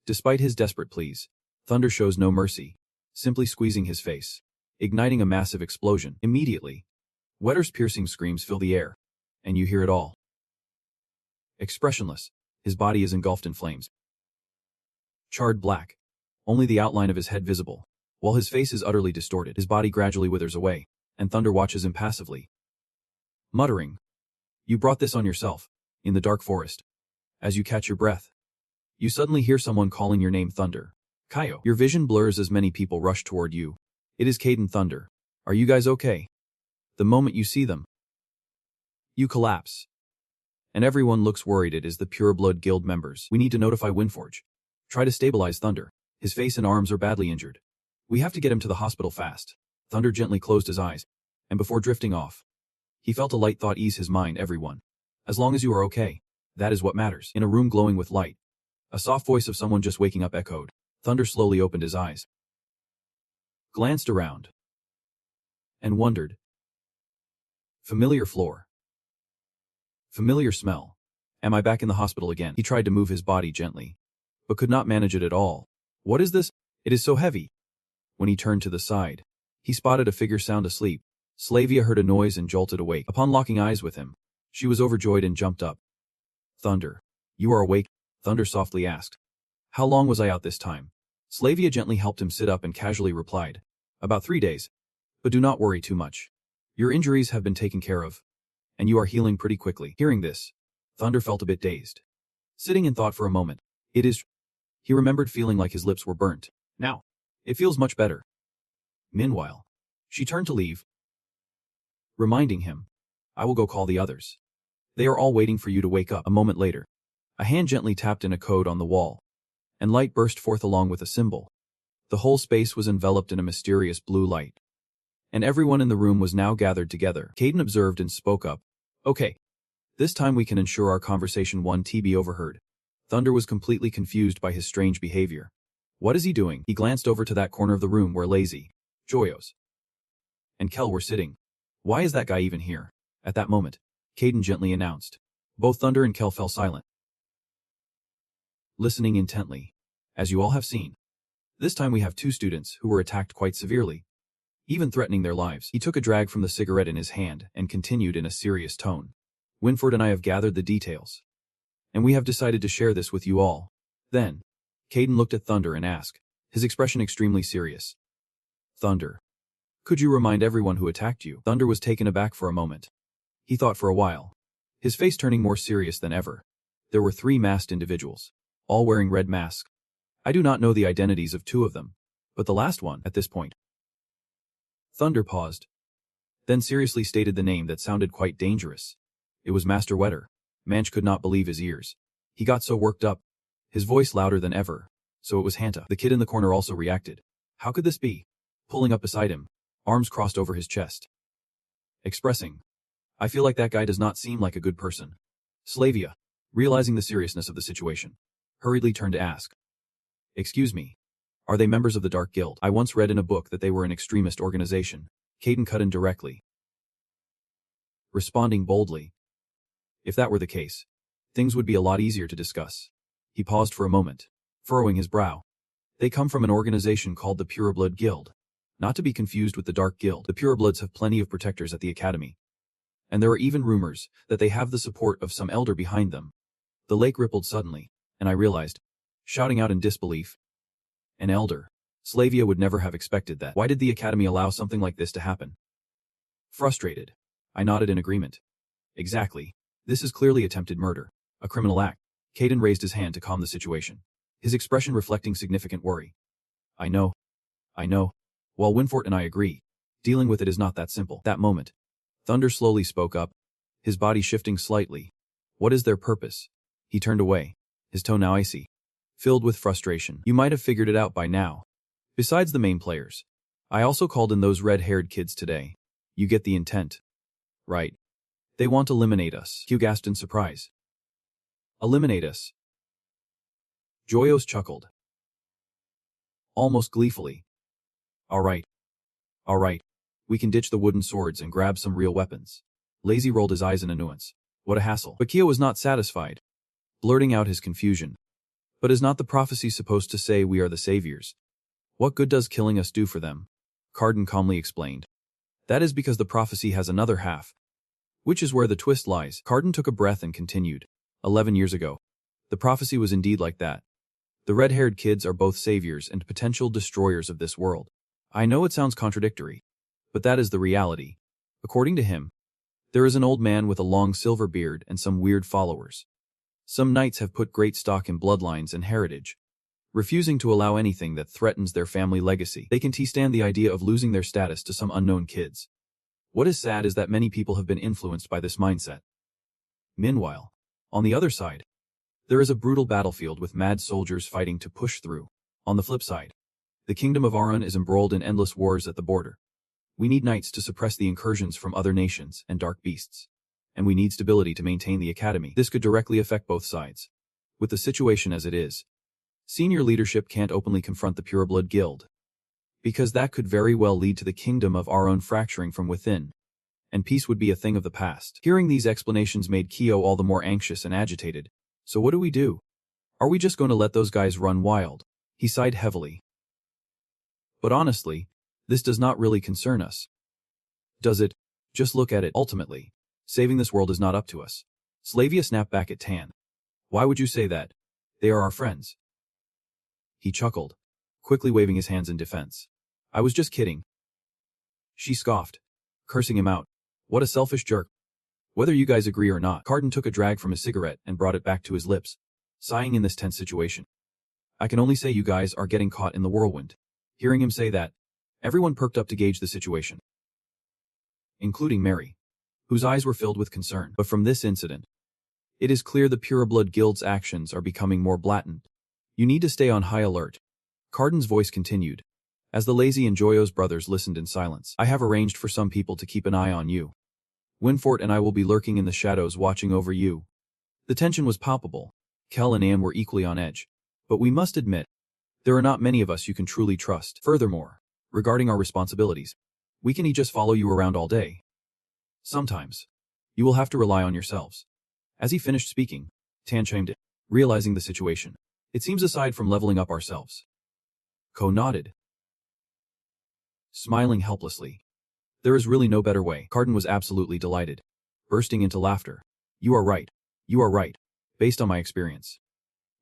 Despite his desperate pleas, Thunder shows no mercy, simply squeezing his face, igniting a massive explosion. Immediately, Wetter's piercing screams fill the air, and you hear it all. Expressionless, his body is engulfed in flames. Charred black, only the outline of his head visible. While his face is utterly distorted, his body gradually withers away, and Thunder watches impassively, muttering, "You brought this on yourself." In the dark forest, as you catch your breath, you suddenly hear someone calling your name. Thunder. Kyo. Your vision blurs as many people rush toward you. It is Kate and Thunder. Are you guys okay? The moment you see them, you collapse. And everyone looks worried. It is the Pureblood Guild members. We need to notify Windforge. Try to stabilize Thunder. His face and arms are badly injured. We have to get him to the hospital fast. Thunder gently closed his eyes, and before drifting off, he felt a light thought ease his mind. Everyone. As long as you are okay, that is what matters. In a room glowing with light, a soft voice of someone just waking up echoed. Thunder slowly opened his eyes, glanced around, and wondered. Familiar floor. Familiar smell. Am I back in the hospital again? He tried to move his body gently, but could not manage it at all. What is this? It is so heavy. When he turned to the side, he spotted a figure sound asleep. Slavia heard a noise and jolted awake. Upon locking eyes with him, she was overjoyed and jumped up. Thunder. You are awake? Thunder softly asked. How long was I out this time? Slavia gently helped him sit up and casually replied. About 3 days. But do not worry too much. Your injuries have been taken care of, and you are healing pretty quickly. Hearing this, Thunder felt a bit dazed. Sitting in thought for a moment. It is... He remembered feeling like his lips were burnt. Now, it feels much better. Meanwhile, she turned to leave, reminding him, "I will go call the others. They are all waiting for you to wake up." A moment later, a hand gently tapped in a code on the wall, and light burst forth along with a symbol. The whole space was enveloped in a mysterious blue light, and everyone in the room was now gathered together. Caden observed and spoke up. "Okay. This time we can ensure our conversation won't be overheard." Thunder was completely confused by his strange behavior. What is he doing? He glanced over to that corner of the room where Lazy, Joyos, and Kel were sitting. Why is that guy even here? At that moment, Caden gently announced. Both Thunder and Kel fell silent, listening intently. As you all have seen, this time we have two students who were attacked quite severely, even threatening their lives. He took a drag from the cigarette in his hand and continued in a serious tone. Winford and I have gathered the details, and we have decided to share this with you all. Then, Caden looked at Thunder and asked, his expression extremely serious. "Thunder, could you remind everyone who attacked you?" Thunder was taken aback for a moment. He thought for a while, his face turning more serious than ever. There were 3 masked individuals, all wearing red masks. I do not know the identities of 2 of them, but the last one, at this point. Thunder paused, then seriously stated the name that sounded quite dangerous. It was Master Wetter. Manch could not believe his ears. He got so worked up, his voice louder than ever. So it was Hanta. The kid in the corner also reacted. How could this be? Pulling up beside him, arms crossed over his chest, expressing, "I feel like that guy does not seem like a good person." Slavia, realizing the seriousness of the situation, hurriedly turned to ask, "Excuse me, are they members of the Dark Guild? I once read in a book that they were an extremist organization." Caden cut in directly, responding boldly, "If that were the case, things would be a lot easier to discuss." He paused for a moment, furrowing his brow. "They come from an organization called the Pureblood Guild. Not to be confused with the Dark Guild. The Purebloods have plenty of protectors at the academy, and there are even rumors that they have the support of some elder behind them." The lake rippled suddenly, and I realized, shouting out in disbelief, "An elder?" Slavia would never have expected that. Why did the academy allow something like this to happen? Frustrated, I nodded in agreement. "Exactly. This is clearly attempted murder, a criminal act." Caden raised his hand to calm the situation, his expression reflecting significant worry. I know. While Winfort and I agree, dealing with it is not that simple." That moment, Thunder slowly spoke up, his body shifting slightly. "What is their purpose?" He turned away, his tone now icy, filled with frustration. "You might have figured it out by now. Besides the main players, I also called in those red-haired kids today. You get the intent, right? They want to eliminate us." Q gasped in surprise. "Eliminate us?" Joyos chuckled, almost gleefully. All right. We can ditch the wooden swords and grab some real weapons." Lazy rolled his eyes in annoyance. What a hassle. But Kyo was not satisfied, blurting out his confusion. "But is not the prophecy supposed to say we are the saviors? What good does killing us do for them?" Carden calmly explained. "That is because the prophecy has another half, which is where the twist lies." Carden took a breath and continued. 11 years ago, the prophecy was indeed like that. The red-haired kids are both saviors and potential destroyers of this world. I know it sounds contradictory, but that is the reality. According to him, there is an old man with a long silver beard and some weird followers. Some knights have put great stock in bloodlines and heritage, refusing to allow anything that threatens their family legacy. They can't stand the idea of losing their status to some unknown kids. What is sad is that many people have been influenced by this mindset. Meanwhile, on the other side, there is a brutal battlefield with mad soldiers fighting to push through. On the flip side, the kingdom of Aran is embroiled in endless wars at the border. We need knights to suppress the incursions from other nations and dark beasts. And we need stability to maintain the academy. This could directly affect both sides. With the situation as it is, senior leadership can't openly confront the Pureblood Guild, because that could very well lead to the kingdom of Aran fracturing from within, and peace would be a thing of the past. Hearing these explanations made Kyo all the more anxious and agitated. So what do we do? Are we just going to let those guys run wild? He sighed heavily. But honestly, this does not really concern us. Does it? Just look at it. Ultimately, saving this world is not up to us. Slavia snapped back at Tan. Why would you say that? They are our friends. He chuckled, quickly waving his hands in defense. I was just kidding. She scoffed, cursing him out. What a selfish jerk. Whether you guys agree or not, Carden took a drag from his cigarette and brought it back to his lips, sighing in this tense situation. I can only say you guys are getting caught in the whirlwind. Hearing him say that, everyone perked up to gauge the situation. including Mary, whose eyes were filled with concern. But from this incident, it is clear the Pureblood Guild's actions are becoming more blatant. You need to stay on high alert. Cardin's voice continued, as the Lazy and Joyo's brothers listened in silence. I have arranged for some people to keep an eye on you. Winfort and I will be lurking in the shadows watching over you. The tension was palpable. Kel and Anne were equally on edge. But we must admit, there are not many of us you can truly trust. Furthermore, regarding our responsibilities, we can just follow you around all day. Sometimes, you will have to rely on yourselves. As he finished speaking, Tan chimed in, realizing the situation. It seems aside from leveling up ourselves. Ko nodded, smiling helplessly. There is really no better way. Cardin was absolutely delighted, bursting into laughter. You are right. You are right. Based on my experience,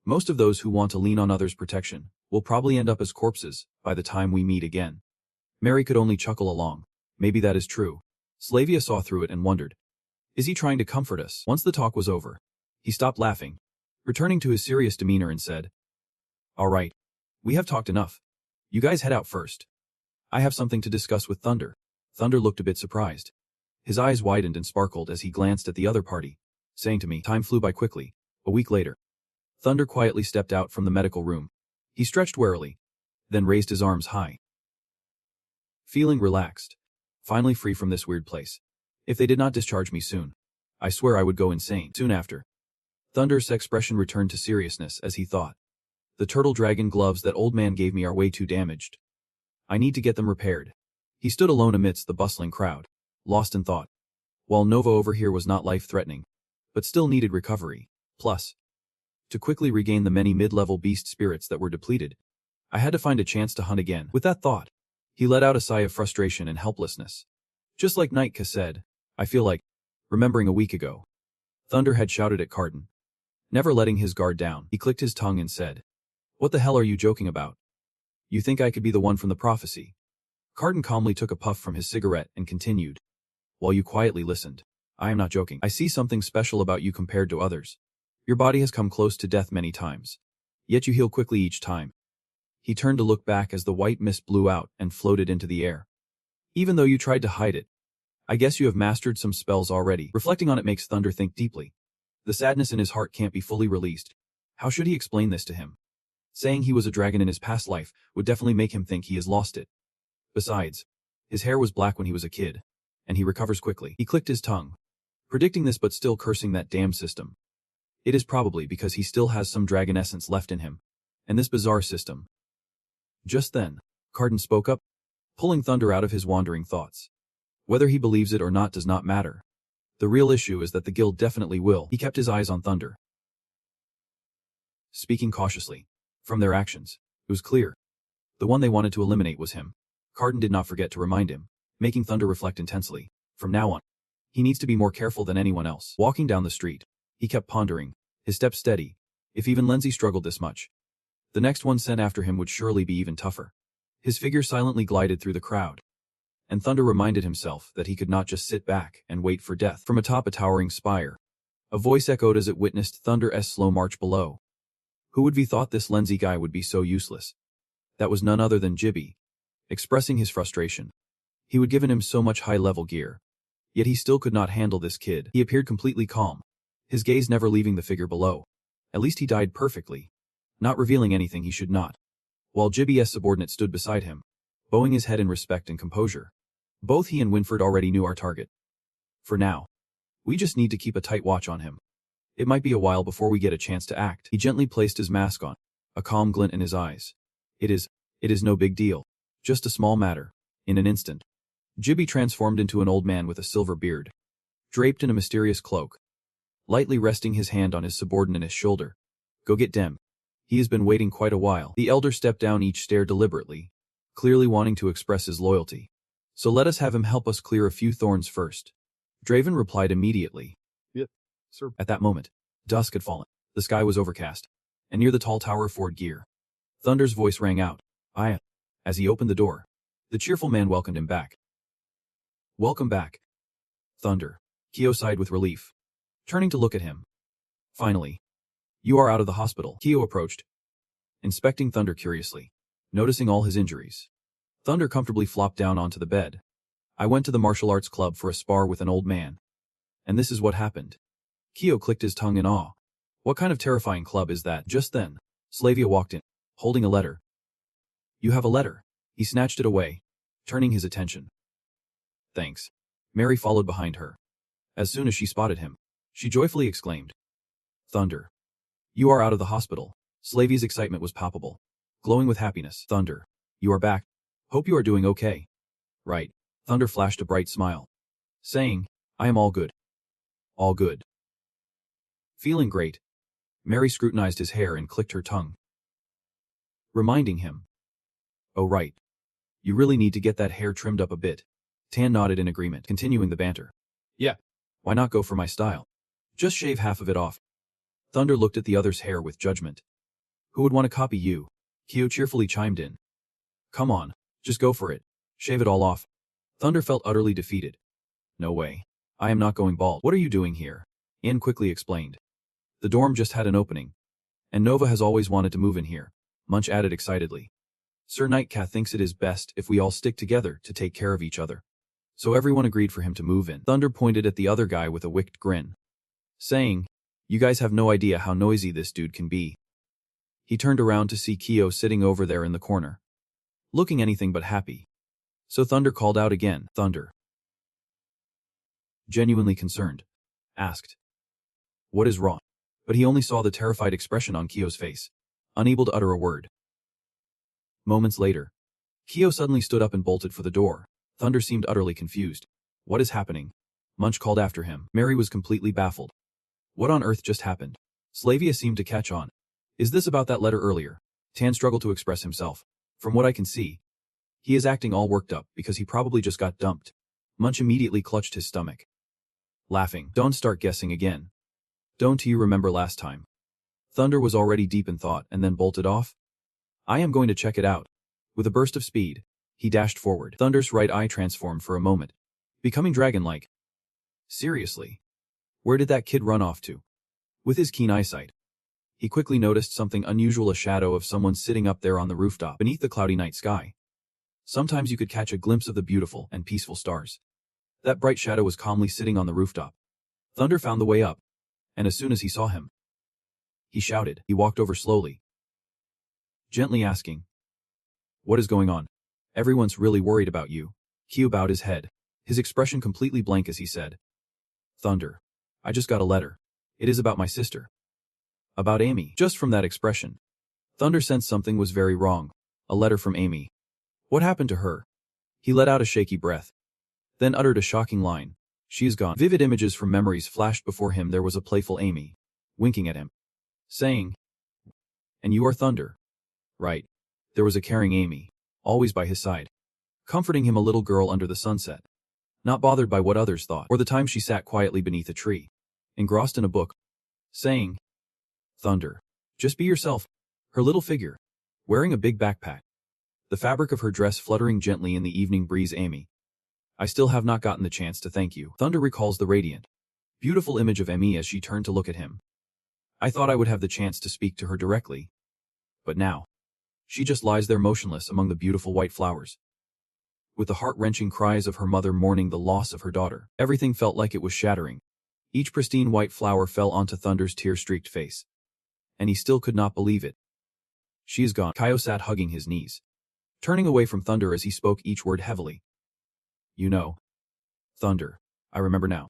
most of those who want to lean on others' protection will probably end up as corpses by the time we meet again. Mary could only chuckle along. Maybe that is true. Slavia saw through it and wondered, is he trying to comfort us? Once the talk was over, he stopped laughing, returning to his serious demeanor and said, all right. We have talked enough. You guys head out first. I have something to discuss with Thunder. Thunder looked a bit surprised. His eyes widened and sparkled as he glanced at the other party, saying to me, time flew by quickly. A week later, Thunder quietly stepped out from the medical room. He stretched warily, then raised his arms high, feeling relaxed, finally free from this weird place. If they did not discharge me soon, I swear I would go insane. Soon after, Thunder's expression returned to seriousness as he thought. The turtle dragon gloves that old man gave me are way too damaged. I need to get them repaired. He stood alone amidst the bustling crowd, lost in thought. While Nova over here was not life-threatening, but still needed recovery. Plus, to quickly regain the many mid-level beast spirits that were depleted, I had to find a chance to hunt again. With that thought, he let out a sigh of frustration and helplessness. Just like Nightka said, I feel like, remembering a week ago, Thunder had shouted at Cardin. Never letting his guard down, he clicked his tongue and said, what the hell are you joking about? You think I could be the one from the prophecy? Cardin calmly took a puff from his cigarette and continued, while you quietly listened. I am not joking. I see something special about you compared to others. Your body has come close to death many times, yet you heal quickly each time. He turned to look back as the white mist blew out and floated into the air. Even though you tried to hide it, I guess you have mastered some spells already. Reflecting on it makes Thunder think deeply. The sadness in his heart can't be fully released. How should he explain this to him? Saying he was a dragon in his past life would definitely make him think he has lost it. Besides, his hair was black when he was a kid, and he recovers quickly. He clicked his tongue, predicting this but still cursing that damn system. It is probably because he still has some dragon essence left in him, and this bizarre system. Just then, Cardin spoke up, pulling Thunder out of his wandering thoughts. Whether he believes it or not does not matter. The real issue is that the guild definitely will. He kept his eyes on Thunder, speaking cautiously. From their actions, it was clear. The one they wanted to eliminate was him. Cardin did not forget to remind him, making Thunder reflect intensely. From now on, he needs to be more careful than anyone else. Walking down the street, he kept pondering, his steps steady. If even Lindsay struggled this much, the next one sent after him would surely be even tougher. His figure silently glided through the crowd, and Thunder reminded himself that he could not just sit back and wait for death. From atop a towering spire, a voice echoed as it witnessed Thunder's slow march below. Who would have thought this Lindsay guy would be so useless? That was none other than Jibby, expressing his frustration. He would given him so much high-level gear, yet he still could not handle this kid. He appeared completely calm, his gaze never leaving the figure below. At least he died perfectly, not revealing anything he should not. While Jibby's subordinate stood beside him, bowing his head in respect and composure. Both he and Winford already knew our target. For now, we just need to keep a tight watch on him. It might be a while before we get a chance to act. He gently placed his mask on, a calm glint in his eyes. It is no big deal. Just a small matter. In an instant, Jibby transformed into an old man with a silver beard, draped in a mysterious cloak, lightly resting his hand on his subordinate's shoulder. Go get Dem. He has been waiting quite a while. The elder stepped down each stair deliberately, clearly wanting to express his loyalty. So let us have him help us clear a few thorns first. Draven replied immediately. Yep, sir. At that moment, dusk had fallen. The sky was overcast, and near the tall tower of Ford Gear, Thunder's voice rang out. Aya. As he opened the door, the cheerful man welcomed him back. Welcome back, Thunder. Kyo sighed with relief, turning to look at him. Finally, you are out of the hospital. Kyo approached, inspecting Thunder curiously, noticing all his injuries. Thunder comfortably flopped down onto the bed. I went to the martial arts club for a spar with an old man. And this is what happened. Kyo clicked his tongue in awe. What kind of terrifying club is that? Just then, Slavia walked in, holding a letter. You have a letter. He snatched it away, turning his attention. Thanks. Mary followed behind her. As soon as she spotted him, she joyfully exclaimed. Thunder. You are out of the hospital. Slavia's excitement was palpable, glowing with happiness. Thunder. You are back. Hope you are doing okay. Right. Thunder flashed a bright smile, saying, I am all good. All good. Feeling great. Mary scrutinized his hair and clicked her tongue, reminding him. Oh right. You really need to get that hair trimmed up a bit. Tan nodded in agreement, continuing the banter. Yeah. Why not go for my style? Just shave half of it off. Thunder looked at the other's hair with judgment. Who would want to copy you? Kyo cheerfully chimed in. Come on, just go for it. Shave it all off. Thunder felt utterly defeated. No way. I am not going bald. What are you doing here? Anne quickly explained. The dorm just had an opening. And Nova has always wanted to move in here, Munch added excitedly. Sir Nightcat thinks it is best if we all stick together to take care of each other. So everyone agreed for him to move in. Thunder pointed at the other guy with a wicked grin, saying, You guys have no idea how noisy this dude can be. He turned around to see Kyo sitting over there in the corner, looking anything but happy. So Thunder called out again. Thunder, genuinely concerned, asked, What is wrong? But he only saw the terrified expression on Kyo's face, unable to utter a word. Moments later, Kyo suddenly stood up and bolted for the door. Thunder seemed utterly confused. What is happening? Munch called after him. Mary was completely baffled. What on earth just happened? Slavia seemed to catch on. Is this about that letter earlier? Tan struggled to express himself. From what I can see, he is acting all worked up because he probably just got dumped. Munch immediately clutched his stomach, laughing. Don't start guessing again. Don't you remember last time? Thunder was already deep in thought and then bolted off. I am going to check it out. With a burst of speed, he dashed forward. Thunder's right eye transformed for a moment, becoming dragon-like. Seriously? Where did that kid run off to? With his keen eyesight, he quickly noticed something unusual, a shadow of someone sitting up there on the rooftop beneath the cloudy night sky. Sometimes you could catch a glimpse of the beautiful and peaceful stars. That bright shadow was calmly sitting on the rooftop. Thunder found the way up, and as soon as he saw him, he shouted. He walked over slowly, gently asking, What is going on? Everyone's really worried about you. Kyo bowed his head, his expression completely blank as he said, Thunder, I just got a letter. It is about my sister. About Amy. Just from that expression, Thunder sensed something was very wrong. A letter from Amy. What happened to her? He let out a shaky breath, then uttered a shocking line. She is gone. Vivid images from memories flashed before him. There was a playful Amy, winking at him, saying, And you are Thunder. Right. There was a caring Amy, always by his side, comforting him, a little girl under the sunset, not bothered by what others thought, or the time she sat quietly beneath a tree, engrossed in a book, saying, Thunder, just be yourself. Her little figure, wearing a big backpack, the fabric of her dress fluttering gently in the evening breeze. Amy, I still have not gotten the chance to thank you. Thunder recalls the radiant, beautiful image of Amy as she turned to look at him. I thought I would have the chance to speak to her directly. But now, she just lies there motionless among the beautiful white flowers. With the heart-wrenching cries of her mother mourning the loss of her daughter, everything felt like it was shattering. Each pristine white flower fell onto Thunder's tear-streaked face, and he still could not believe it. She is gone. Kyo sat hugging his knees, turning away from Thunder as he spoke each word heavily. You know, Thunder, I remember now.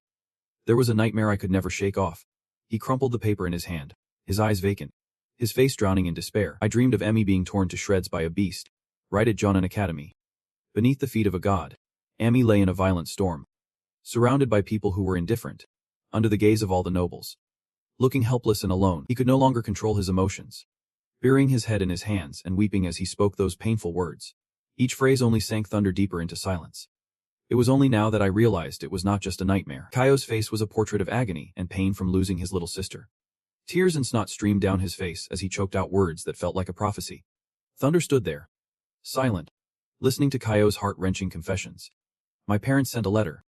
There was a nightmare I could never shake off. He crumpled the paper in his hand, his eyes vacant, his face drowning in despair. I dreamed of Emmy being torn to shreds by a beast, right at Jonan Academy. Beneath the feet of a god, Emmy lay in a violent storm, surrounded by people who were indifferent, under the gaze of all the nobles. Looking helpless and alone, he could no longer control his emotions, burying his head in his hands and weeping as he spoke those painful words. Each phrase only sank Thunder deeper into silence. It was only now that I realized it was not just a nightmare. Kyo's face was a portrait of agony and pain from losing his little sister. Tears and snot streamed down his face as he choked out words that felt like a prophecy. Thunder stood there, silent, listening to Kyo's heart-wrenching confessions. My parents sent a letter.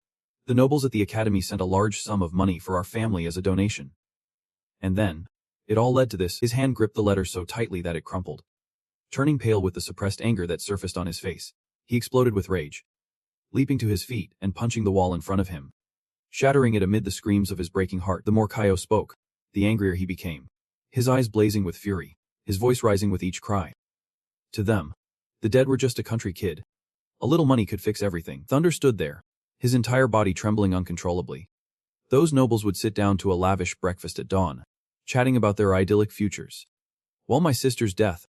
The nobles at the academy sent a large sum of money for our family as a donation. And then, it all led to this. His hand gripped the letter so tightly that it crumpled. Turning pale with the suppressed anger that surfaced on his face, he exploded with rage. leaping to his feet and punching the wall in front of him, shattering it amid the screams of his breaking heart. The more Kaio spoke, the angrier he became, his eyes blazing with fury, his voice rising with each cry. To them, the dead were just a country kid. A little money could fix everything. Thunder stood there, his entire body trembling uncontrollably. Those nobles would sit down to a lavish breakfast at dawn, chatting about their idyllic futures. While my sister's death,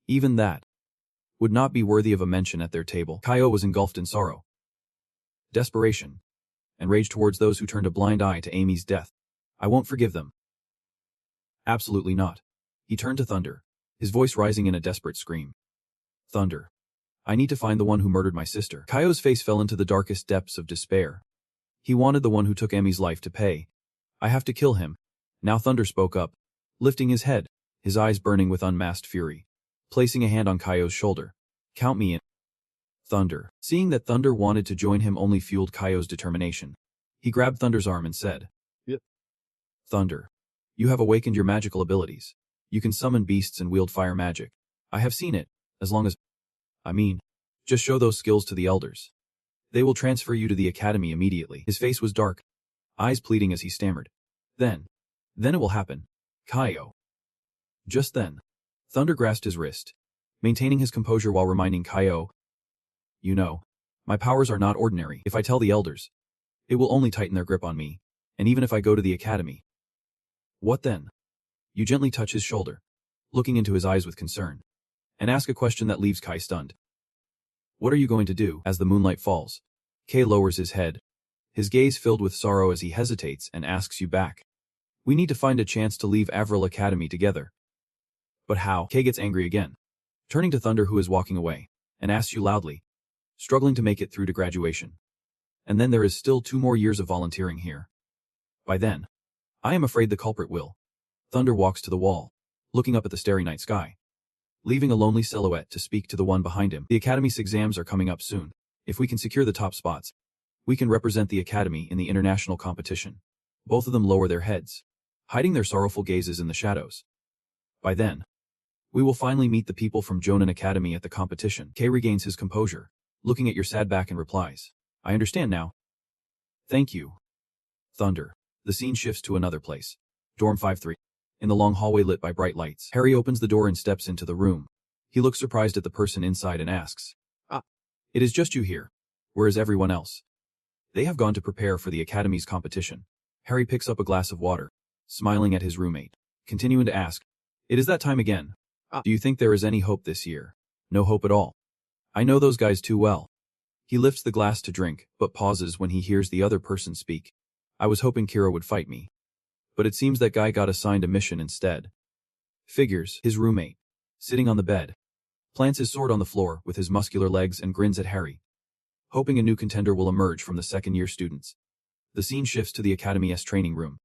even that, would not be worthy of a mention at their table. Kaio was engulfed in sorrow, desperation, and rage towards those who turned a blind eye to Amy's death. I won't forgive them. Absolutely not. He turned to Thunder, his voice rising in a desperate scream. Thunder, I need to find the one who murdered my sister. Kaio's face fell into the darkest depths of despair. He wanted the one who took Emmy's life to pay. I have to kill him. Now Thunder spoke up, lifting his head, his eyes burning with unmasked fury, placing a hand on Kaio's shoulder. Count me in. Thunder, seeing that Thunder wanted to join him, only fueled Kaio's determination. He grabbed Thunder's arm and said, "Yep. Thunder, you have awakened your magical abilities. You can summon beasts and wield fire magic. I have seen it, as long as... just show those skills to the elders. They will transfer you to the academy immediately." His face was dark, eyes pleading as he stammered. Then it will happen. Kaio. Just then, Thunder grasped his wrist, maintaining his composure while reminding Kaio, "You know, my powers are not ordinary. If I tell the elders, it will only tighten their grip on me, and even if I go to the academy." "What then?" You gently touch his shoulder, looking into his eyes with concern, and ask a question that leaves Kai stunned. "What are you going to do?" As the moonlight falls, Kay lowers his head, his gaze filled with sorrow as he hesitates and asks you back. "We need to find a chance to leave Avril Academy together." "But how?" Kay gets angry again, turning to Thunder, who is walking away, and asks you loudly, struggling to make it through to graduation. "And then there is still 2 more years of volunteering here. By then, I am afraid the culprit will." Thunder walks to the wall, looking up at the starry night sky, leaving a lonely silhouette to speak to the one behind him. "The Academy's exams are coming up soon. If we can secure the top spots, we can represent the Academy in the international competition." Both of them lower their heads, hiding their sorrowful gazes in the shadows. "By then, we will finally meet the people from Jonan Academy at the competition." Kay regains his composure, looking at your sad back, and replies, "I understand now. Thank you." Thunder. The scene shifts to another place. Dorm 5-3. In the long hallway lit by bright lights, Harry opens the door and steps into the room. He looks surprised at the person inside and asks, "It is just you here. Where is everyone else?" "They have gone to prepare for the Academy's competition." Harry picks up a glass of water, smiling at his roommate, continuing to ask, "It is that time again. Do you think there is any hope this year?" "No hope at all. I know those guys too well." He lifts the glass to drink, but pauses when he hears the other person speak. "I was hoping Kira would fight me, but it seems that guy got assigned a mission instead." Figures, his roommate, sitting on the bed, plants his sword on the floor with his muscular legs and grins at Harry, hoping a new contender will emerge from the second-year students. The scene shifts to the Academy's training room,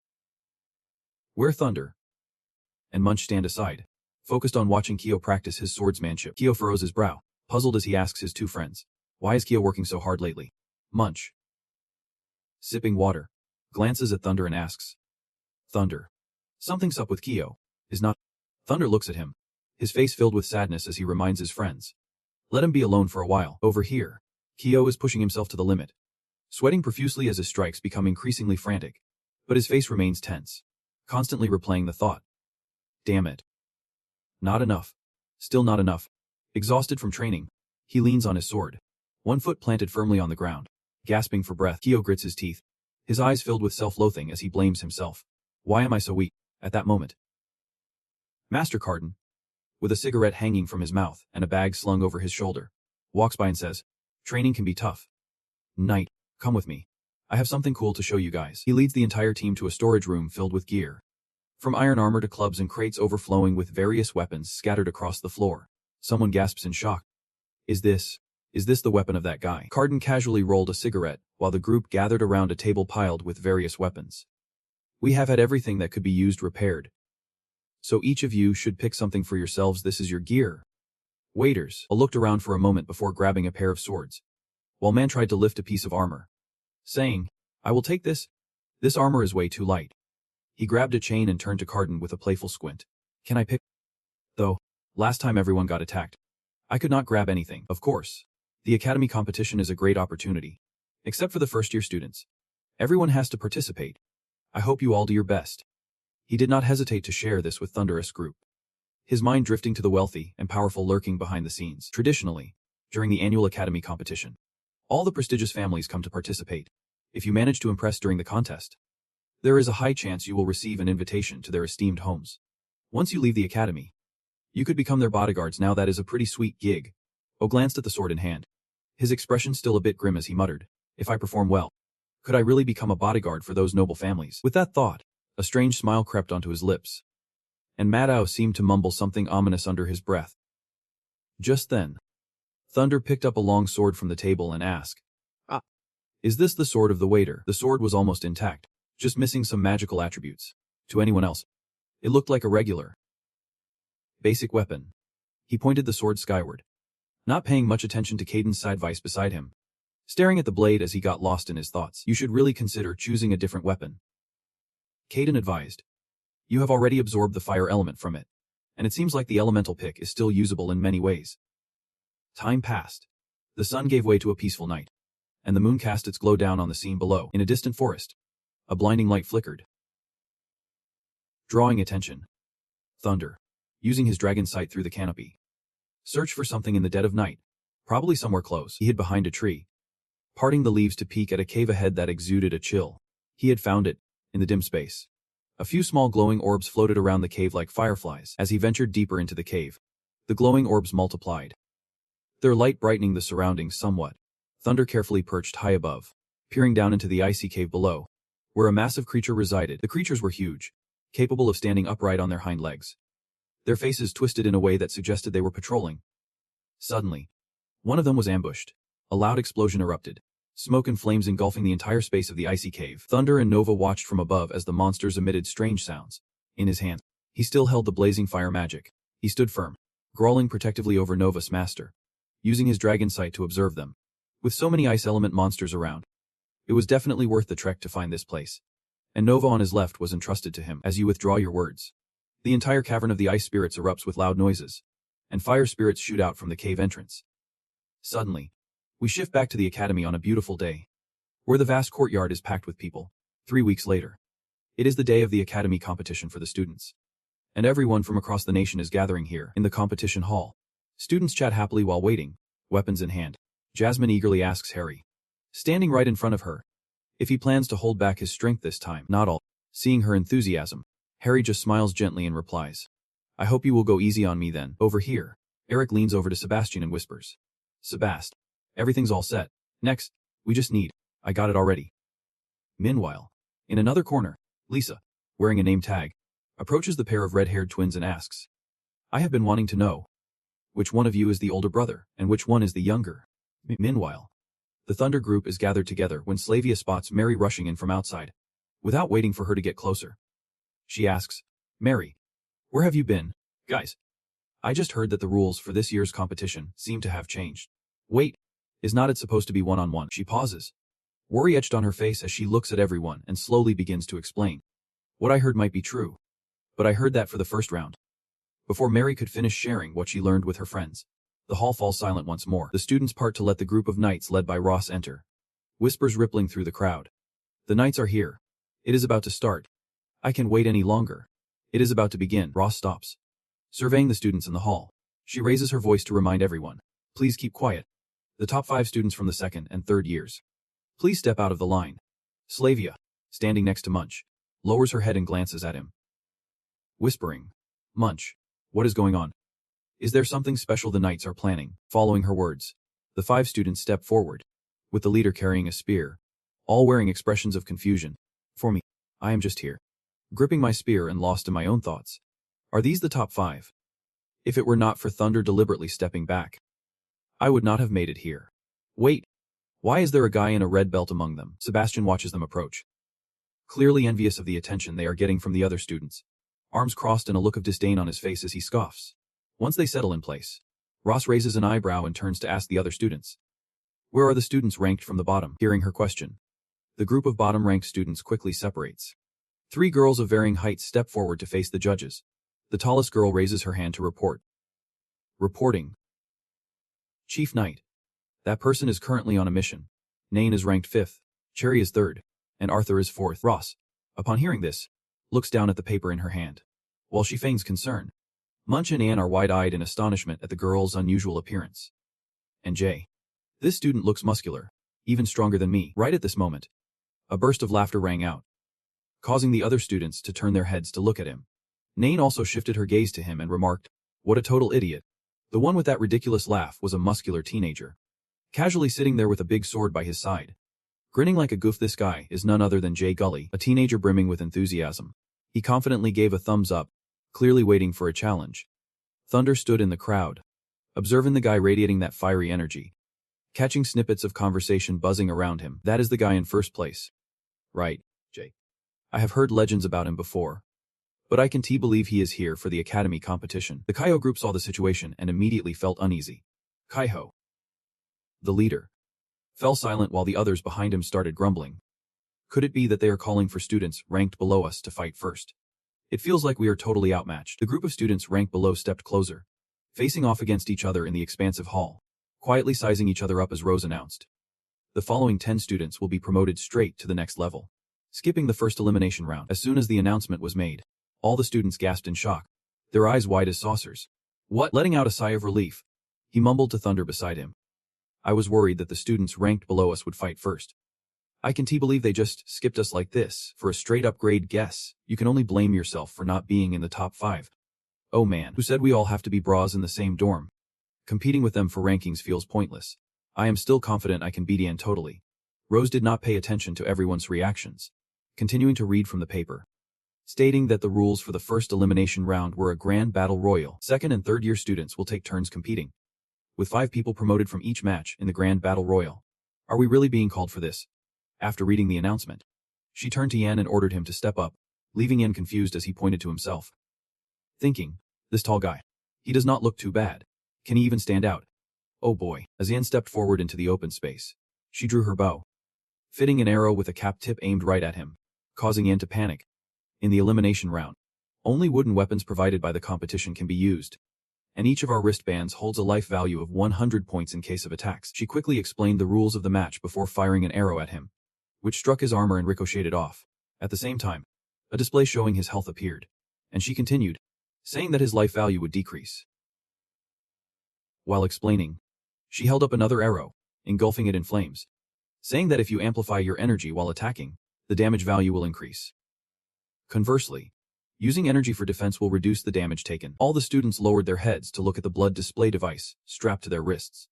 where Thunder and Munch stand aside, focused on watching Kyo practice his swordsmanship. Kyo furrows his brow, puzzled as he asks his 2 friends, "Why is Kyo working so hard lately?" Munch, sipping water, glances at Thunder and asks, "Thunder, something's up with Kyo, is not?" Thunder looks at him, his face filled with sadness as he reminds his friends, "Let him be alone for a while." Over here, Kyo is pushing himself to the limit, sweating profusely as his strikes become increasingly frantic, but his face remains tense, constantly replaying the thought, "Damn it. Not enough. Still not enough." Exhausted from training, he leans on his sword, one foot planted firmly on the ground. Gasping for breath, Kyo grits his teeth, his eyes filled with self-loathing as he blames himself. "Why am I so weak?" At that moment, Master Carden, with a cigarette hanging from his mouth and a bag slung over his shoulder, walks by and says, "Training can be tough. Knight, come with me. I have something cool to show you guys." He leads the entire team to a storage room filled with gear, from iron armor to clubs and crates overflowing with various weapons scattered across the floor. Someone gasps in shock. Is this the weapon of that guy?" Carden casually rolled a cigarette while the group gathered around a table piled with various weapons. "We have had everything that could be used repaired. So each of you should pick something for yourselves. This is your gear." Waiters looked around for a moment before grabbing a pair of swords, while Man tried to lift a piece of armor, saying, "I will take this. This armor is way too light." He grabbed a chain and turned to Carden with a playful squint. "Can I pick? Though, last time everyone got attacked, I could not grab anything." "Of course." The academy competition is a great opportunity. Except for the first-year students. Everyone has to participate. I hope you all do your best. He did not hesitate to share this with Thunderous Group. His mind drifting to the wealthy and powerful lurking behind the scenes. Traditionally, during the annual academy competition, all the prestigious families come to participate. If you manage to impress during the contest, there is a high chance you will receive an invitation to their esteemed homes. Once you leave the academy, you could become their bodyguards. Now that is a pretty sweet gig. O glanced at the sword in hand. His expression still a bit grim as he muttered, if I perform well, could I really become a bodyguard for those noble families? With that thought, a strange smile crept onto his lips, and Madao seemed to mumble something ominous under his breath. Just then, Thunder picked up a long sword from the table and asked, is this the sword of the waiter? The sword was almost intact, just missing some magical attributes. To anyone else, it looked like a regular, basic weapon. He pointed the sword skyward, not paying much attention to Caden's side vice beside him, staring at the blade as he got lost in his thoughts. You should really consider choosing a different weapon, Caden advised. You have already absorbed the fire element from it, and it seems like the elemental pick is still usable in many ways. Time passed. The sun gave way to a peaceful night, and the moon cast its glow down on the scene below. In a distant forest, a blinding light flickered, drawing attention. Thunder, using his dragon sight through the canopy, searched for something in the dead of night, probably somewhere close. He hid behind a tree, parting the leaves to peek at a cave ahead that exuded a chill. He had found it, in the dim space. A few small glowing orbs floated around the cave like fireflies. As he ventured deeper into the cave, the glowing orbs multiplied, their light brightening the surroundings somewhat. Thunder carefully perched high above, peering down into the icy cave below, where a massive creature resided. The creatures were huge, capable of standing upright on their hind legs, their faces twisted in a way that suggested they were patrolling. Suddenly, one of them was ambushed. A loud explosion erupted, smoke and flames engulfing the entire space of the icy cave. Thunder and Nova watched from above as the monsters emitted strange sounds. In his hand, he still held the blazing fire magic. He stood firm, growling protectively over Nova's master, using his dragon sight to observe them. With so many ice element monsters around, it was definitely worth the trek to find this place. And Nova on his left was entrusted to him. As you withdraw your words, the entire cavern of the ice spirits erupts with loud noises, and fire spirits shoot out from the cave entrance. Suddenly, we shift back to the academy on a beautiful day, where the vast courtyard is packed with people. 3 weeks later, it is the day of the academy competition for the students, and everyone from across the nation is gathering here in the competition hall. Students chat happily while waiting, weapons in hand. Jasmine eagerly asks Harry, standing right in front of her, if he plans to hold back his strength this time. Not all. Seeing her enthusiasm, Harry just smiles gently and replies, I hope you will go easy on me then. Over here, Eric leans over to Sebastian and whispers, Sebast, everything's all set. Next, we just need, I got it already. Meanwhile, in another corner, Lisa, wearing a name tag, approaches the pair of red-haired twins and asks, I have been wanting to know, which one of you is the older brother, and which one is the younger? Meanwhile, the Thunder group is gathered together when Slavia spots Mary rushing in from outside. Without waiting for her to get closer, she asks, Mary, where have you been? Guys, I just heard that the rules for this year's competition seem to have changed. Wait, is not it supposed to be one-on-one? She pauses, worry etched on her face as she looks at everyone and slowly begins to explain. What I heard might be true, but I heard that for the first round. Before Mary could finish sharing what she learned with her friends, the hall falls silent once more. The students part to let the group of knights led by Ross enter. Whispers rippling through the crowd. The knights are here. It is about to start. I can't wait any longer. It is about to begin. Ross stops, surveying the students in the hall. She raises her voice to remind everyone, please keep quiet. The top 5 students from the 2nd and 3rd years, please step out of the line. Slavia, standing next to Munch, lowers her head and glances at him, whispering, Munch, what is going on? Is there something special the knights are planning? Following her words, the 5 students step forward, with the leader carrying a spear, all wearing expressions of confusion. For me, I am just here, gripping my spear and lost in my own thoughts. Are these the top 5? If it were not for Thunder deliberately stepping back, I would not have made it here. Wait, why is there a guy in a red belt among them? Sebastian watches them approach, clearly envious of the attention they are getting from the other students, arms crossed and a look of disdain on his face as he scoffs. Once they settle in place, Ross raises an eyebrow and turns to ask the other students, where are the students ranked from the bottom? Hearing her question, the group of bottom-ranked students quickly separates. 3 girls of varying heights step forward to face the judges. The tallest girl raises her hand to report. Reporting. Chief Knight. That person is currently on a mission. Nain is ranked 5th, Cherry is 3rd, and Arthur is 4th. Ross, upon hearing this, looks down at the paper in her hand. While she feigns concern, Munch and Anne are wide-eyed in astonishment at the girl's unusual appearance. And Jay. This student looks muscular, even stronger than me. Right at this moment, a burst of laughter rang out, causing the other students to turn their heads to look at him. Nain also shifted her gaze to him and remarked, "What a total idiot." The one with that ridiculous laugh was a muscular teenager, casually sitting there with a big sword by his side. Grinning like a goof, this guy is none other than Jay Gully, a teenager brimming with enthusiasm. He confidently gave a thumbs up, clearly waiting for a challenge. Thunder stood in the crowd, observing the guy radiating that fiery energy, catching snippets of conversation buzzing around him. That is the guy in first place. Right, Jay. I have heard legends about him before, but I can believe he is here for the academy competition. The Kaiho group saw the situation and immediately felt uneasy. Kaiho, the leader, fell silent while the others behind him started grumbling. Could it be that they are calling for students ranked below us to fight first? It feels like we are totally outmatched. The group of students ranked below stepped closer, facing off against each other in the expansive hall, quietly sizing each other up as Rose announced. The following 10 students will be promoted straight to the next level, skipping the first elimination round. As soon as the announcement was made, all the students gasped in shock, their eyes wide as saucers. What? Letting out a sigh of relief, he mumbled to Thunder beside him. I was worried that the students ranked below us would fight first. I can believe they just skipped us like this. For a straight-up grade guess, you can only blame yourself for not being in the top 5. Oh man, who said we all have to be bras in the same dorm? Competing with them for rankings feels pointless. I am still confident I can beat Ian totally. Rose did not pay attention to everyone's reactions, continuing to read from the paper, stating that the rules for the first elimination round were a grand battle royal. Second and third year students will take turns competing, with 5 people promoted from each match in the grand battle royal. Are we really being called for this? After reading the announcement, she turned to Yan and ordered him to step up, leaving Yan confused as he pointed to himself, thinking, this tall guy, he does not look too bad. Can he even stand out? Oh boy. As Yan stepped forward into the open space, she drew her bow, fitting an arrow with a cap tip aimed right at him, causing Yan to panic. In the elimination round, only wooden weapons provided by the competition can be used, and each of our wristbands holds a life value of 100 points in case of attacks. She quickly explained the rules of the match before firing an arrow at him, which struck his armor and ricocheted off. At the same time, a display showing his health appeared, and she continued, saying that his life value would decrease. While explaining, she held up another arrow, engulfing it in flames, saying that if you amplify your energy while attacking, the damage value will increase. Conversely, using energy for defense will reduce the damage taken. All the students lowered their heads to look at the blood display device strapped to their wrists,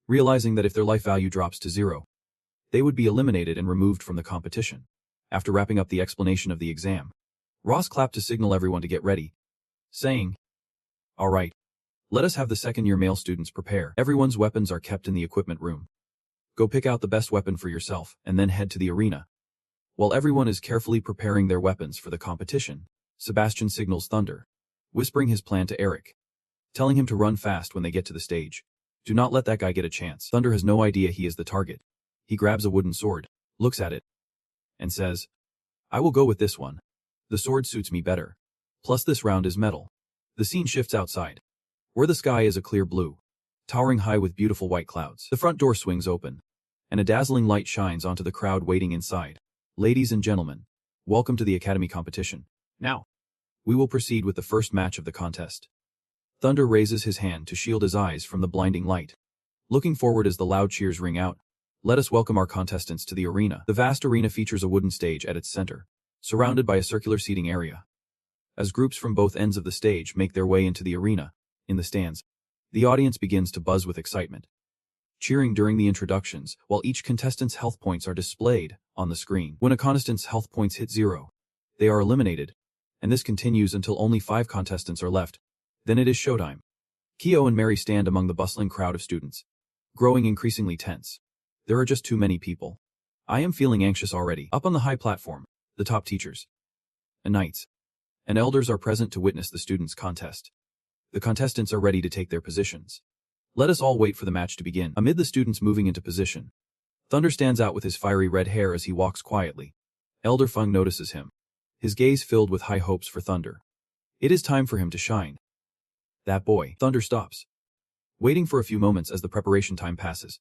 realizing that if their life value drops to 0, they would be eliminated and removed from the competition. After wrapping up the explanation of the exam, Ross clapped to signal everyone to get ready, saying, "All right, let us have the second-year male students prepare. Everyone's weapons are kept in the equipment room. Go pick out the best weapon for yourself and then head to the arena." While everyone is carefully preparing their weapons for the competition, Sebastian signals Thunder, whispering his plan to Eric, telling him to run fast when they get to the stage. Do not let that guy get a chance. Thunder has no idea he is the target. He grabs a wooden sword, looks at it, and says, "I will go with this one. The sword suits me better. Plus this round is metal." The scene shifts outside, where the sky is a clear blue, towering high with beautiful white clouds. The front door swings open, and a dazzling light shines onto the crowd waiting inside. Ladies and gentlemen, welcome to the Academy competition. Now, we will proceed with the first match of the contest. Thunder raises his hand to shield his eyes from the blinding light, looking forward as the loud cheers ring out. Let us welcome our contestants to the arena. The vast arena features a wooden stage at its center, surrounded by a circular seating area. As groups from both ends of the stage make their way into the arena, in the stands, the audience begins to buzz with excitement, cheering during the introductions, while each contestant's health points are displayed on the screen. When a contestant's health points hit 0, they are eliminated, and this continues until only 5 contestants are left. Then it is showtime. Kyo and Mary stand among the bustling crowd of students, growing increasingly tense. There are just too many people. I am feeling anxious already. Up on the high platform, the top teachers, and knights, and elders are present to witness the students' contest. The contestants are ready to take their positions. Let us all wait for the match to begin. Amid the students moving into position, Thunder stands out with his fiery red hair as he walks quietly. Elder Feng notices him, his gaze filled with high hopes for Thunder. It is time for him to shine. That boy. Thunder stops, waiting for a few moments as the preparation time passes.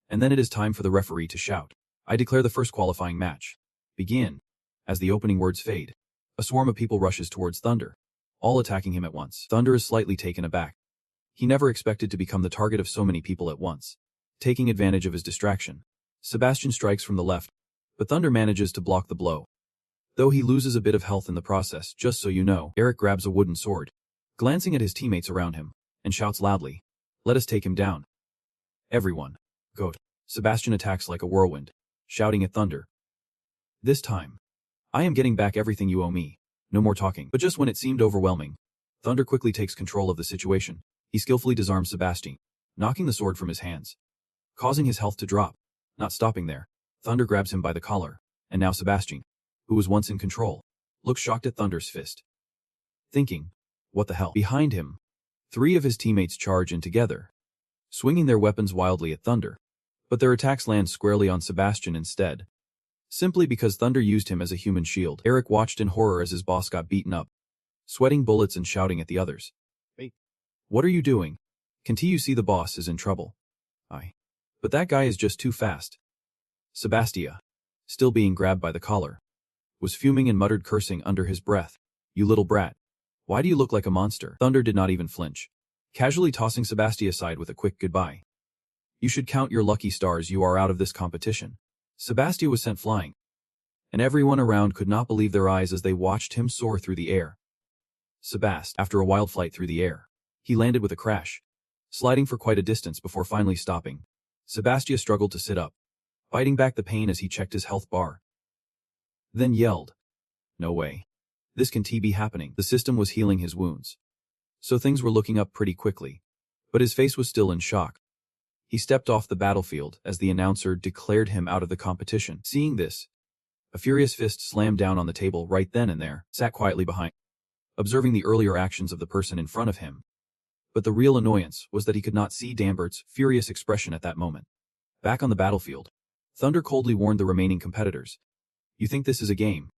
And then it is time for the referee to shout, "I declare the first qualifying match. Begin." As the opening words fade, a swarm of people rushes towards Thunder, all attacking him at once. Thunder is slightly taken aback. He never expected to become the target of so many people at once. Taking advantage of his distraction, Sebastian strikes from the left, but Thunder manages to block the blow. Though he loses a bit of health in the process, just so you know, Eric grabs a wooden sword, glancing at his teammates around him, and shouts loudly, "Let us take him down. Everyone, go." Sebastian attacks like a whirlwind, shouting at Thunder, "This time, I am getting back everything you owe me. No more talking." But just when it seemed overwhelming, Thunder quickly takes control of the situation. He skillfully disarms Sebastian, knocking the sword from his hands, causing his health to drop. Not stopping there, Thunder grabs him by the collar, and now Sebastian, who was once in control, looks shocked at Thunder's fist, thinking, "What the hell?" Behind him, 3 of his teammates charge in together, swinging their weapons wildly at Thunder, but their attacks land squarely on Sebastian instead. Simply because Thunder used him as a human shield. Eric watched in horror as his boss got beaten up, sweating bullets and shouting at the others, "Wait, what are you doing? Can't you see the boss is in trouble?" But that guy is just too fast." Sebastian, still being grabbed by the collar, was fuming and muttered, cursing under his breath, "You little brat. Why do you look like a monster?" Thunder did not even flinch, casually tossing Sebastian aside with a quick goodbye. "You should count your lucky stars you are out of this competition." Sebastian was sent flying, and everyone around could not believe their eyes as they watched him soar through the air. After a wild flight through the air, he landed with a crash, sliding for quite a distance before finally stopping. Sebastian struggled to sit up, fighting back the pain as he checked his health bar. Then yelled, "No way. This can't be happening." The system was healing his wounds, so things were looking up pretty quickly, but his face was still in shock. He stepped off the battlefield as the announcer declared him out of the competition. Seeing this, a furious fist slammed down on the table right then and there, sat quietly behind, observing the earlier actions of the person in front of him. But the real annoyance was that he could not see Dambert's furious expression at that moment. Back on the battlefield, Thunder coldly warned the remaining competitors, "You think this is a game?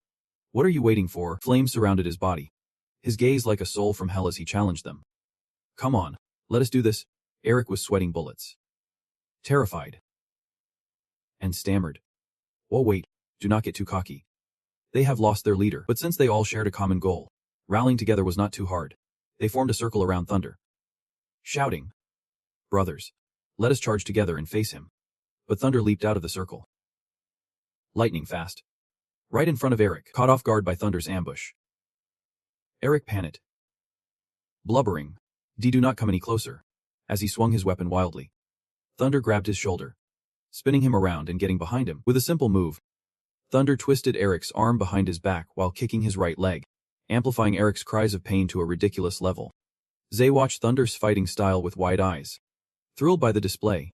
What are you waiting for?" Flames surrounded his body, his gaze like a soul from hell as he challenged them. "Come on, let us do this." Eric was sweating bullets, terrified, and stammered, "Whoa, wait, do not get too cocky. They have lost their leader." But since they all shared a common goal, rallying together was not too hard. They formed a circle around Thunder, shouting, "Brothers, let us charge together and face him." But Thunder leaped out of the circle, lightning fast, right in front of Eric, caught off guard by Thunder's ambush. Eric panicked, blubbering, "Do not come any closer." As he swung his weapon wildly, Thunder grabbed his shoulder, spinning him around and getting behind him. With a simple move, Thunder twisted Eric's arm behind his back while kicking his right leg, amplifying Eric's cries of pain to a ridiculous level. Zay watched Thunder's fighting style with wide eyes, thrilled by the display,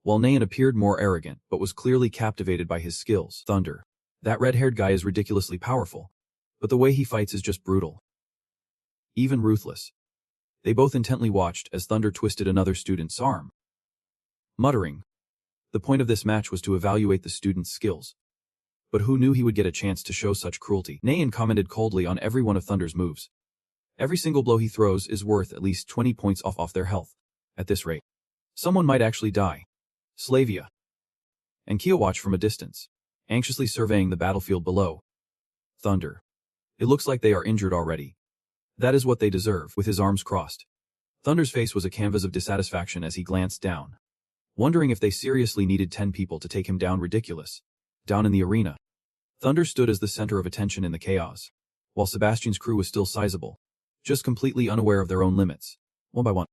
while Nayan appeared more arrogant but was clearly captivated by his skills. "Thunder, that red-haired guy is ridiculously powerful, but the way he fights is just brutal. Even ruthless." They both intently watched as Thunder twisted another student's arm, muttering, the point of this match was to evaluate the student's skills. But who knew he would get a chance to show such cruelty? Nayan commented coldly on every one of Thunder's moves. "Every single blow he throws is worth at least 20 points off their health. At this rate, someone might actually die." Slavia and Kia watched from a distance, anxiously surveying the battlefield below. "Thunder. It looks like they are injured already. That is what they deserve." With his arms crossed, Thunder's face was a canvas of dissatisfaction as he glanced down, wondering if they seriously needed 10 people to take him down. Ridiculous. Down in the arena, Thunder stood as the center of attention in the chaos, while Sebastian's crew was still sizable, just completely unaware of their own limits. One by one,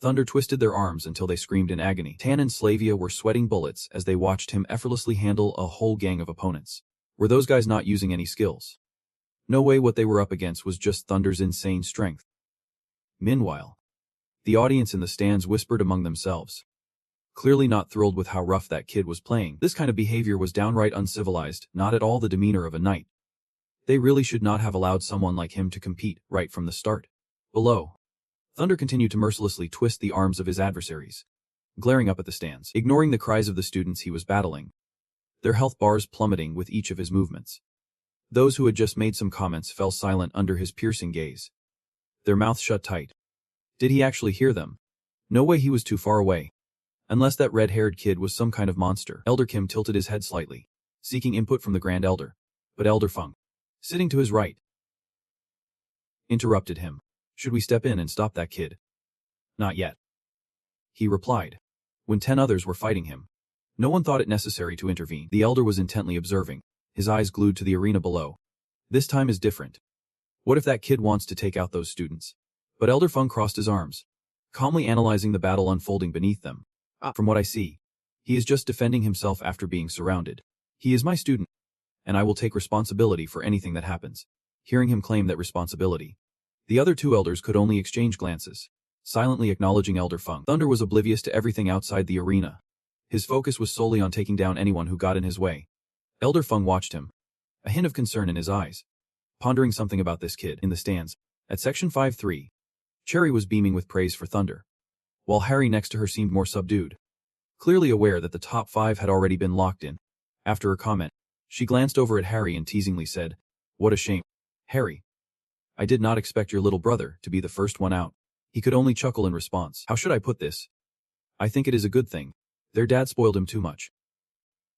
Thunder twisted their arms until they screamed in agony. Tan and Slavia were sweating bullets as they watched him effortlessly handle a whole gang of opponents. Were those guys not using any skills? No way. What they were up against was just Thunder's insane strength. Meanwhile, the audience in the stands whispered among themselves, clearly not thrilled with how rough that kid was playing. This kind of behavior was downright uncivilized, not at all the demeanor of a knight. They really should not have allowed someone like him to compete right from the start. Below, Thunder continued to mercilessly twist the arms of his adversaries, glaring up at the stands, ignoring the cries of the students he was battling, their health bars plummeting with each of his movements. Those who had just made some comments fell silent under his piercing gaze, their mouths shut tight. Did he actually hear them? No way, he was too far away. Unless that red-haired kid was some kind of monster. Elder Kim tilted his head slightly, seeking input from the Grand Elder. But Elder Feng, sitting to his right, interrupted him. Should we step in and stop that kid? Not yet, he replied. When 10 others were fighting him, no one thought it necessary to intervene. The elder was intently observing, his eyes glued to the arena below. This time is different. What if that kid wants to take out those students? But Elder Feng crossed his arms, calmly analyzing the battle unfolding beneath them. From what I see, he is just defending himself after being surrounded. He is my student, and I will take responsibility for anything that happens. Hearing him claim that responsibility, the other 2 elders could only exchange glances, silently acknowledging Elder Feng. Thunder was oblivious to everything outside the arena. His focus was solely on taking down anyone who got in his way. Elder Feng watched him, a hint of concern in his eyes, pondering something about this kid. In the stands, at Section 5-3, Cherry was beaming with praise for Thunder, while Harry next to her seemed more subdued, clearly aware that the top 5 had already been locked in. After her comment, she glanced over at Harry and teasingly said, "What a shame. Harry, I did not expect your little brother to be the first one out." He could only chuckle in response. How should I put this? I think it is a good thing. Their dad spoiled him too much.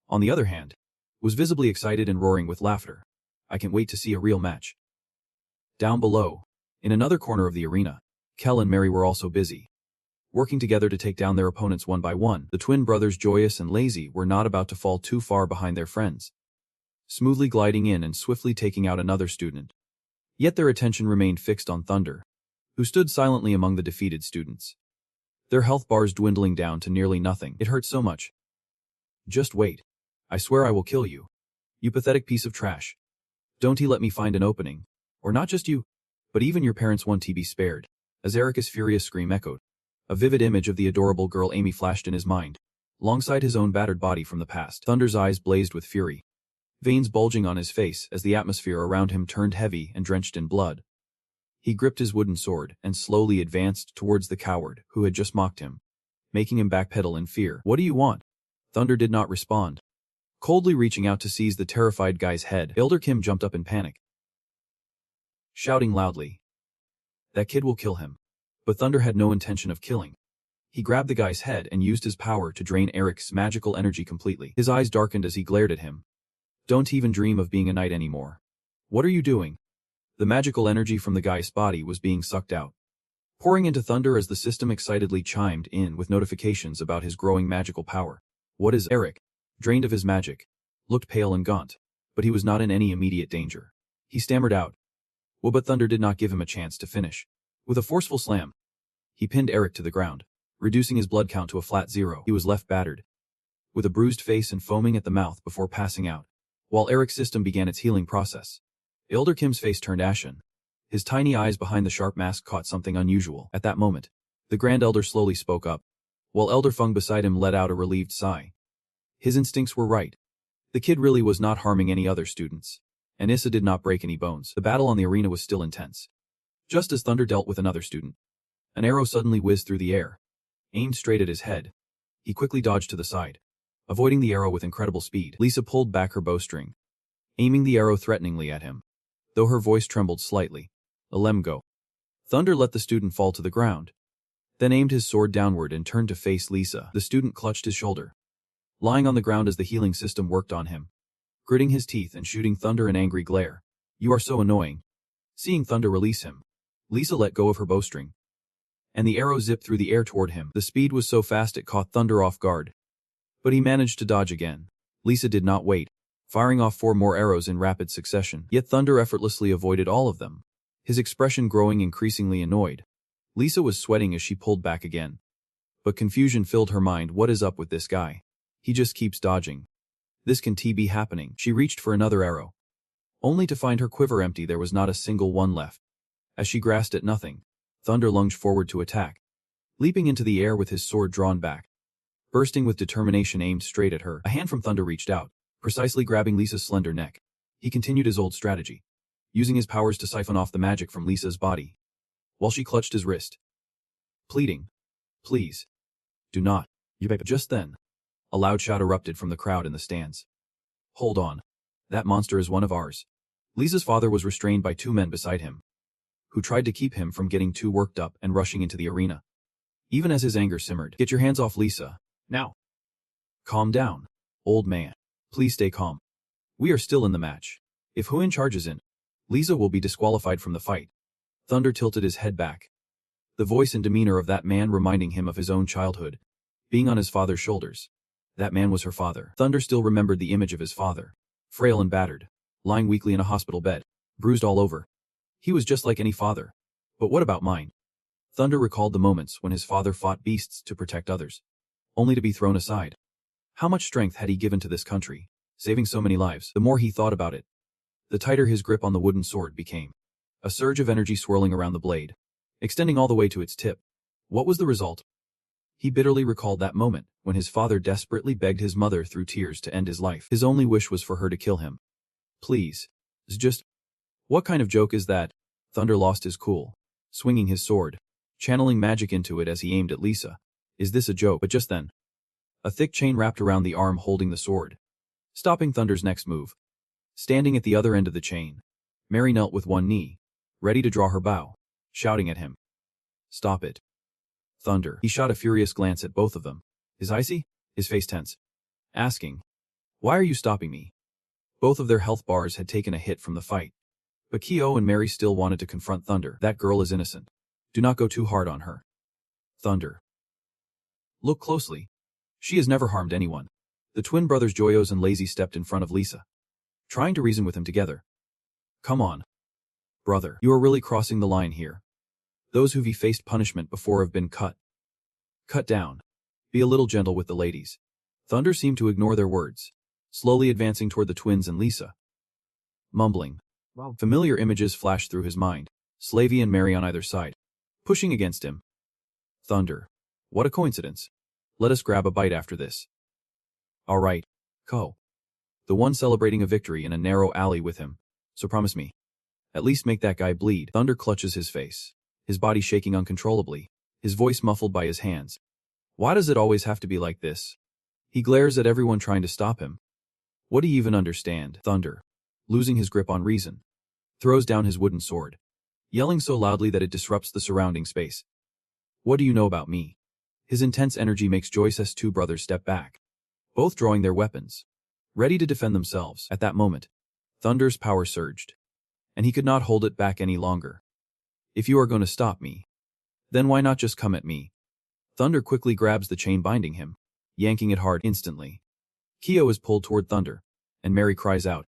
On the other hand, was visibly excited and roaring with laughter. I can't wait to see a real match. Down below, in another corner of the arena, Kel and Mary were also busy, working together to take down their opponents one by one. The twin brothers Joyous and Lazy were not about to fall too far behind their friends, smoothly gliding in and swiftly taking out another student. Yet their attention remained fixed on Thunder, who stood silently among the defeated students, their health bars dwindling down to nearly nothing. It hurt so much. Just wait. I swear I will kill you. You pathetic piece of trash. Don't he let me find an opening. Or not just you, but even your parents want to be spared. As Erika's furious scream echoed, a vivid image of the adorable girl Amy flashed in his mind, alongside his own battered body from the past. Thunder's eyes blazed with fury, veins bulging on his face as the atmosphere around him turned heavy and drenched in blood. He gripped his wooden sword and slowly advanced towards the coward who had just mocked him, making him backpedal in fear. What do you want? Thunder did not respond, coldly reaching out to seize the terrified guy's head. Elder Kim jumped up in panic, shouting loudly, "That kid will kill him." But Thunder had no intention of killing. He grabbed the guy's head and used his power to drain Eric's magical energy completely. His eyes darkened as he glared at him. Don't even dream of being a knight anymore. What are you doing? The magical energy from the guy's body was being sucked out, pouring into Thunder as the system excitedly chimed in with notifications about his growing magical power. What is Eric, drained of his magic, looked pale and gaunt, but he was not in any immediate danger. He stammered out. Well, but Thunder did not give him a chance to finish. With a forceful slam, he pinned Eric to the ground, reducing his blood count to a flat 0. He was left battered, with a bruised face and foaming at the mouth before passing out, while Eric's system began its healing process. Elder Kim's face turned ashen. His tiny eyes behind the sharp mask caught something unusual. At that moment, the Grand Elder slowly spoke up, while Elder Feng beside him let out a relieved sigh. His instincts were right. The kid really was not harming any other students, and Issa did not break any bones. The battle on the arena was still intense. Just as Thunder dealt with another student, an arrow suddenly whizzed through the air, aimed straight at his head. He quickly dodged to the side, avoiding the arrow with incredible speed. Lisa pulled back her bowstring, aiming the arrow threateningly at him, though her voice trembled slightly. Let him go. Thunder let the student fall to the ground, then aimed his sword downward and turned to face Lisa. The student clutched his shoulder, lying on the ground as the healing system worked on him, gritting his teeth and shooting Thunder an angry glare. You are so annoying. Seeing Thunder release him, Lisa let go of her bowstring, and the arrow zipped through the air toward him. The speed was so fast it caught Thunder off guard, but he managed to dodge again. Lisa did not wait, firing off 4 more arrows in rapid succession. Yet Thunder effortlessly avoided all of them, his expression growing increasingly annoyed. Lisa was sweating as she pulled back again, but confusion filled her mind. What is up with this guy? He just keeps dodging. This can't be happening. She reached for another arrow, only to find her quiver empty. There was not a single one left. As she grasped at nothing, Thunder lunged forward to attack, leaping into the air with his sword drawn back, bursting with determination aimed straight at her. A hand from Thunder reached out, precisely grabbing Lisa's slender neck. He continued his old strategy, using his powers to siphon off the magic from Lisa's body, while she clutched his wrist, pleading, "Please, do not." Just then, a loud shout erupted from the crowd in the stands. Hold on. That monster is one of ours. Lisa's father was restrained by 2 men beside him, who tried to keep him from getting too worked up and rushing into the arena. Even as his anger simmered, "Get your hands off Lisa," Now. Calm down, old man. Please stay calm. We are still in the match. If Huin charges in, Lisa will be disqualified from the fight. Thunder tilted his head back. The voice and demeanor of that man reminding him of his own childhood, being on his father's shoulders. That man was her father. Thunder still remembered the image of his father, frail and battered, lying weakly in a hospital bed, bruised all over. He was just like any father. But what about mine? Thunder recalled the moments when his father fought beasts to protect others, only to be thrown aside. How much strength had he given to this country, saving so many lives? The more he thought about it, the tighter his grip on the wooden sword became. A surge of energy swirling around the blade, extending all the way to its tip. What was the result? He bitterly recalled that moment when his father desperately begged his mother through tears to end his life. His only wish was for her to kill him. Please. Just. What kind of joke is that? Thunder lost his cool, swinging his sword, channeling magic into it as he aimed at Lisa. Is this a joke? But just then, a thick chain wrapped around the arm holding the sword, stopping Thunder's next move. Standing at the other end of the chain, Mary knelt with one knee, ready to draw her bow, shouting at him. Stop it. Thunder. He shot a furious glance at both of them, his icy, his face tense, asking, why are you stopping me? Both of their health bars had taken a hit from the fight, but Kyo and Mary still wanted to confront Thunder. That girl is innocent. Do not go too hard on her. Thunder. Look closely. She has never harmed anyone. The twin brothers Joyos and Lazy stepped in front of Lisa, trying to reason with him together. Come on. Brother, you are really crossing the line here. Those who've faced punishment before have been cut down. Be a little gentle with the ladies. Thunder seemed to ignore their words, slowly advancing toward the twins and Lisa. Mumbling. Wow. Familiar images flashed through his mind, Slavey and Mary on either side, pushing against him. Thunder. What a coincidence. Let us grab a bite after this. All right, Ko. The one celebrating a victory in a narrow alley with him, so promise me. At least make that guy bleed. Thunder clutches his face, his body shaking uncontrollably, his voice muffled by his hands. Why does it always have to be like this? He glares at everyone trying to stop him. What do you even understand? Thunder, losing his grip on reason, throws down his wooden sword, yelling so loudly that it disrupts the surrounding space. What do you know about me? His intense energy makes Joyce's two brothers step back, both drawing their weapons, ready to defend themselves. At that moment, Thunder's power surged, and he could not hold it back any longer. If you are going to stop me, then why not just come at me? Thunder quickly grabs the chain binding him, yanking it hard instantly. Kyo is pulled toward Thunder, and Mary cries out.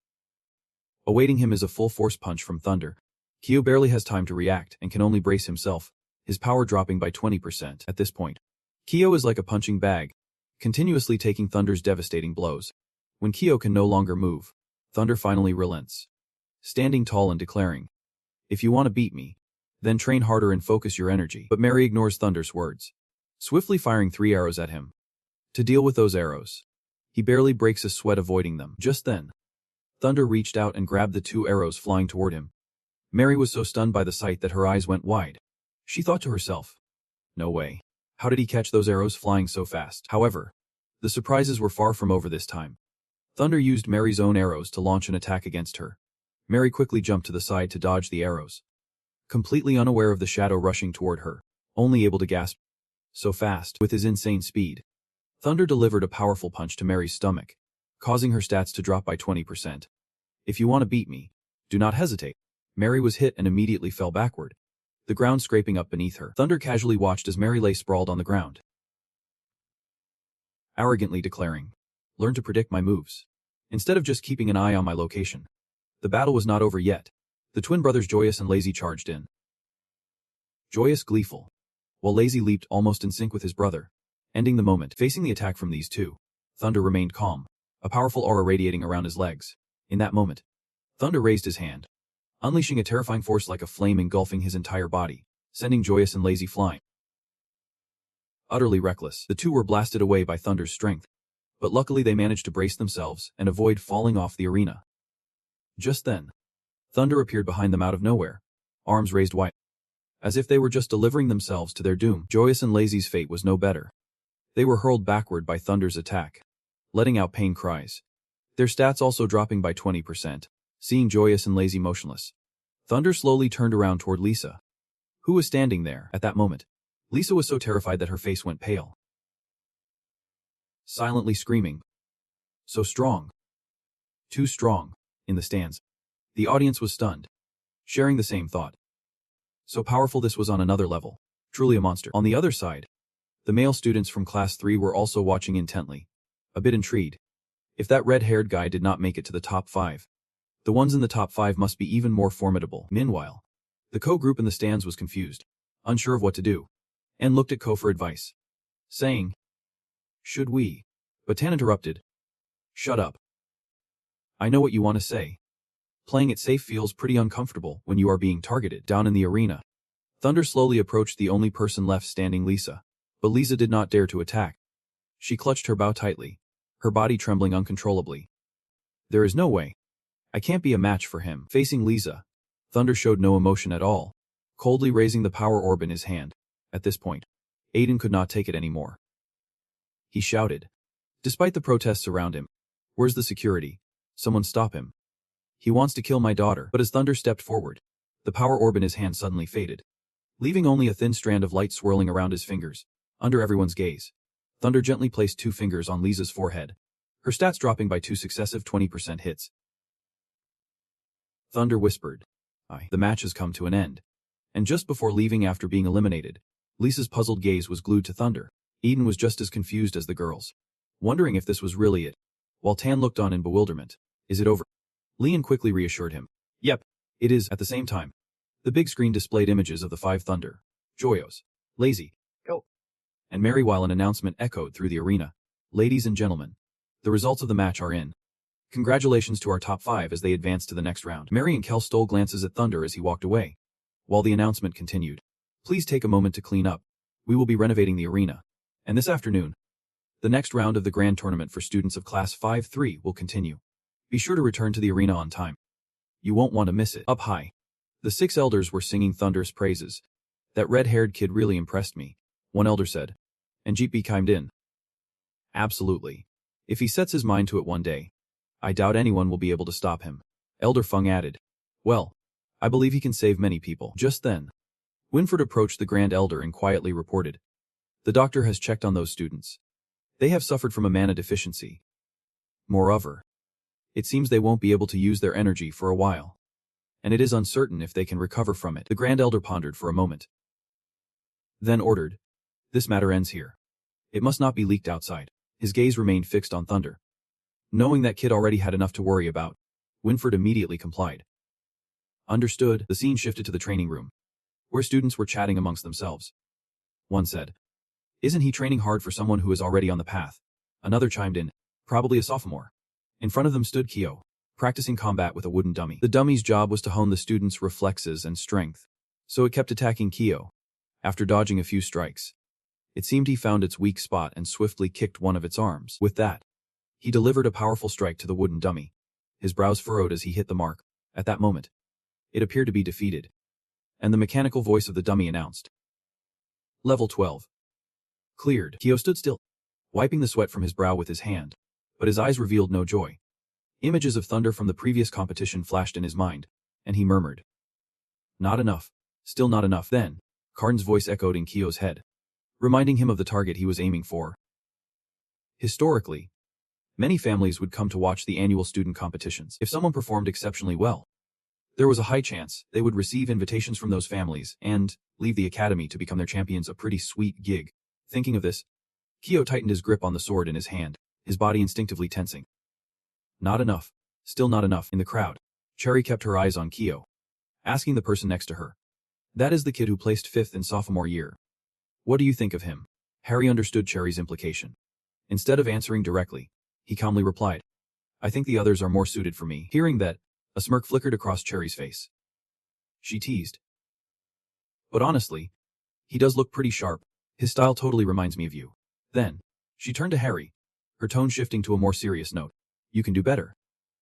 Awaiting him is a full-force punch from Thunder. Kyo barely has time to react and can only brace himself, his power dropping by 20% at this point. Kyo is like a punching bag, continuously taking Thunder's devastating blows. When Kyo can no longer move, Thunder finally relents, standing tall and declaring, if you want to beat me, then train harder and focus your energy. But Mary ignores Thunder's words, swiftly firing 3 arrows at him. To deal with those arrows, he barely breaks a sweat avoiding them. Just then, Thunder reached out and grabbed the 2 arrows flying toward him. Mary was so stunned by the sight that her eyes went wide. She thought to herself, no way. How did he catch those arrows flying so fast? However, the surprises were far from over this time. Thunder used Mary's own arrows to launch an attack against her. Mary quickly jumped to the side to dodge the arrows, completely unaware of the shadow rushing toward her, only able to gasp. So fast, with his insane speed. Thunder delivered a powerful punch to Mary's stomach, causing her stats to drop by 20%. If you want to beat me, do not hesitate. Mary was hit and immediately fell backward, the ground scraping up beneath her. Thunder casually watched as Mary lay sprawled on the ground, arrogantly declaring, learn to predict my moves, instead of just keeping an eye on my location. The battle was not over yet. The twin brothers Joyous and Lazy charged in. Joyous gleeful, while Lazy leaped almost in sync with his brother, ending the moment. Facing the attack from these two, Thunder remained calm, a powerful aura radiating around his legs. In that moment, Thunder raised his hand, unleashing a terrifying force like a flame engulfing his entire body, sending Joyous and Lazy flying. Utterly reckless, the two were blasted away by Thunder's strength, but luckily they managed to brace themselves and avoid falling off the arena. Just then, Thunder appeared behind them out of nowhere, arms raised wide, as if they were just delivering themselves to their doom. Joyous and Lazy's fate was no better. They were hurled backward by Thunder's attack, letting out pain cries, their stats also dropping by 20%. Seeing Joyous and Lazy motionless, Thunder slowly turned around toward Lisa, who was standing there. At that moment, Lisa was so terrified that her face went pale. silently screaming. So strong. Too strong. In the stands, the audience was stunned, sharing the same thought. So powerful, this was on another level. Truly a monster. On the other side, the male students from Class 3 were also watching intently, a bit intrigued. If that red-haired guy did not make it to the top 5, the ones in the top 5 must be even more formidable. Meanwhile, the Ko group in the stands was confused, unsure of what to do, and looked at Ko for advice, saying, "Should we?" But Tan interrupted. "Shut up. I know what you want to say. Playing it safe feels pretty uncomfortable when you are being targeted." Down in the arena, Thunder slowly approached the only person left standing, Lisa. But Lisa did not dare to attack. She clutched her bow tightly, her body trembling uncontrollably. "There is no way. I can't be a match for him." Facing Lisa, Thunder showed no emotion at all, coldly raising the power orb in his hand. At this point, Aiden could not take it anymore. He shouted, despite the protests around him, "Where's the security? Someone stop him. He wants to kill my daughter." But as Thunder stepped forward, the power orb in his hand suddenly faded, leaving only a thin strand of light swirling around his fingers. Under everyone's gaze, Thunder gently placed 2 fingers on Lisa's forehead, her stats dropping by 2 successive 20% hits. Thunder whispered, "The match has come to an end." And just before leaving after being eliminated, Lisa's puzzled gaze was glued to Thunder. Eden was just as confused as the girls, wondering if this was really it, while Tan looked on in bewilderment. "Is it over?" Leon quickly reassured him. "Yep, it is." At the same time, the big screen displayed images of the 5 Thunder, Joyos, Lazy, Go, and Mary, while an announcement echoed through the arena. "Ladies and gentlemen, the results of the match are in. Congratulations to our top 5 as they advance to the next round." Mary and Kel stole glances at Thunder as he walked away, while the announcement continued. "Please take a moment to clean up. We will be renovating the arena. And this afternoon, the next round of the grand tournament for students of Class 5-3 will continue. Be sure to return to the arena on time. You won't want to miss it." Up high, the 6 elders were singing thunderous praises. "That red-haired kid really impressed me," one elder said. And Jeep chimed in. "Absolutely. If he sets his mind to it one day, I doubt anyone will be able to stop him." Elder Feng added, "Well, I believe he can save many people." Just then, Winford approached the Grand Elder and quietly reported, "The doctor has checked on those students. They have suffered from a mana deficiency. Moreover, it seems they won't be able to use their energy for a while, and it is uncertain if they can recover from it." The Grand Elder pondered for a moment, then ordered, "This matter ends here. It must not be leaked outside." His gaze remained fixed on Thunder. Knowing that kid already had enough to worry about, Winford immediately complied. Understood. The scene shifted to the training room, where students were chatting amongst themselves. One said, "Isn't he training hard for someone who is already on the path?" Another chimed in, "Probably a sophomore." In front of them stood Kyo, practicing combat with a wooden dummy. The dummy's job was to hone the student's reflexes and strength, so it kept attacking Kyo. After dodging a few strikes, it seemed he found its weak spot and swiftly kicked one of its arms. With that, he delivered a powerful strike to the wooden dummy. His brows furrowed as he hit the mark. At that moment, it appeared to be defeated, and the mechanical voice of the dummy announced, "Level 12. Cleared." Kyo stood still, wiping the sweat from his brow with his hand, but his eyes revealed no joy. Images of Thunder from the previous competition flashed in his mind, and he murmured, "Not enough. Still not enough." Then, Karn's voice echoed in Kyo's head, reminding him of the target he was aiming for. Historically, many families would come to watch the annual student competitions. If someone performed exceptionally well, there was a high chance they would receive invitations from those families and leave the academy to become their champions. A pretty sweet gig. Thinking of this, Kyo tightened his grip on the sword in his hand, his body instinctively tensing. Not enough. Still not enough. In the crowd, Cherry kept her eyes on Kyo, asking the person next to her, "That is the kid who placed 5th in sophomore year. What do you think of him?" Harry understood Cherry's implication. Instead of answering directly, he calmly replied, "I think the others are more suited for me." Hearing that, a smirk flickered across Cherry's face. She teased, "But honestly, he does look pretty sharp. His style totally reminds me of you." Then, she turned to Harry, her tone shifting to a more serious note. "You can do better.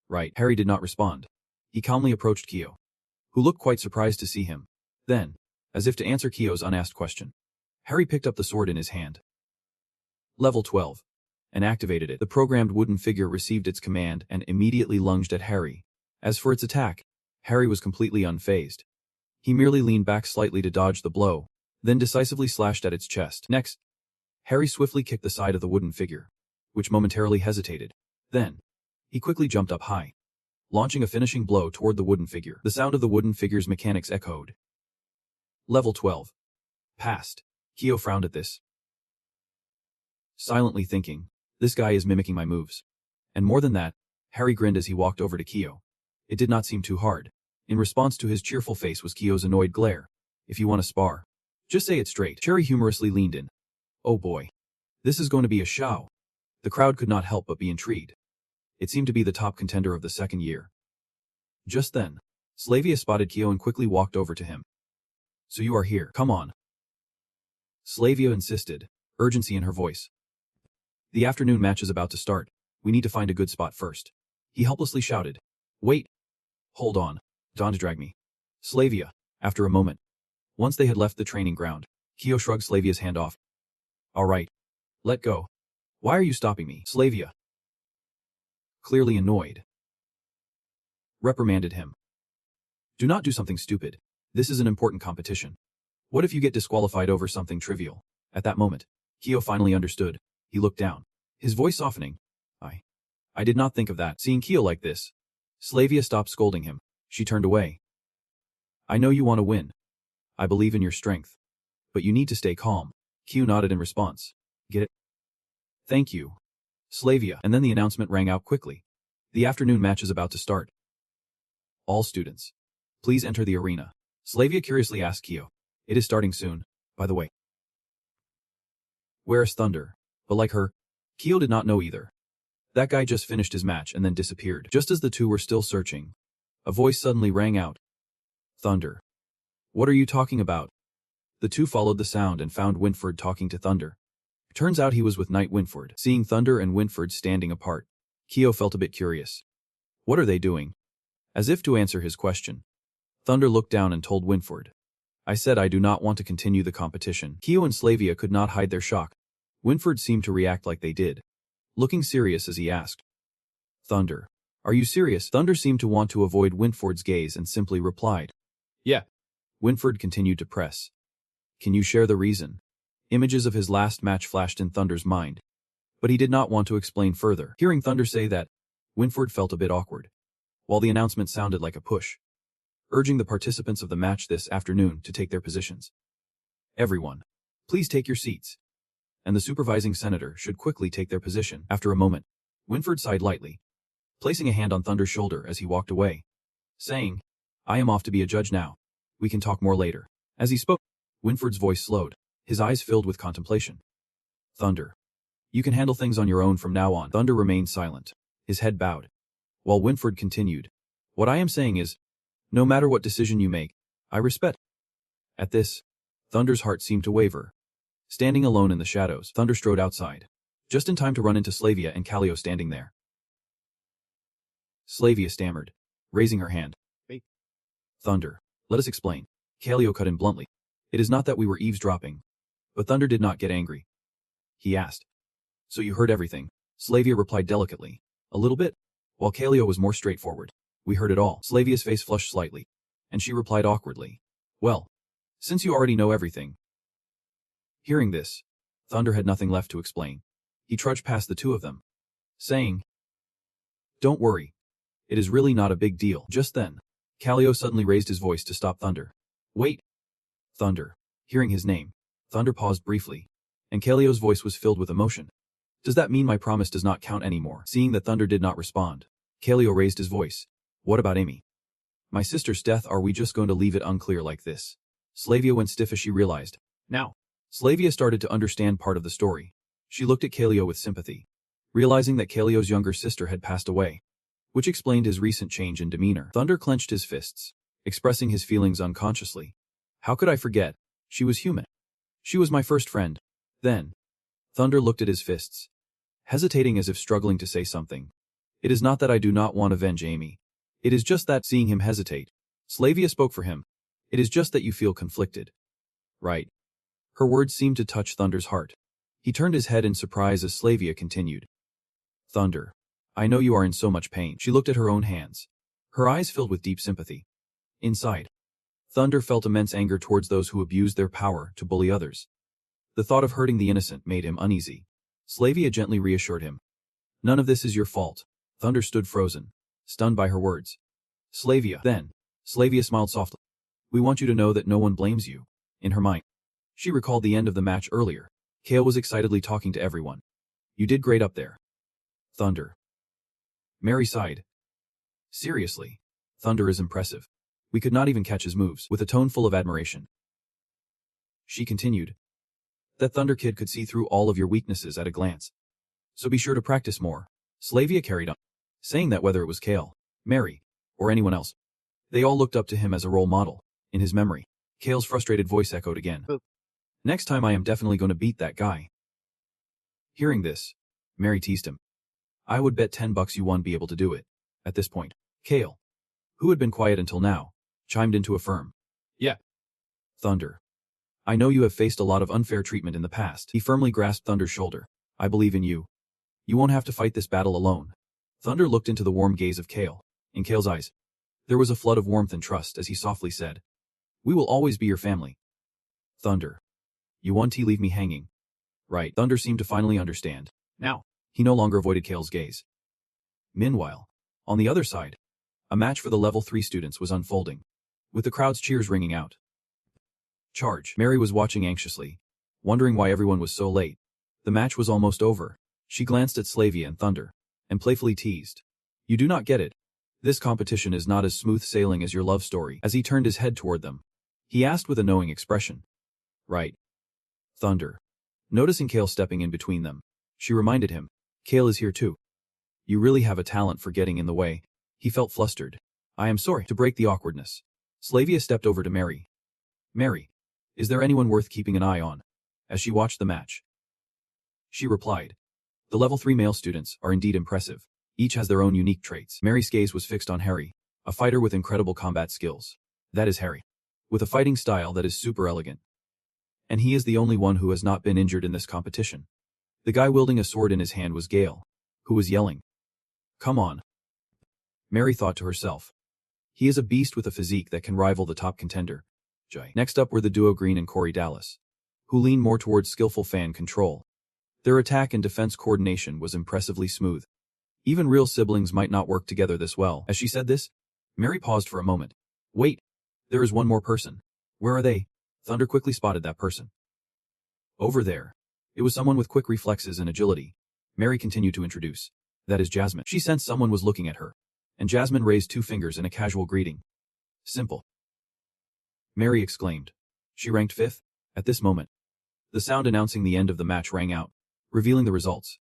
Right?" Harry did not respond. He calmly approached Kyo, who looked quite surprised to see him. Then, as if to answer Kyo's unasked question, Harry picked up the sword in his hand. Level 12. And activated it. The programmed wooden figure received its command and immediately lunged at Harry. As for its attack, Harry was completely unfazed. He merely leaned back slightly to dodge the blow, then decisively slashed at its chest. Next, Harry swiftly kicked the side of the wooden figure, which momentarily hesitated. Then, he quickly jumped up high, launching a finishing blow toward the wooden figure. The sound of the wooden figure's mechanics echoed. Level 12. Passed. Kyo frowned at this, silently thinking, this guy is mimicking my moves. And more than that, Harry grinned as he walked over to Kyo. It did not seem too hard. In response to his cheerful face was Kyo's annoyed glare. If you want to spar, just say it straight. Cherry humorously leaned in. Oh boy. This is going to be a show. The crowd could not help but be intrigued. It seemed to be the top contender of the second year. Just then, Slavia spotted Kyo and quickly walked over to him. So you are here. Come on. Slavia insisted, urgency in her voice. The afternoon match is about to start. We need to find a good spot first. He helplessly shouted. Wait. Hold on. Don't drag me. Slavia. After a moment. Once they had left the training ground, Kyo shrugged Slavia's hand off. All right. Let go. Why are you stopping me? Slavia, clearly annoyed, reprimanded him. Do not do something stupid. This is an important competition. What if you get disqualified over something trivial? At that moment, Kyo finally understood. He looked down, his voice softening. I did not think of that. Seeing Kyo like this, Slavia stopped scolding him. She turned away. I know you want to win. I believe in your strength. But you need to stay calm. Kyo nodded in response. Get it? Thank you, Slavia. And then the announcement rang out quickly. The afternoon match is about to start. All students, please enter the arena. Slavia curiously asked Kyo. It is starting soon, by the way. Where is Thunder? But like her, Kyo did not know either. That guy just finished his match and then disappeared. Just as the two were still searching, a voice suddenly rang out. Thunder. What are you talking about? The two followed the sound and found Winford talking to Thunder. Turns out he was with Knight Winford. Seeing Thunder and Winford standing apart, Kyo felt a bit curious. What are they doing? As if to answer his question, Thunder looked down and told Winford. I said I do not want to continue the competition. Kyo and Slavia could not hide their shock. Winford seemed to react like they did, looking serious as he asked. Thunder. Are you serious? Thunder seemed to want to avoid Winford's gaze and simply replied. Yeah. Winford continued to press. Can you share the reason? Images of his last match flashed in Thunder's mind, but he did not want to explain further. Hearing Thunder say that, Winford felt a bit awkward, while the announcement sounded like a push, urging the participants of the match this afternoon to take their positions. Everyone, please take your seats. And the supervising senator should quickly take their position. After a moment, Winford sighed lightly, placing a hand on Thunder's shoulder as he walked away, saying, I am off to be a judge now. We can talk more later. As he spoke, Winford's voice slowed, his eyes filled with contemplation. Thunder. You can handle things on your own from now on. Thunder remained silent, his head bowed, while Winford continued. What I am saying is, no matter what decision you make, I respect. At this, Thunder's heart seemed to waver. Standing alone in the shadows, Thunder strode outside, just in time to run into Slavia and Callio standing there. Slavia stammered, raising her hand. Wait. Thunder, let us explain. Callio cut in bluntly. It is not that we were eavesdropping. But Thunder did not get angry. He asked. So you heard everything? Slavia replied delicately. A little bit. While Callio was more straightforward. We heard it all. Slavia's face flushed slightly, and she replied awkwardly. Well, since you already know everything. Hearing this, Thunder had nothing left to explain. He trudged past the two of them, saying, Don't worry. It is really not a big deal. Just then, Callio suddenly raised his voice to stop Thunder. Wait. Thunder. Hearing his name, Thunder paused briefly, and Callio's voice was filled with emotion. Does that mean my promise does not count anymore? Seeing that Thunder did not respond, Callio raised his voice. What about Amy? My sister's death, are we just going to leave it unclear like this? Slavia went stiff as she realized. Now, Slavia started to understand part of the story. She looked at Callio with sympathy, realizing that Callio's younger sister had passed away, which explained his recent change in demeanor. Thunder clenched his fists, expressing his feelings unconsciously. How could I forget? She was human. She was my first friend. Then, Thunder looked at his fists, hesitating as if struggling to say something. It is not that I do not want to avenge Amy. It is just that, seeing him hesitate, Slavia spoke for him. It is just that you feel conflicted. Right. Her words seemed to touch Thunder's heart. He turned his head in surprise as Slavia continued. Thunder. I know you are in so much pain. She looked at her own hands, her eyes filled with deep sympathy. Inside, Thunder felt immense anger towards those who abused their power to bully others. The thought of hurting the innocent made him uneasy. Slavia gently reassured him. None of this is your fault. Thunder stood frozen, stunned by her words. Slavia, then. Slavia smiled softly. We want you to know that no one blames you. In her mind, she recalled the end of the match earlier. Kale was excitedly talking to everyone. You did great up there. Thunder. Mary sighed. Seriously. Thunder is impressive. We could not even catch his moves, with a tone full of admiration. She continued. That Thunder kid could see through all of your weaknesses at a glance. So be sure to practice more. Slavia carried on, saying that whether it was Kale, Mary, or anyone else, they all looked up to him as a role model. In his memory, Kale's frustrated voice echoed again. Next time I am definitely going to beat that guy. Hearing this, Mary teased him. I would bet $10 you won't be able to do it. At this point, Kale, who had been quiet until now, chimed in to affirm. Yeah. Thunder. I know you have faced a lot of unfair treatment in the past. He firmly grasped Thunder's shoulder. I believe in you. You won't have to fight this battle alone. Thunder looked into the warm gaze of Kale. In Kale's eyes, there was a flood of warmth and trust as he softly said, We will always be your family. Thunder. You won't leave me hanging. Right. Thunder seemed to finally understand. Now, he no longer avoided Kale's gaze. Meanwhile, on the other side, a match for the level 3 students was unfolding, with the crowd's cheers ringing out. Charge. Mary was watching anxiously, wondering why everyone was so late. The match was almost over. She glanced at Slavia and Thunder, and playfully teased. You do not get it. This competition is not as smooth sailing as your love story. As he turned his head toward them, he asked with a knowing expression. Right. Thunder. Noticing Kale stepping in between them, she reminded him. Kale is here too. You really have a talent for getting in the way. He felt flustered. I am sorry to break the awkwardness. Slavia stepped over to Mary. Mary, is there anyone worth keeping an eye on? As she watched the match, she replied. The level 3 male students are indeed impressive. Each has their own unique traits. Mary's gaze was fixed on Harry, a fighter with incredible combat skills. That is Harry, with a fighting style that is super elegant. And he is the only one who has not been injured in this competition. The guy wielding a sword in his hand was Gale, who was yelling. Come on. Mary thought to herself. He is a beast with a physique that can rival the top contender. Next up were the duo Green and Corey Dallas, who leaned more towards skillful fan control. Their attack and defense coordination was impressively smooth. Even real siblings might not work together this well. As she said this, Mary paused for a moment. Wait, there is one more person. Where are they? Thunder quickly spotted that person. Over there. It was someone with quick reflexes and agility. Mary continued to introduce. That is Jasmine. She sensed someone was looking at her, and Jasmine raised 2 fingers in a casual greeting. Simple. Mary exclaimed. She ranked 5th. At this moment, the sound announcing the end of the match rang out, revealing the results.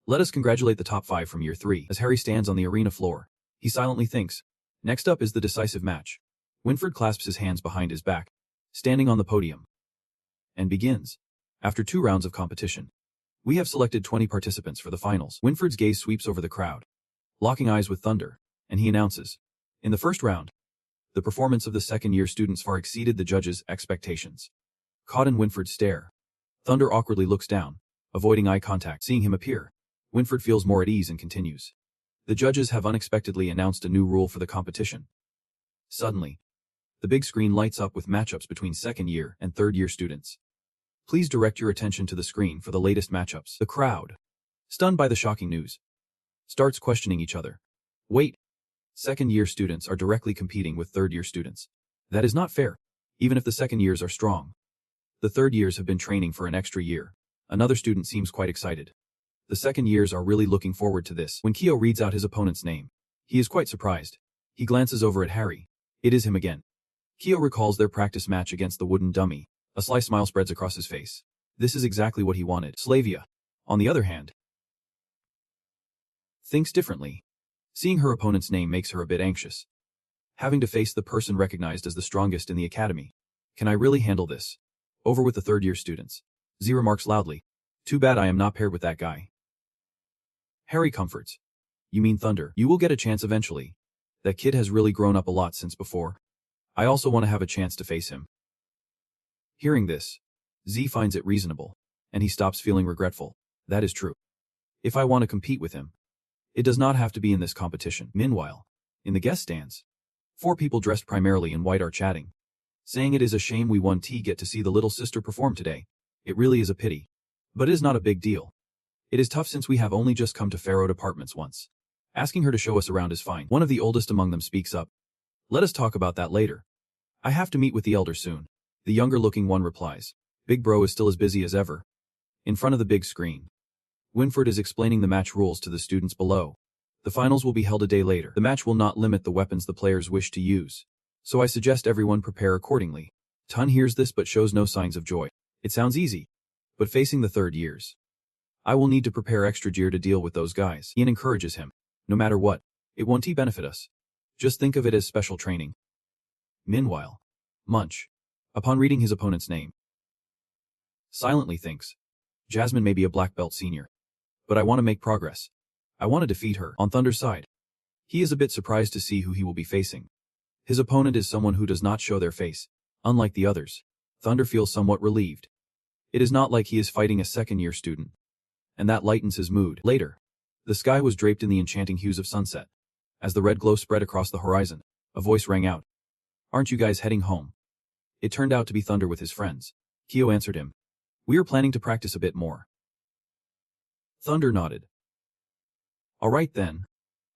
Let us congratulate the top 5 from year 3. As Harry stands on the arena floor, he silently thinks. Next up is the decisive match. Winford clasps his hands behind his back, standing on the podium, and begins. After 2 rounds of competition, we have selected 20 participants for the finals. Winford's gaze sweeps over the crowd, locking eyes with Thunder, and he announces. In the first round, the performance of the second-year students far exceeded the judges' expectations. Caught in Winford's stare, Thunder awkwardly looks down, avoiding eye contact. Seeing him appear, Winford feels more at ease and continues. The judges have unexpectedly announced a new rule for the competition. Suddenly, the big screen lights up with matchups between second-year and third-year students. Please direct your attention to the screen for the latest matchups. The crowd, stunned by the shocking news, starts questioning each other. Wait, second-year students are directly competing with third-year students. That is not fair, even if the second years are strong. The third years have been training for an extra year. Another student seems quite excited. The second years are really looking forward to this. When Kyo reads out his opponent's name, he is quite surprised. He glances over at Harry. It is him again. Kyo recalls their practice match against the wooden dummy. A sly smile spreads across his face. This is exactly what he wanted. Slavia, on the other hand, thinks differently. Seeing her opponent's name makes her a bit anxious. Having to face the person recognized as the strongest in the academy. Can I really handle this? Over with the third-year students. Z remarks loudly. Too bad I am not paired with that guy. Harry comforts. You mean Thunder? You will get a chance eventually. That kid has really grown up a lot since before. I also want to have a chance to face him. Hearing this, Z finds it reasonable, and he stops feeling regretful. That is true. If I want to compete with him, it does not have to be in this competition. Meanwhile, in the guest stands, 4 people dressed primarily in white are chatting, saying it is a shame we won't get to see the little sister perform today. It really is a pity. But it is not a big deal. It is tough since we have only just come to Pharaoh Apartments once. Asking her to show us around is fine. One of the oldest among them speaks up. Let us talk about that later. I have to meet with the elder soon. The younger-looking one replies. Big Bro is still as busy as ever. In front of the big screen, Winford is explaining the match rules to the students below. The finals will be held a day later. The match will not limit the weapons the players wish to use, so I suggest everyone prepare accordingly. Tun hears this but shows no signs of joy. It sounds easy, but facing the third years, I will need to prepare extra gear to deal with those guys. Ian encourages him. No matter what, it won't benefit us. Just think of it as special training. Meanwhile, Munch, upon reading his opponent's name, silently thinks, Jasmine may be a black belt senior, but I want to make progress. I want to defeat her. On Thunder's side, he is a bit surprised to see who he will be facing. His opponent is someone who does not show their face, unlike the others. Thunder feels somewhat relieved. It is not like he is fighting a second-year student, and that lightens his mood. Later, the sky was draped in the enchanting hues of sunset. As the red glow spread across the horizon, a voice rang out. Aren't you guys heading home? It turned out to be Thunder with his friends. Kyo answered him. We are planning to practice a bit more. Thunder nodded. All right then.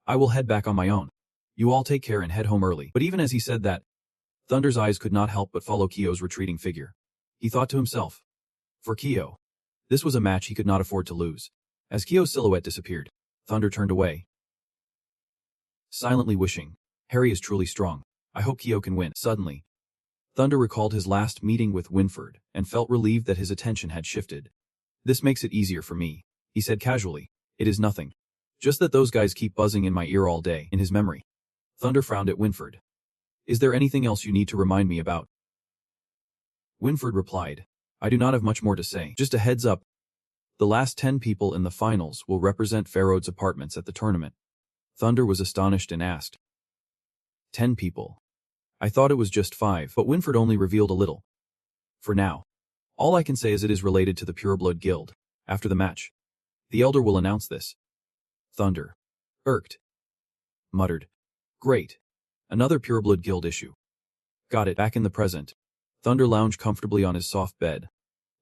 I will head back on my own. You all take care and head home early. But even as he said that, Thunder's eyes could not help but follow Kyo's retreating figure. He thought to himself. For Kyo, this was a match he could not afford to lose. As Kyo's silhouette disappeared, Thunder turned away, silently wishing, Harry is truly strong. I hope Kyo can win. Suddenly, Thunder recalled his last meeting with Winford and felt relieved that his attention had shifted. This makes it easier for me, he said casually. It is nothing. Just that those guys keep buzzing in my ear all day. In his memory, Thunder frowned at Winford. Is there anything else you need to remind me about? Winford replied. I do not have much more to say. Just a heads up. The last 10 people in the finals will represent Pharaoh's Apartments at the tournament. Thunder was astonished and asked. 10 people. I thought it was just 5, but Winford only revealed a little. For now, all I can say is it is related to the Pureblood Guild. After the match, the Elder will announce this. Thunder, irked, muttered. Great. Another Pureblood Guild issue. Got it. Back in the present, Thunder lounged comfortably on his soft bed.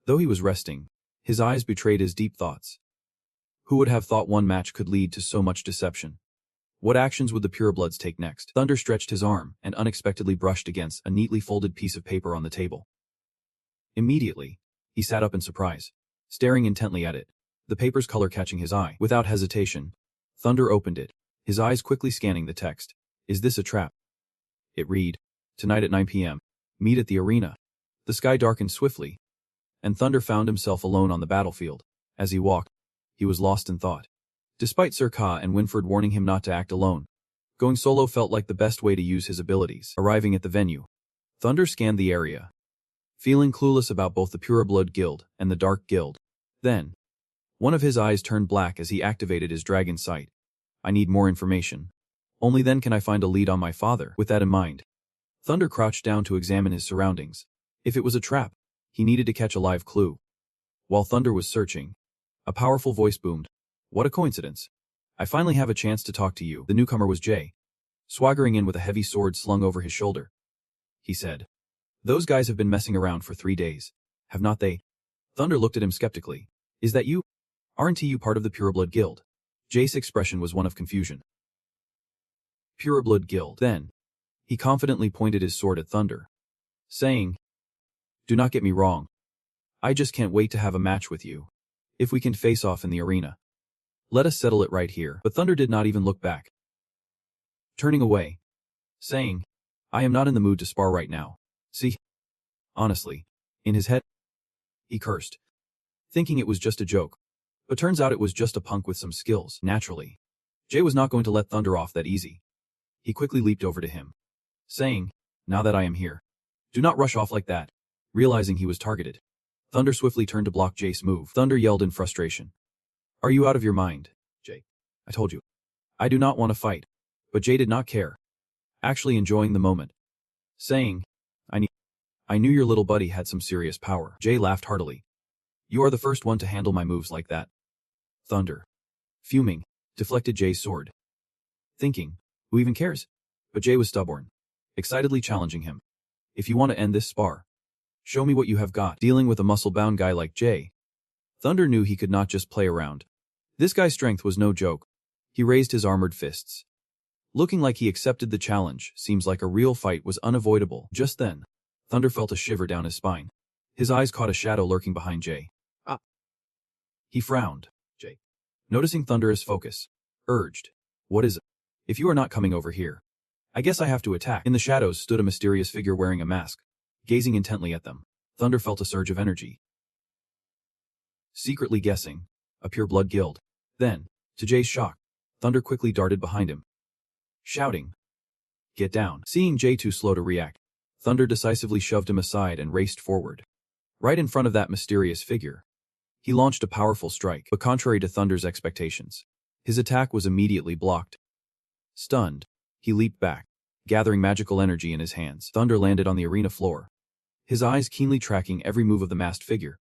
Though he was resting, his eyes betrayed his deep thoughts. Who would have thought one match could lead to so much deception? What actions would the Purebloods take next? Thunder stretched his arm and unexpectedly brushed against a neatly folded piece of paper on the table. Immediately, he sat up in surprise, staring intently at it, the paper's color catching his eye. Without hesitation, Thunder opened it, his eyes quickly scanning the text. Is this a trap? It read, Tonight at 9 p.m. Meet at the arena. The sky darkened swiftly, and Thunder found himself alone on the battlefield. As he walked, he was lost in thought. Despite Sir Ka and Winford warning him not to act alone, going solo felt like the best way to use his abilities. Arriving at the venue, Thunder scanned the area, feeling clueless about both the Pureblood Guild and the Dark Guild. Then, one of his eyes turned black as he activated his dragon sight. I need more information. Only then can I find a lead on my father. With that in mind, Thunder crouched down to examine his surroundings. If it was a trap, he needed to catch a live clue. While Thunder was searching, a powerful voice boomed. What a coincidence. I finally have a chance to talk to you. The newcomer was Jay, swaggering in with a heavy sword slung over his shoulder. He said, Those guys have been messing around for 3 days, have not they? Thunder looked at him skeptically. Is that you? Aren't you part of the Pureblood Guild? Jay's expression was one of confusion. Pureblood Guild. Then, he confidently pointed his sword at Thunder, saying, Do not get me wrong. I just can't wait to have a match with you. If we can face off in the arena, let us settle it right here. But Thunder did not even look back, turning away, saying, I am not in the mood to spar right now. See? Honestly, in his head, he cursed, thinking it was just a joke. But turns out it was just a punk with some skills. Naturally, Jay was not going to let Thunder off that easy. He quickly leaped over to him, saying, Now that I am here, do not rush off like that. Realizing he was targeted, Thunder swiftly turned to block Jay's move. Thunder yelled in frustration. Are you out of your mind, Jay? I told you. I do not want to fight. But Jay did not care, actually enjoying the moment, saying, I knew your little buddy had some serious power. Jay laughed heartily. You are the first one to handle my moves like that. Thunder, fuming, deflected Jay's sword, thinking, who even cares? But Jay was stubborn, excitedly challenging him. If you want to end this spar, show me what you have got. Dealing with a muscle-bound guy like Jay, Thunder knew he could not just play around. This guy's strength was no joke. He raised his armored fists. Looking like he accepted the challenge, seems like a real fight was unavoidable. Just then, Thunder felt a shiver down his spine. His eyes caught a shadow lurking behind Jay. He frowned. Jay, noticing Thunder's focus, urged, "What is it? If you are not coming over here, I guess I have to attack." In the shadows stood a mysterious figure wearing a mask. Gazing intently at them, Thunder felt a surge of energy. Secretly guessing, a pure blood guild. Then, to Jay's shock, Thunder quickly darted behind him, shouting, "Get down." Seeing Jay too slow to react, Thunder decisively shoved him aside and raced forward. Right in front of that mysterious figure, he launched a powerful strike, but contrary to Thunder's expectations, his attack was immediately blocked. Stunned, he leaped back, gathering magical energy in his hands. Thunder landed on the arena floor, his eyes keenly tracking every move of the masked figure.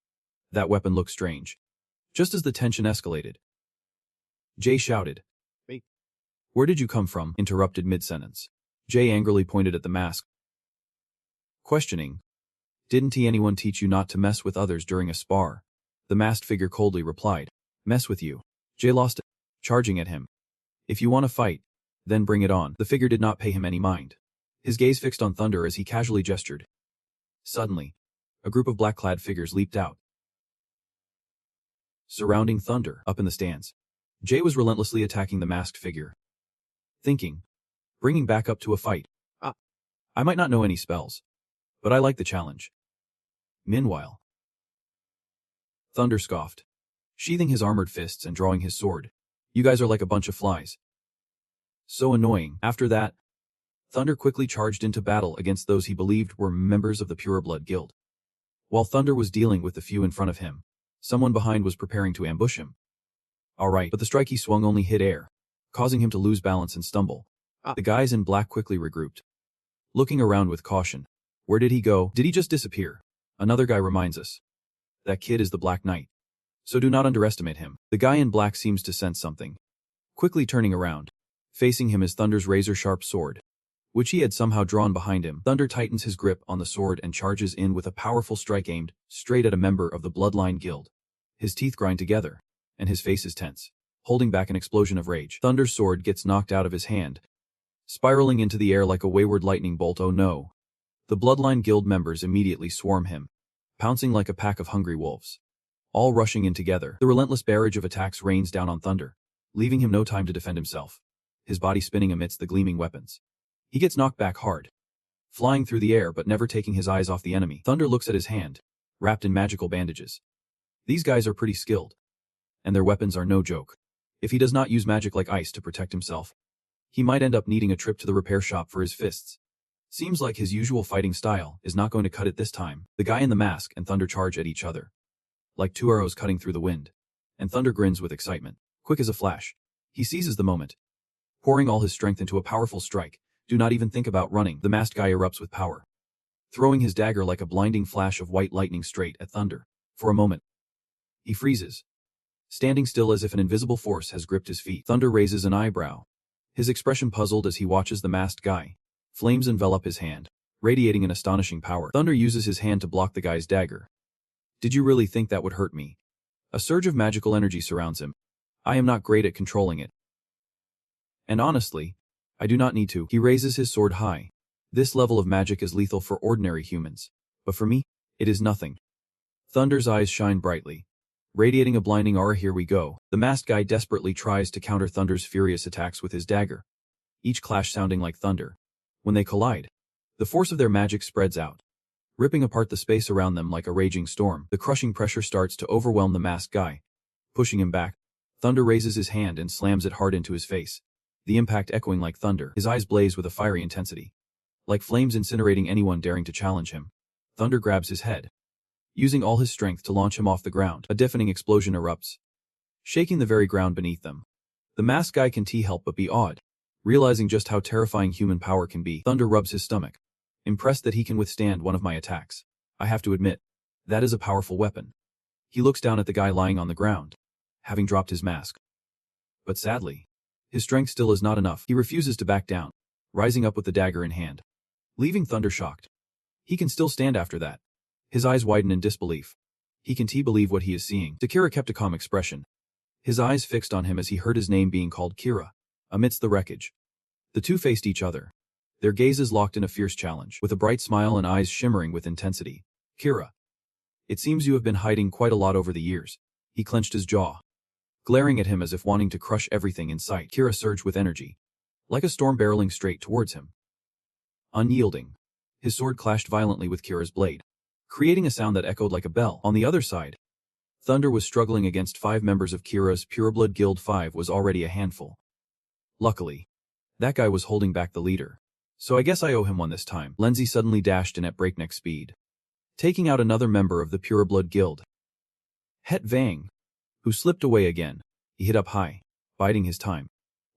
That weapon looked strange. Just as the tension escalated, Jay shouted, "Wait, where did you come from?" Interrupted mid-sentence. Jay angrily pointed at the mask, questioning, "Didn't anyone teach you not to mess with others during a spar?" The masked figure coldly replied, "Mess with you?" Jay lost it, charging at him. "If you want to fight, then bring it on." The figure did not pay him any mind. His gaze fixed on Thunder as he casually gestured. Suddenly, a group of black-clad figures leaped out, surrounding Thunder. Up in the stands, Jay was relentlessly attacking the masked figure, thinking, bringing back up to a fight. I might not know any spells, but I like the challenge. Meanwhile, Thunder scoffed, sheathing his armored fists and drawing his sword. "You guys are like a bunch of flies." So annoying. After that, Thunder quickly charged into battle against those he believed were members of the Pureblood Guild. While Thunder was dealing with the few in front of him, someone behind was preparing to ambush him. Alright, but the strike he swung only hit air, causing him to lose balance and stumble. The guys in black quickly regrouped, looking around with caution. Where did he go? Did he just disappear? Another guy reminds us. That kid is the Black Knight, so do not underestimate him. The guy in black seems to sense something. Quickly turning around, facing him is Thunder's razor-sharp sword, which he had somehow drawn behind him. Thunder tightens his grip on the sword and charges in with a powerful strike aimed straight at a member of the Bloodline Guild. His teeth grind together, and his face is tense, holding back an explosion of rage. Thunder's sword gets knocked out of his hand, spiraling into the air like a wayward lightning bolt. Oh no. The Bloodline Guild members immediately swarm him, pouncing like a pack of hungry wolves. All rushing in together, the relentless barrage of attacks rains down on Thunder, leaving him no time to defend himself, his body spinning amidst the gleaming weapons. He gets knocked back hard, flying through the air but never taking his eyes off the enemy. Thunder looks at his hand, wrapped in magical bandages. These guys are pretty skilled, and their weapons are no joke. If he does not use magic like ice to protect himself, he might end up needing a trip to the repair shop for his fists. Seems like his usual fighting style is not going to cut it this time. The guy in the mask and Thunder charge at each other, like two arrows cutting through the wind, and Thunder grins with excitement. Quick as a flash, he seizes the moment, pouring all his strength into a powerful strike. Do not even think about running. The masked guy erupts with power, throwing his dagger like a blinding flash of white lightning straight at Thunder. For a moment, he freezes, standing still as if an invisible force has gripped his feet. Thunder raises an eyebrow, his expression puzzled as he watches the masked guy. Flames envelop his hand, radiating an astonishing power. Thunder uses his hand to block the guy's dagger. Did you really think that would hurt me? A surge of magical energy surrounds him. I am not great at controlling it. And honestly, I do not need to. He raises his sword high. This level of magic is lethal for ordinary humans, but for me, it is nothing. Thunder's eyes shine brightly, radiating a blinding aura. Here we go. The masked guy desperately tries to counter Thunder's furious attacks with his dagger, each clash sounding like thunder. When they collide, the force of their magic spreads out, ripping apart the space around them like a raging storm. The crushing pressure starts to overwhelm the masked guy, pushing him back. Thunder raises his hand and slams it hard into his face, the impact echoing like thunder. His eyes blaze with a fiery intensity, like flames incinerating anyone daring to challenge him. Thunder grabs his head, using all his strength to launch him off the ground. A deafening explosion erupts, shaking the very ground beneath them. The masked guy can't help but be awed, realizing just how terrifying human power can be. Thunder rubs his stomach, impressed that he can withstand one of my attacks. I have to admit, that is a powerful weapon. He looks down at the guy lying on the ground, having dropped his mask. But sadly, his strength still is not enough. He refuses to back down, rising up with the dagger in hand, leaving Thunder shocked. He can still stand after that. His eyes widen in disbelief. He can't believe what he is seeing. Takira kept a calm expression, His eyes fixed on him as he heard his name being called Kira, amidst the wreckage. The two faced each other, their gazes locked in a fierce challenge, with a bright smile and eyes shimmering with intensity. Kira. It seems you have been hiding quite a lot over the years. He clenched his jaw, glaring at him as if wanting to crush everything in sight. Kira surged with energy, like a storm barreling straight towards him. Unyielding, his sword clashed violently with Kira's blade, creating a sound that echoed like a bell. On the other side, Thunder was struggling against 5 members of Kira's Pureblood Guild. 5 was already a handful. Luckily, that guy was holding back the leader, so I guess I owe him one this time. Lindsay suddenly dashed in at breakneck speed, taking out another member of the Pureblood Guild, Het Vang, who slipped away again. He hit up high, biding his time.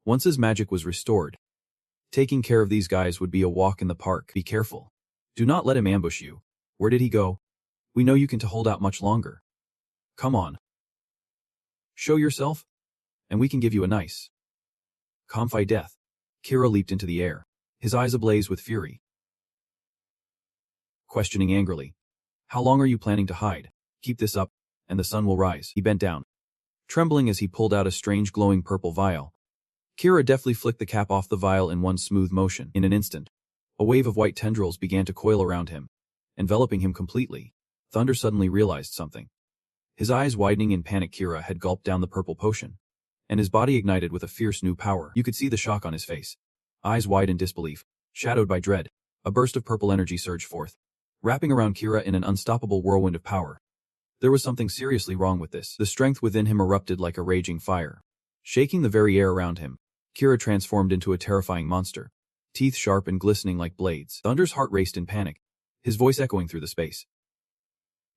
Once his magic was restored, taking care of these guys would be a walk in the park. Be careful. Do not let him ambush you. Where did he go? We know you can't hold out much longer. Come on. Show yourself, and we can give you a nice comfy death. Kira leaped into the air, his eyes ablaze with fury, questioning angrily. How long are you planning to hide? Keep this up, and the sun will rise. He bent down, trembling as he pulled out a strange glowing purple vial. Kira deftly flicked the cap off the vial in one smooth motion. In an instant, a wave of white tendrils began to coil around him, enveloping him completely. Thunder suddenly realized something. His eyes widening in panic, Kira had gulped down the purple potion, and his body ignited with a fierce new power. You could see the shock on his face. Eyes wide in disbelief, shadowed by dread, a burst of purple energy surged forth, wrapping around Kira in an unstoppable whirlwind of power. There was something seriously wrong with this. The strength within him erupted like a raging fire, shaking the very air around him. Kira transformed into a terrifying monster, teeth sharp and glistening like blades. Thunder's heart raced in panic, his voice echoing through the space.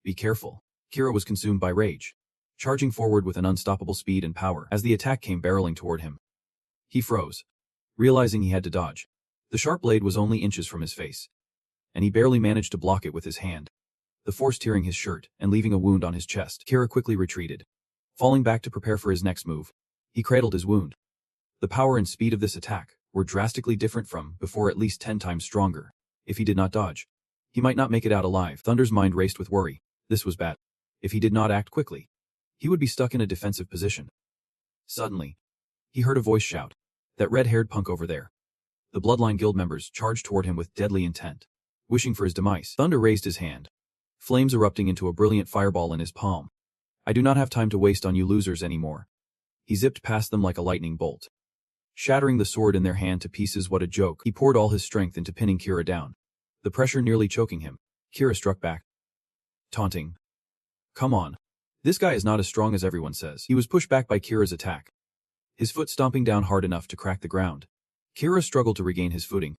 Be careful. Kira was consumed by rage, charging forward with an unstoppable speed and power. As the attack came barreling toward him, he froze, realizing he had to dodge. The sharp blade was only inches from his face, and he barely managed to block it with his hand, the force tearing his shirt and leaving a wound on his chest. Kira quickly retreated, falling back to prepare for his next move. He cradled his wound. The power and speed of this attack were drastically different from before, at least 10 times stronger. If he did not dodge, he might not make it out alive. Thunder's mind raced with worry. This was bad. If he did not act quickly, he would be stuck in a defensive position. Suddenly, he heard a voice shout, "That red-haired punk over there." The Bloodline Guild members charged toward him with deadly intent, wishing for his demise. Thunder raised his hand, flames erupting into a brilliant fireball in his palm. I do not have time to waste on you losers anymore. He zipped past them like a lightning bolt, shattering the sword in their hand to pieces. What a joke. He poured all his strength into pinning Kira down, the pressure nearly choking him. Kira struck back, taunting, "Come on. This guy is not as strong as everyone says." He was pushed back by Kira's attack, his foot stomping down hard enough to crack the ground. Kira struggled to regain his footing.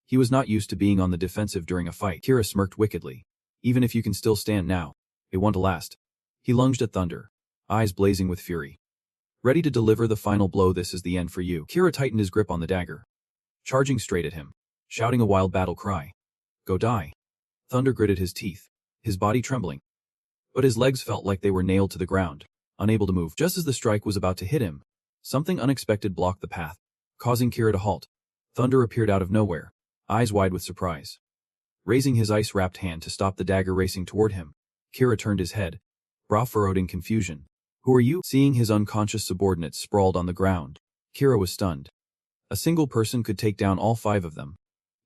He was not used to being on the defensive during a fight. Kira smirked wickedly. Even if you can still stand now, it won't last. He lunged at Thunder, eyes blazing with fury, ready to deliver the final blow. This is the end for you. Kira tightened his grip on the dagger, charging straight at him, shouting a wild battle cry. Go die. Thunder gritted his teeth, his body trembling, but his legs felt like they were nailed to the ground, unable to move. Just as the strike was about to hit him, something unexpected blocked the path, causing Kira to halt. Thunder appeared out of nowhere, eyes wide with surprise. Raising his ice-wrapped hand to stop the dagger racing toward him, Kira turned his head, brow furrowed in confusion. Who are you? Seeing his unconscious subordinates sprawled on the ground, Kira was stunned. A single person could take down all 5 of them.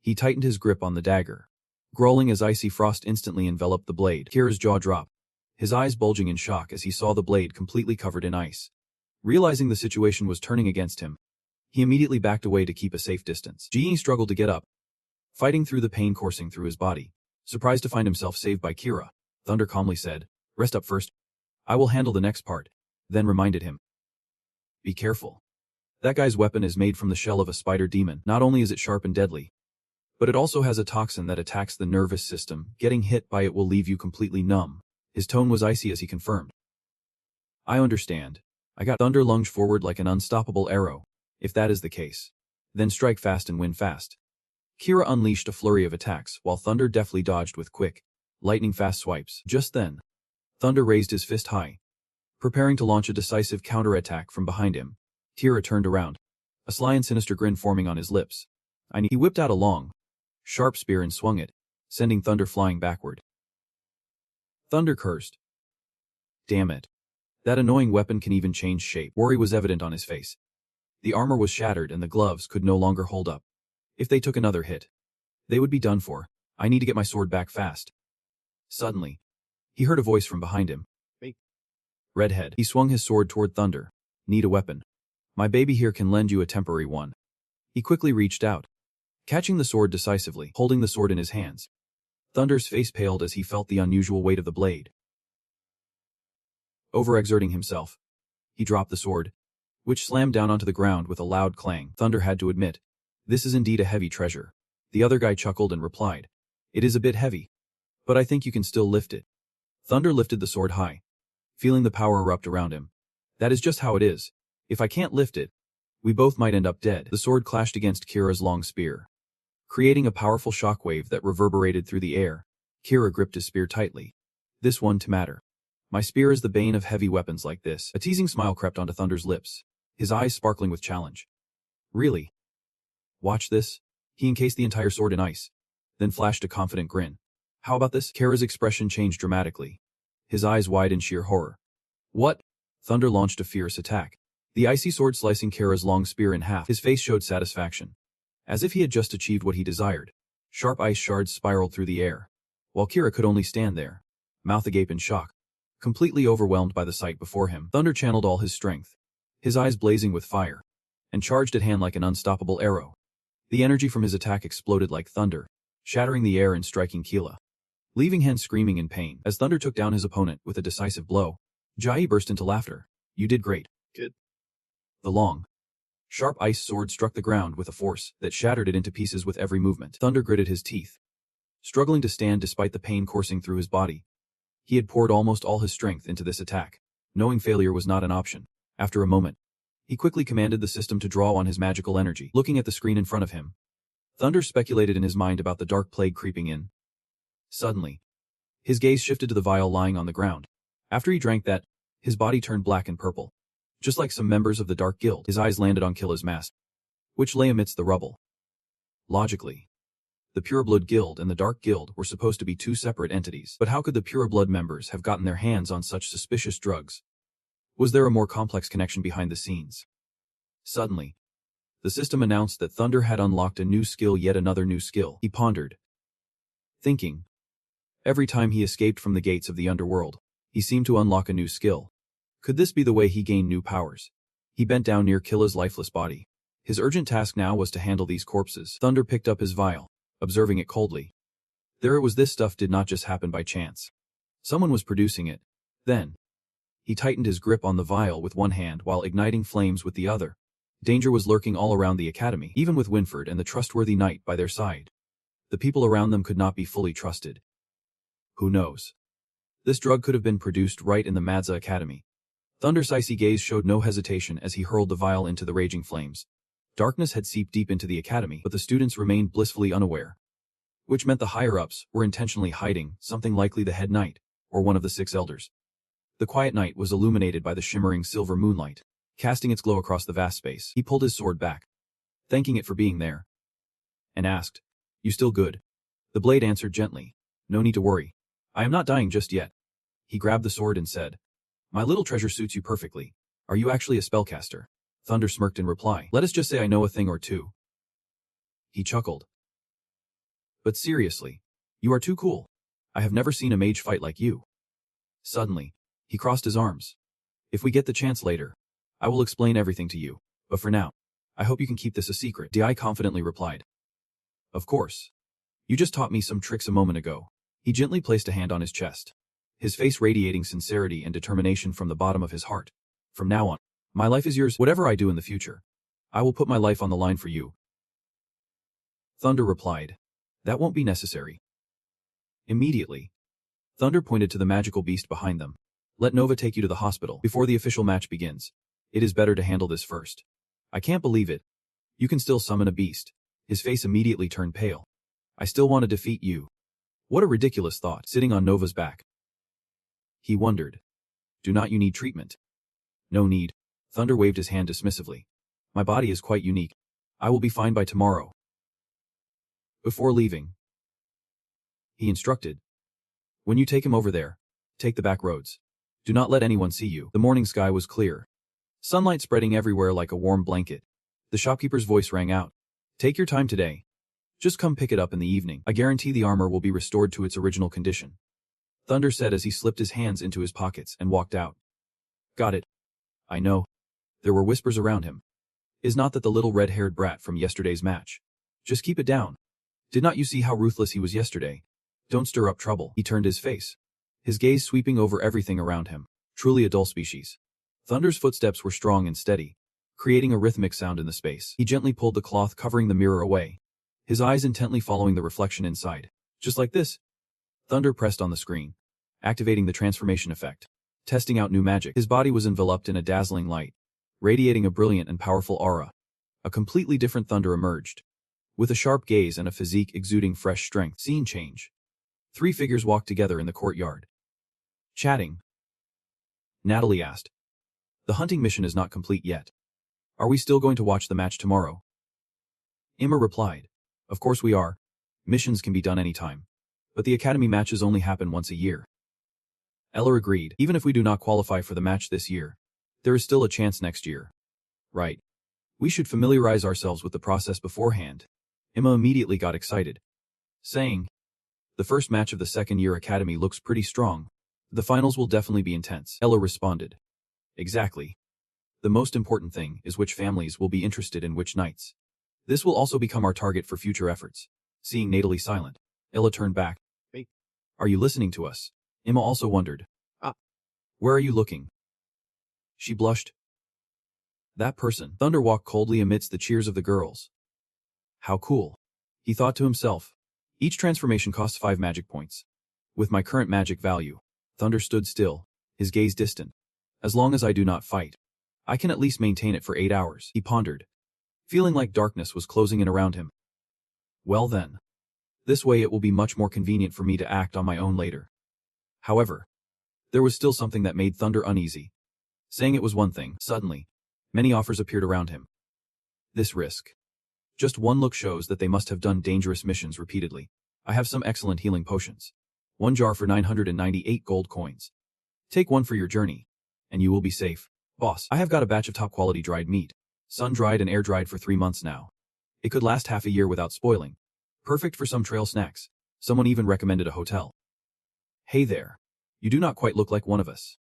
He tightened his grip on the dagger, growling as icy frost instantly enveloped the blade. Kira's jaw dropped, his eyes bulging in shock as he saw the blade completely covered in ice. Realizing the situation was turning against him, he immediately backed away to keep a safe distance. Ji struggled to get up, fighting through the pain coursing through his body. Surprised to find himself saved by Kira, Thunder calmly said, "Rest up first. I will handle the next part," then reminded him. Be careful. That guy's weapon is made from the shell of a spider demon. Not only is it sharp and deadly, but it also has a toxin that attacks the nervous system. Getting hit by it will leave you completely numb. His tone was icy as he confirmed. I understand. I got. Thunder lunged forward like an unstoppable arrow. If that is the case, then strike fast and win fast. Kira unleashed a flurry of attacks while Thunder deftly dodged with quick, lightning-fast swipes. Just then, Thunder raised his fist high, preparing to launch a decisive counterattack from behind him. Kira turned around, a sly and sinister grin forming on his lips. He whipped out a long, sharp spear and swung it, sending Thunder flying backward. Thunder cursed. Damn it. That annoying weapon can even change shape. Worry was evident on his face. The armor was shattered and the gloves could no longer hold up. If they took another hit, they would be done for. I need to get my sword back fast. Suddenly, he heard a voice from behind him. Me. Redhead. He swung his sword toward Thunder. Need a weapon. My baby here can lend you a temporary one. He quickly reached out, catching the sword decisively, holding the sword in his hands. Thunder's face paled as he felt the unusual weight of the blade. Overexerting himself, he dropped the sword, which slammed down onto the ground with a loud clang. Thunder had to admit, this is indeed a heavy treasure. The other guy chuckled and replied, it is a bit heavy, but I think you can still lift it. Thunder lifted the sword high, feeling the power erupt around him. That is just how it is. If I can't lift it, we both might end up dead. The sword clashed against Kira's long spear, creating a powerful shockwave that reverberated through the air. Kira gripped his spear tightly. This one to matter. My spear is the bane of heavy weapons like this. A teasing smile crept onto Thunder's lips, his eyes sparkling with challenge. Really? Watch this. He encased the entire sword in ice, then flashed a confident grin. How about this? Kira's expression changed dramatically, his eyes wide in sheer horror. What? Thunder launched a fierce attack, the icy sword slicing Kira's long spear in half. His face showed satisfaction, as if he had just achieved what he desired. Sharp ice shards spiraled through the air, while Kira could only stand there, mouth agape in shock. Completely overwhelmed by the sight before him, Thunder channeled all his strength, his eyes blazing with fire, and charged at hand like an unstoppable arrow. The energy from his attack exploded like thunder, shattering the air and striking Kila, leaving Han screaming in pain. As Thunder took down his opponent with a decisive blow, Jai burst into laughter. You did great. Good. The long, sharp ice sword struck the ground with a force that shattered it into pieces with every movement. Thunder gritted his teeth, struggling to stand despite the pain coursing through his body. He had poured almost all his strength into this attack, knowing failure was not an option. After a moment, he quickly commanded the system to draw on his magical energy. Looking at the screen in front of him, Thunder speculated in his mind about the dark plague creeping in. Suddenly, his gaze shifted to the vial lying on the ground. After he drank that, his body turned black and purple. Just like some members of the Dark Guild, his eyes landed on Kila's mask, which lay amidst the rubble. Logically, the Pureblood Guild and the Dark Guild were supposed to be two separate entities, but how could the Pureblood members have gotten their hands on such suspicious drugs? Was there a more complex connection behind the scenes? Suddenly, the system announced that Thunder had unlocked a new skill, yet another new skill. He pondered, thinking. Every time he escaped from the gates of the underworld, he seemed to unlock a new skill. Could this be the way he gained new powers? He bent down near Kila's lifeless body. His urgent task now was to handle these corpses. Thunder picked up his vial, observing it coldly. There it was. This stuff did not just happen by chance. Someone was producing it. Then, he tightened his grip on the vial with one hand while igniting flames with the other. Danger was lurking all around the academy, even with Winford and the trustworthy knight by their side. The people around them could not be fully trusted. Who knows? This drug could have been produced right in the Madza Academy. Thunder's icy gaze showed no hesitation as he hurled the vial into the raging flames. Darkness had seeped deep into the academy, but the students remained blissfully unaware, which meant the higher-ups were intentionally hiding something, likely the head knight, or one of the 6 elders. The quiet night was illuminated by the shimmering silver moonlight, casting its glow across the vast space. He pulled his sword back, thanking it for being there, and asked, You still good? The blade answered gently, No need to worry. I am not dying just yet. He grabbed the sword and said, My little treasure suits you perfectly. Are you actually a spellcaster? Thunder smirked in reply. Let us just say I know a thing or two. He chuckled. But seriously, you are too cool. I have never seen a mage fight like you. Suddenly, he crossed his arms. If we get the chance later, I will explain everything to you. But for now, I hope you can keep this a secret. Di confidently replied. Of course. You just taught me some tricks a moment ago. He gently placed a hand on his chest, his face radiating sincerity and determination from the bottom of his heart. From now on, my life is yours. Whatever I do in the future, I will put my life on the line for you. Thunder replied. That won't be necessary. Immediately, Thunder pointed to the magical beast behind them. Let Nova take you to the hospital before the official match begins. It is better to handle this first. I can't believe it. You can still summon a beast. His face immediately turned pale. I still want to defeat you. What a ridiculous thought, sitting on Nova's back. He wondered. Do not you need treatment? No need. Thunder waved his hand dismissively. My body is quite unique. I will be fine by tomorrow. Before leaving, he instructed. When you take him over there, take the back roads. Do not let anyone see you. The morning sky was clear. Sunlight spreading everywhere like a warm blanket. The shopkeeper's voice rang out. Take your time today. Just come pick it up in the evening. I guarantee the armor will be restored to its original condition. Thunder said as he slipped his hands into his pockets and walked out. Got it. I know. There were whispers around him. Is not that the little red-haired brat from yesterday's match? Just keep it down. Did not you see how ruthless he was yesterday? Don't stir up trouble. He turned his face, his gaze sweeping over everything around him. Truly a dull species. Thunder's footsteps were strong and steady, creating a rhythmic sound in the space. He gently pulled the cloth covering the mirror away, his eyes intently following the reflection inside. Just like this. Thunder pressed on the screen, activating the transformation effect, testing out new magic. His body was enveloped in a dazzling light, radiating a brilliant and powerful aura. A completely different Thunder emerged, with a sharp gaze and a physique exuding fresh strength. Scene change. 3 figures walked together in the courtyard, chatting. Natalie asked, "The hunting mission is not complete yet. Are we still going to watch the match tomorrow?" Emma replied, "Of course we are. Missions can be done anytime. But the academy matches only happen once a year." Ella agreed. "Even if we do not qualify for the match this year, there is still a chance next year. Right. We should familiarize ourselves with the process beforehand." Emma immediately got excited, saying, "The first match of the second-year academy looks pretty strong. The finals will definitely be intense." Ella responded, "Exactly. The most important thing is which families will be interested in which knights. This will also become our target for future efforts." Seeing Natalie silent, Ella turned back. "Hey, are you listening to us?" Emma also wondered. Where are you looking?" She blushed. That person. Thunder walked coldly amidst the cheers of the girls. How cool. He thought to himself. Each transformation costs 5 magic points. With my current magic value, Thunder stood still, his gaze distant. As long as I do not fight, I can at least maintain it for 8 hours, he pondered, feeling like darkness was closing in around him. Well then. This way it will be much more convenient for me to act on my own later. However, there was still something that made Thunder uneasy. Saying it was one thing, suddenly, many offers appeared around him. This risk. Just one look shows that they must have done dangerous missions repeatedly. I have some excellent healing potions. 1 jar for 998 gold coins. Take one for your journey, and you will be safe. Boss, I have got a batch of top-quality dried meat, sun-dried and air-dried for 3 months now. It could last half a year without spoiling. Perfect for some trail snacks. Someone even recommended a hotel. Hey there. You do not quite look like one of us.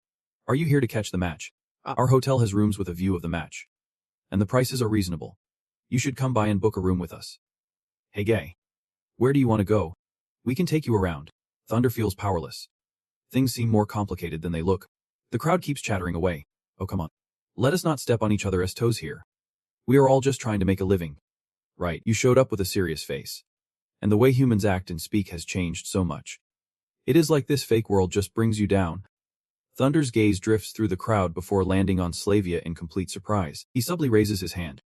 Are you here to catch the match? Our hotel has rooms with a view of the match. And the prices are reasonable. You should come by and book a room with us. Hey gay. Where do you want to go? We can take you around. Thunder feels powerless. Things seem more complicated than they look. The crowd keeps chattering away. Oh come on. Let us not step on each other's toes here. We are all just trying to make a living. Right, you showed up with a serious face. And the way humans act and speak has changed so much. It is like this fake world just brings you down. Thunder's gaze drifts through the crowd before landing on Slavia in complete surprise. He subtly raises his hand,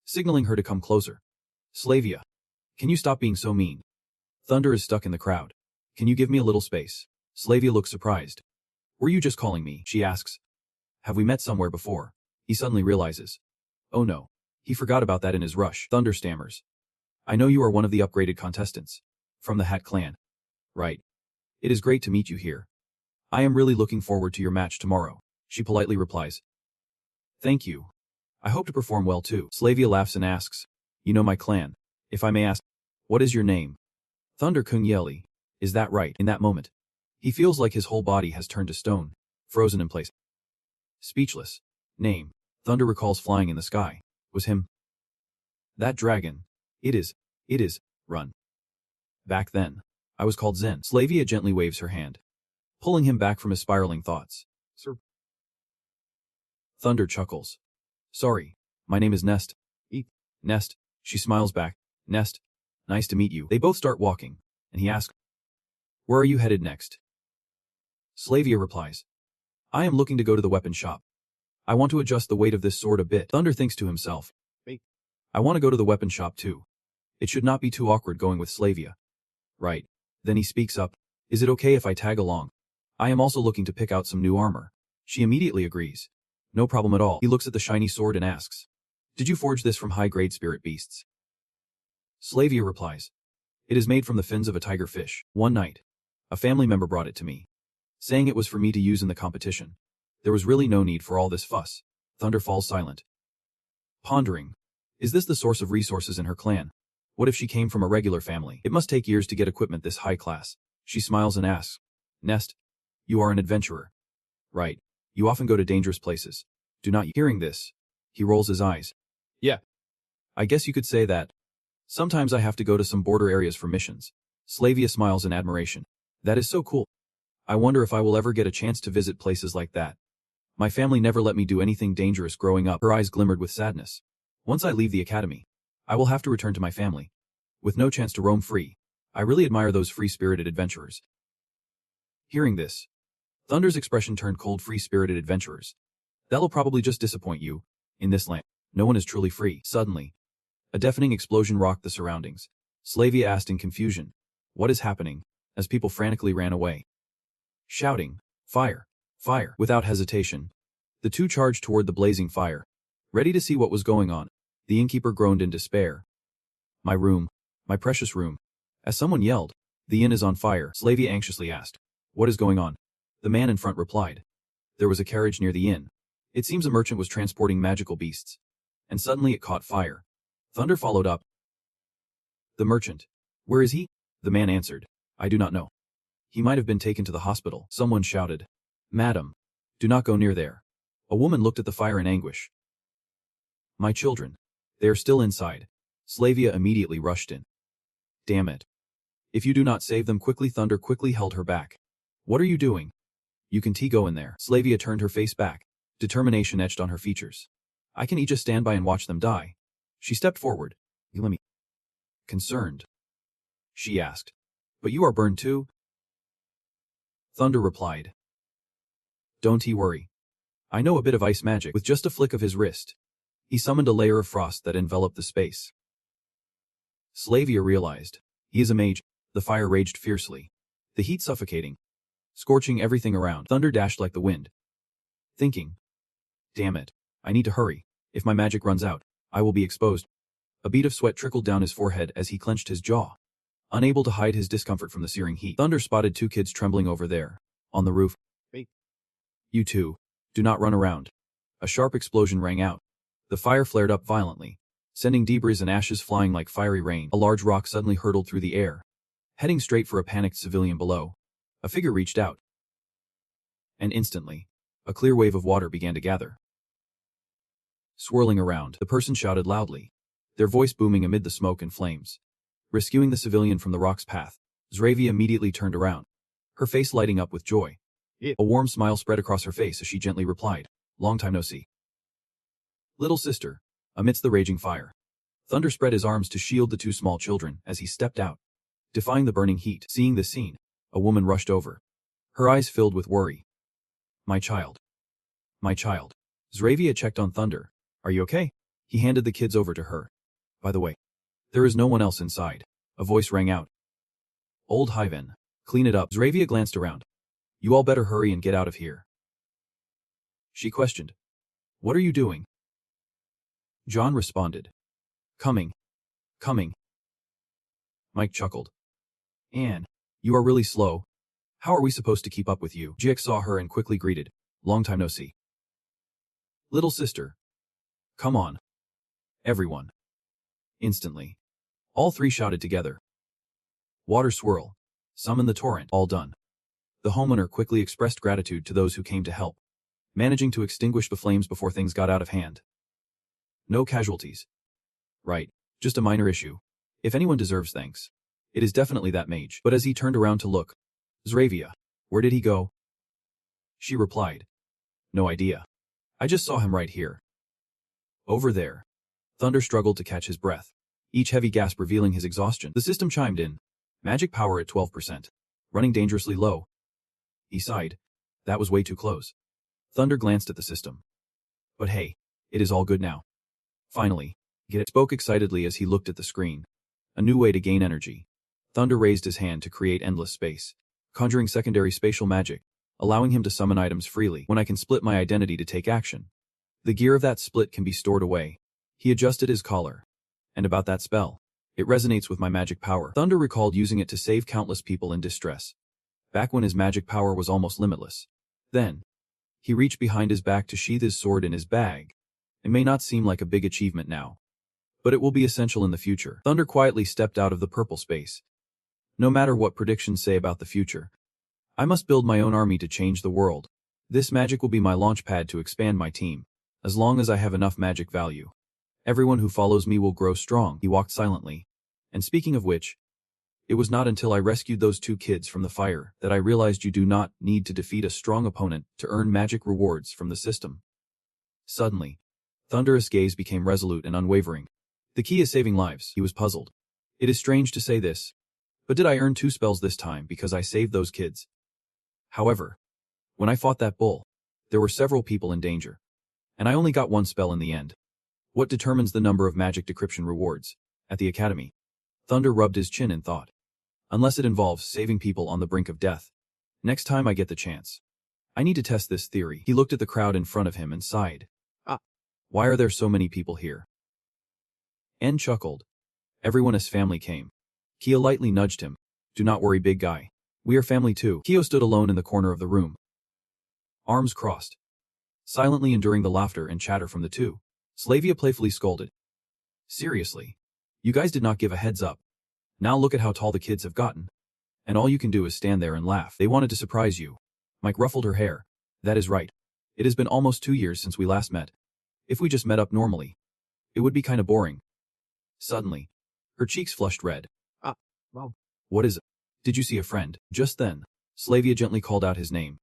signaling her to come closer. Slavia, can you stop being so mean? Thunder is stuck in the crowd. Can you give me a little space? Slavia looks surprised. Were you just calling me? She asks. Have we met somewhere before? He suddenly realizes. Oh no. He forgot about that in his rush. Thunder stammers. I know you are one of the upgraded contestants. From the Hat clan. Right. It is great to meet you here. I am really looking forward to your match tomorrow. She politely replies. Thank you. I hope to perform well too. Slavia laughs and asks. You know my clan. If I may ask, what is your name? Thunder Kungyeli. Is that right? In that moment, he feels like his whole body has turned to stone, frozen in place. Speechless. Name. Thunder recalls flying in the sky. Was him. That dragon. It is. Run. Back then, I was called Zen. Slavia gently waves her hand, pulling him back from his spiraling thoughts. Sir. Thunder chuckles. Sorry, my name is Nest. Nest, she smiles back. Nest, nice to meet you. They both start walking, and he asks, where are you headed next? Slavia replies, I am looking to go to the weapon shop. I want to adjust the weight of this sword a bit. Thunder thinks to himself, I want to go to the weapon shop too. It should not be too awkward going with Slavia. Right. Then he speaks up, is it okay if I tag along? I am also looking to pick out some new armor. She immediately agrees. No problem at all. He looks at the shiny sword and asks, did you forge this from high-grade spirit beasts? Slavia replies, it is made from the fins of a tiger fish. One night, a family member brought it to me, saying it was for me to use in the competition. There was really no need for all this fuss. Thunder falls silent. Pondering. Is this the source of resources in her clan? What if she came from a regular family? It must take years to get equipment this high class. She smiles and asks, Nest, you are an adventurer. Right. You often go to dangerous places. Do not you? Hearing this, he rolls his eyes. Yeah. I guess you could say that. Sometimes I have to go to some border areas for missions. Slavia smiles in admiration. That is so cool. I wonder if I will ever get a chance to visit places like that. My family never let me do anything dangerous growing up. Her eyes glimmered with sadness. Once I leave the academy, I will have to return to my family. With no chance to roam free, I really admire those free-spirited adventurers. Hearing this, Thunder's expression turned cold. Free-spirited adventurers. That'll probably just disappoint you. In this land, no one is truly free. Suddenly, a deafening explosion rocked the surroundings. Slavia asked in confusion, what is happening? As people frantically ran away. Shouting, fire, fire. Without hesitation, the two charged toward the blazing fire. Ready to see what was going on, the innkeeper groaned in despair. My room, my precious room. As someone yelled, the inn is on fire. Slavia anxiously asked, what is going on? The man in front replied. There was a carriage near the inn. It seems a merchant was transporting magical beasts. And suddenly it caught fire. Thunder followed up. The merchant. Where is he? The man answered. I do not know. He might have been taken to the hospital. Someone shouted. Madam, do not go near there. A woman looked at the fire in anguish. My children. They are still inside. Slavia immediately rushed in. Damn it. If you do not save them quickly. Thunder quickly held her back. What are you doing? You can go in there. Slavia turned her face back. Determination etched on her features. I can just stand by and watch them die. She stepped forward. You let me. Concerned. She asked. But you are burned too? Thunder replied. Don't worry. I know a bit of ice magic. With just a flick of his wrist, he summoned a layer of frost that enveloped the space. Slavia realized. He is a mage. The fire raged fiercely. The heat suffocating. Scorching everything around. Thunder dashed like the wind. Thinking. Damn it. I need to hurry. If my magic runs out, I will be exposed. A bead of sweat trickled down his forehead as he clenched his jaw. Unable to hide his discomfort from the searing heat, Thunder spotted two kids trembling over there. On the roof. Hey. You two. Do not run around. A sharp explosion rang out. The fire flared up violently, sending debris and ashes flying like fiery rain. A large rock suddenly hurtled through the air, heading straight for a panicked civilian below. A figure reached out. And instantly, a clear wave of water began to gather. Swirling around, the person shouted loudly, their voice booming amid the smoke and flames. Rescuing the civilian from the rock's path, Zravia immediately turned around, her face lighting up with joy. A warm smile spread across her face as she gently replied, long time no see. Little sister, amidst the raging fire. Thunder spread his arms to shield the two small children as he stepped out, defying the burning heat. Seeing this scene, a woman rushed over, her eyes filled with worry. My child. My child. Zravia checked on Thunder. Are you okay? He handed the kids over to her. By the way, there is no one else inside. A voice rang out. Old Hyven. Clean it up. Zravia glanced around. You all better hurry and get out of here. She questioned. What are you doing? John responded. Coming. Coming. Mike chuckled. Anne, you are really slow. How are we supposed to keep up with you? Jix saw her and quickly greeted. Long time no see. Little sister. Come on. Everyone. Instantly. All three shouted together. Water swirl. Summon the torrent. All done. The homeowner quickly expressed gratitude to those who came to help, managing to extinguish the flames before things got out of hand. No casualties. Right, just a minor issue. If anyone deserves thanks, it is definitely that mage. But as he turned around to look, Zravia, where did he go? She replied. No idea. I just saw him right here. Over there. Thunder struggled to catch his breath, each heavy gasp revealing his exhaustion. The system chimed in. Magic power at 12%. Running dangerously low. He sighed. That was way too close. Thunder glanced at the system. But hey, it is all good now. Finally, get it. Spoke excitedly as he looked at the screen. A new way to gain energy. Thunder raised his hand to create endless space, conjuring secondary spatial magic, allowing him to summon items freely. When I can split my identity to take action, the gear of that split can be stored away. He adjusted his collar. And about that spell, it resonates with my magic power. Thunder recalled using it to save countless people in distress, back when his magic power was almost limitless. Then, He reached behind his back to sheath his sword in his bag. It may not seem like a big achievement now, but it will be essential in the future. Thunder quietly stepped out of the purple space. No matter what predictions say about the future, I must build my own army to change the world. This magic will be my launch pad to expand my team, as long as I have enough magic value. Everyone who follows me will grow strong. He walked silently. And speaking of which, it was not until I rescued those 2 kids from the fire that I realized you do not need to defeat a strong opponent to earn magic rewards from the system. Suddenly, Thunder's gaze became resolute and unwavering. The key is saving lives. He was puzzled. It is strange to say this, but did I earn 2 spells this time because I saved those kids? However, when I fought that bull, there were several people in danger, and I only got 1 spell in the end. What determines the number of magic decryption rewards at the academy? Thunder rubbed his chin in thought. Unless it involves saving people on the brink of death. Next time I get the chance, I need to test this theory. He looked at the crowd in front of him and sighed. Why are there so many people here? En chuckled. Everyone as family came. Kyo lightly nudged him. Do not worry, big guy. We are family too. Kyo stood alone in the corner of the room, arms crossed, silently enduring the laughter and chatter from the 2. Slavia playfully scolded. Seriously? You guys did not give a heads up. Now look at how tall the kids have gotten. And all you can do is stand there and laugh. They wanted to surprise you. Mike ruffled her hair. That is right. It has been almost 2 years since we last met. If we just met up normally, it would be kinda boring. Suddenly, her cheeks flushed red. Well, what is it? Did you see a friend? Just then, Slavia gently called out his name.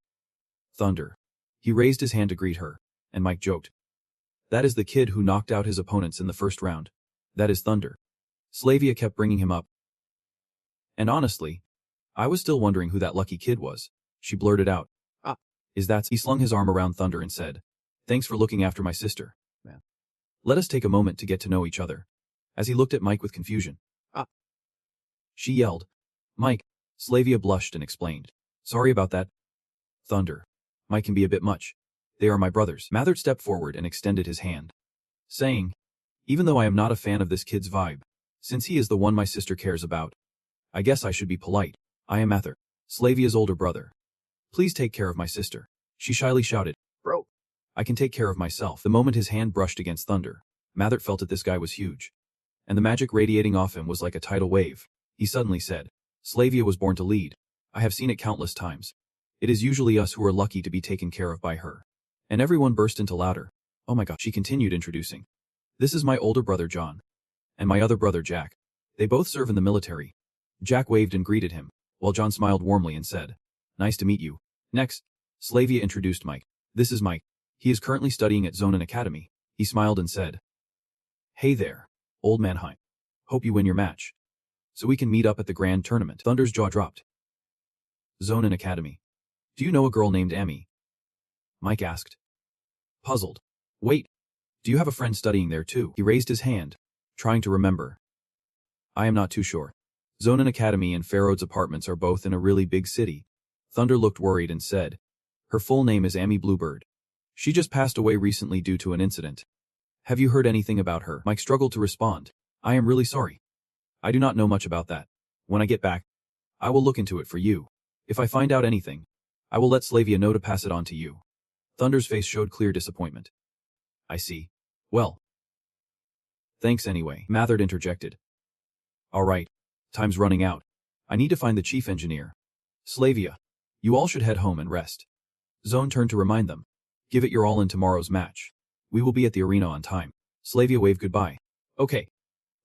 Thunder. He raised his hand to greet her, and Mike joked. That is the kid who knocked out his opponents in the first round. That is Thunder. Slavia kept bringing him up. And honestly, I was still wondering who that lucky kid was. She blurted out. Is that? He slung his arm around Thunder and said, Thanks for looking after my sister, man. Let us take a moment to get to know each other. As he looked at Mike with confusion. She yelled. Mike. Slavia blushed and explained. Sorry about that. Thunder. Mike can be a bit much. They are my brothers. Mathert stepped forward and extended his hand, saying, Even though I am not a fan of this kid's vibe, since he is the one my sister cares about, I guess I should be polite. I am Mathert, Slavia's older brother. Please take care of my sister. She shyly shouted. Bro. I can take care of myself. The moment his hand brushed against Thunder, Mathert felt that this guy was huge, and the magic radiating off him was like a tidal wave. He suddenly said, Slavia was born to lead. I have seen it countless times. It is usually us who are lucky to be taken care of by her. And everyone burst into louder. Oh my god, she continued introducing. This is my older brother John. And my other brother Jack. They both serve in the military. Jack waved and greeted him, while John smiled warmly and said, Nice to meet you. Next, Slavia introduced Mike. This is Mike. He is currently studying at Zonin Academy. He smiled and said, Hey there, old man Hein. Hope you win your match, so we can meet up at the grand tournament. Thunder's jaw dropped. Zonin Academy. Do you know a girl named Amy? Mike asked. Puzzled. Wait, do you have a friend studying there too? He raised his hand, trying to remember. I am not too sure. Zonin Academy and Farode's apartments are both in a really big city. Thunder looked worried and said, Her full name is Amy Bluebird. She just passed away recently due to an incident. Have you heard anything about her? Mike struggled to respond. I am really sorry. I do not know much about that. When I get back, I will look into it for you. If I find out anything, I will let Slavia know to pass it on to you. Thunder's face showed clear disappointment. I see. Well. Thanks anyway, Mathert interjected. All right. Time's running out. I need to find the chief engineer. Slavia, you all should head home and rest. Zone turned to remind them. Give it your all in tomorrow's match. We will be at the arena on time. Slavia waved goodbye. Okay.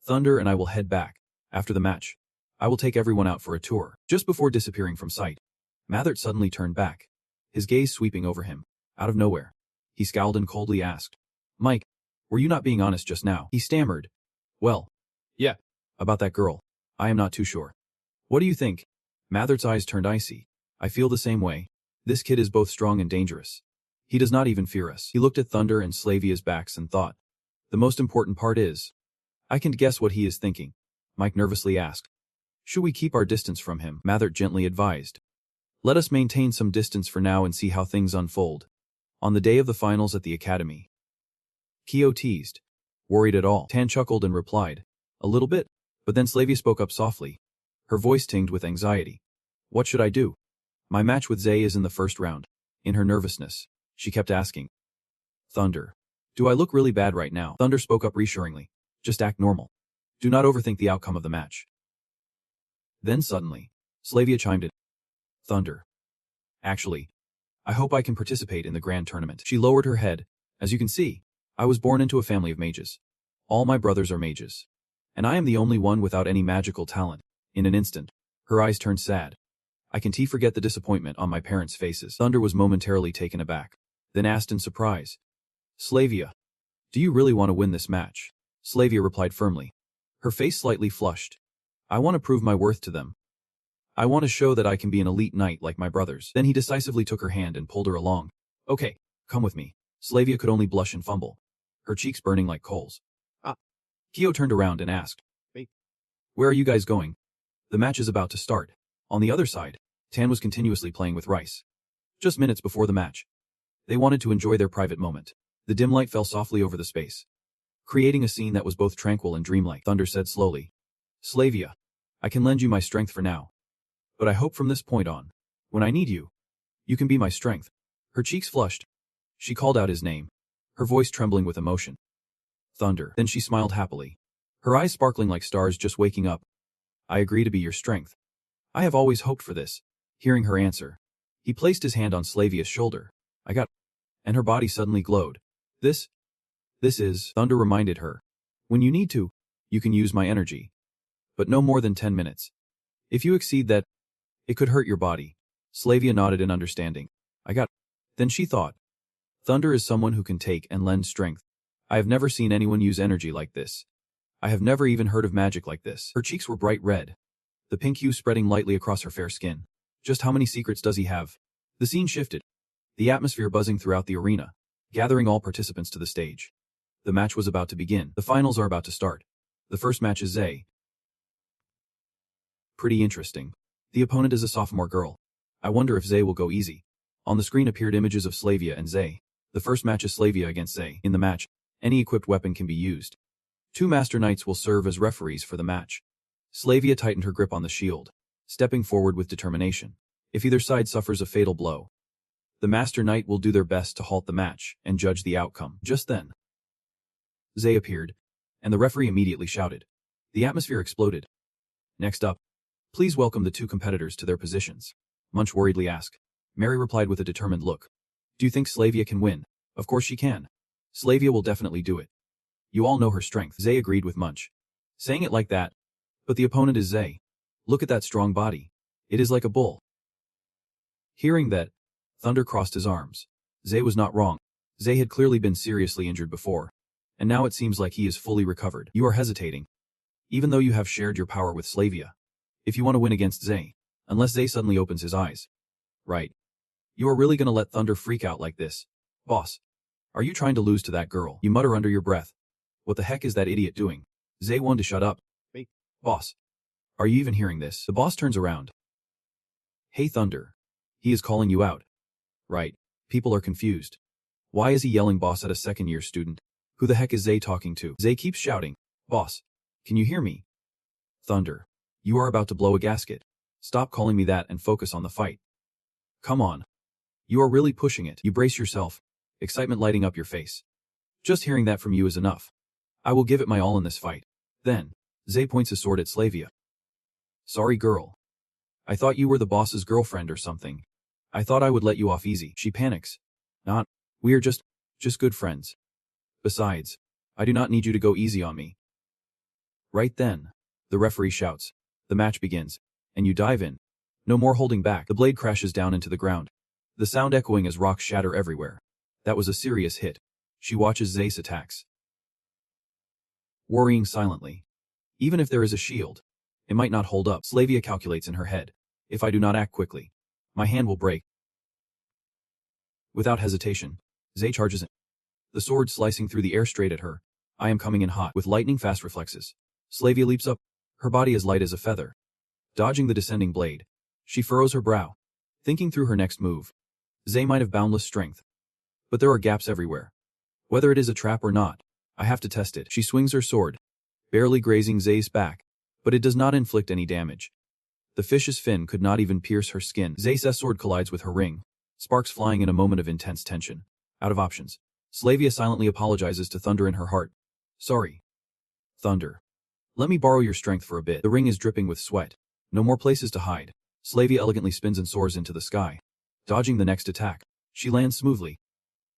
Thunder and I will head back. After the match, I will take everyone out for a tour. Just before disappearing from sight, Mathert suddenly turned back, his gaze sweeping over him. Out of nowhere, he scowled and coldly asked, Mike, were you not being honest just now? He stammered. Well, yeah. About that girl, I am not too sure. What do you think? Mathert's eyes turned icy. I feel the same way. This kid is both strong and dangerous. He does not even fear us. He looked at Thunder and Slavia's backs and thought. The most important part is, I can guess what he is thinking. Mike nervously asked. Should we keep our distance from him? Mathert gently advised. Let us maintain some distance for now and see how things unfold. On the day of the finals at the academy. Kyo teased. Worried at all? Tan chuckled and replied. A little bit. But then Slavia spoke up softly. Her voice tinged with anxiety. What should I do? My match with Zay is in the first round. In her nervousness, She kept asking. Thunder. Do I look really bad right now? Thunder spoke up reassuringly. Just act normal. Do not overthink the outcome of the match. Then suddenly, Slavia chimed in. Thunder. Actually, I hope I can participate in the grand tournament. She lowered her head. As you can see, I was born into a family of mages. All my brothers are mages. And I am the only one without any magical talent. In an instant, her eyes turned sad. I can forget the disappointment on my parents' faces. Thunder was momentarily taken aback, then asked in surprise. Slavia, do you really want to win this match? Slavia replied firmly. Her face slightly flushed. I want to prove my worth to them. I want to show that I can be an elite knight like my brothers. Then he decisively took her hand and pulled her along. Okay, come with me. Slavia could only blush and fumble, her cheeks burning like coals. Kyo turned around and asked, Wait, where are you guys going? The match is about to start. On the other side, Tan was continuously playing with rice. Just minutes before the match, they wanted to enjoy their private moment. The dim light fell softly over the space, creating a scene that was both tranquil and dreamlike. Thunder said slowly, Slavia, I can lend you my strength for now. But I hope from this point on, when I need you, you can be my strength. Her cheeks flushed. She called out his name, her voice trembling with emotion. Thunder. Then she smiled happily, her eyes sparkling like stars just waking up. I agree to be your strength. I have always hoped for this. Hearing her answer, he placed his hand on Slavia's shoulder. I got... And her body suddenly glowed. This is... Thunder reminded her. When you need to, you can use my energy. But no more than 10 minutes. If you exceed that, it could hurt your body. Slavia nodded in understanding. I got... Then she thought. Thunder is someone who can take and lend strength. I have never seen anyone use energy like this. I have never even heard of magic like this. Her cheeks were bright red, the pink hue spreading lightly across her fair skin. Just how many secrets does he have? The scene shifted, the atmosphere buzzing throughout the arena, gathering all participants to the stage. The match was about to begin. The finals are about to start. The first match is Zay. Pretty interesting. The opponent is a sophomore girl. I wonder if Zay will go easy. On the screen appeared images of Slavia and Zay. The first match is Slavia against Zay. In the match, any equipped weapon can be used. 2 master knights will serve as referees for the match. Slavia tightened her grip on the shield, stepping forward with determination. If either side suffers a fatal blow, the master knight will do their best to halt the match and judge the outcome. Just then, Zay appeared, and the referee immediately shouted. The atmosphere exploded. Next up, please welcome the 2 competitors to their positions. Munch worriedly asked. Mary replied with a determined look. Do you think Slavia can win? Of course she can. Slavia will definitely do it. You all know her strength. Zay agreed with Munch. Saying it like that. But the opponent is Zay. Look at that strong body. It is like a bull. Hearing that, Thunder crossed his arms. Zay was not wrong. Zay had clearly been seriously injured before, and now it seems like he is fully recovered. You are hesitating, even though you have shared your power with Slavia. If you want to win against Zay, unless Zay suddenly opens his eyes. Right. You are really gonna let Thunder freak out like this? Boss. Are you trying to lose to that girl? You mutter under your breath. What the heck is that idiot doing? Zay wanted to shut up. Wait. Boss. Are you even hearing this? The boss turns around. Hey Thunder. He is calling you out. Right. People are confused. Why is he yelling boss at a second-year student? Who the heck is Zay talking to? Zay keeps shouting. Boss. Can you hear me? Thunder. You are about to blow a gasket. Stop calling me that and focus on the fight. Come on. You are really pushing it. You brace yourself. Excitement lighting up your face. Just hearing that from you is enough. I will give it my all in this fight. Then, Zay points his sword at Slavia. Sorry girl. I thought you were the boss's girlfriend or something. I thought I would let you off easy. She panics. Not. We are just good friends. Besides, I do not need you to go easy on me. Right then, the referee shouts. The match begins, and you dive in. No more holding back. The blade crashes down into the ground, the sound echoing as rocks shatter everywhere. That was a serious hit. She watches Zay's attacks, worrying silently. Even if there is a shield, it might not hold up. Slavia calculates in her head. If I do not act quickly, my hand will break. Without hesitation, Zay charges in, the sword slicing through the air straight at her. I am coming in hot. With lightning-fast reflexes, Slavia leaps up, her body as light as a feather. Dodging the descending blade, she furrows her brow, thinking through her next move. Zay might have boundless strength, but there are gaps everywhere. Whether it is a trap or not, I have to test it. She swings her sword, barely grazing Zay's back, but it does not inflict any damage. The fish's fin could not even pierce her skin. Zay's sword collides with her ring, sparks flying in a moment of intense tension. Out of options, Slavia silently apologizes to Thunder in her heart. Sorry. Thunder. Let me borrow your strength for a bit. The ring is dripping with sweat. No more places to hide. Slavia elegantly spins and soars into the sky. Dodging the next attack, she lands smoothly,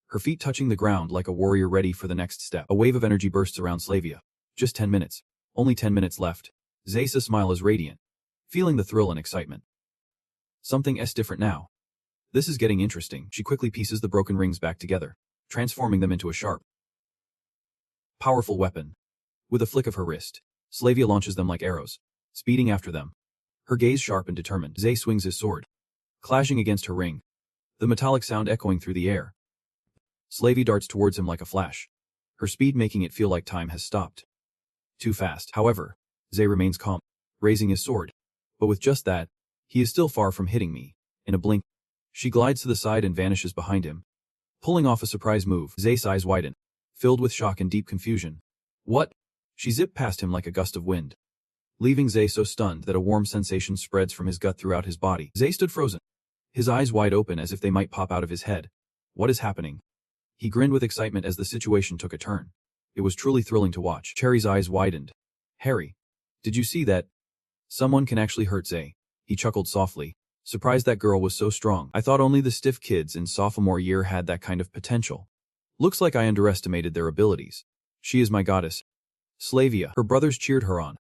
her feet touching the ground like a warrior ready for the next step. A wave of energy bursts around Slavia. Just 10 minutes. Only 10 minutes left. Zaysa's smile is radiant, feeling the thrill and excitement. Something's different now. This is getting interesting. She quickly pieces the broken rings back together, transforming them into a sharp, powerful weapon. With a flick of her wrist, Slavia launches them like arrows, speeding after them. Her gaze sharp and determined, Zay swings his sword, clashing against her ring, the metallic sound echoing through the air. Slavia darts towards him like a flash, her speed making it feel like time has stopped. Too fast. However, Zay remains calm, raising his sword. But with just that, he is still far from hitting me. In a blink, she glides to the side and vanishes behind him. Pulling off a surprise move, Zay's eyes widen, filled with shock and deep confusion. What? She zipped past him like a gust of wind, leaving Zay so stunned that a warm sensation spreads from his gut throughout his body. Zay stood frozen, his eyes wide open as if they might pop out of his head. What is happening? He grinned with excitement as the situation took a turn. It was truly thrilling to watch. Cherry's eyes widened. Harry, did you see that? Someone can actually hurt Zay. He chuckled softly, surprised that girl was so strong. I thought only the stiff kids in sophomore year had that kind of potential. Looks like I underestimated their abilities. She is my goddess. Slavia. Her brothers cheered her on.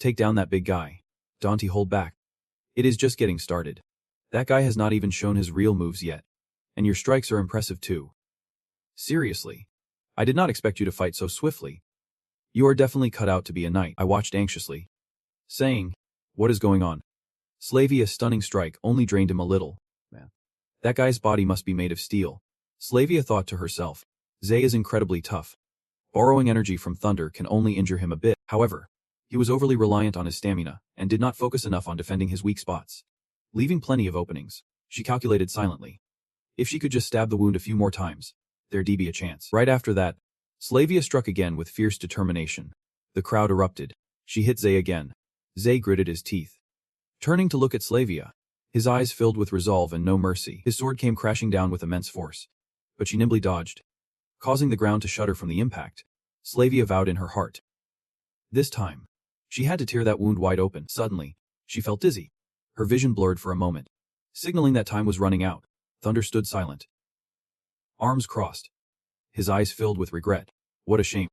Take down that big guy. Dante, hold back. It is just getting started. That guy has not even shown his real moves yet. And your strikes are impressive too. Seriously. I did not expect you to fight so swiftly. You are definitely cut out to be a knight. I watched anxiously, saying, what is going on? Slavia's stunning strike only drained him a little. Man, that guy's body must be made of steel. Slavia thought to herself. Zay is incredibly tough. Borrowing energy from Thunder can only injure him a bit. However, he was overly reliant on his stamina and did not focus enough on defending his weak spots, leaving plenty of openings. She calculated silently. If she could just stab the wound a few more times, there'd be a chance. Right after that, Slavia struck again with fierce determination. The crowd erupted. She hit Zay again. Zay gritted his teeth, turning to look at Slavia, his eyes filled with resolve and no mercy. His sword came crashing down with immense force, but she nimbly dodged, causing the ground to shudder from the impact. Slavia vowed in her heart. This time, she had to tear that wound wide open. Suddenly, she felt dizzy. Her vision blurred for a moment, signaling that time was running out. Thunder stood silent, arms crossed, his eyes filled with regret. What a shame.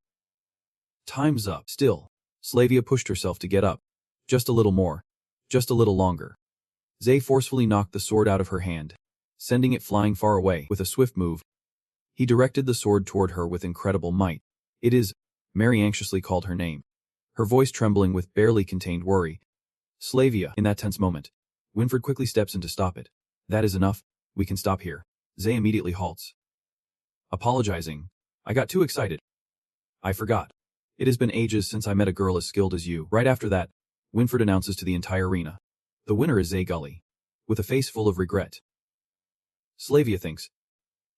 Time's up. Still, Slavia pushed herself to get up. Just a little more. Just a little longer. Zay forcefully knocked the sword out of her hand, sending it flying far away. With a swift move, he directed the sword toward her with incredible might. It is, Mary anxiously called her name, her voice trembling with barely contained worry. Slavia. In that tense moment, Winfred quickly steps in to stop it. That is enough. We can stop here. Zay immediately halts, apologizing. I got too excited. I forgot. It has been ages since I met a girl as skilled as you. Right after that, Winfred announces to the entire arena. The winner is Zay Gully, with a face full of regret. Slavia thinks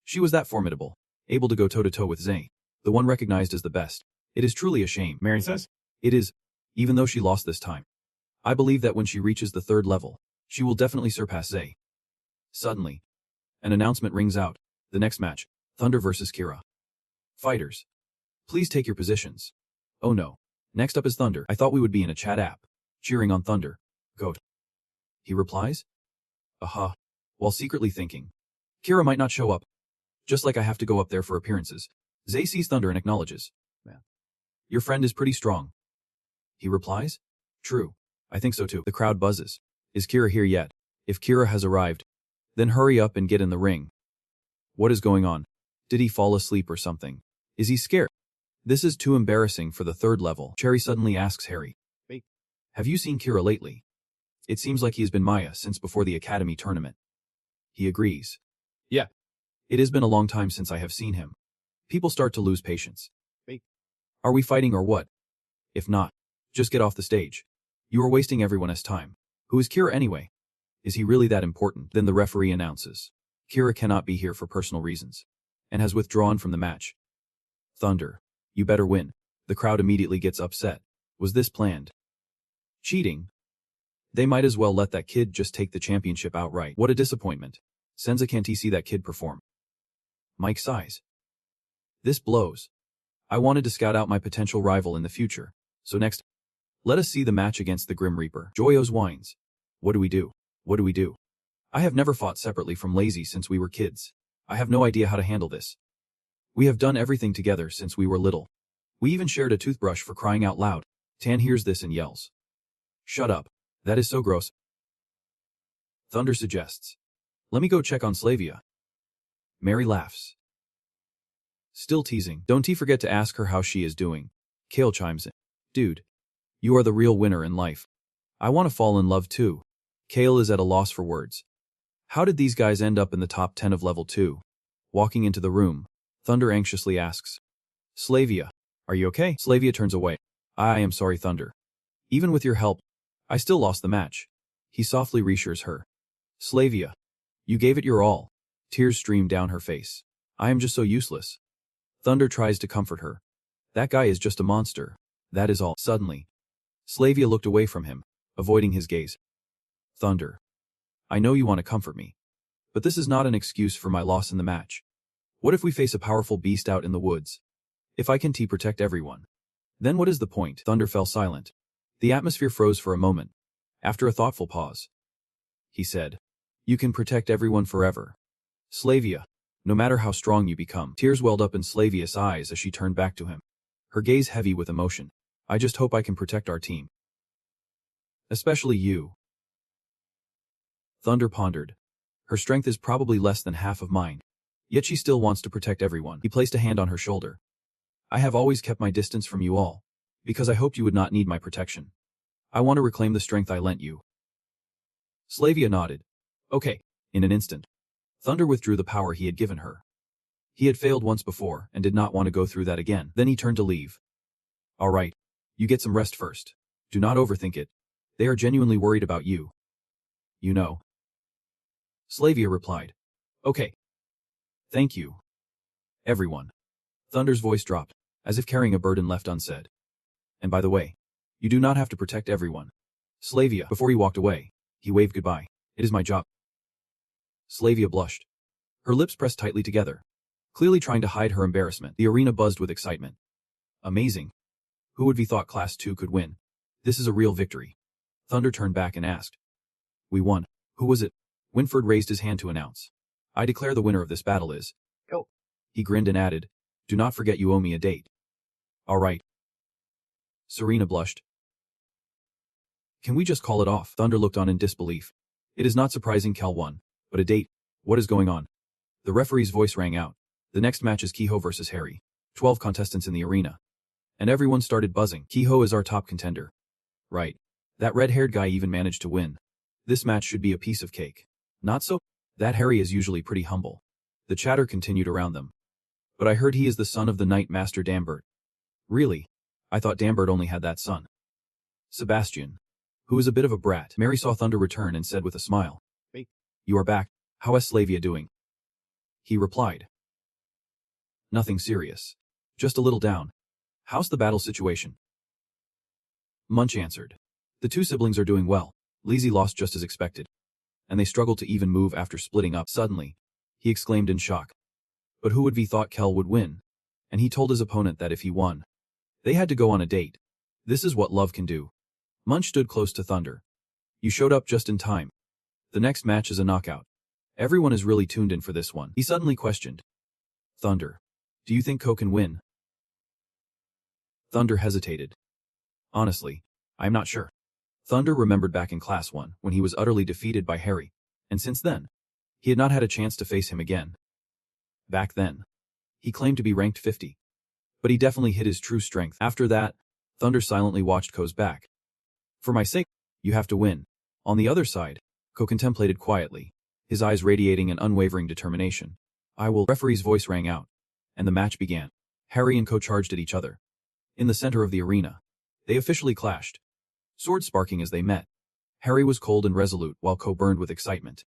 she was that formidable, able to go toe-to-toe with Zay, the one recognized as the best. It is truly a shame. Mary says, It is, even though she lost this time. I believe that when she reaches the 3rd level, she will definitely surpass Zay. Suddenly, an announcement rings out. The next match, Thunder versus Kira. Fighters, please take your positions. Oh no. Next up is Thunder. I thought we would be in a chat app, cheering on Thunder. Goat. He replies. Aha. While secretly thinking, Kira might not show up. Just like I have to go up there for appearances. Zay sees Thunder and acknowledges. Man, your friend is pretty strong. He replies. True. I think so too. The crowd buzzes. Is Kira here yet? If Kira has arrived, then hurry up and get in the ring. What is going on? Did he fall asleep or something? Is he scared? This is too embarrassing for the 3rd level. Cherry suddenly asks Harry. Wait, have you seen Kira lately? It seems like he has been Maya since before the academy tournament. He agrees. Yeah. It has been a long time since I have seen him. People start to lose patience. Wait, are we fighting or what? If not, just get off the stage. You are wasting everyone's time. Who is Kira anyway? Is he really that important? Then the referee announces. Kira cannot be here for personal reasons, and has withdrawn from the match. Thunder, you better win. The crowd immediately gets upset. Was this planned? Cheating? They might as well let that kid just take the championship outright. What a disappointment. Senza, can't he see that kid perform? Mike sighs. This blows. I wanted to scout out my potential rival in the future. So next, let us see the match against the Grim Reaper. Joyos whines. What do we do? What do we do? I have never fought separately from Lazy since we were kids. I have no idea how to handle this. We have done everything together since we were little. We even shared a toothbrush, for crying out loud. Tan hears this and yells. Shut up. That is so gross. Thunder suggests. Let me go check on Slavia. Mary laughs. Still teasing. Don't he forget to ask her how she is doing. Kale chimes in. Dude, you are the real winner in life. I want to fall in love too. Kale is at a loss for words. How did these guys end up in the top 10 of level 2? Walking into the room, Thunder anxiously asks. Slavia, are you okay? Slavia turns away. I am sorry, Thunder. Even with your help, I still lost the match. He softly reassures her. Slavia, you gave it your all. Tears stream down her face. I am just so useless. Thunder tries to comfort her. That guy is just a monster. That is all. Suddenly, Slavia looked away from him, avoiding his gaze. Thunder, I know you want to comfort me, but this is not an excuse for my loss in the match. What if we face a powerful beast out in the woods? If I can protect everyone, then what is the point? Thunder fell silent. The atmosphere froze for a moment. After a thoughtful pause, he said, you can protect everyone forever. Slavia, no matter how strong you become. Tears welled up in Slavia's eyes as she turned back to him, her gaze heavy with emotion. I just hope I can protect our team. Especially you. Thunder pondered. Her strength is probably less than half of mine, yet she still wants to protect everyone. He placed a hand on her shoulder. I have always kept my distance from you all, because I hoped you would not need my protection. I want to reclaim the strength I lent you. Slavia nodded. Okay. In an instant, Thunder withdrew the power he had given her. He had failed once before and did not want to go through that again. Then he turned to leave. All right. You get some rest first. Do not overthink it. They are genuinely worried about you. You know. Slavia replied. Okay. Thank you. Everyone. Thunder's voice dropped, as if carrying a burden left unsaid. And by the way, you do not have to protect everyone. Slavia. Before he walked away, he waved goodbye. It is my job. Slavia blushed. Her lips pressed tightly together, clearly trying to hide her embarrassment. The arena buzzed with excitement. Amazing. Who would have thought Class 2 could win? This is a real victory. Thunder turned back and asked. We won. Who was it? Winford raised his hand to announce. I declare the winner of this battle is... Go. He grinned and added, do not forget you owe me a date. All right. Serena blushed. Can we just call it off? Thunder looked on in disbelief. It is not surprising Kel won, but a date? What is going on? The referee's voice rang out. The next match is Kehoe versus Harry. 12 contestants in the arena. And everyone started buzzing. Kehoe is our top contender. Right. That red-haired guy even managed to win. This match should be a piece of cake. Not so? That Harry is usually pretty humble. The chatter continued around them. But I heard he is the son of the Knight Master Dambert. Really? I thought Dambert only had that son. Sebastian, who is a bit of a brat. Mary saw Thunder return and said with a smile. Hey. You are back. How is Slavia doing? He replied. Nothing serious. Just a little down. How's the battle situation? Munch answered. The two siblings are doing well. Lizzie lost just as expected. And they struggled to even move after splitting up. Suddenly, he exclaimed in shock. But who would have thought Kel would win? And he told his opponent that if he won, they had to go on a date. This is what love can do. Munch stood close to Thunder. You showed up just in time. The next match is a knockout. Everyone is really tuned in for this one. He suddenly questioned. Thunder, do you think Ko can win? Thunder hesitated. Honestly, I'm not sure. Thunder remembered back in Class 1 when he was utterly defeated by Harry, and since then, he had not had a chance to face him again. Back then, he claimed to be ranked 50. But he definitely hid his true strength. After that, Thunder silently watched Ko's back. For my sake, you have to win. On the other side, Ko contemplated quietly, his eyes radiating an unwavering determination. I will. Referee's voice rang out, and the match began. Harry and Ko charged at each other. In the center of the arena, they officially clashed, swords sparking as they met. Harry was cold and resolute while Ko burned with excitement,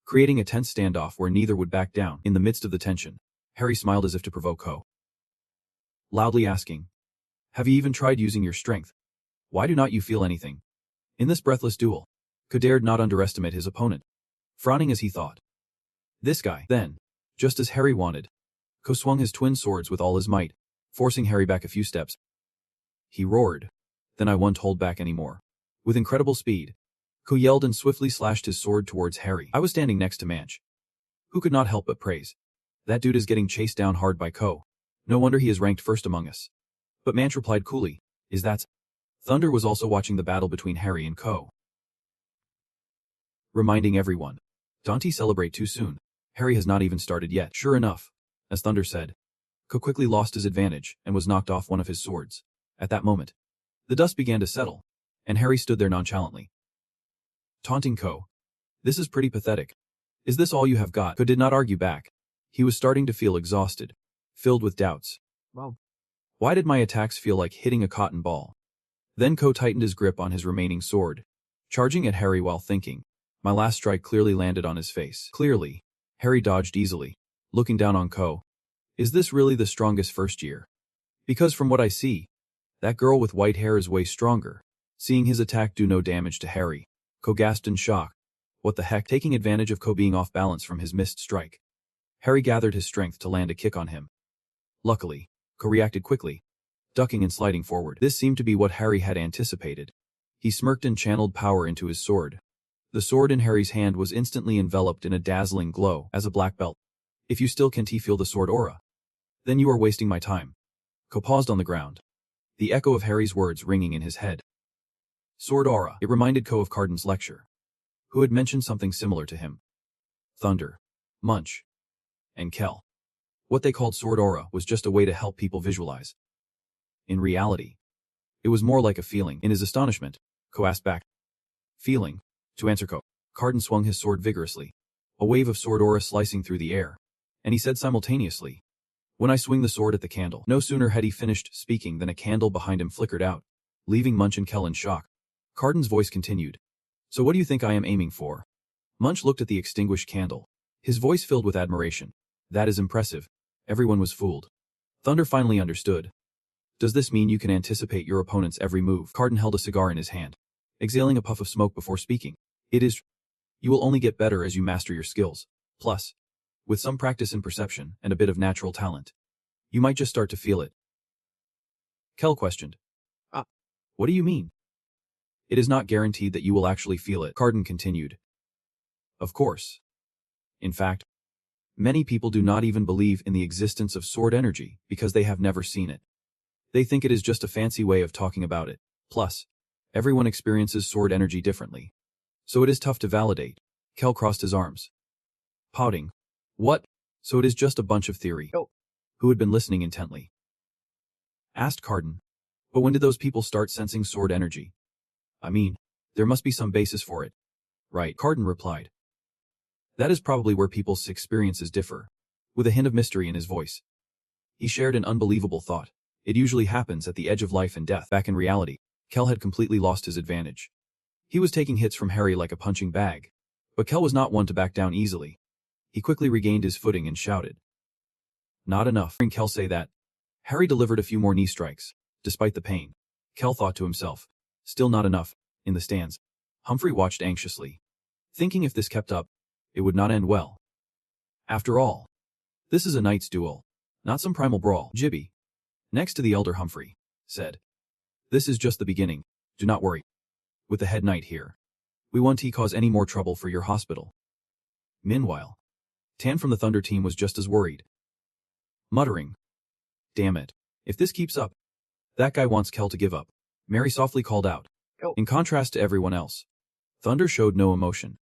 creating a tense standoff where neither would back down. In the midst of the tension, Harry smiled as if to provoke Ko, loudly asking, have you even tried using your strength? Why do not you feel anything? In this breathless duel, Ko dared not underestimate his opponent, frowning as he thought. This guy. Then, just as Harry wanted, Ko swung his twin swords with all his might, forcing Harry back a few steps. He roared. Then I won't hold back anymore. With incredible speed, Ko yelled and swiftly slashed his sword towards Harry. I was standing next to Manch, who could not help but praise. That dude is getting chased down hard by Ko. No wonder he is ranked first among us. But Manch replied coolly, is that? Thunder was also watching the battle between Harry and Ko, reminding everyone, don't celebrate too soon. Harry has not even started yet. Sure enough, as Thunder said, Ko quickly lost his advantage and was knocked off one of his swords. At that moment, the dust began to settle, and Harry stood there nonchalantly, taunting Ko. This is pretty pathetic. Is this all you have got? Ko did not argue back. He was starting to feel exhausted, filled with doubts. Well, why did my attacks feel like hitting a cotton ball? Then Ko tightened his grip on his remaining sword, charging at Harry while thinking. My last strike clearly landed on his face. Clearly, Harry dodged easily, looking down on Ko. Is this really the strongest first year? Because from what I see, that girl with white hair is way stronger. Seeing his attack do no damage to Harry, Ko gasped in shock. What the heck? Taking advantage of Ko being off balance from his missed strike, Harry gathered his strength to land a kick on him. Luckily, Ko reacted quickly, ducking and sliding forward. This seemed to be what Harry had anticipated. He smirked and channeled power into his sword. The sword in Harry's hand was instantly enveloped in a dazzling glow as a black belt. If you still can't feel the sword aura, then you are wasting my time. Ko paused on the ground, the echo of Harry's words ringing in his head. Sword aura. It reminded Ko of Carden's lecture, who had mentioned something similar to him. Thunder, Munch, and Kel. What they called sword aura was just a way to help people visualize. In reality, it was more like a feeling. In his astonishment, Ko asked back, feeling? To answer Ko, Carden swung his sword vigorously, a wave of sword aura slicing through the air, and he said simultaneously, when I swing the sword at the candle. No sooner had he finished speaking than a candle behind him flickered out, leaving Munch and Kel in shock. Carden's voice continued. So what do you think I am aiming for? Munch looked at the extinguished candle, his voice filled with admiration. That is impressive. Everyone was fooled. Thunder finally understood. Does this mean you can anticipate your opponent's every move? Carden held a cigar in his hand, exhaling a puff of smoke before speaking. It is. You will only get better as you master your skills. Plus, with some practice and perception and a bit of natural talent, you might just start to feel it. Kel questioned. What do you mean? It is not guaranteed that you will actually feel it, Carden continued. Of course. In fact, many people do not even believe in the existence of sword energy because they have never seen it. They think it is just a fancy way of talking about it. Plus, everyone experiences sword energy differently, so it is tough to validate. Kel crossed his arms, pouting. What? So it is just a bunch of theory. Who had been listening intently, asked Carden. But when did those people start sensing sword energy? I mean, there must be some basis for it. Right, Carden replied. That is probably where people's experiences differ, with a hint of mystery in his voice. He shared an unbelievable thought. It usually happens at the edge of life and death. Back in reality, Kel had completely lost his advantage. He was taking hits from Harry like a punching bag, but Kel was not one to back down easily. He quickly regained his footing and shouted. Not enough. Hearing Kel say that, Harry delivered a few more knee strikes. Despite the pain, Kel thought to himself, still not enough. In the stands, Humphrey watched anxiously, thinking if this kept up, it would not end well. After all, this is a knight's duel, not some primal brawl. Gibby, next to the elder Humphrey, said, this is just the beginning. Do not worry. With the head knight here, we won't cause any more trouble for your hospital. Meanwhile, Tan from the Thunder team was just as worried, muttering, damn it, if this keeps up, that guy wants Kel to give up. Mary softly called out. In contrast to everyone else, Thunder showed no emotion,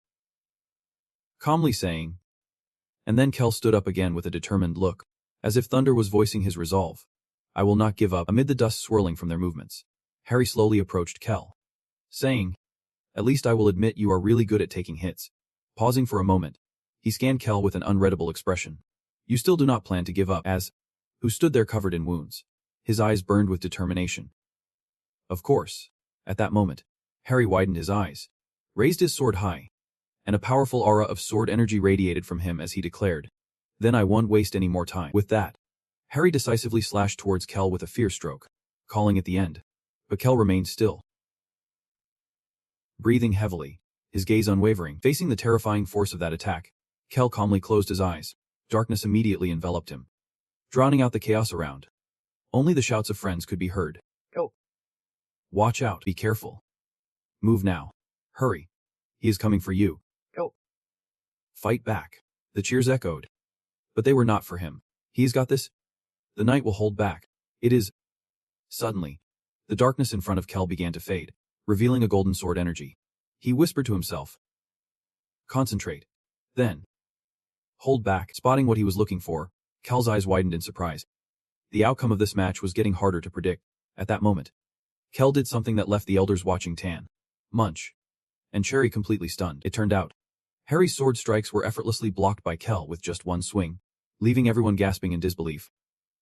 calmly saying, and then Kel stood up again with a determined look, as if Thunder was voicing his resolve. I will not give up. Amid the dust swirling from their movements, Harry slowly approached Kel, saying, at least I will admit you are really good at taking hits. Pausing for a moment, he scanned Kel with an unreadable expression. You still do not plan to give up, who stood there covered in wounds. His eyes burned with determination. Of course. At that moment, Harry widened his eyes, raised his sword high, and a powerful aura of sword energy radiated from him as he declared, then I won't waste any more time. With that, Harry decisively slashed towards Kel with a fierce stroke, calling at the end. But Kel remained still, breathing heavily, his gaze unwavering. Facing the terrifying force of that attack, Kel calmly closed his eyes. Darkness immediately enveloped him, drowning out the chaos around. Only the shouts of friends could be heard. Go. Watch out. Be careful. Move now. Hurry. He is coming for you. Go. Fight back. The cheers echoed. But they were not for him. He's got this. The night will hold back. It is. Suddenly, the darkness in front of Kel began to fade, revealing a golden sword energy. He whispered to himself. Concentrate. Then. Hold back. Spotting what he was looking for, Kel's eyes widened in surprise. The outcome of this match was getting harder to predict. At that moment, Kel did something that left the elders watching Tan, Munch, and Cherry completely stunned. It turned out, Harry's sword strikes were effortlessly blocked by Kel with just one swing, leaving everyone gasping in disbelief.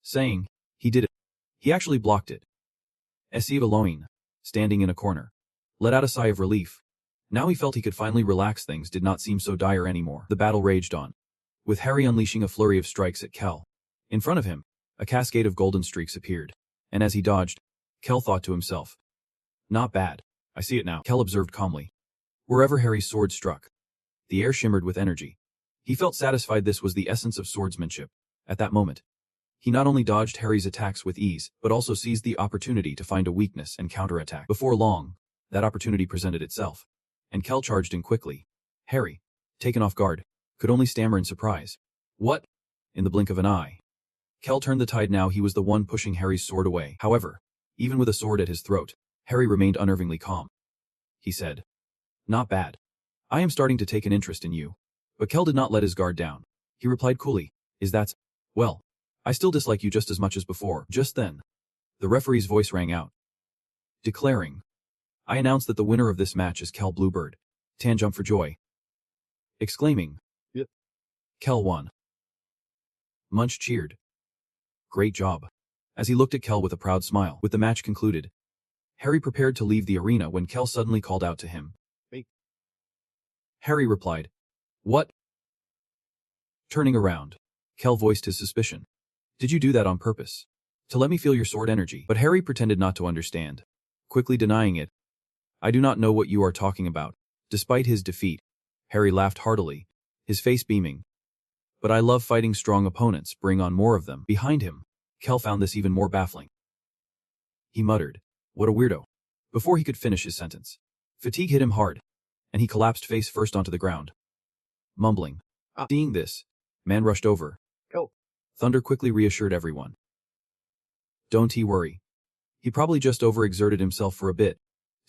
Saying, he did it. He actually blocked it. Esive Elohim, standing in a corner, let out a sigh of relief. Now he felt he could finally relax. Things did not seem so dire anymore. The battle raged on, with Harry unleashing a flurry of strikes at Kel. In front of him, a cascade of golden streaks appeared, and as he dodged, Kel thought to himself. Not bad. I see it now, Kel observed calmly. Wherever Harry's sword struck, the air shimmered with energy. He felt satisfied. This was the essence of swordsmanship. At that moment, he not only dodged Harry's attacks with ease, but also seized the opportunity to find a weakness and counterattack. Before long, that opportunity presented itself, and Kel charged in quickly. Harry, taken off guard, could only stammer in surprise. What? In the blink of an eye, Kel turned the tide. Now he was the one pushing Harry's sword away. However, even with a sword at his throat, Harry remained unnervingly calm. He said, not bad. I am starting to take an interest in you. But Kel did not let his guard down. He replied coolly, is that? Well, I still dislike you just as much as before. Just then, the referee's voice rang out, declaring, I announce that the winner of this match is Kel Bluebird. Tan jumped for joy, exclaiming, yep. Kel won. Munch cheered. Great job. As he looked at Kel with a proud smile. With the match concluded, Harry prepared to leave the arena when Kel suddenly called out to him. Wait. Harry replied, what? Turning around, Kel voiced his suspicion. Did you do that on purpose? To let me feel your sword energy? But Harry pretended not to understand, quickly denying it. I do not know what you are talking about. Despite his defeat, Harry laughed heartily, his face beaming. But I love fighting strong opponents. Bring on more of them. Behind him, Kel found this even more baffling. He muttered, what a weirdo. Before he could finish his sentence, fatigue hit him hard, and he collapsed face first onto the ground. Mumbling. Seeing this, man rushed over. Go. Thunder quickly reassured everyone. Don't he worry. He probably just overexerted himself for a bit.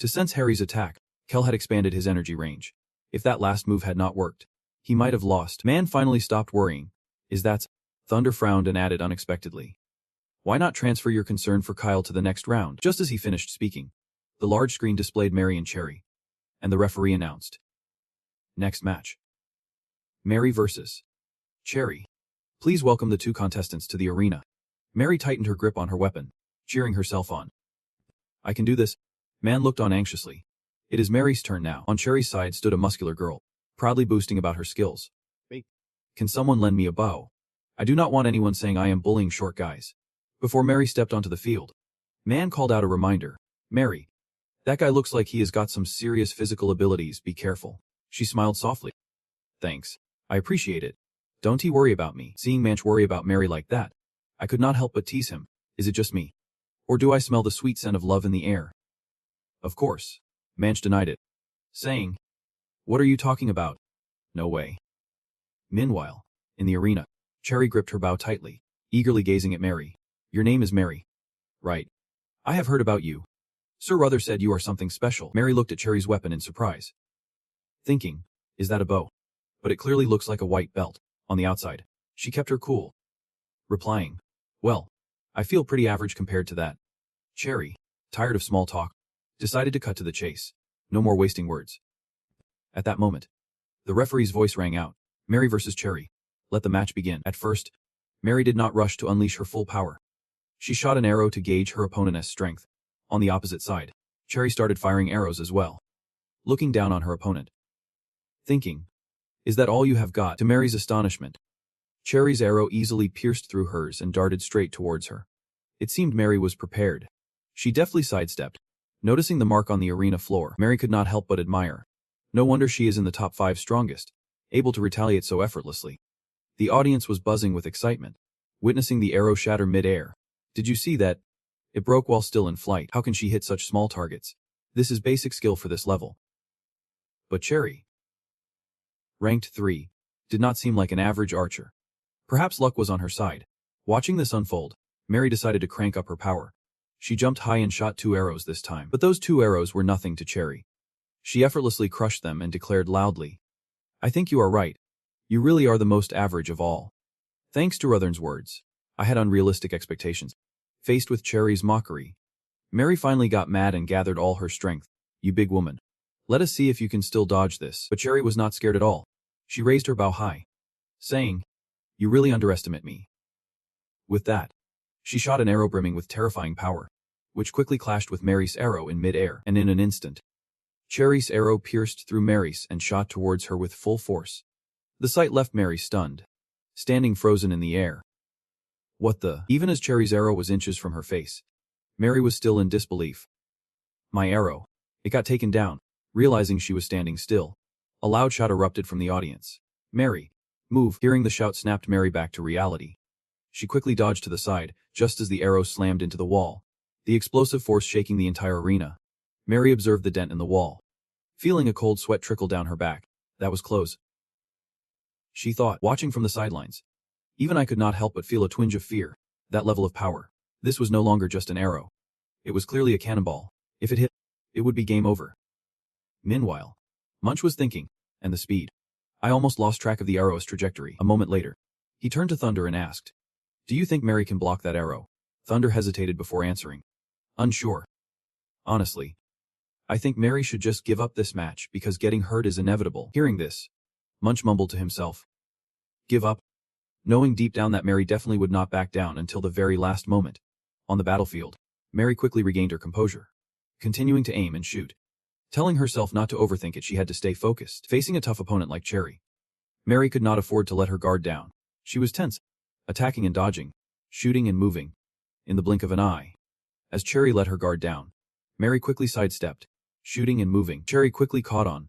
To sense Harry's attack, Kel had expanded his energy range. If that last move had not worked, he might have lost. Man finally stopped worrying. Is that? Thunder frowned and added unexpectedly. Why not transfer your concern for Kyle to the next round? Just as he finished speaking, the large screen displayed Mary and Cherry, and the referee announced. Next match. Mary versus Cherry. Please welcome the two contestants to the arena. Mary tightened her grip on her weapon, cheering herself on. I can do this. Man looked on anxiously. It is Mary's turn now. On Cherry's side stood a muscular girl, proudly boasting about her skills. Wait. Can someone lend me a bow? I do not want anyone saying I am bullying short guys. Before Mary stepped onto the field, Man called out a reminder. Mary. That guy looks like he has got some serious physical abilities. Be careful. She smiled softly. Thanks. I appreciate it. Don't he worry about me. Seeing Manch worry about Mary like that, I could not help but tease him. Is it just me? Or do I smell the sweet scent of love in the air? Of course. Manch denied it, saying, what are you talking about? No way. Meanwhile, in the arena, Cherry gripped her bow tightly, eagerly gazing at Mary. Your name is Mary. Right. I have heard about you. Sir Ruther said you are something special. Mary looked at Cherry's weapon in surprise, thinking, is that a bow? But it clearly looks like a white belt. On the outside, she kept her cool, replying, well, I feel pretty average compared to that. Cherry, tired of small talk, decided to cut to the chase. No more wasting words. At that moment, the referee's voice rang out. Mary versus Cherry. Let the match begin. At first, Mary did not rush to unleash her full power. She shot an arrow to gauge her opponent's strength. On the opposite side, Cherry started firing arrows as well, looking down on her opponent, thinking, is that all you have got? To Mary's astonishment, Cherry's arrow easily pierced through hers and darted straight towards her. It seemed Mary was prepared. She deftly sidestepped. Noticing the mark on the arena floor, Mary could not help but admire. No wonder she is in the top 5 strongest, able to retaliate so effortlessly. The audience was buzzing with excitement, witnessing the arrow shatter mid-air. Did you see that? It broke while still in flight. How can she hit such small targets? This is basic skill for this level. But Cherry, ranked 3, did not seem like an average archer. Perhaps luck was on her side. Watching this unfold, Mary decided to crank up her power. She jumped high and shot 2 arrows this time. But those 2 arrows were nothing to Cherry. She effortlessly crushed them and declared loudly, "I think you are right. You really are the most average of all." Thanks to Ruthern's words, I had unrealistic expectations. Faced with Cherry's mockery, Mary finally got mad and gathered all her strength. "You big woman. Let us see if you can still dodge this." But Cherry was not scared at all. She raised her bow high, saying, "You really underestimate me." With that, she shot an arrow brimming with terrifying power, which quickly clashed with Mary's arrow in mid-air, and in an instant, Cherry's arrow pierced through Mary's and shot towards her with full force. The sight left Mary stunned, standing frozen in the air. What the? Even as Cherry's arrow was inches from her face, Mary was still in disbelief. "My arrow. It got taken down." Realizing she was standing still, a loud shout erupted from the audience. "Mary, move!" Hearing the shout snapped Mary back to reality. She quickly dodged to the side, just as the arrow slammed into the wall, the explosive force shaking the entire arena. Mary observed the dent in the wall, feeling a cold sweat trickle down her back. That was close, she thought, watching from the sidelines. Even I could not help but feel a twinge of fear. That level of power. This was no longer just an arrow. It was clearly a cannonball. If it hit, it would be game over. Meanwhile, Munch was thinking, and the speed. I almost lost track of the arrow's trajectory. A moment later, he turned to Thunder and asked, "Do you think Mary can block that arrow?" Thunder hesitated before answering, "Unsure. Honestly, I think Mary should just give up this match because getting hurt is inevitable." Hearing this, Munch mumbled to himself, "Give up?" Knowing deep down that Mary definitely would not back down until the very last moment. On the battlefield, Mary quickly regained her composure, continuing to aim and shoot. Telling herself not to overthink it, she had to stay focused. Facing a tough opponent like Cherry, Mary could not afford to let her guard down. She was tense, attacking and dodging, shooting and moving, in the blink of an eye. As Cherry let her guard down, Mary quickly sidestepped, shooting and moving. Cherry quickly caught on,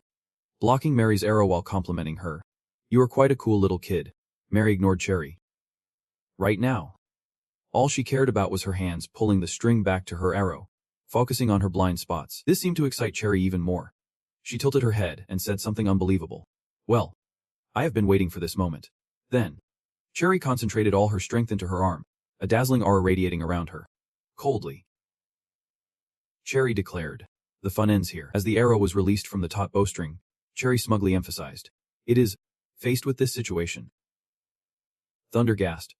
blocking Mary's arrow while complimenting her. "You are quite a cool little kid." Mary ignored Cherry. Right now, all she cared about was her hands pulling the string back to her arrow, focusing on her blind spots. This seemed to excite Cherry even more. She tilted her head and said something unbelievable. "Well, I have been waiting for this moment." Then, Cherry concentrated all her strength into her arm, a dazzling aura radiating around her. Coldly, Cherry declared, "The fun ends here." As the arrow was released from the taut bowstring, Cherry smugly emphasized, "It is." Faced with this situation, Thunder gasped,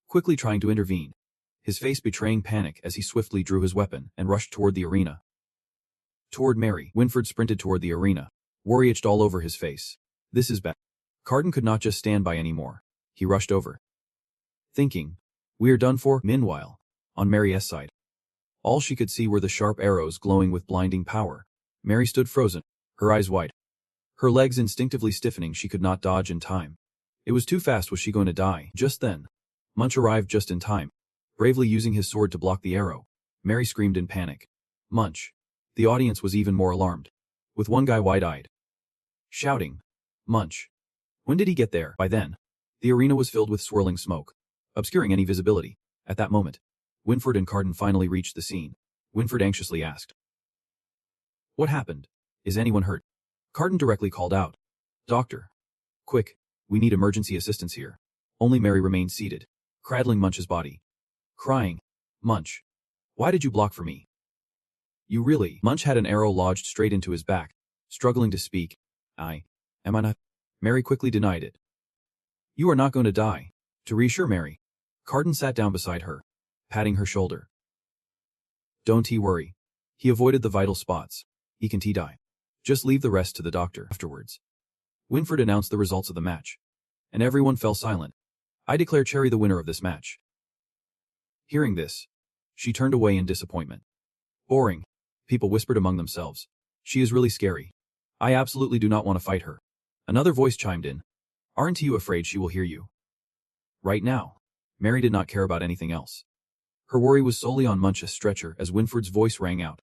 quickly trying to intervene, his face betraying panic as he swiftly drew his weapon and rushed toward the arena. Toward Mary, Winford sprinted toward the arena, worry itched all over his face. "This is bad." Carden could not just stand by anymore. He rushed over, thinking, "We are done for." Meanwhile, on Mary's side, all she could see were the sharp arrows glowing with blinding power. Mary stood frozen, her eyes wide, her legs instinctively stiffening. She could not dodge in time. It was too fast. Was she going to die? Just then, Munch arrived just in time, bravely using his sword to block the arrow. Mary screamed in panic, "Munch!" The audience was even more alarmed, with one guy wide-eyed, shouting, "Munch! When did he get there?" By then, the arena was filled with swirling smoke, obscuring any visibility. At that moment, Winford and Carden finally reached the scene. Winford anxiously asked, "What happened? Is anyone hurt?" Carden directly called out, "Doctor! Quick, we need emergency assistance here." Only Mary remained seated, cradling Munch's body, crying, "Munch, why did you block for me? You really..." Munch had an arrow lodged straight into his back, struggling to speak. Am I not?" Mary quickly denied it. "You are not going to die." To reassure Mary, Carden sat down beside her, patting her shoulder. "Don't he worry. He avoided the vital spots. He can't die. Just leave the rest to the doctor." Afterwards, Winford announced the results of the match, and everyone fell silent. "I declare Cherry the winner of this match." Hearing this, she turned away in disappointment. "Boring," people whispered among themselves. "She is really scary. I absolutely do not want to fight her." Another voice chimed in, "Aren't you afraid she will hear you?" Right now, Mary did not care about anything else. Her worry was solely on Munch's stretcher as Winford's voice rang out,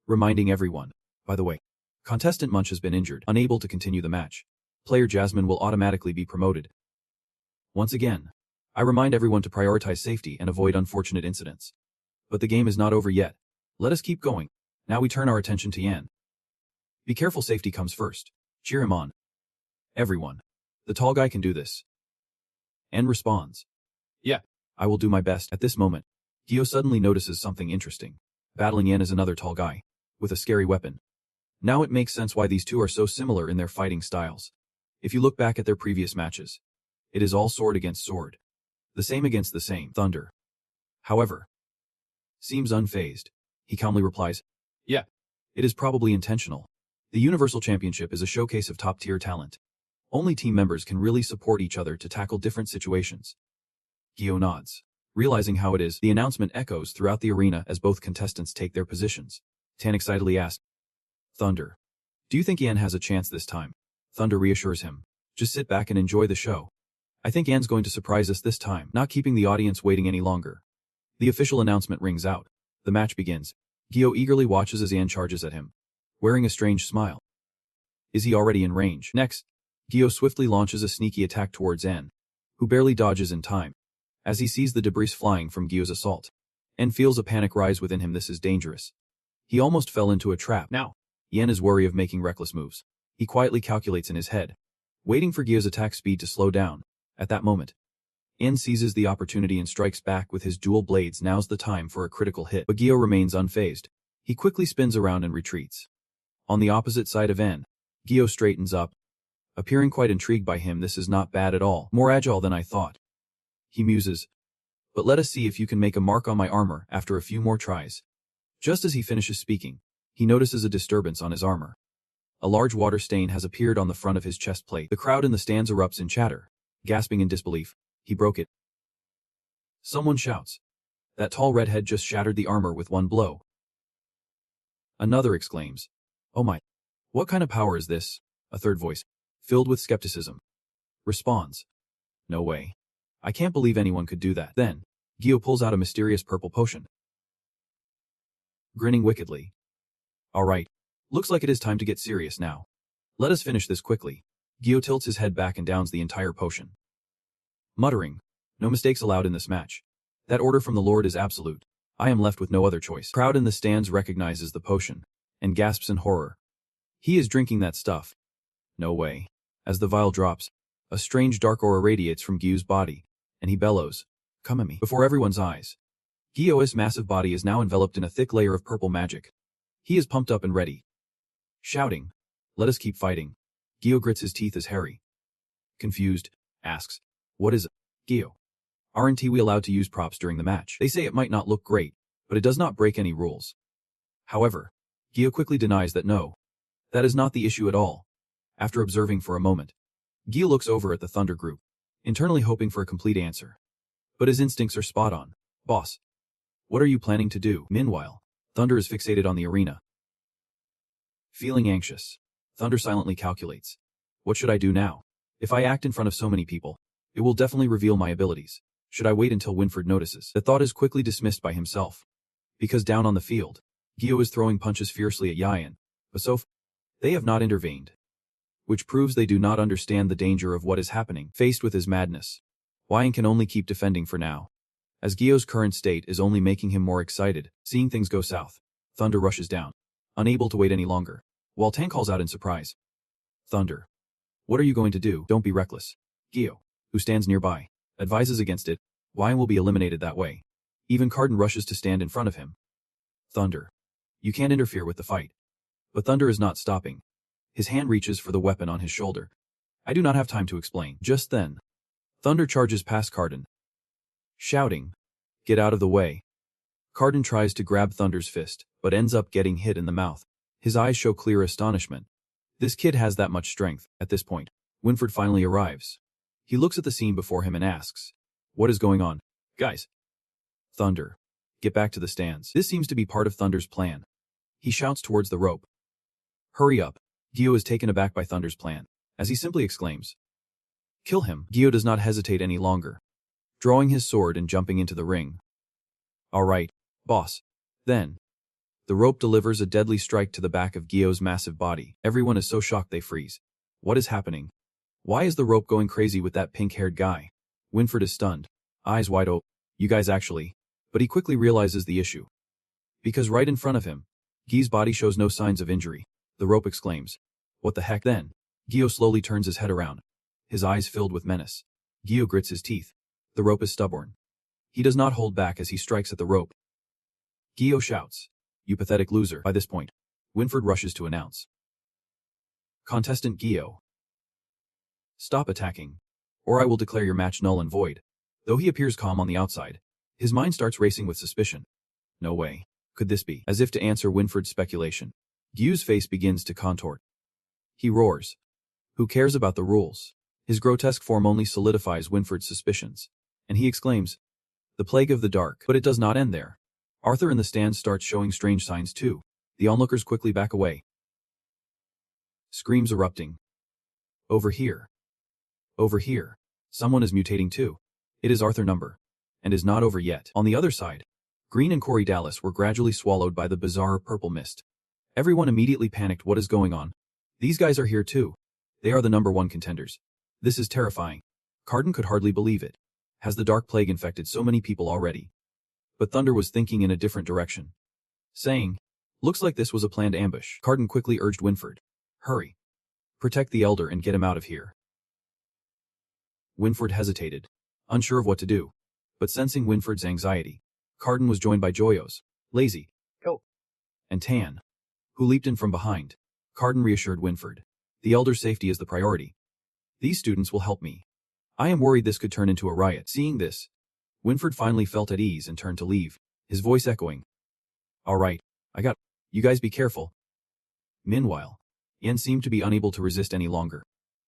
reminding everyone, "By the way, Contestant Munch has been injured, unable to continue the match. Player Jasmine will automatically be promoted. Once again, I remind everyone to prioritize safety and avoid unfortunate incidents. But the game is not over yet. Let us keep going. Now we turn our attention to Yan. Be careful, safety comes first. Cheer him on. Everyone. The tall guy can do this. Yan responds. Yeah, I will do my best. At this moment, Gyo suddenly notices something interesting. Battling Yan is another tall guy, with a scary weapon. Now it makes sense why these two are so similar in their fighting styles. If you look back at their previous matches, it is all sword against sword. The same against the same. Thunder, however, seems unfazed. He calmly replies, yeah, it is probably intentional. The Universal Championship is a showcase of top-tier talent. Only team members can really support each other to tackle different situations. Gyo nods. Realizing how it is, the announcement echoes throughout the arena as both contestants take their positions. Tan excitedly asks, Thunder, do you think Yan has a chance this time? Thunder reassures him. Just sit back and enjoy the show. I think Yan's going to surprise us this time, not keeping the audience waiting any longer. The official announcement rings out. The match begins. Gyo eagerly watches as Yan charges at him, wearing a strange smile. Is he already in range? Next, Gyo swiftly launches a sneaky attack towards Yan, who barely dodges in time. As he sees the debris flying from Gyo's assault, Yan feels a panic rise within him. This is dangerous. He almost fell into a trap. Now, Yan is wary of making reckless moves. He quietly calculates in his head, waiting for Gyo's attack speed to slow down. At that moment, Yan seizes the opportunity and strikes back with his dual blades. Now's the time for a critical hit, but Gyo remains unfazed. He quickly spins around and retreats. On the opposite side of Yan, Gyo straightens up, appearing quite intrigued by him. This is not bad at all. More agile than I thought. He muses. But let us see if you can make a mark on my armor after a few more tries. Just as he finishes speaking, he notices a disturbance on his armor. A large water stain has appeared on the front of his chest plate. The crowd in the stands erupts in chatter. Gasping in disbelief, he broke it. Someone shouts. That tall redhead just shattered the armor with one blow. Another exclaims. Oh my. What kind of power is this? A third voice, filled with skepticism, responds. No way. I can't believe anyone could do that. Then, Gyo pulls out a mysterious purple potion. Grinning wickedly. Alright. Looks like it is time to get serious now. Let us finish this quickly. Gyo tilts his head back and downs the entire potion. Muttering, no mistakes allowed in this match. That order from the Lord is absolute. I am left with no other choice. Crowd in the stands recognizes the potion, and gasps in horror. He is drinking that stuff. No way. As the vial drops, a strange dark aura radiates from Gyo's body, and he bellows, come at me. Before everyone's eyes, Gyo's massive body is now enveloped in a thick layer of purple magic. He is pumped up and ready. Shouting, let us keep fighting. Gyo grits his teeth as Harry, confused, asks, what is it? Gyo, aren't we allowed to use props during the match? They say it might not look great, but it does not break any rules. However, Gyo quickly denies that no, that is not the issue at all. After observing for a moment, Gyo looks over at the Thunder group, internally hoping for a complete answer. But his instincts are spot on. Boss, what are you planning to do? Meanwhile, Thunder is fixated on the arena. Feeling anxious, Thunder silently calculates. What should I do now? If I act in front of so many people, it will definitely reveal my abilities. Should I wait until Winford notices? The thought is quickly dismissed by himself. Because down on the field, Gyo is throwing punches fiercely at Yan, but so far, they have not intervened. Which proves they do not understand the danger of what is happening. Faced with his madness, Yan can only keep defending for now. As Gyo's current state is only making him more excited, seeing things go south, Thunder rushes down, unable to wait any longer, while Tan calls out in surprise. Thunder, what are you going to do? Don't be reckless. Gyo, who stands nearby, advises against it. Yan will be eliminated that way. Even Carden rushes to stand in front of him. Thunder, you can't interfere with the fight. But Thunder is not stopping. His hand reaches for the weapon on his shoulder. I do not have time to explain. Just then, Thunder charges past Carden, shouting, get out of the way. Carden tries to grab Thunder's fist, but ends up getting hit in the mouth. His eyes show clear astonishment. This kid has that much strength. At this point, Winford finally arrives. He looks at the scene before him and asks, what is going on? Guys. Thunder, get back to the stands. This seems to be part of Thunder's plan. He shouts towards the rope. Hurry up. Gyo is taken aback by Thunder's plan, as he simply exclaims, kill him. Gyo does not hesitate any longer, drawing his sword and jumping into the ring. Alright, boss. Then, The rope delivers a deadly strike to the back of Gio's massive body. Everyone is so shocked they freeze. What is happening? Why is the rope going crazy with that pink-haired guy? Winfred is stunned, eyes wide open. You guys actually. But he quickly realizes the issue. Because right in front of him, Guy's body shows no signs of injury. The rope exclaims. What the heck then? Gio slowly turns his head around, his eyes filled with menace. Gio grits his teeth. The rope is stubborn. He does not hold back as he strikes at the rope. Gio shouts, "You pathetic loser." By this point, Winfred rushes to announce. Contestant Gio, stop attacking, or I will declare your match null and void. Though he appears calm on the outside, his mind starts racing with suspicion. No way could this be? As if to answer Winfred's speculation, Gio's face begins to contort. He roars. Who cares about the rules? His grotesque form only solidifies Winfred's suspicions, and he exclaims, the plague of the dark. But it does not end there. Arthur in the stands starts showing strange signs too. The onlookers quickly back away. Screams erupting. Over here. Over here. Someone is mutating too. It is Arthur number. And is not over yet. On the other side, Green and Corey Dallas were gradually swallowed by the bizarre purple mist. Everyone immediately panicked. What is going on? These guys are here too. They are the #1 contenders. This is terrifying. Carden could hardly believe it. Has the dark plague infected so many people already? But Thunder was thinking in a different direction, saying, looks like this was a planned ambush. Carden quickly urged Winfred, hurry. Protect the elder and get him out of here. Winfred hesitated, unsure of what to do. But sensing Winfred's anxiety, Carden was joined by Joyos, Lazy, Go, and Tan, who leaped in from behind. Carden reassured Winfred. The elder's safety is the priority. These students will help me. I am worried this could turn into a riot. Seeing this, Winfred finally felt at ease and turned to leave, his voice echoing. All right, you guys be careful. Meanwhile, Yen seemed to be unable to resist any longer.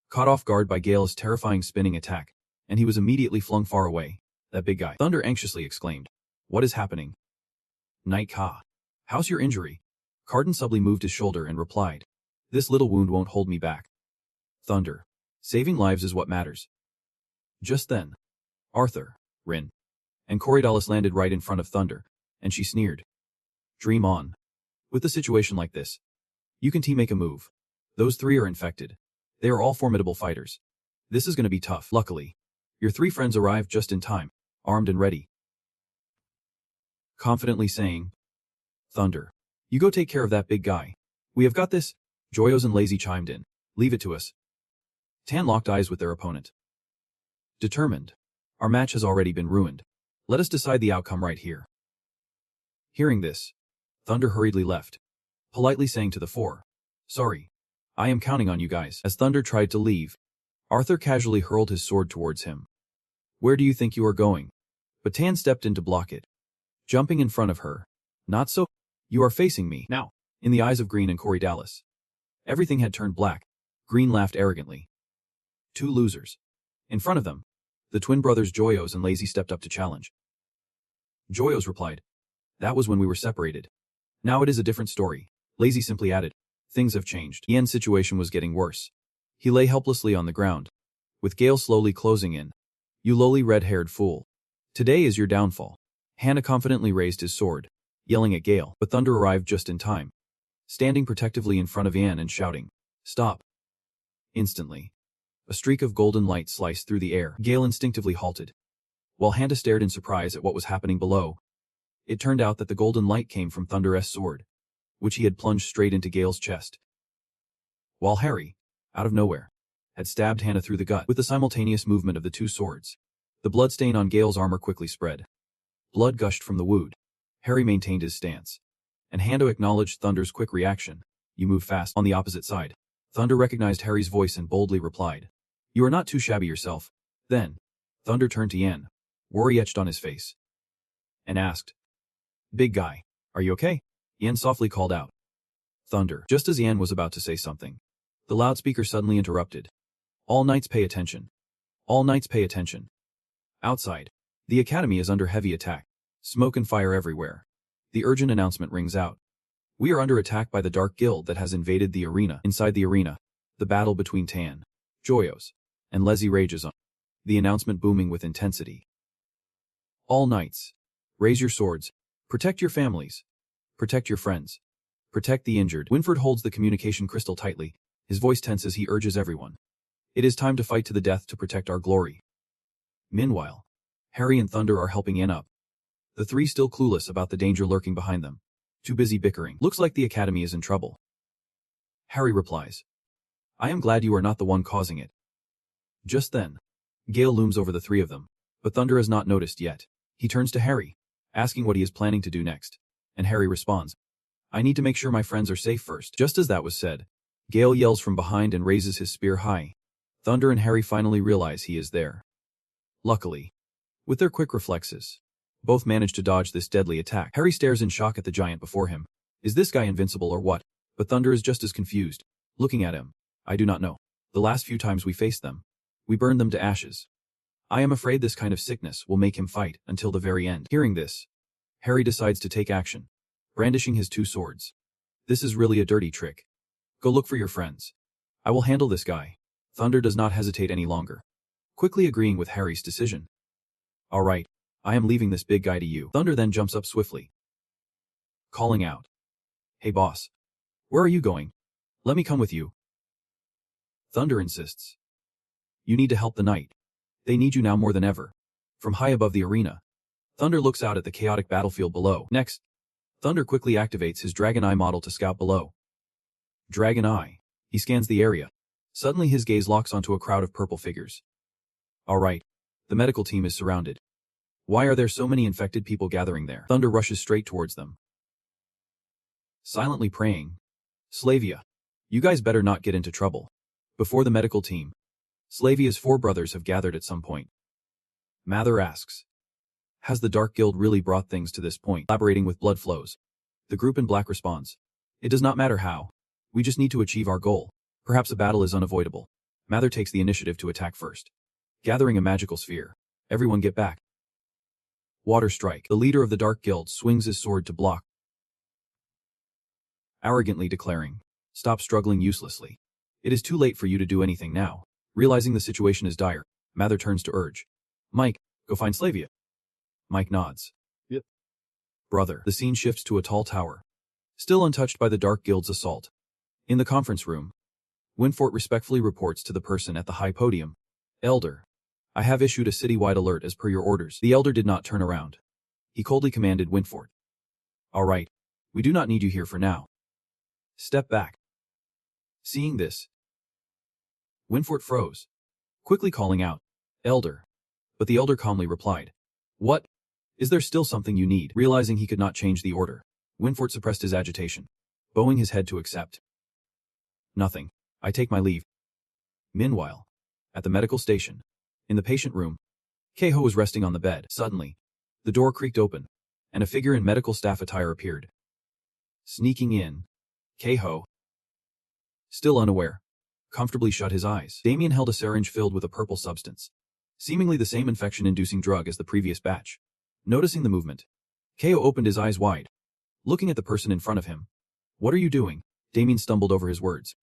Caught off guard by Gale's terrifying spinning attack, and he was immediately flung far away. That big guy. Thunder anxiously exclaimed. What is happening? Night Ka. How's your injury? Carden subtly moved his shoulder and replied. This little wound won't hold me back. Thunder. Saving lives is what matters. Just then, Arthur, Rin, and Coriodalis landed right in front of Thunder, and she sneered. Dream on. With a situation like this, you can make a move. Those 3 are infected. They are all formidable fighters. This is going to be tough. Luckily, your 3 friends arrived just in time, armed and ready. Confidently saying, Thunder, you go take care of that big guy. We have got this. Joyos and Lazy chimed in. Leave it to us. Tan locked eyes with their opponent. Determined. Our match has already been ruined. Let us decide the outcome right here. Hearing this, Thunder hurriedly left, politely saying to the 4, sorry, I am counting on you guys. As Thunder tried to leave, Arthur casually hurled his sword towards him. Where do you think you are going? But Tan stepped in to block it, jumping in front of her. Not so. You are facing me now. In the eyes of Green and Corey Dallas, everything had turned black. Green laughed arrogantly. 2 losers. In front of them, the twin brothers Joyos and Lazy stepped up to challenge. Joyos replied, that was when we were separated. Now it is a different story. Lazy simply added, things have changed. Ian's situation was getting worse. He lay helplessly on the ground, with Gale slowly closing in. You lowly red-haired fool. Today is your downfall. Hannah confidently raised his sword, yelling at Gale, but Thunder arrived just in time, standing protectively in front of Ian and shouting, stop. Instantly, a streak of golden light sliced through the air. Gale instinctively halted, while Hannah stared in surprise at what was happening below. It turned out that the golden light came from Thunder's sword, which he had plunged straight into Gale's chest. While Harry, out of nowhere, had stabbed Hannah through the gut. With the simultaneous movement of the 2 swords, the bloodstain on Gale's armor quickly spread. Blood gushed from the wound. Harry maintained his stance, and Hando acknowledged Thunder's quick reaction. You move fast. On the opposite side, Thunder recognized Harry's voice and boldly replied, you are not too shabby yourself. Then, Thunder turned to Yen, worry etched on his face, and asked, big guy, are you okay? Yen softly called out. Thunder. Just as Yen was about to say something, the loudspeaker suddenly interrupted. All knights pay attention. All knights pay attention. Outside, the academy is under heavy attack. Smoke and fire everywhere. The urgent announcement rings out. We are under attack by the Dark Guild that has invaded the arena. Inside the arena, the battle between Tan, Joyos, and Leslie rages on. The announcement booming with intensity. All knights, raise your swords. Protect your families. Protect your friends. Protect the injured. Winford holds the communication crystal tightly. His voice tense as he urges everyone. It is time to fight to the death to protect our glory. Meanwhile, Harry and Thunder are helping Ann up. The three still clueless about the danger lurking behind them. Too busy bickering. Looks like the academy is in trouble. Harry replies. I am glad you are not the one causing it. Just then, Gale looms over the three of them, but Thunder has not noticed yet. He turns to Harry, asking what he is planning to do next, and Harry responds, I need to make sure my friends are safe first. Just as that was said, Gale yells from behind and raises his spear high. Thunder and Harry finally realize he is there. Luckily, with their quick reflexes, both manage to dodge this deadly attack. Harry stares in shock at the giant before him. Is this guy invincible or what? But Thunder is just as confused. Looking at him, I do not know. The last few times we faced them, we burned them to ashes. I am afraid this kind of sickness will make him fight until the very end. Hearing this, Harry decides to take action, brandishing his two swords. This is really a dirty trick. Go look for your friends. I will handle this guy. Thunder does not hesitate any longer, quickly agreeing with Harry's decision. All right, I am leaving this big guy to you. Thunder then jumps up swiftly, calling out, Hey boss. Where are you going? Let me come with you. Thunder insists. You need to help the knight. They need you now more than ever. From high above the arena, Thunder looks out at the chaotic battlefield below. Next, Thunder quickly activates his Dragon Eye model to scout below. Dragon Eye. He scans the area. Suddenly his gaze locks onto a crowd of purple figures. All right, the medical team is surrounded. Why are there so many infected people gathering there? Thunder rushes straight towards them, silently praying. Slavia, you guys better not get into trouble. Before the medical team, Slavia's four brothers have gathered at some point. Mather asks, has the Dark Guild really brought things to this point? Elaborating with blood flows. The group in black responds, it does not matter how. We just need to achieve our goal. Perhaps a battle is unavoidable. Mather takes the initiative to attack first, gathering a magical sphere. Everyone get back. Water Strike. The leader of the Dark Guild swings his sword to block, arrogantly declaring, stop struggling uselessly. It is too late for you to do anything now. Realizing the situation is dire, Mather turns to urge, Mike, go find Slavia. Mike nods. Yep. Brother. The scene shifts to a tall tower, still untouched by the Dark Guild's assault. In the conference room, Winfort respectfully reports to the person at the high podium, Elder, I have issued a citywide alert as per your orders. The Elder did not turn around. He coldly commanded Winfort, all right, we do not need you here for now. Step back. Seeing this, Winfort froze, quickly calling out, Elder. But the Elder calmly replied, what? Is there still something you need? Realizing he could not change the order, Winfort suppressed his agitation, bowing his head to accept. Nothing. I take my leave. Meanwhile, at the medical station, in the patient room, Keiho was resting on the bed. Suddenly, the door creaked open, and a figure in medical staff attire appeared. Sneaking in, Keiho, still unaware, comfortably shut his eyes. Damien held a syringe filled with a purple substance, seemingly the same infection-inducing drug as the previous batch. Noticing the movement, Keiho opened his eyes wide, looking at the person in front of him. What are you doing? Damien stumbled over his words.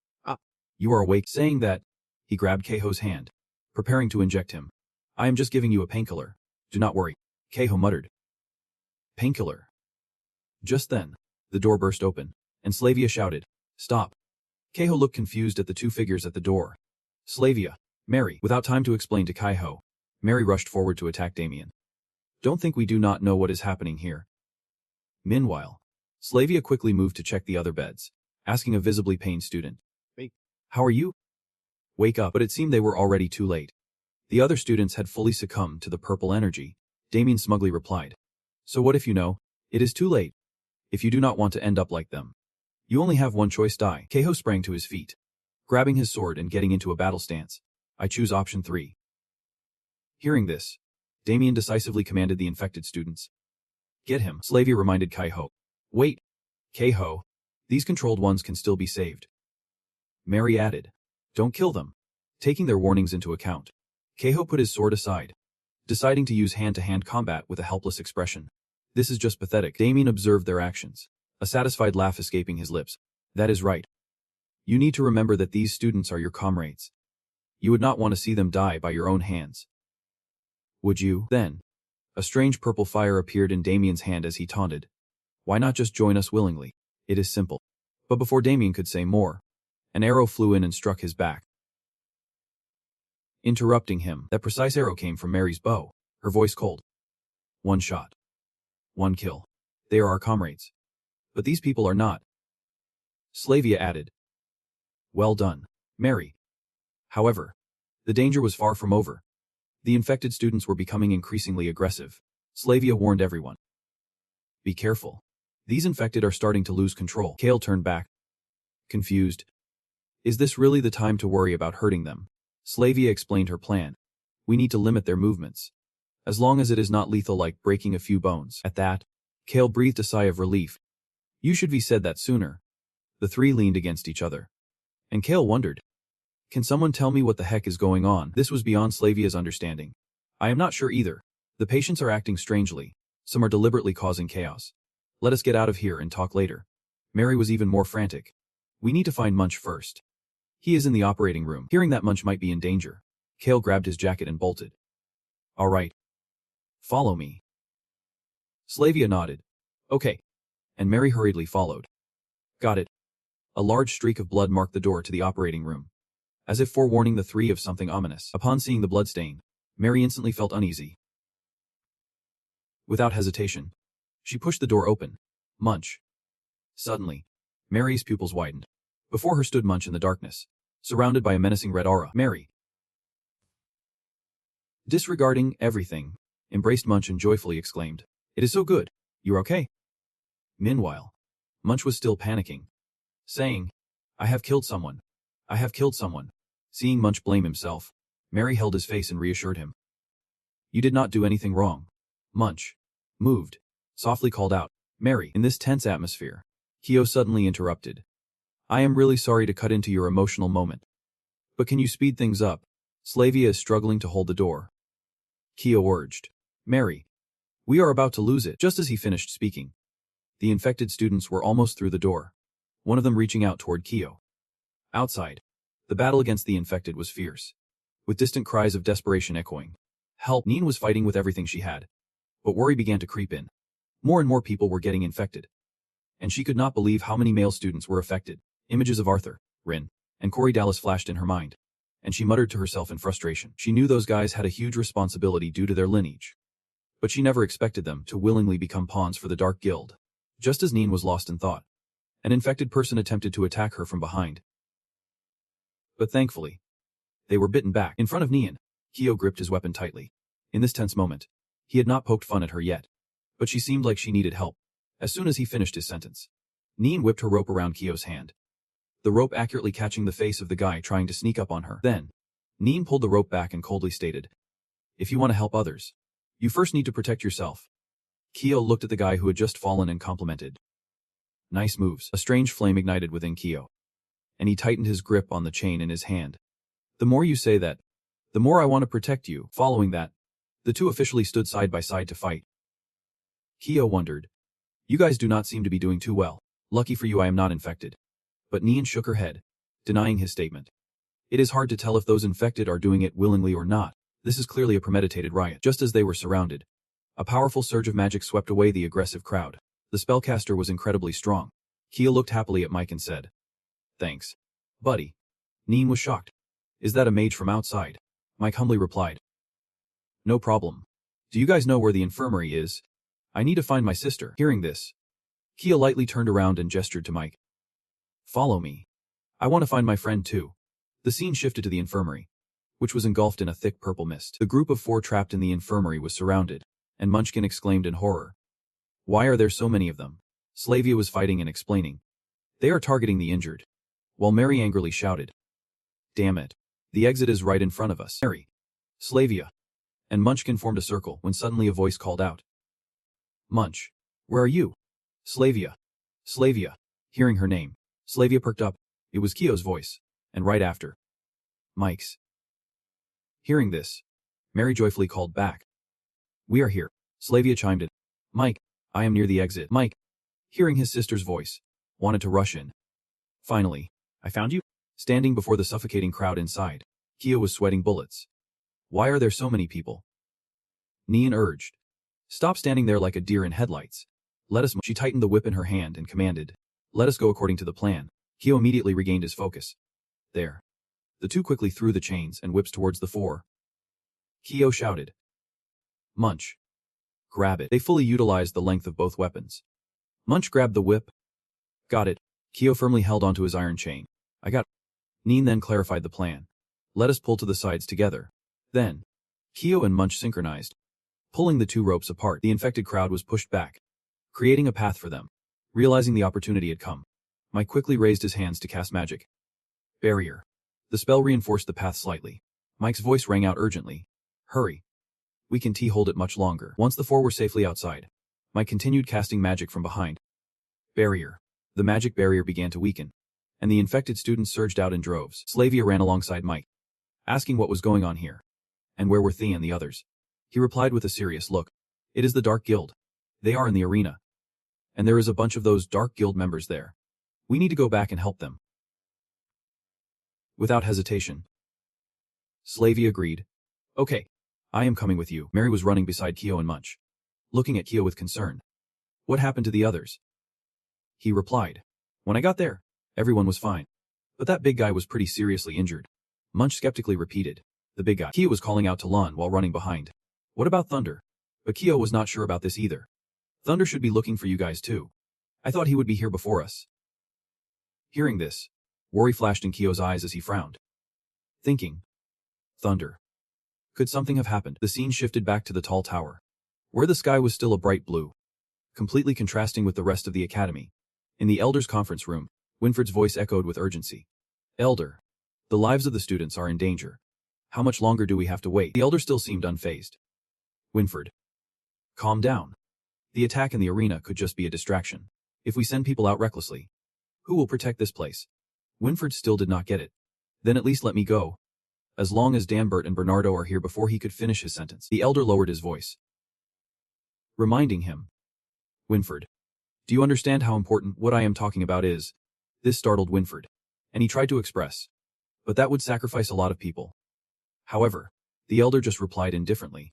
You are awake. Saying that, he grabbed Keiho's hand, preparing to inject him. I am just giving you a painkiller. Do not worry, Keiho muttered. Painkiller. Just then, the door burst open, and Slavia shouted, stop. Keiho looked confused at the two figures at the door. Slavia, Mary. Without time to explain to Keiho, Mary rushed forward to attack Damien. Don't think we do not know what is happening here. Meanwhile, Slavia quickly moved to check the other beds, asking a visibly pained student, hey, how are you? Wake up. But it seemed they were already too late. The other students had fully succumbed to the purple energy. Damien smugly replied, so what if you know? It is too late. If you do not want to end up like them, you only have one choice, die. Keiho sprang to his feet, grabbing his sword and getting into a battle stance. I choose option 3. Hearing this, Damien decisively commanded the infected students. Get him. Slavia reminded Keiho. Wait, Keiho, these controlled ones can still be saved. Mary added, don't kill them. Taking their warnings into account, Keiho put his sword aside, deciding to use hand-to-hand combat with a helpless expression. This is just pathetic. Damien observed their actions, a satisfied laugh escaping his lips. That is right. You need to remember that these students are your comrades. You would not want to see them die by your own hands. Would you? Then, a strange purple fire appeared in Damien's hand as he taunted. Why not just join us willingly? It is simple. But before Damien could say more, an arrow flew in and struck his back, interrupting him. That precise arrow came from Mary's bow, her voice cold. One shot. One kill. They are our comrades. But these people are not. Slavia added. Well done, Mary. However, the danger was far from over. The infected students were becoming increasingly aggressive. Slavia warned everyone. Be careful. These infected are starting to lose control. Kale turned back, confused. Is this really the time to worry about hurting them? Slavia explained her plan. We need to limit their movements. As long as it is not lethal like breaking a few bones. At that, Kale breathed a sigh of relief. You should have said that sooner. The three leaned against each other. And Kale wondered. Can someone tell me what the heck is going on? This was beyond Slavia's understanding. I am not sure either. The patients are acting strangely. Some are deliberately causing chaos. Let us get out of here and talk later. Mary was even more frantic. We need to find Munch first. He is in the operating room. Hearing that Munch might be in danger, Kale grabbed his jacket and bolted. All right. Follow me. Slavia nodded. Okay. And Mary hurriedly followed. Got it. A large streak of blood marked the door to the operating room, as if forewarning the three of something ominous. Upon seeing the bloodstain, Mary instantly felt uneasy. Without hesitation, she pushed the door open. Munch. Suddenly, Mary's pupils widened. Before her stood Munch in the darkness, surrounded by a menacing red aura. Mary, disregarding everything, embraced Munch and joyfully exclaimed, It is so good. You're okay? Meanwhile, Munch was still panicking, saying, I have killed someone. I have killed someone. Seeing Munch blame himself, Mary held his face and reassured him. You did not do anything wrong. Munch, moved, softly called out. Mary, in this tense atmosphere, Kyo suddenly interrupted. I am really sorry to cut into your emotional moment. But can you speed things up? Slavia is struggling to hold the door. Kyo urged. Mary, we are about to lose it. Just as he finished speaking, the infected students were almost through the door, one of them reaching out toward Kyo. Outside, the battle against the infected was fierce, with distant cries of desperation echoing. Help! Neen was fighting with everything she had. But worry began to creep in. More and more people were getting infected. And she could not believe how many male students were affected. Images of Arthur, Rin, and Corey Dallas flashed in her mind, and she muttered to herself in frustration. She knew those guys had a huge responsibility due to their lineage, but she never expected them to willingly become pawns for the Dark Guild. Just as Neen was lost in thought, an infected person attempted to attack her from behind. But thankfully, they were bitten back. In front of Neen, Kyo gripped his weapon tightly. In this tense moment, he had not poked fun at her yet, but she seemed like she needed help. As soon as he finished his sentence, Neen whipped her rope around Kyo's hand, the rope accurately catching the face of the guy trying to sneak up on her. Then, Neen pulled the rope back and coldly stated, If you want to help others, you first need to protect yourself. Kyo looked at the guy who had just fallen and complimented. Nice moves. A strange flame ignited within Kyo, and he tightened his grip on the chain in his hand. The more you say that, the more I want to protect you. Following that, the two officially stood side by side to fight. Kyo wondered. You guys do not seem to be doing too well. Lucky for you I am not infected. But Neen shook her head, denying his statement. It is hard to tell if those infected are doing it willingly or not. This is clearly a premeditated riot. Just as they were surrounded, a powerful surge of magic swept away the aggressive crowd. The spellcaster was incredibly strong. Kyo looked happily at Mike and said, Thanks, buddy. Neen was shocked. Is that a mage from outside? Mike humbly replied. No problem. Do you guys know where the infirmary is? I need to find my sister. Hearing this, Kyo lightly turned around and gestured to Mike. Follow me. I want to find my friend too. The scene shifted to the infirmary, which was engulfed in a thick purple mist. The group of four trapped in the infirmary was surrounded, and Munchkin exclaimed in horror. Why are there so many of them? Slavia was fighting and explaining. They are targeting the injured. While Mary angrily shouted. Damn it. The exit is right in front of us. Mary. Slavia. And Munchkin formed a circle when suddenly a voice called out. Munch. Where are you? Slavia. Slavia. Hearing her name, Slavia perked up. It was Kyo's voice, and right after, Mike's. Hearing this, Mary joyfully called back. We are here. Slavia chimed in. Mike, I am near the exit. Mike, hearing his sister's voice, wanted to rush in. Finally, I found you. Standing before the suffocating crowd inside, Kyo was sweating bullets. Why are there so many people? Neen urged. Stop standing there like a deer in headlights. Let us. She tightened the whip in her hand and commanded, "Let us go according to the plan." Kyo immediately regained his focus. There. The two quickly threw the chains and whips towards the four. Kyo shouted. Munch. Grab it. They fully utilized the length of both weapons. Munch grabbed the whip. Got it. Kyo firmly held onto his iron chain. I got. Neen then clarified the plan. Let us pull to the sides together. Then, Kyo and Munch synchronized. Pulling the two ropes apart, the infected crowd was pushed back, creating a path for them. Realizing the opportunity had come, Mike quickly raised his hands to cast magic. Barrier. The spell reinforced the path slightly. Mike's voice rang out urgently. Hurry. We can hold it much longer. Once the four were safely outside, Mike continued casting magic from behind. Barrier. The magic barrier began to weaken, and the infected students surged out in droves. Slavia ran alongside Mike, asking what was going on here, and where were Thea and the others. He replied with a serious look. It is the Dark Guild. They are in the arena. And there is a bunch of those Dark Guild members there. We need to go back and help them. Without hesitation, Slavia agreed. Okay. I am coming with you. Mary was running beside Kyo and Munch, looking at Kyo with concern. What happened to the others? He replied. When I got there, everyone was fine. But that big guy was pretty seriously injured. Munch skeptically repeated. The big guy. Kyo was calling out to Lun while running behind. What about Thunder? But Kyo was not sure about this either. Thunder should be looking for you guys too. I thought he would be here before us. Hearing this, worry flashed in Kyo's eyes as he frowned. Thinking. Thunder. Could something have happened? The scene shifted back to the tall tower, where the sky was still a bright blue, completely contrasting with the rest of the academy. In the Elder's conference room, Winford's voice echoed with urgency. Elder. The lives of the students are in danger. How much longer do we have to wait? The Elder still seemed unfazed. Winford. Calm down. The attack in the arena could just be a distraction. If we send people out recklessly, who will protect this place? Winford still did not get it. Then at least let me go. As long as Danbert and Bernardo are here. Before he could finish his sentence, the Elder lowered his voice, reminding him. Winford. Do you understand how important what I am talking about is? This startled Winford, and he tried to express. But that would sacrifice a lot of people. However, the Elder just replied indifferently.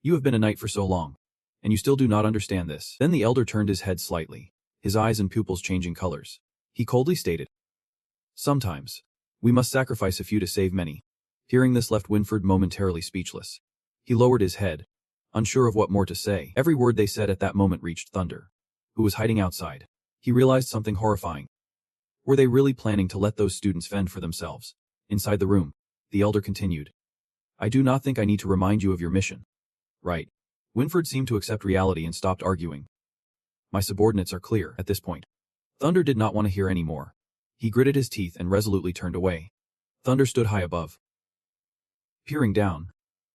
You have been a knight for so long, and you still do not understand this. Then the Elder turned his head slightly, his eyes and pupils changing colors. He coldly stated. Sometimes, we must sacrifice a few to save many. Hearing this left Winford momentarily speechless. He lowered his head, unsure of what more to say. Every word they said at that moment reached Thunder, who was hiding outside. He realized something horrifying. Were they really planning to let those students fend for themselves? Inside the room, the Elder continued. I do not think I need to remind you of your mission. Right. Winford seemed to accept reality and stopped arguing. My subordinates are clear at this point. Thunder did not want to hear any more. He gritted his teeth and resolutely turned away. Thunder stood high above, peering down,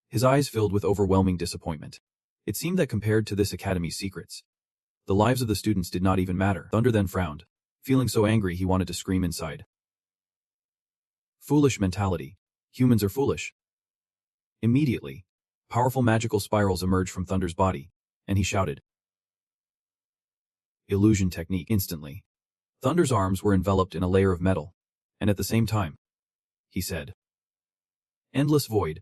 his eyes filled with overwhelming disappointment. It seemed that compared to this academy's secrets, the lives of the students did not even matter. Thunder then frowned, feeling so angry he wanted to scream inside. Foolish mentality. Humans are foolish. Immediately, powerful magical spirals emerged from Thunder's body, and he shouted. Illusion technique. Instantly, Thunder's arms were enveloped in a layer of metal, and at the same time, he said. Endless void.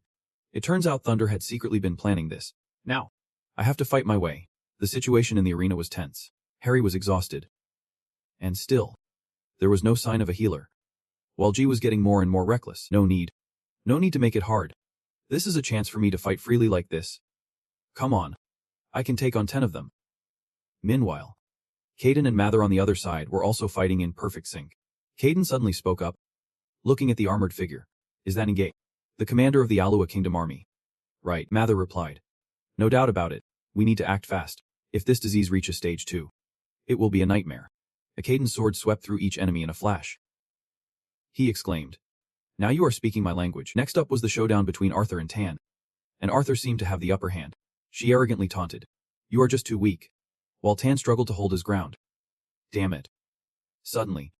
It turns out Thunder had secretly been planning this. Now, I have to fight my way. The situation in the arena was tense. Harry was exhausted. And still, there was no sign of a healer. While G was getting more and more reckless. No need to make it hard. This is a chance for me to fight freely like this. Come on. I can take on 10 of them. Meanwhile, Caden and Mather on the other side were also fighting in perfect sync. Caden suddenly spoke up, looking at the armored figure. Is that Nge? The commander of the Alua Kingdom army. Right, Mather replied. No doubt about it. We need to act fast. If this disease reaches stage 2, it will be a nightmare. Caden's sword swept through each enemy in a flash. He exclaimed. Now you are speaking my language. Next up was the showdown between Arthur and Tan. And Arthur seemed to have the upper hand. She arrogantly taunted. You are just too weak. While Tan struggled to hold his ground. Damn it. Suddenly,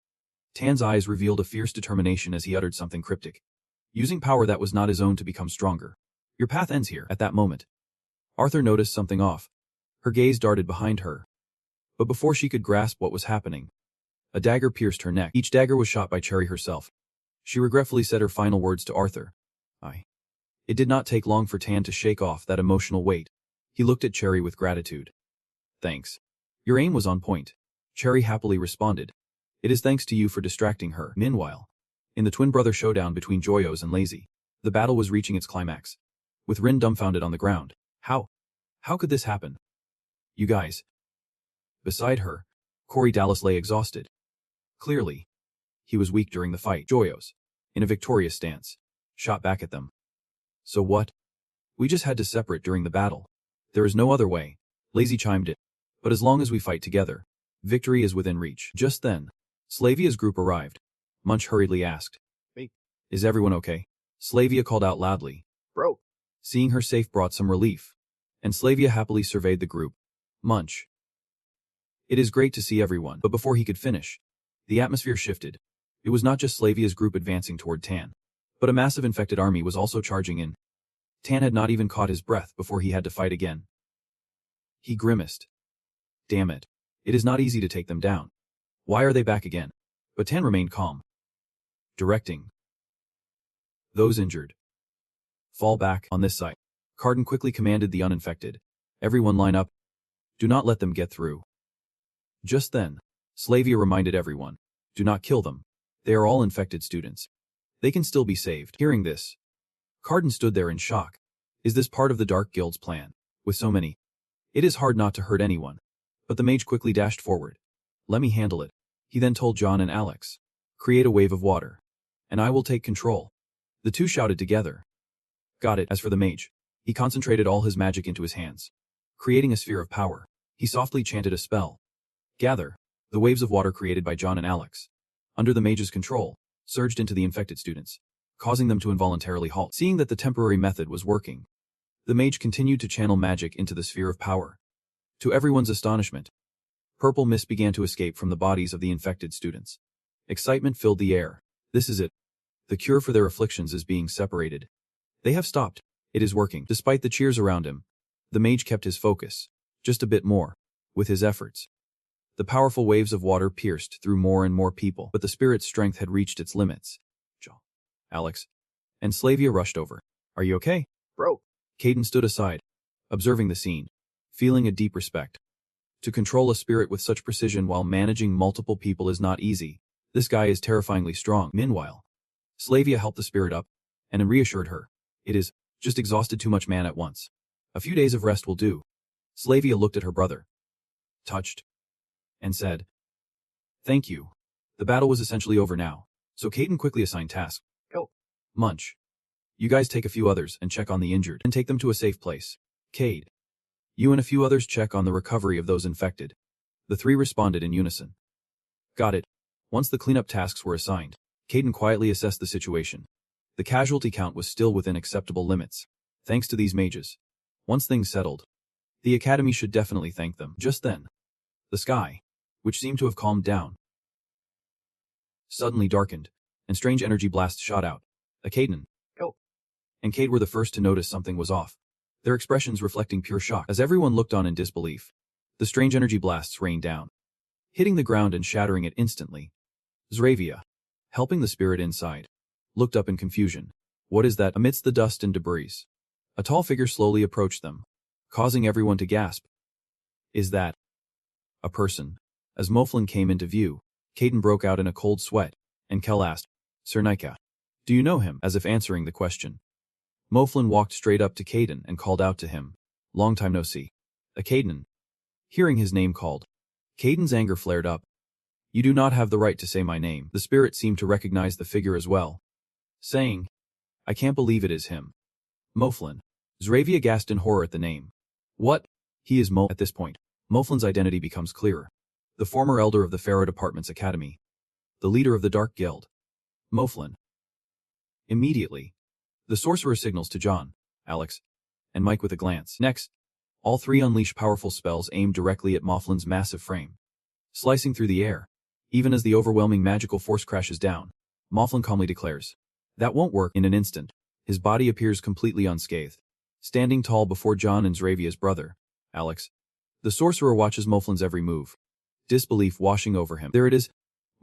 Tan's eyes revealed a fierce determination as he uttered something cryptic, using power that was not his own to become stronger. Your path ends here. At that moment, Arthur noticed something off. Her gaze darted behind her. But before she could grasp what was happening, a dagger pierced her neck. Each dagger was shot by Cherry herself. She regretfully said her final words to Arthur. It did not take long for Tan to shake off that emotional weight. He looked at Cherry with gratitude. Thanks. Your aim was on point. Cherry happily responded. It is thanks to you for distracting her. Meanwhile, in the twin brother showdown between Joyos and Lazy, the battle was reaching its climax, with Rin dumbfounded on the ground. How could this happen? You guys. Beside her, Corey Dallas lay exhausted. Clearly, he was weak during the fight. Joyos, in a victorious stance, shot back at them. So what? We just had to separate during the battle. There is no other way, Lazy chimed in. But as long as we fight together, victory is within reach. Just then, Slavia's group arrived. Munch hurriedly asked, "Hey, is everyone okay?" Slavia called out loudly. "Bro." Seeing her safe brought some relief, and Slavia happily surveyed the group. Munch. It is great to see everyone, but before he could finish, the atmosphere shifted. It was not just Slavia's group advancing toward Tan, but a massive infected army was also charging in. Tan had not even caught his breath before he had to fight again. He grimaced. Damn it. It is not easy to take them down. Why are they back again? But Tan remained calm. Directing. Those injured. Fall back on this side. Cardin quickly commanded the uninfected. Everyone line up. Do not let them get through. Just then, Slavia reminded everyone. Do not kill them. They are all infected students. They can still be saved. Hearing this, Cardin stood there in shock. Is this part of the Dark Guild's plan? With so many, it is hard not to hurt anyone. But the mage quickly dashed forward. Let me handle it. He then told John and Alex. Create a wave of water. And I will take control. The two shouted together. Got it. As for the mage, he concentrated all his magic into his hands. Creating a sphere of power, he softly chanted a spell. Gather. The waves of water created by John and Alex, under the mage's control, surged into the infected students, causing them to involuntarily halt. Seeing that the temporary method was working, the mage continued to channel magic into the sphere of power. To everyone's astonishment, purple mist began to escape from the bodies of the infected students. Excitement filled the air. This is it. The cure for their afflictions is being separated. They have stopped. It is working. Despite the cheers around him, the mage kept his focus, just a bit more, with his efforts. The powerful waves of water pierced through more and more people, but the spirit's strength had reached its limits. Alex and Slavia rushed over. Are you okay? Bro. Caden stood aside, observing the scene, feeling a deep respect. To control a spirit with such precision while managing multiple people is not easy. This guy is terrifyingly strong. Meanwhile, Slavia helped the spirit up, and reassured her. It is just exhausted too much man at once. A few days of rest will do. Slavia looked at her brother, touched, and said, Thank you. The battle was essentially over now, so Caden quickly assigned tasks. Go. Munch. You guys take a few others and check on the injured, and take them to a safe place. Cade. You and a few others check on the recovery of those infected. The three responded in unison. Got it. Once the cleanup tasks were assigned, Caden quietly assessed the situation. The casualty count was still within acceptable limits, thanks to these mages. Once things settled, the academy should definitely thank them. Just then, the sky, which seemed to have calmed down, suddenly darkened, and strange energy blasts shot out. Caden. Go. And Cade were the first to notice something was off, their expressions reflecting pure shock. As everyone looked on in disbelief, the strange energy blasts rained down, hitting the ground and shattering it instantly. Zravia, helping the spirit inside, looked up in confusion. What is that? Amidst the dust and debris, a tall figure slowly approached them, causing everyone to gasp. Is that a person? As Moflin came into view, Caden broke out in a cold sweat, and Kel asked, Sir Nika, do you know him? As if answering the question. Moflin walked straight up to Caden and called out to him, Long time no see. Caden. Hearing his name called, Caden's anger flared up. You do not have the right to say my name. The spirit seemed to recognize the figure as well, saying, I can't believe it is him. Moflin. Zravia gasped in horror at the name. What? He is At this point, Moflin's identity becomes clearer. The former elder of the Pharaoh Department's academy. The leader of the Dark Guild. Moflin. Immediately, the sorcerer signals to John, Alex, and Mike with a glance. Next, all three unleash powerful spells aimed directly at Moflin's massive frame, slicing through the air. Even as the overwhelming magical force crashes down, Moflin calmly declares, That won't work. In an instant, his body appears completely unscathed, standing tall before John and Zravia's brother, Alex. The sorcerer watches Moflin's every move, disbelief washing over him. There it is.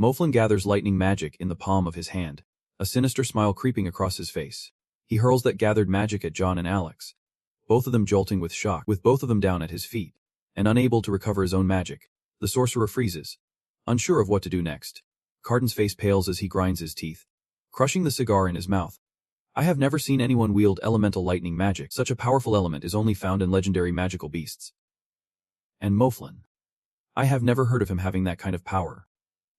Moflin gathers lightning magic in the palm of his hand, a sinister smile creeping across his face. He hurls that gathered magic at John and Alex, both of them jolting with shock. With both of them down at his feet, and unable to recover his own magic. The sorcerer freezes, unsure of what to do next. Carden's face pales as he grinds his teeth, crushing the cigar in his mouth. I have never seen anyone wield elemental lightning magic. Such a powerful element is only found in legendary magical beasts. And Moflin. I have never heard of him having that kind of power.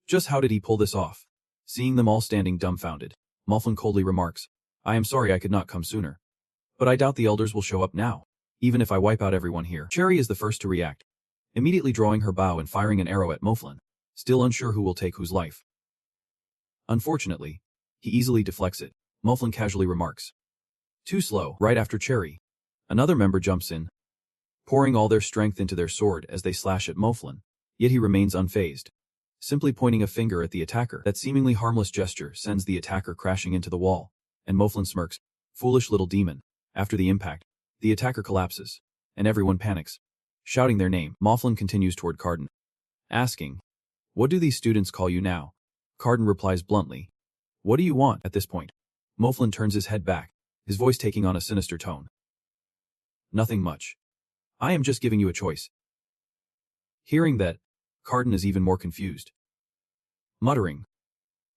Just how did he pull this off? Seeing them all standing dumbfounded, Moflin coldly remarks, I am sorry I could not come sooner. But I doubt the elders will show up now, even if I wipe out everyone here. Cherry is the first to react, immediately drawing her bow and firing an arrow at Moflin, still unsure who will take whose life. Unfortunately, he easily deflects it. Moflin casually remarks, too slow. Right after Cherry, another member jumps in, pouring all their strength into their sword as they slash at Moflin, yet he remains unfazed, simply pointing a finger at the attacker. That seemingly harmless gesture sends the attacker crashing into the wall, and Moflin smirks, foolish little demon. After the impact, the attacker collapses, and everyone panics, shouting their name. Moflin continues toward Carden, asking, what do these students call you now? Carden replies bluntly, what do you want? At this point, Moflin turns his head back, his voice taking on a sinister tone. Nothing much. I am just giving you a choice. Hearing that, Carden is even more confused. Muttering,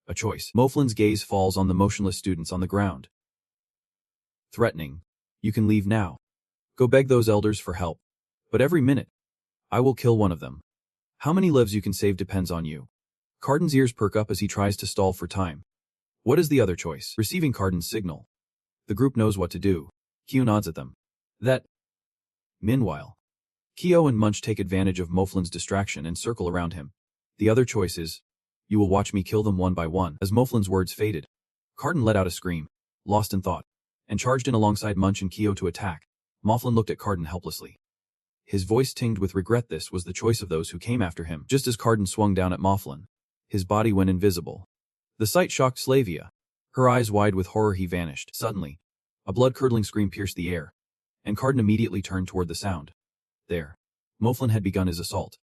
a choice. Moflin's gaze falls on the motionless students on the ground. Threatening, you can leave now. Go beg those elders for help. But every minute, I will kill one of them. How many lives you can save depends on you. Carden's ears perk up as he tries to stall for time. What is the other choice? Receiving Carden's signal, the group knows what to do. Kyo nods at them. Meanwhile, Kyo and Munch take advantage of Moflin's distraction and circle around him. The other choice is, you will watch me kill them one by one. As Moflin's words faded, Carden let out a scream, lost in thought, and charged in alongside Munch and Kyo to attack. Moflin looked at Carden helplessly, his voice tinged with regret. This was the choice of those who came after him. Just as Carden swung down at Moflin, his body went invisible. The sight shocked Slavia. Her eyes wide with horror, he vanished. Suddenly, a blood-curdling scream pierced the air, and Carden immediately turned toward the sound. There, Moflin had begun his assault,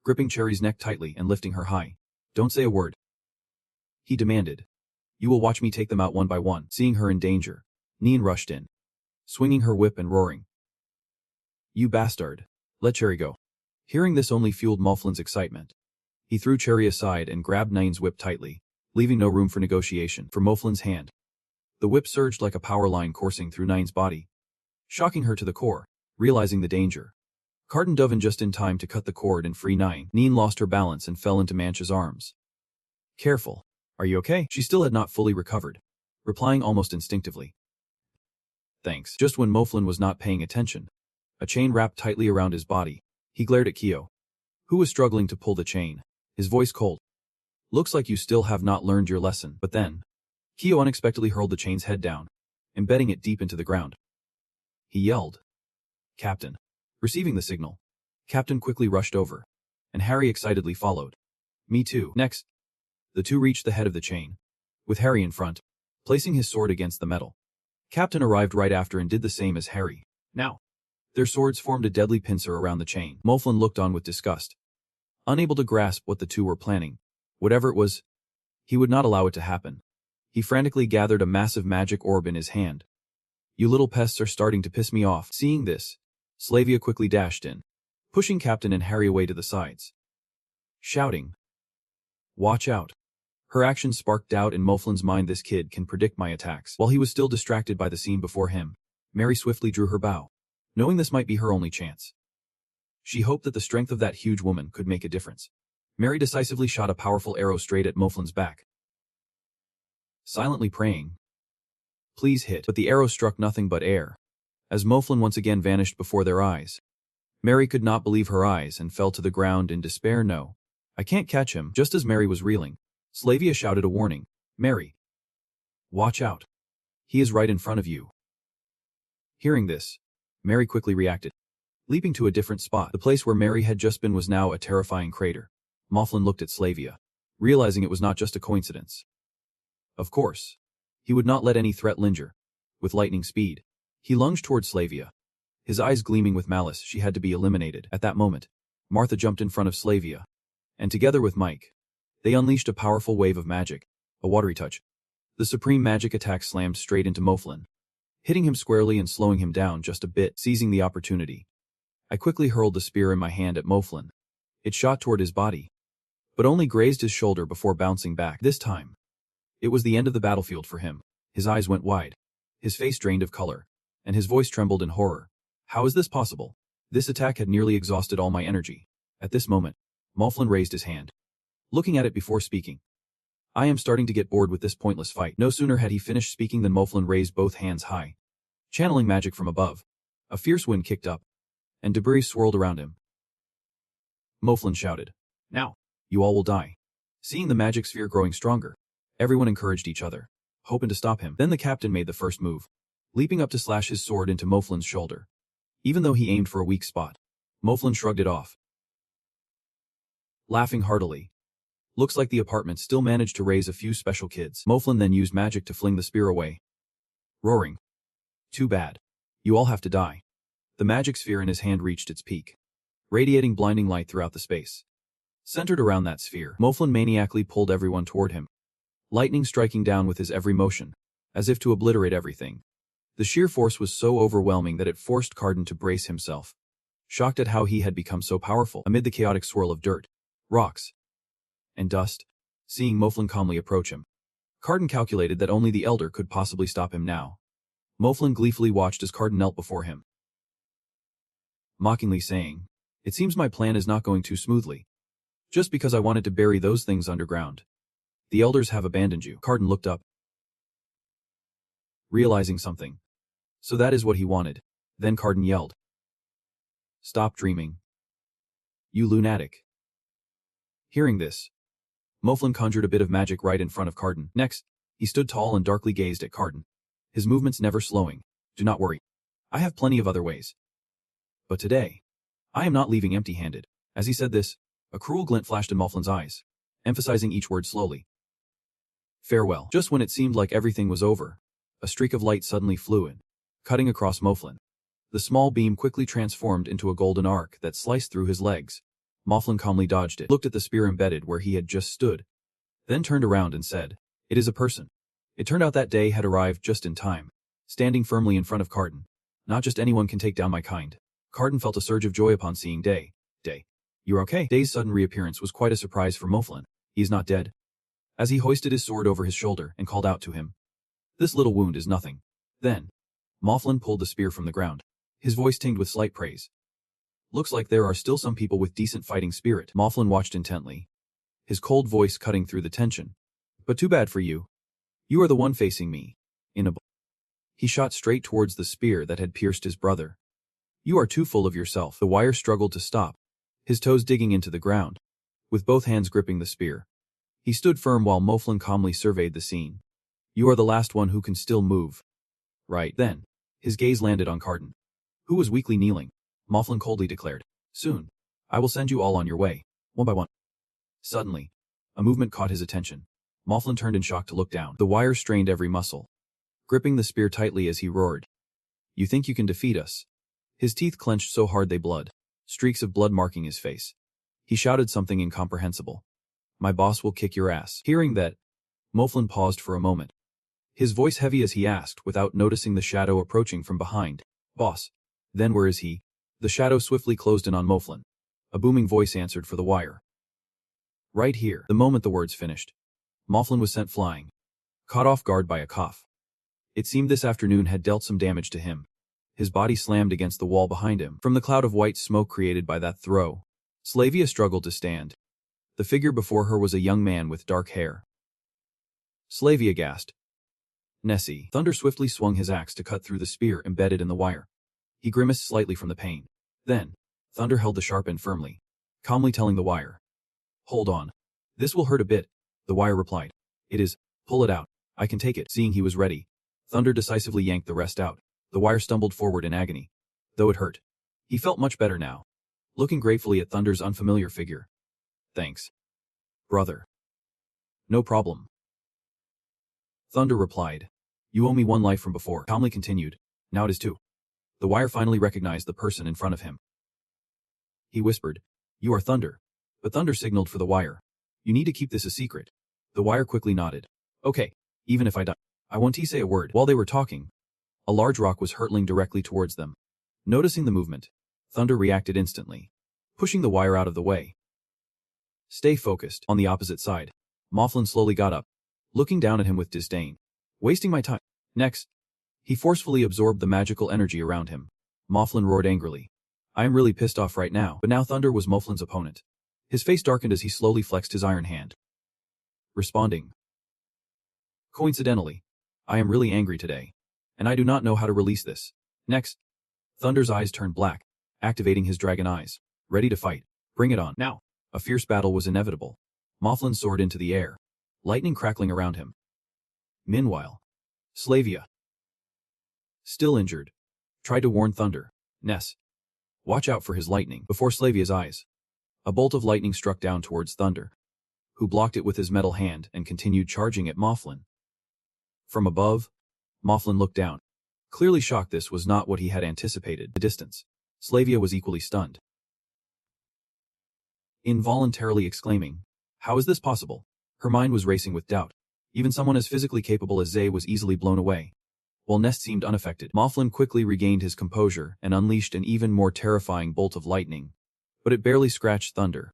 gripping Cherry's neck tightly and lifting her high. Don't say a word, he demanded. You will watch me take them out one by one. Seeing her in danger, Neen rushed in, swinging her whip and roaring, you bastard! Let Cherry go. Hearing this only fueled Moflin's excitement. He threw Cherry aside and grabbed Neen's whip tightly, leaving no room for negotiation. For Moflin's hand, the whip surged like a power line coursing through Neen's body, shocking her to the core. Realizing the danger, Carden dove in just in time to cut the cord and free Neen. Neen lost her balance and fell into Manch's arms. Careful. Are you okay? She still had not fully recovered, replying almost instinctively, thanks. Just when Moflin was not paying attention, a chain wrapped tightly around his body. He glared at Kyo, who was struggling to pull the chain, his voice cold. Looks like you still have not learned your lesson. But then, Kyo unexpectedly hurled the chain's head down, embedding it deep into the ground. He yelled, Captain. Receiving the signal, Captain quickly rushed over, and Harry excitedly followed. Me too. Next, the two reached the head of the chain, with Harry in front, placing his sword against the metal. Captain arrived right after and did the same as Harry. Now, their swords formed a deadly pincer around the chain. Moflin looked on with disgust, unable to grasp what the two were planning. Whatever it was, he would not allow it to happen. He frantically gathered a massive magic orb in his hand. You little pests are starting to piss me off. Seeing this, Slavia quickly dashed in, pushing Captain and Harry away to the sides, shouting, watch out. Her actions sparked doubt in Moflin's mind. This kid can predict my attacks. While he was still distracted by the scene before him, Mary swiftly drew her bow, knowing this might be her only chance. She hoped that the strength of that huge woman could make a difference. Mary decisively shot a powerful arrow straight at Moflin's back, silently praying, please hit. But the arrow struck nothing but air, as Moflin once again vanished before their eyes. Mary could not believe her eyes and fell to the ground in despair. No, I can't catch him. Just as Mary was reeling, Slavia shouted a warning. Mary, watch out. He is right in front of you. Hearing this, Mary quickly reacted, leaping to a different spot. The place where Mary had just been was now a terrifying crater. Moflin looked at Slavia, realizing it was not just a coincidence. Of course, he would not let any threat linger. With lightning speed, he lunged toward Slavia, his eyes gleaming with malice. She had to be eliminated. At that moment, Martha jumped in front of Slavia, and together with Mike, they unleashed a powerful wave of magic, a watery touch. The supreme magic attack slammed straight into Moflin, hitting him squarely and slowing him down just a bit. Seizing the opportunity, I quickly hurled the spear in my hand at Moflin. It shot toward his body, but only grazed his shoulder before bouncing back. This time, it was the end of the battlefield for him. His eyes went wide, his face drained of color, and his voice trembled in horror. How is this possible? This attack had nearly exhausted all my energy. At this moment, Moflin raised his hand, looking at it before speaking. I am starting to get bored with this pointless fight. No sooner had he finished speaking than Moflin raised both hands high, channeling magic from above. A fierce wind kicked up, and debris swirled around him. Moflin shouted, "Now, you all will die." Seeing the magic sphere growing stronger, everyone encouraged each other, hoping to stop him. Then the captain made the first move, leaping up to slash his sword into Moflin's shoulder. Even though he aimed for a weak spot, Moflin shrugged it off, laughing heartily. Looks like the apartment still managed to raise a few special kids. Moflin then used magic to fling the spear away, roaring, "Too bad. You all have to die." The magic sphere in his hand reached its peak, radiating blinding light throughout the space. Centered around that sphere, Moflin maniacally pulled everyone toward him, lightning striking down with his every motion, as if to obliterate everything. The sheer force was so overwhelming that it forced Carden to brace himself, shocked at how he had become so powerful. Amid the chaotic swirl of dirt, rocks, and dust, seeing Moflin calmly approach him, Carden calculated that only the Elder could possibly stop him now. Moflin gleefully watched as Carden knelt before him, mockingly saying, "It seems my plan is not going too smoothly. Just because I wanted to bury those things underground. The Elders have abandoned you." Carden looked up, realizing something. So that is what he wanted. Then Carden yelled, "Stop dreaming, you lunatic." Hearing this, Moflin conjured a bit of magic right in front of Carden. Next, he stood tall and darkly gazed at Carden, his movements never slowing. "Do not worry. I have plenty of other ways. But today, I am not leaving empty-handed." As he said this, a cruel glint flashed in Moflin's eyes, emphasizing each word slowly. "Farewell." Just when it seemed like everything was over, a streak of light suddenly flew in, cutting across Moflin. The small beam quickly transformed into a golden arc that sliced through his legs. Moflin calmly dodged it, looked at the spear embedded where he had just stood, then turned around and said, "It is a person." It turned out that day had arrived just in time, standing firmly in front of Carden. Not just anyone can take down my kind. Carden felt a surge of joy upon seeing Day. "Day, you're okay?" Day's sudden reappearance was quite a surprise for Moflin. "He is not dead." As he hoisted his sword over his shoulder and called out to him, "This little wound is nothing." Then, Moflin pulled the spear from the ground, his voice tinged with slight praise. "Looks like there are still some people with decent fighting spirit." Moflin watched intently, his cold voice cutting through the tension. "But too bad for you. You are the one facing me. He shot straight towards the spear that had pierced his brother. "You are too full of yourself." The wire struggled to stop, his toes digging into the ground, with both hands gripping the spear. He stood firm while Moflin calmly surveyed the scene. "You are the last one who can still move. Right." Then, his gaze landed on Carden, who was weakly kneeling. Moflin coldly declared, "Soon, I will send you all on your way, one by one." Suddenly, a movement caught his attention. Moflin turned in shock to look down. The wire strained every muscle, gripping the spear tightly as he roared, "You think you can defeat us?" His teeth clenched so hard they bled, streaks of blood marking his face. He shouted something incomprehensible. "My boss will kick your ass." Hearing that, Moflin paused for a moment, his voice heavy as he asked without noticing the shadow approaching from behind, "Boss? Then where is he?" The shadow swiftly closed in on Moflin. A booming voice answered for the wire. "Right here." The moment the words finished, Moflin was sent flying, caught off guard by a cough. It seemed this afternoon had dealt some damage to him. His body slammed against the wall behind him. From the cloud of white smoke created by that throw, Slavia struggled to stand. The figure before her was a young man with dark hair. Slavia gasped. "Nessie." Thunder swiftly swung his axe to cut through the spear embedded in the wire. He grimaced slightly from the pain. Then, Thunder held the sharp end firmly, calmly telling the wire, "Hold on. This will hurt a bit." The wire replied, "It is. Pull it out. I can take it." Seeing he was ready, Thunder decisively yanked the rest out. The wire stumbled forward in agony. Though it hurt, he felt much better now. Looking gratefully at Thunder's unfamiliar figure. "Thanks, brother." "No problem." Thunder replied, "You owe me one life from before." Calmly continued, "Now it is two." The wire finally recognized the person in front of him. He whispered, "You are Thunder." But Thunder signaled for the wire, "You need to keep this a secret." The wire quickly nodded. "Okay, even if I die, I won't say a word." While they were talking, a large rock was hurtling directly towards them. Noticing the movement, Thunder reacted instantly, pushing the wire out of the way. Stay focused. On the opposite side, Mifflin slowly got up, looking down at him with disdain. Wasting my time. Next, he forcefully absorbed the magical energy around him. Mifflin roared angrily. I am really pissed off right now. But now Thunder was Mifflin's opponent. His face darkened as he slowly flexed his iron hand, responding. Coincidentally, I am really angry today, and I do not know how to release this. Next, Thunder's eyes turned black, activating his dragon eyes, ready to fight. Bring it on. Now, a fierce battle was inevitable. Mifflin soared into the air, lightning crackling around him. Meanwhile, Slavia, still injured, tried to warn Thunder. Ness, watch out for his lightning. Before Slavia's eyes, a bolt of lightning struck down towards Thunder, who blocked it with his metal hand and continued charging at Mifflin. From above, Mifflin looked down, clearly shocked. This was not what he had anticipated. The distance, Slavia was equally stunned, involuntarily exclaiming, how is this possible? Her mind was racing with doubt. Even someone as physically capable as Zay was easily blown away, while Nest seemed unaffected. Mifflin quickly regained his composure and unleashed an even more terrifying bolt of lightning, but it barely scratched Thunder,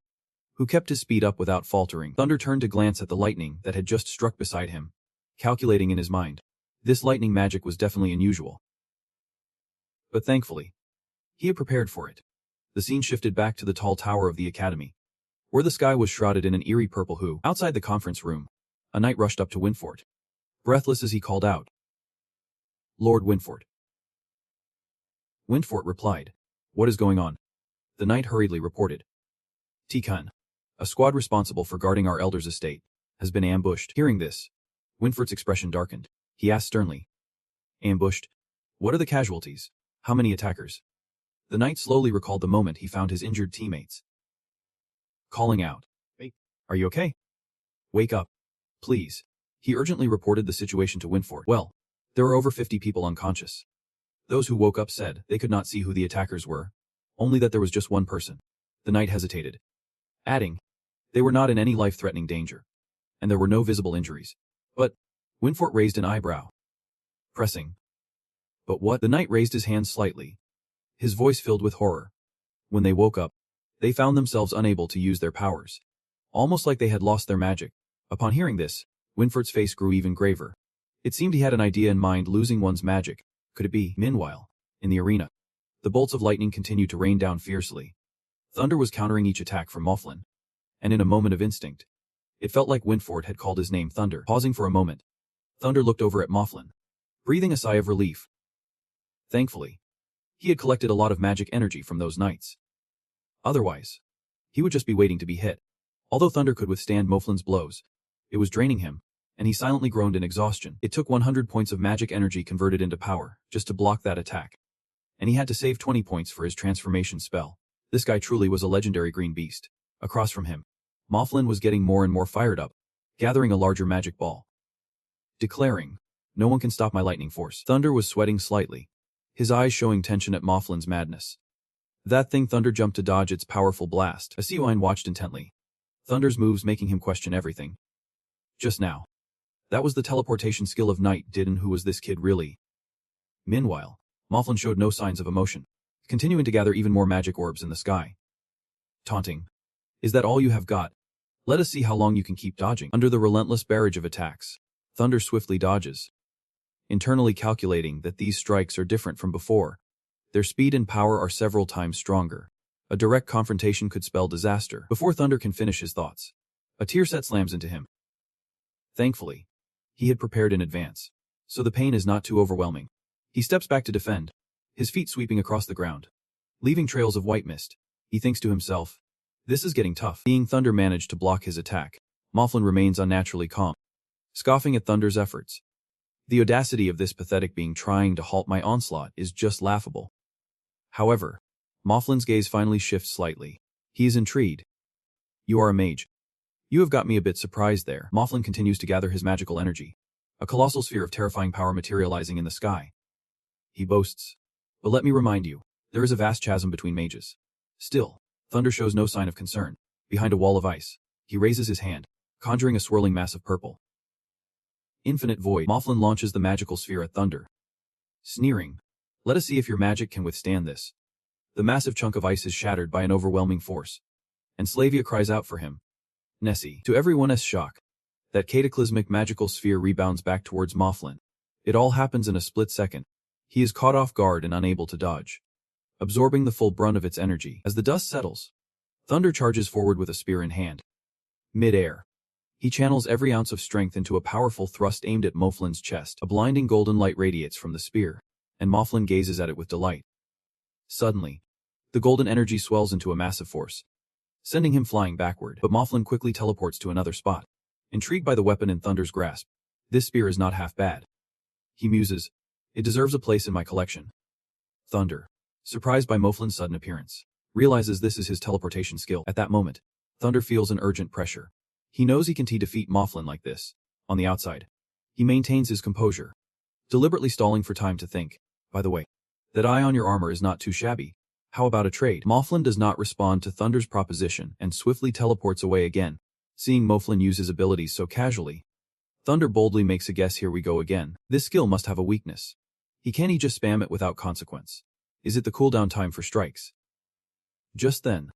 who kept his speed up without faltering. Thunder turned to glance at the lightning that had just struck beside him, calculating in his mind. This lightning magic was definitely unusual. But thankfully, he had prepared for it. The scene shifted back to the tall tower of the academy, where the sky was shrouded in an eerie purple hue. Outside the conference room, a knight rushed up to Winfort, breathless as he called out, Lord Winfort. Winfort replied, what is going on? The knight hurriedly reported. Tikan, a squad responsible for guarding our elder's estate, has been ambushed. Hearing this, Winfort's expression darkened. He asked sternly, ambushed? What are the casualties? How many attackers? The knight slowly recalled the moment he found his injured teammates, calling out, hey, are you okay? Wake up, please. He urgently reported the situation to Winfort. Well, there were over 50 people unconscious. Those who woke up said they could not see who the attackers were, only that there was just one person. The knight hesitated, adding, they were not in any life-threatening danger, and there were no visible injuries. But, Winfort raised an eyebrow, pressing. But what? The knight raised his hand slightly, his voice filled with horror. When they woke up, they found themselves unable to use their powers, almost like they had lost their magic. Upon hearing this, Winfort's face grew even graver. It seemed he had an idea in mind. Losing one's magic. Could it be? Meanwhile, in the arena, the bolts of lightning continued to rain down fiercely. Thunder was countering each attack from Mifflin, and in a moment of instinct, it felt like Winfort had called his name Thunder. Pausing for a moment, Thunder looked over at Mifflin, breathing a sigh of relief. Thankfully, he had collected a lot of magic energy from those knights. Otherwise, he would just be waiting to be hit. Although Thunder could withstand Mifflin's blows, it was draining him, and he silently groaned in exhaustion. It took 100 points of magic energy converted into power just to block that attack, and he had to save 20 points for his transformation spell. This guy truly was a legendary green beast. Across from him, Mifflin was getting more and more fired up, gathering a larger magic ball, declaring, no one can stop my lightning force. Thunder was sweating slightly, his eyes showing tension at Mifflin's madness. That thing. Thunder jumped to dodge its powerful blast. Asiwine watched intently, Thunder's moves making him question everything. Just now, that was the teleportation skill of Knight Didden. Who was this kid really? Meanwhile, Mifflin showed no signs of emotion, continuing to gather even more magic orbs in the sky. Taunting. Is that all you have got? Let us see how long you can keep dodging. Under the relentless barrage of attacks, Thunder swiftly dodges, internally calculating that these strikes are different from before. Their speed and power are several times stronger. A direct confrontation could spell disaster. Before Thunder can finish his thoughts, a tear set slams into him. Thankfully, he had prepared in advance, so the pain is not too overwhelming. He steps back to defend, his feet sweeping across the ground, leaving trails of white mist. He thinks to himself, this is getting tough. Seeing Thunder manage to block his attack, Mifflin remains unnaturally calm, scoffing at Thunder's efforts. The audacity of this pathetic being trying to halt my onslaught is just laughable. However, Mifflin's gaze finally shifts slightly. He is intrigued. You are a mage. You have got me a bit surprised there. Mifflin continues to gather his magical energy, a colossal sphere of terrifying power materializing in the sky. He boasts, but let me remind you, there is a vast chasm between mages. Still, Thunder shows no sign of concern. Behind a wall of ice, he raises his hand, conjuring a swirling mass of purple. Infinite void. Mifflin launches the magical sphere at Thunder, sneering, let us see if your magic can withstand this. The massive chunk of ice is shattered by an overwhelming force. And Slavia cries out for him. Nessie. To everyone's shock, that cataclysmic magical sphere rebounds back towards Mothlan. It all happens in a split second. He is caught off guard and unable to dodge, absorbing the full brunt of its energy. As the dust settles, Thunder charges forward with a spear in hand. Mid-air, he channels every ounce of strength into a powerful thrust aimed at Mothlan's chest. A blinding golden light radiates from the spear, and Mothlan gazes at it with delight. Suddenly, the golden energy swells into a massive force, sending him flying backward. But Mothlan quickly teleports to another spot, intrigued by the weapon in Thunder's grasp. This spear is not half bad. He muses. It deserves a place in my collection. Thunder, surprised by Mothlan's sudden appearance, realizes this is his teleportation skill. At that moment, Thunder feels an urgent pressure. He knows he can defeat Mothlan like this. On the outside, he maintains his composure, deliberately stalling for time to think. By the way, that eye on your armor is not too shabby. How about a trade? Mothlan does not respond to Thunder's proposition and swiftly teleports away again. Seeing Mothlan use his abilities so casually, Thunder boldly makes a guess. Here we go again. This skill must have a weakness. Can he just spam it without consequence? Is it the cooldown time for strikes? Just then,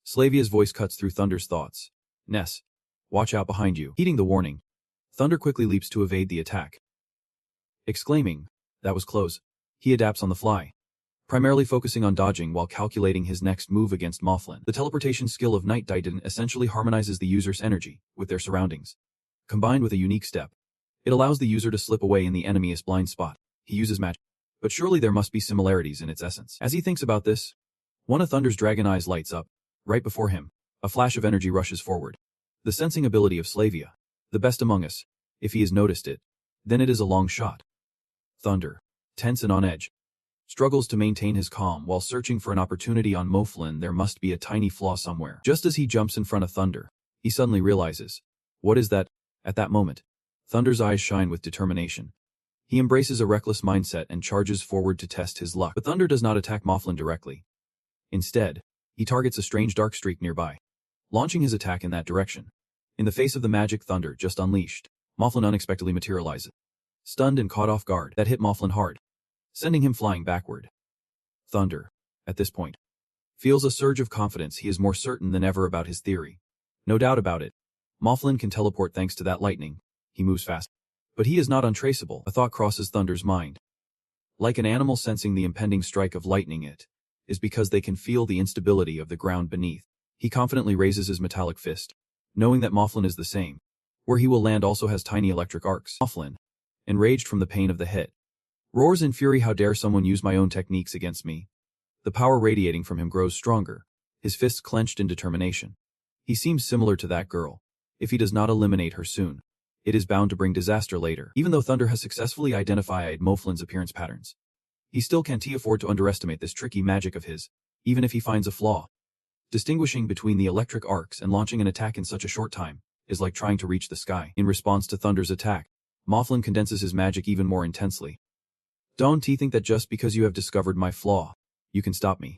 Slavia's voice cuts through Thunder's thoughts. Ness, watch out behind you. Heeding the warning, Thunder quickly leaps to evade the attack. Exclaiming, that was close, he adapts on the fly, primarily focusing on dodging while calculating his next move against Mothlan. The teleportation skill of Night Titan essentially harmonizes the user's energy with their surroundings. Combined with a unique step, it allows the user to slip away in the enemy's blind spot. He uses magic, but surely there must be similarities in its essence. As he thinks about this, one of Thunder's dragon eyes lights up. Right before him, a flash of energy rushes forward. The sensing ability of Slavia, the best among us. If he has noticed it, then it is a long shot. Thunder, tense and on edge, struggles to maintain his calm while searching for an opportunity on Mothlan. There must be a tiny flaw somewhere. Just as he jumps in front of Thunder, he suddenly realizes, what is that? At that moment, Thunder's eyes shine with determination. He embraces a reckless mindset and charges forward to test his luck. But Thunder does not attack Mothlan directly. Instead, he targets a strange dark streak nearby, launching his attack in that direction. In the face of the magic Thunder just unleashed, Mothlan unexpectedly materializes. Stunned and caught off guard, that hit Mothlan hard, sending him flying backward. Thunder, at this point, feels a surge of confidence. He is more certain than ever about his theory. No doubt about it, Mothlan can teleport thanks to that lightning. He moves fast, but he is not untraceable. A thought crosses Thunder's mind. Like an animal sensing the impending strike of lightning, it is because they can feel the instability of the ground beneath. He confidently raises his metallic fist, knowing that Mothlan is the same. Where he will land also has tiny electric arcs. Mothlan, enraged from the pain of the hit, roars in fury. How dare someone use my own techniques against me? The power radiating from him grows stronger, his fists clenched in determination. He seems similar to that girl. If he does not eliminate her soon, it is bound to bring disaster later. Even though Thunder has successfully identified Mothlan's appearance patterns, he still can't afford to underestimate this tricky magic of his, even if he finds a flaw. Distinguishing between the electric arcs and launching an attack in such a short time is like trying to reach the sky. In response to Thunder's attack, Mothlan condenses his magic even more intensely. Don't think that just because you have discovered my flaw, you can stop me.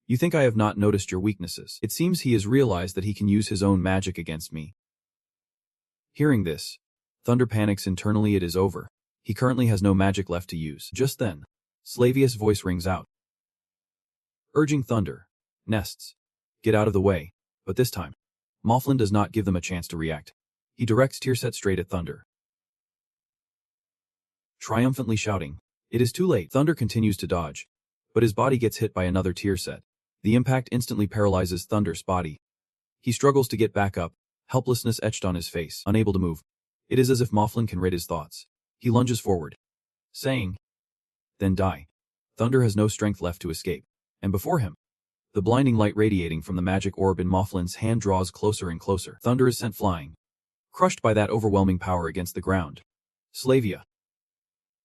You think I have not noticed your weaknesses. It seems he has realized that he can use his own magic against me. Hearing this, Thunder panics internally. It is over. He currently has no magic left to use. Just then, Slavia's voice rings out, urging Thunder, Nests, get out of the way. But this time, Mothlan does not give them a chance to react. He directs Tearset straight at Thunder, triumphantly shouting, it is too late. Thunder continues to dodge, but his body gets hit by another Tearset. The impact instantly paralyzes Thunder's body. He struggles to get back up, helplessness etched on his face, unable to move. It is as if Mothlan can read his thoughts. He lunges forward, saying, then die. Thunder has no strength left to escape, and before him, the blinding light radiating from the magic orb in Mothlan's hand draws closer and closer. Thunder is sent flying, crushed by that overwhelming power against the ground. Slavia,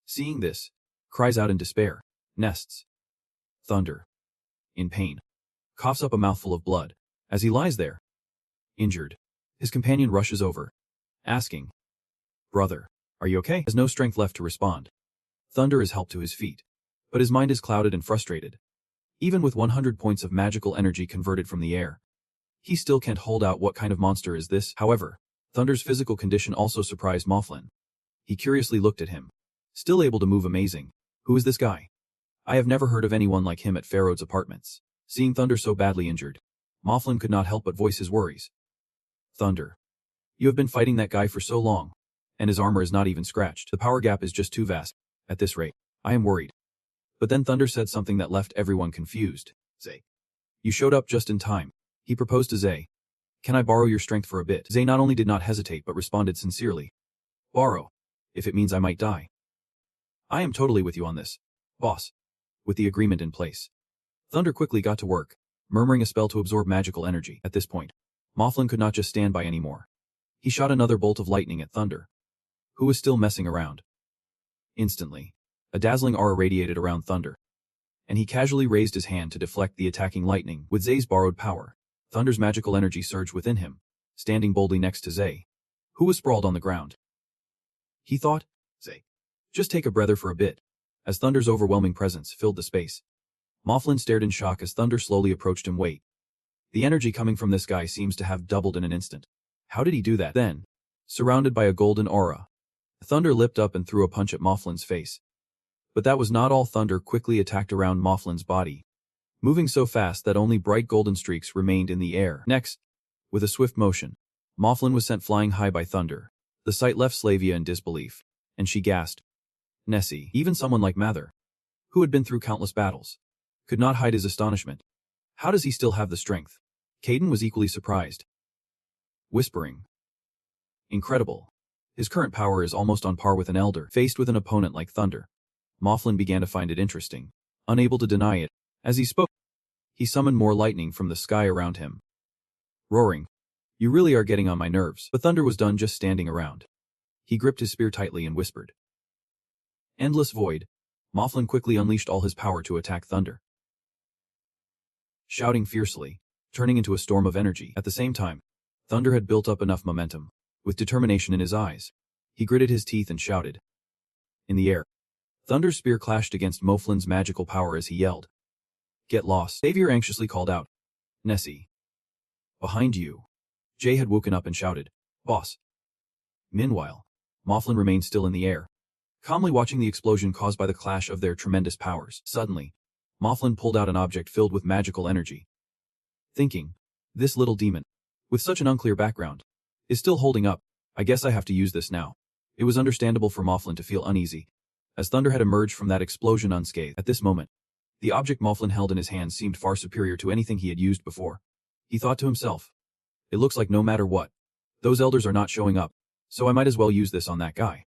seeing this, cries out in despair. Nests. Thunder, in pain, coughs up a mouthful of blood. As he lies there, injured, his companion rushes over, asking, brother, are you okay? Has no strength left to respond. Thunder is helped to his feet, but his mind is clouded and frustrated. Even with 100 points of magical energy converted from the air, he still can't hold out. What kind of monster is this? However, Thunder's physical condition also surprised Mothlan. He curiously looked at him, still able to move. Amazing. Who is this guy? I have never heard of anyone like him at Pharaoh's apartments. Seeing Thunder so badly injured, Mothlan could not help but voice his worries. Thunder. You have been fighting that guy for so long, and his armor is not even scratched. The power gap is just too vast. At this rate, I am worried. But then Thunder said something that left everyone confused. Zay. You showed up just in time. He proposed to Zay. Can I borrow your strength for a bit? Zay not only did not hesitate but responded sincerely. Borrow. If it means I might die. I am totally with you on this, boss. With the agreement in place, Thunder quickly got to work, murmuring a spell to absorb magical energy. At this point, Mothlan could not just stand by anymore. He shot another bolt of lightning at Thunder, who was still messing around. Instantly, a dazzling aura radiated around Thunder, and he casually raised his hand to deflect the attacking lightning. With Zay's borrowed power, Thunder's magical energy surged within him, standing boldly next to Zay, who was sprawled on the ground. He thought, Zay, just take a breather for a bit, as Thunder's overwhelming presence filled the space. Mothlan stared in shock as Thunder slowly approached him. Wait. The energy coming from this guy seems to have doubled in an instant. How did he do that? Then, surrounded by a golden aura, Thunder leapt up and threw a punch at Mothlan's face. But that was not all. Thunder quickly attacked around Mothlan's body, moving so fast that only bright golden streaks remained in the air. Next, with a swift motion, Mothlan was sent flying high by Thunder. The sight left Slavia in disbelief, and she gasped. Nessie, even someone like Mather, who had been through countless battles, could not hide his astonishment. How does he still have the strength? Caden was equally surprised, whispering, incredible. His current power is almost on par with an elder. Faced with an opponent like Thunder, Mothlan began to find it interesting. Unable to deny it, as he spoke, he summoned more lightning from the sky around him, roaring, You really are getting on my nerves. But Thunder was done just standing around. He gripped his spear tightly and whispered, Endless void. Mothlan quickly unleashed all his power to attack Thunder, shouting fiercely, turning into a storm of energy. At the same time, Thunder had built up enough momentum. With determination in his eyes, he gritted his teeth and shouted. In the air, Thunder's spear clashed against Mothlan's magical power as he yelled, Get lost. Xavier anxiously called out, Nessie. Behind you. Jay had woken up and shouted, Boss. Meanwhile, Mothlan remained still in the air, calmly watching the explosion caused by the clash of their tremendous powers. Suddenly, Mothlan pulled out an object filled with magical energy, thinking, This little demon, with such an unclear background, is still holding up. I guess I have to use this now. It was understandable for Mothlan to feel uneasy, as Thunder had emerged from that explosion unscathed. At this moment, the object Mothlan held in his hands seemed far superior to anything he had used before. He thought to himself, It looks like no matter what, those elders are not showing up, so I might as well use this on that guy.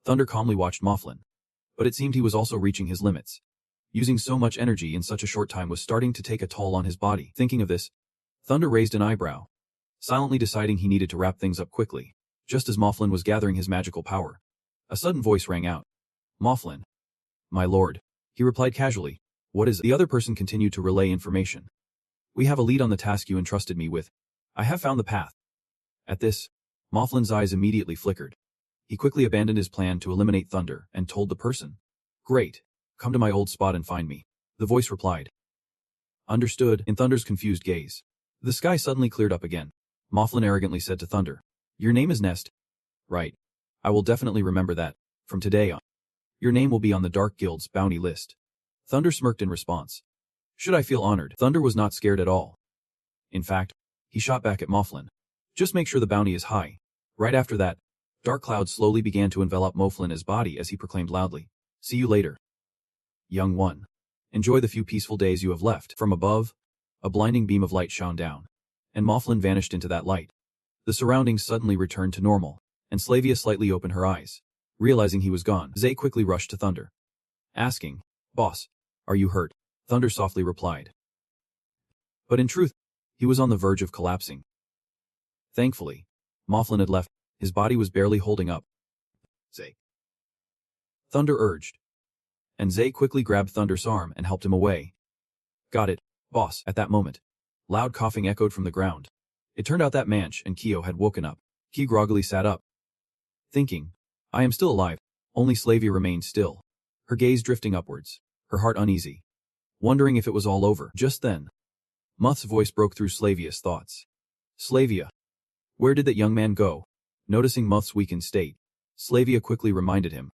Thunder calmly watched Mothlan, but it seemed he was also reaching his limits. Using so much energy in such a short time was starting to take a toll on his body. Thinking of this, Thunder raised an eyebrow, silently deciding he needed to wrap things up quickly. Just as Mothlan was gathering his magical power, a sudden voice rang out. Mothlan. My lord. He replied casually. What is it? The other person continued to relay information. We have a lead on the task you entrusted me with. I have found the path. At this, Mothlan's eyes immediately flickered. He quickly abandoned his plan to eliminate Thunder and told the person. Great. Come to my old spot and find me. The voice replied. Understood. In Thunder's confused gaze, the sky suddenly cleared up again. Mothlan arrogantly said to Thunder. Your name is Nest. Right. I will definitely remember that. From today on, your name will be on the Dark Guild's bounty list. Thunder smirked in response. Should I feel honored? Thunder was not scared at all. In fact, he shot back at Mothlan. Just make sure the bounty is high. Right after that, dark clouds slowly began to envelop Mothlan's body as he proclaimed loudly. See you later. Young one. Enjoy the few peaceful days you have left. From above, a blinding beam of light shone down, and Mothlan vanished into that light. The surroundings suddenly returned to normal, and Slavia slightly opened her eyes. Realizing he was gone, Zay quickly rushed to Thunder, asking, Boss, are you hurt? Thunder softly replied. But in truth, he was on the verge of collapsing. Thankfully, Mothlan had left. His body was barely holding up. Zay. Thunder urged. And Zay quickly grabbed Thunder's arm and helped him away. Got it, boss. At that moment, loud coughing echoed from the ground. It turned out that Manch and Kyo had woken up. Ki groggily sat up, thinking, I am still alive. Only Slavia remained still, her gaze drifting upwards, her heart uneasy, wondering if it was all over. Just then, Muth's voice broke through Slavia's thoughts. Slavia. Where did that young man go? Noticing Muth's weakened state, Slavia quickly reminded him.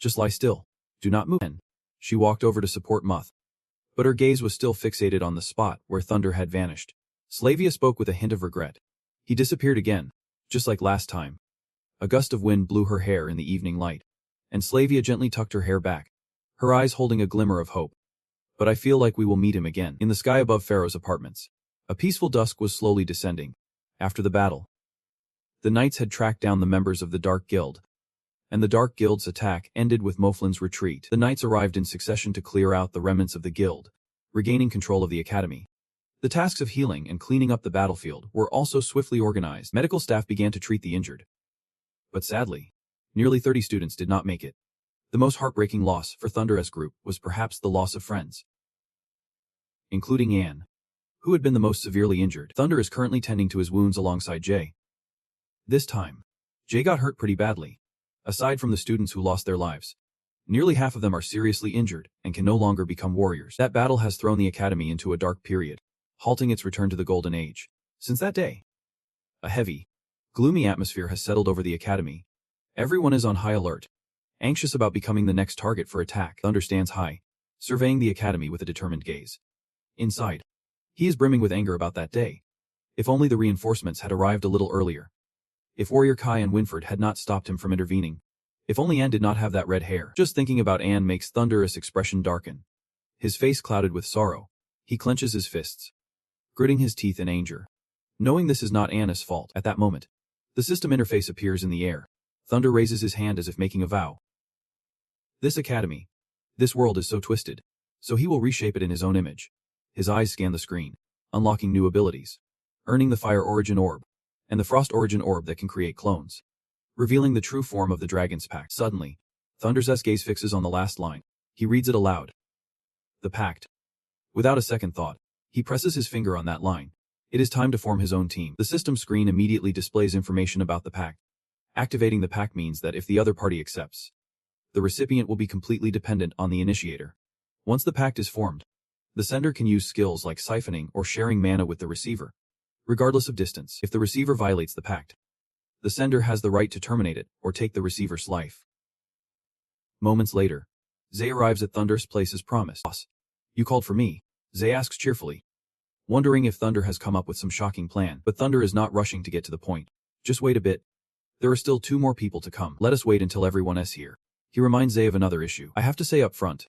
Just lie still. Do not move. And she walked over to support Muth. But her gaze was still fixated on the spot where Thunder had vanished. Slavia spoke with a hint of regret. He disappeared again, just like last time. A gust of wind blew her hair in the evening light, and Slavia gently tucked her hair back, her eyes holding a glimmer of hope. But I feel like we will meet him again. In the sky above Pharaoh's apartments, a peaceful dusk was slowly descending. After the battle, the knights had tracked down the members of the Dark Guild, and the Dark Guild's attack ended with Moflin's retreat. The knights arrived in succession to clear out the remnants of the guild, regaining control of the academy. The tasks of healing and cleaning up the battlefield were also swiftly organized. Medical staff began to treat the injured. But sadly, nearly 30 students did not make it. The most heartbreaking loss for Thunder's group was perhaps the loss of friends, including Anne, who had been the most severely injured. Thunder is currently tending to his wounds alongside Jay. This time, Jay got hurt pretty badly. Aside from the students who lost their lives, nearly half of them are seriously injured and can no longer become warriors. That battle has thrown the academy into a dark period, halting its return to the Golden Age. Since that day, a heavy, gloomy atmosphere has settled over the academy. Everyone is on high alert, anxious about becoming the next target for attack. Thunder stands high, surveying the academy with a determined gaze. Inside, he is brimming with anger about that day. If only the reinforcements had arrived a little earlier. If Warrior Kai and Winford had not stopped him from intervening. If only Anne did not have that red hair. Just thinking about Anne makes Thunder's expression darken. His face clouded with sorrow, he clenches his fists, gritting his teeth in anger. Knowing this is not Anne's fault. At that moment, the system interface appears in the air. Thunder raises his hand as if making a vow. This academy, this world is so twisted, so he will reshape it in his own image. His eyes scan the screen, unlocking new abilities, earning the Fire Origin Orb, and the Frost Origin Orb that can create clones, revealing the true form of the Dragon's Pact. Suddenly, Thunder's gaze fixes on the last line. He reads it aloud. The Pact. Without a second thought, he presses his finger on that line. It is time to form his own team. The system screen immediately displays information about the Pact. Activating the Pact means that if the other party accepts, the recipient will be completely dependent on the initiator. Once the Pact is formed, the sender can use skills like siphoning or sharing mana with the receiver, regardless of distance. If the receiver violates the Pact, the sender has the right to terminate it or take the receiver's life. Moments later, Zay arrives at Thunder's place as promised. Boss, you called for me, Zay asks cheerfully, wondering if Thunder has come up with some shocking plan. But Thunder is not rushing to get to the point. Just wait a bit. There are still 2 more people to come. Let us wait until everyone is here. He reminds Zay of another issue. I have to say up front,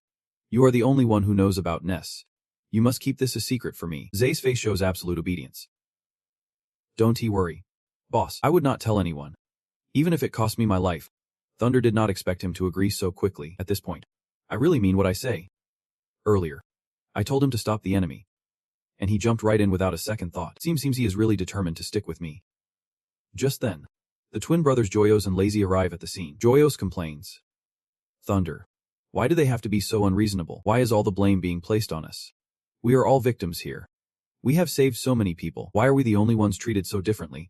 you are the only one who knows about Ness. You must keep this a secret for me. Zay's face shows absolute obedience. Don't he worry. Boss, I would not tell anyone. Even if it cost me my life. Thunder did not expect him to agree so quickly at this point. I really mean what I say. Earlier, I told him to stop the enemy, and he jumped right in without a second thought. Seems he is really determined to stick with me. Just then, the twin brothers Joyos and Lazy arrive at the scene. Joyos complains. Thunder, why do they have to be so unreasonable? Why is all the blame being placed on us? We are all victims here. We have saved so many people. Why are we the only ones treated so differently?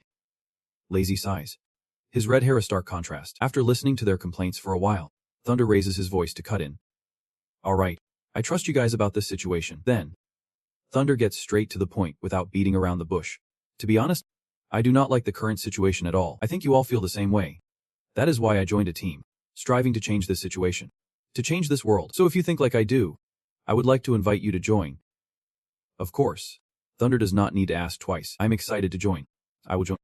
Lazy sighs. His red hair a stark contrast. After listening to their complaints for a while, Thunder raises his voice to cut in. Alright, I trust you guys about this situation. Then, Thunder gets straight to the point without beating around the bush. To be honest, I do not like the current situation at all. I think you all feel the same way. That is why I joined a team, striving to change this situation, to change this world. So if you think like I do, I would like to invite you to join. Of course, Thunder does not need to ask twice. I'm excited to join. I will join.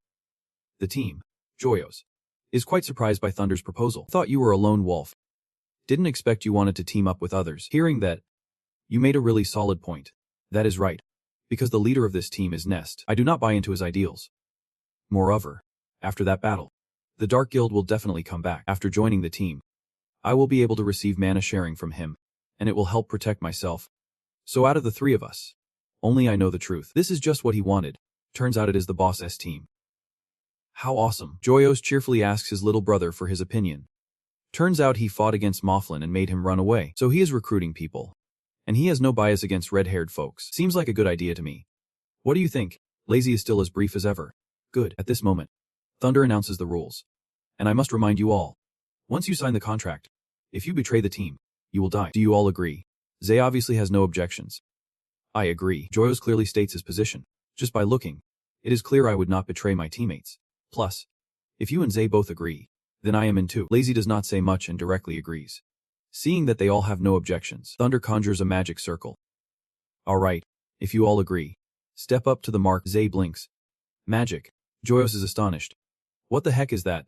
The team, Joyos, is quite surprised by Thunder's proposal. Thought you were a lone wolf. Didn't expect you wanted to team up with others. Hearing that, you made a really solid point. That is right. Because the leader of this team is Nest. I do not buy into his ideals. Moreover, after that battle, the Dark Guild will definitely come back. After joining the team, I will be able to receive mana sharing from him, and it will help protect myself. So out of the 3 of us, only I know the truth. This is just what he wanted. Turns out it is the boss's team. How awesome. Joyos cheerfully asks his little brother for his opinion. Turns out he fought against Moflin and made him run away. So he is recruiting people. And he has no bias against red-haired folks. Seems like a good idea to me. What do you think? Lazy is still as brief as ever. Good. At this moment, Thunder announces the rules. And I must remind you all. Once you sign the contract, if you betray the team, you will die. Do you all agree? Zay obviously has no objections. I agree. Joyos clearly states his position. Just by looking, it is clear I would not betray my teammates. Plus, if you and Zay both agree, then I am in too. Lazy does not say much and directly agrees. Seeing that they all have no objections, Thunder conjures a magic circle. Alright, if you all agree. Step up to the mark. Zay blinks. Magic. Joyos is astonished. What the heck is that?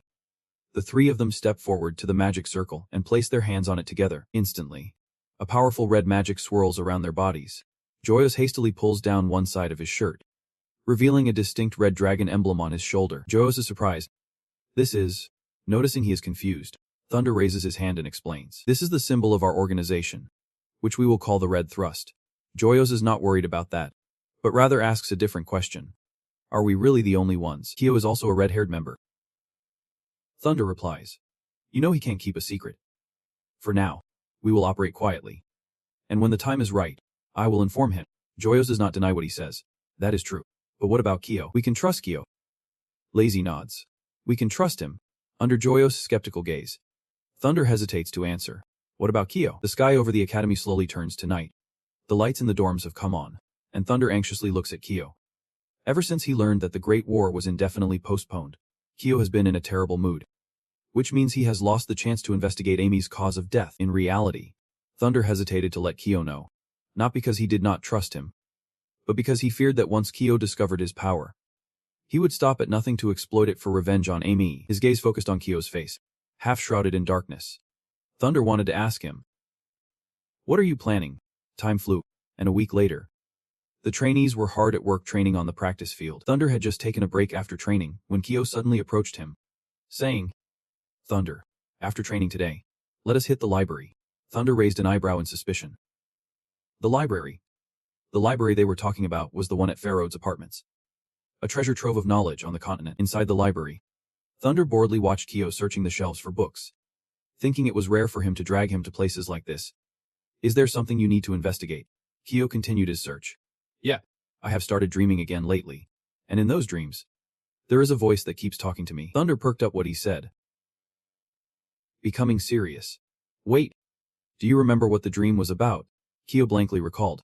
The three of them step forward to the magic circle and place their hands on it together. Instantly, a powerful red magic swirls around their bodies. Joyos hastily pulls down one side of his shirt, revealing a distinct red dragon emblem on his shoulder. Joyos is surprised. This is... Noticing he is confused, Thunder raises his hand and explains. This is the symbol of our organization, which we will call the Red Thrust. Joyos is not worried about that, but rather asks a different question. Are we really the only ones? Kyo is also a red-haired member. Thunder replies. You know he can't keep a secret. For now, we will operate quietly. And when the time is right, I will inform him. Joyos does not deny what he says. That is true. But what about Kyo? We can trust Kyo. Lazy nods. We can trust him. Under Joyos' skeptical gaze, Thunder hesitates to answer. What about Kyo? The sky over the academy slowly turns to night. The lights in the dorms have come on, and Thunder anxiously looks at Kyo. Ever since he learned that the Great War was indefinitely postponed, Kyo has been in a terrible mood. Which means he has lost the chance to investigate Amy's cause of death. In reality, Thunder hesitated to let Kyo know, not because he did not trust him, but because he feared that once Kyo discovered his power, he would stop at nothing to exploit it for revenge on Amy. His gaze focused on Kyo's face, half shrouded in darkness. Thunder wanted to ask him, what are you planning? Time flew, and a week later, the trainees were hard at work training on the practice field. Thunder had just taken a break after training when Kyo suddenly approached him, saying, Thunder, after training today, let us hit the library. Thunder raised an eyebrow in suspicion. The library? The library they were talking about was the one at Pharaoh's apartments. A treasure trove of knowledge on the continent. Inside the library, Thunder boredly watched Kyo searching the shelves for books, thinking it was rare for him to drag him to places like this. Is there something you need to investigate? Kyo continued his search. Yeah, I have started dreaming again lately, and in those dreams, there is a voice that keeps talking to me. Thunder perked up what he said. Becoming serious. Wait, do you remember what the dream was about? Kyo blankly recalled,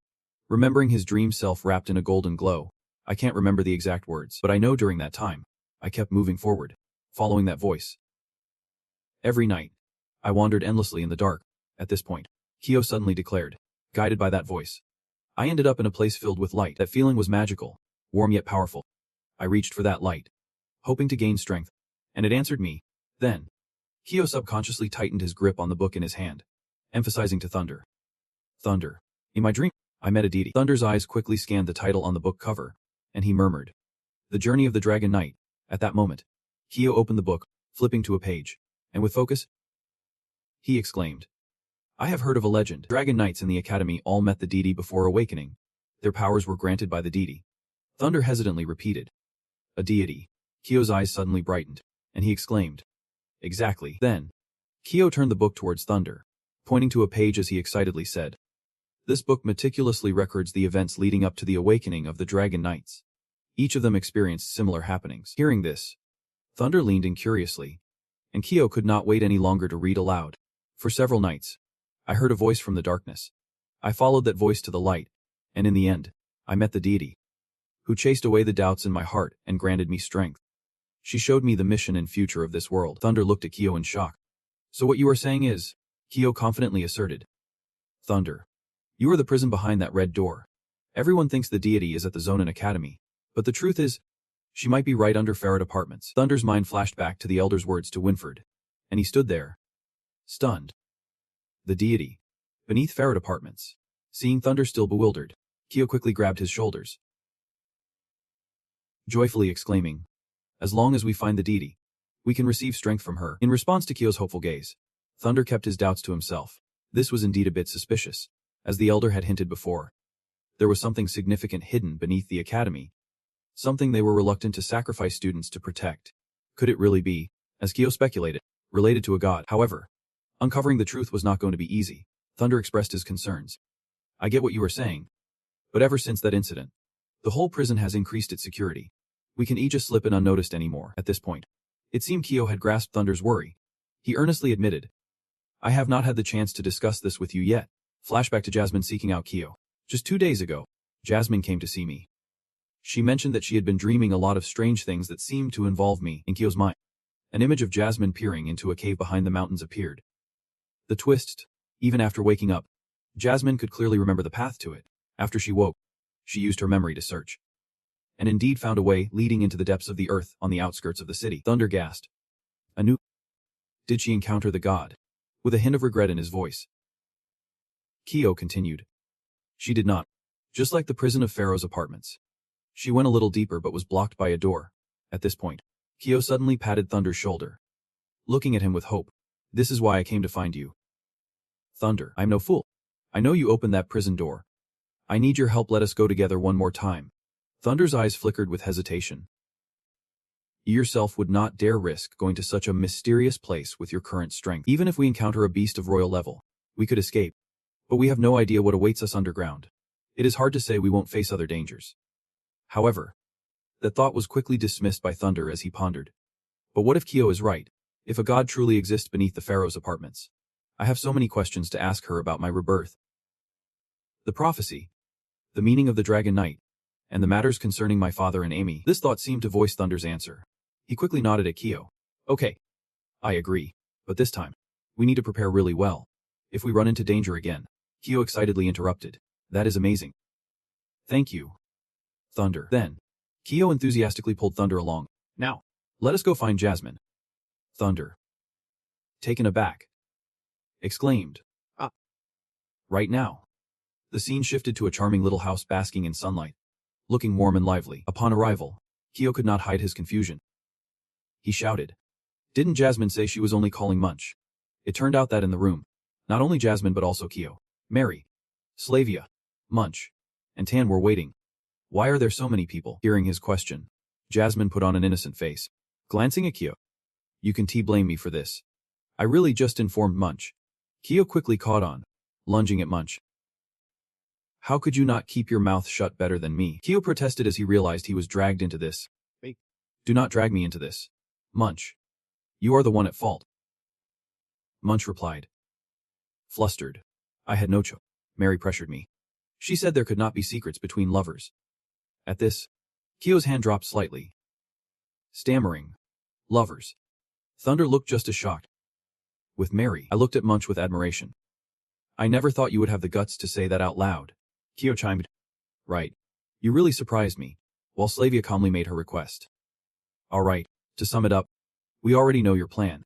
remembering his dream self wrapped in a golden glow. I can't remember the exact words, but I know during that time, I kept moving forward, following that voice. Every night, I wandered endlessly in the dark. At this point, Kyo suddenly declared, guided by that voice, I ended up in a place filled with light. That feeling was magical, warm yet powerful. I reached for that light, hoping to gain strength, and it answered me. Then, Kyo subconsciously tightened his grip on the book in his hand, emphasizing to Thunder. Thunder. In my dream, I met a deity. Thunder's eyes quickly scanned the title on the book cover, and he murmured, The Journey of the Dragon Knight. At that moment, Kyo opened the book, flipping to a page, and with focus, he exclaimed, I have heard of a legend. Dragon Knights in the academy all met the deity before awakening. Their powers were granted by the deity. Thunder hesitantly repeated, a deity. Kyo's eyes suddenly brightened, and he exclaimed, Exactly. Then, Kyo turned the book towards Thunder, pointing to a page as he excitedly said, This book meticulously records the events leading up to the awakening of the Dragon Knights. Each of them experienced similar happenings. Hearing this, Thunder leaned in curiously, and Kyo could not wait any longer to read aloud. For several nights, I heard a voice from the darkness. I followed that voice to the light, and in the end, I met the deity, who chased away the doubts in my heart and granted me strength. She showed me the mission and future of this world. Thunder looked at Kyo in shock. So what you are saying is, Kyo confidently asserted. Thunder, you are the prison behind that red door. Everyone thinks the deity is at the Zonin Academy, but the truth is, she might be right under Farad Apartments. Thunder's mind flashed back to the elder's words to Winford, and he stood there, stunned. The deity, beneath Farad Apartments. Seeing Thunder still bewildered, Kyo quickly grabbed his shoulders, joyfully exclaiming, As long as we find the deity, we can receive strength from her. In response to Kyo's hopeful gaze, Thunder kept his doubts to himself. This was indeed a bit suspicious, as the elder had hinted before. There was something significant hidden beneath the academy, something they were reluctant to sacrifice students to protect. Could it really be, as Kyo speculated, related to a god? However, uncovering the truth was not going to be easy. Thunder expressed his concerns. I get what you are saying, but ever since that incident, the whole prison has increased its security. We can each just slip in unnoticed anymore. At this point, it seemed Kyo had grasped Thunder's worry. He earnestly admitted, I have not had the chance to discuss this with you yet. Flashback to Jasmine seeking out Kyo. Just 2 days ago, Jasmine came to see me. She mentioned that she had been dreaming a lot of strange things that seemed to involve me. In Kyo's mind, an image of Jasmine peering into a cave behind the mountains appeared. The twist, even after waking up, Jasmine could clearly remember the path to it. After she woke, she used her memory to search, and indeed found a way leading into the depths of the earth on the outskirts of the city. Thunder gasped. Did she encounter the god? With a hint of regret in his voice. Kyo continued. She did not. Just like the prison of Pharaoh's apartments. She went a little deeper but was blocked by a door. At this point, Kyo suddenly patted Thunder's shoulder, looking at him with hope. This is why I came to find you. Thunder, I'm no fool. I know you opened that prison door. I need your help. Let us go together one more time. Thunder's eyes flickered with hesitation. You yourself would not dare risk going to such a mysterious place with your current strength. Even if we encounter a beast of royal level, we could escape. But we have no idea what awaits us underground. It is hard to say we won't face other dangers. However, that thought was quickly dismissed by Thunder as he pondered. But what if Kyo is right? If a god truly exists beneath the Pharaoh's apartments? I have so many questions to ask her about my rebirth. The prophecy, the meaning of the Dragon Knight, and the matters concerning my father and Amy. This thought seemed to voice Thunder's answer. He quickly nodded at Kyo. Okay. I agree. But this time, we need to prepare really well. If we run into danger again. Kyo excitedly interrupted. That is amazing. Thank you, Thunder. Then, Kyo enthusiastically pulled Thunder along. Now, let us go find Jasmine. Thunder, taken aback, exclaimed. Right now. The scene shifted to a charming little house basking in sunlight, looking warm and lively. Upon arrival, Kyo could not hide his confusion. He shouted. Didn't Jasmine say she was only calling Munch? It turned out that in the room, not only Jasmine but also Kyo, Mary, Slavia, Munch, and Tan were waiting. Why are there so many people? Hearing his question, Jasmine put on an innocent face, glancing at Kyo. You can blame me for this. I really just informed Munch. Kyo quickly caught on, lunging at Munch. How could you not keep your mouth shut better than me? Kyo protested as he realized he was dragged into this. Do not drag me into this. Munch. You are the one at fault. Munch replied. Flustered. I had no choice. Mary pressured me. She said there could not be secrets between lovers. At this, Kyo's hand dropped slightly. Stammering. Lovers. Thunder looked just as shocked. With Mary, I looked at Munch with admiration. I never thought you would have the guts to say that out loud. Kyo chimed. Right. You really surprised me, while Slavia calmly made her request. All right, to sum it up, we already know your plan.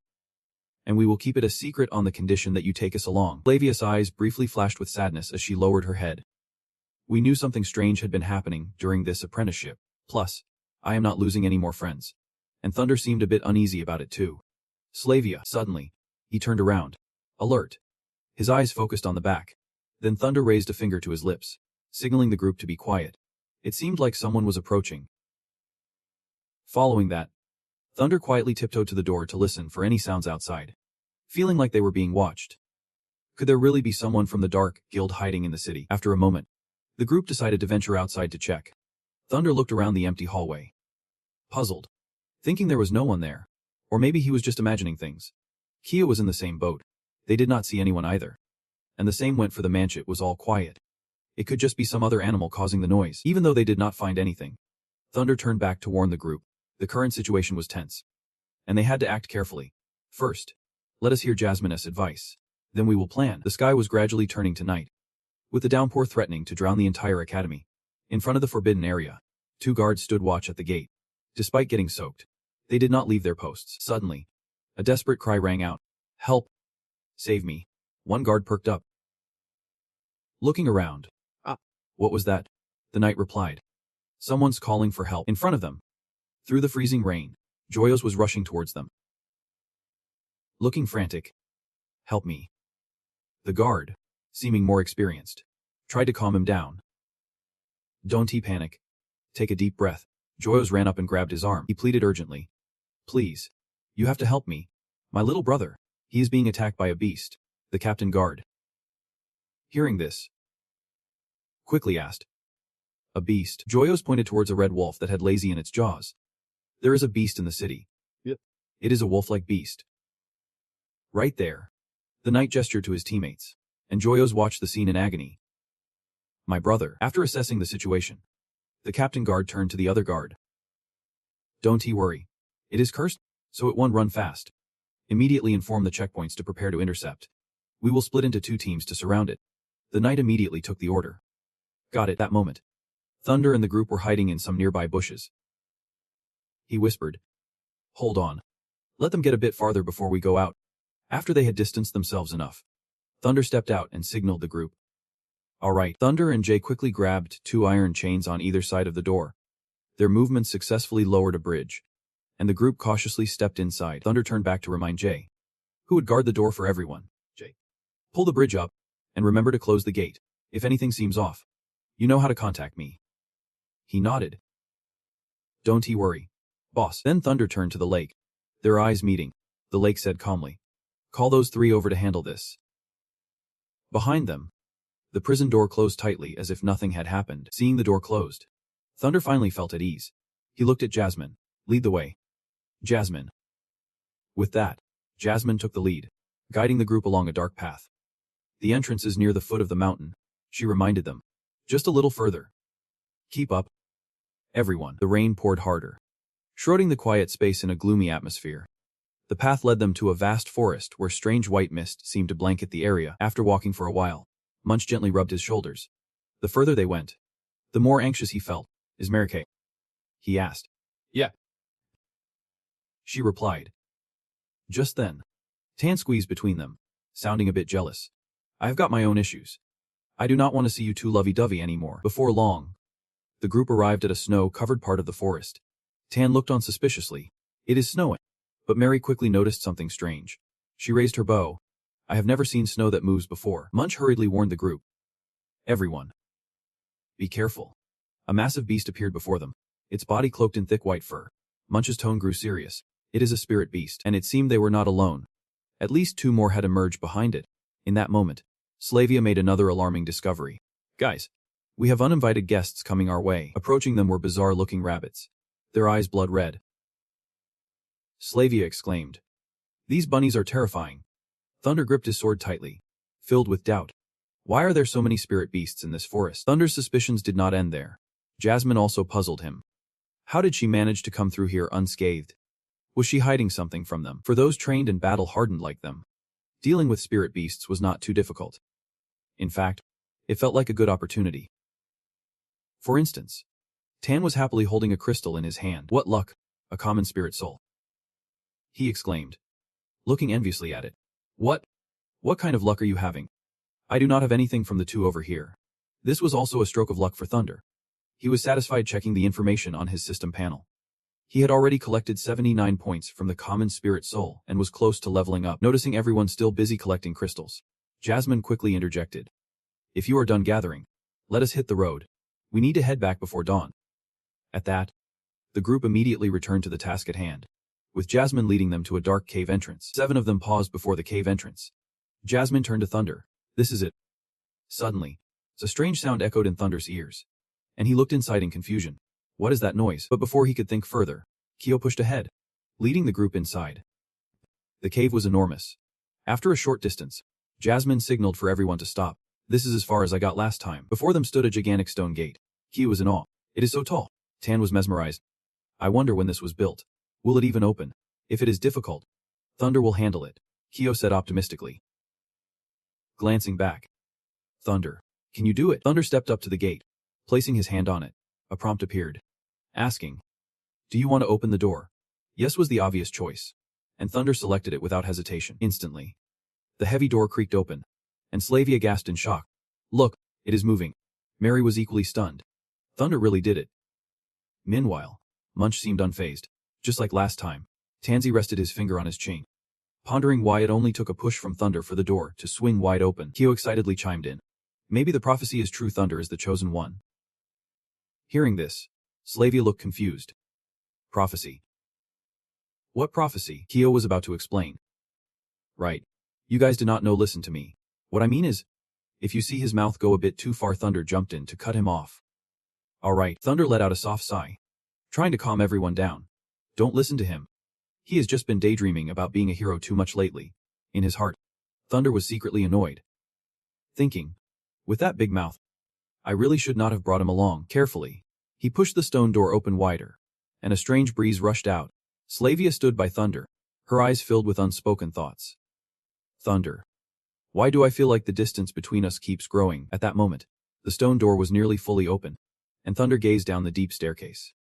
And we will keep it a secret on the condition that you take us along. Slavia's eyes briefly flashed with sadness as she lowered her head. We knew something strange had been happening during this apprenticeship. Plus, I am not losing any more friends. And Thunder seemed a bit uneasy about it too. Slavia, suddenly, he turned around. Alert. His eyes focused on the back. Then Thunder raised a finger to his lips, signaling the group to be quiet. It seemed like someone was approaching. Following that, Thunder quietly tiptoed to the door to listen for any sounds outside, feeling like they were being watched. Could there really be someone from the Dark Guild hiding in the city? After a moment, the group decided to venture outside to check. Thunder looked around the empty hallway, puzzled, thinking there was no one there. Or maybe he was just imagining things. Kyo was in the same boat. They did not see anyone either. And the same went for the mansion. It was all quiet. It could just be some other animal causing the noise. Even though they did not find anything, Thunder turned back to warn the group. The current situation was tense, and they had to act carefully. First, let us hear Jasmine's advice. Then we will plan. The sky was gradually turning to night, with the downpour threatening to drown the entire academy. In front of the forbidden area, 2 guards stood watch at the gate. Despite getting soaked, they did not leave their posts. Suddenly, a desperate cry rang out. Help! Save me. One guard perked up, looking around. What was that? The knight replied. Someone's calling for help. In front of them, through the freezing rain, Joyos was rushing towards them, looking frantic. Help me. The guard, seeming more experienced, tried to calm him down. Don't panic. Take a deep breath. Joyos ran up and grabbed his arm. He pleaded urgently. Please. You have to help me. My little brother. He is being attacked by a beast. The captain guard, hearing this, quickly asked. A beast. Joyos pointed towards a red wolf that had lazy in its jaws. There is a beast in the city. Yep. It is a wolf-like beast. Right there. The knight gestured to his teammates, and Joyos watched the scene in agony. My brother. After assessing the situation, the captain guard turned to the other guard. Don't worry. It is cursed, so it won't run fast. Immediately inform the checkpoints to prepare to intercept. We will split into 2 teams to surround it. The knight immediately took the order. Got it. That moment, Thunder and the group were hiding in some nearby bushes. He whispered, "Hold on. Let them get a bit farther before we go out." After they had distanced themselves enough, Thunder stepped out and signaled the group. All right. Thunder and Jay quickly grabbed 2 iron chains on either side of the door. Their movements successfully lowered a bridge, and the group cautiously stepped inside. Thunder turned back to remind Jay, who would guard the door for everyone. Jay, pull the bridge up, and remember to close the gate. If anything seems off, you know how to contact me. He nodded. Don't you worry, boss. Then Thunder turned to the lake. Their eyes meeting, the lake said calmly, call those 3 over to handle this. Behind them, the prison door closed tightly as if nothing had happened. Seeing the door closed, Thunder finally felt at ease. He looked at Jasmine. Lead the way. Jasmine. With that, Jasmine took the lead, guiding the group along a dark path. The entrance is near the foot of the mountain, she reminded them. Just a little further. Keep up. Everyone. The rain poured harder, shrouding the quiet space in a gloomy atmosphere. The path led them to a vast forest where strange white mist seemed to blanket the area. After walking for a while, Munch gently rubbed his shoulders. The further they went, the more anxious he felt. Is Mary-Kay? He asked. Yeah. She replied. Just then, Tan squeezed between them, sounding a bit jealous. I've got my own issues. I do not want to see you two lovey-dovey anymore. Before long, the group arrived at a snow-covered part of the forest. Tan looked on suspiciously. It is snowing. But Mary quickly noticed something strange. She raised her bow. I have never seen snow that moves before. Munch hurriedly warned the group. Everyone. Be careful. A massive beast appeared before them, its body cloaked in thick white fur. Munch's tone grew serious. It is a spirit beast, and it seemed they were not alone. At least 2 more had emerged behind it. In that moment, Slavia made another alarming discovery. Guys, we have uninvited guests coming our way. Approaching them were bizarre-looking rabbits, their eyes blood red. Slavia exclaimed. These bunnies are terrifying. Thunder gripped his sword tightly, filled with doubt. Why are there so many spirit beasts in this forest? Thunder's suspicions did not end there. Jasmine also puzzled him. How did she manage to come through here unscathed? Was she hiding something from them? For those trained and battle-hardened like them, dealing with spirit beasts was not too difficult. In fact, it felt like a good opportunity. For instance, Tan was happily holding a crystal in his hand. What luck, a common spirit soul. He exclaimed, looking enviously at it. What kind of luck are you having? I do not have anything from the 2 over here. This was also a stroke of luck for Thunder. He was satisfied checking the information on his system panel. He had already collected 79 points from the common spirit soul and was close to leveling up. Noticing everyone still busy collecting crystals, Jasmine quickly interjected. If you are done gathering, let us hit the road. We need to head back before dawn. At that, the group immediately returned to the task at hand, with Jasmine leading them to a dark cave entrance. 7 of them paused before the cave entrance. Jasmine turned to Thunder. This is it. Suddenly, a strange sound echoed in Thunder's ears, and he looked inside in confusion. What is that noise? But before he could think further, Kyo pushed ahead, leading the group inside. The cave was enormous. After a short distance, Jasmine signaled for everyone to stop. This is as far as I got last time. Before them stood a gigantic stone gate. Kyo was in awe. It is so tall. Tan was mesmerized. I wonder when this was built. Will it even open? If it is difficult, Thunder will handle it, Kyo said optimistically. Glancing back. Thunder, can you do it? Thunder stepped up to the gate, placing his hand on it. A prompt appeared, asking, do you want to open the door? Yes was the obvious choice, and Thunder selected it without hesitation. Instantly, the heavy door creaked open, and Slavia gasped in shock. Look, it is moving. Mary was equally stunned. Thunder really did it. Meanwhile, Munch seemed unfazed. Just like last time, Tansy rested his finger on his chain, pondering why it only took a push from Thunder for the door to swing wide open. Kyo excitedly chimed in. Maybe the prophecy is true. Thunder is the chosen one. Hearing this, Slavia looked confused. Prophecy. What prophecy? Kyo was about to explain. Right. You guys do not know. Listen to me. What I mean is, if you see his mouth go a bit too far, Thunder jumped in to cut him off. Alright. Thunder let out a soft sigh, trying to calm everyone down. Don't listen to him. He has just been daydreaming about being a hero too much lately. In his heart, Thunder was secretly annoyed, thinking, with that big mouth, I really should not have brought him along. Carefully, he pushed the stone door open wider, and a strange breeze rushed out. Slavia stood by Thunder, her eyes filled with unspoken thoughts. Thunder. Why do I feel like the distance between us keeps growing? At that moment, The stone door was nearly fully open, and Thunder gazed down the deep staircase,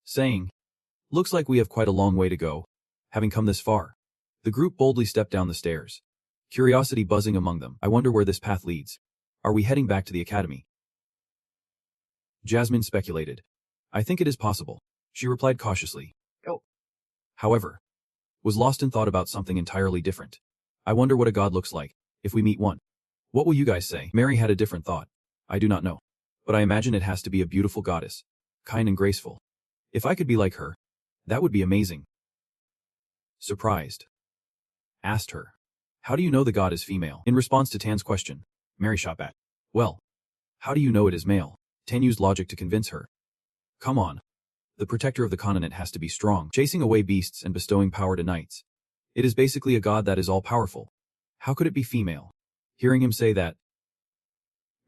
saying, "Looks like we have quite a long way to go, having come this far." The group boldly stepped down the stairs, curiosity buzzing among them. "I wonder where this path leads. Are we heading back to the academy?" Jasmine speculated. "I think it is possible," she replied cautiously. "Oh." However, was lost in thought about something entirely different. "I wonder what a god looks like, if we meet one. What will you guys say?" Mary had a different thought. "I do not know, but I imagine it has to be a beautiful goddess, kind and graceful. If I could be like her, that would be amazing." Surprised, asked her, "How do you know the god is female?" In response to Tan's question, Mary shot back, "Well, how do you know it is male?" Tan used logic to convince her. "Come on. The protector of the continent has to be strong, chasing away beasts and bestowing power to knights. It is basically a god that is all-powerful. How could it be female?" Hearing him say that,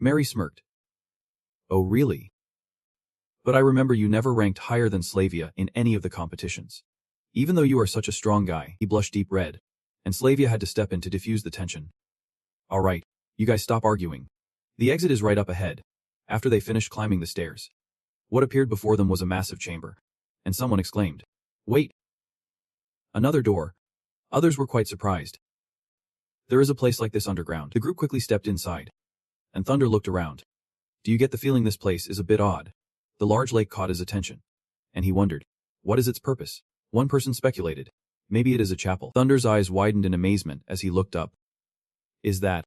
Mary smirked. "Oh really? But I remember you never ranked higher than Slavia in any of the competitions. Even though you are such a strong guy." He blushed deep red, and Slavia had to step in to diffuse the tension. "All right, you guys stop arguing. The exit is right up ahead." After they finished climbing the stairs, what appeared before them was a massive chamber, and someone exclaimed, "Wait! Another door." Others were quite surprised. "There is a place like this underground." The group quickly stepped inside, and Thunder looked around. "Do you get the feeling this place is a bit odd?" The large lake caught his attention, and he wondered, what is its purpose? One person speculated, maybe it is a chapel. Thunder's eyes widened in amazement as he looked up. "Is that?"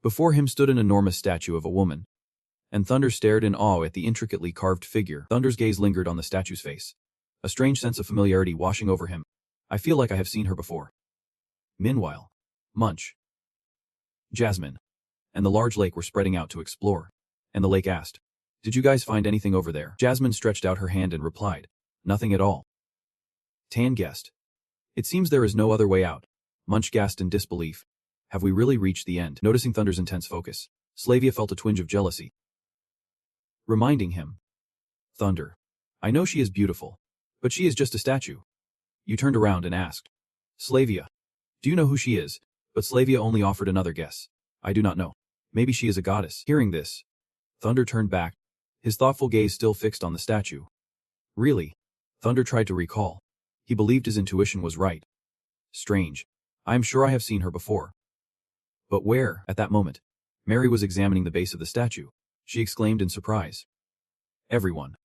Before him stood an enormous statue of a woman, and Thunder stared in awe at the intricately carved figure. Thunder's gaze lingered on the statue's face, a strange sense of familiarity washing over him. "I feel like I have seen her before." Meanwhile, Munch, Jasmine, and the large lake were spreading out to explore, and the lake asked, "Did you guys find anything over there?" Jasmine stretched out her hand and replied, "Nothing at all." Tan guessed, "It seems there is no other way out." Munch gasped in disbelief. "Have we really reached the end?" Noticing Thunder's intense focus, Slavia felt a twinge of jealousy, reminding him, "Thunder, I know she is beautiful, but she is just a statue." You turned around and asked, "Slavia, do you know who she is?" But Slavia only offered another guess. "I do not know. Maybe she is a goddess." Hearing this, Thunder turned back, his thoughtful gaze still fixed on the statue. "Really?" Thunder tried to recall. He believed his intuition was right. "Strange. I am sure I have seen her before." "But where?" At that moment, Mary was examining the base of the statue. She exclaimed in surprise, "Everyone!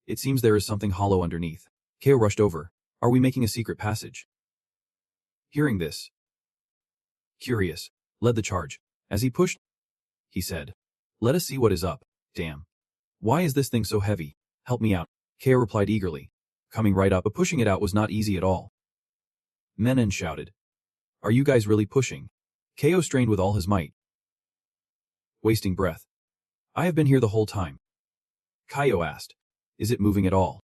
It seems there is something hollow underneath." Keo rushed over. "Are we making a secret passage?" Hearing this, Curious led the charge. As he pushed, he said, "Let us see what is up." "Damn. Why is this thing so heavy? Help me out." Keo replied eagerly, coming right up, but pushing it out was not easy at all. Menon shouted, "Are you guys really pushing?" Keo strained with all his might, wasting breath. "I have been here the whole time." Kaio asked, "Is it moving at all?"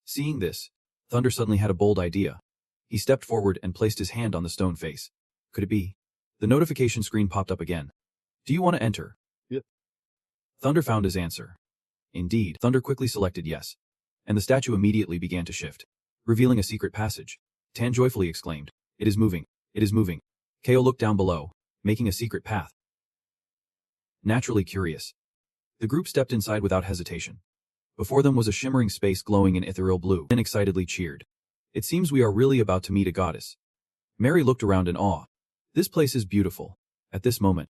Seeing this, Thunder suddenly had a bold idea. He stepped forward and placed his hand on the stone face. Could it be? The notification screen popped up again. "Do you want to enter?" "Yep." Thunder found his answer. Indeed, Thunder quickly selected yes, and the statue immediately began to shift, revealing a secret passage. Tan joyfully exclaimed, "It is moving! It is moving!" Kale looked down below, making a secret path. Naturally curious, the group stepped inside without hesitation. Before them was a shimmering space glowing in ethereal blue. Tan excitedly cheered. "It seems we are really about to meet a goddess." Mary looked around in awe. "This place is beautiful." At this moment,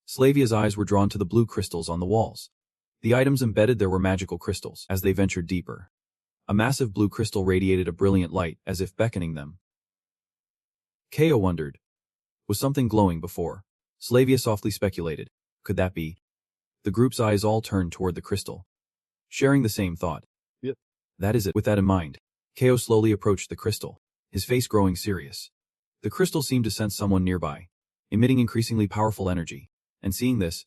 Slavia's eyes were drawn to the blue crystals on the walls. The items embedded there were magical crystals. As they ventured deeper, a massive blue crystal radiated a brilliant light as if beckoning them. Keo wondered, was something glowing before? Slavia softly speculated, could that be? The group's eyes all turned toward the crystal, sharing the same thought. "Yep. That is it." With that in mind, Keo slowly approached the crystal, his face growing serious. The crystal seemed to sense someone nearby, emitting increasingly powerful energy, and seeing this,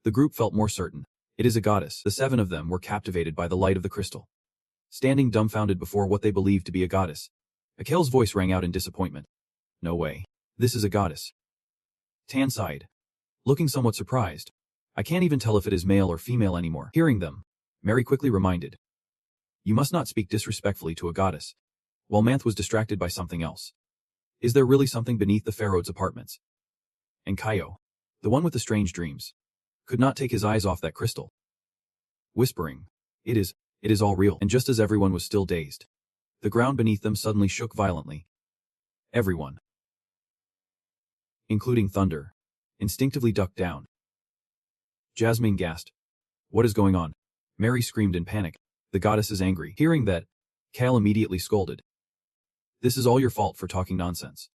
the group felt more certain. It is a goddess. The 7 of them were captivated by the light of the crystal, standing dumbfounded before what they believed to be a goddess. Akele's voice rang out in disappointment. "No way. This is a goddess." Tan sighed, looking somewhat surprised. "I can't even tell if it is male or female anymore." Hearing them, Mary quickly reminded, "You must not speak disrespectfully to a goddess." While Manth was distracted by something else. "Is there really something beneath the Pharaoh's apartments?" And Kaio, the one with the strange dreams, could not take his eyes off that crystal. Whispering, it is all real. And just as everyone was still dazed, the ground beneath them suddenly shook violently. Everyone, including Thunder, instinctively ducked down. Jasmine gasped. What is going on? Mary screamed in panic. The goddess is angry. Hearing that, Cal immediately scolded. This is all your fault for talking nonsense.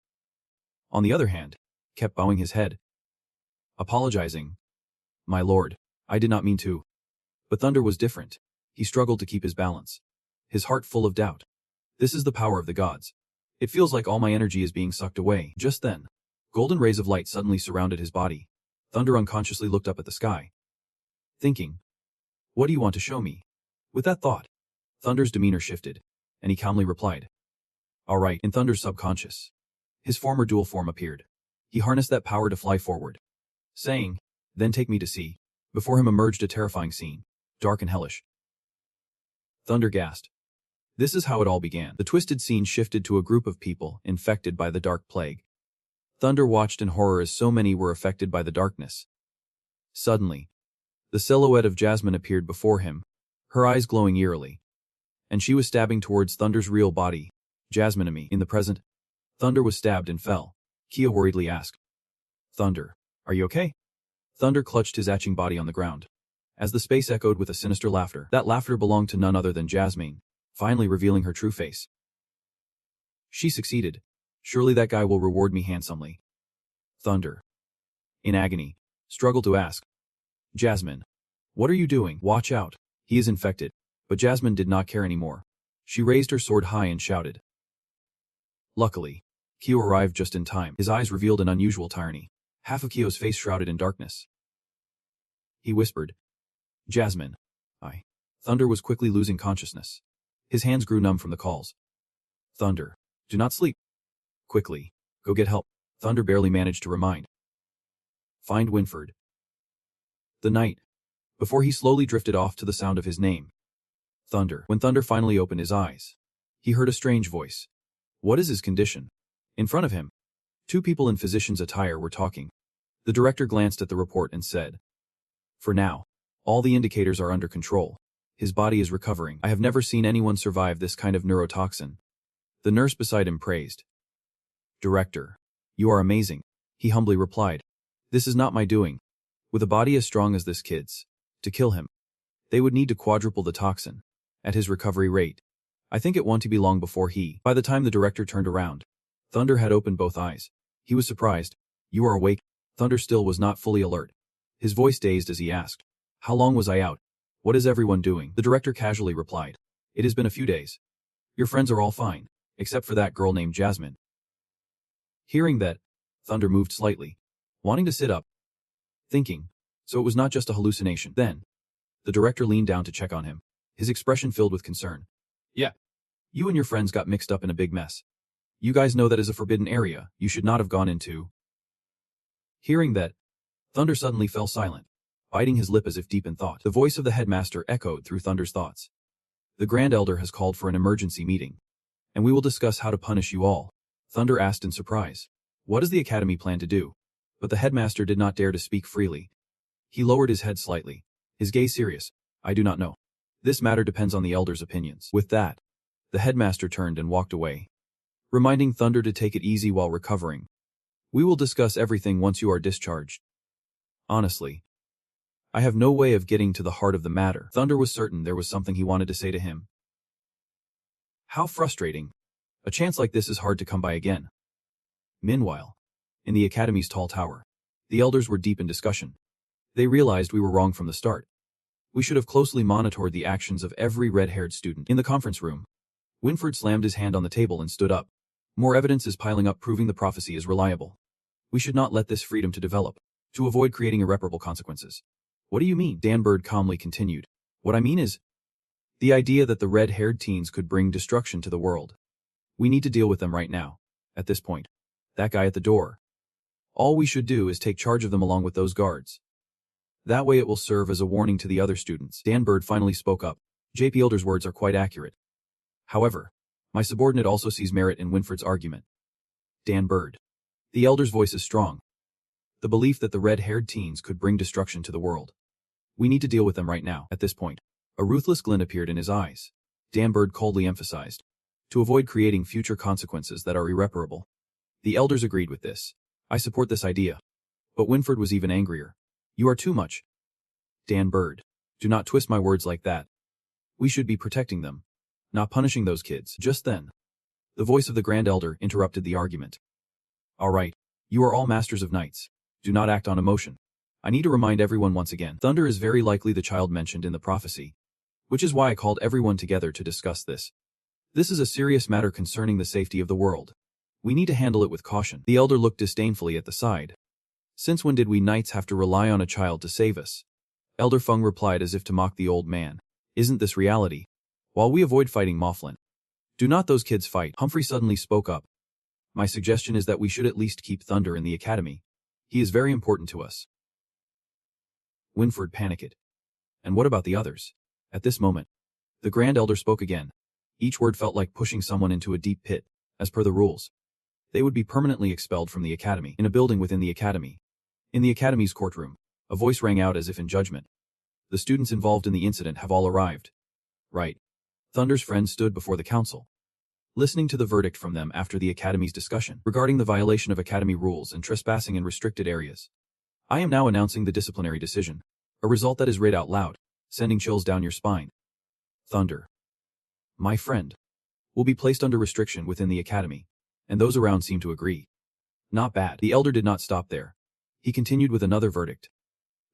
On the other hand, kept bowing his head, apologizing. My lord, I did not mean to. But Thunder was different. He struggled to keep his balance, his heart full of doubt. This is the power of the gods. It feels like all my energy is being sucked away. Just then, golden rays of light suddenly surrounded his body. Thunder unconsciously looked up at the sky, thinking, what do you want to show me? With that thought, Thunder's demeanor shifted, and he calmly replied, all right. In Thunder's subconscious, his former dual form appeared. He harnessed that power to fly forward, saying, then take me to see. Before him emerged a terrifying scene, dark and hellish. Thunder gasped. This is how it all began. The twisted scene shifted to a group of people infected by the dark plague. Thunder watched in horror as so many were affected by the darkness. Suddenly, the silhouette of Jasmine appeared before him, her eyes glowing eerily. And she was stabbing towards Thunder's real body. Jasmine and me. In the present, Thunder was stabbed and fell. Kia worriedly asked, Thunder, are you okay? Thunder clutched his atching body on the ground. As the space echoed with a sinister laughter, that laughter belonged to none other than Jasmine, finally revealing her true face. She succeeded. Surely that guy will reward me handsomely. Thunder, in agony, struggled to ask, Jasmine, what are you doing? Watch out. He is infected. But Jasmine did not care anymore. She raised her sword high and shouted. Luckily, Kyo arrived just in time. His eyes revealed an unusual tyranny. Half of Kyo's face shrouded in darkness. He whispered, Jasmine. Thunder was quickly losing consciousness. His hands grew numb from the calls. Thunder, do not sleep. Quickly, go get help. Thunder barely managed to remind. Find Winford. The night, before he slowly drifted off to the sound of his name. Thunder. When Thunder finally opened his eyes, he heard a strange voice. What is his condition? In front of him, two people in physician's attire were talking. The director glanced at the report and said, for now, all the indicators are under control. His body is recovering. I have never seen anyone survive this kind of neurotoxin. The nurse beside him praised. Director, you are amazing, he humbly replied. This is not my doing. With a body as strong as this kid's, to kill him, they would need to quadruple the toxin. At his recovery rate, I think it won't be long before By the time the director turned around, Thunder had opened both eyes. He was surprised. You are awake? Thunder still was not fully alert. His voice dazed as he asked, how long was I out? What is everyone doing? The director casually replied, it has been a few days. Your friends are all fine, except for that girl named Jasmine. Hearing that, Thunder moved slightly, wanting to sit up, thinking, so it was not just a hallucination. Then, the director leaned down to check on him, his expression filled with concern. Yeah. You and your friends got mixed up in a big mess. You guys know that is a forbidden area you should not have gone into. Hearing that, Thunder suddenly fell silent, biting his lip as if deep in thought. The voice of the headmaster echoed through Thunder's thoughts. The Grand Elder has called for an emergency meeting, and we will discuss how to punish you all. Thunder asked in surprise, what does the academy plan to do? But the headmaster did not dare to speak freely. He lowered his head slightly, his gaze serious. I do not know. This matter depends on the elder's opinions. With that, the headmaster turned and walked away, reminding Thunder to take it easy while recovering. We will discuss everything once you are discharged. Honestly, I have no way of getting to the heart of the matter. Thunder was certain there was something he wanted to say to him. How frustrating. A chance like this is hard to come by again. Meanwhile, in the academy's tall tower, the elders were deep in discussion. They realized we were wrong from the start. We should have closely monitored the actions of every red-haired student. In the conference room, Winford slammed his hand on the table and stood up. More evidence is piling up proving the prophecy is reliable. We should not let this freedom to develop, to avoid creating irreparable consequences. What do you mean? Dan Bird calmly continued. What I mean is, the idea that the red-haired teens could bring destruction to the world. We need to deal with them right now, at this point. That guy at the door. All we should do is take charge of them along with those guards. That way it will serve as a warning to the other students. Dan Bird finally spoke up. J.P. Elder's words are quite accurate. However, my subordinate also sees merit in Winford's argument. Dan Bird. The elder's voice is strong. The belief that the red-haired teens could bring destruction to the world. We need to deal with them right now. At this point, a ruthless glint appeared in his eyes. Danbird coldly emphasized, to avoid creating future consequences that are irreparable. The elders agreed with this. I support this idea. But Winford was even angrier. You are too much. Danbird, do not twist my words like that. We should be protecting them, not punishing those kids. Just then, the voice of the Grand Elder interrupted the argument. All right, you are all masters of knights. Do not act on emotion. I need to remind everyone once again, Thunder is very likely the child mentioned in the prophecy, which is why I called everyone together to discuss this. This is a serious matter concerning the safety of the world. We need to handle it with caution. The elder looked disdainfully at the side. Since when did we knights have to rely on a child to save us? Elder Feng replied as if to mock the old man. Isn't this reality? While we avoid fighting Mifflin, do not those kids fight? Humphrey suddenly spoke up. My suggestion is that we should at least keep Thunder in the academy. He is very important to us. Winford panicked. And what about the others? At this moment, the Grand Elder spoke again. Each word felt like pushing someone into a deep pit. As per the rules, they would be permanently expelled from the academy, in a building within the academy. In the academy's courtroom, a voice rang out as if in judgment. The students involved in the incident have all arrived. Right. Thunder's friends stood before the council, listening to the verdict from them after the academy's discussion regarding the violation of academy rules and trespassing in restricted areas. I am now announcing the disciplinary decision, a result that is read out loud, sending chills down your spine. Thunder, my friend, will be placed under restriction within the academy, and those around seem to agree. Not bad. The elder did not stop there. He continued with another verdict.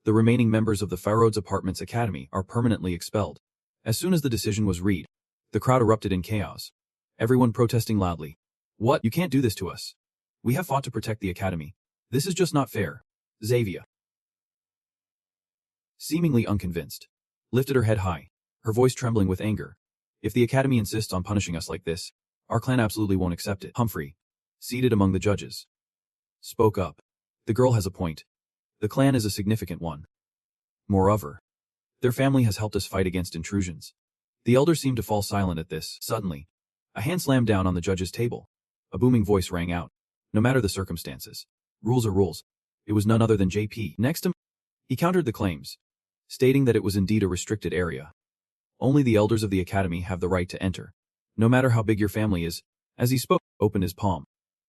The remaining members of the Pharaoh's Apartments Academy are permanently expelled. As soon as the decision was read, the crowd erupted in chaos. Everyone protesting loudly. What? You can't do this to us. We have fought to protect the academy. This is just not fair. Xavier, seemingly unconvinced, lifted her head high, her voice trembling with anger. If the academy insists on punishing us like this, our clan absolutely won't accept it. Humphrey, seated among the judges, spoke up. The girl has a point. The clan is a significant one. Moreover, their family has helped us fight against intrusions. The elder seemed to fall silent at this. Suddenly, a hand slammed down on the judge's table. A booming voice rang out. No matter the circumstances, rules are rules. It was none other than JP. Next he countered the claims, stating that it was indeed a restricted area. Only the elders of the academy have the right to enter, no matter how big your family is. As he spoke, opened his palm,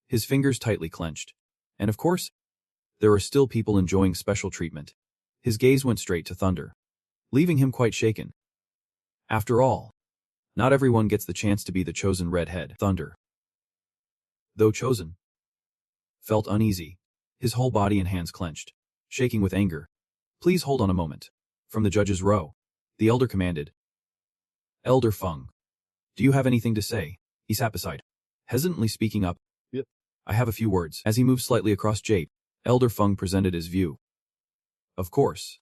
his fingers tightly clenched. And of course, there are still people enjoying special treatment. His gaze went straight to Thunder, leaving him quite shaken. After all, not everyone gets the chance to be the chosen redhead. Thunder, though chosen, felt uneasy, his whole body and hands clenched, shaking with anger. Please hold on a moment. From the judge's row, the elder commanded. Elder Feng, do you have anything to say? He sat beside, hesitantly speaking up. Yep. I have a few words. As he moved slightly across Jape, Elder Feng presented his view. Of course.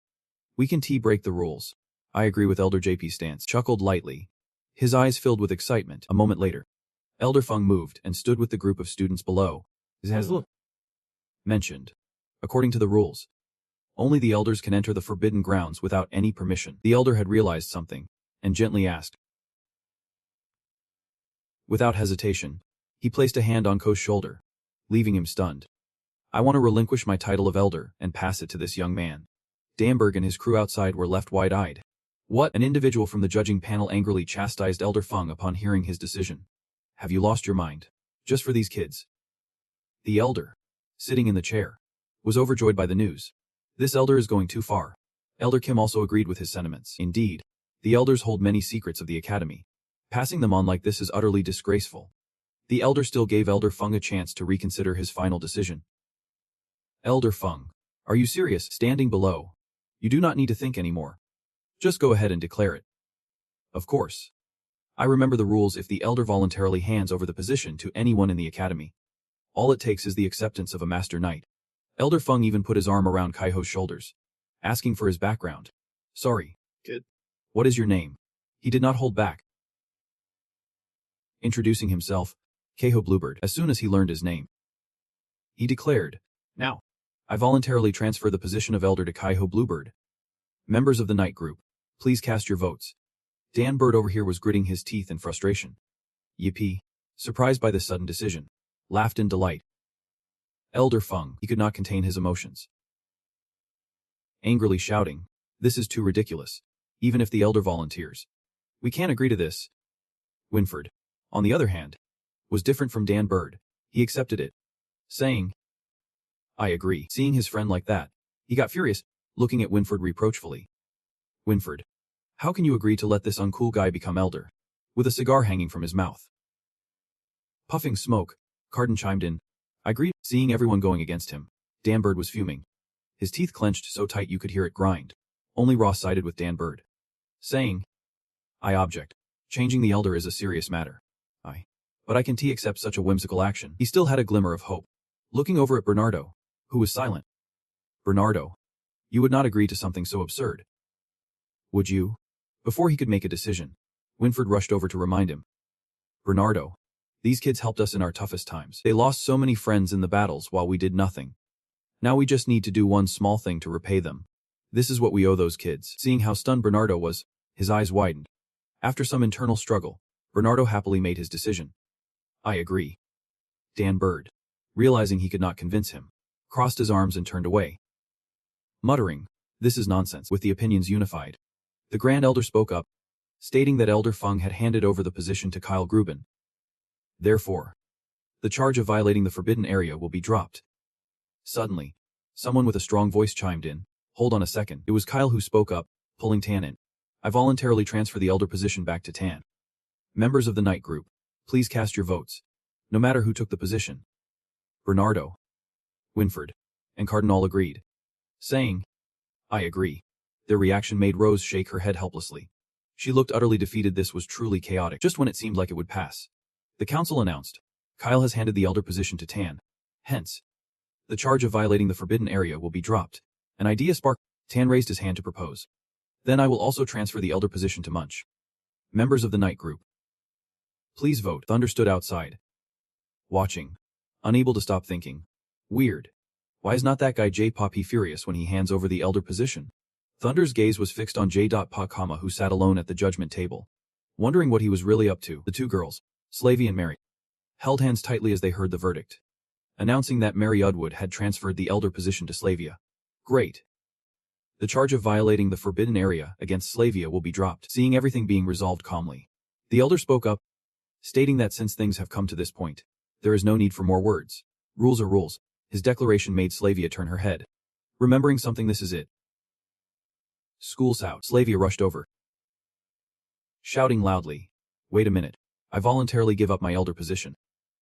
We can break the rules. I agree with Elder JP's stance. Chuckled lightly, his eyes filled with excitement. A moment later, Elder Feng moved and stood with the group of students below. As mentioned, according to the rules, only the elders can enter the forbidden grounds without any permission. The elder had realized something, and gently asked. Without hesitation, he placed a hand on Ko's shoulder, leaving him stunned. I want to relinquish my title of elder and pass it to this young man. Damberg and his crew outside were left wide-eyed. What? An individual from the judging panel angrily chastised Elder Feng upon hearing his decision. Have you lost your mind? Just for these kids? The elder, sitting in the chair, was overjoyed by the news. This elder is going too far. Elder Kim also agreed with his sentiments. Indeed, the elders hold many secrets of the academy. Passing them on like this is utterly disgraceful. The elder still gave Elder Feng a chance to reconsider his final decision. Elder Feng, are you serious? Standing below, you do not need to think anymore. Just go ahead and declare it. Of course. I remember the rules. If the elder voluntarily hands over the position to anyone in the academy, all it takes is the acceptance of a master knight. Elder Feng even put his arm around Kaiho's shoulders, asking for his background. Sorry, kid. What is your name? He did not hold back, introducing himself, Kaiho Bluebird. As soon as he learned his name, he declared, Now, I voluntarily transfer the position of elder to Kaiho Bluebird. Members of the Knight Group, please cast your votes. Dan Bird over here was gritting his teeth in frustration. Yippee, surprised by this sudden decision, laughed in delight. Elder Feng, he could not contain his emotions. Angrily shouting, "This is too ridiculous. Even if the elder volunteers. We can't agree to this." Winford, on the other hand, was different from Dan Bird. He accepted it, saying, "I agree." Seeing his friend like that, he got furious, looking at Winford reproachfully. "Winford, how can you agree to let this uncool guy become elder?" With a cigar hanging from his mouth. Puffing smoke, Carden chimed in, "I agree." Seeing everyone going against him, Dan Bird was fuming. His teeth clenched so tight you could hear it grind. Only Ross sided with Dan Bird, saying, "I object. Changing the elder is a serious matter. But I can't accept such a whimsical action." He still had a glimmer of hope, looking over at Bernardo, who was silent. "Bernardo, you would not agree to something so absurd, would you?" Before he could make a decision, Winford rushed over to remind him. "Bernardo, these kids helped us in our toughest times. They lost so many friends in the battles while we did nothing. Now we just need to do one small thing to repay them. This is what we owe those kids." Seeing how stunned Bernardo was, his eyes widened. After some internal struggle, Bernardo happily made his decision. "I agree." Dan Bird, realizing he could not convince him, crossed his arms and turned away, muttering, "This is nonsense." With the opinions unified, the Grand Elder spoke up, stating that Elder Feng had handed over the position to Kyle Gruben. Therefore, the charge of violating the forbidden area will be dropped. Suddenly, someone with a strong voice chimed in, "Hold on a second." It was Kyle who spoke up, pulling Tan in. "I voluntarily transfer the elder position back to Tan. Members of the night group, please cast your votes, no matter who took the position." Bernardo, Winford, and Carden all agreed, saying, "I agree." Their reaction made Rose shake her head helplessly. She looked utterly defeated. This was truly chaotic. Just when it seemed like it would pass, the council announced, "Kyle has handed the elder position to Tan. Hence, the charge of violating the forbidden area will be dropped." An idea sparked. Tan raised his hand to propose. "Then I will also transfer the elder position to Munch. Members of the night group, please vote." Thunder stood outside, watching, unable to stop thinking, "Weird. Why is not that guy J-Poppy furious when he hands over the elder position?" Thunder's gaze was fixed on J.Pa, who sat alone at the judgment table, wondering what he was really up to. The two girls, Slavy and Mary, held hands tightly as they heard the verdict, announcing that Mary Udwood had transferred the elder position to Slavia. Great. The charge of violating the forbidden area against Slavia will be dropped. Seeing everything being resolved calmly, the elder spoke up, stating that since things have come to this point, there is no need for more words. Rules are rules. His declaration made Slavia turn her head. Remembering something, "This is it. School's out." Slavia rushed over, shouting loudly, "Wait a minute. I voluntarily give up my elder position."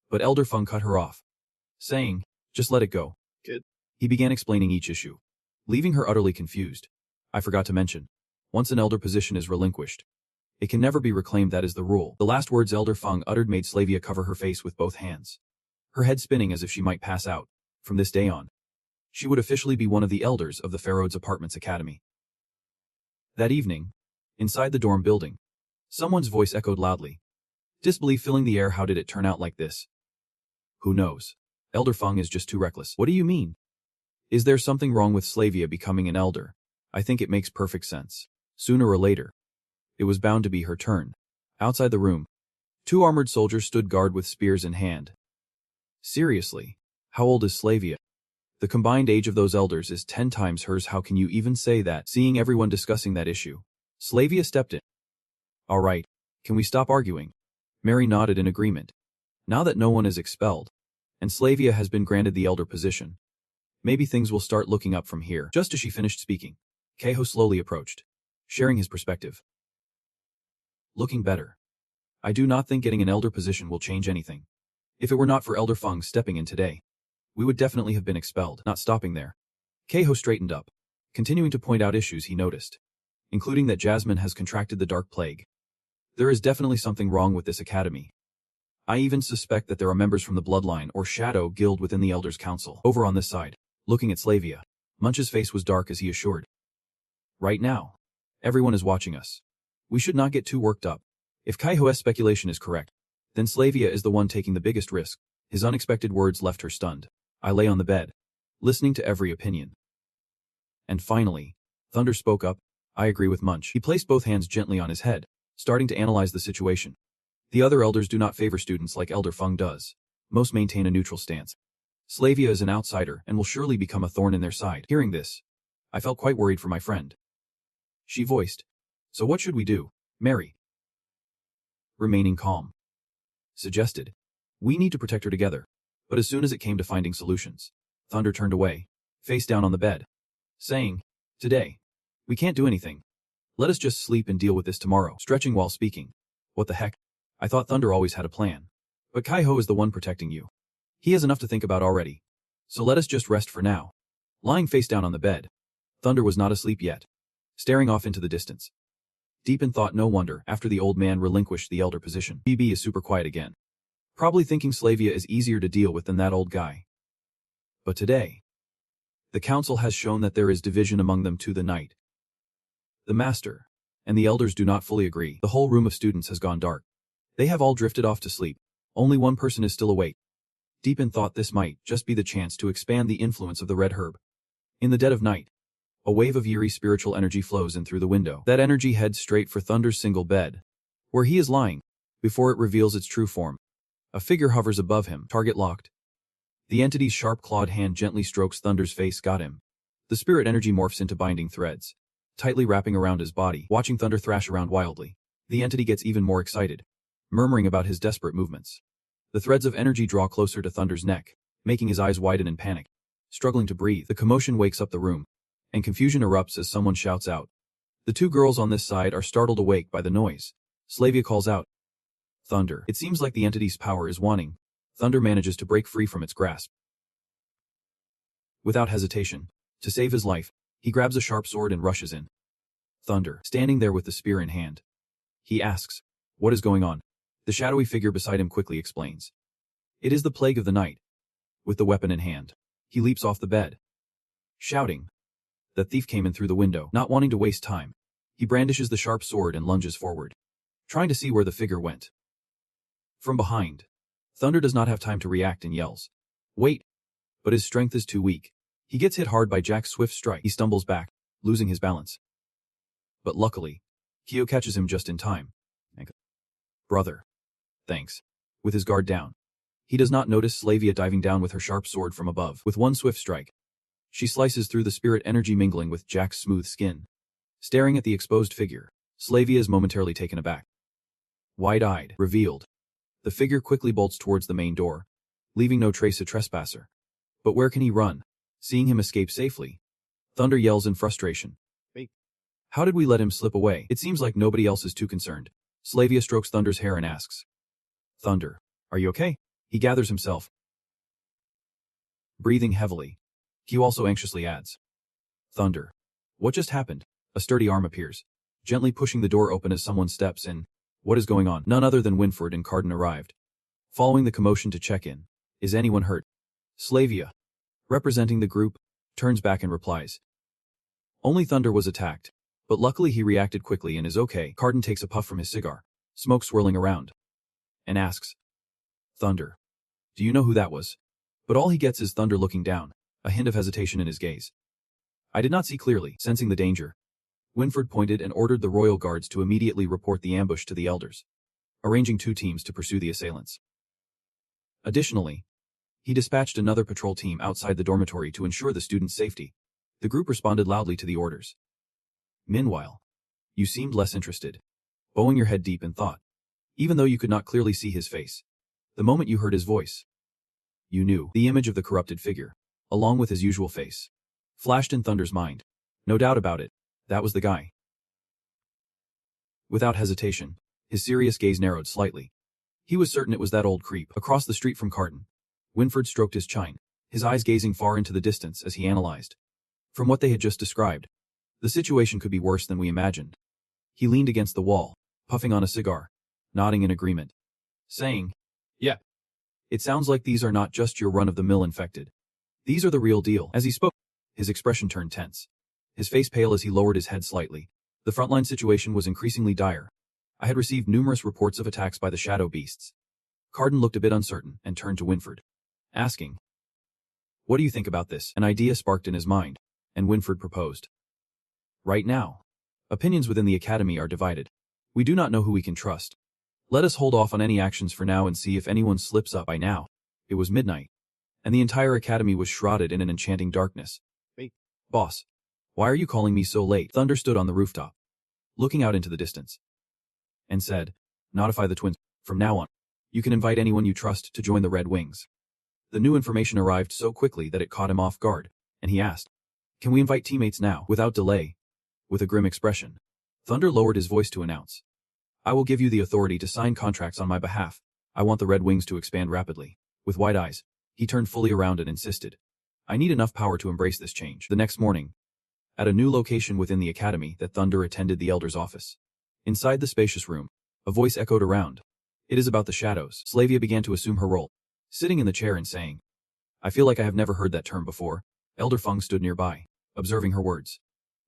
But Elder Feng cut her off, saying, "Just let it go, kid." He began explaining each issue, leaving her utterly confused. "I forgot to mention, once an elder position is relinquished, it can never be reclaimed. That is the rule." The last words Elder Feng uttered made Slavia cover her face with both hands, her head spinning as if she might pass out. From this day on, she would officially be one of the elders of the Pharaoh's Apartments Academy. That evening, inside the dorm building, someone's voice echoed loudly, disbelief filling the air. "How did it turn out like this?" "Who knows? Elder Feng is just too reckless." "What do you mean? Is there something wrong with Slavia becoming an elder?" "I think it makes perfect sense. Sooner or later, it was bound to be her turn." Outside the room, two armored soldiers stood guard with spears in hand. "Seriously, how old is Slavia?" "The combined age of those elders is 10 times hers." "How can you even say that?" Seeing everyone discussing that issue, Slavia stepped in. "All right, can we stop arguing?" Mary nodded in agreement. Now that no one is expelled, and Slavia has been granted the elder position, maybe things will start looking up from here. Just as she finished speaking, Keho slowly approached, sharing his perspective. "Looking better. I do not think getting an elder position will change anything. If it were not for Elder Feng stepping in today, we would definitely have been expelled." Not stopping there, Keho straightened up, continuing to point out issues he noticed, including that Jasmine has contracted the Dark Plague. "There is definitely something wrong with this academy. I even suspect that there are members from the Bloodline or Shadow Guild within the Elders' Council." Over on this side, looking at Slavia, Munch's face was dark as he assured, "Right now, everyone is watching us. We should not get too worked up. If Kaiho's speculation is correct, then Slavia is the one taking the biggest risk." His unexpected words left her stunned. I lay on the bed, listening to every opinion. And finally, Thunder spoke up, "I agree with Munch." He placed both hands gently on his head, starting to analyze the situation. "The other elders do not favor students like Elder Feng does. Most maintain a neutral stance. Slavia is an outsider and will surely become a thorn in their side. Hearing this, I felt quite worried for my friend. She voiced, "So what should we do, Mary?" Remaining calm. Suggested, "We need to protect her together." But as soon as it came to finding solutions, Thunder turned away, face down on the bed, saying, "Today, we can't do anything. Let us just sleep and deal with this tomorrow." Stretching while speaking. What the heck? I thought Thunder always had a plan. But Kaiho is the one protecting you. He has enough to think about already. So let us just rest for now. Lying face down on the bed, Thunder was not asleep yet, staring off into the distance. Deep in thought, no wonder, after the old man relinquished the elder position. BB is super quiet again. Probably thinking Slavia is easier to deal with than that old guy. But today, the council has shown that there is division among them to the knight. The master and the elders do not fully agree. The whole room of students has gone dark. They have all drifted off to sleep. Only one person is still awake. Deep in thought, this might just be the chance to expand the influence of the red herb. In the dead of night, a wave of eerie spiritual energy flows in through the window. That energy heads straight for Thunder's single bed, where he is lying, before it reveals its true form. A figure hovers above him, target locked. The entity's sharp-clawed hand gently strokes Thunder's face. Got him. The spirit energy morphs into binding threads, tightly wrapping around his body. Watching Thunder thrash around wildly, the entity gets even more excited, murmuring about his desperate movements. The threads of energy draw closer to Thunder's neck, making his eyes widen in panic. Struggling to breathe, the commotion wakes up the room, and confusion erupts as someone shouts out. The two girls on this side are startled awake by the noise. Slavia calls out, "Thunder." It seems like the entity's power is waning. Thunder manages to break free from its grasp. Without hesitation, to save his life, he grabs a sharp sword and rushes in. Thunder, standing there with the spear in hand. He asks, "What is going on?" The shadowy figure beside him quickly explains. It is the plague of the night. With the weapon in hand, he leaps off the bed, shouting. The thief came in through the window. Not wanting to waste time, he brandishes the sharp sword and lunges forward, trying to see where the figure went. From behind, Thunder does not have time to react and yells, "Wait!" But his strength is too weak. He gets hit hard by Jack's swift strike. He stumbles back, losing his balance. But luckily, Kyo catches him just in time. "Brother. Thanks." With his guard down, he does not notice Slavia diving down with her sharp sword from above. With one swift strike, she slices through the spirit energy mingling with Jack's smooth skin. Staring at the exposed figure, Slavia is momentarily taken aback. Wide-eyed, revealed, the figure quickly bolts towards the main door, leaving no trace of trespasser. But where can he run? Seeing him escape safely, Thunder yells in frustration. "Wait. How did we let him slip away?" It seems like nobody else is too concerned. Slavia strokes Thunder's hair and asks, "Thunder, are you okay?" He gathers himself, breathing heavily. Q also anxiously adds, "Thunder, what just happened?" A sturdy arm appears, gently pushing the door open as someone steps in. What is going on? None other than Winford and Carden arrived, following the commotion to check in. Is anyone hurt? Slavia, representing the group, turns back and replies, "Only Thunder was attacked, but luckily he reacted quickly and is okay." Carden takes a puff from his cigar, smoke swirling around, and asks, "Thunder, do you know who that was?" But all he gets is Thunder looking down, a hint of hesitation in his gaze. "I did not see clearly." Sensing the danger, Winford pointed and ordered the royal guards to immediately report the ambush to the elders, arranging 2 teams to pursue the assailants. Additionally, he dispatched another patrol team outside the dormitory to ensure the students' safety. The group responded loudly to the orders. Meanwhile, you seemed less interested, bowing your head deep in thought, even though you could not clearly see his face. The moment you heard his voice, you knew. The image of the corrupted figure, along with his usual face, flashed in Thunder's mind. No doubt about it, that was the guy. Without hesitation, his serious gaze narrowed slightly. He was certain it was that old creep across the street from Carden. Winford stroked his chin, his eyes gazing far into the distance as he analyzed. From what they had just described, the situation could be worse than we imagined. He leaned against the wall, puffing on a cigar, nodding in agreement, saying, "Yeah. It sounds like these are not just your run-of-the-mill infected. These are the real deal." As he spoke, his expression turned tense, his face pale as he lowered his head slightly. The frontline situation was increasingly dire. I had received numerous reports of attacks by the shadow beasts. Carden looked a bit uncertain and turned to Winford, asking, "What do you think about this?" An idea sparked in his mind, and Winford proposed. "Right now, opinions within the academy are divided. We do not know who we can trust. Let us hold off on any actions for now and see if anyone slips up." By now, it was midnight, and the entire academy was shrouded in an enchanting darkness. Wait, boss. Why are you calling me so late? Thunder stood on the rooftop, looking out into the distance, and said, "Notify the twins. From now on, you can invite anyone you trust to join the Red Wings." The new information arrived so quickly that it caught him off guard, and he asked, "Can we invite teammates now?" Without delay, with a grim expression, Thunder lowered his voice to announce, "I will give you the authority to sign contracts on my behalf. I want the Red Wings to expand rapidly." With wide eyes, he turned fully around and insisted, "I need enough power to embrace this change." The next morning, at a new location within the academy, that Thunder attended the Elder's office. Inside the spacious room, a voice echoed around. "It is about the shadows." Slavia began to assume her role, sitting in the chair and saying, "I feel like I have never heard that term before." Elder Feng stood nearby, observing her words.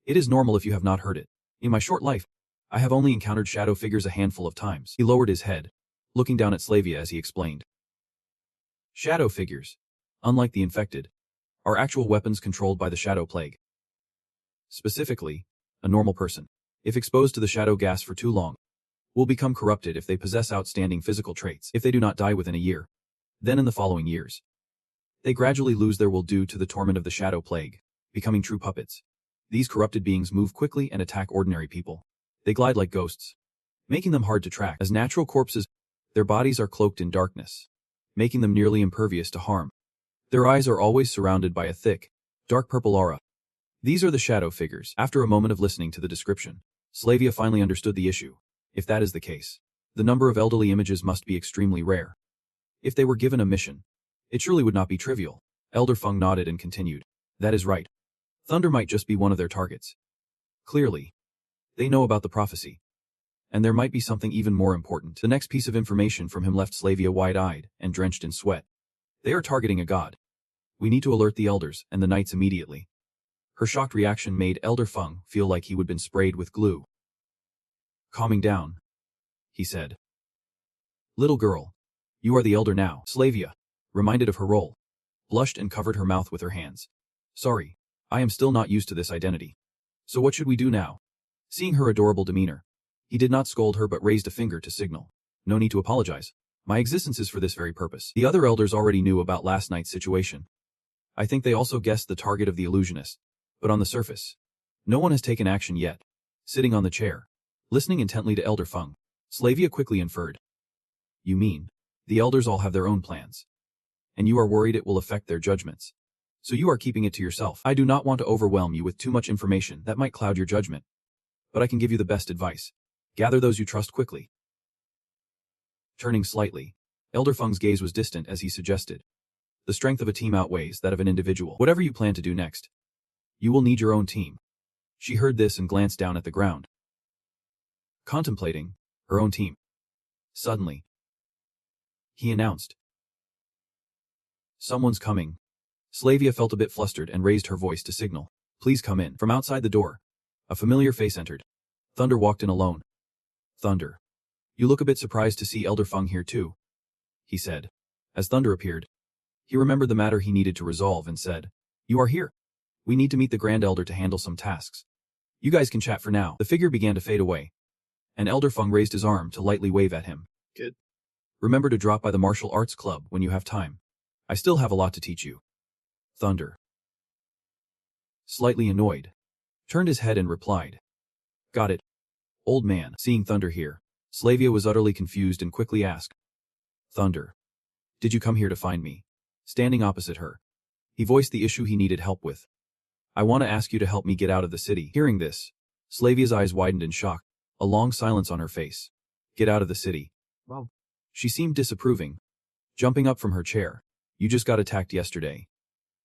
"It is normal if you have not heard it. In my short life, I have only encountered shadow figures a handful of times." He lowered his head, looking down at Slavia as he explained. Shadow figures, unlike the infected, are actual weapons controlled by the shadow plague. Specifically, a normal person, if exposed to the shadow gas for too long, will become corrupted if they possess outstanding physical traits. If they do not die within a year, then in the following years, they gradually lose their will due to the torment of the shadow plague, becoming true puppets. These corrupted beings move quickly and attack ordinary people. They glide like ghosts, making them hard to track. As natural corpses, their bodies are cloaked in darkness, making them nearly impervious to harm. Their eyes are always surrounded by a thick, dark purple aura. These are the shadow figures. After a moment of listening to the description, Slavia finally understood the issue. If that is the case, the number of elderly images must be extremely rare. If they were given a mission, it surely would not be trivial. Elder Feng nodded and continued, "That is right. Thunder might just be one of their targets. Clearly, they know about the prophecy. And there might be something even more important." The next piece of information from him left Slavia wide-eyed and drenched in sweat. "They are targeting a god. We need to alert the elders and the knights immediately." Her shocked reaction made Elder Feng feel like he would been sprayed with glue. "Calming down," he said. "Little girl, you are the elder now." Slavia, reminded of her role, blushed and covered her mouth with her hands. "Sorry, I am still not used to this identity. So what should we do now?" Seeing her adorable demeanor, he did not scold her but raised a finger to signal, "No need to apologize. My existence is for this very purpose." The other elders already knew about last night's situation. I think they also guessed the target of the illusionist. But on the surface, no one has taken action yet. Sitting on the chair, listening intently to Elder Feng, Slavia quickly inferred, "You mean, the elders all have their own plans, and you are worried it will affect their judgments. So you are keeping it to yourself." "I do not want to overwhelm you with too much information that might cloud your judgment, but I can give you the best advice. Gather those you trust quickly." Turning slightly, Elder Feng's gaze was distant as he suggested, "The strength of a team outweighs that of an individual. Whatever you plan to do next, you will need your own team." She heard this and glanced down at the ground, contemplating her own team. Suddenly, he announced, "Someone's coming." Slavia felt a bit flustered and raised her voice to signal, "Please come in." From outside the door, a familiar face entered. Thunder walked in alone. "Thunder, you look a bit surprised to see Elder Feng here too," he said. As Thunder appeared, he remembered the matter he needed to resolve and said, "You are here. We need to meet the Grand Elder to handle some tasks. You guys can chat for now." The figure began to fade away, and Elder Feng raised his arm to lightly wave at him. "Good. Remember to drop by the martial arts club when you have time. I still have a lot to teach you." Thunder, slightly annoyed, turned his head and replied, "Got it, old man." Seeing Thunder here, Slavia was utterly confused and quickly asked, "Thunder, did you come here to find me?" Standing opposite her, he voiced the issue he needed help with. "I want to ask you to help me get out of the city." Hearing this, Slavia's eyes widened in shock, a long silence on her face. "Get out of the city?" Well, she seemed disapproving, jumping up from her chair. "You just got attacked yesterday,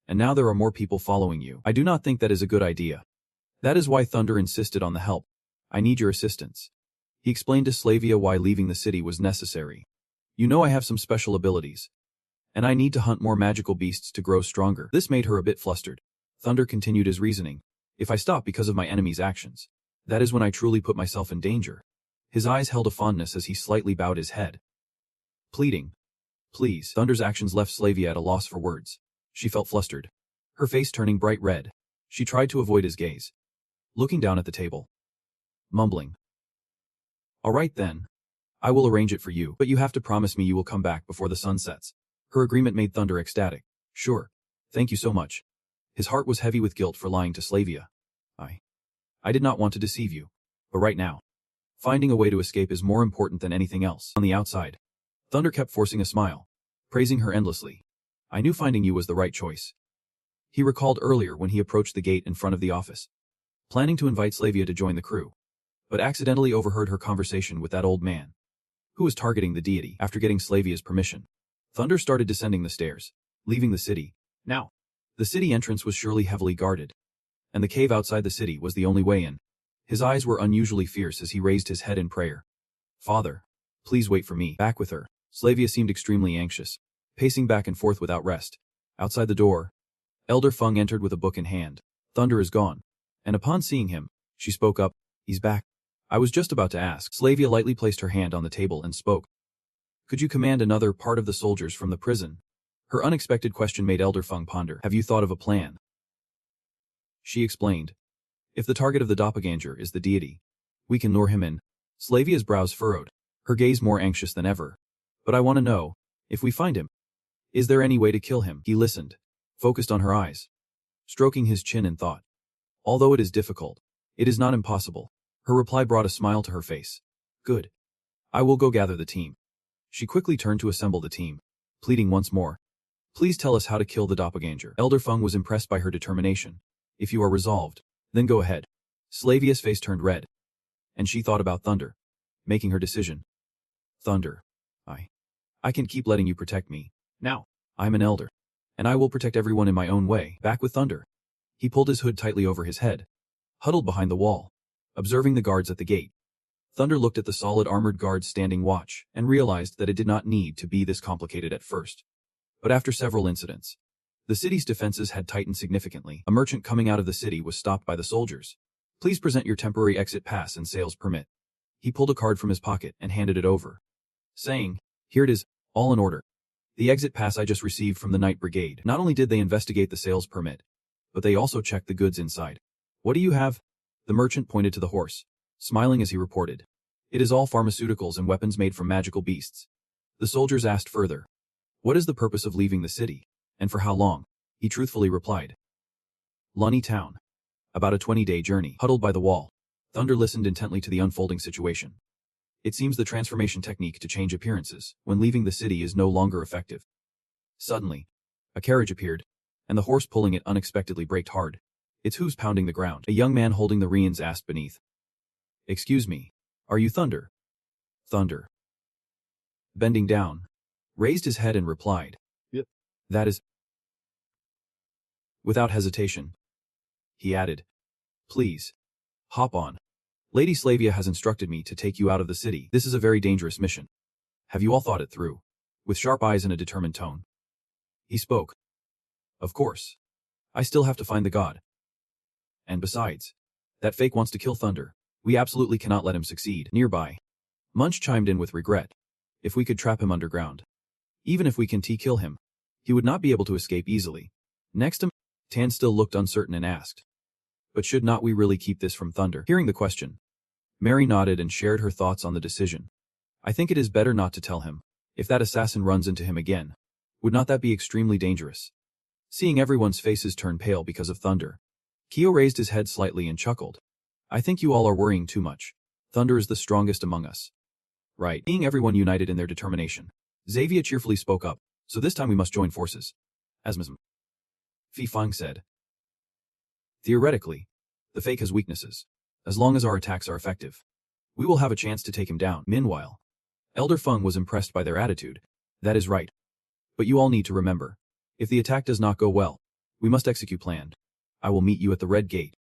and now there are more people following you. I do not think that is a good idea. That is why Thunder insisted on the help. I need your assistance." He explained to Slavia why leaving the city was necessary. "You know I have some special abilities, and I need to hunt more magical beasts to grow stronger." This made her a bit flustered. Thunder continued his reasoning. "If I stop because of my enemy's actions, that is when I truly put myself in danger." His eyes held a fondness as he slightly bowed his head, pleading, "Please." Thunder's actions left Slavia at a loss for words. She felt flustered, her face turning bright red. She tried to avoid his gaze, looking down at the table, mumbling, "All right then. I will arrange it for you, but you have to promise me you will come back before the sun sets." Her agreement made Thunder ecstatic. Sure. Thank you so much. His heart was heavy with guilt for lying to Slavia. I did not want to deceive you. But right now, finding a way to escape is more important than anything else. On the outside, Thunder kept forcing a smile, praising her endlessly. I knew finding you was the right choice. He recalled earlier when he approached the gate in front of the office, planning to invite Slavia to join the crew, but accidentally overheard her conversation with that old man, who was targeting the deity. After getting Slavia's permission, Thunder started descending the stairs, leaving the city. Now, the city entrance was surely heavily guarded, and the cave outside the city was the only way in. His eyes were unusually fierce as he raised his head in prayer. Father, please wait for me. Back with her, Slavia seemed extremely anxious, pacing back and forth without rest. Outside the door, Elder Feng entered with a book in hand. Thunder is gone. And upon seeing him, she spoke up. He's back. I was just about to ask. Slavia lightly placed her hand on the table and spoke. Could you command another part of the soldiers from the prison? Her unexpected question made Elder Feng ponder. Have you thought of a plan? She explained. If the target of the doppelganger is the deity, we can lure him in. Slavia's brows furrowed, her gaze more anxious than ever. But I want to know, if we find him, is there any way to kill him? He listened, focused on her eyes, stroking his chin in thought. Although it is difficult, it is not impossible. Her reply brought a smile to her face. Good. I will go gather the team. She quickly turned to assemble the team, pleading once more. Please tell us how to kill the doppelganger. Elder Feng was impressed by her determination. If you are resolved, then go ahead. Slavia's face turned red, and she thought about Thunder, making her decision. Thunder. I can't keep letting you protect me. Now, I'm an elder, and I will protect everyone in my own way. Back with Thunder. He pulled his hood tightly over his head, huddled behind the wall, observing the guards at the gate. Thunder looked at the solid armored guards standing watch and realized that it did not need to be this complicated at first. But after several incidents, the city's defenses had tightened significantly. A merchant coming out of the city was stopped by the soldiers. Please present your temporary exit pass and sales permit. He pulled a card from his pocket and handed it over, saying, Here it is, all in order. The exit pass I just received from the Night Brigade. Not only did they investigate the sales permit, but they also checked the goods inside. What do you have? The merchant pointed to the horse, smiling as he reported. It is all pharmaceuticals and weapons made from magical beasts. The soldiers asked further. What is the purpose of leaving the city, and for how long? He truthfully replied. Lunny Town. About a 20-day journey. Huddled by the wall, Thunder listened intently to the unfolding situation. It seems the transformation technique to change appearances when leaving the city is no longer effective. Suddenly, a carriage appeared, and the horse pulling it unexpectedly braked hard, its hooves pounding the ground. A young man holding the reins asked beneath. Excuse me, are you Thunder? Thunder. Bending down, raised his head and replied. Yep. That is. Without hesitation, he added. Please, hop on. Lady Slavia has instructed me to take you out of the city. This is a very dangerous mission. Have you all thought it through? With sharp eyes and a determined tone, he spoke. Of course. I still have to find the god. And besides, that fake wants to kill Thunder. We absolutely cannot let him succeed. Nearby, Munch chimed in with regret. If we could trap him underground, even if we can kill him, he would not be able to escape easily. Next to Tan still looked uncertain and asked. But should not we really keep this from Thunder? Hearing the question, Mary nodded and shared her thoughts on the decision. I think it is better not to tell him. If that assassin runs into him again, would not that be extremely dangerous? Seeing everyone's faces turn pale because of Thunder, Kyo raised his head slightly and chuckled. I think you all are worrying too much. Thunder is the strongest among us. Right. Seeing everyone united in their determination, Xavier cheerfully spoke up. So this time we must join forces. As Ms. Fi Fang said. Theoretically, the fake has weaknesses. As long as our attacks are effective, we will have a chance to take him down. Meanwhile, Elder Feng was impressed by their attitude. That is right. But you all need to remember, if the attack does not go well, we must execute planned. I will meet you at the Red Gate.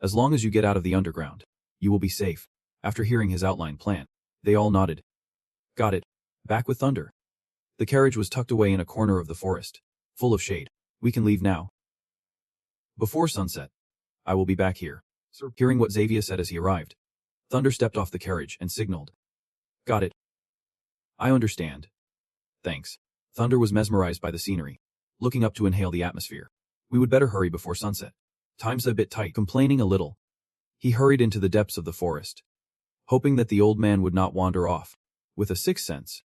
As long as you get out of the underground, you will be safe. After hearing his outline plan, they all nodded. Got it. Back with Thunder. The carriage was tucked away in a corner of the forest, full of shade. We can leave now. Before sunset, I will be back here. Sir. Hearing what Xavier said as he arrived, Thunder stepped off the carriage and signaled. Got it. I understand. Thanks. Thunder was mesmerized by the scenery, looking up to inhale the atmosphere. We would better hurry before sunset. Time's a bit tight. Complaining a little, he hurried into the depths of the forest, hoping that the old man would not wander off. With a sixth sense,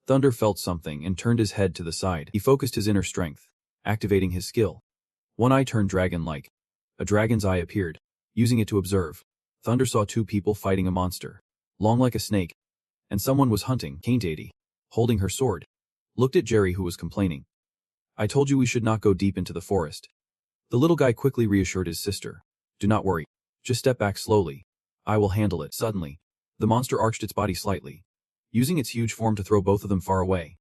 Thunder felt something and turned his head to the side. He focused his inner strength, activating his skill. One eye turned dragon-like. A dragon's eye appeared, using it to observe. Thunder saw two people fighting a monster, long like a snake, and someone was hunting. Kaintaity, holding her sword, looked at Jerry, who was complaining. I told you we should not go deep into the forest. The little guy quickly reassured his sister. Do not worry. Just step back slowly. I will handle it. Suddenly, the monster arched its body slightly, using its huge form to throw both of them far away.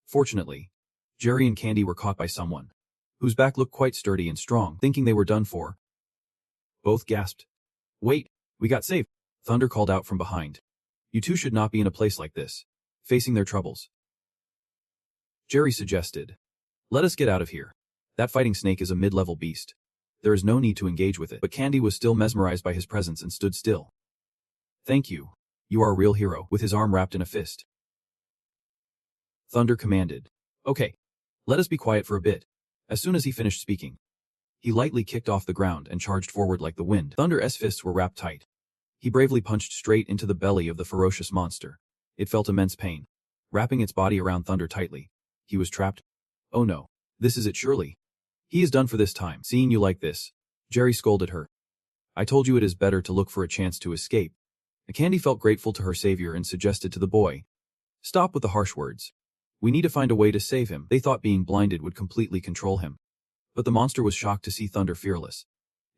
Fortunately, Jerry and Candy were caught by someone, whose back looked quite sturdy and strong. Thinking they were done for, both gasped. Wait, we got saved. Thunder called out from behind. You two should not be in a place like this, facing their troubles. Jerry suggested. Let us get out of here. That fighting snake is a mid-level beast. There is no need to engage with it. But Candy was still mesmerized by his presence and stood still. Thank you. You are a real hero. With his arm wrapped in a fist, Thunder commanded. Okay. Let us be quiet for a bit. As soon as he finished speaking, he lightly kicked off the ground and charged forward like the wind. Thunder's fists were wrapped tight. He bravely punched straight into the belly of the ferocious monster. It felt immense pain, wrapping its body around Thunder tightly. He was trapped. Oh no. This is it surely. He is done for this time. Seeing you like this, Jerry scolded her. I told you it is better to look for a chance to escape. Candy felt grateful to her savior and suggested to the boy. Stop with the harsh words. We need to find a way to save him. They thought being blinded would completely control him. But the monster was shocked to see Thunder fearless.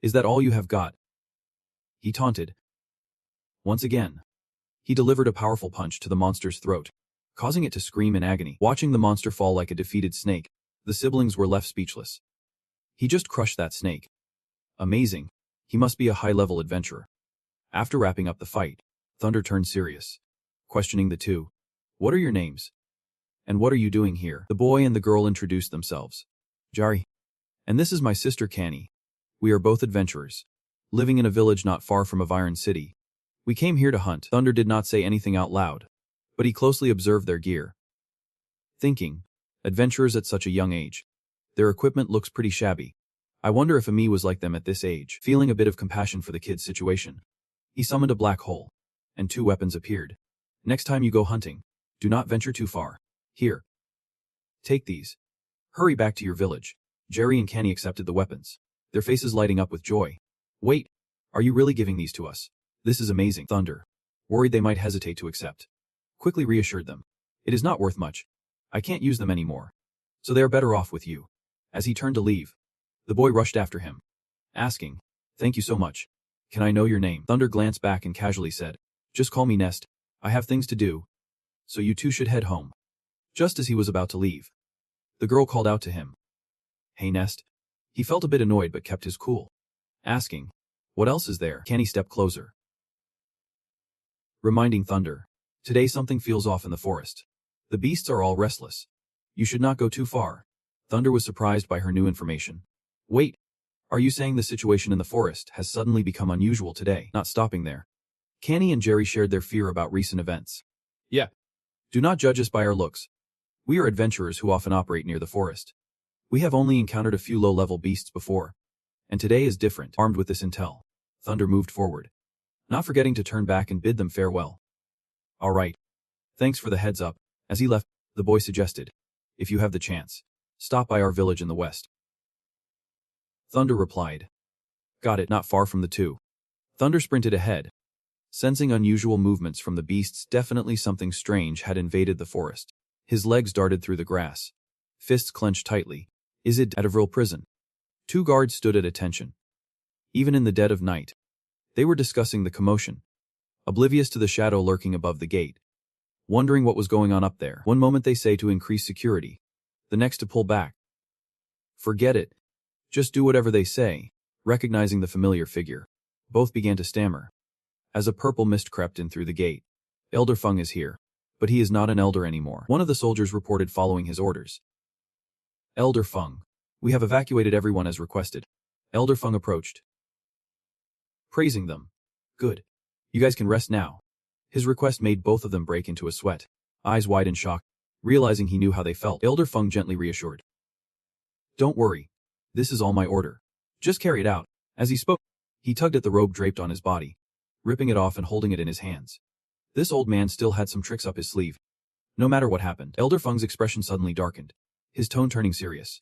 Is that all you have got? He taunted. Once again, he delivered a powerful punch to the monster's throat, causing it to scream in agony. Watching the monster fall like a defeated snake, the siblings were left speechless. He just crushed that snake. Amazing. He must be a high-level adventurer. After wrapping up the fight, Thunder turned serious, questioning the two. What are your names? And what are you doing here? The boy and the girl introduced themselves. Jari. And this is my sister Canny. We are both adventurers, living in a village not far from Aviron City. We came here to hunt. Thunder did not say anything out loud, but he closely observed their gear. Thinking, adventurers at such a young age. Their equipment looks pretty shabby. I wonder if Ami was like them at this age. Feeling a bit of compassion for the kid's situation, he summoned a black hole, and two weapons appeared. Next time you go hunting, do not venture too far. Here. Take these. Hurry back to your village. Jerry and Canny accepted the weapons, their faces lighting up with joy. Wait, are you really giving these to us? This is amazing. Thunder, worried they might hesitate to accept, quickly reassured them. It is not worth much. I can't use them anymore, so they are better off with you. As he turned to leave, the boy rushed after him, asking, Thank you so much. Can I know your name? Thunder glanced back and casually said, Just call me Nest. I have things to do, so you two should head home. Just as he was about to leave, the girl called out to him. Hey Nest. He felt a bit annoyed but kept his cool, asking, What else is there? Canny stepped closer, reminding Thunder, Today something feels off in the forest. The beasts are all restless. You should not go too far. Thunder was surprised by her new information. Wait, are you saying the situation in the forest has suddenly become unusual today? Not stopping there, Canny and Jerry shared their fear about recent events. Yeah. Do not judge us by our looks. We are adventurers who often operate near the forest. We have only encountered a few low-level beasts before, and today is different. Armed with this intel, Thunder moved forward, not forgetting to turn back and bid them farewell. All right. Thanks for the heads up. As he left, the boy suggested, If you have the chance, stop by our village in the west. Thunder replied. Got it. Not far from the two. Thunder sprinted ahead, sensing unusual movements from the beasts. Definitely something strange had invaded the forest. His legs darted through the grass, fists clenched tightly. Is it at a real prison? Two guards stood at attention. Even in the dead of night, they were discussing the commotion, oblivious to the shadow lurking above the gate, wondering what was going on up there. One moment they say to increase security, the next to pull back. Forget it. Just do whatever they say. Recognizing the familiar figure, both began to stammer. As a purple mist crept in through the gate. Elder Feng is here, but he is not an elder anymore. One of the soldiers reported following his orders. Elder Feng, we have evacuated everyone as requested. Elder Feng approached, praising them. Good. You guys can rest now. His request made both of them break into a sweat, eyes wide in shock, realizing he knew how they felt. Elder Feng gently reassured. Don't worry. This is all my order. Just carry it out. As he spoke, he tugged at the robe draped on his body, ripping it off and holding it in his hands. This old man still had some tricks up his sleeve. No matter what happened, Elder Feng's expression suddenly darkened, his tone turning serious.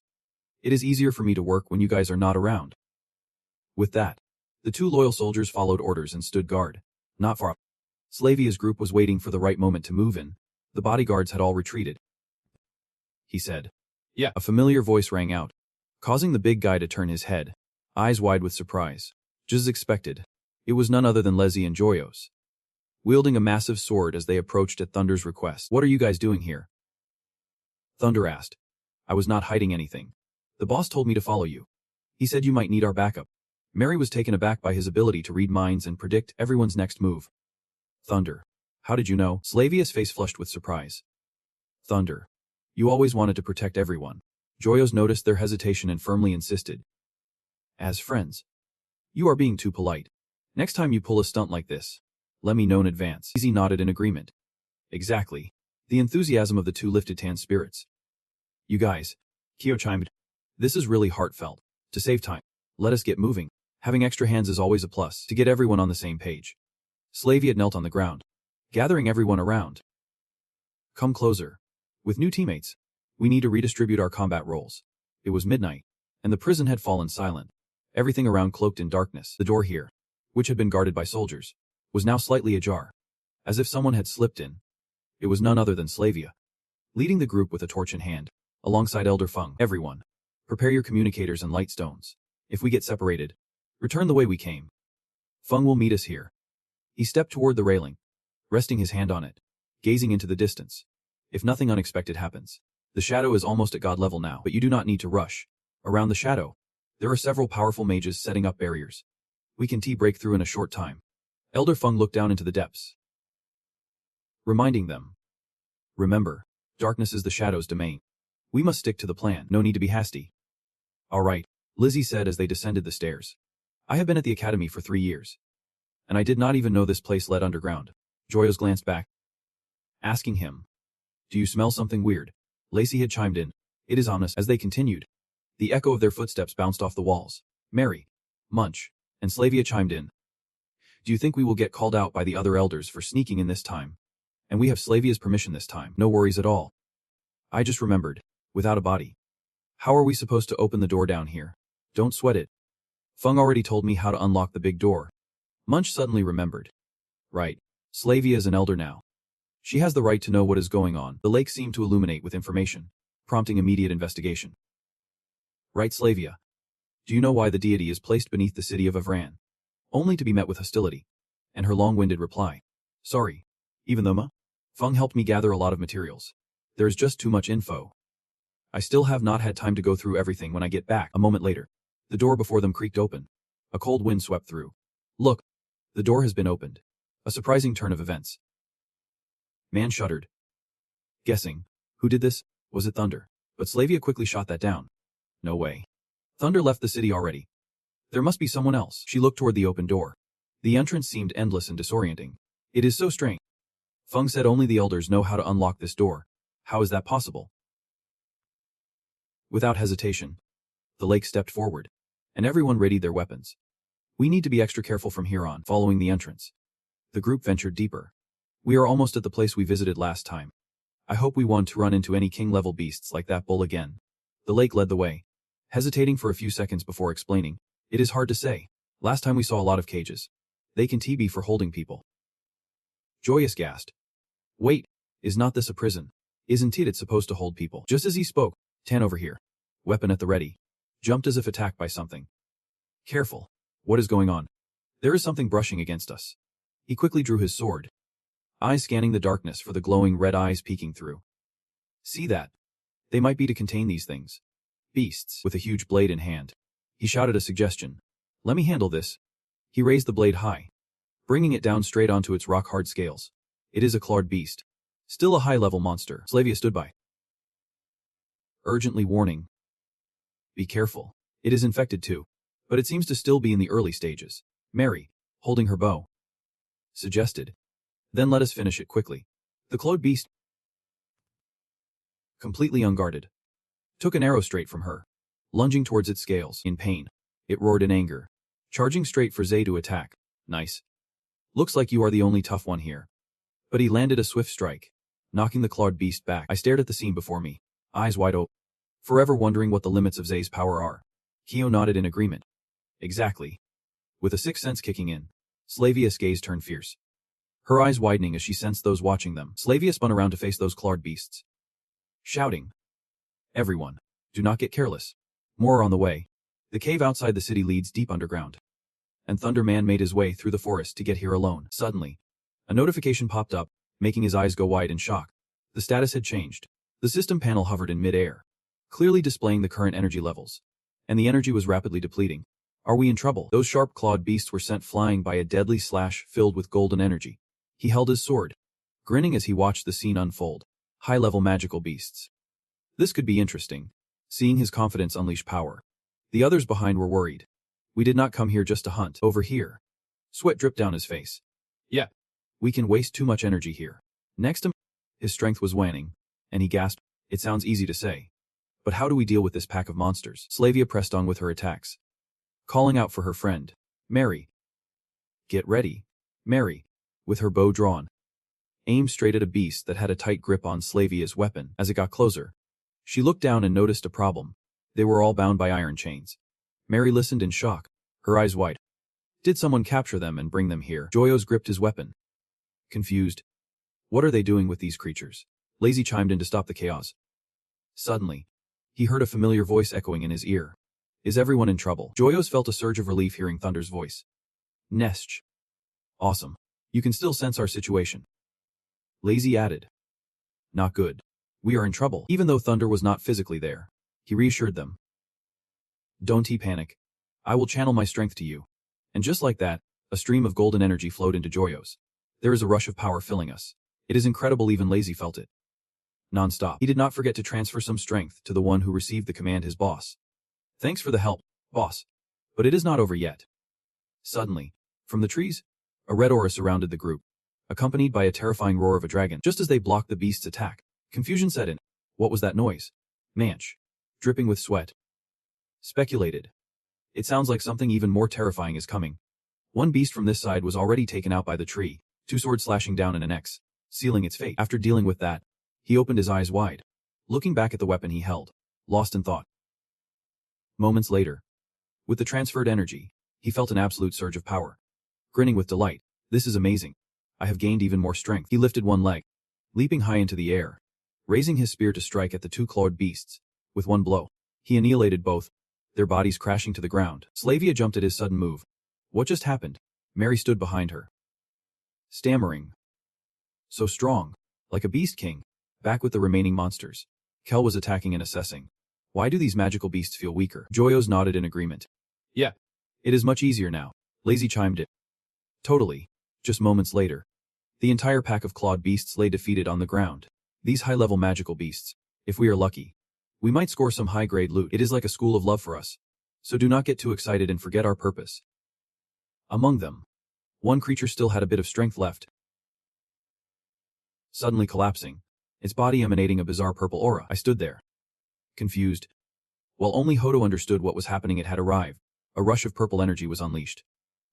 It is easier for me to work when you guys are not around. With that, the two loyal soldiers followed orders and stood guard. Not far. Slavia's group was waiting for the right moment to move in. The bodyguards had all retreated. He said. Yeah. A familiar voice rang out, causing the big guy to turn his head, eyes wide with surprise. Just as expected, it was none other than Leslie and Joyos, wielding a massive sword as they approached at Thunder's request. What are you guys doing here? Thunder asked. I was not hiding anything. The boss told me to follow you. He said you might need our backup. Mary was taken aback by his ability to read minds and predict everyone's next move. Thunder. How did you know? Slavia's face flushed with surprise. Thunder. You always wanted to protect everyone. Joyos noticed their hesitation and firmly insisted. As friends. You are being too polite. Next time you pull a stunt like this, let me know in advance. Easy nodded in agreement. Exactly. The enthusiasm of the two lifted Tan's spirits. You guys, Kyo chimed. This is really heartfelt. To save time, let us get moving. Having extra hands is always a plus to get everyone on the same page. Slavia knelt on the ground, gathering everyone around. Come closer. With new teammates, we need to redistribute our combat roles. It was midnight, and the prison had fallen silent. Everything around cloaked in darkness. The door here, which had been guarded by soldiers, was now slightly ajar, as if someone had slipped in. It was none other than Slavia, leading the group with a torch in hand, alongside Elder Feng. Everyone, prepare your communicators and light stones. If we get separated, return the way we came. Feng will meet us here. He stepped toward the railing, resting his hand on it, gazing into the distance. If nothing unexpected happens, the shadow is almost at god level now, but you do not need to rush. Around the shadow, there are several powerful mages setting up barriers. We can break through in a short time. Elder Feng looked down into the depths, reminding them. Remember, darkness is the shadow's domain. We must stick to the plan. No need to be hasty. All right, Lizzie said as they descended the stairs. I have been at the academy for 3 years, and I did not even know this place led underground. Joyos glanced back, asking him, do you smell something weird? Lacey had chimed in. It is ominous. As they continued, the echo of their footsteps bounced off the walls. Mary, Munch, and Slavia chimed in. Do you think we will get called out by the other elders for sneaking in this time? And we have Slavia's permission this time. No worries at all. I just remembered, without a body. How are we supposed to open the door down here? Don't sweat it. Feng already told me how to unlock the big door. Munch suddenly remembered. Right. Slavia is an elder now. She has the right to know what is going on. The lake seemed to illuminate with information, prompting immediate investigation. Right, Slavia. Do you know why the deity is placed beneath the city of Avran? Only to be met with hostility. And her long-winded reply. Sorry. Even though Feng helped me gather a lot of materials. There is just too much info. I still have not had time to go through everything when I get back. A moment later, the door before them creaked open. A cold wind swept through. Look, the door has been opened. A surprising turn of events. Man shuddered. Guessing. Who did this? Was it Thunder? But Slavia quickly shot that down. No way. Thunder left the city already. There must be someone else. She looked toward the open door. The entrance seemed endless and disorienting. It is so strange. Feng said only the elders know how to unlock this door. How is that possible? Without hesitation, the lake stepped forward, and everyone readied their weapons. We need to be extra careful from here on. Following the entrance, the group ventured deeper. We are almost at the place we visited last time. I hope we won't run into any king-level beasts like that bull again. The lake led the way, hesitating for a few seconds before explaining. It is hard to say. Last time we saw a lot of cages. They can be for holding people. Joyous gasped. Wait, is not this a prison? Isn't it supposed to hold people? Just as he spoke, Tan over here, weapon at the ready, jumped as if attacked by something. Careful. What is going on? There is something brushing against us. He quickly drew his sword, eyes scanning the darkness for the glowing red eyes peeking through. See that? They might be to contain these things. Beasts. With a huge blade in hand, he shouted a suggestion. Let me handle this. He raised the blade high, bringing it down straight onto its rock-hard scales. It is a clawed beast. Still a high-level monster. Slavia stood by, urgently warning. Be careful. It is infected too, but it seems to still be in the early stages. Mary, holding her bow, suggested. Then let us finish it quickly. The clawed beast, completely unguarded, took an arrow straight from her, lunging towards its scales. In pain, it roared in anger, charging straight for Zay to attack. Nice. Looks like you are the only tough one here. But he landed a swift strike, knocking the clawed beast back. I stared at the scene before me, eyes wide open. forever wondering what the limits of Zay's power are. Kyo nodded in agreement. Exactly. With a sixth sense kicking in, Slavia's gaze turned fierce. Her eyes widening as she sensed those watching them. Slavia spun around to face those clawed beasts, shouting, "Everyone, do not get careless. More are on the way. The cave outside the city leads deep underground." And Thunder Man made his way through the forest to get here alone. Suddenly, a notification popped up, making his eyes go wide in shock. The status had changed. The system panel hovered in mid-air, clearly displaying the current energy levels. And the energy was rapidly depleting. Are we in trouble? Those sharp-clawed beasts were sent flying by a deadly slash filled with golden energy. He held his sword, grinning as he watched the scene unfold. High-level magical beasts. This could be interesting, seeing his confidence unleash power. The others behind were worried. We did not come here just to hunt. Over here. Sweat dripped down his face. Yeah. We can waste too much energy here. Next to him, his strength was waning, and he gasped, "It sounds easy to say. But how do we deal with this pack of monsters?" Slavia pressed on with her attacks, calling out for her friend, Mary. "Get ready, Mary," with her bow drawn. Aimed straight at a beast that had a tight grip on Slavia's weapon. As it got closer, she looked down and noticed a problem. They were all bound by iron chains. Mary listened in shock, her eyes wide. Did someone capture them and bring them here? Joyos gripped his weapon, confused. What are they doing with these creatures? Lazy chimed in to stop the chaos. Suddenly, he heard a familiar voice echoing in his ear. Is everyone in trouble? Joyos felt a surge of relief hearing Thunder's voice. Nesch. Awesome. You can still sense our situation. Lazy added. Not good. We are in trouble. Even though Thunder was not physically there, he reassured them. Don't panic. I will channel my strength to you. And just like that, a stream of golden energy flowed into Joyos. There is a rush of power filling us. It is incredible even Lazy felt it. Non-stop. He did not forget to transfer some strength to the one who received the command, his boss. Thanks for the help, boss. But it is not over yet. Suddenly, from the trees, a red aura surrounded the group, accompanied by a terrifying roar of a dragon. Just as they blocked the beast's attack, confusion set in. What was that noise? Manch, dripping with sweat, speculated. It sounds like something even more terrifying is coming. One beast from this side was already taken out by the tree, two swords slashing down in an X, sealing its fate. After dealing with that, he opened his eyes wide, looking back at the weapon he held, lost in thought. Moments later, with the transferred energy, he felt an absolute surge of power. Grinning with delight, this is amazing. I have gained even more strength. He lifted one leg, leaping high into the air, raising his spear to strike at the two clawed beasts. With one blow, he annihilated both, their bodies crashing to the ground. Slavia jumped at his sudden move. What just happened? Mary stood behind her, stammering. So strong, like a beast king, back with the remaining monsters. Kel was attacking and assessing. Why do these magical beasts feel weaker? Joyos nodded in agreement. Yeah. It is much easier now. Lazy chimed in. Totally. Just moments later, the entire pack of clawed beasts lay defeated on the ground. These high-level magical beasts, if we are lucky, we might score some high-grade loot. It is like a school of love for us. So do not get too excited and forget our purpose. Among them, one creature still had a bit of strength left. Suddenly collapsing, its body emanating a bizarre purple aura. I stood there, confused. While only Hodo understood what was happening, it had arrived. A rush of purple energy was unleashed,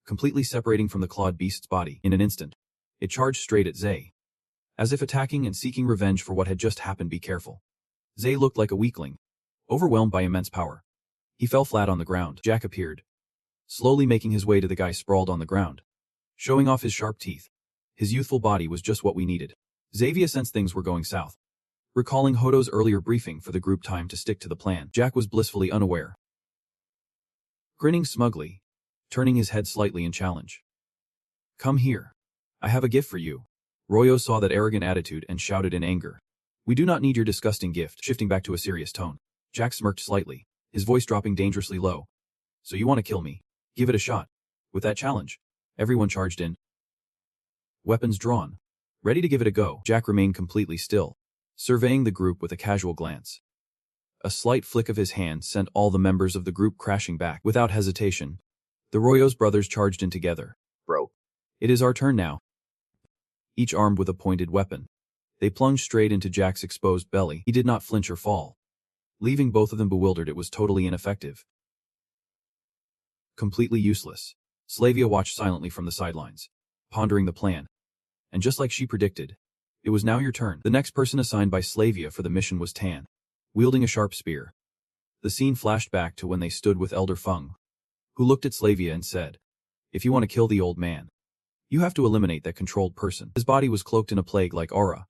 completely separating from the clawed beast's body. In an instant, it charged straight at Zay, as if attacking and seeking revenge for what had just happened. Be careful. Zay looked like a weakling, overwhelmed by immense power. He fell flat on the ground. Jack appeared, slowly making his way to the guy sprawled on the ground, showing off his sharp teeth. His youthful body was just what we needed. Xavier sensed things were going south. Recalling Hodo's earlier briefing for the group time to stick to the plan, Jack was blissfully unaware. Grinning smugly, turning his head slightly in challenge. Come here. I have a gift for you. Royo saw that arrogant attitude and shouted in anger. We do not need your disgusting gift. Shifting back to a serious tone, Jack smirked slightly, his voice dropping dangerously low. So you want to kill me? Give it a shot. With that challenge, everyone charged in, weapons drawn, ready to give it a go. Jack remained completely still, surveying the group with a casual glance. A slight flick of his hand sent all the members of the group crashing back. Without hesitation, the Royos brothers charged in together. Bro. It is our turn now. Each armed with a pointed weapon, they plunged straight into Jack's exposed belly. He did not flinch or fall, leaving both of them bewildered. It was totally ineffective. Completely useless. Slavia watched silently from the sidelines, pondering the plan. And just like she predicted, it was now your turn. The next person assigned by Slavia for the mission was Tan, wielding a sharp spear. The scene flashed back to when they stood with Elder Feng, who looked at Slavia and said, "If you want to kill the old man, you have to eliminate that controlled person." His body was cloaked in a plague-like aura,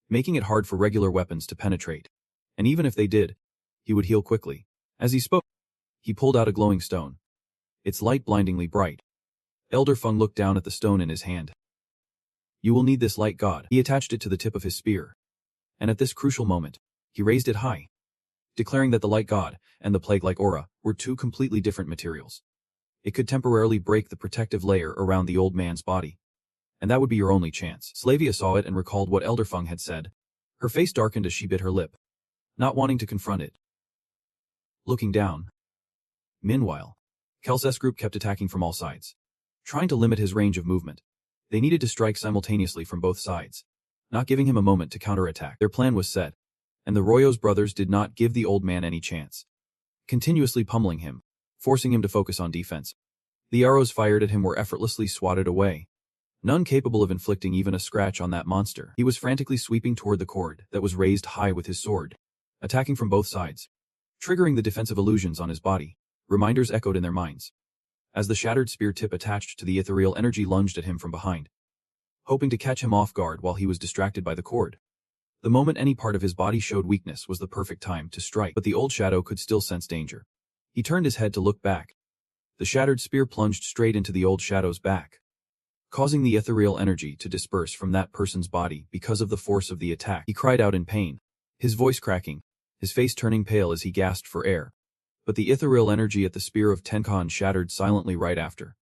making it hard for regular weapons to penetrate. And even if they did, he would heal quickly. As he spoke, he pulled out a glowing stone, its light blindingly bright. Elder Feng looked down at the stone in his hand. "You will need this light, God." He attached it to the tip of his spear, and at this crucial moment, he raised it high, declaring that the light god and the plague-like aura were two completely different materials. It could temporarily break the protective layer around the old man's body, and that would be your only chance. Slavia saw it and recalled what Elder Feng had said. Her face darkened as she bit her lip, not wanting to confront it. Looking down. Meanwhile, Kel's group kept attacking from all sides, trying to limit his range of movement. They needed to strike simultaneously from both sides, not giving him a moment to counterattack. Their plan was set, and the Royos brothers did not give the old man any chance, continuously pummeling him, forcing him to focus on defense. The arrows fired at him were effortlessly swatted away, none capable of inflicting even a scratch on that monster. He was frantically sweeping toward the cord that was raised high with his sword, attacking from both sides, triggering the defensive illusions on his body. Reminders echoed in their minds, as the shattered spear tip attached to the ethereal energy lunged at him from behind, hoping to catch him off guard while he was distracted by the cord. The moment any part of his body showed weakness was the perfect time to strike, but the old shadow could still sense danger. He turned his head to look back. The shattered spear plunged straight into the old shadow's back, causing the ethereal energy to disperse from that person's body because of the force of the attack. He cried out in pain, his voice cracking, his face turning pale as he gasped for air. But the ethereal energy at the spear of Tenkan shattered silently right after,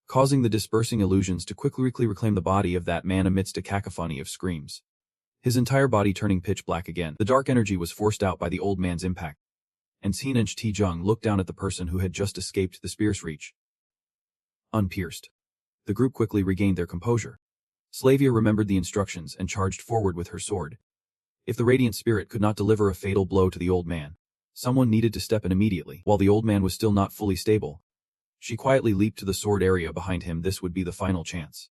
causing the dispersing illusions to quickly reclaim the body of that man amidst a cacophony of screams, his entire body turning pitch black again. The dark energy was forced out by the old man's impact, and Xinench Tijung looked down at the person who had just escaped the spear's reach. Unpierced, the group quickly regained their composure. Slavia remembered the instructions and charged forward with her sword. If the radiant spirit could not deliver a fatal blow to the old man, someone needed to step in immediately. While the old man was still not fully stable, she quietly leaped to the sword area behind him. This would be the final chance.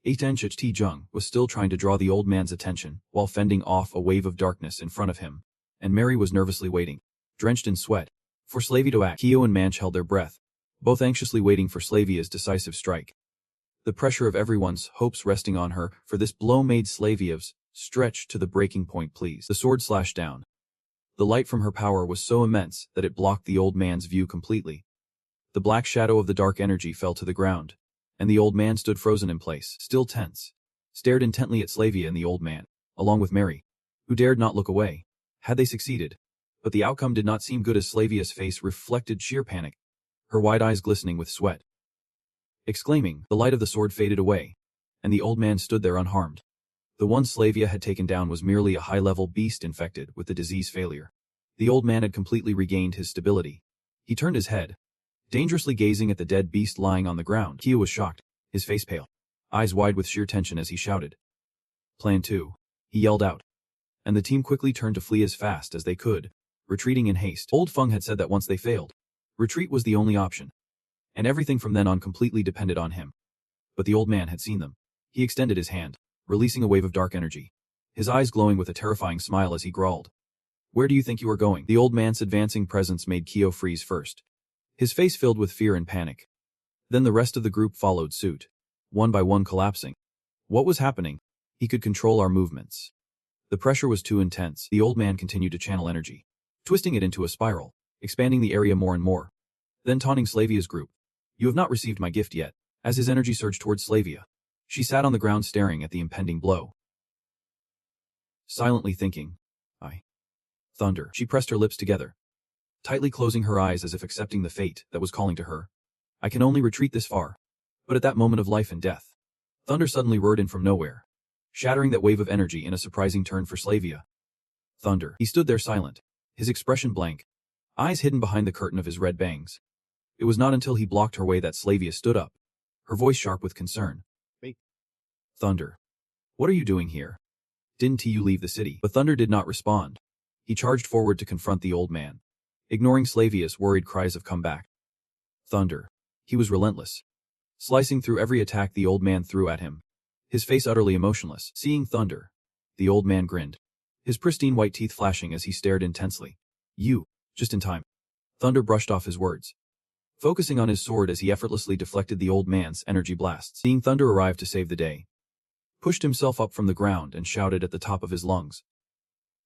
Xinench Tijung was still trying to draw the old man's attention while fending off a wave of darkness in front of him, and Mary was nervously waiting, drenched in sweat, for Slavia to act. Kyo and Manch held their breath, both anxiously waiting for Slavia's decisive strike. The pressure of everyone's hopes resting on her for this blow made Slavia's stretch to the breaking point. Please. The sword slashed down. The light from her power was so immense that it blocked the old man's view completely. The black shadow of the dark energy fell to the ground, and the old man stood frozen in place, still tense, stared intently at Slavia and the old man, along with Mary, who dared not look away. Had they succeeded? But the outcome did not seem good as Slavia's face reflected sheer panic, her wide eyes glistening with sweat. Exclaiming, the light of the sword faded away, and the old man stood there unharmed. The one Slavia had taken down was merely a high-level beast infected with the disease failure. The old man had completely regained his stability. He turned his head, dangerously gazing at the dead beast lying on the ground. Kyo was shocked, his face pale, eyes wide with sheer tension as he shouted. "Plan 2. He yelled out. And the team quickly turned to flee as fast as they could, retreating in haste. Old Feng had said that once they failed, retreat was the only option, and everything from then on completely depended on him. But the old man had seen them. He extended his hand, releasing a wave of dark energy, his eyes glowing with a terrifying smile as he growled. "Where do you think you are going?" The old man's advancing presence made Kyo freeze first, his face filled with fear and panic. Then the rest of the group followed suit, one by one collapsing. What was happening? He could control our movements. The pressure was too intense. The old man continued to channel energy, twisting it into a spiral, expanding the area more and more. Then taunting Slavia's group. "You have not received my gift yet." As his energy surged towards Slavia, she sat on the ground staring at the impending blow, silently thinking, Thunder. She pressed her lips together, tightly closing her eyes as if accepting the fate that was calling to her. "I can only retreat this far." But at that moment of life and death, thunder suddenly roared in from nowhere, shattering that wave of energy in a surprising turn for Slavia. Thunder. He stood there silent, his expression blank, eyes hidden behind the curtain of his red bangs. It was not until he blocked her way that Slavia stood up, her voice sharp with concern. "Wait." "Thunder. What are you doing here? Didn't you leave the city?" But Thunder did not respond. He charged forward to confront the old man, ignoring Slavia's worried cries of "come back." Thunder. He was relentless, slicing through every attack the old man threw at him, his face utterly emotionless. Seeing Thunder, the old man grinned, his pristine white teeth flashing as he stared intensely. "You, Just in time. Thunder brushed off his words, focusing on his sword as he effortlessly deflected the old man's energy blasts. Seeing Thunder arrive to save the day, pushed himself up from the ground and shouted at the top of his lungs.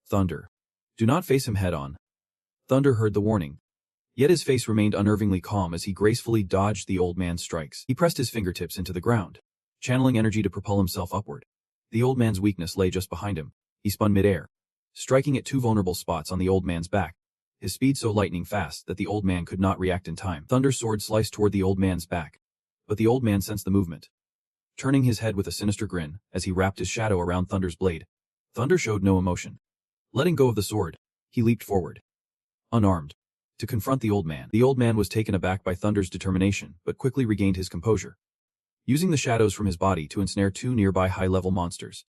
Thunder. Do not face him head-on. Thunder heard the warning. Yet his face remained unnervingly calm as he gracefully dodged the old man's strikes. He pressed his fingertips into the ground, channeling energy to propel himself upward. The old man's weakness lay just behind him. He spun mid-air, striking at two vulnerable spots on the old man's back, his speed so lightning fast that the old man could not react in time. Thunder's sword sliced toward the old man's back, but the old man sensed the movement. Turning his head with a sinister grin as he wrapped his shadow around Thunder's blade, Thunder showed no emotion. Letting go of the sword, he leaped forward, unarmed, to confront the old man. The old man was taken aback by Thunder's determination, but quickly regained his composure. Using the shadows from his body to ensnare two nearby high-level monsters,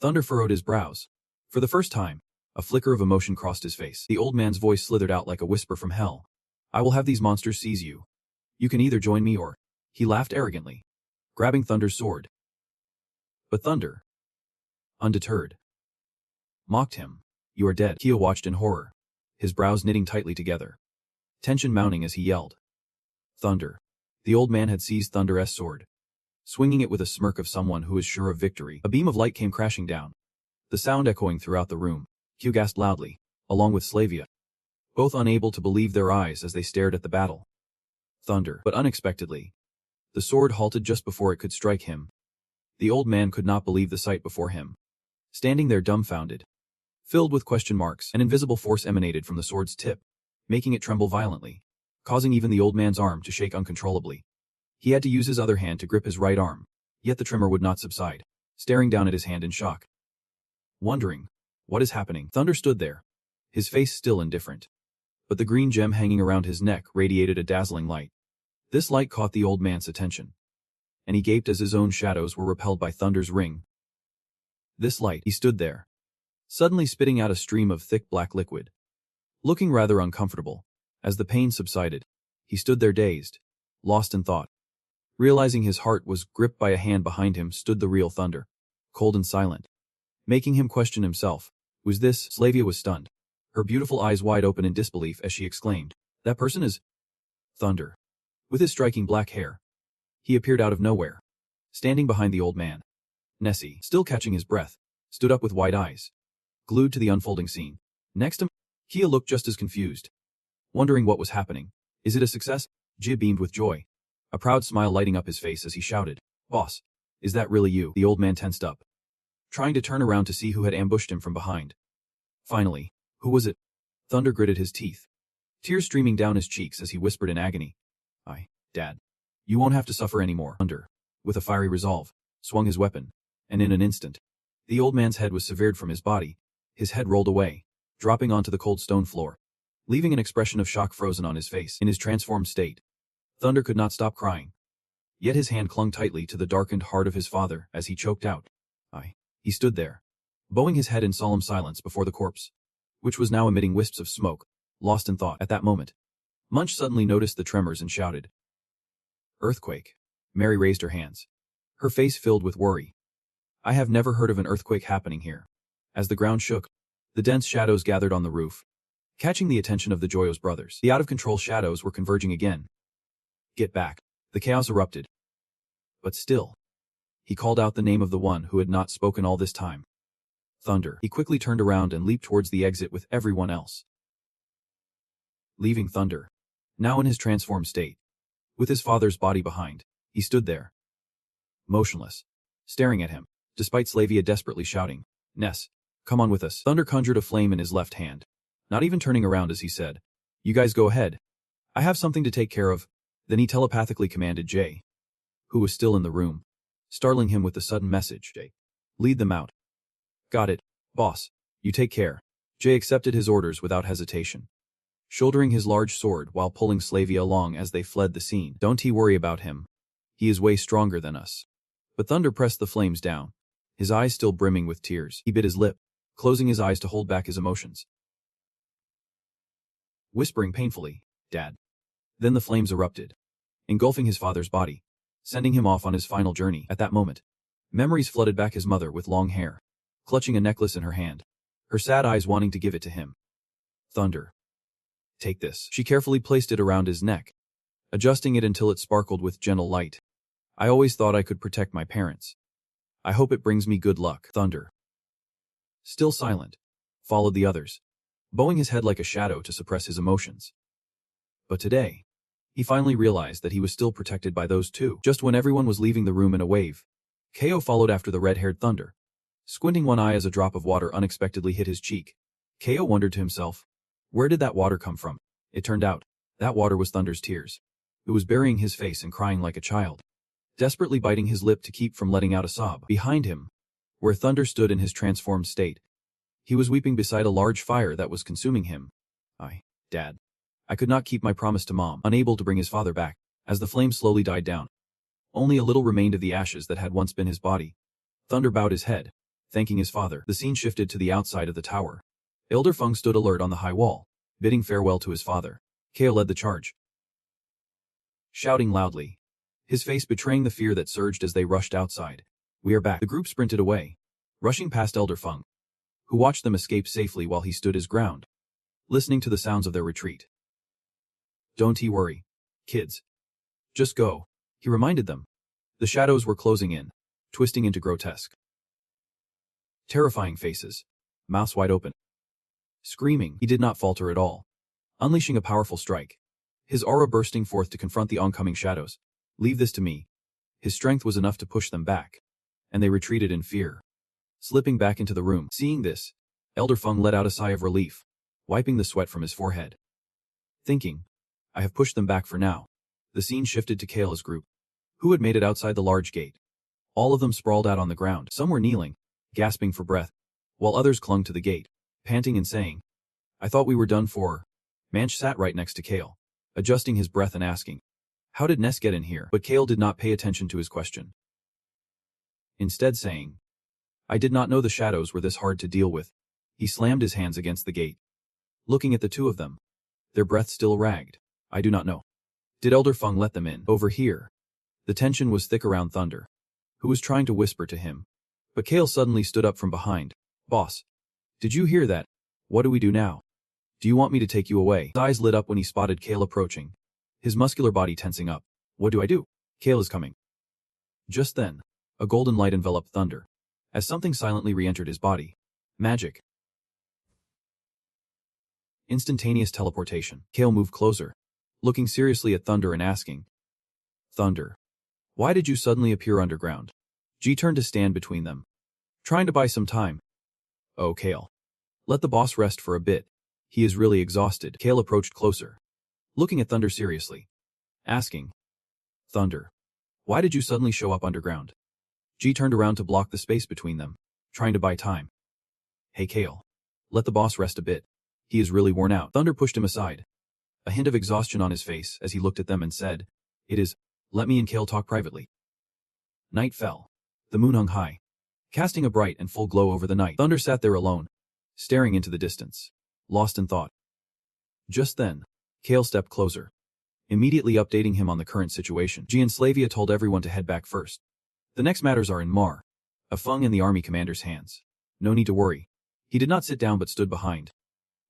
Thunder furrowed his brows. For the first time, a flicker of emotion crossed his face. The old man's voice slithered out like a whisper from hell. I will have these monsters seize you. You can either join me or... He laughed arrogantly, grabbing Thunder's sword. But Thunder, undeterred, mocked him. You are dead. Kia watched in horror, his brows knitting tightly together, tension mounting as he yelled. Thunder. The old man had seized Thunder's sword, swinging it with a smirk of someone who is sure of victory. A beam of light came crashing down, the sound echoing throughout the room. Q gasped loudly, along with Slavia, both unable to believe their eyes as they stared at the battle. Thunder. But unexpectedly, the sword halted just before it could strike him. The old man could not believe the sight before him. Standing there dumbfounded, filled with question marks, an invisible force emanated from the sword's tip, making it tremble violently, causing even the old man's arm to shake uncontrollably. He had to use his other hand to grip his right arm, yet the tremor would not subside, staring down at his hand in shock. Wondering, what is happening? Thunder stood there, his face still indifferent. But the green gem hanging around his neck radiated a dazzling light. This light caught the old man's attention, and he gaped as his own shadows were repelled by Thunder's ring. This light. He stood there, suddenly spitting out a stream of thick black liquid. Looking rather uncomfortable, as the pain subsided, he stood there dazed, lost in thought. Realizing his heart was gripped by a hand behind him stood the real Thunder, cold and silent, making him question himself. Was this? Slavia was stunned, her beautiful eyes wide open in disbelief as she exclaimed, that person is Thunder. With his striking black hair, he appeared out of nowhere, standing behind the old man. Nessie, still catching his breath, stood up with wide eyes, glued to the unfolding scene. Next to him, Kia looked just as confused, wondering what was happening. Is it a success? Jib beamed with joy, a proud smile lighting up his face as he shouted, Boss, is that really you? The old man tensed up, trying to turn around to see who had ambushed him from behind. Finally, who was it? Thunder gritted his teeth, tears streaming down his cheeks as he whispered in agony. Dad. You won't have to suffer anymore. Thunder, with a fiery resolve, swung his weapon, and in an instant, the old man's head was severed from his body. His head rolled away, dropping onto the cold stone floor, leaving an expression of shock frozen on his face. In his transformed state, Thunder could not stop crying. Yet his hand clung tightly to the darkened heart of his father as he choked out. He stood there, bowing his head in solemn silence before the corpse, which was now emitting wisps of smoke, lost in thought. At that moment, Munch suddenly noticed the tremors and shouted, Earthquake. Mary raised her hands, her face filled with worry. I have never heard of an earthquake happening here. As the ground shook, the dense shadows gathered on the roof, catching the attention of the Joyos brothers. The out-of-control shadows were converging again. Get back. The chaos erupted. But still, he called out the name of the one who had not spoken all this time. Thunder. He quickly turned around and leaped towards the exit with everyone else. Leaving Thunder, now in his transformed state, with his father's body behind, he stood there, motionless, staring at him, despite Slavia desperately shouting, Ness, come on with us. Thunder conjured a flame in his left hand, not even turning around as he said, You guys go ahead. I have something to take care of. Then he telepathically commanded Jay, who was still in the room, startling him with the sudden message, Jay, lead them out. Got it, boss. You take care. Jay accepted his orders without hesitation, shouldering his large sword while pulling Slavia along as they fled the scene. Don't worry about him. He is way stronger than us. But Thunder pressed the flames down, his eyes still brimming with tears. He bit his lip, closing his eyes to hold back his emotions, whispering painfully, Dad. Then the flames erupted, engulfing his father's body, sending him off on his final journey. At that moment, memories flooded back his mother with long hair, clutching a necklace in her hand, her sad eyes wanting to give it to him. Thunder. Take this. She carefully placed it around his neck, adjusting it until it sparkled with gentle light. I always thought I could protect my parents. I hope it brings me good luck. Thunder, still silent, followed the others, bowing his head like a shadow to suppress his emotions. But today, he finally realized that he was still protected by those two. Just when everyone was leaving the room in a wave, Ko followed after the red-haired Thunder, squinting one eye as a drop of water unexpectedly hit his cheek. Ko wondered to himself, where did that water come from? It turned out, that water was Thunder's tears. It was burying his face and crying like a child, desperately biting his lip to keep from letting out a sob. Behind him, where Thunder stood in his transformed state, he was weeping beside a large fire that was consuming him. Dad. I could not keep my promise to Mom, unable to bring his father back, as the flame slowly died down. Only a little remained of the ashes that had once been his body. Thunder bowed his head, thanking his father. The scene shifted to the outside of the tower. Elder Feng stood alert on the high wall, bidding farewell to his father. Ko led the charge, shouting loudly, his face betraying the fear that surged as they rushed outside. We are back. The group sprinted away, rushing past Elder Feng, who watched them escape safely while he stood his ground, listening to the sounds of their retreat. Don't worry, kids. Just go, he reminded them. The shadows were closing in, twisting into grotesque, terrifying faces, mouths wide open. Screaming, he did not falter at all, unleashing a powerful strike, his aura bursting forth to confront the oncoming shadows. Leave this to me. His strength was enough to push them back, and they retreated in fear, slipping back into the room. Seeing this, Elder Feng let out a sigh of relief, wiping the sweat from his forehead, thinking, I have pushed them back for now. The scene shifted to Kayla's group, who had made it outside the large gate. All of them sprawled out on the ground. Some were kneeling, gasping for breath, while others clung to the gate, panting and saying, I thought we were done for. Manch sat right next to Kale, adjusting his breath and asking, how did Ness get in here? But Kale did not pay attention to his question, instead saying, I did not know the shadows were this hard to deal with. He slammed his hands against the gate, looking at the two of them. Their breath still ragged. I do not know. Did Elder Feng let them in? Over here. The tension was thick around Thunder, who was trying to whisper to him. But Kale suddenly stood up from behind. Boss, did you hear that? What do we do now? Do you want me to take you away? His eyes lit up when he spotted Kale approaching, his muscular body tensing up. What do I do? Kale is coming. Just then, a golden light enveloped Thunder, as something silently re-entered his body. Magic. Instantaneous teleportation. Kale moved closer, looking seriously at Thunder and asking, Thunder, why did you suddenly appear underground? G turned to stand between them, trying to buy some time. Oh, Kale. Let the boss rest for a bit. He is really exhausted. Kale approached closer, looking at Thunder seriously, asking, Thunder, why did you suddenly show up underground? G turned around to block the space between them, trying to buy time. Hey Kale, let the boss rest a bit. He is really worn out. Thunder pushed him aside, a hint of exhaustion on his face as he looked at them and said, let me and Kale talk privately. Night fell. The moon hung high, casting a bright and full glow over the night. Thunder sat there alone, staring into the distance, lost in thought. Just then, Kale stepped closer, immediately updating him on the current situation. G and Slavia told everyone to head back first. The next matters are in Mar, Feng and the army commander's hands. No need to worry. He did not sit down but stood behind,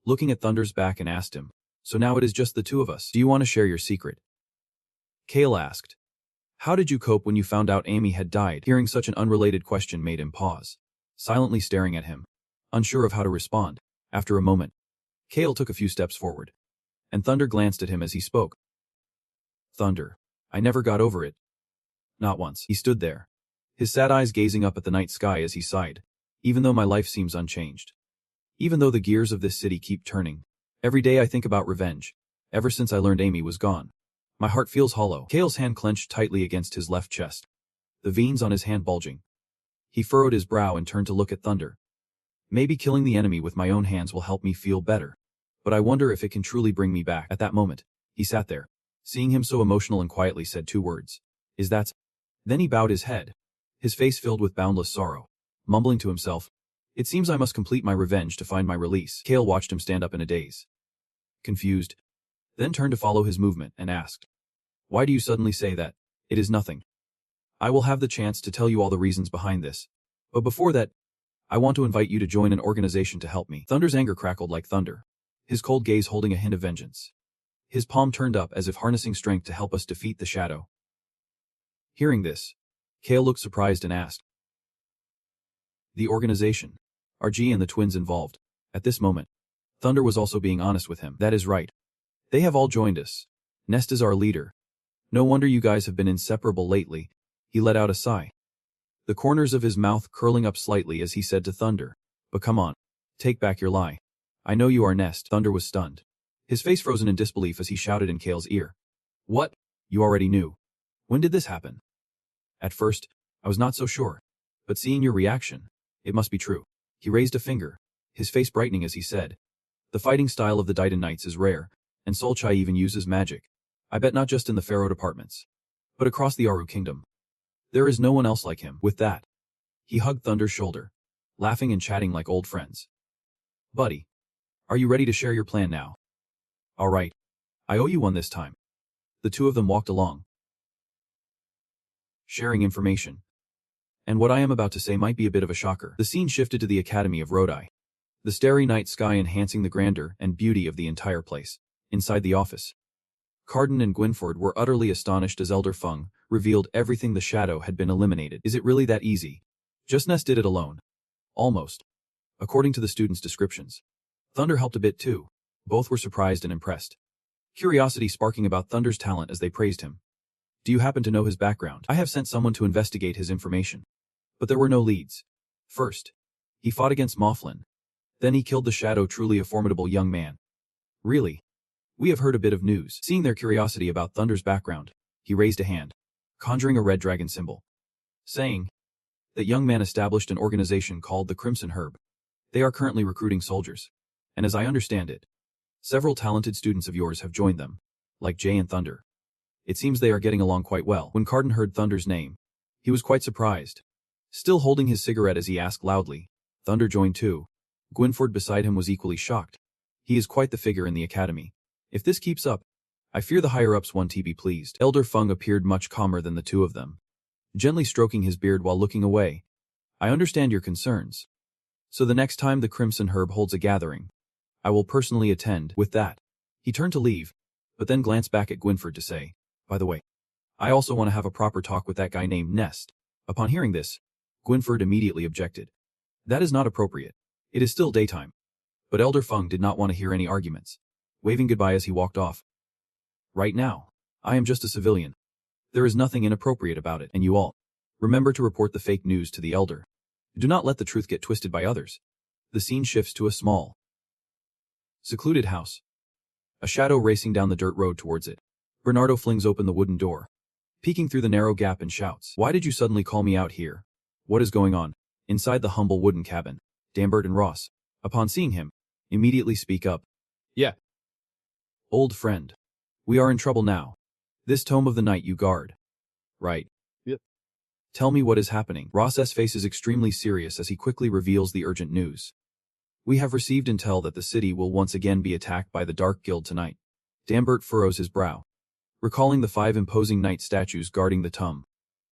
looking at Thunder's back and asked him, so now it is just the two of us. Do you want to share your secret? Kale asked. How did you cope when you found out Amy had died? Hearing such an unrelated question made him pause, silently staring at him, unsure of how to respond. After a moment, Kale took a few steps forward, and Thunder glanced at him as he spoke. Thunder, I never got over it. Not once. He stood there, his sad eyes gazing up at the night sky as he sighed. Even though my life seems unchanged, even though the gears of this city keep turning, every day I think about revenge. Ever since I learned Amy was gone, my heart feels hollow. Kale's hand clenched tightly against his left chest, the veins on his hand bulging. He furrowed his brow and turned to look at Thunder. Maybe killing the enemy with my own hands will help me feel better, but I wonder if it can truly bring me back. At that moment, he sat there, seeing him so emotional, and quietly said two words. Is that? Then he bowed his head, his face filled with boundless sorrow, mumbling to himself, it seems I must complete my revenge to find my release. Kale watched him stand up in a daze, confused, then turned to follow his movement and asked, why do you suddenly say that? It is nothing. I will have the chance to tell you all the reasons behind this, but before that, I want to invite you to join an organization to help me. Thunder's anger crackled like thunder, his cold gaze holding a hint of vengeance. His palm turned up as if harnessing strength to help us defeat the shadow. Hearing this, Kale looked surprised and asked, "The organization? Are G and the twins involved?" At this moment, Thunder was also being honest with him. "That is right. They have all joined us. Nest is our leader. No wonder you guys have been inseparable lately." He let out a sigh, the corners of his mouth curling up slightly as he said to Thunder, "But come on, take back your lie. I know you are Nest." Thunder was stunned, his face frozen in disbelief as he shouted in Kale's ear, "What? You already knew? When did this happen?" "At first, I was not so sure, but seeing your reaction, it must be true." He raised a finger, his face brightening as he said, "The fighting style of the Titan Knights is rare, and Solchai even uses magic. I bet not just in the Pharaoh departments, but across the Aru kingdom. There is no one else like him." With that, he hugged Thunder's shoulder, laughing and chatting like old friends. "Buddy, are you ready to share your plan now?" "All right. I owe you one this time." The two of them walked along, sharing information. And what I am about to say might be a bit of a shocker. The scene shifted to the Academy of Rodai, the starry night sky enhancing the grandeur and beauty of the entire place. Inside the office, Carden and Gwynford were utterly astonished as Elder Feng revealed everything. The shadow had been eliminated. Is it really that easy? Just Nest did it alone. Almost. According to the students' descriptions. Thunder helped a bit too. Both were surprised and impressed, curiosity sparking about Thunder's talent as they praised him. "Do you happen to know his background?" "I have sent someone to investigate his information, but there were no leads. First, he fought against Mothlan. Then he killed the shadow, truly a formidable young man." "Really? We have heard a bit of news." Seeing their curiosity about Thunder's background, he raised a hand, conjuring a red dragon symbol, saying, "That young man established an organization called the Crimson Herb. They are currently recruiting soldiers, and as I understand it, several talented students of yours have joined them, like Jay and Thunder. It seems they are getting along quite well." When Carden heard Thunder's name, he was quite surprised, still holding his cigarette as he asked loudly, "Thunder joined too?" Gwynford beside him was equally shocked. He is quite the figure in the academy. If this keeps up, I fear the higher-ups want to be pleased. Elder Feng appeared much calmer than the two of them, gently stroking his beard while looking away. "I understand your concerns. So the next time the Crimson Herb holds a gathering, I will personally attend." With that, he turned to leave, but then glanced back at Gwynford to say, "By the way, I also want to have a proper talk with that guy named Nest." Upon hearing this, Gwynford immediately objected. "That is not appropriate. It is still daytime." But Elder Feng did not want to hear any arguments, waving goodbye as he walked off. "Right now, I am just a civilian. There is nothing inappropriate about it, and you all, remember to report the fake news to the Elder. Do not let the truth get twisted by others." The scene shifts to a small, secluded house, a shadow racing down the dirt road towards it. Bernardo flings open the wooden door, peeking through the narrow gap and shouts, "Why did you suddenly call me out here? What is going on?" Inside the humble wooden cabin, Dambert and Ross, upon seeing him, immediately speak up. "Yeah. Old friend. We are in trouble now. This tome of the night you guard. Right? Yep. Tell me what is happening." Ross's face is extremely serious as he quickly reveals the urgent news. "We have received intel that the city will once again be attacked by the Dark Guild tonight." Dambert furrows his brow, recalling the 5 imposing knight statues guarding the tomb,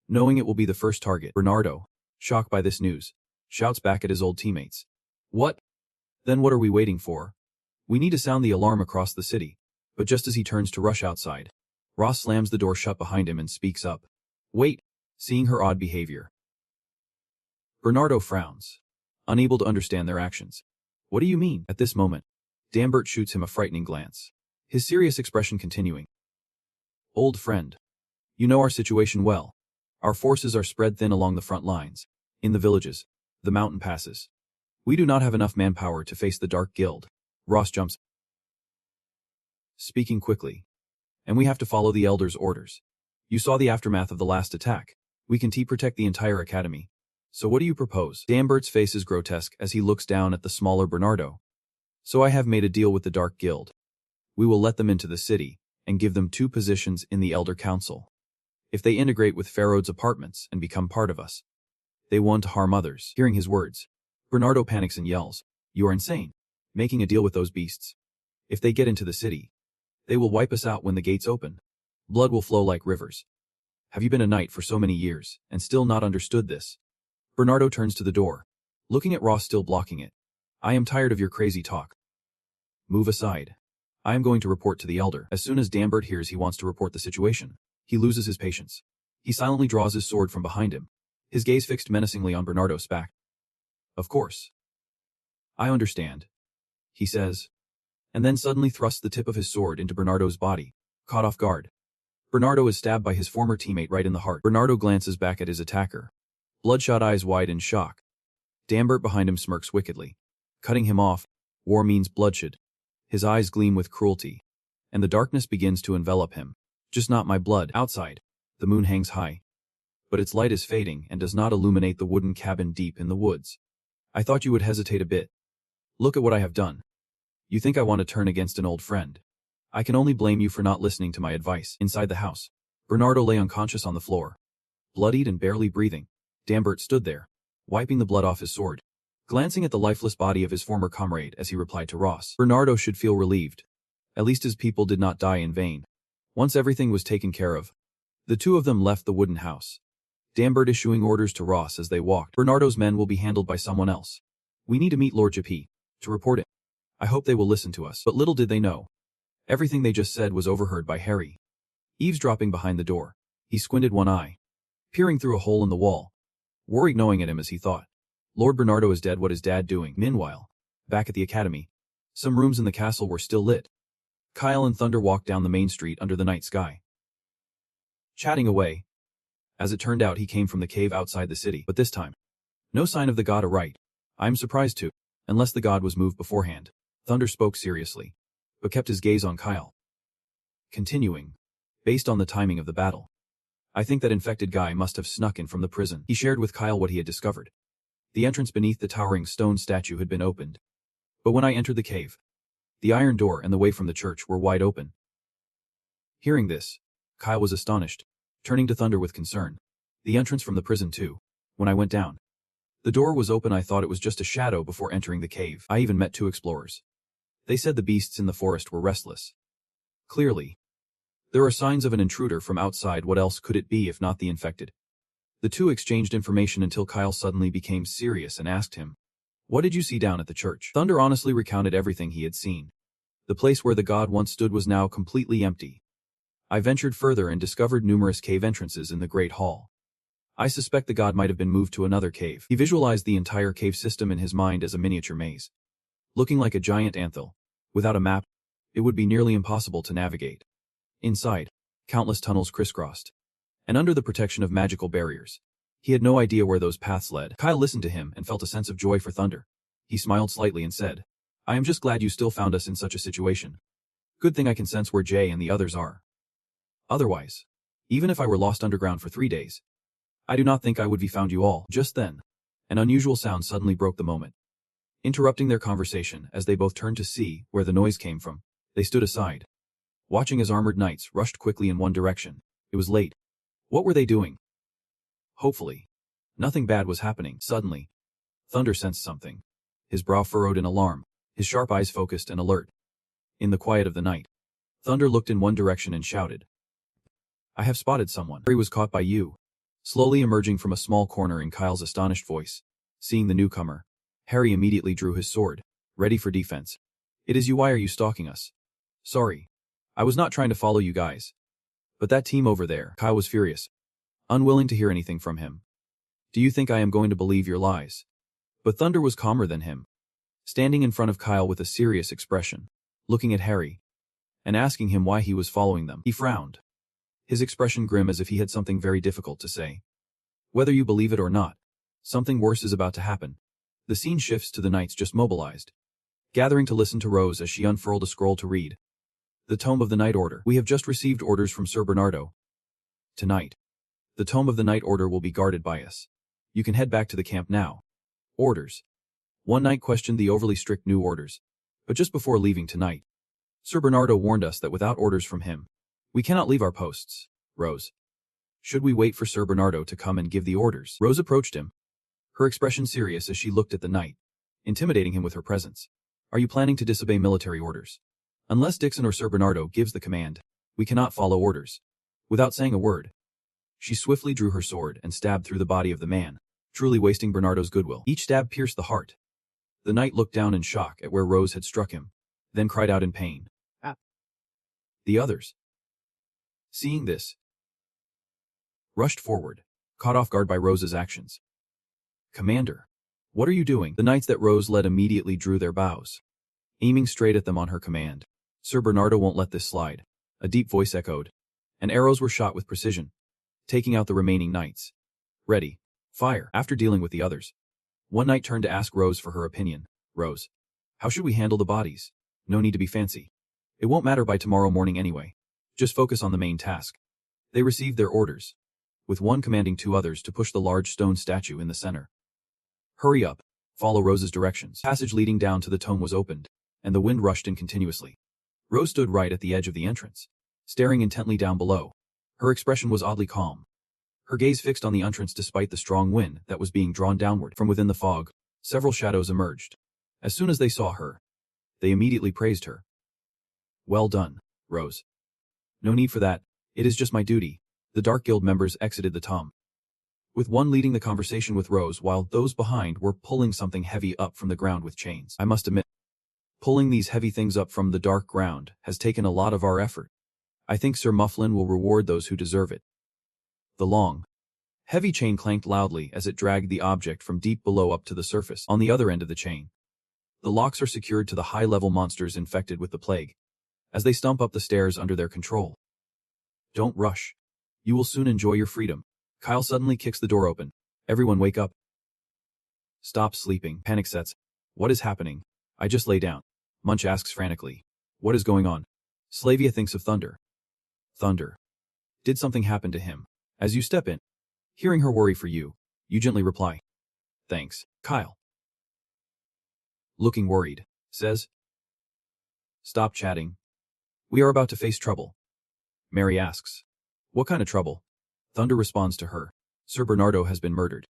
knowing it will be the first target. Bernardo, shocked by this news, shouts back at his old teammates, "What? Then what are we waiting for? We need to sound the alarm across the city." But just as he turns to rush outside, Ross slams the door shut behind him and speaks up, "Wait," seeing her odd behavior. Bernardo frowns, unable to understand their actions. "What do you mean?" At this moment, Dambert shoots him a frightening glance, his serious expression continuing, "Old friend, you know our situation well. Our forces are spread thin along the front lines, in the villages, the mountain passes. We do not have enough manpower to face the Dark Guild." Ross jumps, speaking quickly, "And we have to follow the Elder's orders. You saw the aftermath of the last attack. We can protect the entire academy. So what do you propose?" Dambert's face is grotesque as he looks down at the smaller Bernardo. "So I have made a deal with the Dark Guild. We will let them into the city, and give them 2 positions in the Elder Council. If they integrate with Pharaoh's apartments and become part of us, they won't harm others." Hearing his words, Bernardo panics and yells, "You are insane. Making a deal with those beasts. If they get into the city, they will wipe us out when the gates open. Blood will flow like rivers. Have you been a knight for so many years, and still not understood this?" Bernardo turns to the door, looking at Ross still blocking it. "I am tired of your crazy talk. Move aside. I am going to report to the elder. As soon as Dambert hears he wants to report the situation, he loses his patience. He silently draws his sword from behind him, his gaze fixed menacingly on Bernardo's back. Of course. I understand, he says, and then suddenly thrusts the tip of his sword into Bernardo's body, caught off guard. Bernardo is stabbed by his former teammate right in the heart. Bernardo glances back at his attacker, bloodshot eyes wide in shock. Dambert behind him smirks wickedly. Cutting him off, war means bloodshed. His eyes gleam with cruelty, and the darkness begins to envelop him. Just not my blood. Outside, the moon hangs high, but its light is fading and does not illuminate the wooden cabin deep in the woods. I thought you would hesitate a bit. Look at what I have done. You think I want to turn against an old friend? I can only blame you for not listening to my advice. Inside the house, Bernardo lay unconscious on the floor. Bloodied and barely breathing, Dambert stood there, wiping the blood off his sword, glancing at the lifeless body of his former comrade as he replied to Ross. Bernardo should feel relieved. At least his people did not die in vain. Once everything was taken care of, the two of them left the wooden house, Dambert issuing orders to Ross as they walked. Bernardo's men will be handled by someone else. We need to meet Lord Japi to report it. I hope they will listen to us. But little did they know, everything they just said was overheard by Harry. Eavesdropping behind the door, he squinted one eye, peering through a hole in the wall, worried knowing at him as he thought. Lord Bernardo is dead, what is Dad doing? Meanwhile, back at the academy, some rooms in the castle were still lit. Kyle and Thunder walked down the main street under the night sky, chatting away. As it turned out, he came from the cave outside the city, but this time, no sign of the god aright. I'm surprised too, unless the god was moved beforehand. Thunder spoke seriously, but kept his gaze on Kyle. Continuing, based on the timing of the battle, I think that infected guy must have snuck in from the prison. He shared with Kyle what he had discovered. The entrance beneath the towering stone statue had been opened, but when I entered the cave, the iron door and the way from the church were wide open. Hearing this, Kyle was astonished, turning to Thunder with concern. The entrance from the prison too. When I went down, the door was open. I thought it was just a shadow before entering the cave. I even met two explorers. They said the beasts in the forest were restless. Clearly, there are signs of an intruder from outside. What else could it be if not the infected? The two exchanged information until Kyle suddenly became serious and asked him, "What did you see down at the church?" Thunder honestly recounted everything he had seen. The place where the god once stood was now completely empty. I ventured further and discovered numerous cave entrances in the Great Hall. I suspect the god might have been moved to another cave. He visualized the entire cave system in his mind as a miniature maze, looking like a giant anthill. Without a map, it would be nearly impossible to navigate. Inside, countless tunnels crisscrossed, and under the protection of magical barriers. He had no idea where those paths led. Kyle listened to him and felt a sense of joy for Thunder. He smiled slightly and said, "I am just glad you still found us in such a situation. Good thing I can sense where Jay and the others are. Otherwise, even if I were lost underground for 3 days, I do not think I would have found you all." Just then, an unusual sound suddenly broke the moment, interrupting their conversation. As they both turned to see where the noise came from, they stood aside, watching as armored knights rushed quickly in one direction. It was late. What were they doing? Hopefully, nothing bad was happening. Suddenly, Thunder sensed something. His brow furrowed in alarm, his sharp eyes focused and alert. In the quiet of the night, Thunder looked in one direction and shouted, "I have spotted someone." Harry was caught by you. Slowly emerging from a small corner in Kyle's astonished voice. Seeing the newcomer, Harry immediately drew his sword, ready for defense. "It is you. Why are you stalking us?" "Sorry. I was not trying to follow you guys. But that team over there." Kyle was furious, unwilling to hear anything from him. "Do you think I am going to believe your lies?" But Thunder was calmer than him, standing in front of Kyle with a serious expression, looking at Harry, and asking him why he was following them. He frowned, his expression grim as if he had something very difficult to say. "Whether you believe it or not, something worse is about to happen." The scene shifts to the knights just mobilized, gathering to listen to Rose as she unfurled a scroll to read. The Tome of the Night Order. "We have just received orders from Sir Bernardo. Tonight, the Tome of the Night Order will be guarded by us. You can head back to the camp now." Orders. One knight questioned the overly strict new orders, but just before leaving tonight, Sir Bernardo warned us that without orders from him, we cannot leave our posts. Rose, should we wait for Sir Bernardo to come and give the orders? Rose approached him, her expression serious as she looked at the knight, intimidating him with her presence. "Are you planning to disobey military orders? Unless Dixon or Sir Bernardo gives the command, we cannot follow orders." Without saying a word, she swiftly drew her sword and stabbed through the body of the man, truly wasting Bernardo's goodwill. Each stab pierced the heart. The knight looked down in shock at where Rose had struck him, then cried out in pain. Ah. The others, seeing this, rushed forward, caught off guard by Rose's actions. Commander, what are you doing? The knights that Rose led immediately drew their bows, aiming straight at them on her command. Sir Bernardo won't let this slide, a deep voice echoed, and arrows were shot with precision, taking out the remaining knights. Ready, fire. After dealing with the others, one knight turned to ask Rose for her opinion. Rose, how should we handle the bodies? No need to be fancy. It won't matter by tomorrow morning anyway. Just focus on the main task. They received their orders, with one commanding two others to push the large stone statue in the center. Hurry up, follow Rose's directions. The passage leading down to the tomb was opened, and the wind rushed in continuously. Rose stood right at the edge of the entrance, staring intently down below. Her expression was oddly calm, her gaze fixed on the entrance despite the strong wind that was being drawn downward. From within the fog, several shadows emerged. As soon as they saw her, they immediately praised her. Well done, Rose. No need for that, it is just my duty. The Dark Guild members exited the tomb, with one leading the conversation with Rose while those behind were pulling something heavy up from the ground with chains. I must admit, pulling these heavy things up from the dark ground has taken a lot of our effort. I think Sir Mufflin will reward those who deserve it. The long, heavy chain clanked loudly as it dragged the object from deep below up to the surface. On the other end of the chain, the locks are secured to the high-level monsters infected with the plague, as they stomp up the stairs under their control. Don't rush. You will soon enjoy your freedom. Kyle suddenly kicks the door open. Everyone wake up. Stop sleeping. Panic sets. What is happening? I just lay down. Munch asks frantically. What is going on? Slavia thinks of Thunder. Thunder. Did something happen to him? As you step in, hearing her worry for you, you gently reply. Thanks, Kyle. Looking worried, says. Stop chatting. We are about to face trouble. Mary asks. What kind of trouble? Thunder responds to her. Sir Bernardo has been murdered.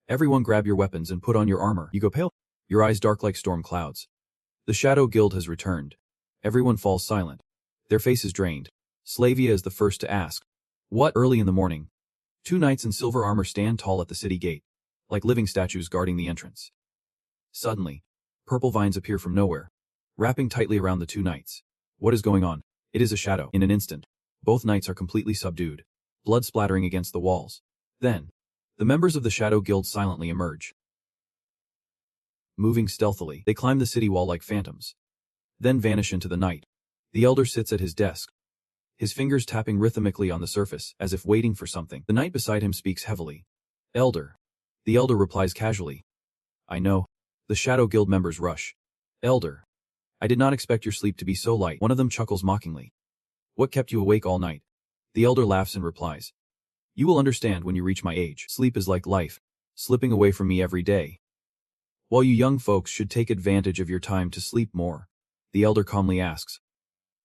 Everyone grab your weapons and put on your armor. You go pale. Your eyes dark like storm clouds. The Shadow Guild has returned. Everyone falls silent. Their faces drained. Slavia is the first to ask. What? Early in the morning, two knights in silver armor stand tall at the city gate, like living statues guarding the entrance. Suddenly, purple vines appear from nowhere, wrapping tightly around the two knights. What is going on? It is a shadow. In an instant, both knights are completely subdued, blood splattering against the walls. Then, the members of the Shadow Guild silently emerge. Moving stealthily, they climb the city wall like phantoms, then vanish into the night. The elder sits at his desk, his fingers tapping rhythmically on the surface, as if waiting for something. The knight beside him speaks heavily. Elder. The elder replies casually. I know. The Shadow Guild members rush. Elder. I did not expect your sleep to be so light. One of them chuckles mockingly. What kept you awake all night? The elder laughs and replies. You will understand when you reach my age. Sleep is like life, slipping away from me every day. While you young folks should take advantage of your time to sleep more, the elder calmly asks.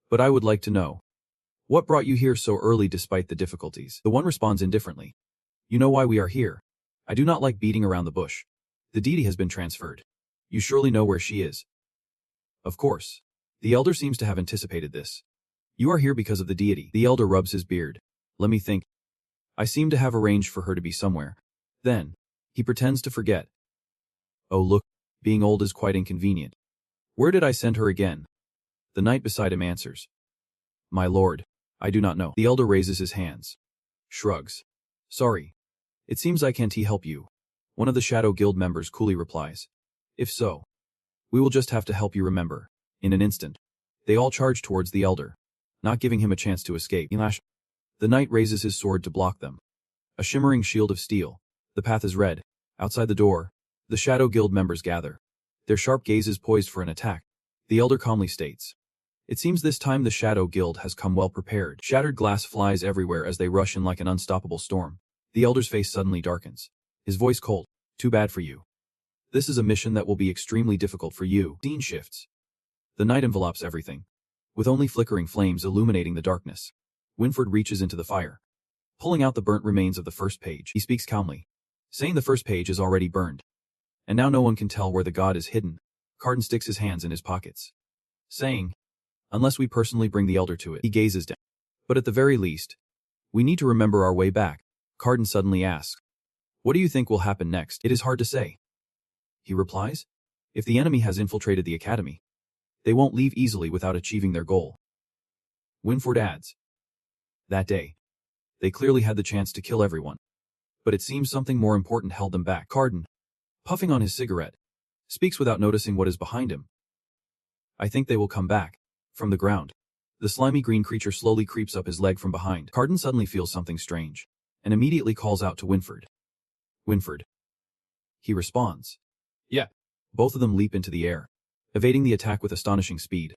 But I would like to know. What brought you here so early despite the difficulties? The one responds indifferently. You know why we are here. I do not like beating around the bush. The deity has been transferred. You surely know where she is. Of course. The elder seems to have anticipated this. You are here because of the deity. The elder rubs his beard. Let me think. I seem to have arranged for her to be somewhere. Then, he pretends to forget. Oh look, being old is quite inconvenient. Where did I send her again? The knight beside him answers. My lord, I do not know. The elder raises his hands. Shrugs. Sorry. It seems I can't help you. One of the Shadow Guild members coolly replies. If so, we will just have to help you remember. In an instant, they all charge towards the elder, not giving him a chance to escape. The knight raises his sword to block them. A shimmering shield of steel. The path is red. Outside the door, the Shadow Guild members gather, their sharp gazes poised for an attack. The elder calmly states. It seems this time the Shadow Guild has come well prepared. Shattered glass flies everywhere as they rush in like an unstoppable storm. The elder's face suddenly darkens, his voice cold. Too bad for you. This is a mission that will be extremely difficult for you. Scene shifts. The night envelops everything, with only flickering flames illuminating the darkness. Winford reaches into the fire, pulling out the burnt remains of the first page. He speaks calmly, saying the first page is already burned, and now no one can tell where the god is hidden. Carden sticks his hands in his pockets, saying, unless we personally bring the elder to it. He gazes down. But at the very least, we need to remember our way back. Carden suddenly asks, what do you think will happen next? It is hard to say. He replies, if the enemy has infiltrated the academy, They won't leave easily without achieving their goal. Winford adds. That day, they clearly had the chance to kill everyone. But it seems something more important held them back. Carden, puffing on his cigarette, speaks without noticing what is behind him. I think they will come back. From the ground, the slimy green creature slowly creeps up his leg from behind. Carden suddenly feels something strange, and immediately calls out to Winford. Winford. He responds. Yeah. Both of them leap into the air, evading the attack with astonishing speed.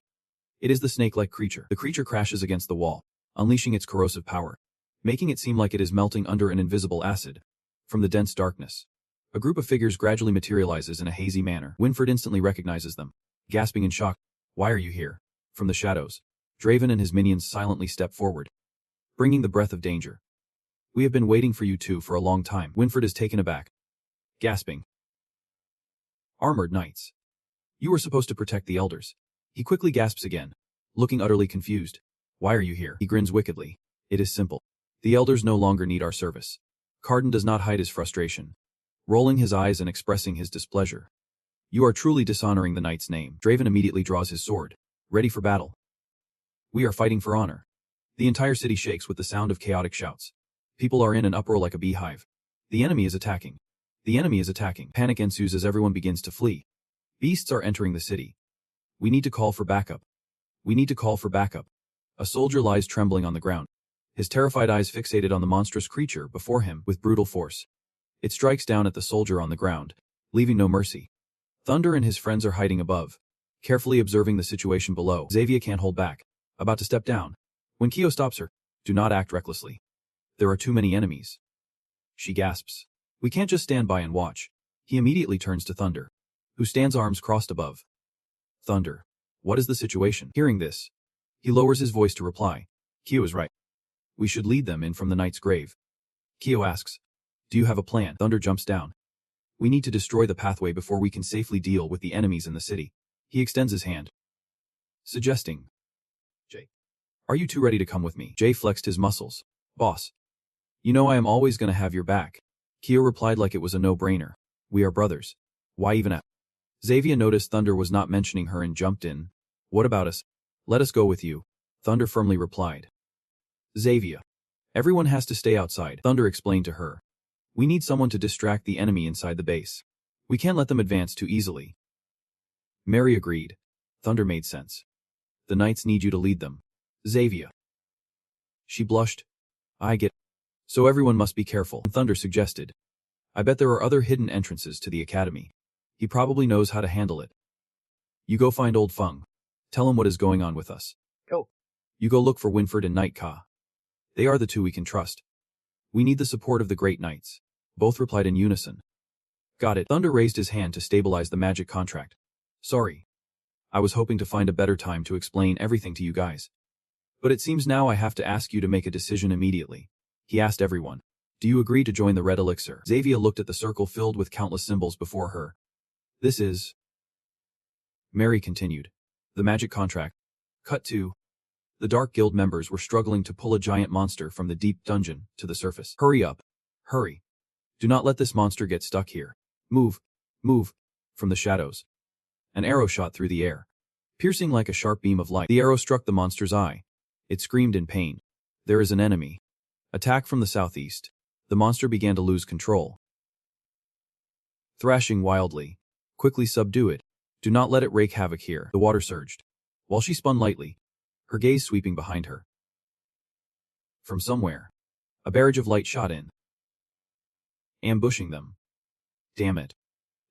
It is the snake-like creature. The creature crashes against the wall, unleashing its corrosive power, making it seem like it is melting under an invisible acid. From the dense darkness, a group of figures gradually materializes in a hazy manner. Winford instantly recognizes them, gasping in shock. Why are you here? From the shadows, Draven and his minions silently step forward, bringing the breath of danger. We have been waiting for you two for a long time. Winford is taken aback, gasping. Armored knights. You were supposed to protect the elders. He quickly gasps again, looking utterly confused. Why are you here? He grins wickedly. It is simple. The elders no longer need our service. Carden does not hide his frustration, rolling his eyes and expressing his displeasure. You are truly dishonoring the knight's name. Draven immediately draws his sword, ready for battle. We are fighting for honor. The entire city shakes with the sound of chaotic shouts. People are in an uproar like a beehive. The enemy is attacking. The enemy is attacking. Panic ensues as everyone begins to flee. Beasts are entering the city. We need to call for backup. We need to call for backup. A soldier lies trembling on the ground, his terrified eyes fixated on the monstrous creature before him with brutal force. It strikes down at the soldier on the ground, leaving no mercy. Thunder and his friends are hiding above, carefully observing the situation below. Xavier can't hold back, about to step down, when Kyo stops her. Do not act recklessly. There are too many enemies. She gasps. We can't just stand by and watch. He immediately turns to Thunder, who stands arms crossed above. Thunder, what is the situation? Hearing this, he lowers his voice to reply. Kyo is right. We should lead them in from the knight's grave. Kyo asks, do you have a plan? Thunder jumps down. We need to destroy the pathway before we can safely deal with the enemies in the city. He extends his hand, suggesting, Jay, are you two ready to come with me? Jay flexed his muscles. Boss, you know I am always going to have your back. Kyo replied like it was a no-brainer. We are brothers. Why even a... Xavier noticed Thunder was not mentioning her and jumped in. What about us? Let us go with you. Thunder firmly replied. Xavier. Everyone has to stay outside, Thunder explained to her. We need someone to distract the enemy inside the base. We can't let them advance too easily. Mary agreed. Thunder made sense. The knights need you to lead them. Xavier. She blushed. I get. So everyone must be careful, Thunder suggested. I bet there are other hidden entrances to the academy. He probably knows how to handle it. You go find old Feng. Tell him what is going on with us. Go. You go look for Winford and Knight Ka. They are the two we can trust. We need the support of the great knights. Both replied in unison. Got it. Thunder raised his hand to stabilize the magic contract. Sorry. I was hoping to find a better time to explain everything to you guys. But it seems now I have to ask you to make a decision immediately. He asked everyone. Do you agree to join the Red Elixir? Xavier looked at the circle filled with countless symbols before her. This is... Mary continued. The magic contract. Cut to... The Dark Guild members were struggling to pull a giant monster from the deep dungeon to the surface. Hurry up. Hurry. Do not let this monster get stuck here. Move. Move. From the shadows. An arrow shot through the air, piercing like a sharp beam of light. The arrow struck the monster's eye. It screamed in pain. There is an enemy. Attack from the southeast. The monster began to lose control. Thrashing wildly. Quickly subdue it. Do not let it wreak havoc here. The water surged, while she spun lightly, her gaze sweeping behind her. From somewhere, a barrage of light shot in, ambushing them. Damn it.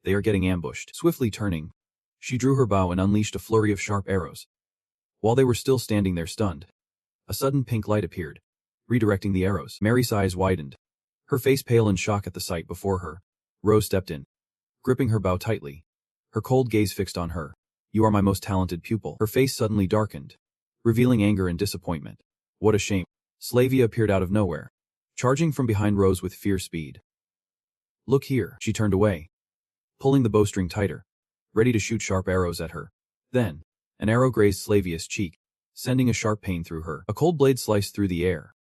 They are getting ambushed. Swiftly turning, she drew her bow and unleashed a flurry of sharp arrows. While they were still standing there stunned, a sudden pink light appeared, redirecting the arrows. Mary's eyes widened, her face pale in shock at the sight before her. Rose stepped in, gripping her bow tightly, her cold gaze fixed on her. You are my most talented pupil. Her face suddenly darkened, revealing anger and disappointment. What a shame. Slavia appeared out of nowhere, charging from behind Rose with fierce speed. Look here. She turned away, pulling the bowstring tighter, ready to shoot sharp arrows at her. Then, an arrow grazed Slavia's cheek, sending a sharp pain through her. A cold blade sliced through the air,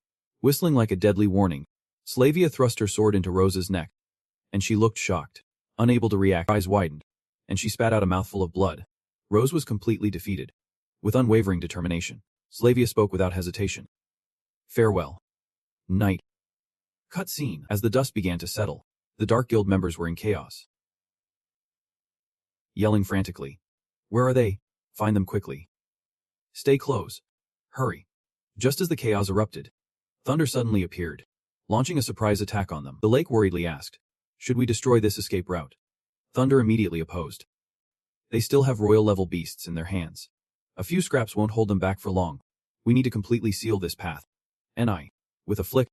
whistling like a deadly warning. Slavia thrust her sword into Rose's neck, and she looked shocked, unable to react. Her eyes widened, and she spat out a mouthful of blood. Rose was completely defeated. With unwavering determination, Slavia spoke without hesitation. Farewell. Night. Cut scene. As the dust began to settle, the Dark Guild members were in chaos. Yelling frantically. Where are they? Find them quickly. Stay close. Hurry. Just as the chaos erupted, Thunder suddenly appeared, launching a surprise attack on them. The lake worriedly asked, should we destroy this escape route? Thunder immediately opposed. They still have royal-level beasts in their hands. A few scraps won't hold them back for long. We need to completely seal this path. And I, with a flick,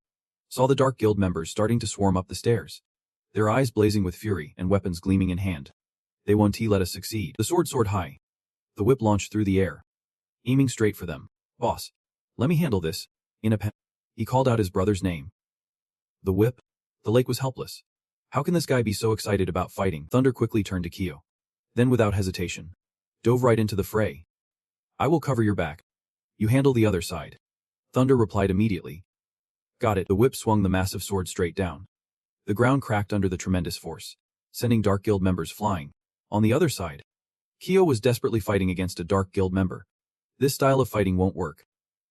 saw the Dark Guild members starting to swarm up the stairs, their eyes blazing with fury and weapons gleaming in hand. They won't let us succeed. The sword soared high. The whip launched through the air, aiming straight for them. Boss, let me handle this. In a panic, he called out his brother's name. The whip? The lake was helpless. How can this guy be so excited about fighting? Thunder quickly turned to Kyo. Then without hesitation, dove right into the fray. I will cover your back. You handle the other side. Thunder replied immediately. Got it. The whip swung the massive sword straight down. The ground cracked under the tremendous force, sending Dark Guild members flying. On the other side, Kyo was desperately fighting against a Dark Guild member. This style of fighting won't work.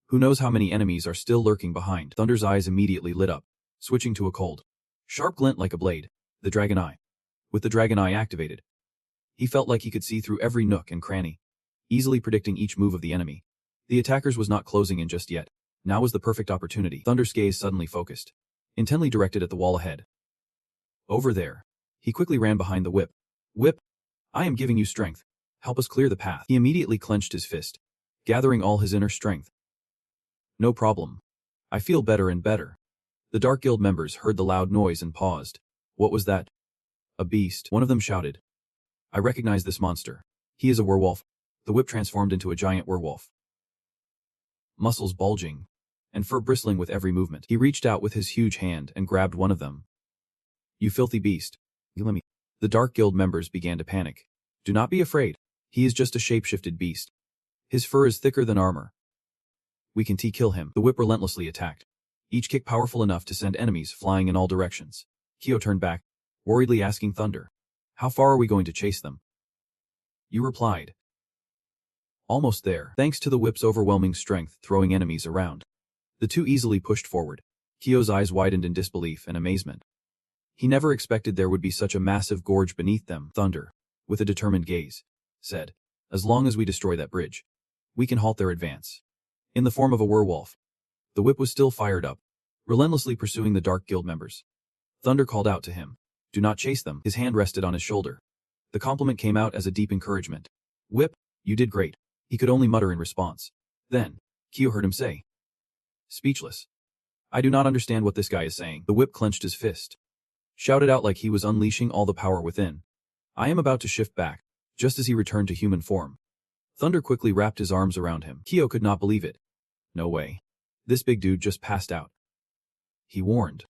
Who knows how many enemies are still lurking behind? Thunder's eyes immediately lit up, switching to a cold, sharp glint like a blade, the Dragon Eye. With the Dragon Eye activated, he felt like he could see through every nook and cranny, easily predicting each move of the enemy. The attackers was not closing in just yet. Now was the perfect opportunity. Thunder's gaze suddenly focused, intently directed at the wall ahead. Over there. He quickly ran behind the whip. Whip, I am giving you strength. Help us clear the path. He immediately clenched his fist, gathering all his inner strength. No problem. I feel better and better. The Dark Guild members heard the loud noise and paused. What was that? A beast. One of them shouted. I recognize this monster. He is a werewolf. The whip transformed into a giant werewolf. Muscles bulging, and fur bristling with every movement. He reached out with his huge hand and grabbed one of them. You filthy beast. You let me. The Dark Guild members began to panic. Do not be afraid. He is just a shape-shifted beast. His fur is thicker than armor. We can kill him. The whip relentlessly attacked, each kick powerful enough to send enemies flying in all directions. Kyo turned back, worriedly asking Thunder, how far are we going to chase them? You replied. Almost there, thanks to the whip's overwhelming strength throwing enemies around. The two easily pushed forward. Kyo's eyes widened in disbelief and amazement. He never expected there would be such a massive gorge beneath them. Thunder, with a determined gaze, said, as long as we destroy that bridge, we can halt their advance. In the form of a werewolf, the whip was still fired up, relentlessly pursuing the Dark Guild members. Thunder called out to him, do not chase them. His hand rested on his shoulder. The compliment came out as a deep encouragement. Whip, you did great. He could only mutter in response. Then, Kyo heard him say. Speechless. I do not understand what this guy is saying. The whip clenched his fist, shouted out like he was unleashing all the power within. I am about to shift back, just as he returned to human form. Thunder quickly wrapped his arms around him. Kyo could not believe it. No way. This big dude just passed out. He warned.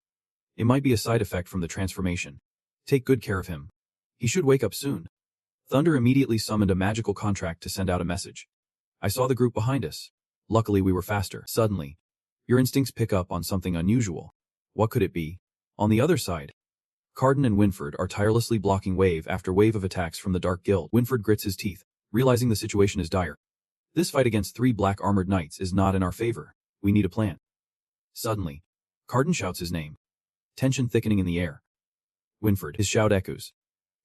It might be a side effect from the transformation. Take good care of him. He should wake up soon. Thunder immediately summoned a magical contract to send out a message. I saw the group behind us. Luckily we were faster. Suddenly, your instincts pick up on something unusual. What could it be? On the other side, Cardin and Winford are tirelessly blocking wave after wave of attacks from the Dark Guild. Winford grits his teeth, realizing the situation is dire. This fight against 3 black armored knights is not in our favor. We need a plan. Suddenly, Cardin shouts his name. Tension thickening in the air. Winford, his shout echoes.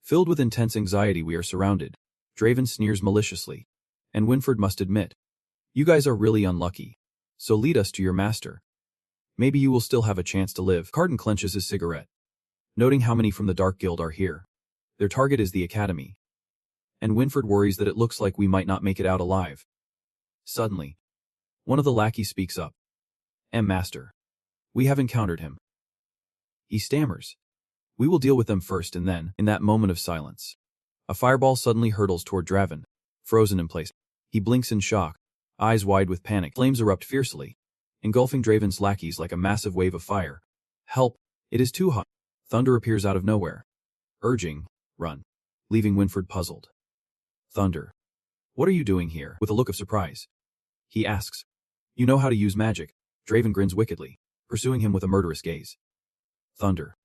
Filled with intense anxiety, we are surrounded. Draven sneers maliciously. And Winford must admit, you guys are really unlucky. So lead us to your master. Maybe you will still have a chance to live. Cardin clenches his cigarette, noting how many from the Dark Guild are here. Their target is the Academy. And Winford worries that it looks like we might not make it out alive. Suddenly, one of the lackeys speaks up. Master. We have encountered him. He stammers. We will deal with them first and then, in that moment of silence, a fireball suddenly hurtles toward Draven, frozen in place. He blinks in shock, eyes wide with panic. Flames erupt fiercely, engulfing Draven's lackeys like a massive wave of fire. Help! It is too hot. Thunder appears out of nowhere, urging, run, leaving Winford puzzled. Thunder. What are you doing here? With a look of surprise, he asks. You know how to use magic. Draven grins wickedly, pursuing him with a murderous gaze. Thunder.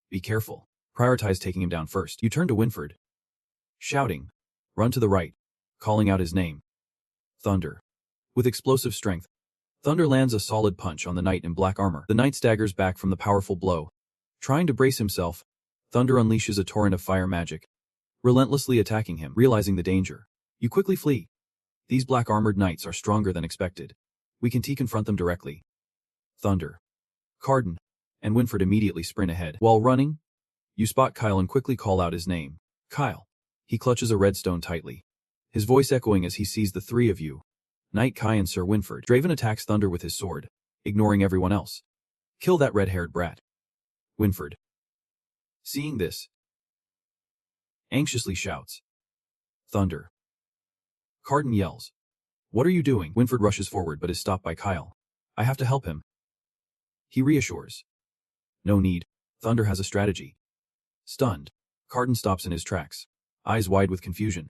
Be careful. Prioritize taking him down first. You turn to Winford, shouting, run to the right. calling out his name. Thunder. With explosive strength, Thunder lands a solid punch on the knight in black armor. The knight staggers back from the powerful blow. Trying to brace himself, Thunder unleashes a torrent of fire magic, relentlessly attacking him. Realizing the danger, you quickly flee. These black-armored knights are stronger than expected. We can confront them directly. Thunder, Carden, and Winfred immediately sprint ahead. While running, you spot Kyle and quickly call out his name. Kyle. He clutches a redstone tightly, his voice echoing as he sees the three of you. Knight Kai and Sir Winfred. Draven attacks Thunder with his sword, ignoring everyone else. Kill that red-haired brat. Winfred, seeing this, anxiously shouts. Thunder. Carden yells. What are you doing? Winfred rushes forward but is stopped by Kyle. I have to help him. He reassures. No need. Thunder has a strategy. Stunned, Carden stops in his tracks, eyes wide with confusion.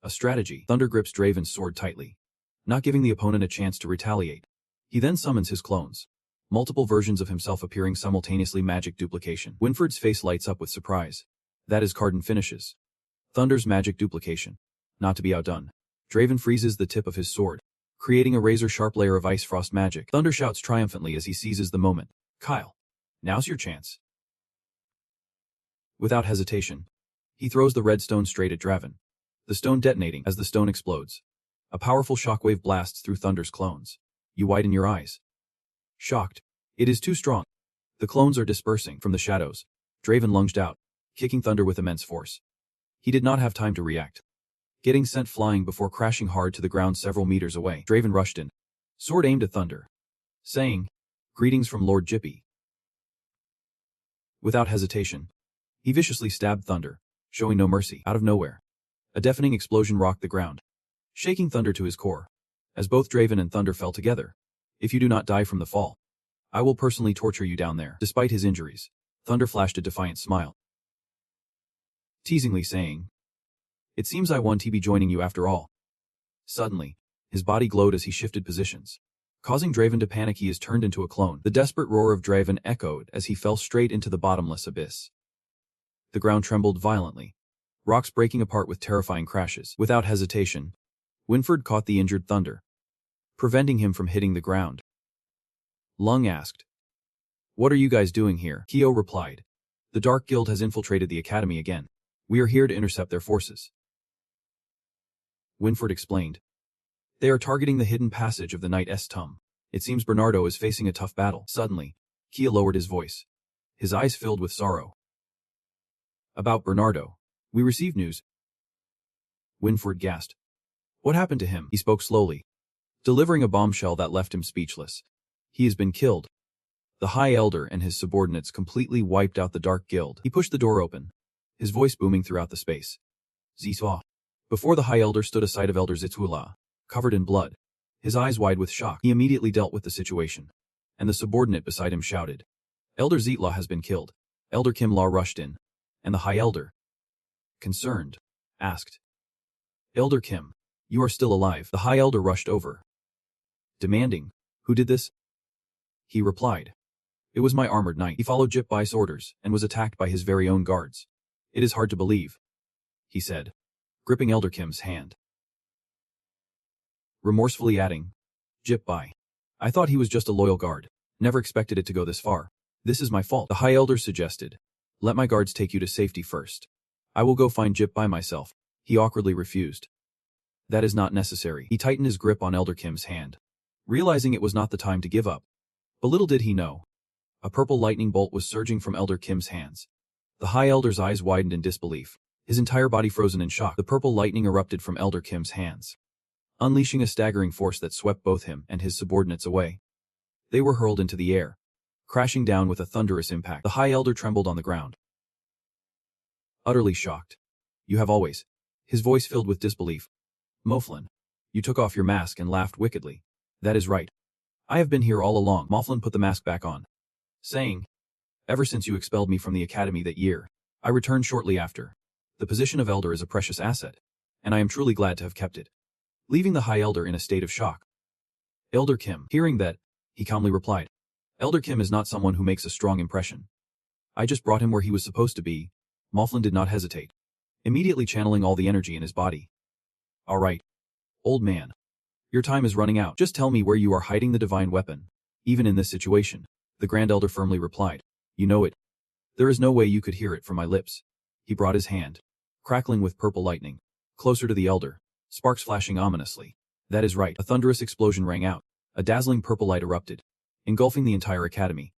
A strategy. Thunder grips Draven's sword tightly, not giving the opponent a chance to retaliate. He then summons his clones, multiple versions of himself appearing simultaneously. Magic duplication. Winfred's face lights up with surprise. That is Carden finishes. Thunder's magic duplication. Not to be outdone, Draven freezes the tip of his sword, creating a razor-sharp layer of ice frost magic. Thunder shouts triumphantly as he seizes the moment. Kyle, now's your chance. Without hesitation, he throws the red stone straight at Draven, the stone detonating. As the stone explodes, a powerful shockwave blasts through Thunder's clones. You widen your eyes. Shocked. It is too strong. The clones are dispersing. From the shadows, Draven lunged out, kicking Thunder with immense force. He did not have time to react, getting sent flying before crashing hard to the ground several meters away. Draven rushed in, sword aimed at Thunder, saying, "Greetings from Lord Jippy." Without hesitation, he viciously stabbed Thunder, showing no mercy. Out of nowhere, a deafening explosion rocked the ground, shaking Thunder to his core, as both Draven and Thunder fell together. If you do not die from the fall, I will personally torture you down there. Despite his injuries, Thunder flashed a defiant smile, teasingly saying, "It seems I won to be joining you after all." Suddenly, his body glowed as he shifted positions, causing Draven to panic. He is turned into a clone. The desperate roar of Draven echoed as he fell straight into the bottomless abyss. The ground trembled violently, rocks breaking apart with terrifying crashes. Without hesitation, Winfred caught the injured Thunder, preventing him from hitting the ground. Lung asked, "What are you guys doing here?" Kyo replied, "The Dark Guild has infiltrated the academy again. We are here to intercept their forces." Winfred explained, "They are targeting the hidden passage of the Knight's tomb. It seems Bernardo is facing a tough battle." Suddenly, Kia lowered his voice, his eyes filled with sorrow. "About Bernardo, we received news." Winfred gasped. "What happened to him?" He spoke slowly, delivering a bombshell that left him speechless. "He has been killed. The High Elder and his subordinates completely wiped out the Dark Guild." He pushed the door open, his voice booming throughout the space. Ziswa. Before the High Elder stood a sight of Elder Zitula, covered in blood, his eyes wide with shock. He immediately dealt with the situation, and the subordinate beside him shouted, "Elder Zitla has been killed." Elder Kim Law rushed in, and the High Elder, concerned, asked, "Elder Kim, you are still alive?" The High Elder rushed over, demanding, "Who did this?" He replied, "It was my armored knight. He followed Jip Bai's orders and was attacked by his very own guards. It is hard to believe," he said, gripping Elder Kim's hand, remorsefully adding, "Jip Bai. I thought he was just a loyal guard. Never expected it to go this far. This is my fault." The High Elder suggested, "Let my guards take you to safety first. I will go find Jip Bai myself." He awkwardly refused. "That is not necessary." He tightened his grip on Elder Kim's hand, realizing it was not the time to give up. But little did he know, a purple lightning bolt was surging from Elder Kim's hands. The High Elder's eyes widened in disbelief, his entire body frozen in shock. The purple lightning erupted from Elder Kim's hands, unleashing a staggering force that swept both him and his subordinates away. They were hurled into the air, crashing down with a thunderous impact. The High Elder trembled on the ground, utterly shocked. "You have always..." His voice filled with disbelief. "Moflin, you took off your mask and laughed wickedly." "That is right. I have been here all along." Moflin put the mask back on, saying, "Ever since you expelled me from the academy that year, I returned shortly after. The position of Elder is a precious asset, and I am truly glad to have kept it." Leaving the High Elder in a state of shock. Elder Kim, hearing that, he calmly replied, "Elder Kim is not someone who makes a strong impression. I just brought him where he was supposed to be." Moflin did not hesitate, immediately channeling all the energy in his body. All right. Old man. Your time is running out. Just tell me where you are hiding the divine weapon. Even in this situation, the Grand Elder firmly replied. You know it. There is no way you could hear it from my lips. He brought his hand, crackling with purple lightning, closer to the Elder, sparks flashing ominously. That is right. A thunderous explosion rang out. A dazzling purple light erupted, engulfing the entire academy.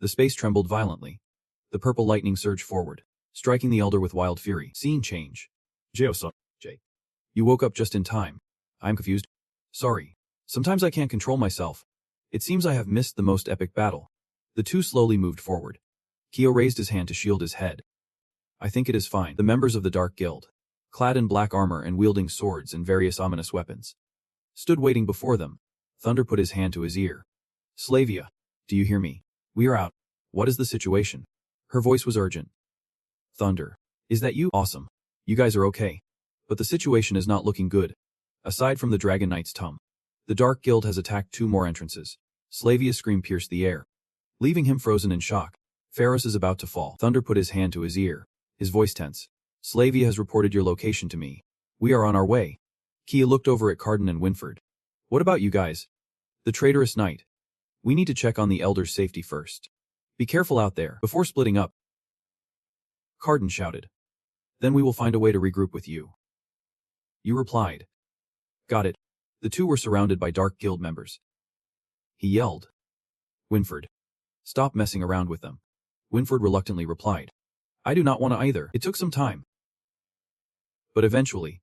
The space trembled violently. The purple lightning surged forward, striking the Elder with wild fury. Scene change. Jay. You woke up just in time. I'm confused. Sorry. Sometimes I can't control myself. It seems I have missed the most epic battle. The two slowly moved forward. Kyo raised his hand to shield his head. I think it is fine. The members of the Dark Guild, clad in black armor and wielding swords and various ominous weapons, stood waiting before them. Thunder put his hand to his ear. Slavia, do you hear me? We are out. What is the situation? Her voice was urgent. Thunder, is that you? Awesome. You guys are okay. But the situation is not looking good. Aside from the Dragon Knight's Tum, the Dark Guild has attacked 2 more entrances. Slavia's scream pierced the air, leaving him frozen in shock. Pharos is about to fall. Thunder put his hand to his ear, his voice tense. Slavia has reported your location to me. We are on our way. Kia looked over at Carden and Winford. What about you guys? The traitorous knight. We need to check on the Elder's safety first. Be careful out there, before splitting up. Carden shouted. Then we will find a way to regroup with you. You replied. Got it. The two were surrounded by Dark Guild members. He yelled. Winford. Stop messing around with them. Winford reluctantly replied. I do not want to either. It took some time. But eventually,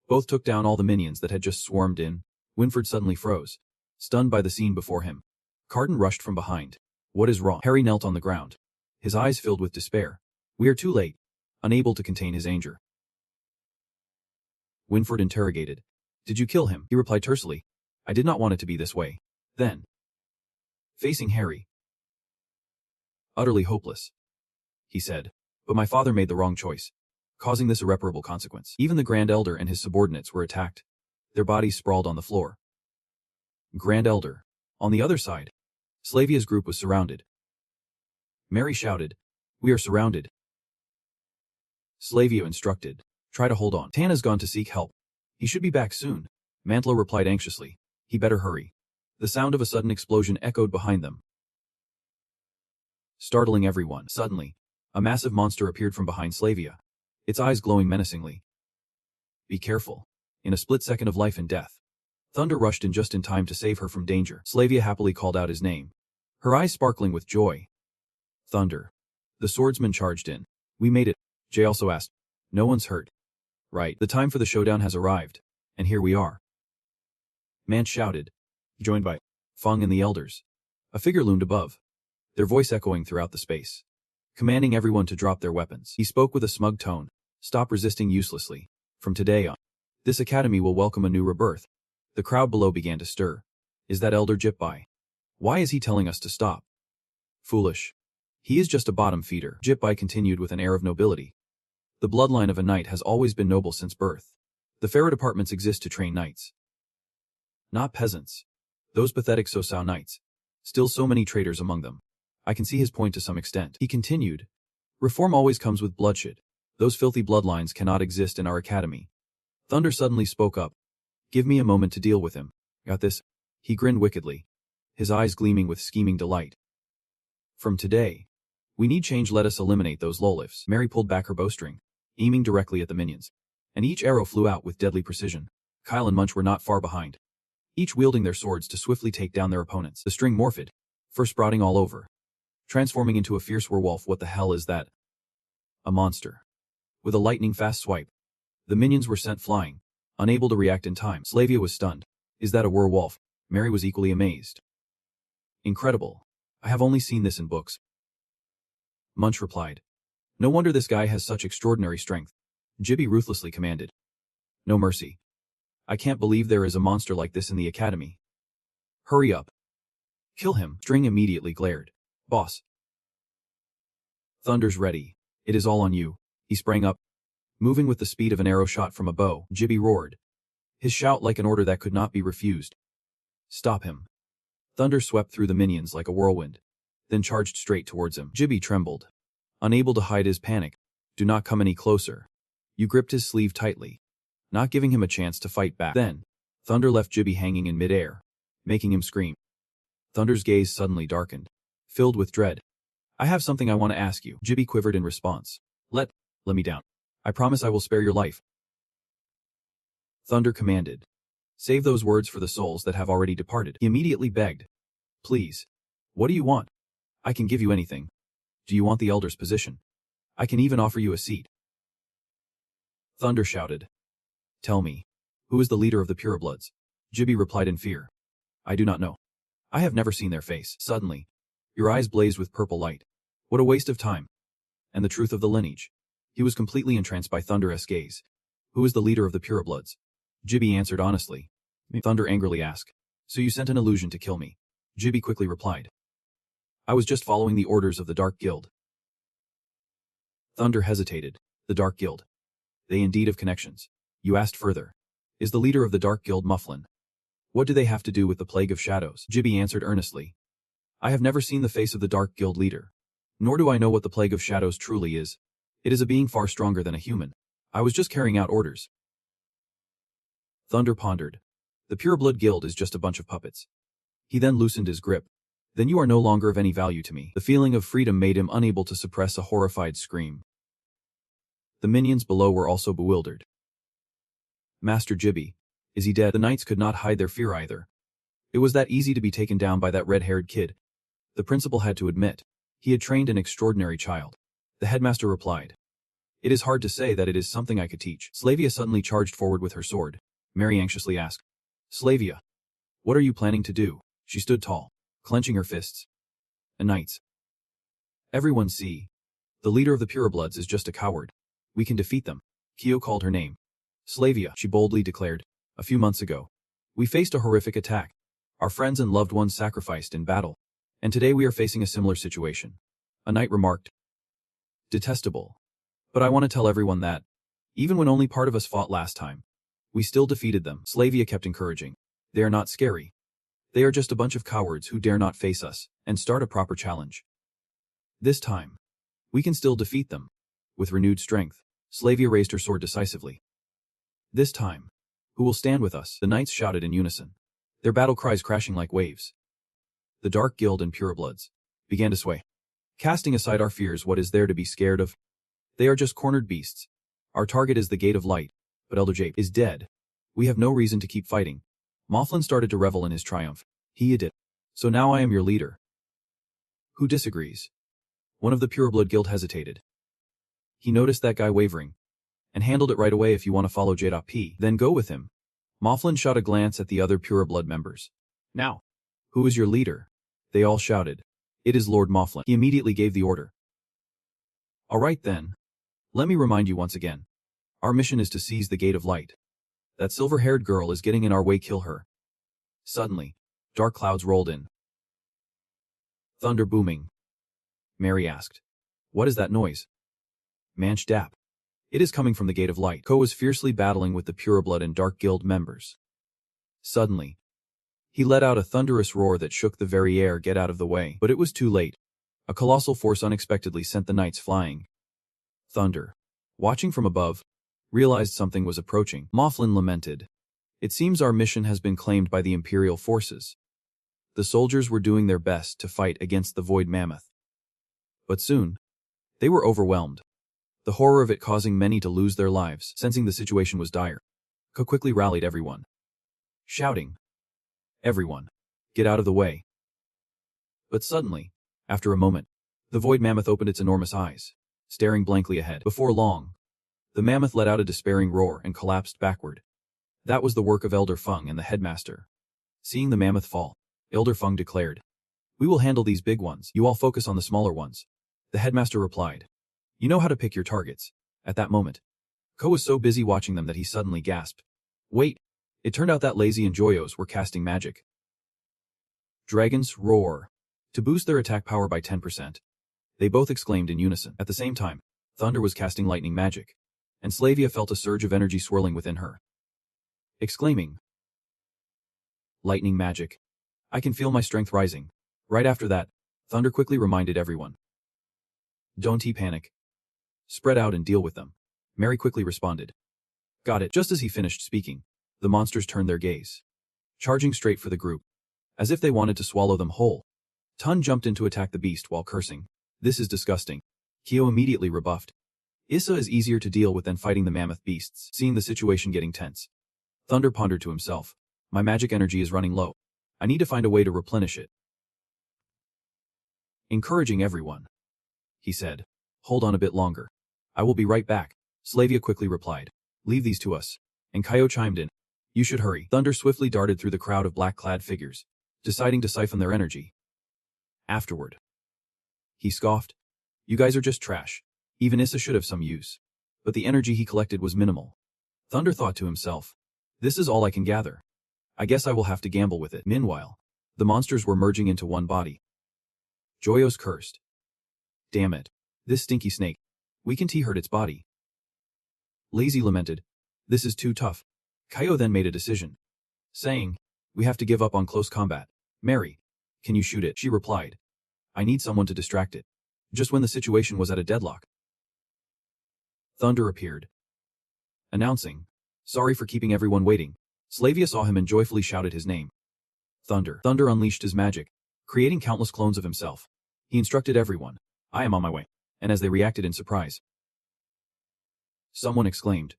both took down all the minions that had just swarmed in. Winford suddenly froze, stunned by the scene before him. Carden rushed from behind. What is wrong? Harry knelt on the ground, his eyes filled with despair. We are too late. Unable to contain his anger. Winford interrogated. Did you kill him? He replied tersely. I did not want it to be this way. Then, facing Harry. Utterly hopeless, he said. But my father made the wrong choice, causing this irreparable consequence. Even the Grand Elder and his subordinates were attacked. Their bodies sprawled on the floor. Grand Elder. On the other side, Slavia's group was surrounded. Mary shouted, We are surrounded. Slavia instructed, Try to hold on. Tana's gone to seek help. He should be back soon. Mantlo replied anxiously. He better hurry. The sound of a sudden explosion echoed behind them, startling everyone. Suddenly, a massive monster appeared from behind Slavia, its eyes glowing menacingly. Be careful. In a split second of life and death, Thunder rushed in just in time to save her from danger. Slavia happily called out his name, her eyes sparkling with joy. Thunder. The swordsman charged in. We made it. Jay also asked. No one's hurt. Right. The time for the showdown has arrived. And here we are. Mant shouted, joined by Feng and the elders. A figure loomed above, their voice echoing throughout the space, commanding everyone to drop their weapons. He spoke with a smug tone. Stop resisting uselessly. From today on, this academy will welcome a new rebirth. The crowd below began to stir. Is that Elder Jipbai? Why is he telling us to stop? Foolish. He is just a bottom feeder. Jipbai continued with an air of nobility. The bloodline of a knight has always been noble since birth. The pharaoh departments exist to train knights, not peasants. Those pathetic Sosao knights. Still so many traitors among them. I can see his point to some extent. He continued. Reform always comes with bloodshed. Those filthy bloodlines cannot exist in our academy. Thunder suddenly spoke up. Give me a moment to deal with him. Got this? He grinned wickedly, his eyes gleaming with scheming delight. From today, we need change. Let us eliminate those lowlifts. Mary pulled back her bowstring, aiming directly at the minions, and each arrow flew out with deadly precision. Kyle and Munch were not far behind, each wielding their swords to swiftly take down their opponents. The string morphed, fur sprouting all over, transforming into a fierce werewolf. What the hell is that? A monster. With a lightning-fast swipe, the minions were sent flying, unable to react in time. Slavia was stunned. Is that a werewolf? Mary was equally amazed. Incredible. I have only seen this in books. Munch replied. No wonder this guy has such extraordinary strength. Jibby ruthlessly commanded. No mercy. I can't believe there is a monster like this in the academy. Hurry up. Kill him. String immediately glared. Boss. Thunder's ready. It is all on you. He sprang up, moving with the speed of an arrow shot from a bow. Jibby roared, his shout like an order that could not be refused. Stop him. Thunder swept through the minions like a whirlwind, then charged straight towards him. Jibby trembled, unable to hide his panic. Do not come any closer. You gripped his sleeve tightly, not giving him a chance to fight back. Then, Thunder left Jibby hanging in midair, making him scream. Thunder's gaze suddenly darkened, filled with dread. I have something I want to ask you. Jibby quivered in response. Let me down. I promise I will spare your life. Thunder commanded. Save those words for the souls that have already departed. He immediately begged. Please. What do you want? I can give you anything. Do you want the elder's position? I can even offer you a seat. Thunder shouted. Tell me, who is the leader of the purebloods? Jibby replied in fear. I do not know. I have never seen their face. Suddenly, your eyes blazed with purple light. What a waste of time. And the truth of the lineage. He was completely entranced by Thunder's gaze. Who is the leader of the purebloods? Jibby answered honestly. Thunder angrily asked. So you sent an illusion to kill me? Jibby quickly replied. I was just following the orders of the Dark Guild. Thunder hesitated. The Dark Guild. They indeed have connections. You asked further. Is the leader of the Dark Guild Mufflin? What do they have to do with the Plague of Shadows? Jibby answered earnestly. I have never seen the face of the Dark Guild leader. Nor do I know what the Plague of Shadows truly is. It is a being far stronger than a human. I was just carrying out orders. Thunder pondered. The Pureblood Guild is just a bunch of puppets. He then loosened his grip. Then you are no longer of any value to me. The feeling of freedom made him unable to suppress a horrified scream. The minions below were also bewildered. Master Jibby, is he dead? The knights could not hide their fear either. It was that easy to be taken down by that red-haired kid. The principal had to admit. He had trained an extraordinary child. The headmaster replied. It is hard to say that it is something I could teach. Slavia suddenly charged forward with her sword. Mary anxiously asked. Slavia, what are you planning to do? She stood tall, clenching her fists. Knights. Everyone see. The leader of the purebloods is just a coward. We can defeat them. Kyo called her name. Slavia, she boldly declared. A few months ago, we faced a horrific attack. Our friends and loved ones sacrificed in battle. And today we are facing a similar situation. A knight remarked. Detestable. But I want to tell everyone that, even when only part of us fought last time, we still defeated them. Slavia kept encouraging. They are not scary. They are just a bunch of cowards who dare not face us and start a proper challenge. This time, we can still defeat them. With renewed strength, Slavia raised her sword decisively. This time, who will stand with us? The knights shouted in unison, their battle cries crashing like waves. The Dark Guild and Purebloods began to sway. Casting aside our fears, what is there to be scared of? They are just cornered beasts. Our target is the Gate of Light, but Elder Jape is dead. We have no reason to keep fighting. Mifflin started to revel in his triumph. He did. So now I am your leader. Who disagrees? One of the Pureblood Guild hesitated. He noticed that guy wavering, and handled it right away. If you want to follow J.P, then go with him. Mifflin shot a glance at the other Pureblood members. Now, who is your leader? They all shouted. It is Lord Mifflin. He immediately gave the order. All right then. Let me remind you once again. Our mission is to seize the Gate of Light. That silver-haired girl is getting in our way. Kill her. Suddenly, dark clouds rolled in. Thunder booming. Mary asked. What is that noise? Manch Dap. It is coming from the Gate of Light. Ko was fiercely battling with the Pureblood and Dark Guild members. Suddenly, he let out a thunderous roar that shook the very air. Get out of the way. But it was too late. A colossal force unexpectedly sent the knights flying. Thunder, watching from above, realized something was approaching. Mifflin lamented. It seems our mission has been claimed by the Imperial forces. The soldiers were doing their best to fight against the Void Mammoth. But soon, they were overwhelmed. The horror of it causing many to lose their lives. Sensing the situation was dire, Ko quickly rallied everyone, shouting, Everyone, get out of the way. But suddenly, after a moment, the Void Mammoth opened its enormous eyes, staring blankly ahead. Before long, the mammoth let out a despairing roar and collapsed backward. That was the work of Elder Feng and the headmaster. Seeing the mammoth fall, Elder Feng declared, We will handle these big ones. You all focus on the smaller ones. The headmaster replied, You know how to pick your targets. At that moment, Ko was so busy watching them that he suddenly gasped. Wait, it turned out that Lazy and Joyos were casting magic. Dragons roar. To boost their attack power by 10%. They both exclaimed in unison. At the same time, Thunder was casting lightning magic, and Slavia felt a surge of energy swirling within her. Exclaiming, Lightning magic. I can feel my strength rising. Right after that, Thunder quickly reminded everyone. Don't panic. Spread out and deal with them. Mary quickly responded. Got it. Just as he finished speaking, the monsters turned their gaze, charging straight for the group, as if they wanted to swallow them whole. Tun jumped in to attack the beast while cursing. This is disgusting. Kyo immediately rebuffed. Issa is easier to deal with than fighting the mammoth beasts. Seeing the situation getting tense, Thunder pondered to himself. My magic energy is running low. I need to find a way to replenish it. Encouraging everyone, he said. Hold on a bit longer. I will be right back. Slavia quickly replied. Leave these to us. And Kaio chimed in. You should hurry. Thunder swiftly darted through the crowd of black-clad figures, deciding to siphon their energy. Afterward, he scoffed. You guys are just trash. Even Issa should have some use. But the energy he collected was minimal. Thunder thought to himself. This is all I can gather. I guess I will have to gamble with it. Meanwhile, the monsters were merging into one body. Joyos cursed. Damn it. This stinky snake. We can hurt its body. Lazy lamented. This is too tough. Kaio then made a decision, saying, we have to give up on close combat. Mary, can you shoot it? She replied. I need someone to distract it. Just when the situation was at a deadlock, Thunder appeared, announcing, sorry for keeping everyone waiting. Slavia saw him and joyfully shouted his name. Thunder. Thunder unleashed his magic, creating countless clones of himself. He instructed everyone, I am on my way. And as they reacted in surprise, someone exclaimed,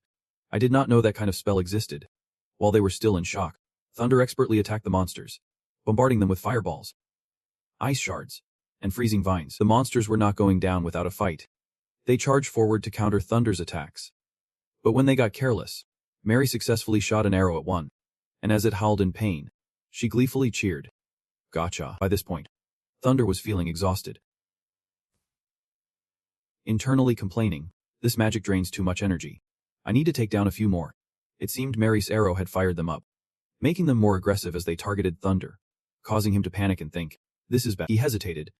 I did not know that kind of spell existed. While they were still in shock, Thunder expertly attacked the monsters, bombarding them with fireballs, ice shards, and freezing vines. The monsters were not going down without a fight. They charged forward to counter Thunder's attacks. But when they got careless, Mary successfully shot an arrow at one, and as it howled in pain, she gleefully cheered. Gotcha. By this point, Thunder was feeling exhausted. Internally complaining, this magic drains too much energy. I need to take down a few more. It seemed Mary's arrow had fired them up, making them more aggressive as they targeted Thunder, causing him to panic and think, this is bad. He hesitated,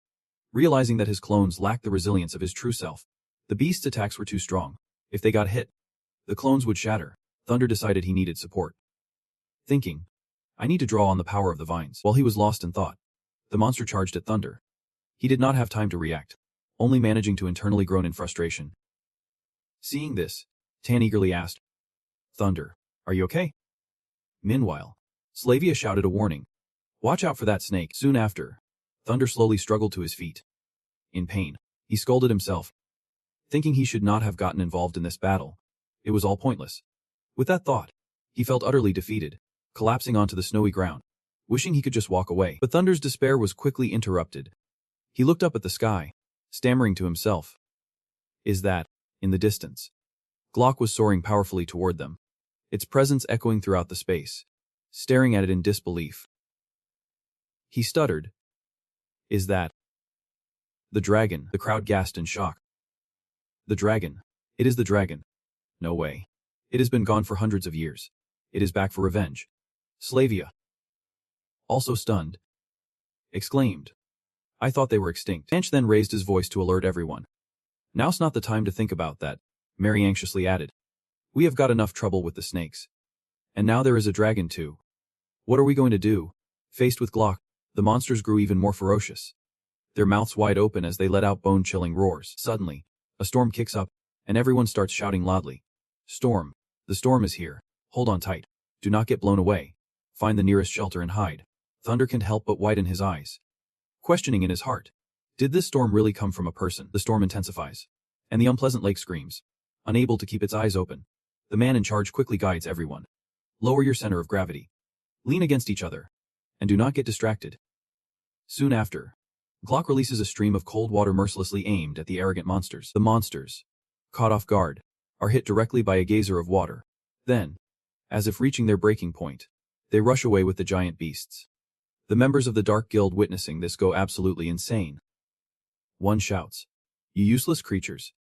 realizing that his clones lacked the resilience of his true self. The beast's attacks were too strong. If they got hit, the clones would shatter. Thunder decided he needed support. Thinking, I need to draw on the power of the vines. While he was lost in thought, the monster charged at Thunder. He did not have time to react, only managing to internally groan in frustration. Seeing this, Tan eagerly asked, Thunder, are you okay? Meanwhile, Slavia shouted a warning. Watch out for that snake. Soon after, Thunder slowly struggled to his feet. In pain, he scolded himself, thinking he should not have gotten involved in this battle. It was all pointless. With that thought, he felt utterly defeated, collapsing onto the snowy ground, wishing he could just walk away. But Thunder's despair was quickly interrupted. He looked up at the sky, stammering to himself. Is that, in the distance, Glock was soaring powerfully toward them, its presence echoing throughout the space, staring at it in disbelief. He stuttered. Is that the dragon? The crowd gasped in shock. The dragon. It is the dragon. No way. It has been gone for hundreds of years. It is back for revenge. Slavia, also stunned, exclaimed. I thought they were extinct. Anch then raised his voice to alert everyone. Now's not the time to think about that, Mary anxiously added. We have got enough trouble with the snakes. And now there is a dragon too. What are we going to do? Faced with Glock, the monsters grew even more ferocious, their mouths wide open as they let out bone-chilling roars. Suddenly, a storm kicks up, and everyone starts shouting loudly. Storm. The storm is here. Hold on tight. Do not get blown away. Find the nearest shelter and hide. Thunder can't help but widen his eyes, questioning in his heart. Did this storm really come from a person? The storm intensifies, and the unpleasant lake screams. Unable to keep its eyes open, the man in charge quickly guides everyone. Lower your center of gravity. Lean against each other, and do not get distracted. Soon after, Glock releases a stream of cold water mercilessly aimed at the arrogant monsters. The monsters, caught off guard, are hit directly by a geyser of water. Then, as if reaching their breaking point, they rush away with the giant beasts. The members of the Dark Guild witnessing this go absolutely insane. One shouts, You useless creatures.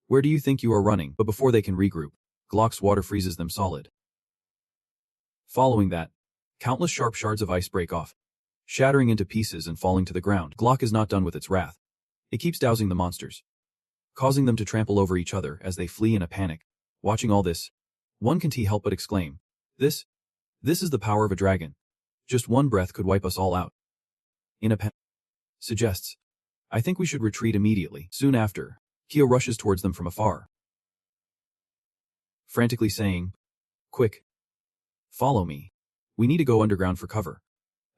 Where do you think you are running? But before they can regroup, Glock's water freezes them solid. Following that, countless sharp shards of ice break off, shattering into pieces and falling to the ground. Glock is not done with its wrath. It keeps dousing the monsters, causing them to trample over each other as they flee in a panic. Watching all this, one can't help but exclaim, This is the power of a dragon. Just one breath could wipe us all out. In a panic, suggests, I think we should retreat immediately. Soon after, Kyo rushes towards them from afar, frantically saying, Quick. Follow me. We need to go underground for cover.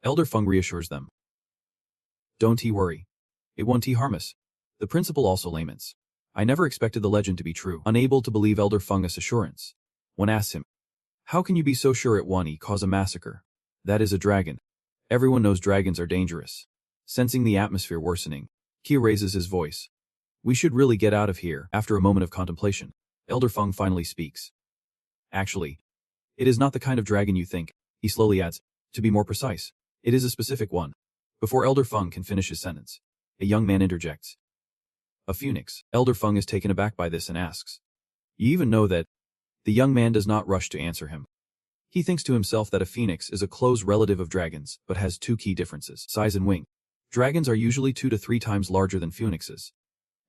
Elder Feng reassures them. Don't worry. It won't harm us. The principal also laments. I never expected the legend to be true. Unable to believe Elder Feng's assurance. One asks him, how can you be so sure it won't cause a massacre? That is a dragon. Everyone knows dragons are dangerous. Sensing the atmosphere worsening, Kia raises his voice. We should really get out of here. After a moment of contemplation, Elder Feng finally speaks. Actually, it is not the kind of dragon you think, he slowly adds. To be more precise, it is a specific one. Before Elder Feng can finish his sentence, a young man interjects. A phoenix. Elder Feng is taken aback by this and asks. You even know that? The young man does not rush to answer him. He thinks to himself that a phoenix is a close relative of dragons, but has two key differences: size and wing. Dragons are usually 2 to 3 times larger than phoenixes,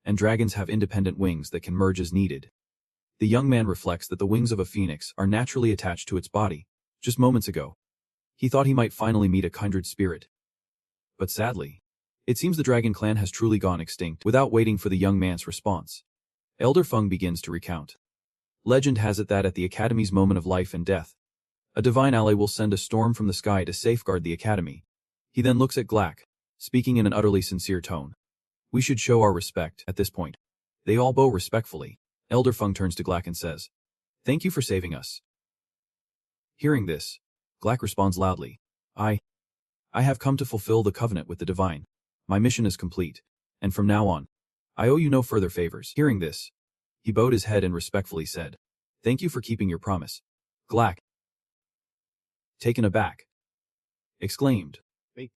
and dragons have independent wings that can merge as needed. The young man reflects that the wings of a phoenix are naturally attached to its body. Just moments ago, he thought he might finally meet a kindred spirit. But sadly, it seems the dragon clan has truly gone extinct. Without waiting for the young man's response, Elder Feng begins to recount. Legend has it that at the Academy's moment of life and death, a divine ally will send a storm from the sky to safeguard the Academy. He then looks at Glack, speaking in an utterly sincere tone. We should show our respect. At this point, they all bow respectfully. Elder Feng turns to Glack and says, Thank you for saving us. Hearing this, Glack responds loudly. I have come to fulfill the covenant with the divine. My mission is complete, and from now on, I owe you no further favors. Hearing this, he bowed his head and respectfully said, Thank you for keeping your promise. Glack, taken aback, exclaimed, Wait,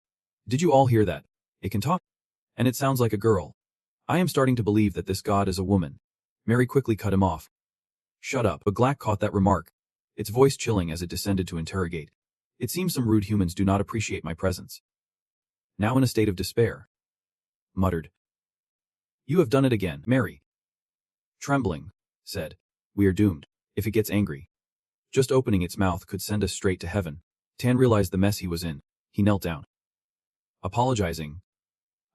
did you all hear that? It can talk? And it sounds like a girl. I am starting to believe that this god is a woman. Mary quickly cut him off. Shut up. But Glack caught that remark, its voice chilling as it descended to interrogate. It seems some rude humans do not appreciate my presence. Now in a state of despair, muttered. You have done it again, Mary. Trembling, said. We are doomed. If it gets angry, just opening its mouth could send us straight to heaven. Tan realized the mess he was in. He knelt down, apologizing.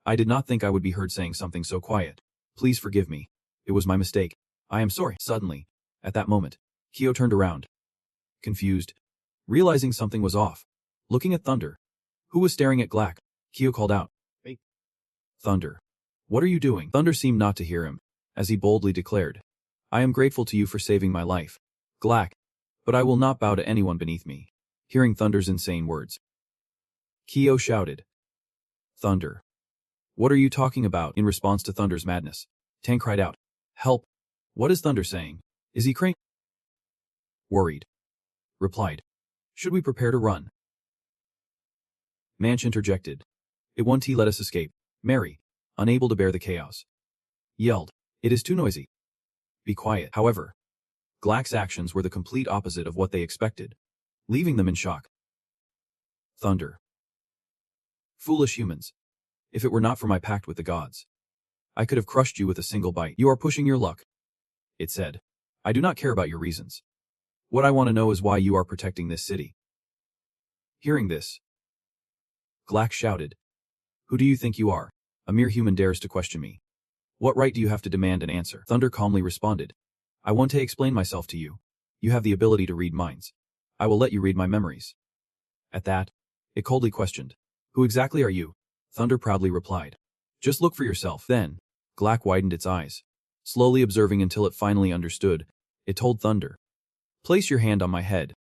I did not think I would be heard saying something so quiet. Please forgive me. It was my mistake. I am sorry. Suddenly, at that moment, Kyo turned around, confused, realizing something was off. Looking at Thunder, who was staring at Glack, Kyo called out, Hey, Thunder, what are you doing? Thunder seemed not to hear him, as he boldly declared, I am grateful to you for saving my life, Glack, but I will not bow to anyone beneath me. Hearing Thunder's insane words, Kyo shouted, Thunder, what are you talking about? In response to Thunder's madness, Tan cried out, Help! What is Thunder saying? Is he crazy? Worried, replied, Should we prepare to run? Manch interjected. It won't let us escape. Mary, unable to bear the chaos, yelled, It is too noisy. Be quiet. However, Glack's actions were the complete opposite of what they expected, leaving them in shock. Thunder. Foolish humans. If it were not for my pact with the gods, I could have crushed you with a single bite. You are pushing your luck, it said. I do not care about your reasons. What I want to know is why you are protecting this city. Hearing this, Glack shouted, Who do you think you are? A mere human dares to question me. What right do you have to demand an answer? Thunder calmly responded, I want to explain myself to you. You have the ability to read minds. I will let you read my memories. At that, it coldly questioned, Who exactly are you? Thunder proudly replied, Just look for yourself. Then, Glack widened its eyes, slowly observing until it finally understood. It told Thunder, Place your hand on my head.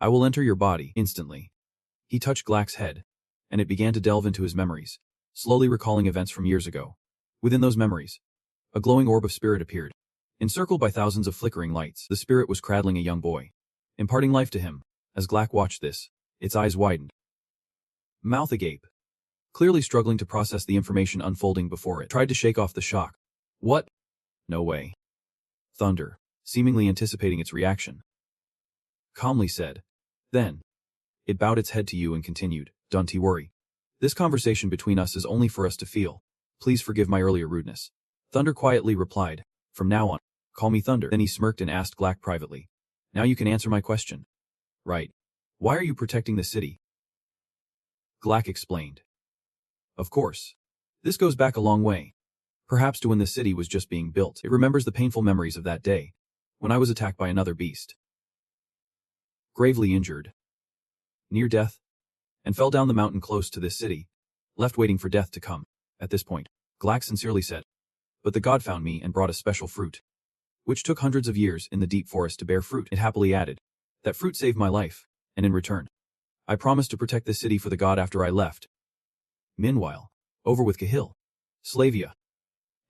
I will enter your body. Instantly, he touched Glack's head, and it began to delve into his memories, slowly recalling events from years ago. Within those memories, a glowing orb of spirit appeared. Encircled by thousands of flickering lights, the spirit was cradling a young boy, imparting life to him. As Glack watched this, its eyes widened, mouth agape, clearly struggling to process the information unfolding before it. Tried to shake off the shock. What? No way. Thunder, seemingly anticipating its reaction, calmly said. Then, it bowed its head to you and continued, Don't worry. This conversation between us is only for us to feel. Please forgive my earlier rudeness. Thunder quietly replied, From now on, call me Thunder. Then he smirked and asked Glack privately, Now you can answer my question. Right. Why are you protecting the city? Glack explained. Of course. This goes back a long way. Perhaps to when the city was just being built. It remembers the painful memories of that day, when I was attacked by another beast. gravely injured, near death, and fell down the mountain close to this city, left waiting for death to come. At this point, Glack sincerely said, "But the god found me and brought a special fruit, which took hundreds of years in the deep forest to bear fruit." It happily added, "That fruit saved my life, and in return, I promised to protect this city for the god after I left." Meanwhile, over with Cahill, Slavia,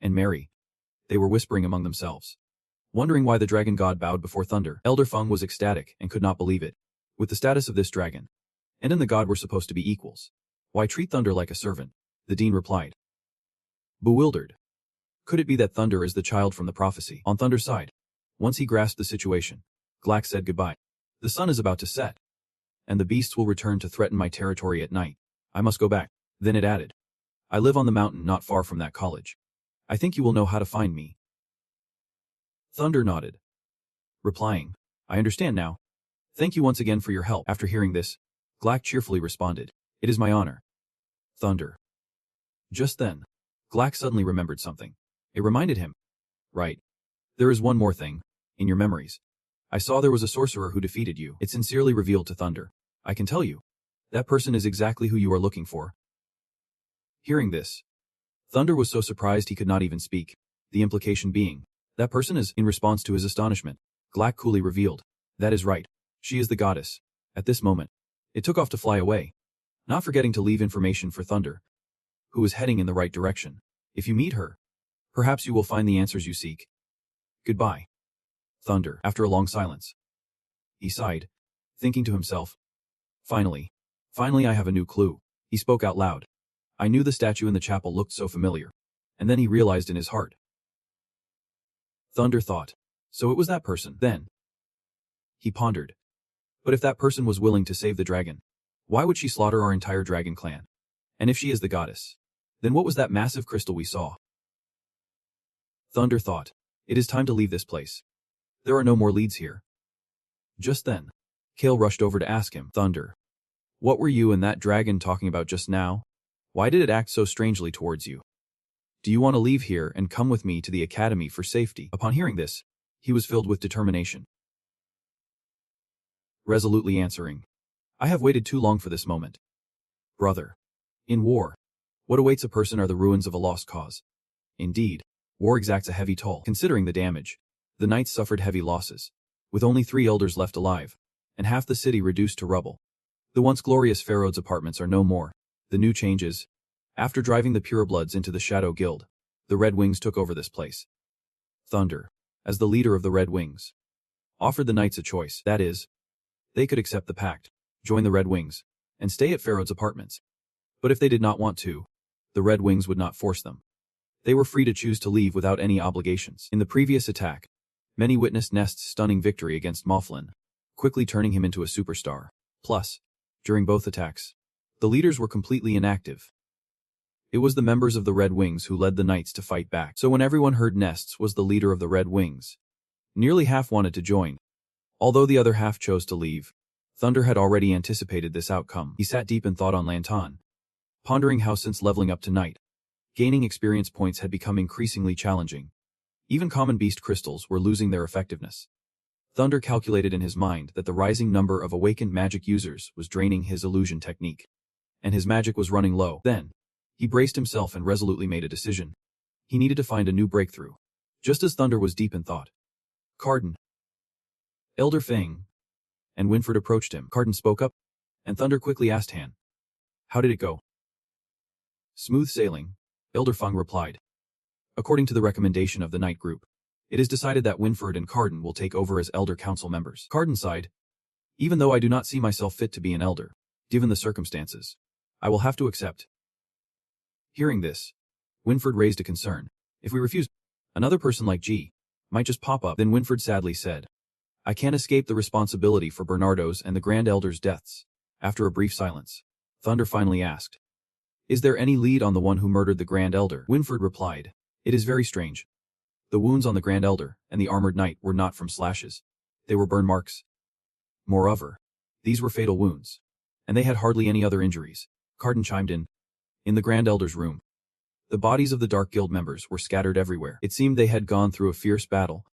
and Mary, they were whispering among themselves, wondering why the dragon god bowed before Thunder. Elder Feng was ecstatic and could not believe it. With the status of this dragon, and the god were supposed to be equals, why treat Thunder like a servant? The dean replied, bewildered. Could it be that Thunder is the child from the prophecy? On Thunder's side, once he grasped the situation, Glack said goodbye. The sun is about to set, and the beasts will return to threaten my territory at night. I must go back. Then it added, I live on the mountain not far from that college. I think you will know how to find me. Thunder nodded, replying, I understand now. Thank you once again for your help. After hearing this, Glack cheerfully responded, It is my honor. Thunder. Just then, Glack suddenly remembered something. It reminded him. Right. There is one more thing. In your memories, I saw there was a sorcerer who defeated you. It sincerely revealed to Thunder. I can tell you, that person is exactly who you are looking for. Hearing this, Thunder was so surprised he could not even speak, the implication being, that person is. In response to his astonishment, Glack coolly revealed, that is right. She is the goddess. At this moment, it took off to fly away, not forgetting to leave information for Thunder, who was heading in the right direction. If you meet her, perhaps you will find the answers you seek. Goodbye. Thunder. After a long silence, he sighed, thinking to himself, Finally I have a new clue. He spoke out loud. I knew the statue in the chapel looked so familiar. And then he realized in his heart. Thunder thought, so it was that person. Then he pondered. But if that person was willing to save the dragon, why would she slaughter our entire dragon clan? And if she is the goddess, then what was that massive crystal we saw? Thunder thought, it is time to leave this place. There are no more leads here. Just then, Kale rushed over to ask him, Thunder, what were you and that dragon talking about just now? Why did it act so strangely towards you? Do you want to leave here and come with me to the academy for safety? Upon hearing this, he was filled with determination, resolutely answering, I have waited too long for this moment. Brother, in war, what awaits a person are the ruins of a lost cause. Indeed, war exacts a heavy toll. Considering the damage, the knights suffered heavy losses, with only 3 elders left alive, and half the city reduced to rubble. The once glorious Pharaoh's apartments are no more. The new changes, after driving the purebloods into the Shadow Guild, the Red Wings took over this place. Thunder, as the leader of the Red Wings, offered the knights a choice. That is, they could accept the pact, join the Red Wings, and stay at Pharaoh's apartments. But if they did not want to, the Red Wings would not force them. They were free to choose to leave without any obligations. In the previous attack, many witnessed Nest's stunning victory against Mouflin, quickly turning him into a superstar. Plus, during both attacks, the leaders were completely inactive. It was the members of the Red Wings who led the knights to fight back. So when everyone heard Nests was the leader of the Red Wings, nearly half wanted to join. Although the other half chose to leave, Thunder had already anticipated this outcome. He sat deep in thought on Lantan, pondering how since leveling up to Knight, gaining experience points had become increasingly challenging. Even common beast crystals were losing their effectiveness. Thunder calculated in his mind that the rising number of awakened magic users was draining his illusion technique, and his magic was running low. Then, he braced himself and resolutely made a decision. He needed to find a new breakthrough. Just as Thunder was deep in thought, Carden, Elder Feng, and Winfred approached him. Carden spoke up, and Thunder quickly asked Han, how did it go? Smooth sailing, Elder Feng replied. According to the recommendation of the Knight Group, it is decided that Winfred and Carden will take over as Elder Council members. Carden sighed. Even though I do not see myself fit to be an elder, given the circumstances, I will have to accept. Hearing this, Winfred raised a concern. If we refuse, another person like G might just pop up. Then Winfred sadly said, I can't escape the responsibility for Bernardo's and the Grand Elder's deaths. After a brief silence, Thunder finally asked, Is there any lead on the one who murdered the Grand Elder? Winfred replied, It is very strange. The wounds on the Grand Elder and the Armored Knight were not from slashes. They were burn marks. Moreover, these were fatal wounds, and they had hardly any other injuries. Carden chimed in. In the Grand Elder's room, the bodies of the Dark Guild members were scattered everywhere. It seemed they had gone through a fierce battle,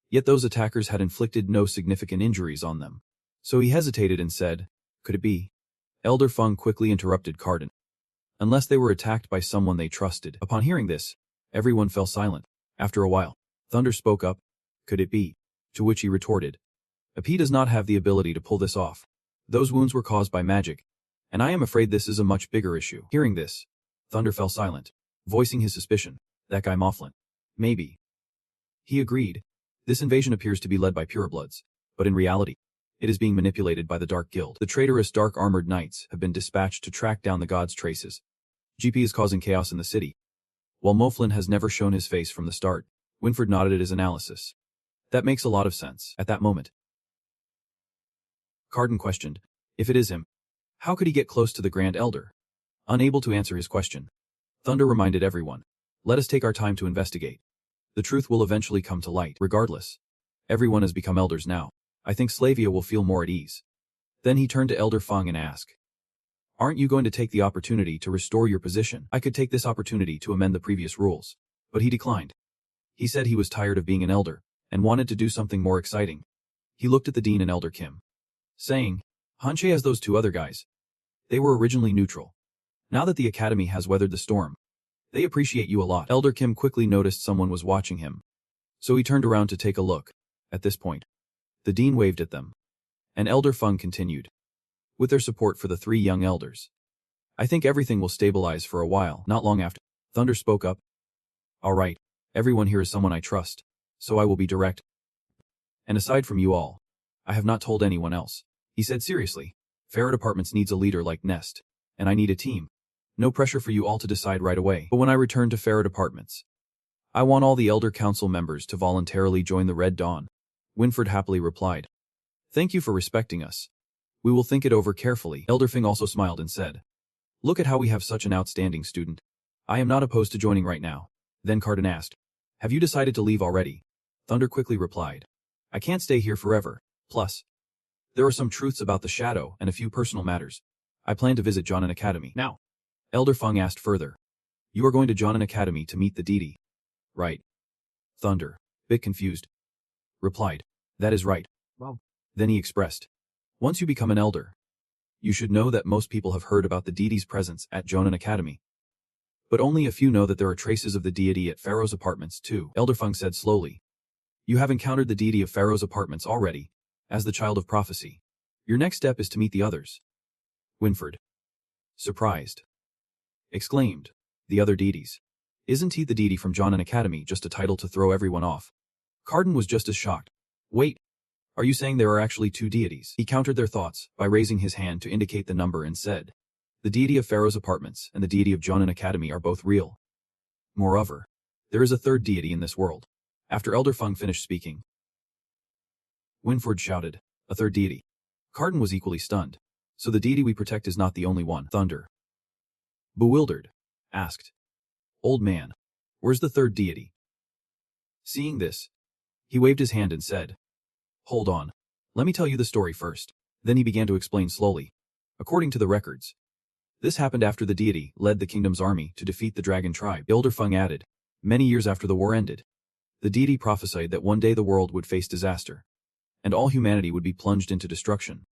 yet those attackers had inflicted no significant injuries on them. So he hesitated and said, "Could it be?" Elder Feng quickly interrupted Cardin. "Unless they were attacked by someone they trusted." Upon hearing this, everyone fell silent. After a while, Thunder spoke up, "Could it be?" To which he retorted, "He does not have the ability to pull this off. Those wounds were caused by magic, and I am afraid this is a much bigger issue." Hearing this, Thunder fell silent, voicing his suspicion, "That guy Mifflin. Maybe." He agreed. This invasion appears to be led by purebloods, but in reality, it is being manipulated by the Dark Guild. The traitorous Dark Armored Knights have been dispatched to track down the god's traces. GP is causing chaos in the city. While Mifflin has never shown his face from the start, Winford nodded at his analysis. That makes a lot of sense. At that moment, Cardin questioned, "If it is him, how could he get close to the Grand Elder?" Unable to answer his question, Thunder reminded everyone, "Let us take our time to investigate. The truth will eventually come to light. Regardless, everyone has become elders now. I think Slavia will feel more at ease." Then he turned to Elder Feng and asked, "Aren't you going to take the opportunity to restore your position?" "I could take this opportunity to amend the previous rules." But he declined. He said he was tired of being an elder, and wanted to do something more exciting. He looked at the Dean and Elder Kim, saying, "Hanche has those two other guys. They were originally neutral. Now that the Academy has weathered the storm, they appreciate you a lot." Elder Kim quickly noticed someone was watching him, so he turned around to take a look. At this point, the Dean waved at them, and Elder Feng continued, "With their support for the three young elders, I think everything will stabilize for a while." Not long after, Thunder spoke up, "All right, everyone here is someone I trust, so I will be direct. And aside from you all, I have not told anyone else." He said seriously, "Farrad Apartments needs a leader like Nest, and I need a team. No pressure for you all to decide right away. But when I return to Farrad Apartments, I want all the Elder Council members to voluntarily join the Red Dawn." Winford happily replied, "Thank you for respecting us. We will think it over carefully." Elder Feng also smiled and said, "Look at how we have such an outstanding student. I am not opposed to joining right now." Then Cardin asked, "Have you decided to leave already?" Thunder quickly replied, "I can't stay here forever. Plus, there are some truths about the shadow and a few personal matters. I plan to visit Jonin Academy now." Elder Feng asked further, "You are going to Jonin Academy to meet the deity, right?" Thunder, bit confused, replied, "That is right." Wow. Then he expressed, "Once you become an elder, you should know that most people have heard about the deity's presence at Jonin Academy. But only a few know that there are traces of the deity at Pharaoh's Apartments too." Elder Feng said slowly, "You have encountered the deity of Pharaoh's Apartments already, as the child of prophecy. Your next step is to meet the others." Winford, surprised, exclaimed, "The other deities? Isn't he the deity from Jonin Academy just a title to throw everyone off?" Cardin was just as shocked. "Wait, are you saying there are actually two deities?" He countered their thoughts by raising his hand to indicate the number and said, "The deity of Pharaoh's Apartments and the deity of Jonin Academy are both real. Moreover, there is a third deity in this world." After Elder Feng finished speaking, Winford shouted, "A third deity?" Cardin was equally stunned. "So the deity we protect is not the only one?" Thunder, bewildered, asked, "Old man, where's the third deity?" Seeing this, he waved his hand and said, "Hold on, let me tell you the story first." Then he began to explain slowly. According to the records, this happened after the deity led the kingdom's army to defeat the dragon tribe. Elder Feng added, "Many years after the war ended, the deity prophesied that one day the world would face disaster, and all humanity would be plunged into destruction."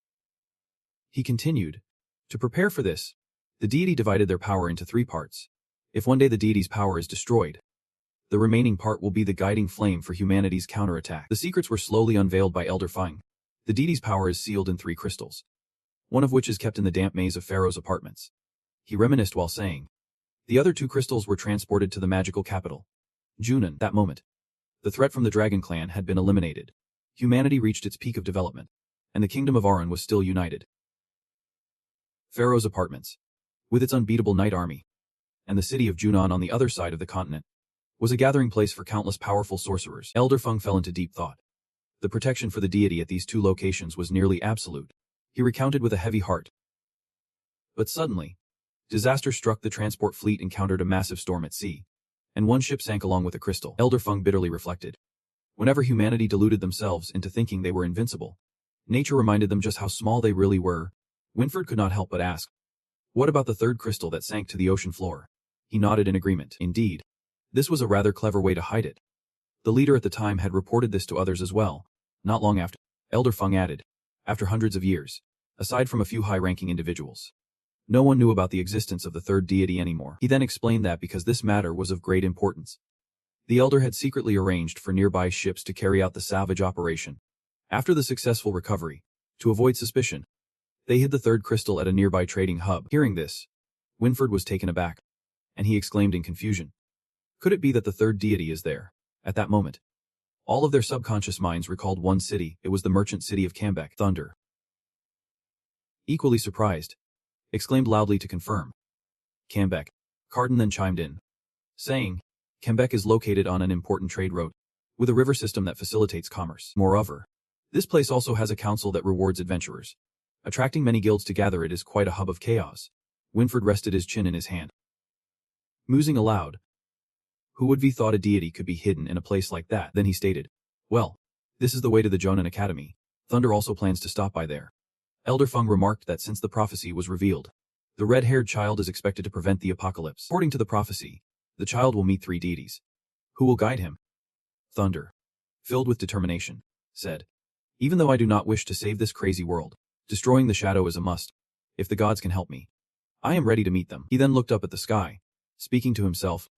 He continued, "To prepare for this, the deity divided their power into three parts. If one day the deity's power is destroyed, the remaining part will be the guiding flame for humanity's counterattack." The secrets were slowly unveiled by Elder Feng. The deity's power is sealed in three crystals, one of which is kept in the damp maze of Pharaoh's Apartments. He reminisced while saying, "The other two crystals were transported to the magical capital, Junin." That moment, the threat from the Dragon Clan had been eliminated. Humanity reached its peak of development, and the kingdom of Aran was still united. Pharaoh's Apartments, with its unbeatable knight army, and the city of Junon on the other side of the continent, was a gathering place for countless powerful sorcerers. Elder Feng fell into deep thought. The protection for the deity at these two locations was nearly absolute. He recounted with a heavy heart. But suddenly, disaster struck. The transport fleet encountered a massive storm at sea, and one ship sank along with a crystal. Elder Feng bitterly reflected. Whenever humanity deluded themselves into thinking they were invincible, nature reminded them just how small they really were. Winford could not help but ask, "What about the third crystal that sank to the ocean floor?" He nodded in agreement. Indeed, this was a rather clever way to hide it. The leader at the time had reported this to others as well. Not long after, Elder Feng added, after hundreds of years, aside from a few high-ranking individuals. No one knew about the existence of the third deity anymore. He then explained that because this matter was of great importance, the elder had secretly arranged for nearby ships to carry out the salvage operation. After the successful recovery, to avoid suspicion, they hid the third crystal at a nearby trading hub. Hearing this, Winford was taken aback, and he exclaimed in confusion. Could it be that the third deity is there? At that moment, all of their subconscious minds recalled one city. It was the merchant city of Cambeck. Thunder, equally surprised, exclaimed loudly to confirm. Cambeck. Carden then chimed in, saying, Cambeck is located on an important trade route, with a river system that facilitates commerce. Moreover, this place also has a council that rewards adventurers. Attracting many guilds to gather, it is quite a hub of chaos. Winford rested his chin in his hand, musing aloud. Who would have thought a deity could be hidden in a place like that? Then he stated, well, this is the way to the Jonan Academy. Thunder also plans to stop by there. Elder Feng remarked that since the prophecy was revealed, the red-haired child is expected to prevent the apocalypse. According to the prophecy, the child will meet three deities. Who will guide him? Thunder, filled with determination, said, even though I do not wish to save this crazy world, destroying the shadow is a must. If the gods can help me, I am ready to meet them. He then looked up at the sky, speaking to himself.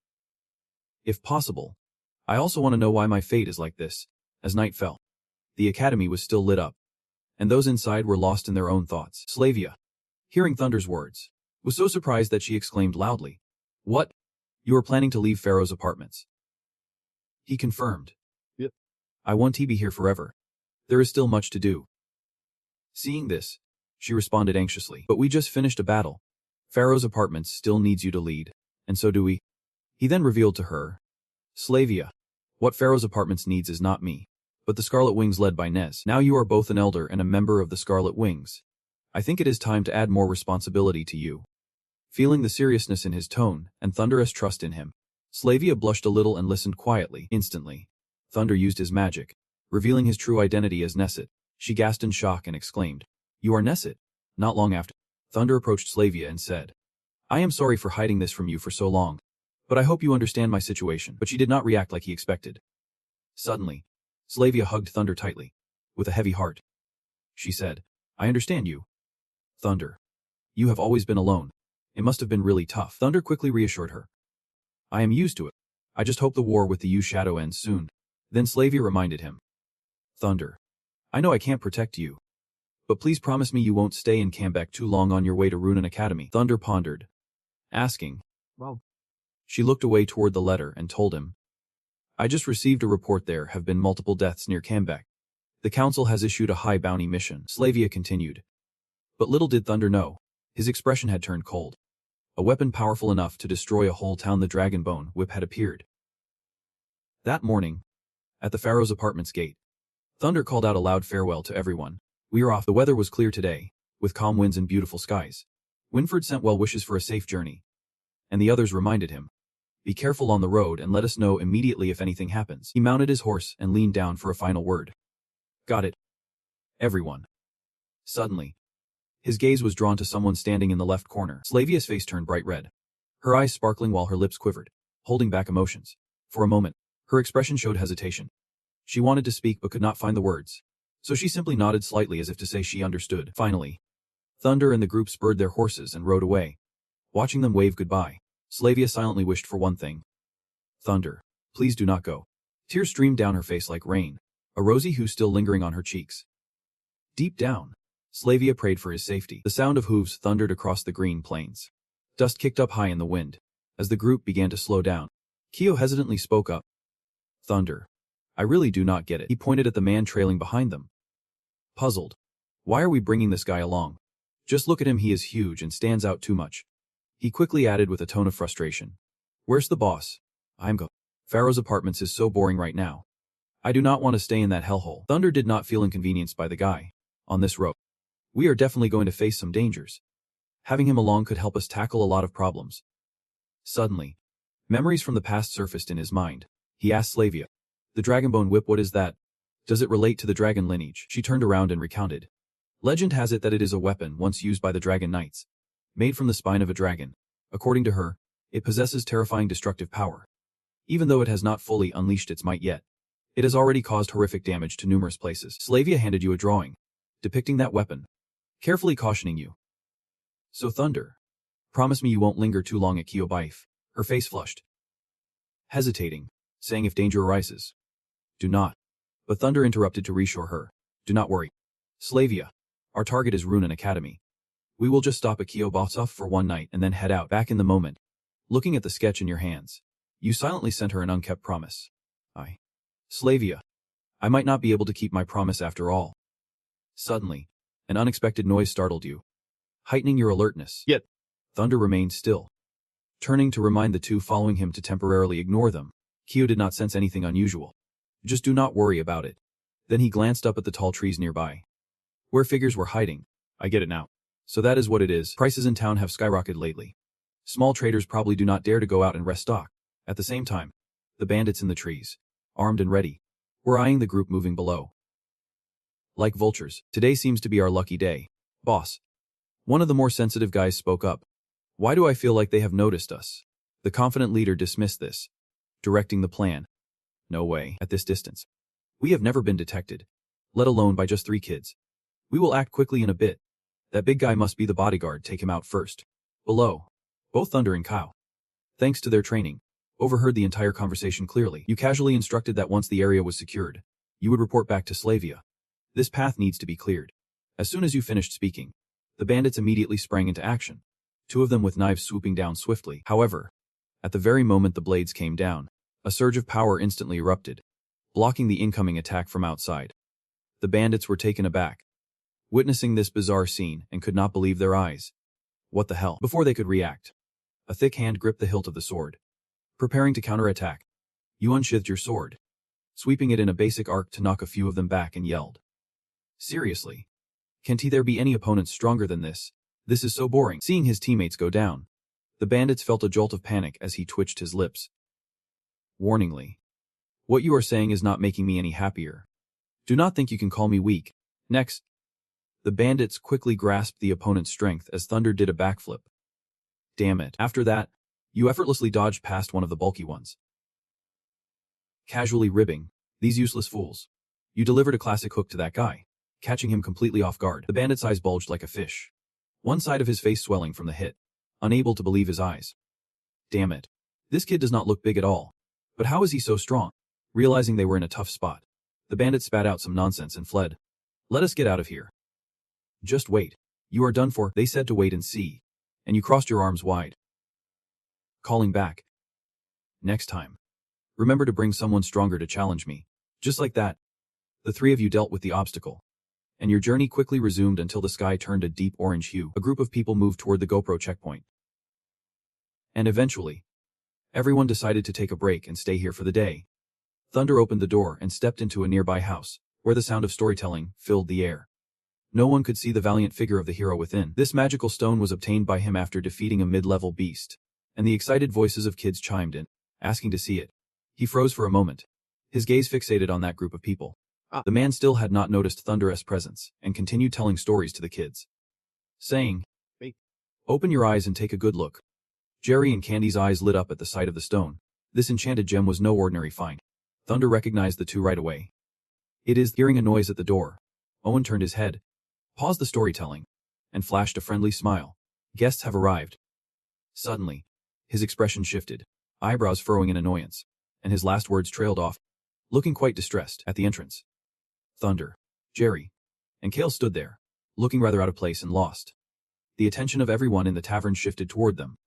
If possible, I also want to know why my fate is like this. As night fell, the academy was still lit up, and those inside were lost in their own thoughts. Slavia, hearing Thunder's words, was so surprised that she exclaimed loudly, what? You are planning to leave Pharaoh's apartments? He confirmed. Yep. I want to be here forever. There is still much to do. Seeing this, she responded anxiously. But we just finished a battle. Pharaoh's apartments still needs you to lead, and so do we. He then revealed to her, Slavia, what Pharaoh's apartments needs is not me, but the Scarlet Wings led by Nez. Now you are both an elder and a member of the Scarlet Wings. I think it is time to add more responsibility to you. Feeling the seriousness in his tone and thunderous trust in him, Slavia blushed a little and listened quietly. Instantly, Thunder used his magic, revealing his true identity as Nesset. She gasped in shock and exclaimed, You are Nesset. Not long after, Thunder approached Slavia and said, I am sorry for hiding this from you for so long, but I hope you understand my situation. But she did not react like he expected. Suddenly, Slavia hugged Thunder tightly. With a heavy heart, she said, I understand you. Thunder, you have always been alone. It must have been really tough. Thunder quickly reassured her. I am used to it. I just hope the war with the U-Shadow ends soon. Then Slavia reminded him. Thunder, I know I can't protect you, but please promise me you won't stay in Cambeck too long on your way to Runan Academy. Thunder pondered, asking, Well, she looked away toward the letter and told him, I just received a report there have been multiple deaths near Cambeck. The council has issued a high bounty mission. Slavia continued. But little did Thunder know, his expression had turned cold. A weapon powerful enough to destroy a whole town, the Dragonbone whip, had appeared. That morning, at the Pharaoh's apartment's gate, Thunder called out a loud farewell to everyone. We are off. The weather was clear today, with calm winds and beautiful skies. Winford sent well wishes for a safe journey, and the others reminded him, Be careful on the road and let us know immediately if anything happens. He mounted his horse and leaned down for a final word. Got it, everyone. Suddenly, his gaze was drawn to someone standing in the left corner. Slavia's face turned bright red, her eyes sparkling while her lips quivered, holding back emotions. For a moment, her expression showed hesitation. She wanted to speak but could not find the words, so she simply nodded slightly as if to say she understood. Finally, Thunder and the group spurred their horses and rode away. Watching them wave goodbye, Slavia silently wished for one thing. Thunder, please do not go. Tears streamed down her face like rain, a rosy hue still lingering on her cheeks. Deep down, Slavia prayed for his safety. The sound of hooves thundered across the green plains. Dust kicked up high in the wind. As the group began to slow down, Kyo hesitantly spoke up. Thunder, I really do not get it. He pointed at the man trailing behind them. Puzzled. Why are we bringing this guy along? Just look at him, he is huge and stands out too much. He quickly added with a tone of frustration. Where's the boss? I'm go. Pharaoh's apartments is so boring right now. I do not want to stay in that hellhole. Thunder did not feel inconvenienced by the guy. On this road, we are definitely going to face some dangers. Having him along could help us tackle a lot of problems. Suddenly, memories from the past surfaced in his mind. He asked Slavia, The Dragonbone whip, what is that? Does it relate to the dragon lineage? She turned around and recounted. Legend has it that it is a weapon once used by the Dragon Knights, made from the spine of a dragon. According to her, it possesses terrifying destructive power. Even though it has not fully unleashed its might yet, it has already caused horrific damage to numerous places. Slavia handed you a drawing. depicting that weapon, carefully cautioning you. So Thunder, promise me you won't linger too long at Kyobife. Her face flushed. Hesitating, saying if danger arises. Do not. But Thunder interrupted to reassure her. Do not worry. Slavia. Our target is Runan Academy. We will just stop at Kyobife for one night and then head out. Back in the moment, looking at the sketch in your hands, you silently sent her an unkept promise. Slavia. I might not be able to keep my promise after all. Suddenly, an unexpected noise startled you, heightening your alertness. Yet, Thunder remained still, turning to remind the two following him to temporarily ignore them. Kyo did not sense anything unusual. Just do not worry about it. Then he glanced up at the tall trees nearby, where figures were hiding. I get it now. So that is what it is. Prices in town have skyrocketed lately. Small traders probably do not dare to go out and restock. At the same time, the bandits in the trees, armed and ready, were eyeing the group moving below. Like vultures, today seems to be our lucky day. Boss. One of the more sensitive guys spoke up. Why do I feel like they have noticed us? The confident leader dismissed this, directing the plan. No way, at this distance. We have never been detected, let alone by just 3 kids. We will act quickly in a bit. That big guy must be the bodyguard, take him out first. Below, both Thunder and Kao, thanks to their training, overheard the entire conversation clearly. You casually instructed that once the area was secured, you would report back to Slavia. This path needs to be cleared. As soon as you finished speaking, the bandits immediately sprang into action, 2 of them with knives swooping down swiftly. However, at the very moment the blades came down, a surge of power instantly erupted, blocking the incoming attack from outside. The bandits were taken aback, witnessing this bizarre scene, and could not believe their eyes. What the hell? Before they could react, a thick hand gripped the hilt of the sword, preparing to counterattack. You unsheathed your sword, sweeping it in a basic arc to knock a few of them back, and yelled. Seriously? Can't there be any opponents stronger than this? This is so boring. Seeing his teammates go down, the bandits felt a jolt of panic as he twitched his lips. Warningly. What you are saying is not making me any happier. Do not think you can call me weak. Next. The bandits quickly grasped the opponent's strength as Thunder did a backflip. Damn it. After that, you effortlessly dodged past one of the bulky ones, casually ribbing, these useless fools. You delivered a classic hook to that guy, catching him completely off guard. The bandit's eyes bulged like a fish, one side of his face swelling from the hit, unable to believe his eyes. Damn it. This kid does not look big at all. But how is he so strong? Realizing they were in a tough spot, the bandit spat out some nonsense and fled. Let us get out of here. Just wait. You are done for, they said to wait and see. And you crossed your arms wide, calling back. Next time, remember to bring someone stronger to challenge me. Just like that, the 3 of you dealt with the obstacle, and your journey quickly resumed until the sky turned a deep orange hue. A group of people moved toward the GoPro checkpoint. And eventually, everyone decided to take a break and stay here for the day. Thunder opened the door and stepped into a nearby house, where the sound of storytelling filled the air. No one could see the valiant figure of the hero within. This magical stone was obtained by him after defeating a mid-level beast, and the excited voices of kids chimed in, asking to see it. He froze for a moment, his gaze fixated on that group of people. The man still had not noticed Thunder's presence, and continued telling stories to the kids, saying, "Open your eyes and take a good look." Jerry and Candy's eyes lit up at the sight of the stone. This enchanted gem was no ordinary find. Thunder recognized the 2 right away. It is. Hearing a noise at the door, Owen turned his head, paused the storytelling, and flashed a friendly smile. Guests have arrived. Suddenly, his expression shifted, eyebrows furrowing in annoyance, and his last words trailed off, looking quite distressed. At the entrance, Thunder, Jerry, and Kale stood there, looking rather out of place and lost. The attention of everyone in the tavern shifted toward them.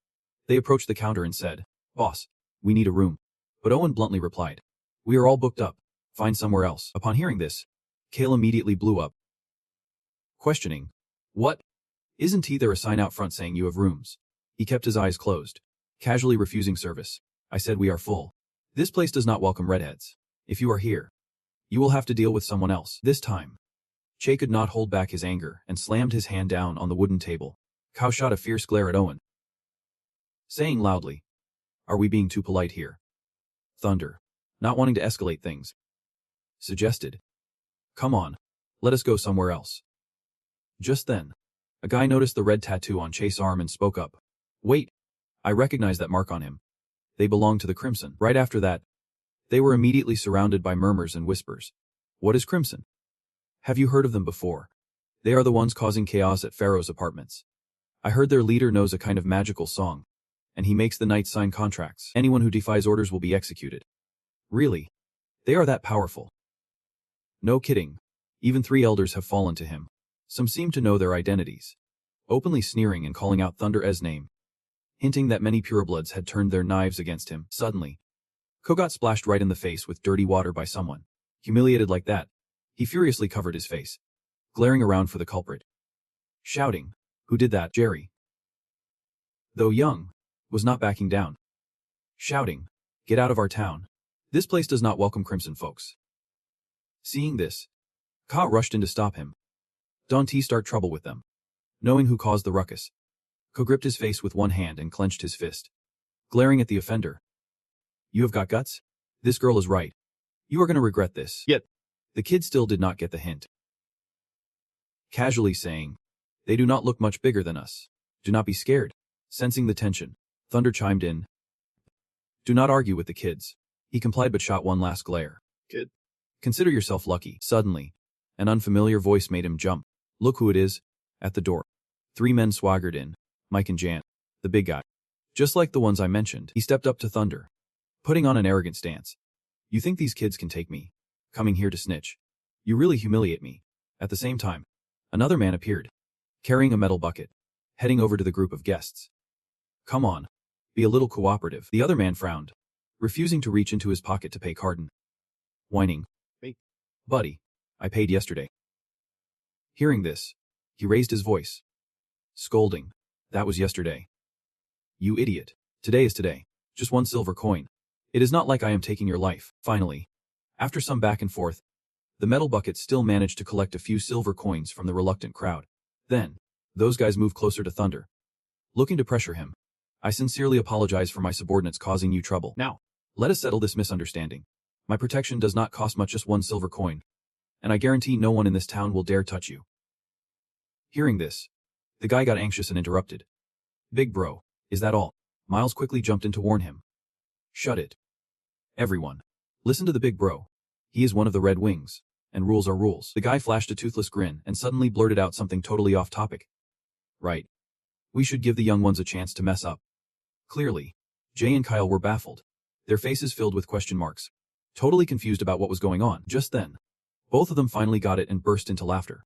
They approached the counter and said, "Boss, we need a room." But Owen bluntly replied, "We are all booked up. Find somewhere else." Upon hearing this, Kale immediately blew up, questioning, "What? Isn't there a sign out front saying you have rooms?" He kept his eyes closed, casually refusing service. "I said we are full. This place does not welcome redheads. If you are here, you will have to deal with someone else." This time, Che could not hold back his anger and slammed his hand down on the wooden table. Kao shot a fierce glare at Owen, saying loudly, "Are we being too polite here?" Thunder, not wanting to escalate things, suggested, "Come on, let us go somewhere else." Just then, a guy noticed the red tattoo on Che's arm and spoke up. "Wait, I recognize that mark on him. They belong to the Crimson." Right after that, they were immediately surrounded by murmurs and whispers. "What is Crimson? Have you heard of them before?" They are the ones causing chaos at Pharaoh's apartments. I heard their leader knows a kind of magical song, and he makes the knights sign contracts. Anyone who defies orders will be executed. Really? They are that powerful? No kidding. Even 3 elders have fallen to him. Some seem to know their identities, openly sneering and calling out Thunder's name, hinting that many purebloods had turned their knives against him. Suddenly, Ko got splashed right in the face with dirty water by someone. Humiliated like that, he furiously covered his face, glaring around for the culprit, shouting, "Who did that, Jerry?" Though young, was not backing down, shouting, "Get out of our town. This place does not welcome crimson folks." Seeing this, Ka rushed in to stop him. Don't start trouble with them. Knowing who caused the ruckus, Ko gripped his face with one hand and clenched his fist, glaring at the offender. "You have got guts? This girl is right. You are going to regret this." Yet, the kid still did not get the hint, casually saying, "They do not look much bigger than us. Do not be scared." Sensing the tension, Thunder chimed in. "Do not argue with the kids." He complied but shot one last glare. "Kid, consider yourself lucky." Suddenly, an unfamiliar voice made him jump. "Look who it is." At the door, 3 men swaggered in, Mike and Jan, the big guy. Just like the ones I mentioned, he stepped up to Thunder, putting on an arrogant stance. "You think these kids can take me? Coming here to snitch? You really humiliate me." At the same time, another man appeared, carrying a metal bucket, heading over to the group of guests. "Come on, be a little cooperative." The other man frowned, refusing to reach into his pocket to pay Carden, whining, "Hey, buddy, I paid yesterday." Hearing this, he raised his voice, scolding, "That was yesterday. You idiot. Today is today. Just 1 silver coin. It is not like I am taking your life." Finally, after some back and forth, the metal bucket still managed to collect a few silver coins from the reluctant crowd. Then, those guys moved closer to Thunder, looking to pressure him. "I sincerely apologize for my subordinates causing you trouble. Now, let us settle this misunderstanding. My protection does not cost much, just 1 silver coin, and I guarantee no one in this town will dare touch you." Hearing this, the guy got anxious and interrupted. "Big bro, is that all?" Miles quickly jumped in to warn him. "Shut it. Everyone, listen to the big bro. He is one of the Red Wings, and rules are rules." The guy flashed a toothless grin and suddenly blurted out something totally off topic. "Right. We should give the young ones a chance to mess up." Clearly, Jay and Kyle were baffled, their faces filled with question marks, totally confused about what was going on. Just then, both of them finally got it and burst into laughter.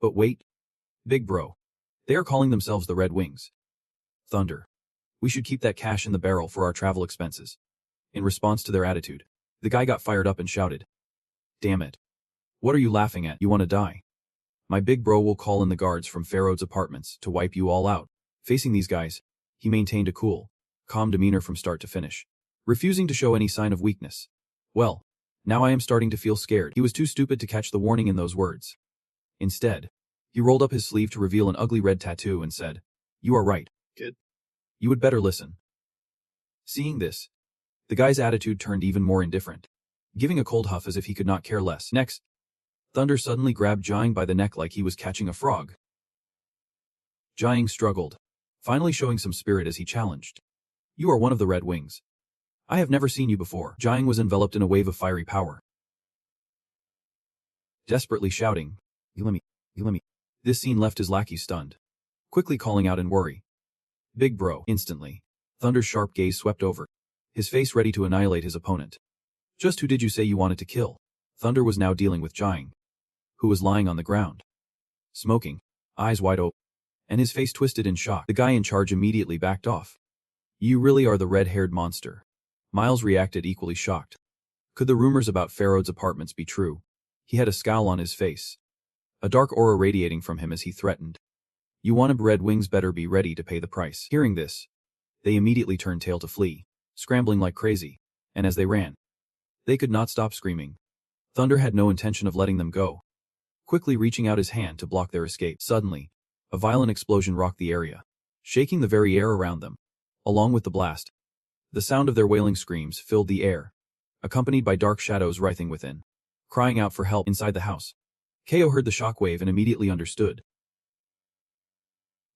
"But wait. Big bro. They are calling themselves the Red Wings. Thunder. We should keep that cash in the barrel for our travel expenses." In response to their attitude, the guy got fired up and shouted, "Damn it. What are you laughing at? You want to die? My big bro will call in the guards from Pharaoh's apartments to wipe you all out." Facing these guys, he maintained a cool, calm demeanor from start to finish, refusing to show any sign of weakness. Well, now I am starting to feel scared. He was too stupid to catch the warning in those words. Instead, he rolled up his sleeve to reveal an ugly red tattoo and said, "You are right, kid. You would better listen." Seeing this, the guy's attitude turned even more indifferent, giving a cold huff as if he could not care less. Next, Thunder suddenly grabbed Jiang by the neck like he was catching a frog. Jiang struggled, finally showing some spirit as he challenged, "You are one of the Red Wings. I have never seen you before." Jiang was enveloped in a wave of fiery power, desperately shouting, "You let me, you let me." This scene left his lackey stunned, quickly calling out in worry, "Big bro." Instantly, Thunder's sharp gaze swept over, his face ready to annihilate his opponent. "Just who did you say you wanted to kill?" Thunder was now dealing with Jiang, who was lying on the ground, smoking, eyes wide open, and his face twisted in shock. The guy in charge immediately backed off. "You really are the red-haired monster." Miles reacted equally shocked. Could the rumors about Pharaoh's apartments be true? He had a scowl on his face, a dark aura radiating from him as he threatened, "You want Red Wings better be ready to pay the price." Hearing this, they immediately turned tail to flee, scrambling like crazy, and as they ran, they could not stop screaming. Thunder had no intention of letting them go, quickly reaching out his hand to block their escape. Suddenly, a violent explosion rocked the area, shaking the very air around them. Along with the blast, the sound of their wailing screams filled the air, accompanied by dark shadows writhing within, crying out for help. Inside the house, Ko heard the shockwave and immediately understood,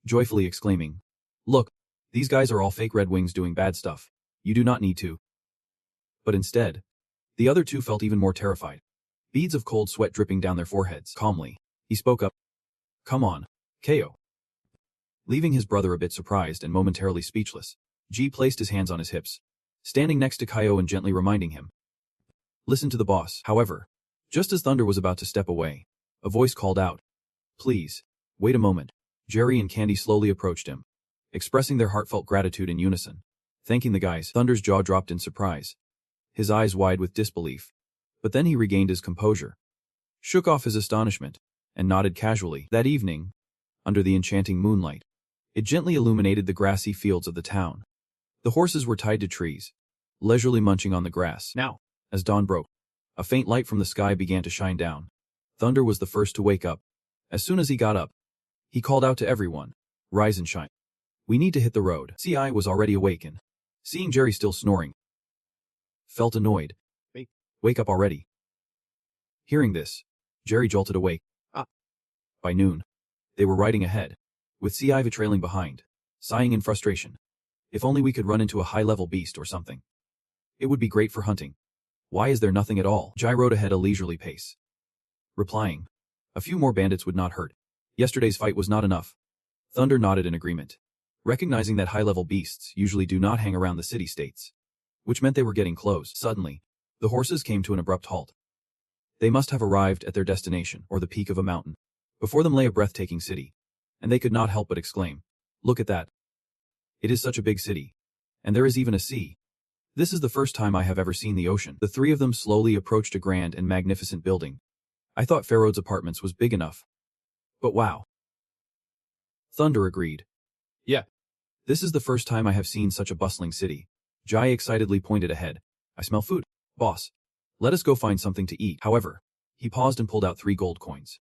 joyfully exclaiming, "Look, these guys are all fake Red Wings doing bad stuff. You do not need to." But instead, the other two felt even more terrified, beads of cold sweat dripping down their foreheads. Calmly, he spoke up, Come on, KO. Leaving his brother a bit surprised and momentarily speechless, G placed his hands on his hips, standing next to Kaio and gently reminding him. Listen to the boss. However, just as Thunder was about to step away, a voice called out. Please, wait a moment. Jerry and Candy slowly approached him, expressing their heartfelt gratitude in unison. Thanking the guys, Thunder's jaw dropped in surprise, his eyes wide with disbelief. But then he regained his composure, shook off his astonishment, and nodded casually. That evening, under the enchanting moonlight, it gently illuminated the grassy fields of the town. The horses were tied to trees, leisurely munching on the grass. Now, as dawn broke, a faint light from the sky began to shine down. Thunder was the first to wake up. As soon as he got up, he called out to everyone, rise and shine. We need to hit the road. CI was already awakened, seeing Jerry still snoring, felt annoyed. Wake up already. Hearing this, Jerry jolted awake. By noon, they were riding ahead, with CI trailing behind, sighing in frustration. If only we could run into a high-level beast or something. It would be great for hunting. Why is there nothing at all? Jai rode ahead a leisurely pace, replying, a few more bandits would not hurt. Yesterday's fight was not enough. Thunder nodded in agreement, recognizing that high-level beasts usually do not hang around the city-states, which meant they were getting close. Suddenly, the horses came to an abrupt halt. They must have arrived at their destination, or the peak of a mountain. Before them lay a breathtaking city, and they could not help but exclaim, look at that. It is such a big city. And there is even a sea. This is the first time I have ever seen the ocean. The three of them slowly approached a grand and magnificent building. I thought Pharaoh's apartments was big enough. But wow. Thunder agreed. Yeah. This is the first time I have seen such a bustling city. Jai excitedly pointed ahead. I smell food. Boss. Let us go find something to eat. However, he paused and pulled out 3 gold coins,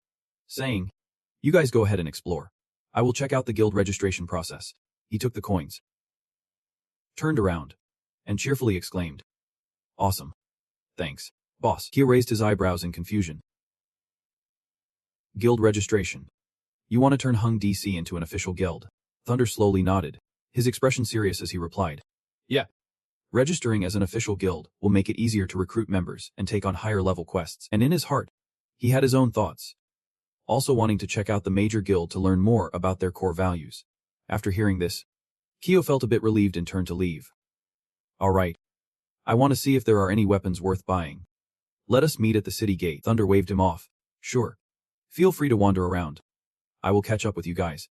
saying, you guys go ahead and explore. I will check out the guild registration process. He took the coins, turned around, and cheerfully exclaimed, awesome. Thanks, boss. Kyo raised his eyebrows in confusion. Guild registration. You want to turn Hung DC into an official guild? Thunder slowly nodded, his expression serious as he replied. Yeah. Registering as an official guild will make it easier to recruit members and take on higher-level quests. And in his heart, he had his own thoughts, also wanting to check out the major guild to learn more about their core values. After hearing this, Kyo felt a bit relieved and turned to leave. All right. I want to see if there are any weapons worth buying. Let us meet at the city gate. Thunder waved him off. Sure. Feel free to wander around. I will catch up with you guys.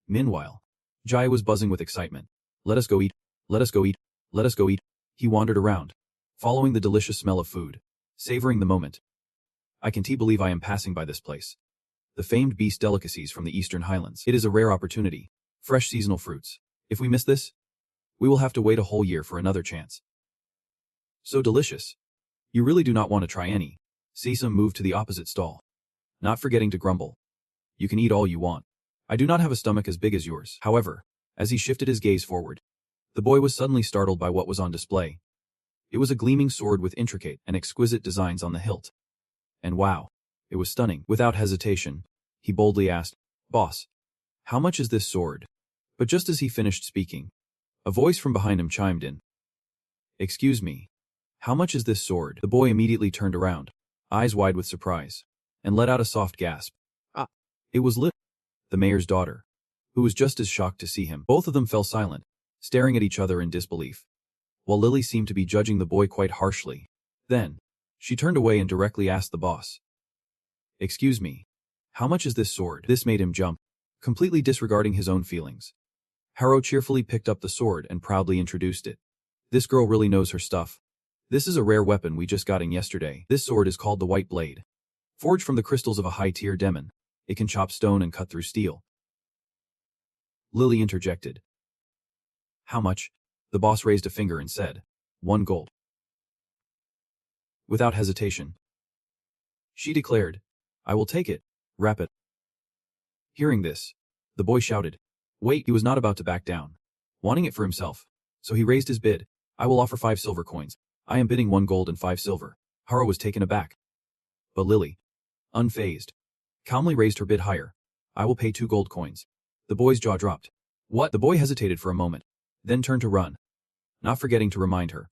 Meanwhile, Jai was buzzing with excitement. Let us go eat. Let us go eat. Let us go eat. He wandered around, following the delicious smell of food, savoring the moment. I can't believe I am passing by this place. The famed beast delicacies from the Eastern Highlands. It is a rare opportunity. Fresh seasonal fruits. If we miss this, we will have to wait a whole year for another chance. So delicious. You really do not want to try any. Sesam moved to the opposite stall, not forgetting to grumble. You can eat all you want. I do not have a stomach as big as yours. However, as he shifted his gaze forward, the boy was suddenly startled by what was on display. It was a gleaming sword with intricate and exquisite designs on the hilt. And wow, it was stunning. Without hesitation, he boldly asked, Boss, how much is this sword? But just as he finished speaking, a voice from behind him chimed in. Excuse me, how much is this sword? The boy immediately turned around, eyes wide with surprise, and let out a soft gasp. It was Lily, the mayor's daughter, who was just as shocked to see him. Both of them fell silent, staring at each other in disbelief, while Lily seemed to be judging the boy quite harshly. Then, she turned away and directly asked the boss. Excuse me, how much is this sword? This made him jump, completely disregarding his own feelings. Haro cheerfully picked up the sword and proudly introduced it. This girl really knows her stuff. This is a rare weapon we just got in yesterday. This sword is called the White Blade. Forged from the crystals of a high-tier demon, it can chop stone and cut through steel. Lily interjected. How much? The boss raised a finger and said, 1 gold. Without hesitation, she declared, I will take it. Wrap it. Hearing this, the boy shouted. Wait, he was not about to back down, wanting it for himself, so he raised his bid. I will offer 5 silver coins. I am bidding 1 gold and 5 silver. Haro was taken aback. But Lily, unfazed, calmly raised her bid higher. I will pay 2 gold coins. The boy's jaw dropped. What? The boy hesitated for a moment, then turned to run, not forgetting to remind her.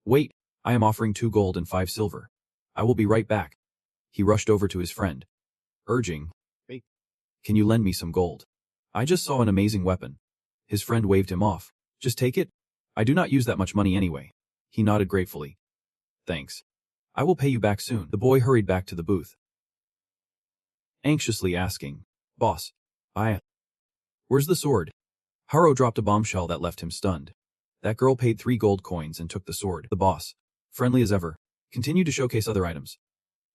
Wait, I am offering 2 gold and 5 silver. I will be right back. He rushed over to his friend, urging, Can you lend me some gold? I just saw an amazing weapon. His friend waved him off. Just take it? I do not use that much money anyway. He nodded gratefully. Thanks. I will pay you back soon. The boy hurried back to the booth, anxiously asking, Boss, where's the sword? Haro dropped a bombshell that left him stunned. That girl paid 3 gold coins and took the sword. The boss, friendly as ever, continued to showcase other items.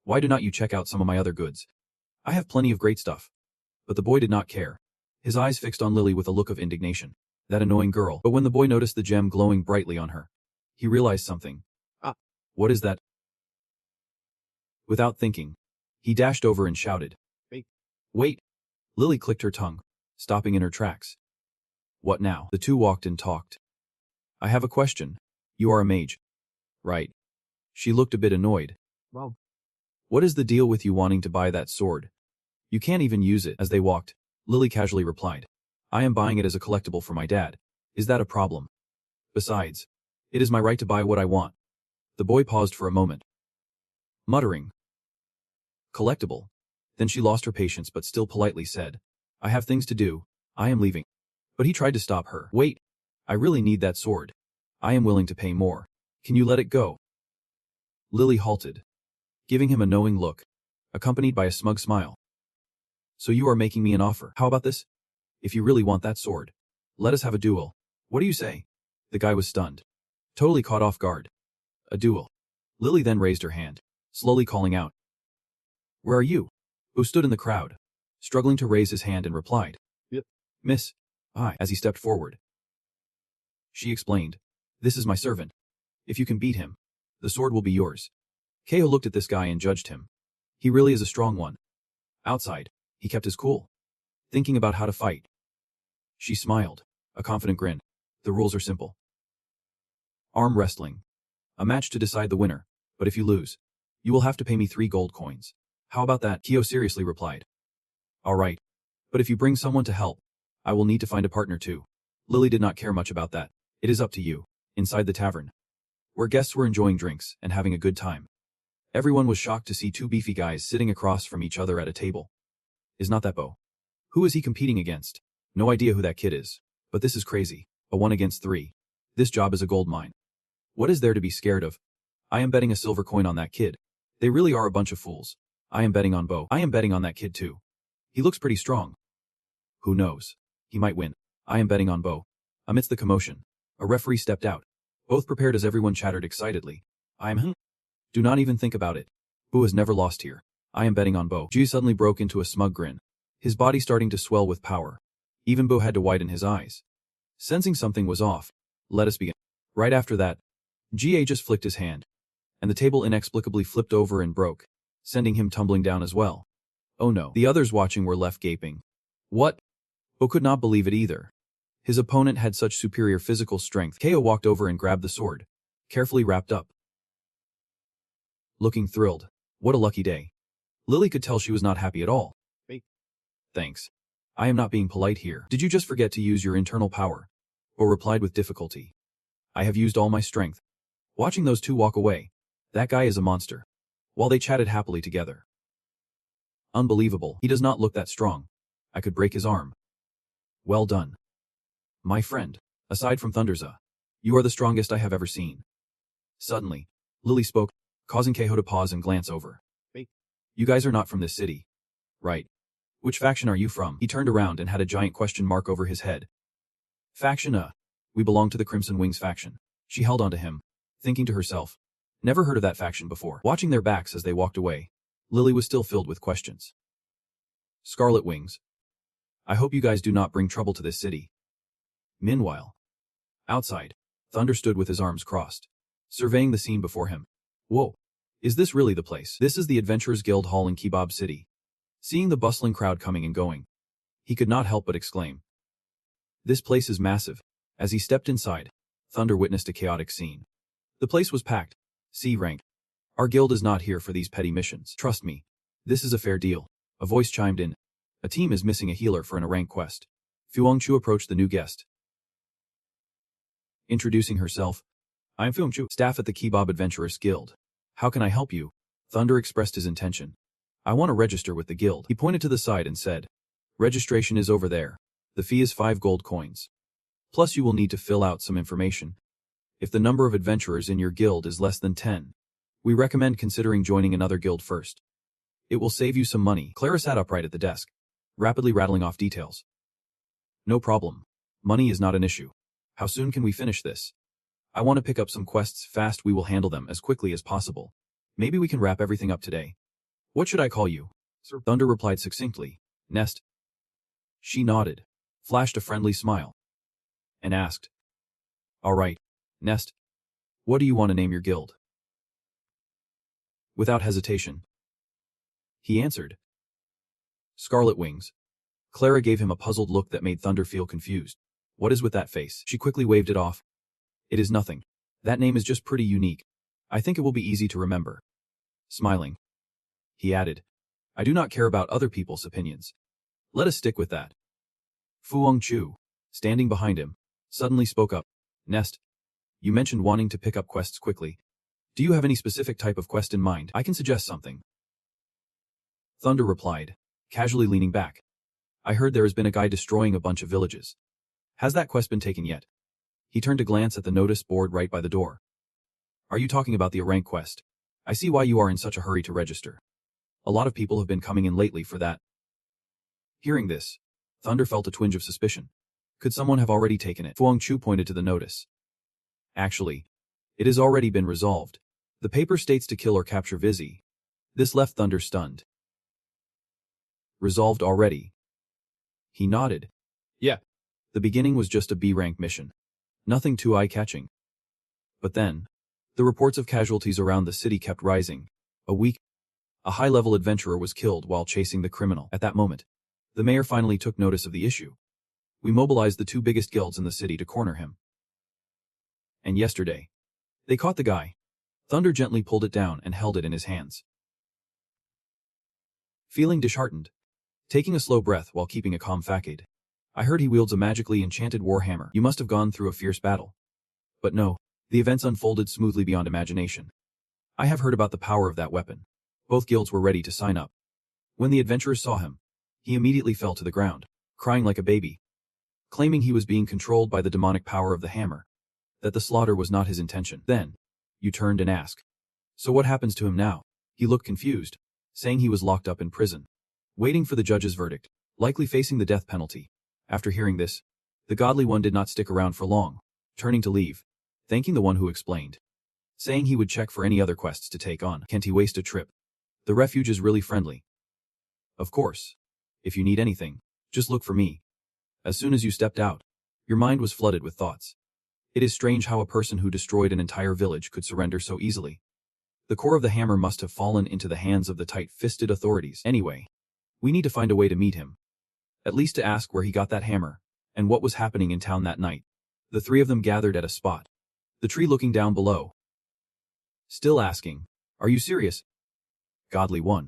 Why do not you check out some of my other goods? I have plenty of great stuff. But the boy did not care. His eyes fixed on Lily with a look of indignation. That annoying girl. But when the boy noticed the gem glowing brightly on her, he realized something. What is that? Without thinking, he dashed over and shouted, Wait! Lily clicked her tongue, stopping in her tracks. What now? The two walked and talked. I have a question. You are a mage, right? She looked a bit annoyed. Well, what is the deal with you wanting to buy that sword? You can't even use it. As they walked, Lily casually replied, I am buying it as a collectible for my dad. Is that a problem? Besides, it is my right to buy what I want. The boy paused for a moment, muttering, collectible. Then she lost her patience but still politely said, I have things to do. I am leaving. But he tried to stop her. Wait. I really need that sword. I am willing to pay more. Can you let it go? Lily halted, giving him a knowing look, accompanied by a smug smile. So you are making me an offer. How about this? If you really want that sword, let us have a duel. What do you say? The guy was stunned, totally caught off guard. A duel. Lily then raised her hand, slowly calling out, Where are you? Who stood in the crowd, struggling to raise his hand and replied, Miss, as he stepped forward. She explained, This is my servant. If you can beat him, the sword will be yours. Keo looked at this guy and judged him. He really is a strong one. Outside, he kept his cool, thinking about how to fight. She smiled, a confident grin. The rules are simple. Arm wrestling. A match to decide the winner, but if you lose, you will have to pay me 3 gold coins. How about that? Keo seriously replied. All right. But if you bring someone to help, I will need to find a partner too. Lily did not care much about that. It is up to you. Inside the tavern, where guests were enjoying drinks and having a good time, everyone was shocked to see 2 beefy guys sitting across from each other at a table. Is not that Bo? Who is he competing against? No idea who that kid is. But this is crazy. A 1 against 3. This job is a gold mine. What is there to be scared of? I am betting a silver coin on that kid. They really are a bunch of fools. I am betting on Bo. I am betting on that kid too. He looks pretty strong. Who knows? He might win. I am betting on Bo. Amidst the commotion, a referee stepped out, both prepared as everyone chattered excitedly. Do not even think about it. Bo has never lost here. I am betting on Bo. Ji suddenly broke into a smug grin, his body starting to swell with power. Even Bo had to widen his eyes, sensing something was off. Let us begin. Right after that, Ga just flicked his hand, and the table inexplicably flipped over and broke, sending him tumbling down as well. Oh no. The others watching were left gaping. What? Bo could not believe it either. His opponent had such superior physical strength. Keo walked over and grabbed the sword, carefully wrapped up. Looking thrilled. What a lucky day. Lily could tell she was not happy at all. Thanks. I am not being polite here. Did you just forget to use your internal power? Bo replied with difficulty. I have used all my strength. Watching those two walk away. That guy is a monster. While they chatted happily together. Unbelievable. He does not look that strong. I could break his arm. Well done. My friend, aside from Thunderza, you are the strongest I have ever seen. Suddenly, Lily spoke, causing Keiho to pause and glance over. You guys are not from this city, right? Which faction are you from? He turned around and had a giant question mark over his head. Faction we belong to the Crimson Wings faction. She held on to him, thinking to herself, never heard of that faction before. Watching their backs as they walked away, Lily was still filled with questions. Scarlet Wings. I hope you guys do not bring trouble to this city. Meanwhile, outside, Thunder stood with his arms crossed, surveying the scene before him. Whoa, is this really the place? This is the Adventurers Guild Hall in Kebab City. Seeing the bustling crowd coming and going, he could not help but exclaim. This place is massive. As he stepped inside, Thunder witnessed a chaotic scene. The place was packed. C rank. Our guild is not here for these petty missions. Trust me. This is a fair deal. A voice chimed in. A team is missing a healer for an rank quest. Fuang Chu approached the new guest, introducing herself. I'm Fuang Chu, staff at the Kebab Adventurers Guild. How can I help you? Thunder expressed his intention. I want to register with the guild. He pointed to the side and said, Registration is over there. The fee is 5 gold coins. Plus you will need to fill out some information. If the number of adventurers in your guild is less than 10, we recommend considering joining another guild first. It will save you some money. Clara sat upright at the desk, rapidly rattling off details. No problem. Money is not an issue. How soon can we finish this? I want to pick up some quests fast. We will handle them as quickly as possible. Maybe we can wrap everything up today. What should I call you? Sir Thunder replied succinctly. Nest. She nodded, flashed a friendly smile, and asked, All right, Nest. What do you want to name your guild? Without hesitation, he answered, Scarlet Wings. Clara gave him a puzzled look that made Thunder feel confused. What is with that face? She quickly waved it off. It is nothing. That name is just pretty unique. I think it will be easy to remember. Smiling, he added, I do not care about other people's opinions. Let us stick with that. Fu Hongchu, standing behind him, suddenly spoke up. Nest, you mentioned wanting to pick up quests quickly. Do you have any specific type of quest in mind? I can suggest something. Thunder replied, casually leaning back. I heard there has been a guy destroying a bunch of villages. Has that quest been taken yet? He turned to glance at the notice board right by the door. Are you talking about the rank quest? I see why you are in such a hurry to register. A lot of people have been coming in lately for that. Hearing this, Thunder felt a twinge of suspicion. Could someone have already taken it? Fu Hongchu pointed to the notice. Actually, it has already been resolved. The paper states to kill or capture Vizzy. This left Thunder stunned. Resolved already? He nodded. Yeah. The beginning was just a B-rank mission. Nothing too eye-catching. But then, the reports of casualties around the city kept rising. A high-level adventurer was killed while chasing the criminal. At that moment, the mayor finally took notice of the issue. We mobilized the 2 biggest guilds in the city to corner him. And yesterday, they caught the guy. Thunder gently pulled it down and held it in his hands. Feeling disheartened, taking a slow breath while keeping a calm facade. I heard he wields a magically enchanted warhammer. You must have gone through a fierce battle. But no, the events unfolded smoothly beyond imagination. I have heard about the power of that weapon. Both guilds were ready to sign up. When the adventurers saw him, he immediately fell to the ground, crying like a baby, claiming he was being controlled by the demonic power of the hammer, that the slaughter was not his intention. Then, you turned and asked, so what happens to him now? He looked confused, saying he was locked up in prison, waiting for the judge's verdict, likely facing the death penalty. After hearing this, the godly one did not stick around for long, turning to leave, thanking the one who explained, saying he would check for any other quests to take on. Can't he waste a trip? The refuge is really friendly. Of course. If you need anything, just look for me. As soon as you stepped out, your mind was flooded with thoughts. It is strange how a person who destroyed an entire village could surrender so easily. The core of the hammer must have fallen into the hands of the tight-fisted authorities. Anyway, we need to find a way to meet him. At least to ask where he got that hammer, and what was happening in town that night. The 3 of them gathered at a spot, the tree looking down below. Still asking, are you serious? Godly one.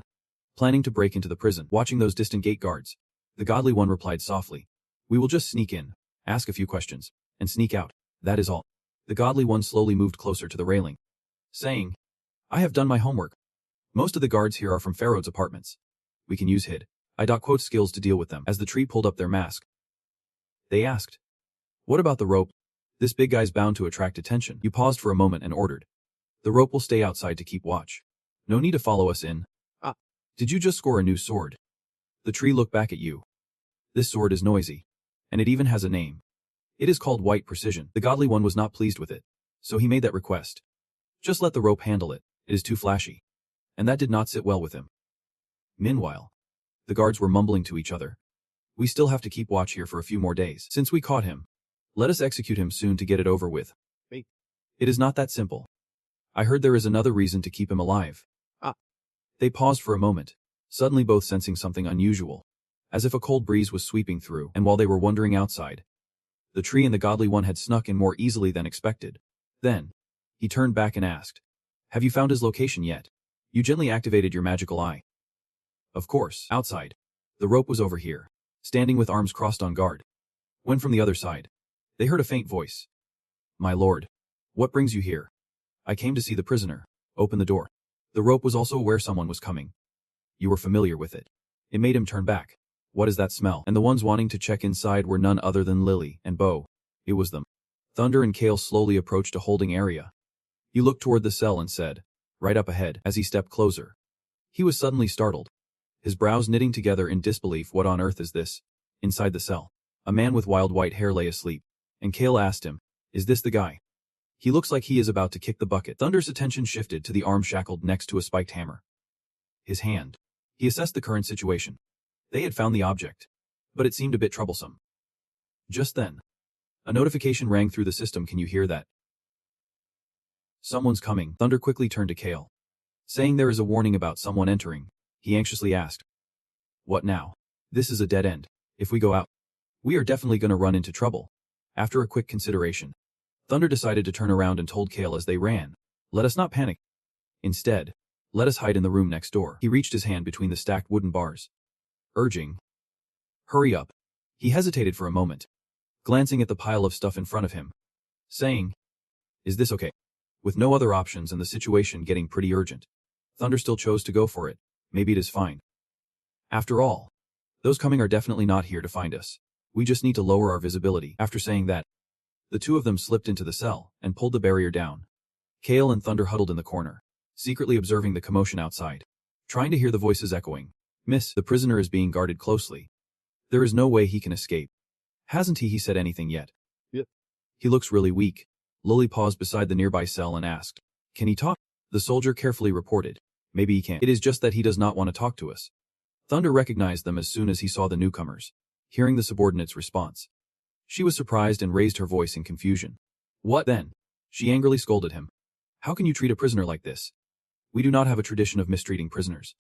Planning to break into the prison, watching those distant gate guards. The godly one replied softly. We will just sneak in, ask a few questions, and sneak out. That is all. The godly one slowly moved closer to the railing, saying, I have done my homework. Most of the guards here are from Pharaoh's apartments. We can use hid. I.quote skills to deal with them. As the tree pulled up their mask, they asked, what about the rope? This big guy's bound to attract attention. You paused for a moment and ordered. The rope will stay outside to keep watch. No need to follow us in. Did you just score a new sword? The tree looked back at you. This sword is noisy. And it even has a name. It is called White Precision. The godly one was not pleased with it, so he made that request. Just let the rope handle it. It is too flashy. And that did not sit well with him. Meanwhile, the guards were mumbling to each other. We still have to keep watch here for a few more days. Since we caught him, let us execute him soon to get it over with. It is not that simple. I heard there is another reason to keep him alive. They paused for a moment, suddenly both sensing something unusual, as if a cold breeze was sweeping through, and while they were wondering outside, the tree and the godly one had snuck in more easily than expected. Then, he turned back and asked, have you found his location yet? You gently activated your magical eye. Of course. Outside, the rope was over here, standing with arms crossed on guard. When from the other side, they heard a faint voice. My lord, what brings you here? I came to see the prisoner. Open the door. The rope was also aware someone was coming. You were familiar with it. It made him turn back, What is that smell? And the ones wanting to check inside were none other than Lily and Bo. It was them. Thunder and Kale slowly approached a holding area. He looked toward the cell and said, "Right up ahead," as he stepped closer. He was suddenly startled, his brows knitting together in disbelief. What on earth is this? Inside the cell, a man with wild white hair lay asleep, and Kale asked him, "Is this the guy? He looks like he is about to kick the bucket." Thunder's attention shifted to the arm shackled next to a spiked hammer. His hand. He assessed the current situation. They had found the object, but it seemed a bit troublesome. Just then, a notification rang through the system. "Can you hear that?" "Someone's coming." Thunder quickly turned to Kale. Saying there is a warning about someone entering, he anxiously asked, "What now?" "This is a dead end. If we go out, we are definitely going to run into trouble." After a quick consideration, Thunder decided to turn around and told Kale as they ran, "Let us not panic. Instead, let us hide in the room next door." He reached his hand between the stacked wooden bars, urging, "Hurry up." He hesitated for a moment, glancing at the pile of stuff in front of him, saying, "Is this okay?" With no other options and the situation getting pretty urgent, Thunder still chose to go for it. "Maybe it is fine. After all, those coming are definitely not here to find us. We just need to lower our visibility." After saying that, the two of them slipped into the cell and pulled the barrier down. Kale and Thunder huddled in the corner, secretly observing the commotion outside, trying to hear the voices echoing. "Miss, the prisoner is being guarded closely. There is no way he can escape." "Hasn't he said anything yet?" "Yep. "He looks really weak." Lily paused beside the nearby cell and asked, "Can he talk?" The soldier carefully reported, "Maybe he can. It is just that he does not want to talk to us." Thunder recognized them as soon as he saw the newcomers, hearing the subordinate's response. She was surprised and raised her voice in confusion. "What then?" She angrily scolded him. "How can you treat a prisoner like this? We do not have a tradition of mistreating prisoners,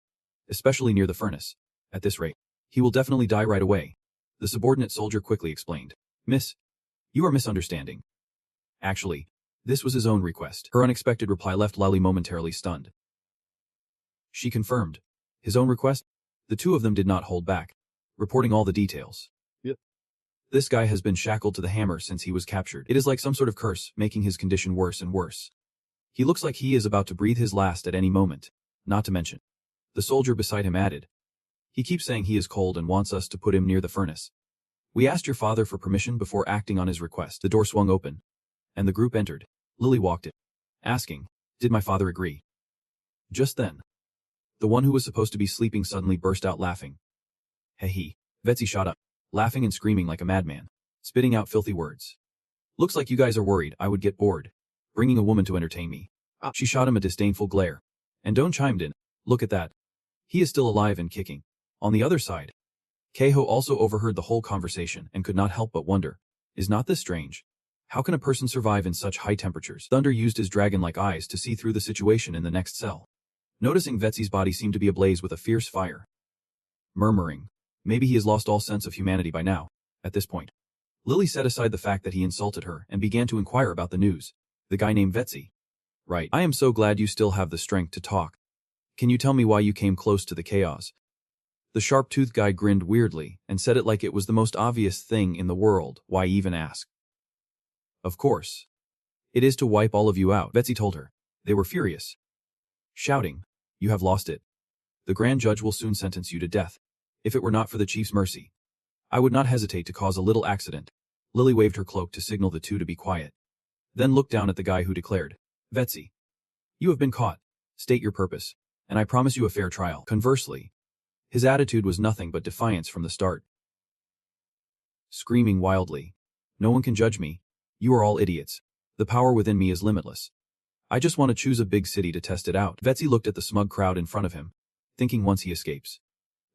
especially near the furnace. At this rate, he will definitely die right away." The subordinate soldier quickly explained, "Miss, you are misunderstanding. Actually, this was his own request." Her unexpected reply left Lily momentarily stunned. She confirmed, "His own request?" The two of them did not hold back, reporting all the details. "Yep. "This guy has been shackled to the hammer since he was captured. It is like some sort of curse, making his condition worse and worse. He looks like he is about to breathe his last at any moment, not to mention," the soldier beside him added, "he keeps saying he is cold and wants us to put him near the furnace. We asked your father for permission before acting on his request." The door swung open, and the group entered. Lily walked it, asking, "Did my father agree?" Just then, the one who was supposed to be sleeping suddenly burst out laughing. "Hee." Betsy shot up, laughing and screaming like a madman, spitting out filthy words. "Looks like you guys are worried I would get bored bringing a woman to entertain me." She shot him a disdainful glare, and Don chimed in, "Look at that. He is still alive and kicking." On the other side, Keiho also overheard the whole conversation and could not help but wonder, is not this strange? How can a person survive in such high temperatures? Thunder used his dragon-like eyes to see through the situation in the next cell, noticing Betsy's body seemed to be ablaze with a fierce fire. Murmuring, maybe he has lost all sense of humanity by now. At this point, Lily set aside the fact that he insulted her and began to inquire about the news. "The guy named Betsy. Right. I am so glad you still have the strength to talk. Can you tell me why you came close to the chaos?" The sharp-toothed guy grinned weirdly and said it like it was the most obvious thing in the world. "Why even ask?" "Of course. It is to wipe all of you out," Betsy told her. They were furious, shouting, "You have lost it. The grand judge will soon sentence you to death. If it were not for the chief's mercy, I would not hesitate to cause a little accident." Lily waved her cloak to signal the two to be quiet, then looked down at the guy who declared, "Betsy, you have been caught. State your purpose, and I promise you a fair trial." Conversely, his attitude was nothing but defiance from the start. Screaming wildly, "No one can judge me. You are all idiots. The power within me is limitless. I just want to choose a big city to test it out." Betsy looked at the smug crowd in front of him, thinking once he escapes,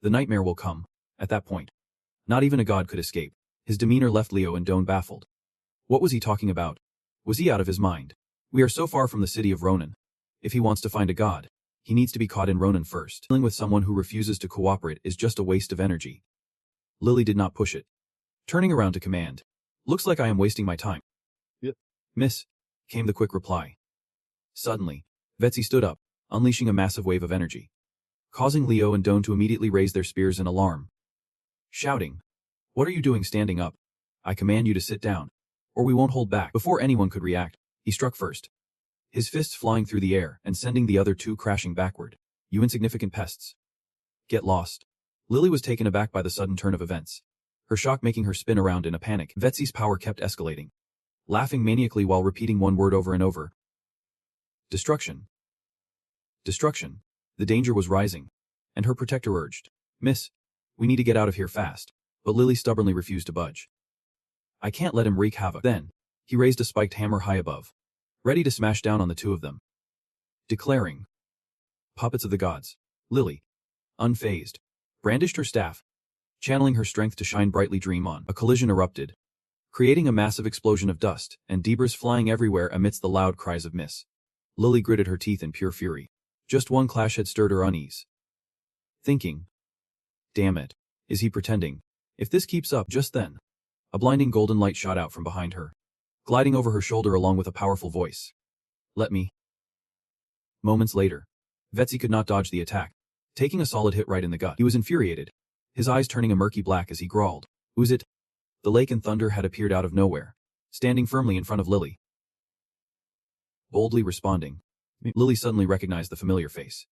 the nightmare will come. At that point, not even a god could escape. His demeanor left Leo and Doan baffled. What was he talking about? Was he out of his mind? We are so far from the city of Ronin. If he wants to find a god, he needs to be caught in Ronin first. Dealing with someone who refuses to cooperate is just a waste of energy. Lily did not push it, turning around to command, "Looks like I am wasting my time." "Yep. "Miss," came the quick reply. Suddenly, Betsy stood up, unleashing a massive wave of energy, causing Leo and Doan to immediately raise their spears in alarm, shouting, "What are you doing standing up? I command you to sit down, or we won't hold back." Before anyone could react, he struck first, his fists flying through the air and sending the other two crashing backward. "You insignificant pests. Get lost." Lily was taken aback by the sudden turn of events, her shock making her spin around in a panic. Vetzi's power kept escalating, laughing maniacally while repeating one word over and over. Destruction. Destruction. The danger was rising, and her protector urged, "Miss, we need to get out of here fast." But Lily stubbornly refused to budge. "I can't let him wreak havoc." Then, he raised a spiked hammer high above, ready to smash down on the two of them, declaring, "Puppets of the gods." Lily, unfazed, brandished her staff, channeling her strength to shine brightly. Dream on. A collision erupted, creating a massive explosion of dust and debris flying everywhere amidst the loud cries of Miss. Lily gritted her teeth in pure fury. Just one clash had stirred her unease. Thinking, "Damn it, is he pretending? If this keeps up." Just then, a blinding golden light shot out from behind her, gliding over her shoulder along with a powerful voice. "Let me." Moments later, Vetzi could not dodge the attack, taking a solid hit right in the gut. He was infuriated, his eyes turning a murky black as he growled, "Who's it?" The lake and thunder had appeared out of nowhere, standing firmly in front of Lily. Boldly responding, Lily suddenly recognized the familiar face,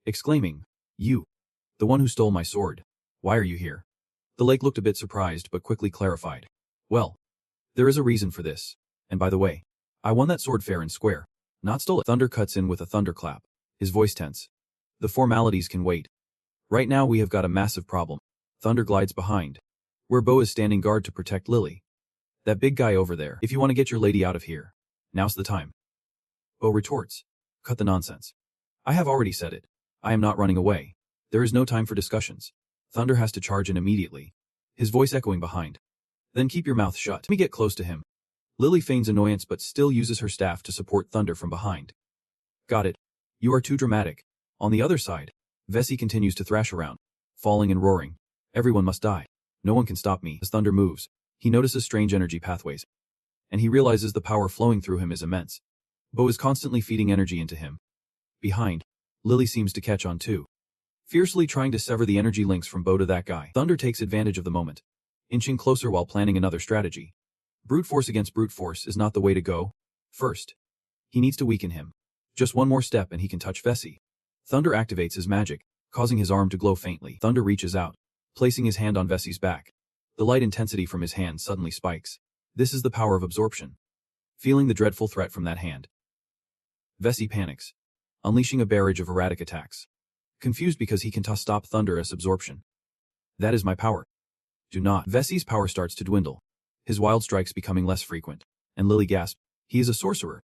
exclaiming, "You, the one who stole my sword. Why are you here?" The lake looked a bit surprised but quickly clarified, "Well, there is a reason for this, and by the way, I won that sword fair and square, not stole it." Thunder cuts in with a thunderclap, his voice tense. "The formalities can wait. Right now we have got a massive problem." Thunder glides behind, where Bo is standing guard to protect Lily. "That big guy over there. If you want to get your lady out of here, now's the time." Bo retorts, "Cut the nonsense. I have already said it. I am not running away. There is no time for discussions." Thunder has to charge in immediately, his voice echoing behind. "Then keep your mouth shut." Let me get close to him." Lily feigns annoyance but still uses her staff to support Thunder from behind. "Got it. You are too dramatic." On the other side, Vessi continues to thrash around, falling and roaring. "Everyone must die. No one can stop me." As Thunder moves, he notices strange energy pathways, and he realizes the power flowing through him is immense. Bo is constantly feeding energy into him. Behind, Lily seems to catch on too, fiercely trying to sever the energy links from Bo to that guy. Thunder takes advantage of the moment, inching closer while planning another strategy. Brute force against brute force is not the way to go. First, he needs to weaken him. Just one more step and he can touch Vessi. Thunder activates his magic, causing his arm to glow faintly. Thunder reaches out, placing his hand on Vessi's back. The light intensity from his hand suddenly spikes. This is the power of absorption. Feeling the dreadful threat from that hand, Vessi panics, unleashing a barrage of erratic attacks. Confused because he can stop Thunderous absorption. "That is my power. Do not." Vessi's power starts to dwindle, his wild strikes becoming less frequent, and Lily gasps, "He is a sorcerer."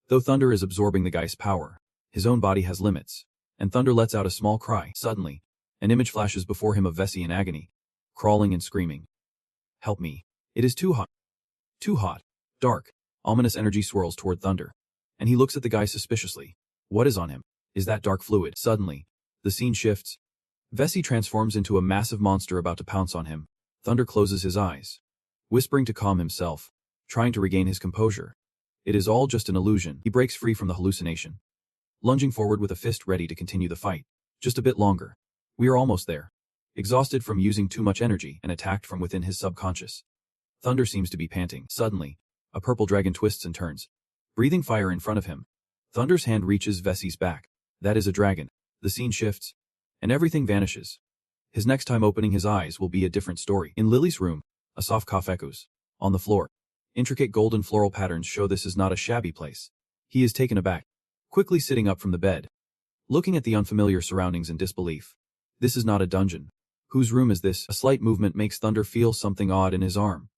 Though Thunder is absorbing the guy's power, his own body has limits, and Thunder lets out a small cry. Suddenly, an image flashes before him of Vessi in agony, crawling and screaming. "Help me. It is too hot." Too hot. Dark, ominous energy swirls toward Thunder, and he looks at the guy suspiciously. What is on him? Is that dark fluid? Suddenly, the scene shifts. Vessi transforms into a massive monster about to pounce on him. Thunder closes his eyes, whispering to calm himself, trying to regain his composure. It is all just an illusion. He breaks free from the hallucination, lunging forward with a fist ready to continue the fight. Just a bit longer. We are almost there. Exhausted from using too much energy and attacked from within his subconscious, Thunder seems to be panting. Suddenly, a purple dragon twists and turns, breathing fire in front of him. Thunder's hand reaches Vessi's back. That is a dragon. The scene shifts, and everything vanishes. His next time opening his eyes will be a different story. In Lily's room, a soft cough echoes. On the floor, intricate golden floral patterns show this is not a shabby place. He is taken aback, quickly sitting up from the bed, looking at the unfamiliar surroundings in disbelief. This is not a dungeon. Whose room is this? A slight movement makes Thunder feel something odd in his arm.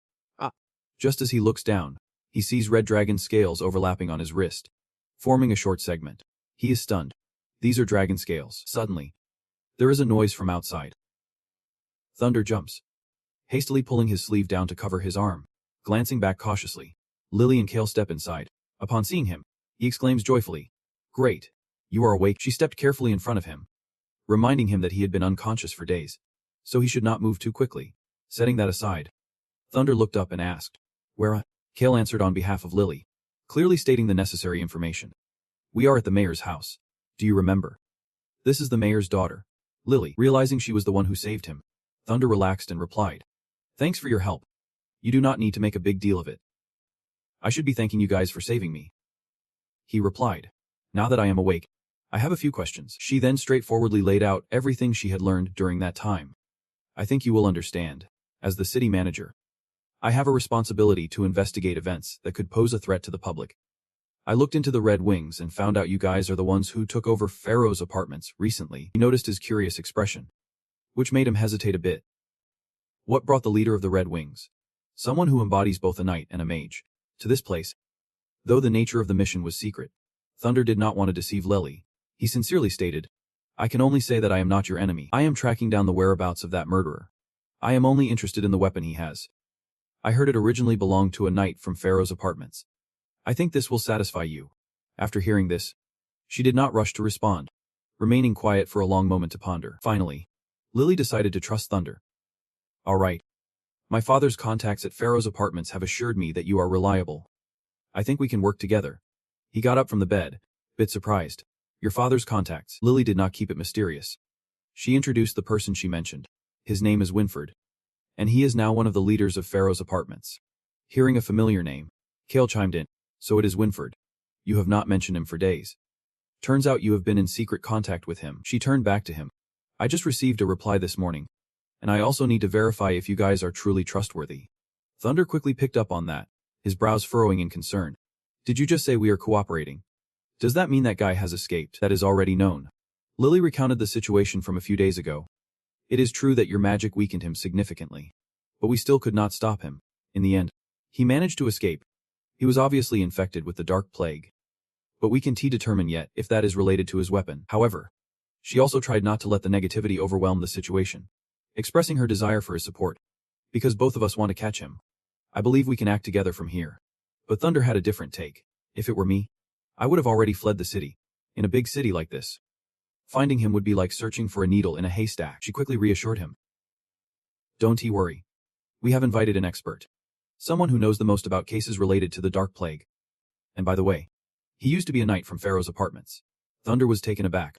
Just as he looks down, he sees red dragon scales overlapping on his wrist, forming a short segment. He is stunned. These are dragon scales. Suddenly, there is a noise from outside. Thunder jumps, hastily pulling his sleeve down to cover his arm, glancing back cautiously. Lily and Kale step inside. Upon seeing him, he exclaims joyfully, "Great, you are awake." She stepped carefully in front of him, reminding him that he had been unconscious for days, so he should not move too quickly. Setting that aside, Thunder looked up and asked, "Where?" Kale answered on behalf of Lily, clearly stating the necessary information. "We are at the mayor's house. Do you remember? This is the mayor's daughter." Lily, realizing she was the one who saved him, Thunder relaxed and replied, "Thanks for your help. You do not need to make a big deal of it. I should be thanking you guys for saving me." He replied, "Now that I am awake, I have a few questions. She then straightforwardly laid out everything she had learned during that time. I think you will understand. As the city manager, I have a responsibility to investigate events that could pose a threat to the public. I looked into the Red Wings and found out you guys are the ones who took over Pharaoh's apartments recently. He noticed his curious expression, which made him hesitate a bit. What brought the leader of the Red Wings, someone who embodies both a knight and a mage, to this place? Though the nature of the mission was secret, Thunder did not want to deceive Lily. He sincerely stated, I can only say that I am not your enemy. I am tracking down the whereabouts of that murderer. I am only interested in the weapon he has. I heard it originally belonged to a knight from Pharaoh's apartments. I think this will satisfy you. After hearing this, she did not rush to respond, remaining quiet for a long moment to ponder. Finally, Lily decided to trust Thunder. All right. My father's contacts at Pharaoh's apartments have assured me that you are reliable. I think we can work together. He got up from the bed, bit surprised. Your father's contacts. Lily did not keep it mysterious. She introduced the person she mentioned. His name is Winford, and he is now one of the leaders of Pharaoh's apartments. Hearing a familiar name, Kale chimed in. So it is Winford. You have not mentioned him for days. Turns out you have been in secret contact with him. She turned back to him. I just received a reply this morning, and I also need to verify if you guys are truly trustworthy. Thunder quickly picked up on that, his brows furrowing in concern. Did you just say we are cooperating? Does that mean that guy has escaped? That is already known. Lily recounted the situation from a few days ago. It is true that your magic weakened him significantly, but we still could not stop him. In the end, he managed to escape. He was obviously infected with the dark plague, but we can't determine yet if that is related to his weapon. However, she also tried not to let the negativity overwhelm the situation, expressing her desire for his support. Because both of us want to catch him, I believe we can act together from here. But Thunder had a different take. If it were me, I would have already fled the city. In a big city like this, finding him would be like searching for a needle in a haystack. She quickly reassured him. Don't you worry. We have invited an expert. Someone who knows the most about cases related to the dark plague. And by the way, he used to be a knight from Pharaoh's apartments. Thunder was taken aback.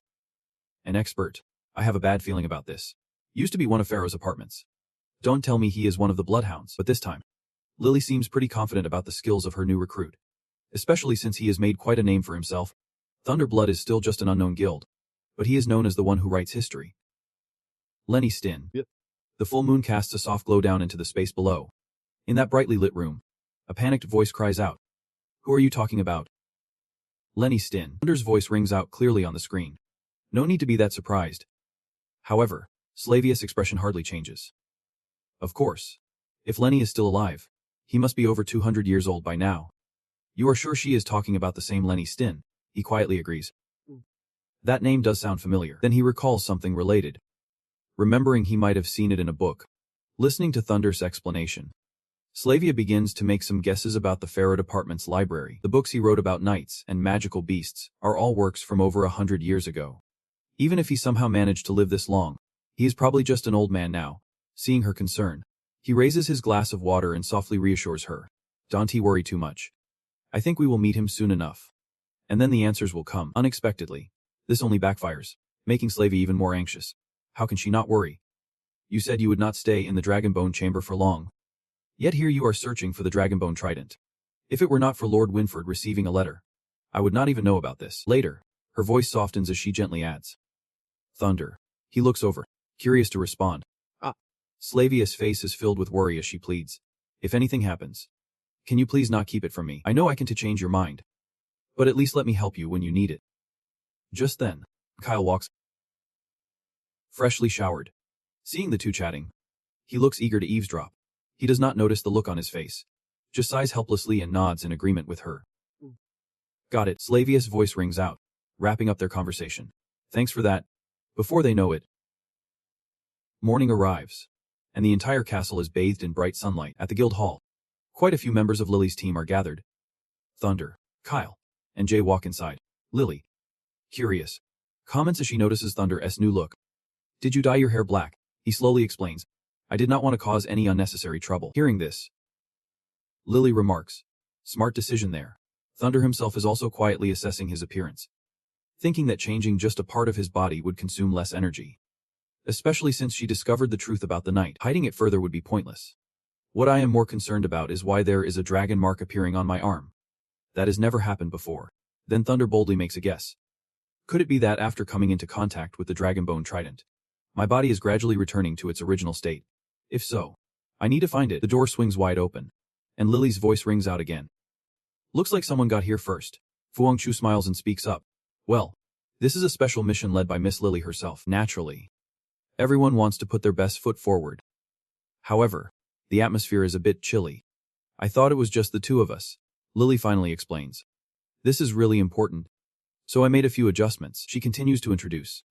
An expert? I have a bad feeling about this. Used to be one of Pharaoh's apartments. Don't tell me he is one of the bloodhounds. But this time, Lily seems pretty confident about the skills of her new recruit. Especially since he has made quite a name for himself. Thunderblood is still just an unknown guild, but he is known as the one who writes history. Lenny Stin. Yep. The full moon casts a soft glow down into the space below. In that brightly lit room, a panicked voice cries out. Who are you talking about? Lenny Stin. Thunder's voice rings out clearly on the screen. No need to be that surprised. However, Slavia's expression hardly changes. Of course. If Lenny is still alive, he must be over 200 years old by now. You are sure she is talking about the same Lenny Stin? He quietly agrees. That name does sound familiar. Then he recalls something related, remembering he might have seen it in a book. Listening to Thunder's explanation, Slavia begins to make some guesses about the Pharaoh Department's library. The books he wrote about knights and magical beasts are all works from over 100 years ago. Even if he somehow managed to live this long, he is probably just an old man now. Seeing her concern, he raises his glass of water and softly reassures her. Don't worry too much. I think we will meet him soon enough. And then the answers will come unexpectedly. This only backfires, making Slavia even more anxious. How can she not worry? You said you would not stay in the Dragonbone chamber for long. Yet here you are searching for the Dragonbone trident. If it were not for Lord Winford receiving a letter, I would not even know about this. Later, her voice softens as she gently adds. Thunder. He looks over, curious to respond. Slavia's face is filled with worry as she pleads. If anything happens, can you please not keep it from me? I know I can to change your mind, but at least let me help you when you need it. Just then, Kyle walks, freshly showered. Seeing the two chatting, he looks eager to eavesdrop. He does not notice the look on his face, just sighs helplessly and nods in agreement with her. Got it. Slavia's voice rings out, wrapping up their conversation. Thanks for that. Before they know it, morning arrives, and the entire castle is bathed in bright sunlight. At the guild hall, quite a few members of Lily's team are gathered. Thunder, Kyle, and Jay walk inside. Lily, curious, comments as she notices Thunder's new look. Did you dye your hair black? He slowly explains. I did not want to cause any unnecessary trouble. Hearing this, Lily remarks, smart decision there. Thunder himself is also quietly assessing his appearance, thinking that changing just a part of his body would consume less energy. Especially since she discovered the truth about the knight. Hiding it further would be pointless. What I am more concerned about is why there is a dragon mark appearing on my arm. That has never happened before. Then Thunder boldly makes a guess. Could it be that after coming into contact with the Dragonbone Trident, my body is gradually returning to its original state? If so, I need to find it. The door swings wide open, and Lily's voice rings out again. Looks like someone got here first. Fu Hongchu smiles and speaks up. Well, this is a special mission led by Miss Lily herself. Naturally, everyone wants to put their best foot forward. However, the atmosphere is a bit chilly. I thought it was just the two of us, Lily finally explains. This is really important, so I made a few adjustments. She continues to introduce.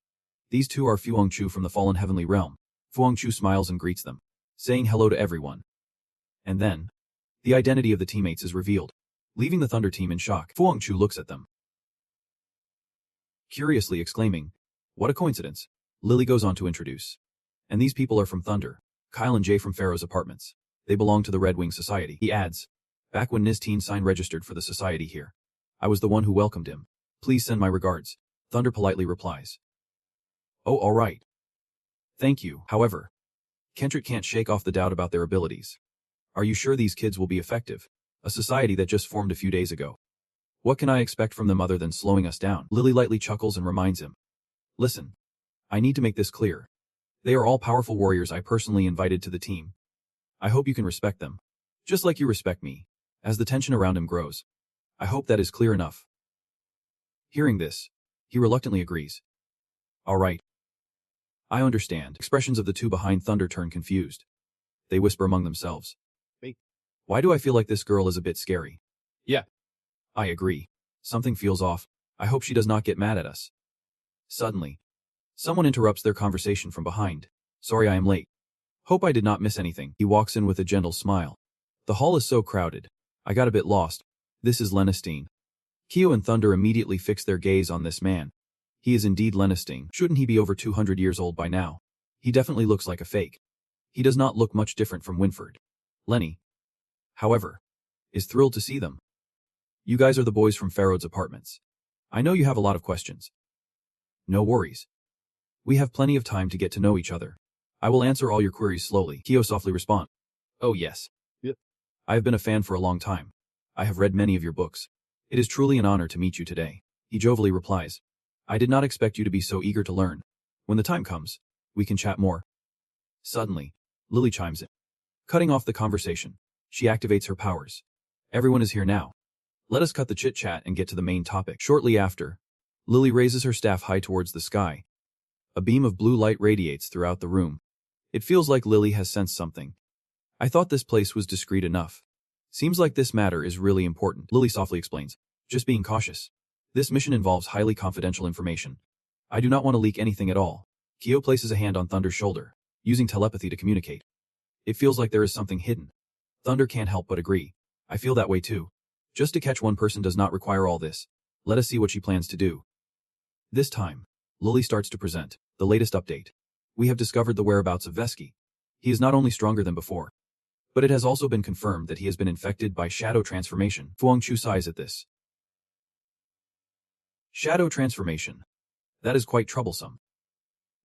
These two are Fu Hongchu from the fallen heavenly realm. Fu Hongchu smiles and greets them, saying hello to everyone. And then, the identity of the teammates is revealed, leaving the Thunder team in shock. Fu Hongchu looks at them, curiously exclaiming, "What a coincidence." Lily goes on to introduce. And these people are from Thunder, Kyle and Jay from Pharaoh's apartments. They belong to the Red Wing Society. He adds, back when Nis-Teen sign registered for the society here, I was the one who welcomed him. Please send my regards. Thunder politely replies. Oh, all right. Thank you. However, Kendrick can't shake off the doubt about their abilities. Are you sure these kids will be effective? A society that just formed a few days ago. What can I expect from them other than slowing us down? Lily lightly chuckles and reminds him. Listen, I need to make this clear. They are all powerful warriors I personally invited to the team. I hope you can respect them, just like you respect me. As the tension around him grows, I hope that is clear enough. Hearing this, he reluctantly agrees. All right. I understand. Expressions of the two behind Thunder turn confused. They whisper among themselves. Wait. Why do I feel like this girl is a bit scary? Yeah. I agree. Something feels off. I hope she does not get mad at us. Suddenly, someone interrupts their conversation from behind. Sorry I am late. Hope I did not miss anything. He walks in with a gentle smile. The hall is so crowded. I got a bit lost. This is Nis-Teen. Kyo and Thunder immediately fix their gaze on this man. He is indeed Nis-Teen. Shouldn't he be over 200 years old by now? He definitely looks like a fake. He does not look much different from Winford. Lenny, however, is thrilled to see them. You guys are the boys from Pharaoh's apartments. I know you have a lot of questions. No worries. We have plenty of time to get to know each other. I will answer all your queries slowly. Kyo softly responds. Oh yes. Yep. I have been a fan for a long time. I have read many of your books. It is truly an honor to meet you today. He jovially replies. I did not expect you to be so eager to learn. When the time comes, we can chat more. Suddenly, Lily chimes in. Cutting off the conversation, she activates her powers. Everyone is here now. Let us cut the chit-chat and get to the main topic. Shortly after, Lily raises her staff high towards the sky. A beam of blue light radiates throughout the room. It feels like Lily has sensed something. I thought this place was discreet enough. Seems like this matter is really important. Lily softly explains. Just being cautious. This mission involves highly confidential information. I do not want to leak anything at all. Kyo places a hand on Thunder's shoulder, using telepathy to communicate. It feels like there is something hidden. Thunder can't help but agree. I feel that way too. Just to catch one person does not require all this. Let us see what she plans to do. This time, Lily starts to present the latest update. We have discovered the whereabouts of Vesky. He is not only stronger than before, but it has also been confirmed that he has been infected by shadow transformation. Fu Hongchu sighs at this. Shadow transformation. That is quite troublesome.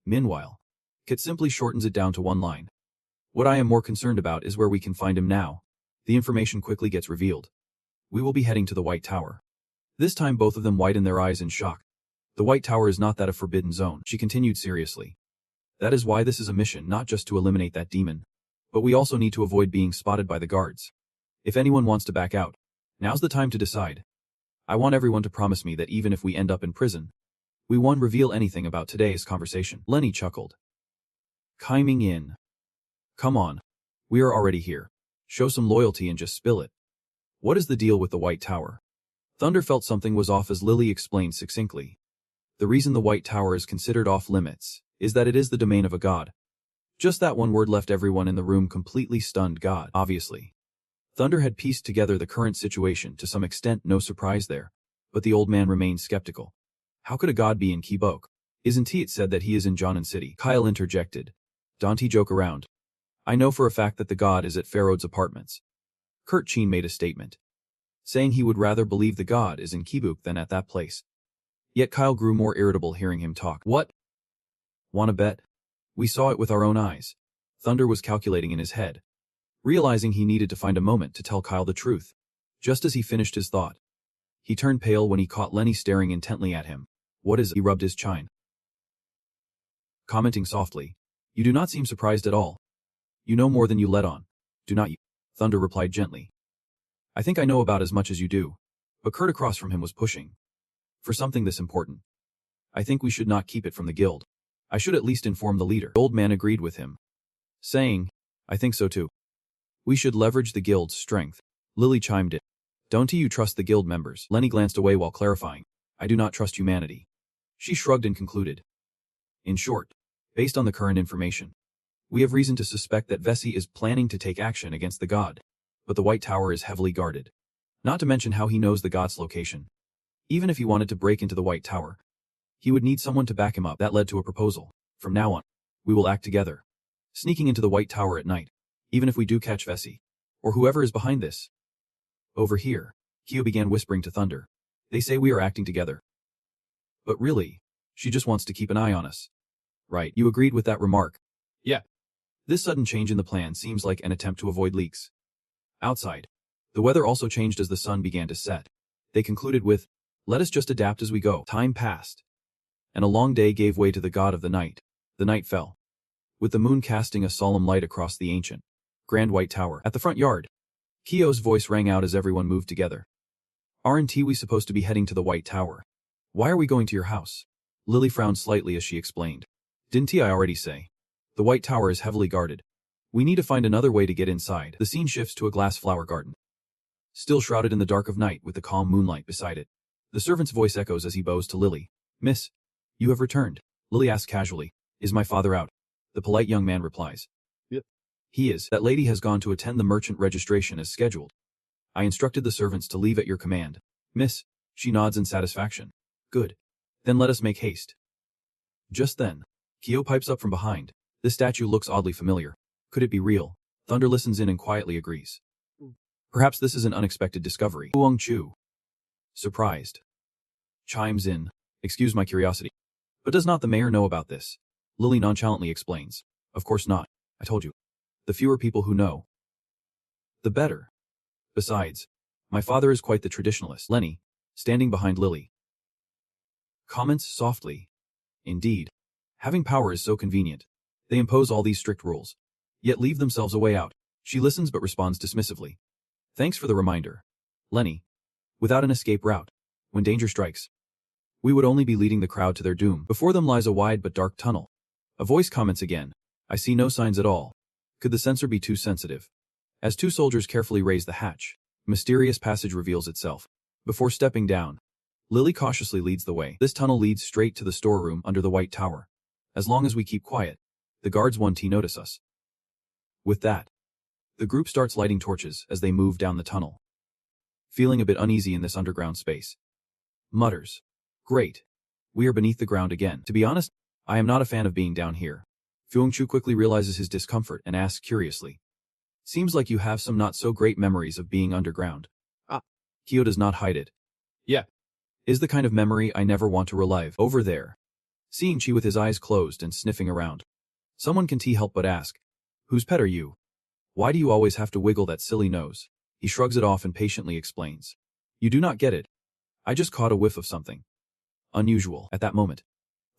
Meanwhile, Kit simply shortens it down to one line. What I am more concerned about is where we can find him now. The information quickly gets revealed. We will be heading to the White Tower. This time both of them widen their eyes in shock. The White Tower is not that of Forbidden Zone, she continued seriously. That is why this is a mission not just to eliminate that demon, but we also need to avoid being spotted by the guards. If anyone wants to back out, now's the time to decide. I want everyone to promise me that even if we end up in prison, we won't reveal anything about today's conversation. Lenny chuckled. Chiming in. Come on. We are already here. Show some loyalty and just spill it. What is the deal with the White Tower? Thunder felt something was off as Lily explained succinctly. The reason the White Tower is considered off limits is that it is the domain of a god. Just that one word left everyone in the room completely stunned. God, obviously. Thunder had pieced together the current situation to some extent, no surprise there, but the old man remained skeptical. How could a god be in Kibok? Isn't it said that he is in Jonan City? Kyle interjected. Don't joke around. I know for a fact that the god is at Pharaoh's apartments. Kurt Chin made a statement, saying he would rather believe the god is in Kibok than at that place. Yet Kyle grew more irritable hearing him talk. What? Wanna bet? We saw it with our own eyes. Thunder was calculating in his head, realizing he needed to find a moment to tell Kyle the truth. Just as he finished his thought, he turned pale when he caught Lenny staring intently at him. What is it? He rubbed his chin, commenting softly. You do not seem surprised at all. You know more than you let on. Do not you? Thunder replied gently. I think I know about as much as you do. But Kurt across from him was pushing for something this important. I think we should not keep it from the guild. I should at least inform the leader. The old man agreed with him, saying, I think so too. We should leverage the guild's strength. Lily chimed in. Don't you trust the guild members? Lenny glanced away while clarifying. I do not trust humanity. She shrugged and concluded. In short, based on the current information, we have reason to suspect that Vesey is planning to take action against the god, but the White Tower is heavily guarded. Not to mention how he knows the god's location. Even if he wanted to break into the White Tower, he would need someone to back him up. That led to a proposal. From now on, we will act together, sneaking into the White Tower at night, even if we do catch Vesey, or whoever is behind this. Over here, Kyo began whispering to Thunder. They say we are acting together. But really, she just wants to keep an eye on us. Right, you agreed with that remark. Yeah. This sudden change in the plan seems like an attempt to avoid leaks. Outside, the weather also changed as the sun began to set. They concluded with, let us just adapt as we go. Time passed, and a long day gave way to the god of the night. The night fell, with the moon casting a solemn light across the ancient, grand White Tower. At the front yard, Kyo's voice rang out as everyone moved together. Aren't we supposed to be heading to the White Tower? Why are we going to your house? Lily frowned slightly as she explained. Didn't I already say? The White Tower is heavily guarded. We need to find another way to get inside. The scene shifts to a glass flower garden, still shrouded in the dark of night with the calm moonlight beside it. The servant's voice echoes as he bows to Lily. Miss, you have returned. Lily asks casually, is my father out? The polite young man replies. Yep. He is. That lady has gone to attend the merchant registration as scheduled. I instructed the servants to leave at your command. Miss, she nods in satisfaction. Good. Then let us make haste. Just then, Kyo pipes up from behind. This statue looks oddly familiar. Could it be real? Thunder listens in and quietly agrees. Perhaps this is an unexpected discovery. Huang Chu, surprised, chimes in. Excuse my curiosity. But does not the mayor know about this? Lily nonchalantly explains. Of course not. I told you. The fewer people who know, the better. Besides, my father is quite the traditionalist. Lenny, standing behind Lily, comments softly. Indeed, having power is so convenient. They impose all these strict rules, yet leave themselves a way out. She listens but responds dismissively. Thanks for the reminder, Lenny. Without an escape route, when danger strikes, we would only be leading the crowd to their doom. Before them lies a wide but dark tunnel. A voice comments again. I see no signs at all. Could the sensor be too sensitive? As two soldiers carefully raise the hatch, a mysterious passage reveals itself. Before stepping down, Lily cautiously leads the way. This tunnel leads straight to the storeroom under the White Tower. As long as we keep quiet, the guards won't notice us. With that, the group starts lighting torches as they move down the tunnel. Feeling a bit uneasy in this underground space, mutters, Great. We are beneath the ground again. To be honest, I am not a fan of being down here. Fuangchu quickly realizes his discomfort and asks curiously. Seems like you have some not so great memories of being underground. Kyo does not hide it. Yeah. Is the kind of memory I never want to relive. Over there. Seeing Chi with his eyes closed and sniffing around. Someone can help but ask. Whose pet are you? Why do you always have to wiggle that silly nose? He shrugs it off and patiently explains. You do not get it. I just caught a whiff of something unusual. At that moment,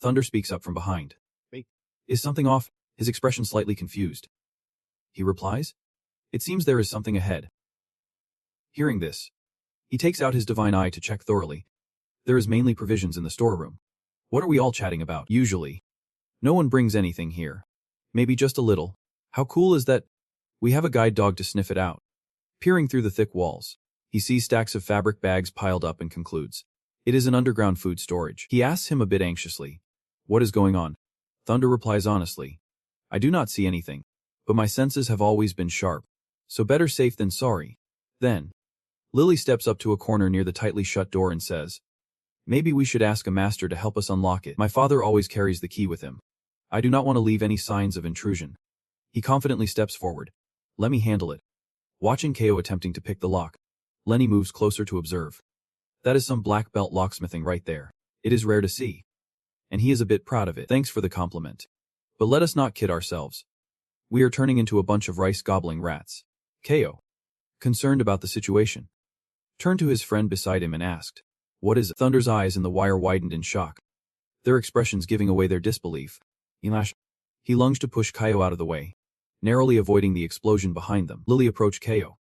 Thunder speaks up from behind. Wait. Is something off? His expression slightly confused. He replies. It seems there is something ahead. Hearing this, he takes out his divine eye to check thoroughly. There is mainly provisions in the storeroom. What are we all chatting about? Usually, no one brings anything here. Maybe just a little. How cool is that? We have a guide dog to sniff it out. Peering through the thick walls, he sees stacks of fabric bags piled up and concludes. It is an underground food storage. He asks him a bit anxiously. What is going on? Thunder replies honestly. I do not see anything, but my senses have always been sharp. So better safe than sorry. Then, Lily steps up to a corner near the tightly shut door and says, Maybe we should ask a master to help us unlock it. My father always carries the key with him. I do not want to leave any signs of intrusion. He confidently steps forward. Let me handle it. Watching Ko attempting to pick the lock, Lenny moves closer to observe. That is some black belt locksmithing right there. It is rare to see. And he is a bit proud of it. Thanks for the compliment. But let us not kid ourselves. We are turning into a bunch of rice-gobbling rats. Ko, concerned about the situation, turned to his friend beside him and asked, What is it? Thunder's eyes in the wire widened in shock. their expressions giving away their disbelief. He lunged to push Kaio out of the way, narrowly avoiding the explosion behind them. Lily approached Kaio,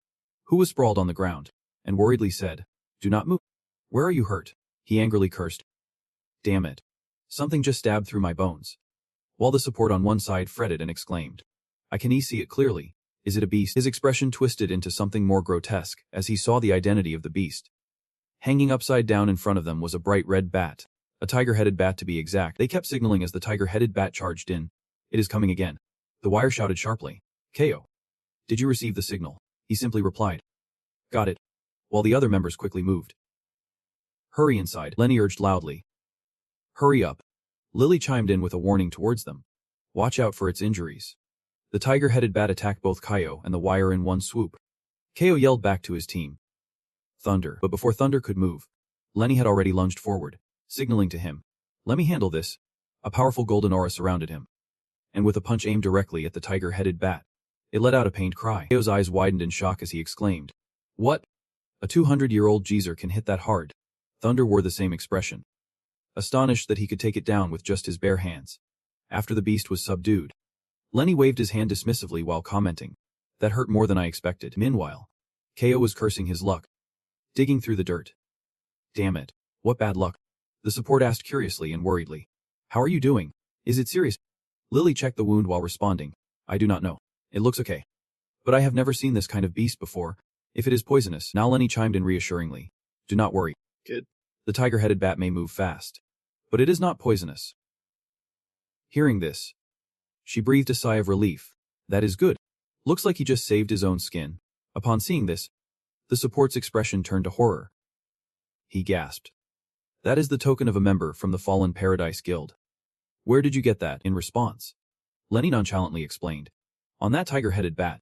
who was sprawled on the ground, and worriedly said, "Do not move. Where are you hurt?" He angrily cursed. "Damn it. Something just stabbed through my bones." While the support on one side fretted and exclaimed, "I can see it clearly. Is it a beast?" His expression twisted into something more grotesque as he saw the identity of the beast. Hanging upside down in front of them was a bright red bat, a tiger-headed bat to be exact. They kept signaling as the tiger-headed bat charged in. "It is coming again." The wire shouted sharply. "Kaio, did you receive the signal?" He simply replied, "Got it," while the other members quickly moved. "Hurry inside," Lenny urged loudly. "Hurry up." Lily chimed in with a warning towards them. "Watch out for its injuries." The tiger-headed bat attacked both Kaio and the wire in one swoop. Kaio yelled back to his team, "Thunder!" But before Thunder could move, Lenny had already lunged forward, signaling to him, "Let me handle this." A powerful golden aura surrounded him, and with a punch aimed directly at the tiger-headed bat, it let out a pained cry. Kaio's eyes widened in shock as he exclaimed, "What? A 200-year-old geezer can hit that hard?" Thunder wore the same expression, astonished that he could take it down with just his bare hands. After the beast was subdued, Lenny waved his hand dismissively while commenting, "That hurt more than I expected." Meanwhile, Kaio was cursing his luck, digging through the dirt. "Damn it. What bad luck?" the support asked curiously and worriedly. "How are you doing? Is it serious?" Lily checked the wound while responding, "I do not know. It looks okay. But I have never seen this kind of beast before. If it is poisonous." Now Lenny chimed in reassuringly, "Do not worry, kid. The tiger-headed bat may move fast, but it is not poisonous." Hearing this, she breathed a sigh of relief. "That is good. Looks like he just saved his own skin." Upon seeing this, the support's expression turned to horror. He gasped. "That is the token of a member from the Fallen Paradise Guild." "Where did you get that?" In response, Lenny nonchalantly explained, "On that tiger-headed bat.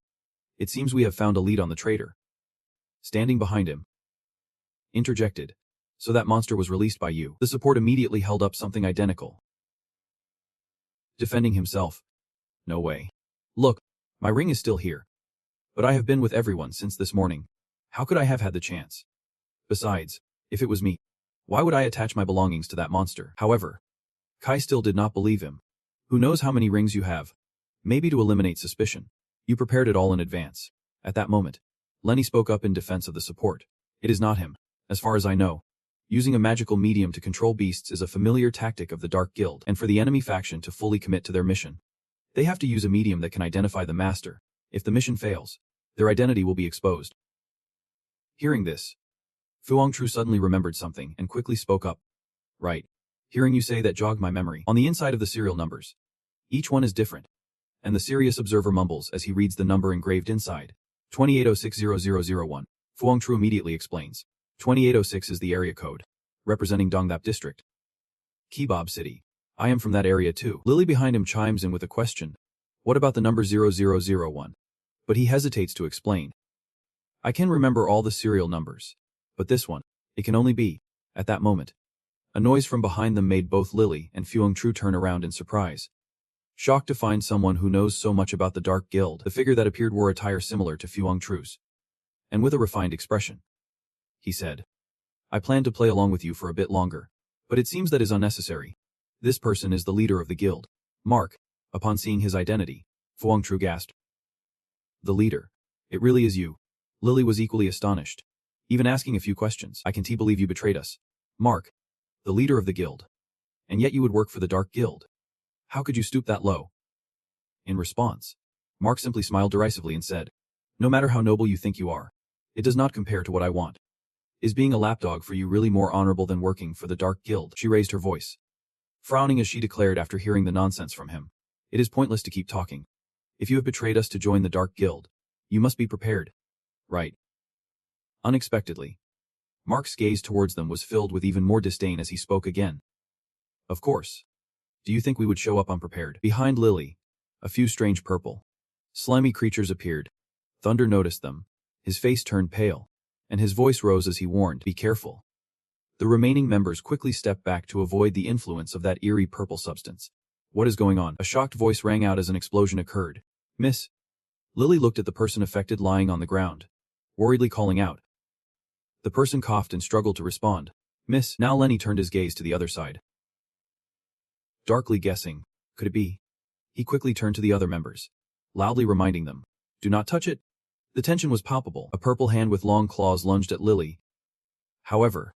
It seems we have found a lead on the traitor." Standing behind him, interjected, "So that monster was released by you." The support immediately held up something identical, defending himself. "No way. Look, my ring is still here. But I have been with everyone since this morning. How could I have had the chance? Besides, if it was me, why would I attach my belongings to that monster?" However, Kai still did not believe him. "Who knows how many rings you have? Maybe to eliminate suspicion. You prepared it all in advance." At that moment, Lenny spoke up in defense of the support. "It is not him, as far as I know. Using a magical medium to control beasts is a familiar tactic of the Dark Guild, and for the enemy faction to fully commit to their mission, they have to use a medium that can identify the master. If the mission fails, their identity will be exposed." Hearing this, Fu Hongtru suddenly remembered something and quickly spoke up. "Right. Hearing you say that jogged my memory. On the inside of the serial numbers, each one is different." And the serious observer mumbles as he reads the number engraved inside. 28060001. Fu Hongtru immediately explains. 2806 is the area code, representing Donggap district. Kebab City. I am from that area too. Lily behind him chimes in with a question. "What about the number 0001? But he hesitates to explain. "I can remember all the serial numbers. But this one, it can only be." At that moment, a noise from behind them made both Lily and Fu Hongtru turn around in surprise. Shocked to find someone who knows so much about the Dark Guild, the figure that appeared wore attire similar to Fu Hongtru's, and with a refined expression. He said, "I plan to play along with you for a bit longer, but it seems that is unnecessary. This person is the leader of the guild, Mark." Upon seeing his identity, Fu Hongtru gasped. "The leader? It really is you?" Lily was equally astonished, even asking a few questions. "I can't believe you betrayed us. Mark, the leader of the guild. And yet you would work for the Dark Guild. How could you stoop that low?" In response, Mark simply smiled derisively and said, "No matter how noble you think you are, it does not compare to what I want. Is being a lapdog for you really more honorable than working for the Dark Guild?" She raised her voice, frowning as she declared after hearing the nonsense from him, "It is pointless to keep talking. If you have betrayed us to join the Dark Guild, you must be prepared. Right?" Unexpectedly, Mark's gaze towards them was filled with even more disdain as he spoke again. "Of course. Do you think we would show up unprepared?" Behind Lily, a few strange purple, slimy creatures appeared. Thunder noticed them. His face turned pale, and his voice rose as he warned, "Be careful." The remaining members quickly stepped back to avoid the influence of that eerie purple substance. "What is going on?" A shocked voice rang out as an explosion occurred. "Miss." Lily looked at the person affected lying on the ground, worriedly calling out. The person coughed and struggled to respond. "Miss." Now Lenny turned his gaze to the other side. darkly guessing, could it be? He quickly turned to the other members, loudly reminding them, do not touch it. The tension was palpable. A purple hand with long claws lunged at Lily. However,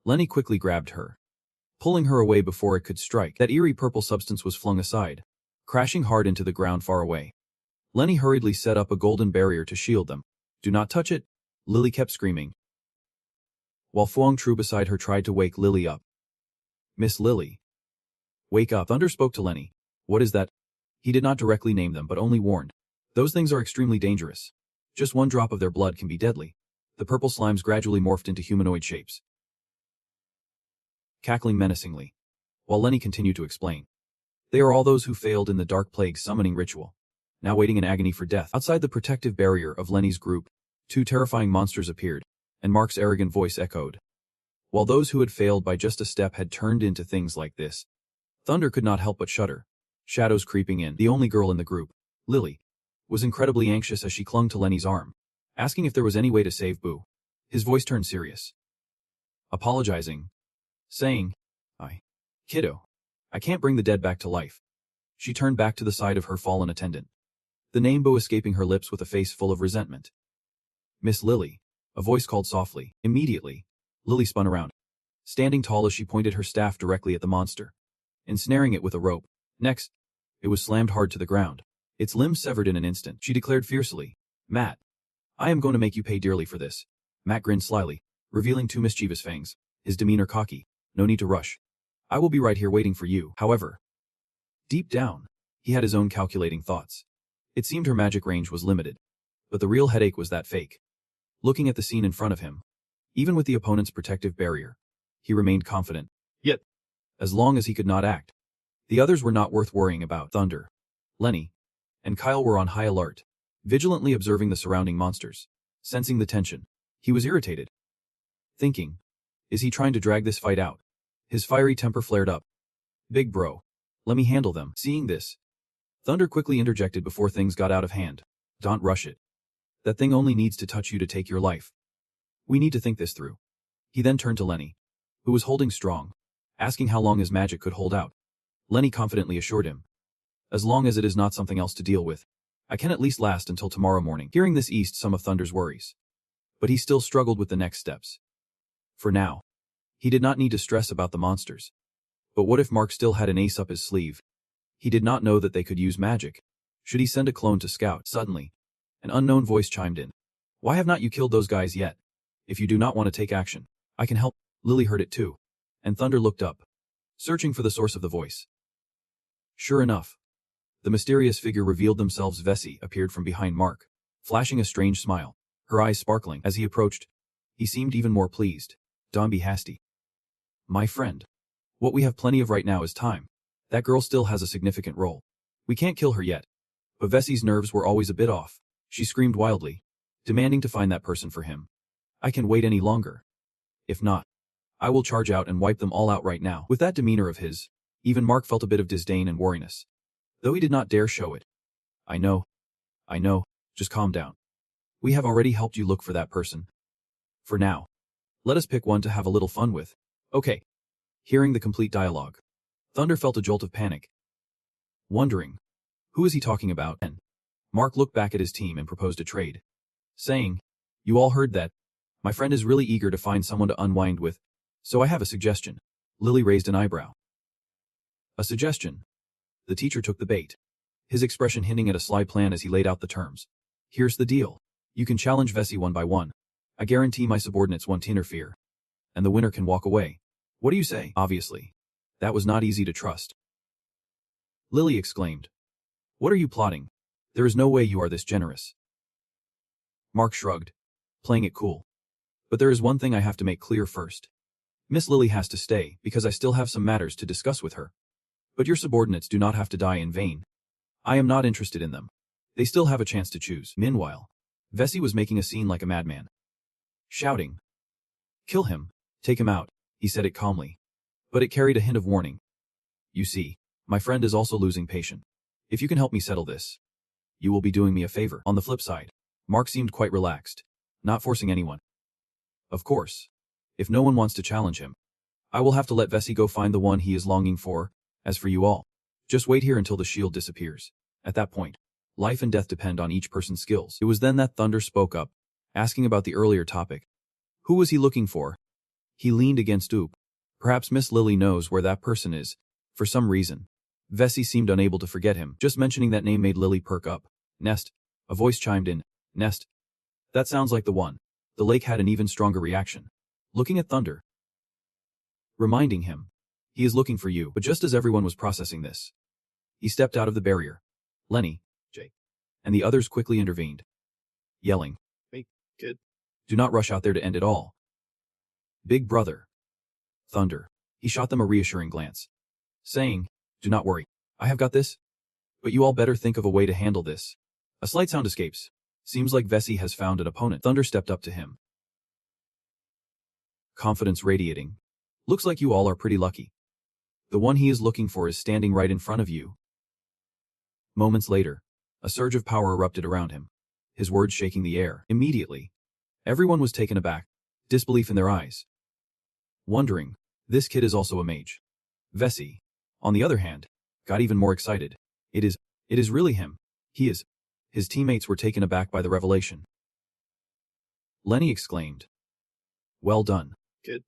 Lenny quickly grabbed her, pulling her away before it could strike. That eerie purple substance was flung aside, crashing hard into the ground far away. Lenny hurriedly set up a golden barrier to shield them. Do not touch it, Lily kept screaming, while Fuang Tru beside her tried to wake Lily up. Miss Lily. Wake up, Thunder spoke to Lenny. What is that? He did not directly name them but only warned. Those things are extremely dangerous. Just one drop of their blood can be deadly. The purple slimes gradually morphed into humanoid shapes, cackling menacingly, while Lenny continued to explain. They are all those who failed in the Dark Plague summoning ritual, now waiting in agony for death. Outside the protective barrier of Lenny's group, two terrifying monsters appeared, and Mark's arrogant voice echoed. While those who had failed by just a step had turned into things like this, Thunder could not help but shudder, shadows creeping in. The only girl in the group, Lily, was incredibly anxious as she clung to Lenny's arm, asking if there was any way to save Boo. His voice turned serious, apologizing, saying, Kiddo, I can't bring the dead back to life. She turned back to the side of her fallen attendant, the name Boo escaping her lips with a face full of resentment. Miss Lily, a voice called softly. Immediately, Lily spun around, standing tall as she pointed her staff directly at the monster, ensnaring it with a rope. Next, it was slammed hard to the ground, its limbs severed in an instant. She declared fiercely, Matt, I am going to make you pay dearly for this. Matt grinned slyly, revealing two mischievous fangs, his demeanor cocky. No need to rush. I will be right here waiting for you. However, deep down, he had his own calculating thoughts. It seemed her magic range was limited, but the real headache was that fake. Looking at the scene in front of him, even with the opponent's protective barrier, he remained confident. Yet, as long as he could not act, the others were not worth worrying about. Thunder, Lenny, and Kyle were on high alert, vigilantly observing the surrounding monsters. Sensing the tension, he was irritated, thinking, is he trying to drag this fight out? His fiery temper flared up. Big bro, let me handle them. Seeing this, Thunder quickly interjected before things got out of hand. Don't rush it. That thing only needs to touch you to take your life. We need to think this through. He then turned to Lenny, who was holding strong, asking how long his magic could hold out. Lenny confidently assured him, as long as it is not something else to deal with, I can at least last until tomorrow morning. Hearing this eased some of Thunder's worries, but he still struggled with the next steps. For now, he did not need to stress about the monsters. But what if Mark still had an ace up his sleeve? He did not know that they could use magic. Should he send a clone to scout? Suddenly, an unknown voice chimed in. Why have not you killed those guys yet? If you do not want to take action, I can help. Lily heard it too, and Thunder looked up, searching for the source of the voice. Sure enough, the mysterious figure revealed themselves. Vessi appeared from behind Mark, flashing a strange smile, her eyes sparkling. As he approached, he seemed even more pleased. Don't be hasty. My friend. What we have plenty of right now is time. That girl still has a significant role. We can't kill her yet. But Vessi's nerves were always a bit off. She screamed wildly, demanding to find that person for him. I can wait any longer. If not, I will charge out and wipe them all out right now. With that demeanor of his, even Mark felt a bit of disdain and wariness, though he did not dare show it. I know, just calm down. We have already helped you look for that person. For now, let us pick one to have a little fun with. Okay. Hearing the complete dialogue, Thunder felt a jolt of panic, wondering, who is he talking about? And Mark looked back at his team and proposed a trade, saying, you all heard that. My friend is really eager to find someone to unwind with, so I have a suggestion. Lily raised an eyebrow. A suggestion? The teacher took the bait, his expression hinting at a sly plan as he laid out the terms. Here's the deal. You can challenge Vessi one by one. I guarantee my subordinates won't interfere, and the winner can walk away. What do you say? Obviously, that was not easy to trust. Lily exclaimed. What are you plotting? There is no way you are this generous. Mark shrugged, playing it cool. But there is one thing I have to make clear first. Miss Lily has to stay because I still have some matters to discuss with her. But your subordinates do not have to die in vain. I am not interested in them. They still have a chance to choose. Meanwhile, Vessi was making a scene like a madman, shouting, kill him, take him out. He said it calmly, but it carried a hint of warning. You see, my friend is also losing patience. If you can help me settle this, you will be doing me a favor. On the flip side, Mark seemed quite relaxed, not forcing anyone. Of course, if no one wants to challenge him, I will have to let Vessi go find the one he is longing for. As for you all, just wait here until the shield disappears. At that point, life and death depend on each person's skills. It was then that Thunder spoke up, asking about the earlier topic. Who was he looking for? He leaned against Oop. Perhaps Miss Lily knows where that person is. For some reason, Vesey seemed unable to forget him. Just mentioning that name made Lily perk up. Nest. A voice chimed in. Nest. That sounds like the one. The lake had an even stronger reaction. Looking at Thunder. Reminding him. He is looking for you. But just as everyone was processing this, he stepped out of the barrier. Lenny, Jake, and the others quickly intervened, yelling, "Hey, kid. Do not rush out there to end it all. Big brother." Thunder. He shot them a reassuring glance, saying, "Do not worry. I have got this. But you all better think of a way to handle this." A slight sound escapes. Seems like Vesey has found an opponent. Thunder stepped up to him, confidence radiating. "Looks like you all are pretty lucky. The one he is looking for is standing right in front of you." Moments later, a surge of power erupted around him, his words shaking the air. Immediately, everyone was taken aback, disbelief in their eyes, wondering, this kid is also a mage. Vesey, on the other hand, got even more excited. It is really him. He is. His teammates were taken aback by the revelation. Lenny exclaimed, "Well done, kid.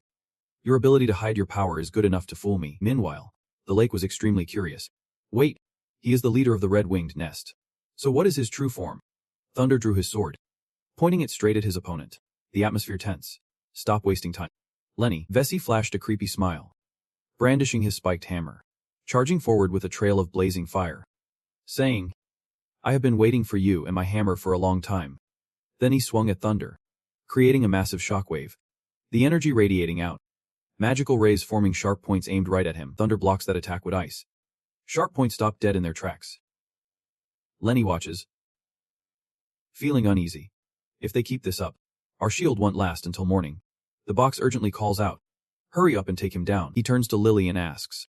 Your ability to hide your power is good enough to fool me." Meanwhile, the lake was extremely curious. Wait, he is the leader of the red-winged nest. So what is his true form? Thunder drew his sword, pointing it straight at his opponent. The atmosphere tense. Stop wasting time. Lenny. Vesey flashed a creepy smile, brandishing his spiked hammer, charging forward with a trail of blazing fire, saying, "I have been waiting for you and my hammer for a long time." Then he swung at Thunder, creating a massive shockwave, the energy radiating out. Magical rays forming sharp points aimed right at him. Thunder blocks that attack with ice. Sharp points stop dead in their tracks. Lenny watches, feeling uneasy. If they keep this up, our shield won't last until morning. The box urgently calls out, "Hurry up and take him down." He turns to Lily and asks,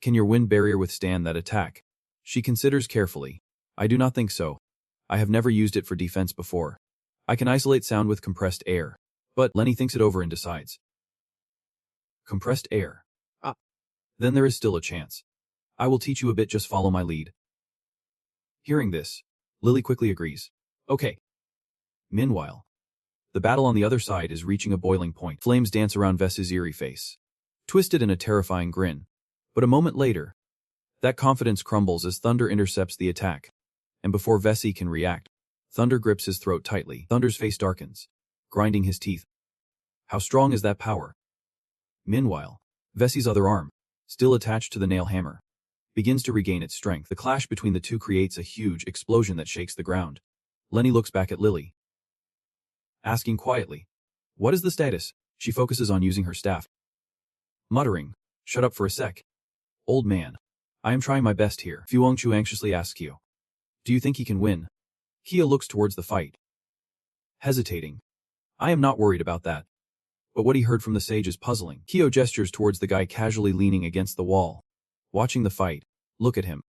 "Can your wind barrier withstand that attack?" She considers carefully. "I do not think so. I have never used it for defense before. I can isolate sound with compressed air." But Lenny thinks it over and decides. Compressed air. Ah. Then there is still a chance. I will teach you a bit, just follow my lead. Hearing this, Lily quickly agrees. Okay. Meanwhile, the battle on the other side is reaching a boiling point. Flames dance around Vesey's eerie face, twisted in a terrifying grin. But a moment later, that confidence crumbles as Thunder intercepts the attack. And before Vesey can react, Thunder grips his throat tightly. Thunder's face darkens, grinding his teeth. How strong is that power? Meanwhile, Vesey's other arm, still attached to the nail hammer, begins to regain its strength. The clash between the two creates a huge explosion that shakes the ground. Lenny looks back at Lily, asking quietly, "What is the status?" She focuses on using her staff, muttering, "Shut up for a sec. Old man. I am trying my best here." Fuangchu anxiously asks Kyo, "Do you think he can win?" Kyo looks towards the fight, hesitating. "I am not worried about that. But what he heard from the sage is puzzling." Kyo gestures towards the guy casually leaning against the wall, watching the fight. "Look at him.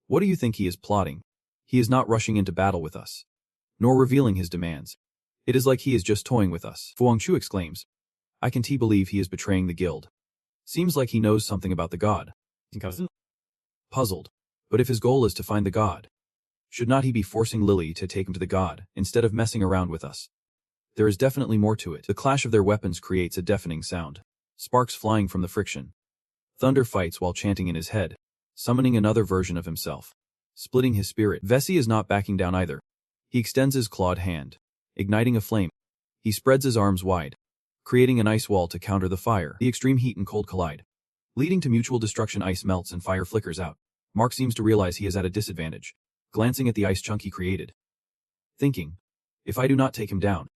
What do you think he is plotting? He is not rushing into battle with us, nor revealing his demands. It is like he is just toying with us." Fuangchu exclaims, "I can believe he is betraying the guild. Seems like he knows something about the god." Puzzled. But if his goal is to find the god, should not he be forcing Lily to take him to the god, instead of messing around with us? There is definitely more to it. The clash of their weapons creates a deafening sound, sparks flying from the friction. Thunder fights while chanting in his head, summoning another version of himself, splitting his spirit. Vesey is not backing down either. He extends his clawed hand, igniting a flame. He spreads his arms wide, creating an ice wall to counter the fire. The extreme heat and cold collide, leading to mutual destruction. Ice melts and fire flickers out. Mark seems to realize he is at a disadvantage, glancing at the ice chunk he created, thinking, "If I do not take him down,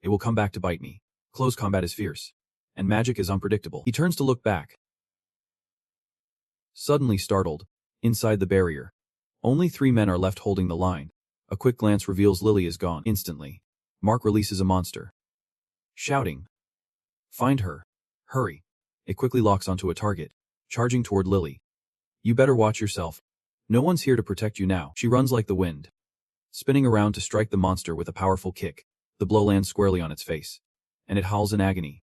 it will come back to bite me." Close combat is fierce, and magic is unpredictable. He turns to look back. Suddenly startled, inside the barrier, only 3 men are left holding the line. A quick glance reveals Lily is gone. Instantly, Mark releases a monster, shouting, "Find her. Hurry." It quickly locks onto a target, charging toward Lily. "You better watch yourself. No one's here to protect you now." She runs like the wind, spinning around to strike the monster with a powerful kick. The blow lands squarely on its face, and it howls in agony,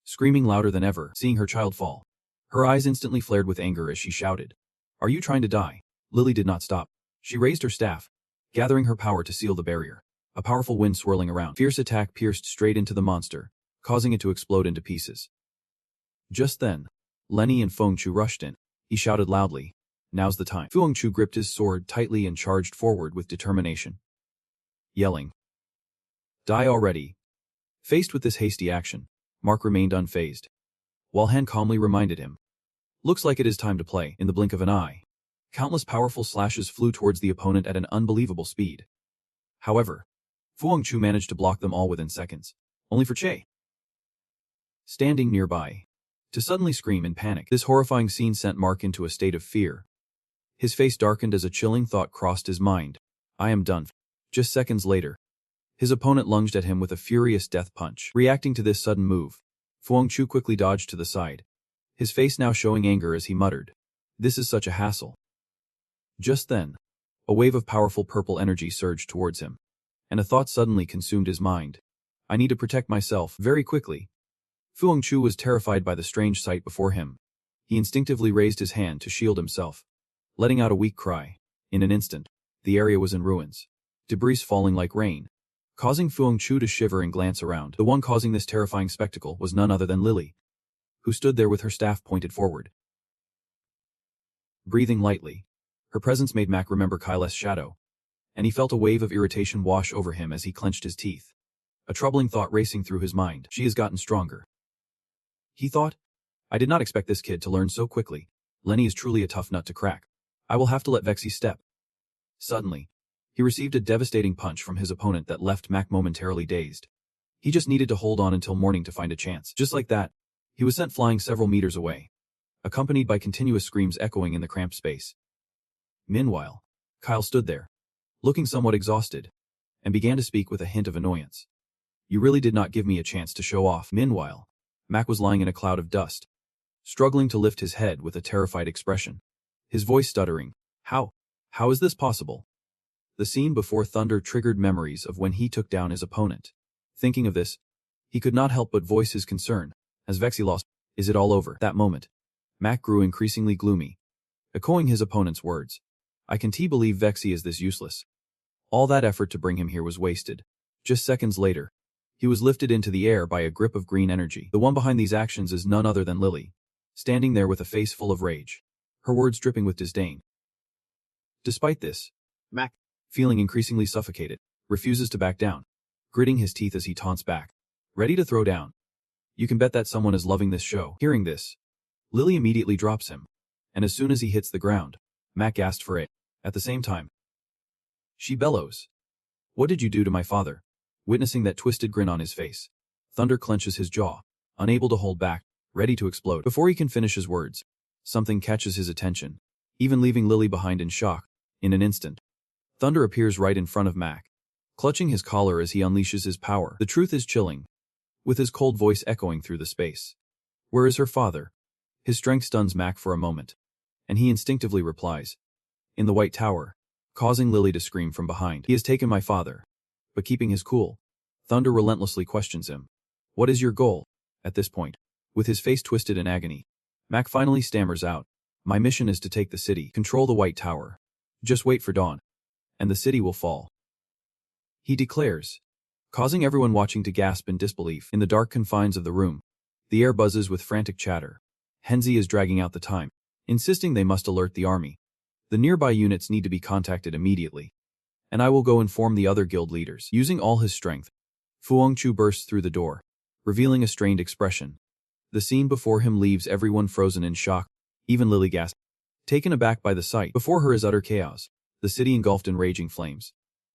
screaming louder than ever. Seeing her child fall, her eyes instantly flared with anger as she shouted, Are you trying to die? Lily did not stop. She raised her staff, gathering her power to seal the barrier. A powerful wind swirling around. Fierce attack pierced straight into the monster, causing it to explode into pieces. Just then, Lenny and Feng Chu rushed in. He shouted loudly, "Now's the time." Feng Chu gripped his sword tightly and charged forward with determination, yelling, "Die already!" Faced with this hasty action, Mark remained unfazed, while Han calmly reminded him, "Looks like it is time to play." In the blink of an eye, countless powerful slashes flew towards the opponent at an unbelievable speed. However, Feng Chu managed to block them all within seconds, only for Che, standing nearby, to suddenly scream in panic. This horrifying scene sent Mark into a state of fear. His face darkened as a chilling thought crossed his mind. I am done. Just seconds later, his opponent lunged at him with a furious death punch. Reacting to this sudden move, Feng Chu quickly dodged to the side, his face now showing anger as he muttered, "This is such a hassle." Just then, a wave of powerful purple energy surged towards him, and a thought suddenly consumed his mind. I need to protect myself very quickly. Feng Chu was terrified by the strange sight before him. He instinctively raised his hand to shield himself, letting out a weak cry. In an instant, the area was in ruins, debris falling like rain, causing Feng Chu to shiver and glance around. The one causing this terrifying spectacle was none other than Lily, who stood there with her staff pointed forward. Breathing lightly, her presence made Mac remember Kyle's shadow, and he felt a wave of irritation wash over him as he clenched his teeth. A troubling thought racing through his mind. She has gotten stronger, he thought. I did not expect this kid to learn so quickly. Lenny is truly a tough nut to crack. I will have to let Vexy step. Suddenly, he received a devastating punch from his opponent that left Mac momentarily dazed. He just needed to hold on until morning to find a chance. Just like that, he was sent flying several meters away, accompanied by continuous screams echoing in the cramped space. Meanwhile, Kyle stood there, looking somewhat exhausted, and began to speak with a hint of annoyance. You really did not give me a chance to show off. Meanwhile, Mac was lying in a cloud of dust, struggling to lift his head with a terrified expression, his voice stuttering. How is this possible? The scene before Thunder triggered memories of when he took down his opponent. Thinking of this, he could not help but voice his concern, as Vexy lost. Is it all over? That moment, Mac grew increasingly gloomy, echoing his opponent's words. I can't believe Vexy is this useless. All that effort to bring him here was wasted. Just seconds later, he was lifted into the air by a grip of green energy. The one behind these actions is none other than Lily, standing there with a face full of rage, her words dripping with disdain. Despite this, Mac, feeling increasingly suffocated, refuses to back down, gritting his teeth as he taunts back, ready to throw down. You can bet that someone is loving this show. Hearing this, Lily immediately drops him, and as soon as he hits the ground, Mac gasped for it. At the same time, she bellows, "What did you do to my father?" Witnessing that twisted grin on his face, Thunder clenches his jaw, unable to hold back, ready to explode. Before he can finish his words, something catches his attention, even leaving Lily behind in shock. In an instant, Thunder appears right in front of Mac, clutching his collar as he unleashes his power. The truth is chilling, with his cold voice echoing through the space. Where is her father? His strength stuns Mac for a moment, and he instinctively replies, in the White Tower, causing Lily to scream from behind. He has taken my father. But keeping his cool, Thunder relentlessly questions him. What is your goal? At this point, with his face twisted in agony, Mac finally stammers out. My mission is to take the city, control the White Tower. Just wait for dawn, and the city will fall, he declares, causing everyone watching to gasp in disbelief. In the dark confines of the room, the air buzzes with frantic chatter. Henzi is dragging out the time, insisting they must alert the army. The nearby units need to be contacted immediately, and I will go inform the other guild leaders. Using all his strength, Feng Chu bursts through the door, revealing a strained expression. The scene before him leaves everyone frozen in shock, even Lily gasps, taken aback by the sight. Before her is utter chaos, the city engulfed in raging flames,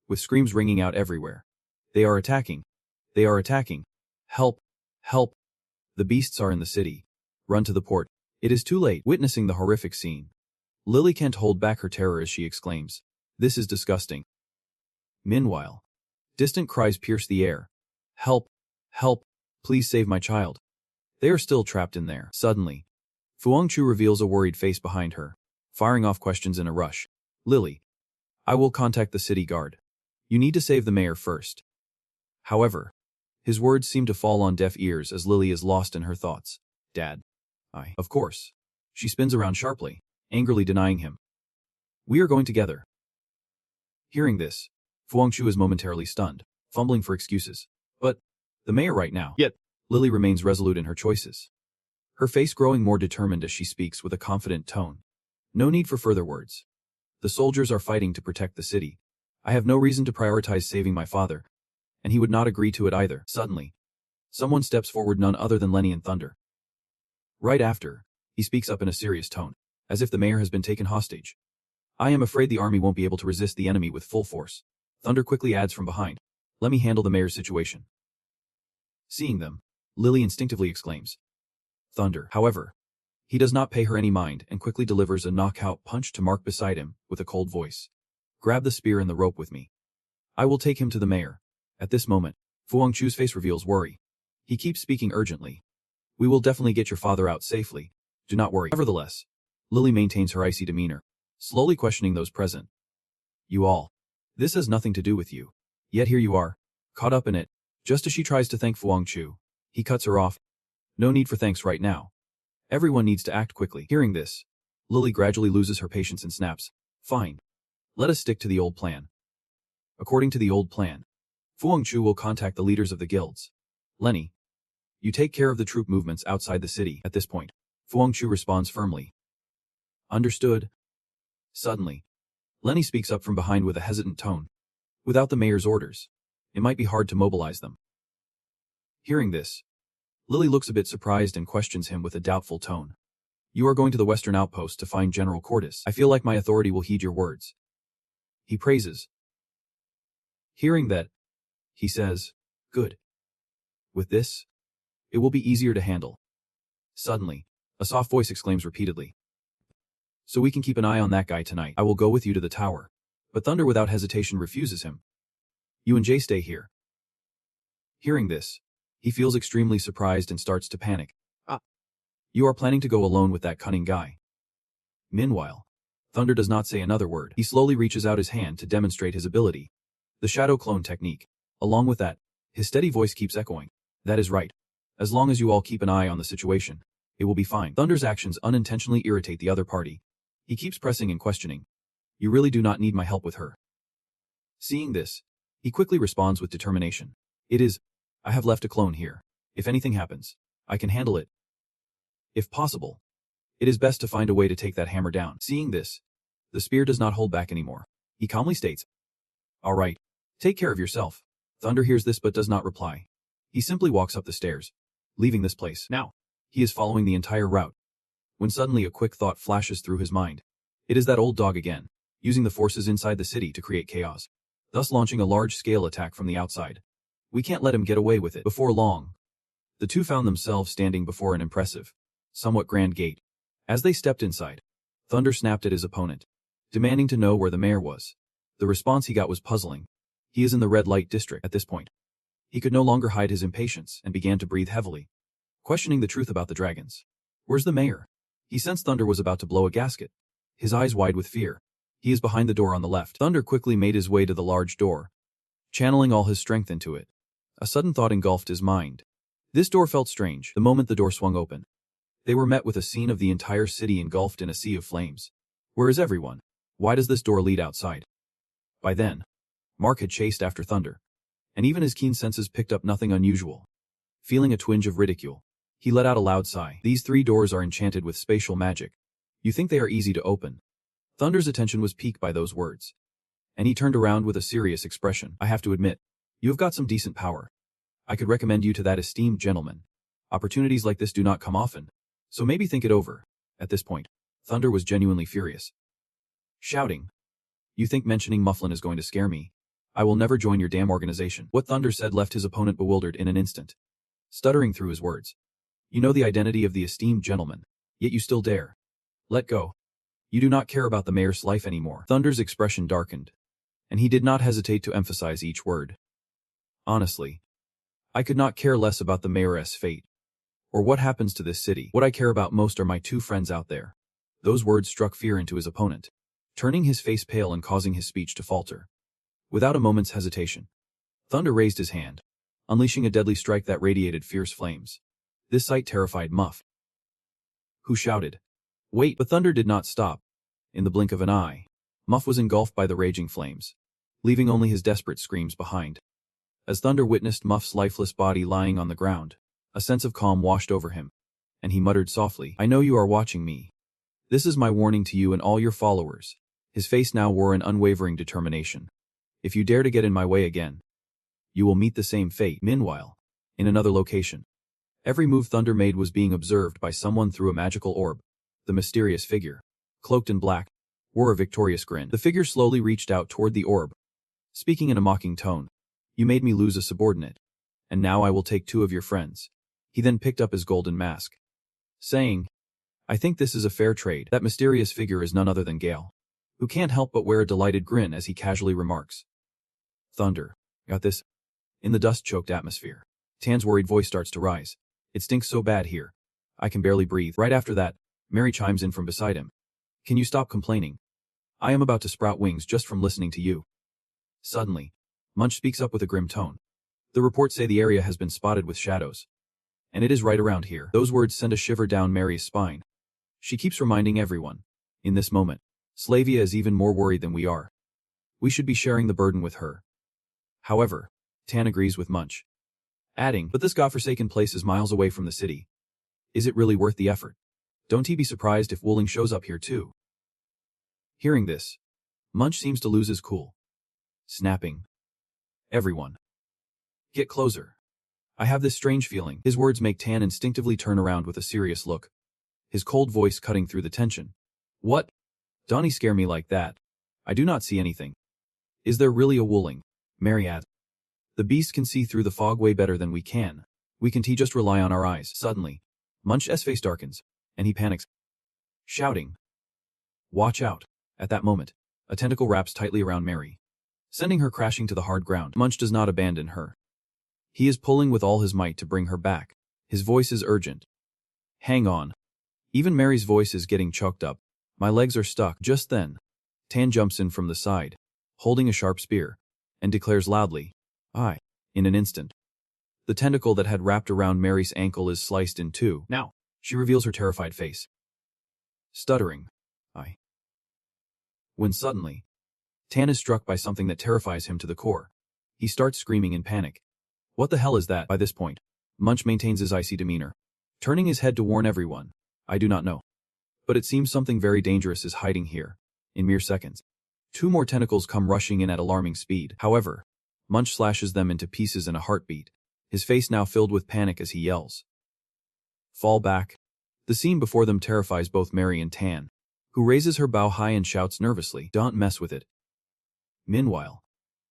with screams ringing out everywhere. They are attacking! They are attacking! Help! Help! The beasts are in the city. Run to the port. It is too late. Witnessing the horrific scene, Lily can't hold back her terror as she exclaims, "This is disgusting." Meanwhile, distant cries pierce the air. Help! Help! Please save my child. They are still trapped in there. Suddenly, Feng Chu reveals a worried face behind her, firing off questions in a rush. Lily, I will contact the city guard. You need to save the mayor first. However, his words seem to fall on deaf ears as Lily is lost in her thoughts. Dad. Of course. She spins around sharply, angrily denying him. We are going together. Hearing this, Fu Hongchu is momentarily stunned, fumbling for excuses. But the mayor right now. Yet, Lily remains resolute in her choices. Her face growing more determined as she speaks with a confident tone. No need for further words. The soldiers are fighting to protect the city. I have no reason to prioritize saving my father, and he would not agree to it either. Suddenly, someone steps forward, none other than Lenny and Thunder. Right after, he speaks up in a serious tone, as if the mayor has been taken hostage. I am afraid the army won't be able to resist the enemy with full force. Thunder quickly adds from behind, let me handle the mayor's situation. Seeing them, Lily instinctively exclaims. Thunder, however, he does not pay her any mind and quickly delivers a knockout punch to Mark beside him with a cold voice. Grab the spear and the rope with me. I will take him to the mayor. At this moment, Fu Hongchu's face reveals worry. He keeps speaking urgently. We will definitely get your father out safely. Do not worry. Nevertheless, Lily maintains her icy demeanor, slowly questioning those present. You all. This has nothing to do with you. Yet here you are, caught up in it. Just as she tries to thank Fu Hongchu, he cuts her off. No need for thanks right now. Everyone needs to act quickly. Hearing this, Lily gradually loses her patience and snaps. Fine. Let us stick to the old plan. According to the old plan, Fu Hongchu will contact the leaders of the guilds. Lenny, you take care of the troop movements outside the city. At this point, Fu Hongchu responds firmly. Understood. Suddenly, Lenny speaks up from behind with a hesitant tone. Without the mayor's orders, it might be hard to mobilize them. Hearing this, Lily looks a bit surprised and questions him with a doubtful tone. You are going to the western outpost to find General Cordis. I feel like my authority will heed your words. He praises. Hearing that, he says, good. With this, it will be easier to handle. Suddenly, a soft voice exclaims repeatedly. So we can keep an eye on that guy tonight. I will go with you to the tower. But Thunder without hesitation refuses him. You and Jay stay here. Hearing this, he feels extremely surprised and starts to panic. You are planning to go alone with that cunning guy. Meanwhile, Thunder does not say another word. He slowly reaches out his hand to demonstrate his ability. The shadow clone technique. Along with that, his steady voice keeps echoing. That is right. As long as you all keep an eye on the situation, it will be fine. Thunder's actions unintentionally irritate the other party. He keeps pressing and questioning. You really do not need my help with her. Seeing this, he quickly responds with determination. It is, I have left a clone here. If anything happens, I can handle it. If possible, it is best to find a way to take that hammer down. Seeing this, the spear does not hold back anymore. He calmly states, all right, take care of yourself. Thunder hears this but does not reply. He simply walks up the stairs, leaving this place. Now, he is following the entire route, when suddenly a quick thought flashes through his mind. It is that old dog again, using the forces inside the city to create chaos, thus launching a large-scale attack from the outside. We can't let him get away with it. Before long, the two found themselves standing before an impressive, somewhat grand gate. As they stepped inside, Thunder snapped at his opponent, demanding to know where the mayor was. The response he got was puzzling. He is in the red light district at this point. He could no longer hide his impatience and began to breathe heavily, questioning the truth about the dragons. Where's the mayor? He sensed Thunder was about to blow a gasket, his eyes wide with fear. He is behind the door on the left. Thunder quickly made his way to the large door, channeling all his strength into it. A sudden thought engulfed his mind. This door felt strange the moment the door swung open. They were met with a scene of the entire city engulfed in a sea of flames. Where is everyone? Why does this door lead outside? By then, Mark had chased after Thunder, and even his keen senses picked up nothing unusual. Feeling a twinge of ridicule, he let out a loud sigh. These three doors are enchanted with spatial magic. You think they are easy to open? Thunder's attention was piqued by those words, and he turned around with a serious expression. I have to admit, you have got some decent power. I could recommend you to that esteemed gentleman. Opportunities like this do not come often, so maybe think it over. At this point, Thunder was genuinely furious, shouting, You think mentioning Mufflin is going to scare me? I will never join your damn organization. What Thunder said left his opponent bewildered in an instant, stuttering through his words. You know the identity of the esteemed gentleman, yet you still dare. Let go. You do not care about the mayor's life anymore. Thunder's expression darkened, and he did not hesitate to emphasize each word. Honestly, I could not care less about the mayoress' fate, or what happens to this city. What I care about most are my two friends out there. Those words struck fear into his opponent, turning his face pale and causing his speech to falter. Without a moment's hesitation, Thunder raised his hand, unleashing a deadly strike that radiated fierce flames. This sight terrified Muff, who shouted, Wait, but thunder did not stop. In the blink of an eye, Muff was engulfed by the raging flames, leaving only his desperate screams behind. As Thunder witnessed Muff's lifeless body lying on the ground, a sense of calm washed over him, and he muttered softly, "I know you are watching me. This is my warning to you and all your followers." His face now wore an unwavering determination. "If you dare to get in my way again, you will meet the same fate." Meanwhile, in another location, every move Thunder made was being observed by someone through a magical orb. The mysterious figure, cloaked in black, wore a victorious grin. The figure slowly reached out toward the orb, speaking in a mocking tone. "You made me lose a subordinate, and now I will take 2 of your friends." He then picked up his golden mask, saying, "I think this is a fair trade." That mysterious figure is none other than Gale, who can't help but wear a delighted grin as he casually remarks, "Thunder, got this?" In the dust-choked atmosphere, Tan's worried voice starts to rise. "It stinks so bad here. I can barely breathe." Right after that, Mary chimes in from beside him. "Can you stop complaining? I am about to sprout wings just from listening to you." Suddenly, Munch speaks up with a grim tone. "The reports say the area has been spotted with shadows. And it is right around here." Those words send a shiver down Mary's spine. She keeps reminding everyone, in this moment, Slavia is even more worried than we are. We should be sharing the burden with her. However, Tan agrees with Munch, adding, "But this godforsaken place is miles away from the city. Is it really worth the effort? Don't he be surprised if Wooling shows up here too?" Hearing this, Munch seems to lose his cool, snapping, "Everyone, get closer. I have this strange feeling." His words make Tan instinctively turn around with a serious look, his cold voice cutting through the tension. "What? Don't he scare me like that? I do not see anything." "Is there really a Wooling?" Mary asked. "The beast can see through the fog way better than we can. We can just rely on our eyes." Suddenly, Munch's face darkens, and he panics, shouting, "Watch out." At that moment, a tentacle wraps tightly around Mary, sending her crashing to the hard ground. Munch does not abandon her. He is pulling with all his might to bring her back. His voice is urgent. "Hang on." Even Mary's voice is getting choked up. "My legs are stuck." Just then, Tan jumps in from the side, holding a sharp spear, and declares loudly, "I." In an instant, the tentacle that had wrapped around Mary's ankle is sliced in 2. Now, she reveals her terrified face, stuttering, "I." When suddenly, Tan is struck by something that terrifies him to the core. He starts screaming in panic. "What the hell is that?" By this point, Munch maintains his icy demeanor, turning his head to warn everyone, "I do not know. But it seems something very dangerous is hiding here." In mere seconds, 2 more tentacles come rushing in at alarming speed. However, Munch slashes them into pieces in a heartbeat, his face now filled with panic as he yells, "Fall back." The scene before them terrifies both Mary and Tan, who raises her bow high and shouts nervously, "Don't mess with it." Meanwhile,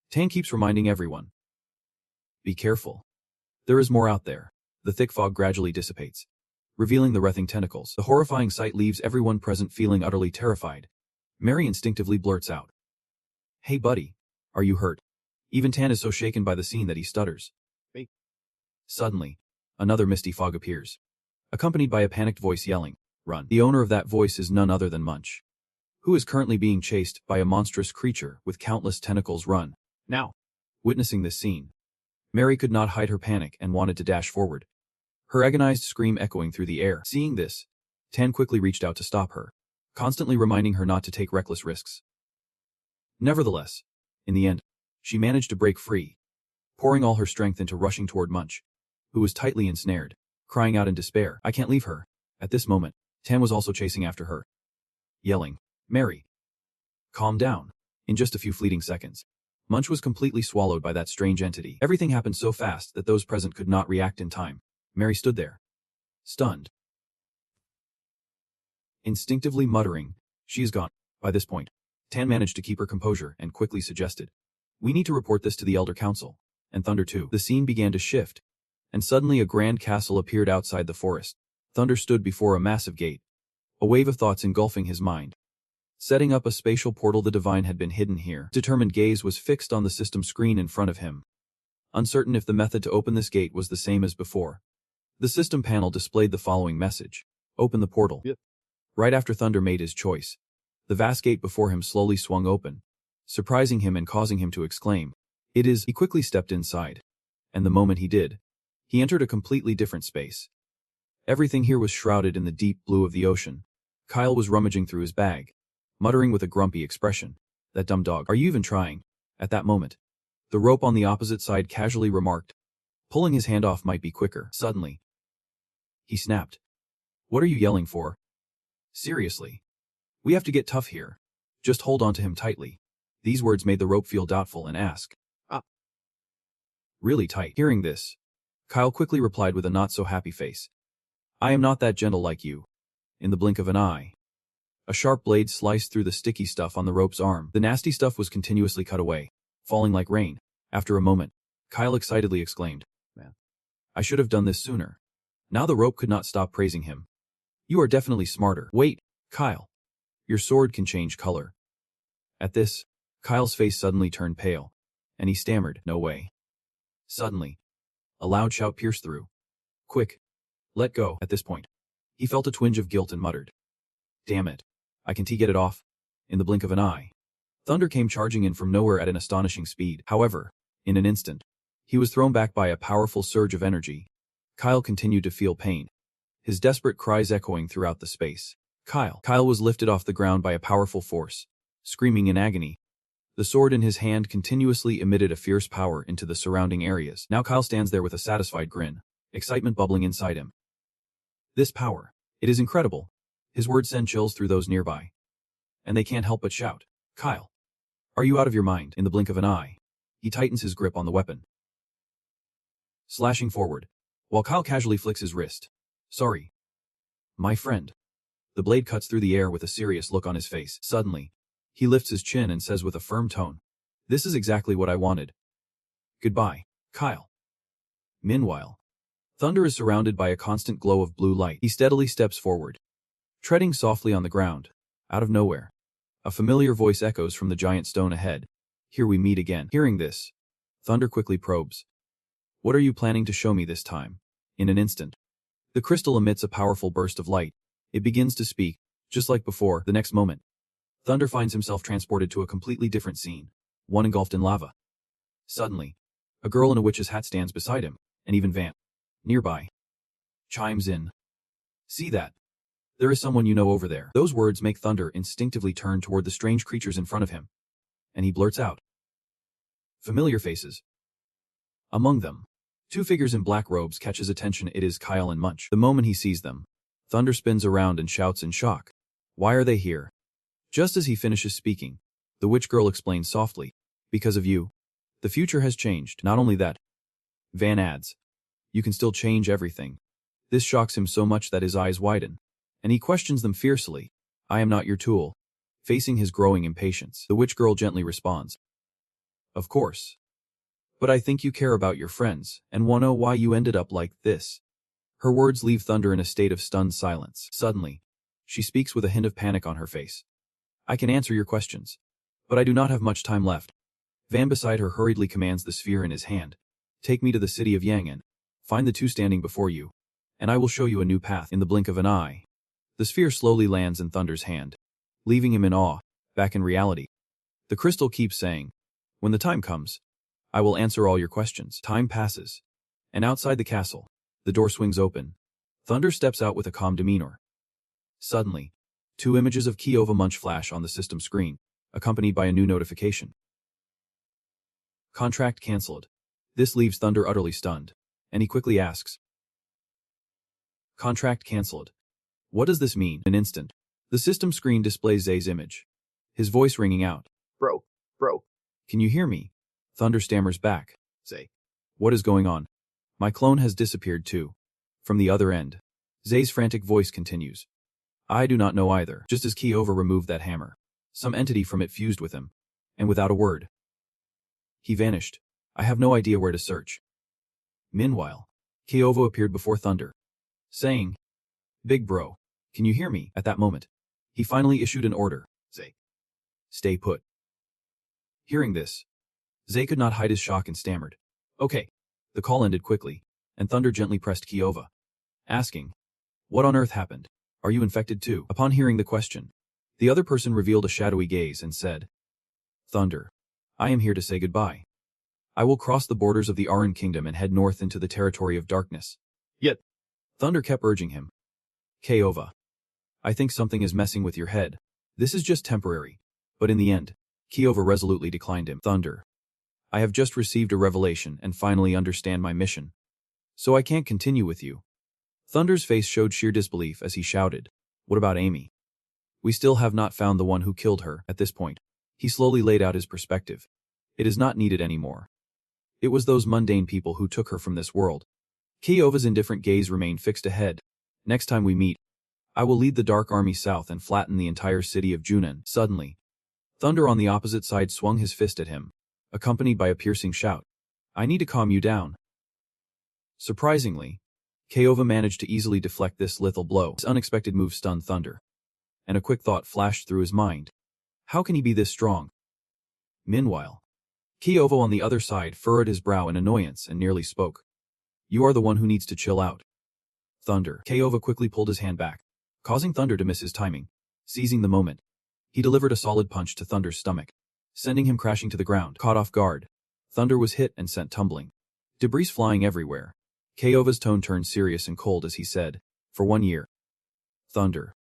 Tan keeps reminding everyone, "Be careful. There is more out there." The thick fog gradually dissipates, revealing the writhing tentacles. The horrifying sight leaves everyone present feeling utterly terrified. Mary instinctively blurts out, "Hey buddy, are you hurt?" Even Tan is so shaken by the scene that he stutters. "Hey." Suddenly, another misty fog appears, accompanied by a panicked voice yelling, "Run." The owner of that voice is none other than Munch, who is currently being chased by a monstrous creature with countless tentacles. "Run." Now, witnessing this scene, Mary could not hide her panic and wanted to dash forward, her agonized scream echoing through the air. Seeing this, Tan quickly reached out to stop her, constantly reminding her not to take reckless risks. Nevertheless, in the end, she managed to break free, pouring all her strength into rushing toward Munch, who was tightly ensnared, crying out in despair, "I can't leave her." At this moment, Tan was also chasing after her, yelling, "Mary, calm down." In just a few fleeting seconds, Munch was completely swallowed by that strange entity. Everything happened so fast that those present could not react in time. Mary stood there, stunned, instinctively muttering, "She is gone." By this point, Tan managed to keep her composure and quickly suggested, "We need to report this to the Elder Council." And Thunder too. The scene began to shift, and suddenly a grand castle appeared outside the forest. Thunder stood before a massive gate, a wave of thoughts engulfing his mind. Setting up a spatial portal, the divine had been hidden here. Determined gaze was fixed on the system screen in front of him, uncertain if the method to open this gate was the same as before. The system panel displayed the following message: "Open the portal." Yep. Right after Thunder made his choice, the vast gate before him slowly swung open, surprising him and causing him to exclaim, "It is." He quickly stepped inside, and the moment he did, he entered a completely different space. Everything here was shrouded in the deep blue of the ocean, Kyle was rummaging through his bag, muttering with a grumpy expression. That dumb dog. Are you even trying? At that moment, the rope on the opposite side casually remarked. Pulling his hand off might be quicker. Suddenly, he snapped. What are you yelling for? Seriously. We have to get tough here. Just hold on to him tightly. These words made the rope feel doubtful and ask. Really tight. Hearing this, Kyle quickly replied with a not-so-happy face. I am not that gentle like you. In the blink of an eye, a sharp blade sliced through the sticky stuff on the rope's arm. The nasty stuff was continuously cut away, falling like rain. After a moment, Kyle excitedly exclaimed, Man, I should have done this sooner. Now the rope could not stop praising him. You are definitely smarter. Wait, Kyle. Your sword can change color. At this, Kyle's face suddenly turned pale, and he stammered, No way. Suddenly, a loud shout pierced through. Quick. Let go. At this point, he felt a twinge of guilt and muttered. Damn it. I can't get it off. In the blink of an eye, Thunder came charging in from nowhere at an astonishing speed. However, in an instant, he was thrown back by a powerful surge of energy. Kyle continued to feel pain, his desperate cries echoing throughout the space. Kyle was lifted off the ground by a powerful force, screaming in agony. The sword in his hand continuously emitted a fierce power into the surrounding areas. Now Kyle stands there with a satisfied grin, excitement bubbling inside him. This power, it is incredible. His words send chills through those nearby, and they can't help but shout, Kyle, are you out of your mind? In the blink of an eye, he tightens his grip on the weapon, slashing forward, while Kyle casually flicks his wrist. Sorry, my friend. The blade cuts through the air with a serious look on his face. Suddenly, he lifts his chin and says with a firm tone, This is exactly what I wanted. Goodbye, Kyle. Meanwhile, Thunder is surrounded by a constant glow of blue light. He steadily steps forward, treading softly on the ground. Out of nowhere, a familiar voice echoes from the giant stone ahead. Here we meet again. Hearing this, Thunder quickly probes. What are you planning to show me this time? In an instant, the crystal emits a powerful burst of light. It begins to speak, just like before. The next moment, Thunder finds himself transported to a completely different scene, one engulfed in lava. Suddenly, a girl in a witch's hat stands beside him, and even Van, nearby, chimes in. See that? There is someone you know over there. Those words make Thunder instinctively turn toward the strange creatures in front of him, and he blurts out. Familiar faces. Among them, two figures in black robes catch his attention. It is Kyle and Munch. The moment he sees them, Thunder spins around and shouts in shock. Why are they here? Just as he finishes speaking, the witch girl explains softly. Because of you, the future has changed. Not only that, Van adds, you can still change everything. This shocks him so much that his eyes widen, and he questions them fiercely. I am not your tool. Facing his growing impatience, the witch girl gently responds. Of course. But I think you care about your friends, and want to know why you ended up like this. Her words leave Thunder in a state of stunned silence. Suddenly, she speaks with a hint of panic on her face. I can answer your questions, but I do not have much time left. Van beside her hurriedly commands the sphere in his hand. Take me to the city of Yang'an. Find the two standing before you, and I will show you a new path. In the blink of an eye, the sphere slowly lands in Thunder's hand, leaving him in awe. Back in reality, the crystal keeps saying, when the time comes, I will answer all your questions. Time passes, and outside the castle, the door swings open. Thunder steps out with a calm demeanor. Suddenly, two images of Kiova Munch flash on the system screen, accompanied by a new notification. Contract cancelled. This leaves Thunder utterly stunned, and he quickly asks. Contract cancelled. What does this mean? In an instant, the system screen displays Zay's image, his voice ringing out. Bro, can you hear me? Thunder stammers back. Zay, what is going on? My clone has disappeared too. From the other end, Zay's frantic voice continues. I do not know either. Just as Kiova removed that hammer, some entity from it fused with him, and without a word, he vanished. I have no idea where to search. Meanwhile, Kiova appeared before Thunder, saying, Big bro, can you hear me? At that moment, he finally issued an order. Zay, stay put. Hearing this, Zay could not hide his shock and stammered. Okay. The call ended quickly, and Thunder gently pressed Kiova, asking, What on earth happened? Are you infected too? Upon hearing the question, the other person revealed a shadowy gaze and said, Thunder, I am here to say goodbye. I will cross the borders of the Aran Kingdom and head north into the territory of darkness. Yet, Thunder kept urging him. Kiova, I think something is messing with your head. This is just temporary. But in the end, Kyova resolutely declined him. Thunder. I have just received a revelation and finally understand my mission. So I can't continue with you. Thunder's face showed sheer disbelief as he shouted, what about Amy? We still have not found the one who killed her at this point. He slowly laid out his perspective. It is not needed anymore. It was those mundane people who took her from this world. Kyova's indifferent gaze remained fixed ahead. Next time we meet, I will lead the Dark Army south and flatten the entire city of Junon. Suddenly, Thunder on the opposite side swung his fist at him, accompanied by a piercing shout. I need to calm you down. Surprisingly, Kyova managed to easily deflect this lethal blow. This unexpected move stunned Thunder, and a quick thought flashed through his mind. How can he be this strong? Meanwhile, Kyova on the other side furrowed his brow in annoyance and nearly spoke. You are the one who needs to chill out. Thunder. Kyova quickly pulled his hand back, causing Thunder to miss his timing. Seizing the moment, he delivered a solid punch to Thunder's stomach, sending him crashing to the ground. Caught off guard, Thunder was hit and sent tumbling, debris flying everywhere. Kyova's tone turned serious and cold as he said, for 1 year. Thunder.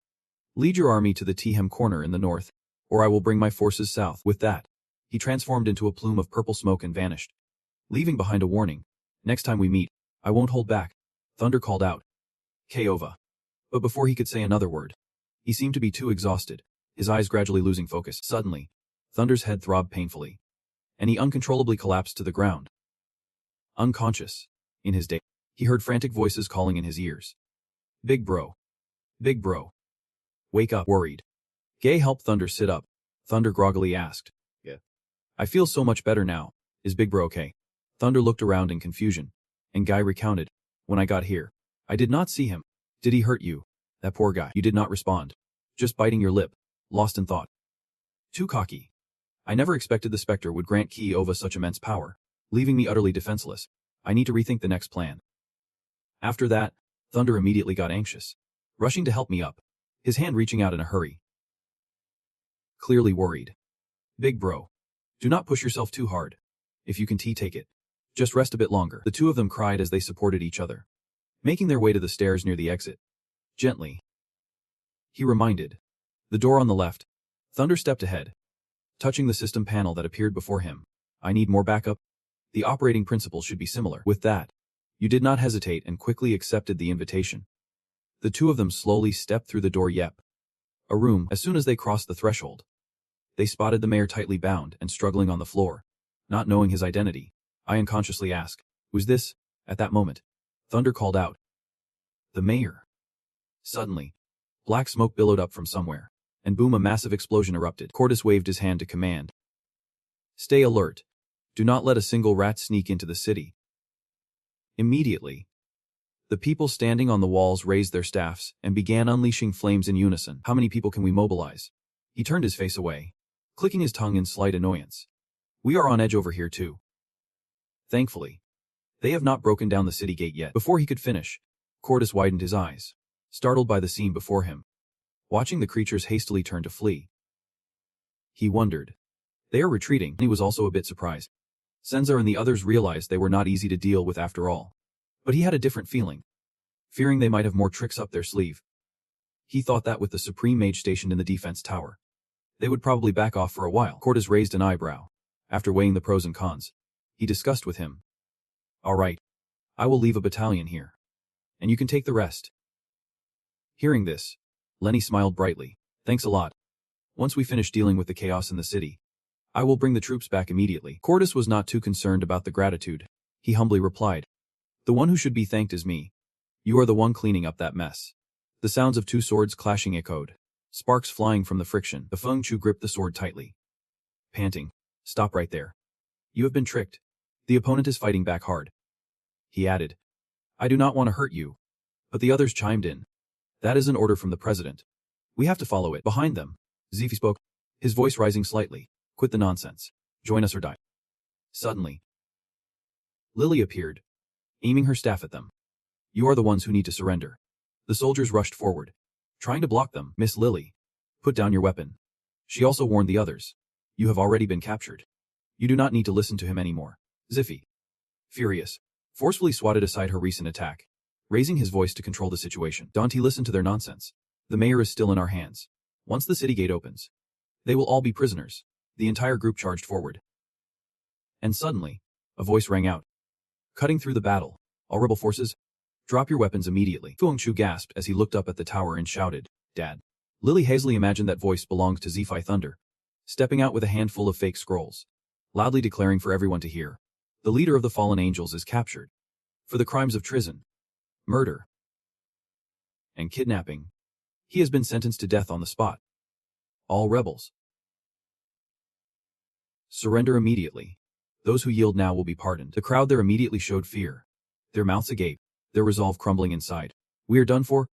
Lead your army to the Tehem corner in the north, or I will bring my forces south. With that, he transformed into a plume of purple smoke and vanished, leaving behind a warning. Next time we meet, I won't hold back. Thunder called out. Kyova. But before he could say another word, he seemed to be too exhausted, his eyes gradually losing focus. Suddenly, Thunder's head throbbed painfully, and he uncontrollably collapsed to the ground. Unconscious, in his day, he heard frantic voices calling in his ears. Big bro. Big bro. Wake up. Worried, Gay helped Thunder sit up. Thunder groggily asked. Yeah. I feel so much better now. Is Big bro okay? Thunder looked around in confusion, and Guy recounted. When I got here, I did not see him. Did he hurt you? That poor guy. You did not respond. Just biting your lip, lost in thought. Too cocky. I never expected the Spectre would grant Kyova such immense power, leaving me utterly defenseless. I need to rethink the next plan. After that, Thunder immediately got anxious, rushing to help me up, his hand reaching out in a hurry. Clearly worried. Big bro. Do not push yourself too hard. If you can take it. Just rest a bit longer. The two of them cried as they supported each other, making their way to the stairs near the exit. Gently, he reminded. The door on the left. Thunder stepped ahead, touching the system panel that appeared before him. I need more backup. The operating principle should be similar. With that, you did not hesitate and quickly accepted the invitation. The two of them slowly stepped through the door. Yep. A room. As soon as they crossed the threshold, they spotted the mayor tightly bound and struggling on the floor. Not knowing his identity, I unconsciously asked, who's this? At that moment, Thunder called out. The mayor. Suddenly, black smoke billowed up from somewhere, and boom, a massive explosion erupted. Cordis waved his hand to command. Stay alert. Do not let a single rat sneak into the city. Immediately, the people standing on the walls raised their staffs and began unleashing flames in unison. How many people can we mobilize? He turned his face away, clicking his tongue in slight annoyance. We are on edge over here too. Thankfully, they have not broken down the city gate yet. Before he could finish, Cordis widened his eyes, startled by the scene before him. Watching the creatures hastily turn to flee, he wondered. They are retreating. He was also a bit surprised. Senzar and the others realized they were not easy to deal with after all. But he had a different feeling, fearing they might have more tricks up their sleeve. He thought that with the Supreme Mage stationed in the defense tower, they would probably back off for a while. Cordis raised an eyebrow. After weighing the pros and cons, he discussed with him. All right. I will leave a battalion here, and you can take the rest. Hearing this, Lenny smiled brightly. Thanks a lot. Once we finish dealing with the chaos in the city, I will bring the troops back immediately. Cordis was not too concerned about the gratitude. He humbly replied. The one who should be thanked is me. You are the one cleaning up that mess. The sounds of two swords clashing echoed, sparks flying from the friction. The Feng Chu gripped the sword tightly, panting. Stop right there. You have been tricked. The opponent is fighting back hard. He added. I do not want to hurt you. But the others chimed in. That is an order from the president. We have to follow it. Behind them, Zifi spoke, his voice rising slightly. Quit the nonsense. Join us or die. Suddenly, Lily appeared, aiming her staff at them. You are the ones who need to surrender. The soldiers rushed forward, trying to block them. Miss Lily, put down your weapon. She also warned the others. You have already been captured. You do not need to listen to him anymore. Zifi, furious, forcefully swatted aside her recent attack, raising his voice to control the situation. Dante listened to their nonsense, The mayor is still in our hands. Once the city gate opens, they will all be prisoners. The entire group charged forward. And suddenly, a voice rang out. Cutting through the battle, all rebel forces, drop your weapons immediately. Fu Hongchu gasped as he looked up at the tower and shouted, Dad. Lily hazily imagined that voice belonged to Zephi Thunder, stepping out with a handful of fake scrolls, loudly declaring for everyone to hear. The leader of the fallen angels is captured. For the crimes of treason, murder, and kidnapping. He has been sentenced to death on the spot. All rebels, surrender immediately. Those who yield now will be pardoned. The crowd there immediately showed fear, their mouths agape, their resolve crumbling inside. We are done for?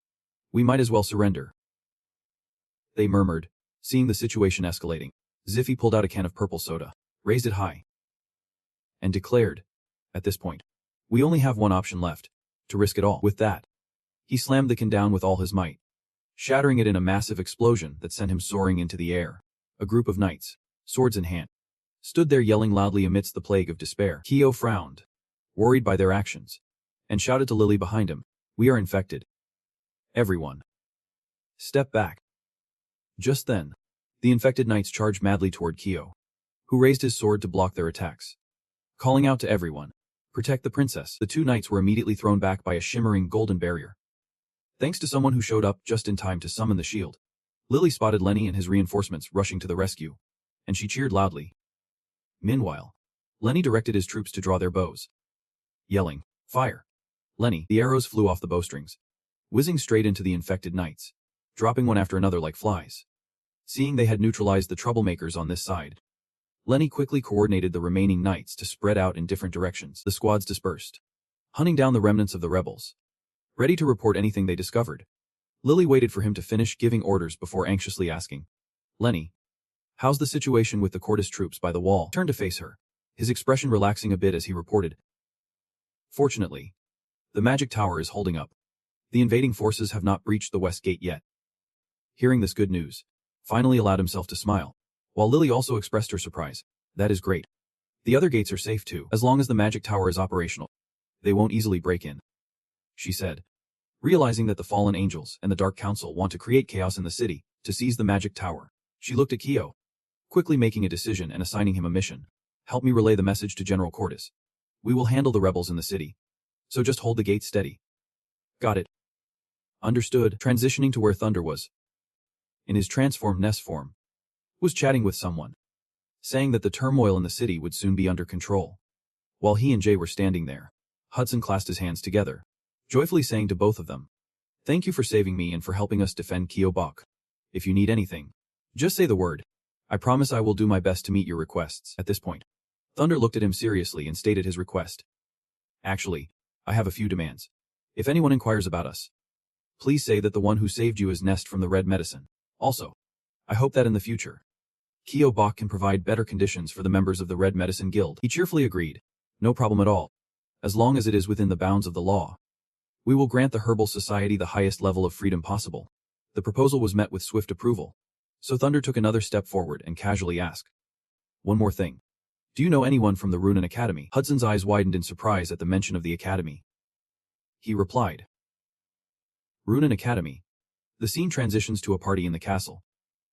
We might as well surrender. They murmured, seeing the situation escalating. Ziffy pulled out a can of purple soda, raised it high, and declared, at this point, we only have one option left, to risk it all. With that, he slammed the can down with all his might, shattering it in a massive explosion that sent him soaring into the air. A group of knights, swords in hand, stood there yelling loudly amidst the plague of despair. Kyo frowned, worried by their actions, and shouted to Lily behind him, we are infected. Everyone, step back. Just then, the infected knights charged madly toward Kyo, who raised his sword to block their attacks, calling out to everyone, protect the princess. The two knights were immediately thrown back by a shimmering golden barrier, thanks to someone who showed up just in time to summon the shield. Lily spotted Lenny and his reinforcements rushing to the rescue, and she cheered loudly. Meanwhile, Lenny directed his troops to draw their bows, yelling, fire. Lenny, the arrows flew off the bowstrings, whizzing straight into the infected knights, dropping one after another like flies. Seeing they had neutralized the troublemakers on this side, Lenny quickly coordinated the remaining knights to spread out in different directions. The squads dispersed, hunting down the remnants of the rebels, ready to report anything they discovered. Lily waited for him to finish giving orders before anxiously asking, Lenny, how's the situation with the Cordis troops by the wall? He turned to face her, his expression relaxing a bit as he reported. Fortunately, the magic tower is holding up. The invading forces have not breached the west gate yet. Hearing this good news, finally allowed himself to smile, while Lily also expressed her surprise. That is great. The other gates are safe too, as long as the magic tower is operational. They won't easily break in, she said, realizing that the fallen angels and the Dark Council want to create chaos in the city to seize the magic tower. She looked at Kyo, quickly making a decision and assigning him a mission. Help me relay the message to General Cordis. We will handle the rebels in the city, so just hold the gate steady. Got it. Understood. Transitioning to where Thunder was, in his transformed Ness form, was chatting with someone, saying that the turmoil in the city would soon be under control. While he and Jay were standing there, Hudson clasped his hands together, joyfully saying to both of them, thank you for saving me and for helping us defend Kyobok. If you need anything, just say the word. I promise I will do my best to meet your requests. At this point, Thunder looked at him seriously and stated his request. Actually, I have a few demands. If anyone inquires about us, please say that the one who saved you is Nest from the Red Medicine. Also, I hope that in the future, Kyobok can provide better conditions for the members of the Red Medicine Guild. He cheerfully agreed. No problem at all. As long as it is within the bounds of the law, we will grant the Herbal Society the highest level of freedom possible. The proposal was met with swift approval, so Thunder took another step forward and casually asked, one more thing. Do you know anyone from the Runan Academy? Hudson's eyes widened in surprise at the mention of the academy. He replied, Runan Academy. The scene transitions to a party in the castle,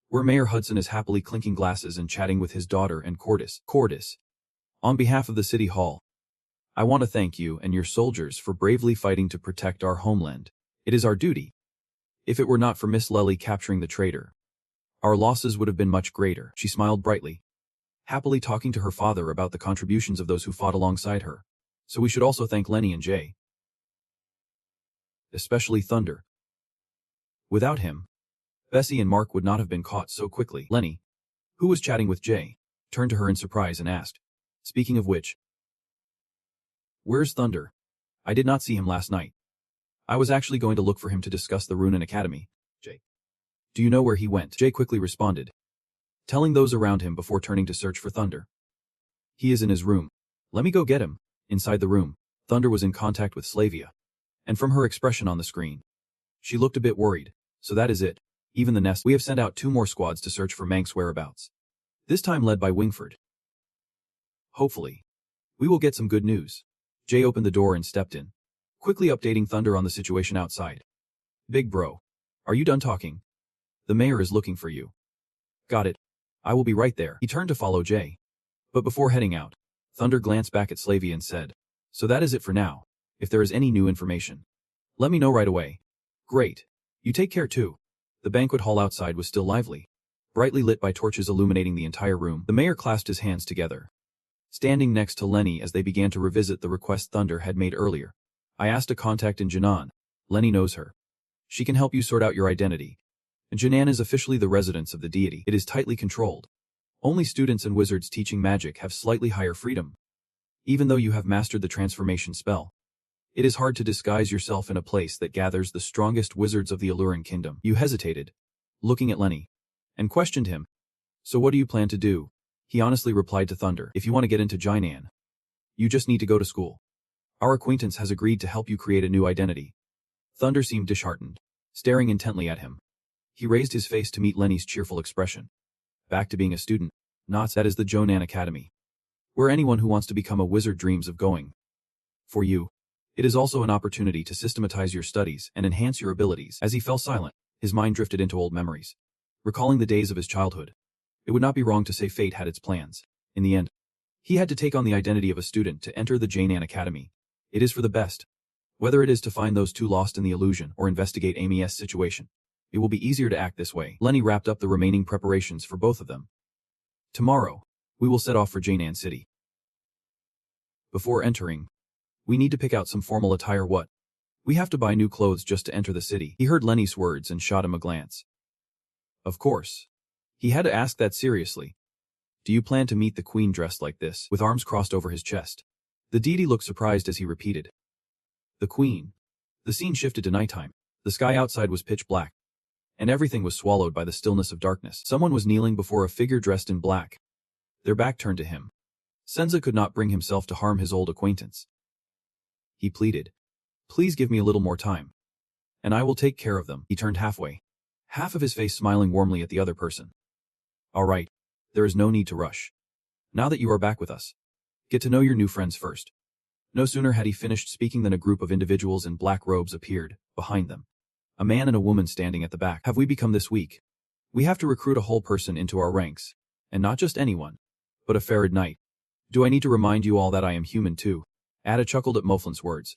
where Mayor Hudson is happily clinking glasses and chatting with his daughter and Cordis. On behalf of the City Hall, I want to thank you and your soldiers for bravely fighting to protect our homeland. It is our duty. If it were not for Miss Lely capturing the traitor, our losses would have been much greater. She smiled brightly, happily talking to her father about the contributions of those who fought alongside her. So we should also thank Lenny and Jay, especially Thunder. Without him, Bessie and Mark would not have been caught so quickly. Lenny, who was chatting with Jay, turned to her in surprise and asked, speaking of which, where's Thunder? I did not see him last night. I was actually going to look for him to discuss the Runan Academy. Jay, do you know where he went? Jay quickly responded, telling those around him before turning to search for Thunder. He is in his room. Let me go get him. Inside the room, Thunder was in contact with Slavia, and from her expression on the screen, she looked a bit worried. So that is it. Even the nest. We have sent out 2 more squads to search for Mank's whereabouts, this time led by Wingford. Hopefully, we will get some good news. Jay opened the door and stepped in, quickly updating Thunder on the situation outside. Big bro, Are you done talking? The mayor is looking for you. Got it. I will be right there. He turned to follow Jay. But before heading out, Thunder glanced back at Slavey and said, so that is it for now. If there is any new information, let me know right away. Great. You take care too. The banquet hall outside was still lively, brightly lit by torches illuminating the entire room. The mayor clasped his hands together, standing next to Lenny as they began to revisit the request Thunder had made earlier. I asked a contact in Jinan. Lenny knows her. She can help you sort out your identity. Jinan is officially the residence of the deity. It is tightly controlled. Only students and wizards teaching magic have slightly higher freedom. Even though you have mastered the transformation spell, it is hard to disguise yourself in a place that gathers the strongest wizards of the Alluring Kingdom. You hesitated, looking at Lenny, and questioned him. So what do you plan to do? He honestly replied to Thunder. If you want to get into Jinan, you just need to go to school. Our acquaintance has agreed to help you create a new identity. Thunder seemed disheartened, staring intently at him. He raised his face to meet Lenny's cheerful expression. Back to being a student. Not that is the Jonan Academy, where anyone who wants to become a wizard dreams of going. For you, it is also an opportunity to systematize your studies and enhance your abilities. As he fell silent, his mind drifted into old memories, recalling the days of his childhood. It would not be wrong to say fate had its plans. In the end, he had to take on the identity of a student to enter the Jonan Academy. It is for the best. Whether it is to find those two lost in the illusion or investigate Amy's situation, it will be easier to act this way. Lenny wrapped up the remaining preparations for both of them. Tomorrow, we will set off for Jinan City. Before entering, we need to pick out some formal attire. What? We have to buy new clothes just to enter the city. He heard Lenny's words and shot him a glance. Of course. He had to ask that seriously. Do you plan to meet the queen dressed like this, with arms crossed over his chest? The deity looked surprised as he repeated. The queen. The scene shifted to nighttime. The sky outside was pitch black, and everything was swallowed by the stillness of darkness. Someone was kneeling before a figure dressed in black, their back turned to him. Senza could not bring himself to harm his old acquaintance. He pleaded, please give me a little more time, and I will take care of them. He turned halfway, half of his face smiling warmly at the other person. All right, there is no need to rush. Now that you are back with us, get to know your new friends first. No sooner had he finished speaking than a group of individuals in black robes appeared, behind them. A man and a woman standing at the back. Have we become this weak? We have to recruit a whole person into our ranks, and not just anyone, but a Farid knight. Do I need to remind you all that I am human too? Ada chuckled at Moflin's words,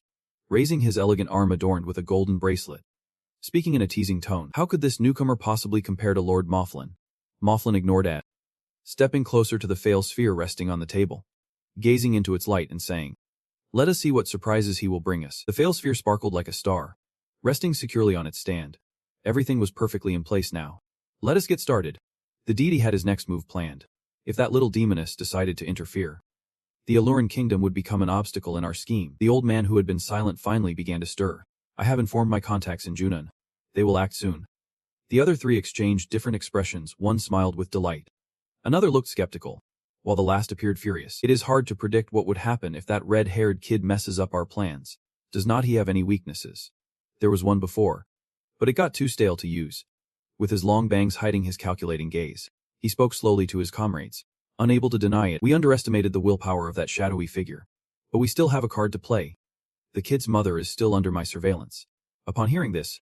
raising his elegant arm adorned with a golden bracelet. Speaking in a teasing tone, how could this newcomer possibly compare to Lord Moflin? Moflin ignored Ad, stepping closer to the Fail sphere resting on the table, gazing into its light and saying, let us see what surprises he will bring us. The Fail sphere sparkled like a star, resting securely on its stand. Everything was perfectly in place now. Let us get started. The deity had his next move planned. If that little demoness decided to interfere, the Alluring Kingdom would become an obstacle in our scheme. The old man who had been silent finally began to stir. I have informed my contacts in Junan. They will act soon. The other three exchanged different expressions. One smiled with delight. Another looked skeptical, while the last appeared furious. It is hard to predict what would happen if that red-haired kid messes up our plans. Does not he have any weaknesses? There was one before, but it got too stale to use. With his long bangs hiding his calculating gaze, he spoke slowly to his comrades. Unable to deny it, we underestimated the willpower of that shadowy figure. But we still have a card to play. The kid's mother is still under my surveillance. Upon hearing this,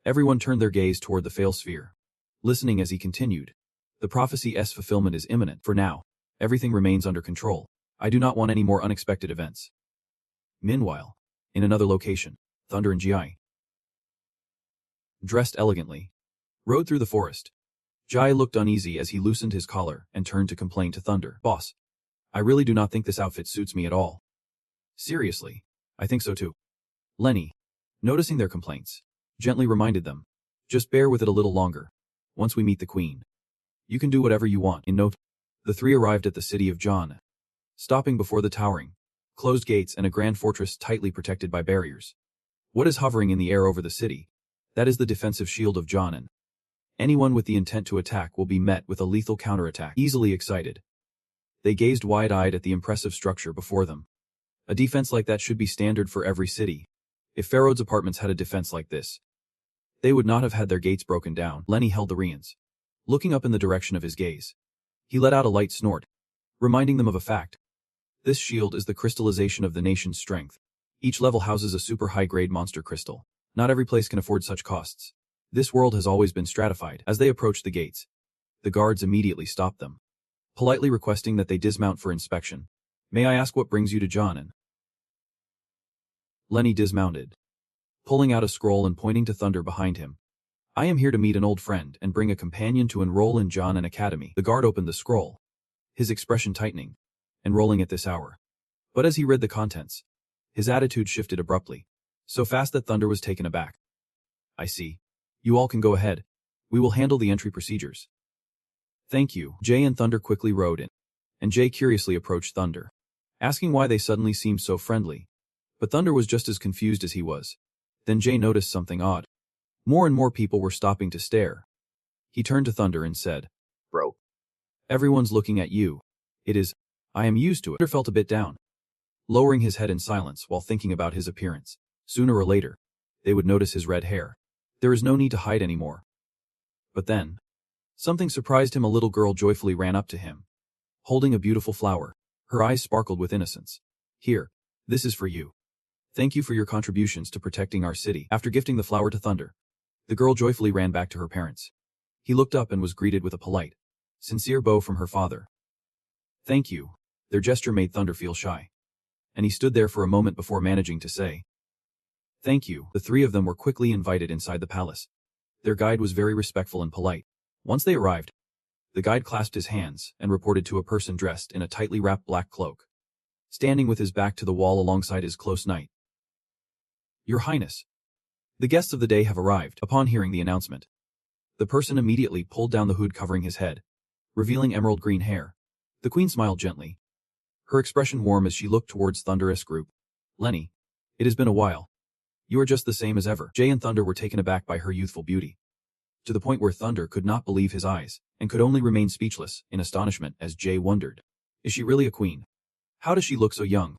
everyone turned their gaze toward the Fail sphere, listening as he continued. The prophecy's fulfillment is imminent. For now, everything remains under control. I do not want any more unexpected events. Meanwhile, in another location, Thunder and Gi, dressed elegantly, rode through the forest. Jai looked uneasy as he loosened his collar and turned to complain to Thunder. Boss, I really do not think this outfit suits me at all. Seriously, I think so too. Lenny, noticing their complaints, gently reminded them, just bear with it a little longer. Once we meet the queen, you can do whatever you want. In no time, the three arrived at the city of John, stopping before the towering, closed gates and a grand fortress tightly protected by barriers. What is hovering in the air over the city? That is the defensive shield of Jonan. Anyone with the intent to attack will be met with a lethal counterattack. Easily excited, they gazed wide-eyed at the impressive structure before them. A defense like that should be standard for every city. If Farod's apartments had a defense like this, they would not have had their gates broken down. Lenny held the reins, looking up in the direction of his gaze. He let out a light snort, reminding them of a fact. This shield is the crystallization of the nation's strength. Each level houses a super high-grade monster crystal. Not every place can afford such costs. This world has always been stratified. As they approached the gates, the guards immediately stopped them, politely requesting that they dismount for inspection. May I ask what brings you to Jonan? Lenny dismounted, pulling out a scroll and pointing to Thunder behind him. I am here to meet an old friend and bring a companion to enroll in Jonan Academy. The guard opened the scroll, his expression tightening, enrolling at this hour. But as he read the contents, his attitude shifted abruptly, so fast that Thunder was taken aback. I see. You all can go ahead. We will handle the entry procedures. Thank you. Jay and Thunder quickly rode in, and Jay curiously approached Thunder, asking why they suddenly seemed so friendly. But Thunder was just as confused as he was. Then Jay noticed something odd. More and more people were stopping to stare. He turned to Thunder and said, Bro, everyone's looking at you. I am used to it. Thunder felt a bit down, lowering his head in silence while thinking about his appearance. Sooner or later, they would notice his red hair. There is no need to hide anymore. But then, something surprised him. A little girl joyfully ran up to him, holding a beautiful flower. Her eyes sparkled with innocence. Here, this is for you. Thank you for your contributions to protecting our city. After gifting the flower to Thunder, the girl joyfully ran back to her parents. He looked up and was greeted with a polite, sincere bow from her father. Thank you. Their gesture made Thunder feel shy, and he stood there for a moment before managing to say, Thank you. The three of them were quickly invited inside the palace. Their guide was very respectful and polite. Once they arrived, the guide clasped his hands and reported to a person dressed in a tightly wrapped black cloak, standing with his back to the wall alongside his close knight. Your Highness, the guests of the day have arrived. Upon hearing the announcement, the person immediately pulled down the hood covering his head, revealing emerald green hair. The queen smiled gently, her expression warm as she looked towards Thunderous group. Lenny, it has been a while. You are just the same as ever. Jay and Thunder were taken aback by her youthful beauty, to the point where Thunder could not believe his eyes, and could only remain speechless in astonishment as Jay wondered, is she really a queen? How does she look so young?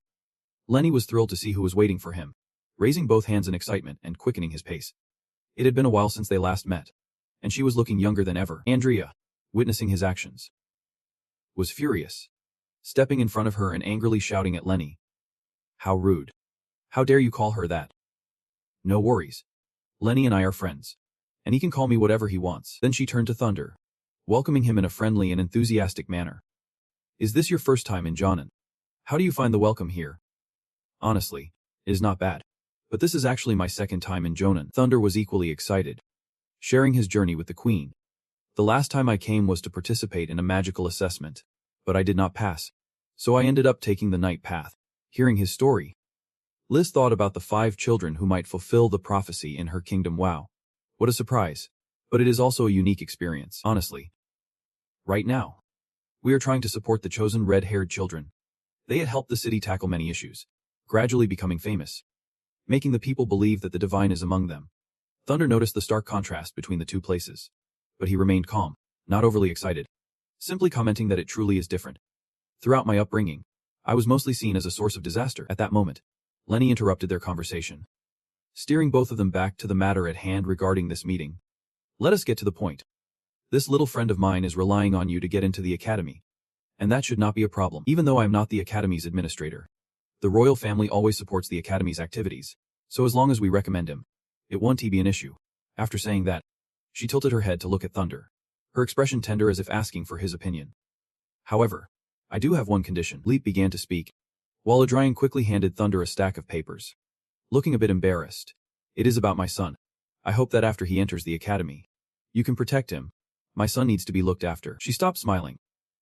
Lenny was thrilled to see who was waiting for him, raising both hands in excitement and quickening his pace. It had been a while since they last met, and she was looking younger than ever. Andrea, witnessing his actions, was furious, stepping in front of her and angrily shouting at Lenny. How rude. How dare you call her that? No worries. Lenny and I are friends, and he can call me whatever he wants. Then she turned to Thunder, welcoming him in a friendly and enthusiastic manner. Is this your first time in Jonan? How do you find the welcome here? Honestly, it is not bad. But this is actually my second time in Jonan. Thunder was equally excited, sharing his journey with the queen. The last time I came was to participate in a magical assessment, but I did not pass, so I ended up taking the night path. Hearing his story, Liz thought about the 5 children who might fulfill the prophecy in her kingdom. Wow, what a surprise. But it is also a unique experience, honestly. Right now, we are trying to support the chosen red-haired children. They had helped the city tackle many issues, gradually becoming famous, making the people believe that the divine is among them. Thunder noticed the stark contrast between the two places, but he remained calm, not overly excited, simply commenting that it truly is different. Throughout my upbringing, I was mostly seen as a source of disaster. At that moment, Lenny interrupted their conversation, steering both of them back to the matter at hand regarding this meeting. Let us get to the point. This little friend of mine is relying on you to get into the academy, and that should not be a problem. Even though I am not the academy's administrator, the royal family always supports the academy's activities, so as long as we recommend him, it won't be an issue. After saying that, she tilted her head to look at Thunder, her expression tender as if asking for his opinion. However, I do have one condition. Leap began to speak, while Adrian quickly handed Thunder a stack of papers. Looking a bit embarrassed, it is about my son. I hope that after he enters the academy, you can protect him. My son needs to be looked after. She stopped smiling,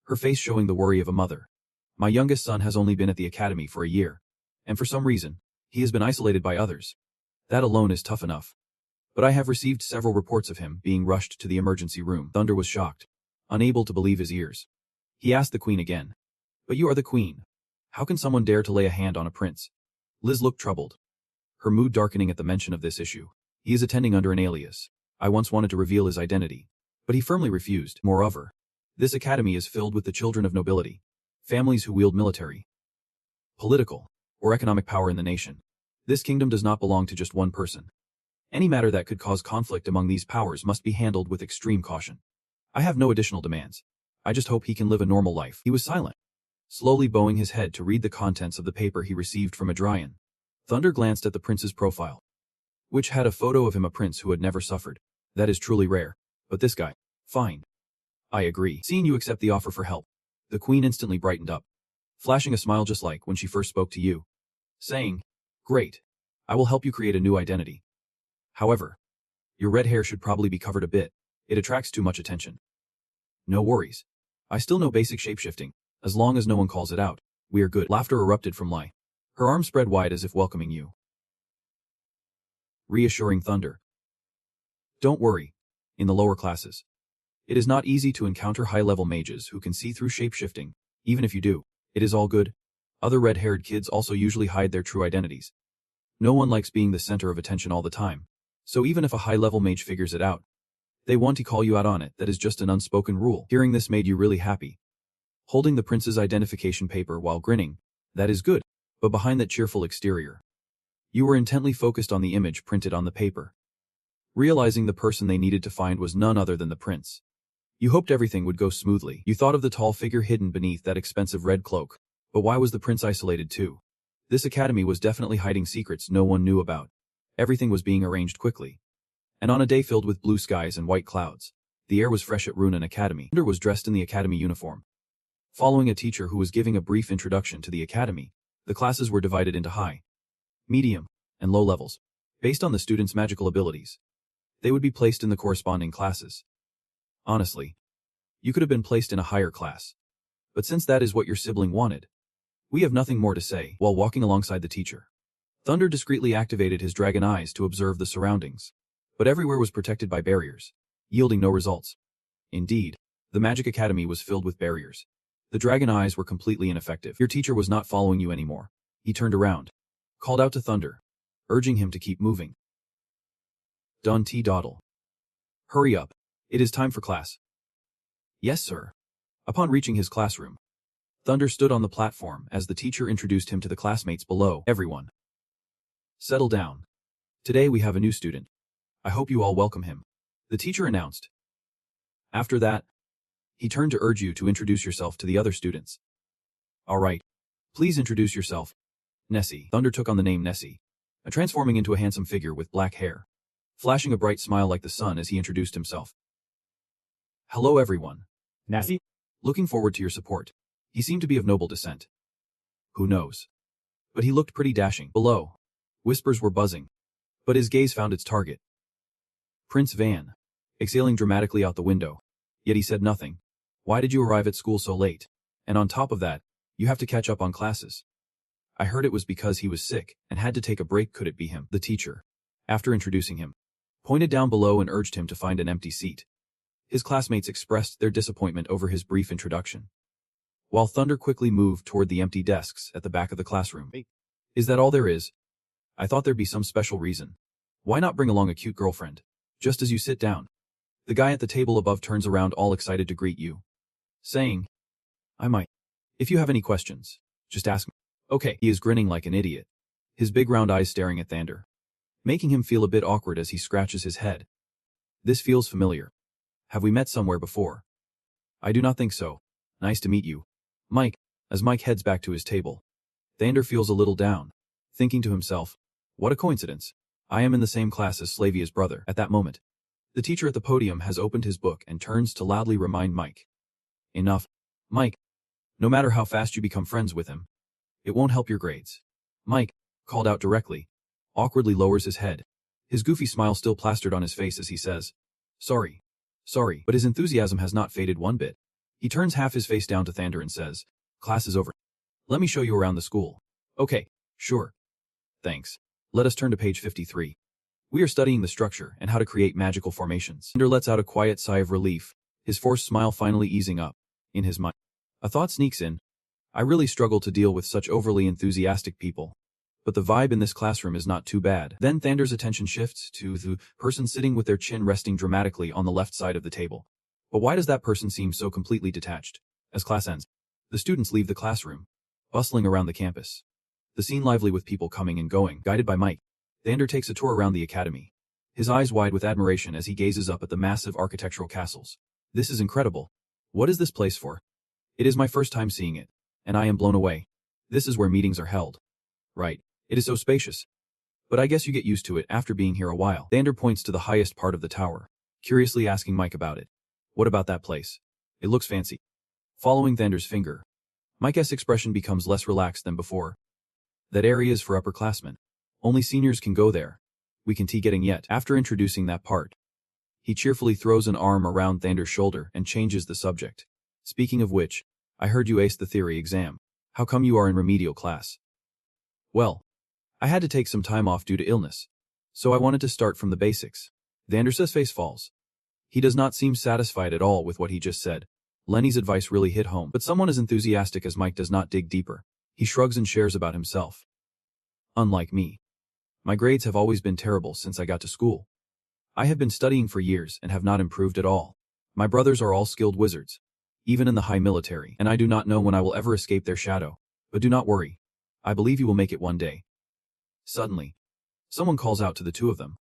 her face showing the worry of a mother. My youngest son has only been at the academy for a year, and for some reason, he has been isolated by others. That alone is tough enough. But I have received several reports of him being rushed to the emergency room. Thunder was shocked, unable to believe his ears. He asked the queen again. But you are the queen. How can someone dare to lay a hand on a prince? Liz looked troubled, her mood darkening at the mention of this issue. He is attending under an alias. I once wanted to reveal his identity, but he firmly refused. Moreover, this academy is filled with the children of nobility, families who wield military, political, or economic power in the nation. This kingdom does not belong to just one person. Any matter that could cause conflict among these powers must be handled with extreme caution. I have no additional demands. I just hope he can live a normal life. He was silent, slowly bowing his head to read the contents of the paper he received from Adrian. Thunder glanced at the prince's profile, which had a photo of him, a prince who had never suffered, That is truly rare. But this guy. Fine. I agree. Seeing you accept the offer for help. The queen instantly brightened up, flashing a smile just like when she first spoke to you, saying, "Great. I will help you create a new identity. However, your red hair should probably be covered a bit. It attracts too much attention." "No worries. I still know basic shapeshifting. As long as no one calls it out, we are good." Laughter erupted from Lai. Her arms spread wide as if welcoming you. Reassuring Thunder. "Don't worry. In the lower classes, it is not easy to encounter high-level mages who can see through shapeshifting. Even if you do, it is all good. Other red-haired kids also usually hide their true identities. No one likes being the center of attention all the time. So even if a high-level mage figures it out, they want to call you out on it. That is just an unspoken rule." Hearing this made you really happy. Holding the prince's identification paper while grinning, "That is good." But behind that cheerful exterior, you were intently focused on the image printed on the paper. Realizing the person they needed to find was none other than the prince, you hoped everything would go smoothly. You thought of the tall figure hidden beneath that expensive red cloak. But why was the prince isolated too? This academy was definitely hiding secrets no one knew about. Everything was being arranged quickly. And on a day filled with blue skies and white clouds, the air was fresh at Runan Academy. Thunder was dressed in the academy uniform. Following a teacher who was giving a brief introduction to the academy, the classes were divided into high, medium, and low levels, based on the students' magical abilities. They would be placed in the corresponding classes. Honestly, you could have been placed in a higher class. But since that is what your sibling wanted, we have nothing more to say. While walking alongside the teacher, Thunder discreetly activated his dragon eyes to observe the surroundings. But everywhere was protected by barriers, yielding no results. Indeed, the Magic Academy was filled with barriers. The dragon eyes were completely ineffective. Your teacher was not following you anymore. He turned around, called out to Thunder, urging him to keep moving. Dun T. Doddle. "Hurry up. It is time for class." "Yes, sir." Upon reaching his classroom, Thunder stood on the platform as the teacher introduced him to the classmates below. "Everyone, settle down. Today we have a new student. I hope you all welcome him," the teacher announced. After that, he turned to urge you to introduce yourself to the other students. "All right. Please introduce yourself." Nessie. Thunder took on the name Nessie, transforming into a handsome figure with black hair, flashing a bright smile like the sun as he introduced himself. "Hello everyone. Nessie? Looking forward to your support." He seemed to be of noble descent. Who knows? But he looked pretty dashing. Below, whispers were buzzing, but his gaze found its target. Prince Van, exhaling dramatically out the window. Yet he said nothing. "Why did you arrive at school so late? And on top of that, you have to catch up on classes." "I heard it was because he was sick and had to take a break." "Could it be him?" The teacher, after introducing him, pointed down below and urged him to find an empty seat. His classmates expressed their disappointment over his brief introduction, while Thunder quickly moved toward the empty desks at the back of the classroom. "Is that all there is? I thought there'd be some special reason. Why not bring along a cute girlfriend? Just as you sit down." The guy at the table above turns around all excited to greet you, saying, "I might. If you have any questions, just ask me." "Okay." He is grinning like an idiot, his big round eyes staring at Thunder, making him feel a bit awkward as he scratches his head. "This feels familiar. Have we met somewhere before?" "I do not think so. Nice to meet you, Mike." As Mike heads back to his table, Thunder feels a little down, thinking to himself, "What a coincidence. I am in the same class as Slavia's brother." At that moment, the teacher at the podium has opened his book and turns to loudly remind Mike. "Enough, Mike. No matter how fast you become friends with him, it won't help your grades." Mike, called out directly, awkwardly lowers his head, his goofy smile still plastered on his face as he says, Sorry. But his enthusiasm has not faded one bit. He turns half his face down to Thunder and says, "Class is over. Let me show you around the school." "Okay, sure. Thanks. Let us turn to page 53. We are studying the structure and how to create magical formations." Thunder lets out a quiet sigh of relief, his forced smile finally easing up. In his mind, a thought sneaks in. I really struggle to deal with such overly enthusiastic people. But the vibe in this classroom is not too bad. Then Thunder's attention shifts to the person sitting with their chin resting dramatically on the left side of the table. But why does that person seem so completely detached? As class ends, the students leave the classroom, bustling around the campus. The scene lively with people coming and going. Guided by Mike, Thunder takes a tour around the academy, his eyes wide with admiration as he gazes up at the massive architectural castles. "This is incredible. What is this place for?" "It is my first time seeing it, and I am blown away. This is where meetings are held." "Right. It is so spacious. But I guess you get used to it after being here a while." Thunder points to the highest part of the tower, curiously asking Mike about it. What about that place? It looks fancy. Following Thunder's finger, Mike's expression becomes less relaxed than before. That area is for upperclassmen. Only seniors can go there. We can getting yet. After introducing that part, he cheerfully throws an arm around Thunder's shoulder and changes the subject. Speaking of which, I heard you aced the theory exam. How come you are in remedial class? Well, I had to take some time off due to illness, so I wanted to start from the basics. Thunder's face falls. He does not seem satisfied at all with what he just said. Lenny's advice really hit home, but someone as enthusiastic as Mike does not dig deeper. He shrugs and shares about himself. Unlike me, my grades have always been terrible since I got to school. I have been studying for years and have not improved at all. My brothers are all skilled wizards, even in the high military, and I do not know when I will ever escape their shadow. But do not worry. I believe you will make it one day. Suddenly, someone calls out to the two of them,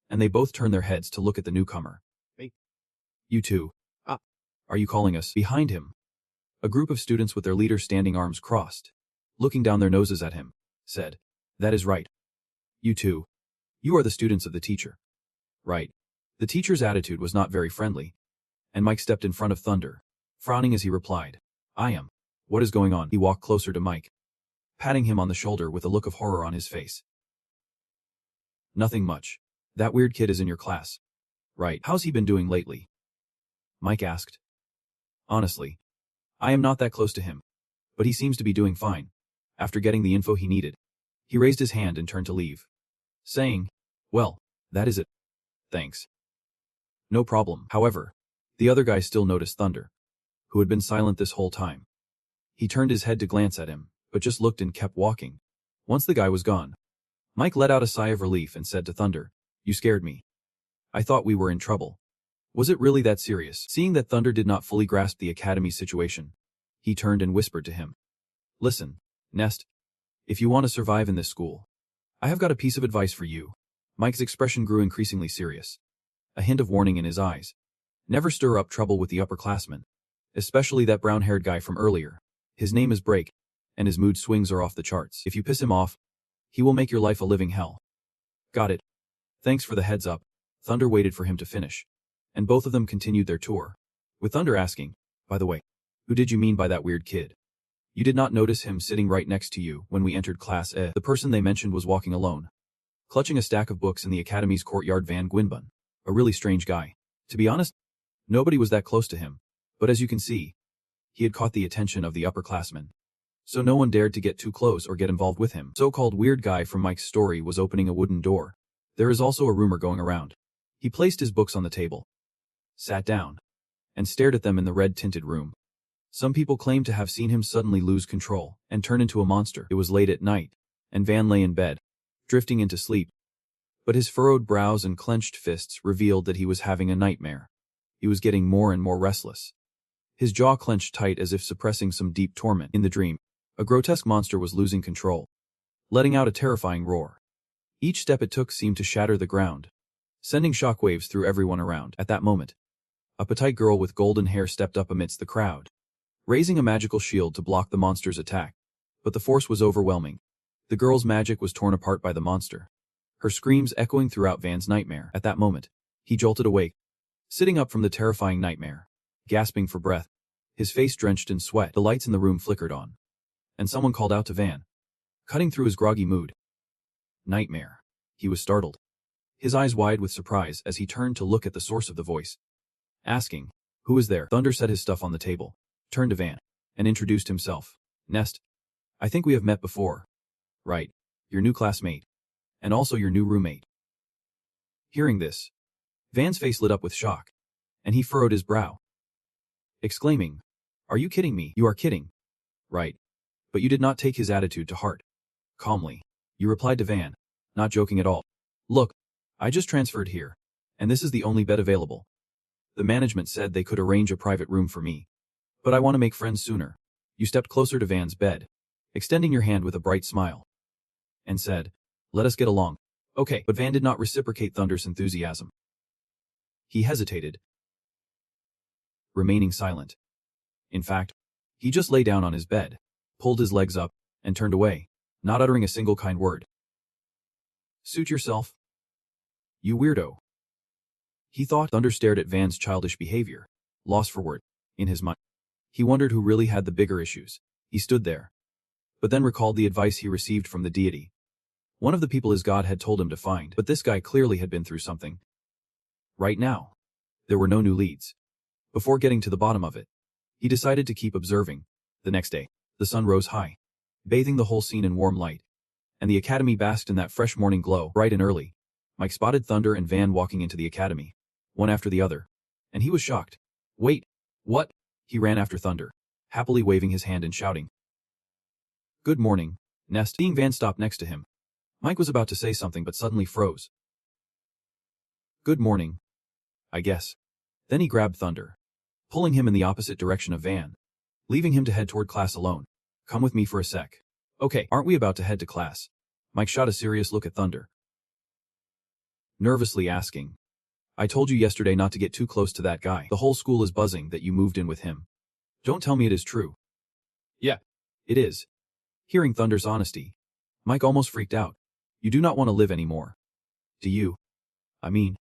and they both turn their heads to look at the newcomer. Hey. You two. Are you calling us? Behind him, a group of students with their leader standing arms crossed, looking down their noses at him, said, That is right. You two. You are the students of the teacher. Right. The teacher's attitude was not very friendly, and Mike stepped in front of Thunder, frowning as he replied, I am. What is going on? He walked closer to Mike, patting him on the shoulder with a look of horror on his face. Nothing much. That weird kid is in your class. Right. How's he been doing lately? Mike asked. Honestly, I am not that close to him, but he seems to be doing fine. After getting the info he needed, he raised his hand and turned to leave, saying, Well, that is it. Thanks. No problem. However, the other guy still noticed Thunder, who had been silent this whole time. He turned his head to glance at him, but just looked and kept walking. Once the guy was gone, Mike let out a sigh of relief and said to Thunder, You scared me. I thought we were in trouble. Was it really that serious? Seeing that Thunder did not fully grasp the academy's situation, he turned and whispered to him. Listen, Nest. If you want to survive in this school, I have got a piece of advice for you. Mike's expression grew increasingly serious, a hint of warning in his eyes. Never stir up trouble with the upperclassmen, especially that brown-haired guy from earlier. His name is Break, and his mood swings are off the charts. If you piss him off, he will make your life a living hell. Got it. Thanks for the heads up. Thunder waited for him to finish, and both of them continued their tour, with Thunder asking, By the way, who did you mean by that weird kid? You did not notice him sitting right next to you when we entered class A. The person they mentioned was walking alone, clutching a stack of books in the academy's courtyard. Van Gwynbun, a really strange guy. To be honest, nobody was that close to him, but as you can see, he had caught the attention of the upperclassmen, so no one dared to get too close or get involved with him. So-called weird guy from Mike's story was opening a wooden door. There is also a rumor going around. He placed his books on the table, sat down, and stared at them in the red-tinted room. Some people claim to have seen him suddenly lose control and turn into a monster. It was late at night, and Van lay in bed, drifting into sleep. But his furrowed brows and clenched fists revealed that he was having a nightmare. He was getting more and more restless. His jaw clenched tight as if suppressing some deep torment. In the dream, a grotesque monster was losing control, letting out a terrifying roar. Each step it took seemed to shatter the ground, sending shockwaves through everyone around. At that moment, a petite girl with golden hair stepped up amidst the crowd, raising a magical shield to block the monster's attack. But the force was overwhelming. The girl's magic was torn apart by the monster, her screams echoing throughout Van's nightmare. At that moment, he jolted awake, sitting up from the terrifying nightmare, gasping for breath, his face drenched in sweat. The lights in the room flickered on, and someone called out to Van, cutting through his groggy mood. Nightmare. He was startled, his eyes wide with surprise as he turned to look at the source of the voice, asking, Who is there? Thunder set his stuff on the table, turned to Van, and introduced himself. Nest. I think we have met before. Right. Your new classmate. And also your new roommate. Hearing this, Van's face lit up with shock, and he furrowed his brow, exclaiming, Are you kidding me? You are kidding. Right. But you did not take his attitude to heart. Calmly, you replied to Van, not joking at all. Look, I just transferred here, and this is the only bed available. The management said they could arrange a private room for me, but I want to make friends sooner. You stepped closer to Van's bed, extending your hand with a bright smile, and said, Let us get along. Okay. But Van did not reciprocate Thunder's enthusiasm. He hesitated, remaining silent. In fact, he just lay down on his bed, pulled his legs up, and turned away, not uttering a single kind word. Suit yourself. You weirdo. He thought. Thunder stared at Van's childish behavior, lost for word. In his mind, he wondered who really had the bigger issues. He stood there, but then recalled the advice he received from the deity. One of the people his god had told him to find, but this guy clearly had been through something. Right now, there were no new leads. Before getting to the bottom of it, he decided to keep observing. The next day, the sun rose high, bathing the whole scene in warm light, and the academy basked in that fresh morning glow. Bright and early, Mike spotted Thunder and Van walking into the academy, one after the other, and he was shocked. Wait, what? He ran after Thunder, happily waving his hand and shouting, "Good morning, Nest." Seeing Van stop next to him, Mike was about to say something but suddenly froze. "Good morning, I guess." Then he grabbed Thunder, pulling him in the opposite direction of Van, leaving him to head toward class alone. "Come with me for a sec." "Okay, aren't we about to head to class?" Mike shot a serious look at Thunder, nervously asking, "I told you yesterday not to get too close to that guy. The whole school is buzzing that you moved in with him. Don't tell me it is true." "Yeah, it is." Hearing Thunder's honesty, Mike almost freaked out. "You do not want to live anymore, do you? I mean,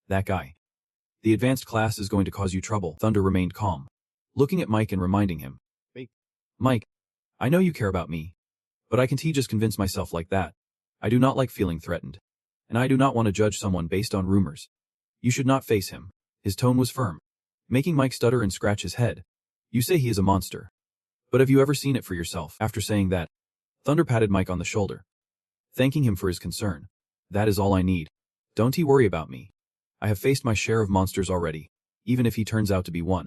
that guy. The advanced class is going to cause you trouble." Thunder remained calm, looking at Mike and reminding him, "Hey, Mike, I know you care about me, but I can't just convince myself like that. I do not like feeling threatened, and I do not want to judge someone based on rumors. You should not face him." His tone was firm, making Mike stutter and scratch his head. "You say he is a monster, but have you ever seen it for yourself?" After saying that, Thunder patted Mike on the shoulder, thanking him for his concern. "That is all I need. Don't you worry about me. I have faced my share of monsters already, even if he turns out to be one.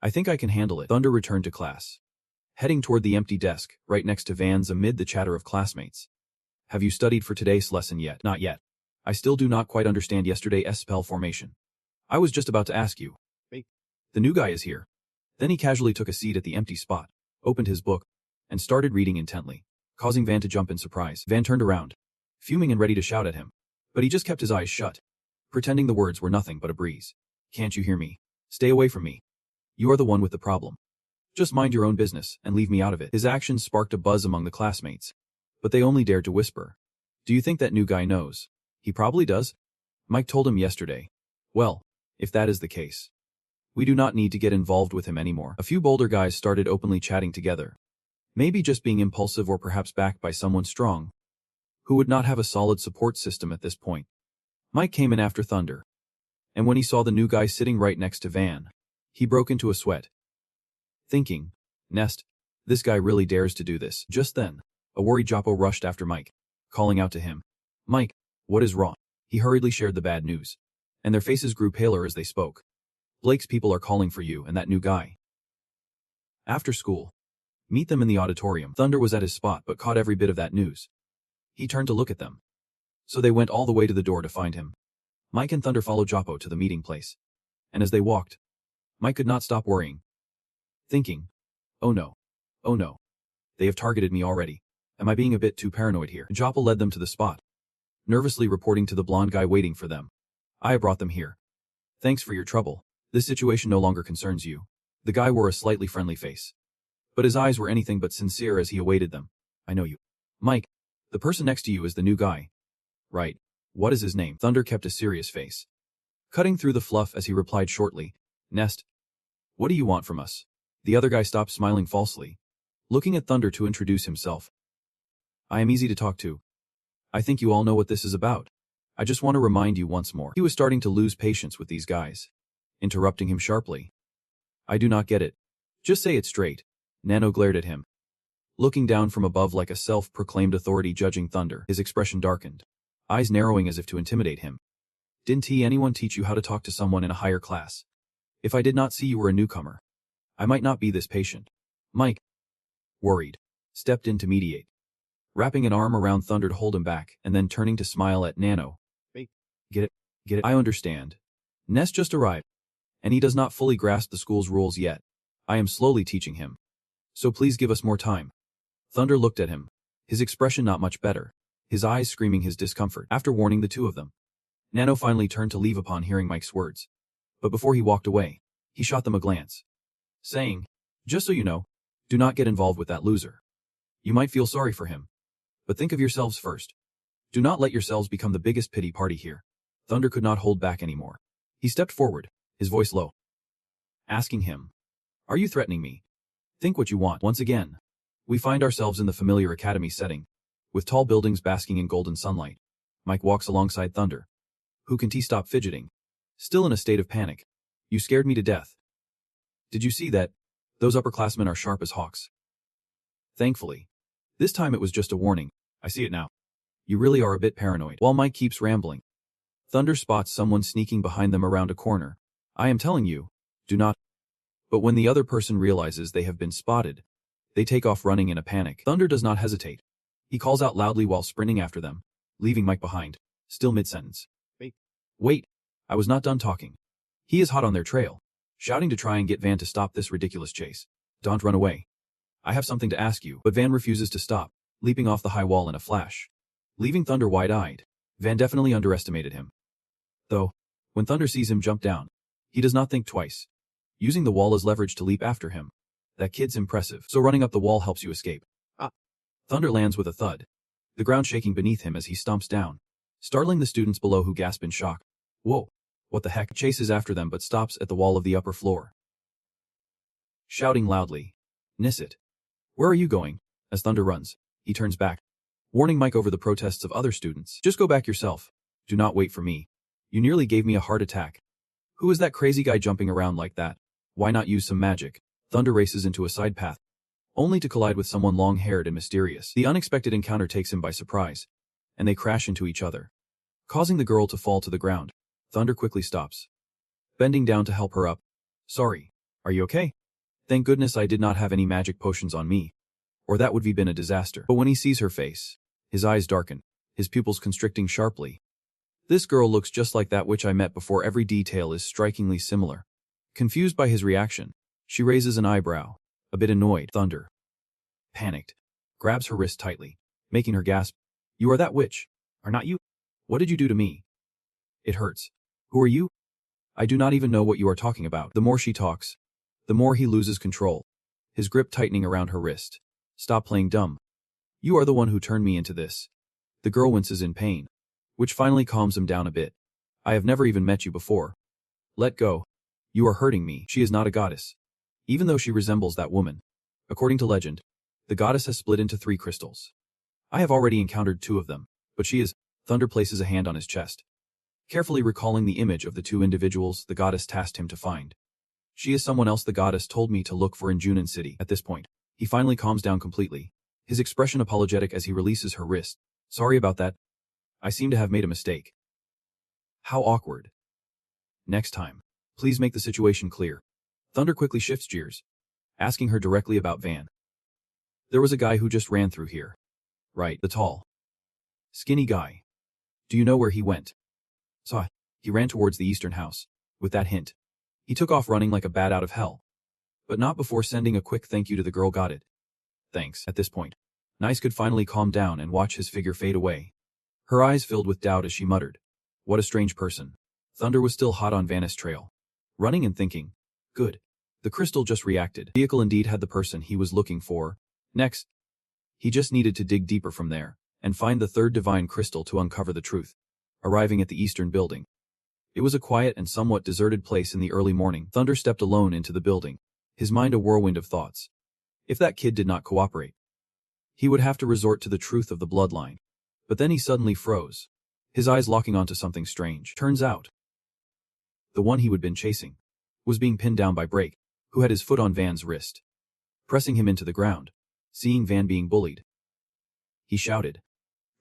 I think I can handle it." Thunder returned to class, heading toward the empty desk, right next to Van's amid the chatter of classmates. "Have you studied for today's lesson yet?" "Not yet. I still do not quite understand yesterday's spell formation. I was just about to ask you. Hey, the new guy is here." Then he casually took a seat at the empty spot, opened his book, and started reading intently, causing Van to jump in surprise. Van turned around, fuming and ready to shout at him, but he just kept his eyes shut, pretending the words were nothing but a breeze. "Can't you hear me? Stay away from me. You are the one with the problem. Just mind your own business and leave me out of it." His actions sparked a buzz among the classmates, but they only dared to whisper, "Do you think that new guy knows?" "He probably does. Mike told him yesterday." "Well, if that is the case, we do not need to get involved with him anymore." A few bolder guys started openly chatting together, maybe just being impulsive or perhaps backed by someone strong, who would not have a solid support system at this point. Mike came in after Thunder, and when he saw the new guy sitting right next to Van, he broke into a sweat, thinking, "Nest, this guy really dares to do this." Just then, a worried Joppo rushed after Mike, calling out to him, "Mike, what is wrong?" He hurriedly shared the bad news, and their faces grew paler as they spoke. "Blake's people are calling for you and that new guy. After school. Meet them in the auditorium." Thunder was at his spot but caught every bit of that news. He turned to look at them, so they went all the way to the door to find him. Mike and Thunder followed Joppo to the meeting place, and as they walked, Mike could not stop worrying, thinking, oh no, they have targeted me already. Am I being a bit too paranoid here?" Joppo led them to the spot, nervously reporting to the blonde guy waiting for them, "I brought them here. Thanks for your trouble. This situation no longer concerns you." The guy wore a slightly friendly face, but his eyes were anything but sincere as he awaited them. "I know you. Mike, the person next to you is the new guy, right? What is his name?" Thunder kept a serious face, cutting through the fluff as he replied shortly, "Nest. What do you want from us?" The other guy stopped smiling falsely, looking at Thunder to introduce himself. "I am easy to talk to. I think you all know what this is about. I just want to remind you once more." He was starting to lose patience with these guys, interrupting him sharply. "I do not get it. Just say it straight." Nano glared at him, looking down from above like a self-proclaimed authority judging Thunder. His expression darkened, eyes narrowing as if to intimidate him. "Didn't anyone teach you how to talk to someone in a higher class? If I did not see you were a newcomer, I might not be this patient." Mike, worried, stepped in to mediate, wrapping an arm around Thunder to hold him back and then turning to smile at Nano. "Hey, get it? I understand. Nest just arrived, and he does not fully grasp the school's rules yet. I am slowly teaching him. So please give us more time." Thunder looked at him, his expression not much better, his eyes screaming his discomfort. After warning the two of them, Nano finally turned to leave upon hearing Mike's words. But before he walked away, he shot them a glance, saying, "Just so you know, do not get involved with that loser. You might feel sorry for him, but think of yourselves first. Do not let yourselves become the biggest pity party here." Thunder could not hold back anymore. He stepped forward, his voice low, asking him, "Are you threatening me? Think what you want." Once again, we find ourselves in the familiar academy setting, with tall buildings basking in golden sunlight. Mike walks alongside Thunder. "Who can stop fidgeting?" Still in a state of panic. "You scared me to death. Did you see that? Those upperclassmen are sharp as hawks." Thankfully, this time it was just a warning. "I see it now. You really are a bit paranoid." While Mike keeps rambling, Thunder spots someone sneaking behind them around a corner. "I am telling you, do not." But when the other person realizes they have been spotted, they take off running in a panic. Thunder does not hesitate. He calls out loudly while sprinting after them, leaving Mike behind, still mid-sentence. Wait, I was not done talking. He is hot on their trail, shouting to try and get Van to stop this ridiculous chase. "Don't run away. I have something to ask you." But Van refuses to stop, leaping off the high wall in a flash, leaving Thunder wide-eyed. Van definitely underestimated him. Though, when Thunder sees him jump down, he does not think twice, using the wall as leverage to leap after him. That kid's impressive. So running up the wall helps you escape. Thunder lands with a thud, the ground shaking beneath him as he stomps down, startling the students below who gasp in shock. "Whoa, what the heck?" Chases after them but stops at the wall of the upper floor, shouting loudly, "Nissit, where are you going?" As Thunder runs, he turns back, warning Mike over the protests of other students. "Just go back yourself. Do not wait for me. You nearly gave me a heart attack. Who is that crazy guy jumping around like that? Why not use some magic?" Thunder races into a side path, only to collide with someone long-haired and mysterious. The unexpected encounter takes him by surprise, and they crash into each other, causing the girl to fall to the ground. Thunder quickly stops, bending down to help her up. "Sorry, are you okay?" "Thank goodness I did not have any magic potions on me, or that would have been a disaster." But when he sees her face, his eyes darken, his pupils constricting sharply. This girl looks just like that witch I met before. Every detail is strikingly similar. Confused by his reaction, she raises an eyebrow, a bit annoyed. Thunder, panicked, grabs her wrist tightly, making her gasp. "You are that witch, are not you? What did you do to me? It hurts. Who are you?" "I do not even know what you are talking about." The more she talks, the more he loses control, his grip tightening around her wrist. "Stop playing dumb. You are the one who turned me into this." The girl winces in pain, which finally calms him down a bit. "I have never even met you before. Let go. You are hurting me." She is not a goddess, even though she resembles that woman. According to legend, the goddess has split into 3 crystals. I have already encountered 2 of them, but she is... Thunder places a hand on his chest, carefully recalling the image of the 2 individuals the goddess tasked him to find. "She is someone else the goddess told me to look for in Junin City." At this point, he finally calms down completely, his expression apologetic as he releases her wrist. "Sorry about that. I seem to have made a mistake." How awkward. Next time, please make the situation clear. Thunder quickly shifts gears, asking her directly about Van. "There was a guy who just ran through here. Right, the tall, skinny guy. Do you know where he went?" "Saw. He ran towards the eastern house." With that hint, he took off running like a bat out of hell. But not before sending a quick thank you to the girl. "Got it. Thanks." At this point, Nice could finally calm down and watch his figure fade away. Her eyes filled with doubt as she muttered, "What a strange person." Thunder was still hot on Van's trail, running and thinking, "Good. The crystal just reacted." The vehicle indeed had the person he was looking for. Next, he just needed to dig deeper from there, and find the 3rd divine crystal to uncover the truth. Arriving at the eastern building, it was a quiet and somewhat deserted place in the early morning. Thunder stepped alone into the building, his mind a whirlwind of thoughts. If that kid did not cooperate, he would have to resort to the truth of the bloodline. But then he suddenly froze, his eyes locking onto something strange. Turns out, the one he had been chasing was being pinned down by Brake, who had his foot on Van's wrist, pressing him into the ground. Seeing Van being bullied, he shouted,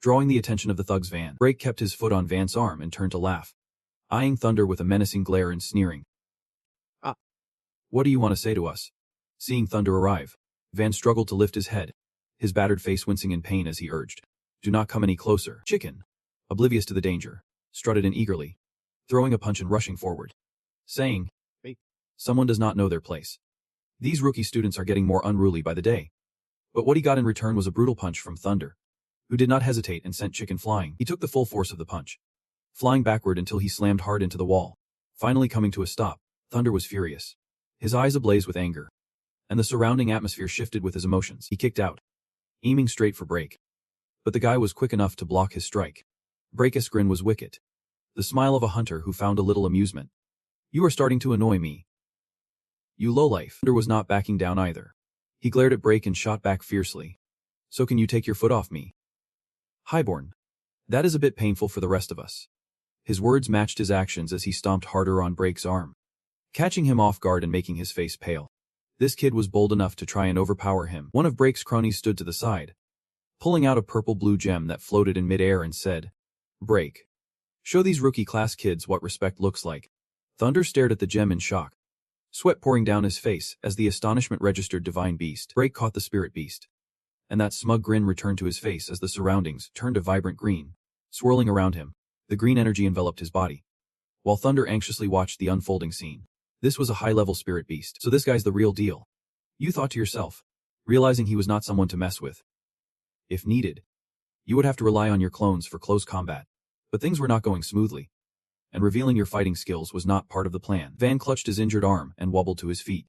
drawing the attention of the thugs. Brake kept his foot on Van's arm and turned to laugh, eyeing Thunder with a menacing glare and sneering. What do you want to say to us?" Seeing Thunder arrive, Van struggled to lift his head, his battered face wincing in pain as he urged, "Do not come any closer." Chicken, oblivious to the danger, strutted in eagerly, throwing a punch and rushing forward, saying, "Hey, someone does not know their place. These rookie students are getting more unruly by the day." But what he got in return was a brutal punch from Thunder, who did not hesitate and sent Chicken flying. He took the full force of the punch, flying backward until he slammed hard into the wall. Finally coming to a stop, Thunder was furious, his eyes ablaze with anger, and the surrounding atmosphere shifted with his emotions. He kicked out, aiming straight for Brake. But the guy was quick enough to block his strike. Brake's grin was wicked, the smile of a hunter who found a little amusement. You are starting to annoy me. You lowlife. Thunder was not backing down either. He glared at Blake and shot back fiercely. So can you take your foot off me? Highborn. That is a bit painful for the rest of us. His words matched his actions as he stomped harder on Blake's arm, catching him off guard and making his face pale. This kid was bold enough to try and overpower him. One of Blake's cronies stood to the side, pulling out a purple-blue gem that floated in midair and said, "Blake, show these rookie-class kids what respect looks like." Thunder stared at the gem in shock, sweat pouring down his face as the astonishment registered divine beast. Blake caught the spirit beast, and that smug grin returned to his face as the surroundings turned a vibrant green, swirling around him. The green energy enveloped his body, while Thunder anxiously watched the unfolding scene. This was a high-level spirit beast, so this guy's the real deal. You thought to yourself, realizing he was not someone to mess with. If needed, you would have to rely on your clones for close combat. But things were not going smoothly, and revealing your fighting skills was not part of the plan. Van clutched his injured arm and wobbled to his feet,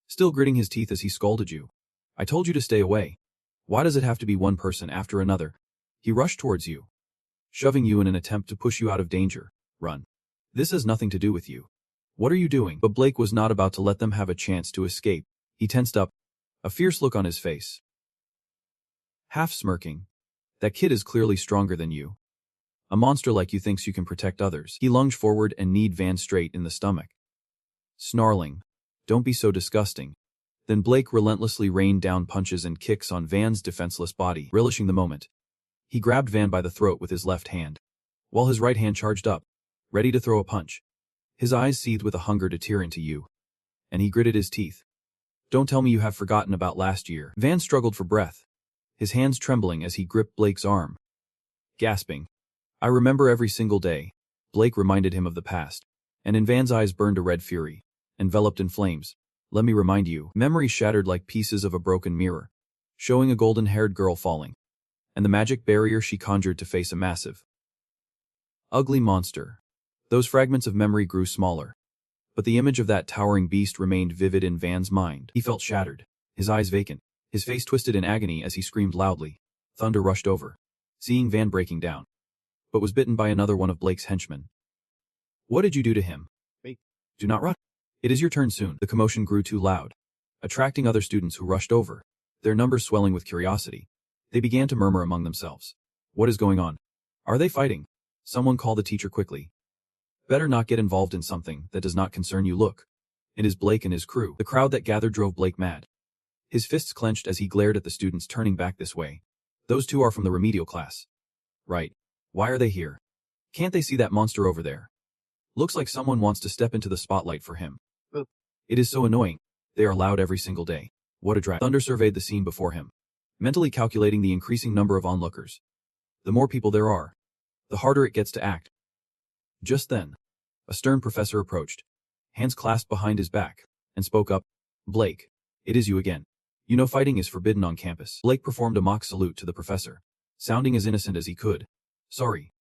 still gritting his teeth as he scolded you. I told you to stay away. Why does it have to be one person after another? He rushed towards you, shoving you in an attempt to push you out of danger. Run. This has nothing to do with you. What are you doing? But Blake was not about to let them have a chance to escape. He tensed up, a fierce look on his face, half smirking. That kid is clearly stronger than you. A monster like you thinks you can protect others. He lunged forward and kneed Van straight in the stomach, snarling, "Don't be so disgusting." Then Blake relentlessly rained down punches and kicks on Van's defenseless body, relishing the moment. He grabbed Van by the throat with his left hand, while his right hand charged up, ready to throw a punch. His eyes seethed with a hunger to tear into you, and he gritted his teeth. Don't tell me you have forgotten about last year. Van struggled for breath, his hands trembling as he gripped Blake's arm, gasping. I remember every single day. Blake reminded him of the past, and in Van's eyes burned a red fury, enveloped in flames. Let me remind you. Memory shattered like pieces of a broken mirror, showing a golden-haired girl falling, and the magic barrier she conjured to face a massive, ugly monster. Those fragments of memory grew smaller, but the image of that towering beast remained vivid in Van's mind. He felt shattered, his eyes vacant, his face twisted in agony as he screamed loudly. Thunder rushed over, seeing Van breaking down, but was bitten by another one of Blake's henchmen. What did you do to him? Wait, do not run. It is your turn soon. The commotion grew too loud, attracting other students who rushed over, their numbers swelling with curiosity. They began to murmur among themselves. What is going on? Are they fighting? Someone call the teacher quickly. Better not get involved in something that does not concern you. Look. It is Blake and his crew. The crowd that gathered drove Blake mad. His fists clenched as he glared at the students turning back this way. Those two are from the remedial class. Right. Why are they here? Can't they see that monster over there? Looks like someone wants to step into the spotlight for him. It is so annoying. They are loud every single day. What a drag. Thunder surveyed the scene before him, mentally calculating the increasing number of onlookers. The more people there are, the harder it gets to act. Just then, a stern professor approached, hands clasped behind his back, and spoke up. Blake, it is you again. You know fighting is forbidden on campus. Blake performed a mock salute to the professor, sounding as innocent as he could. Sorry.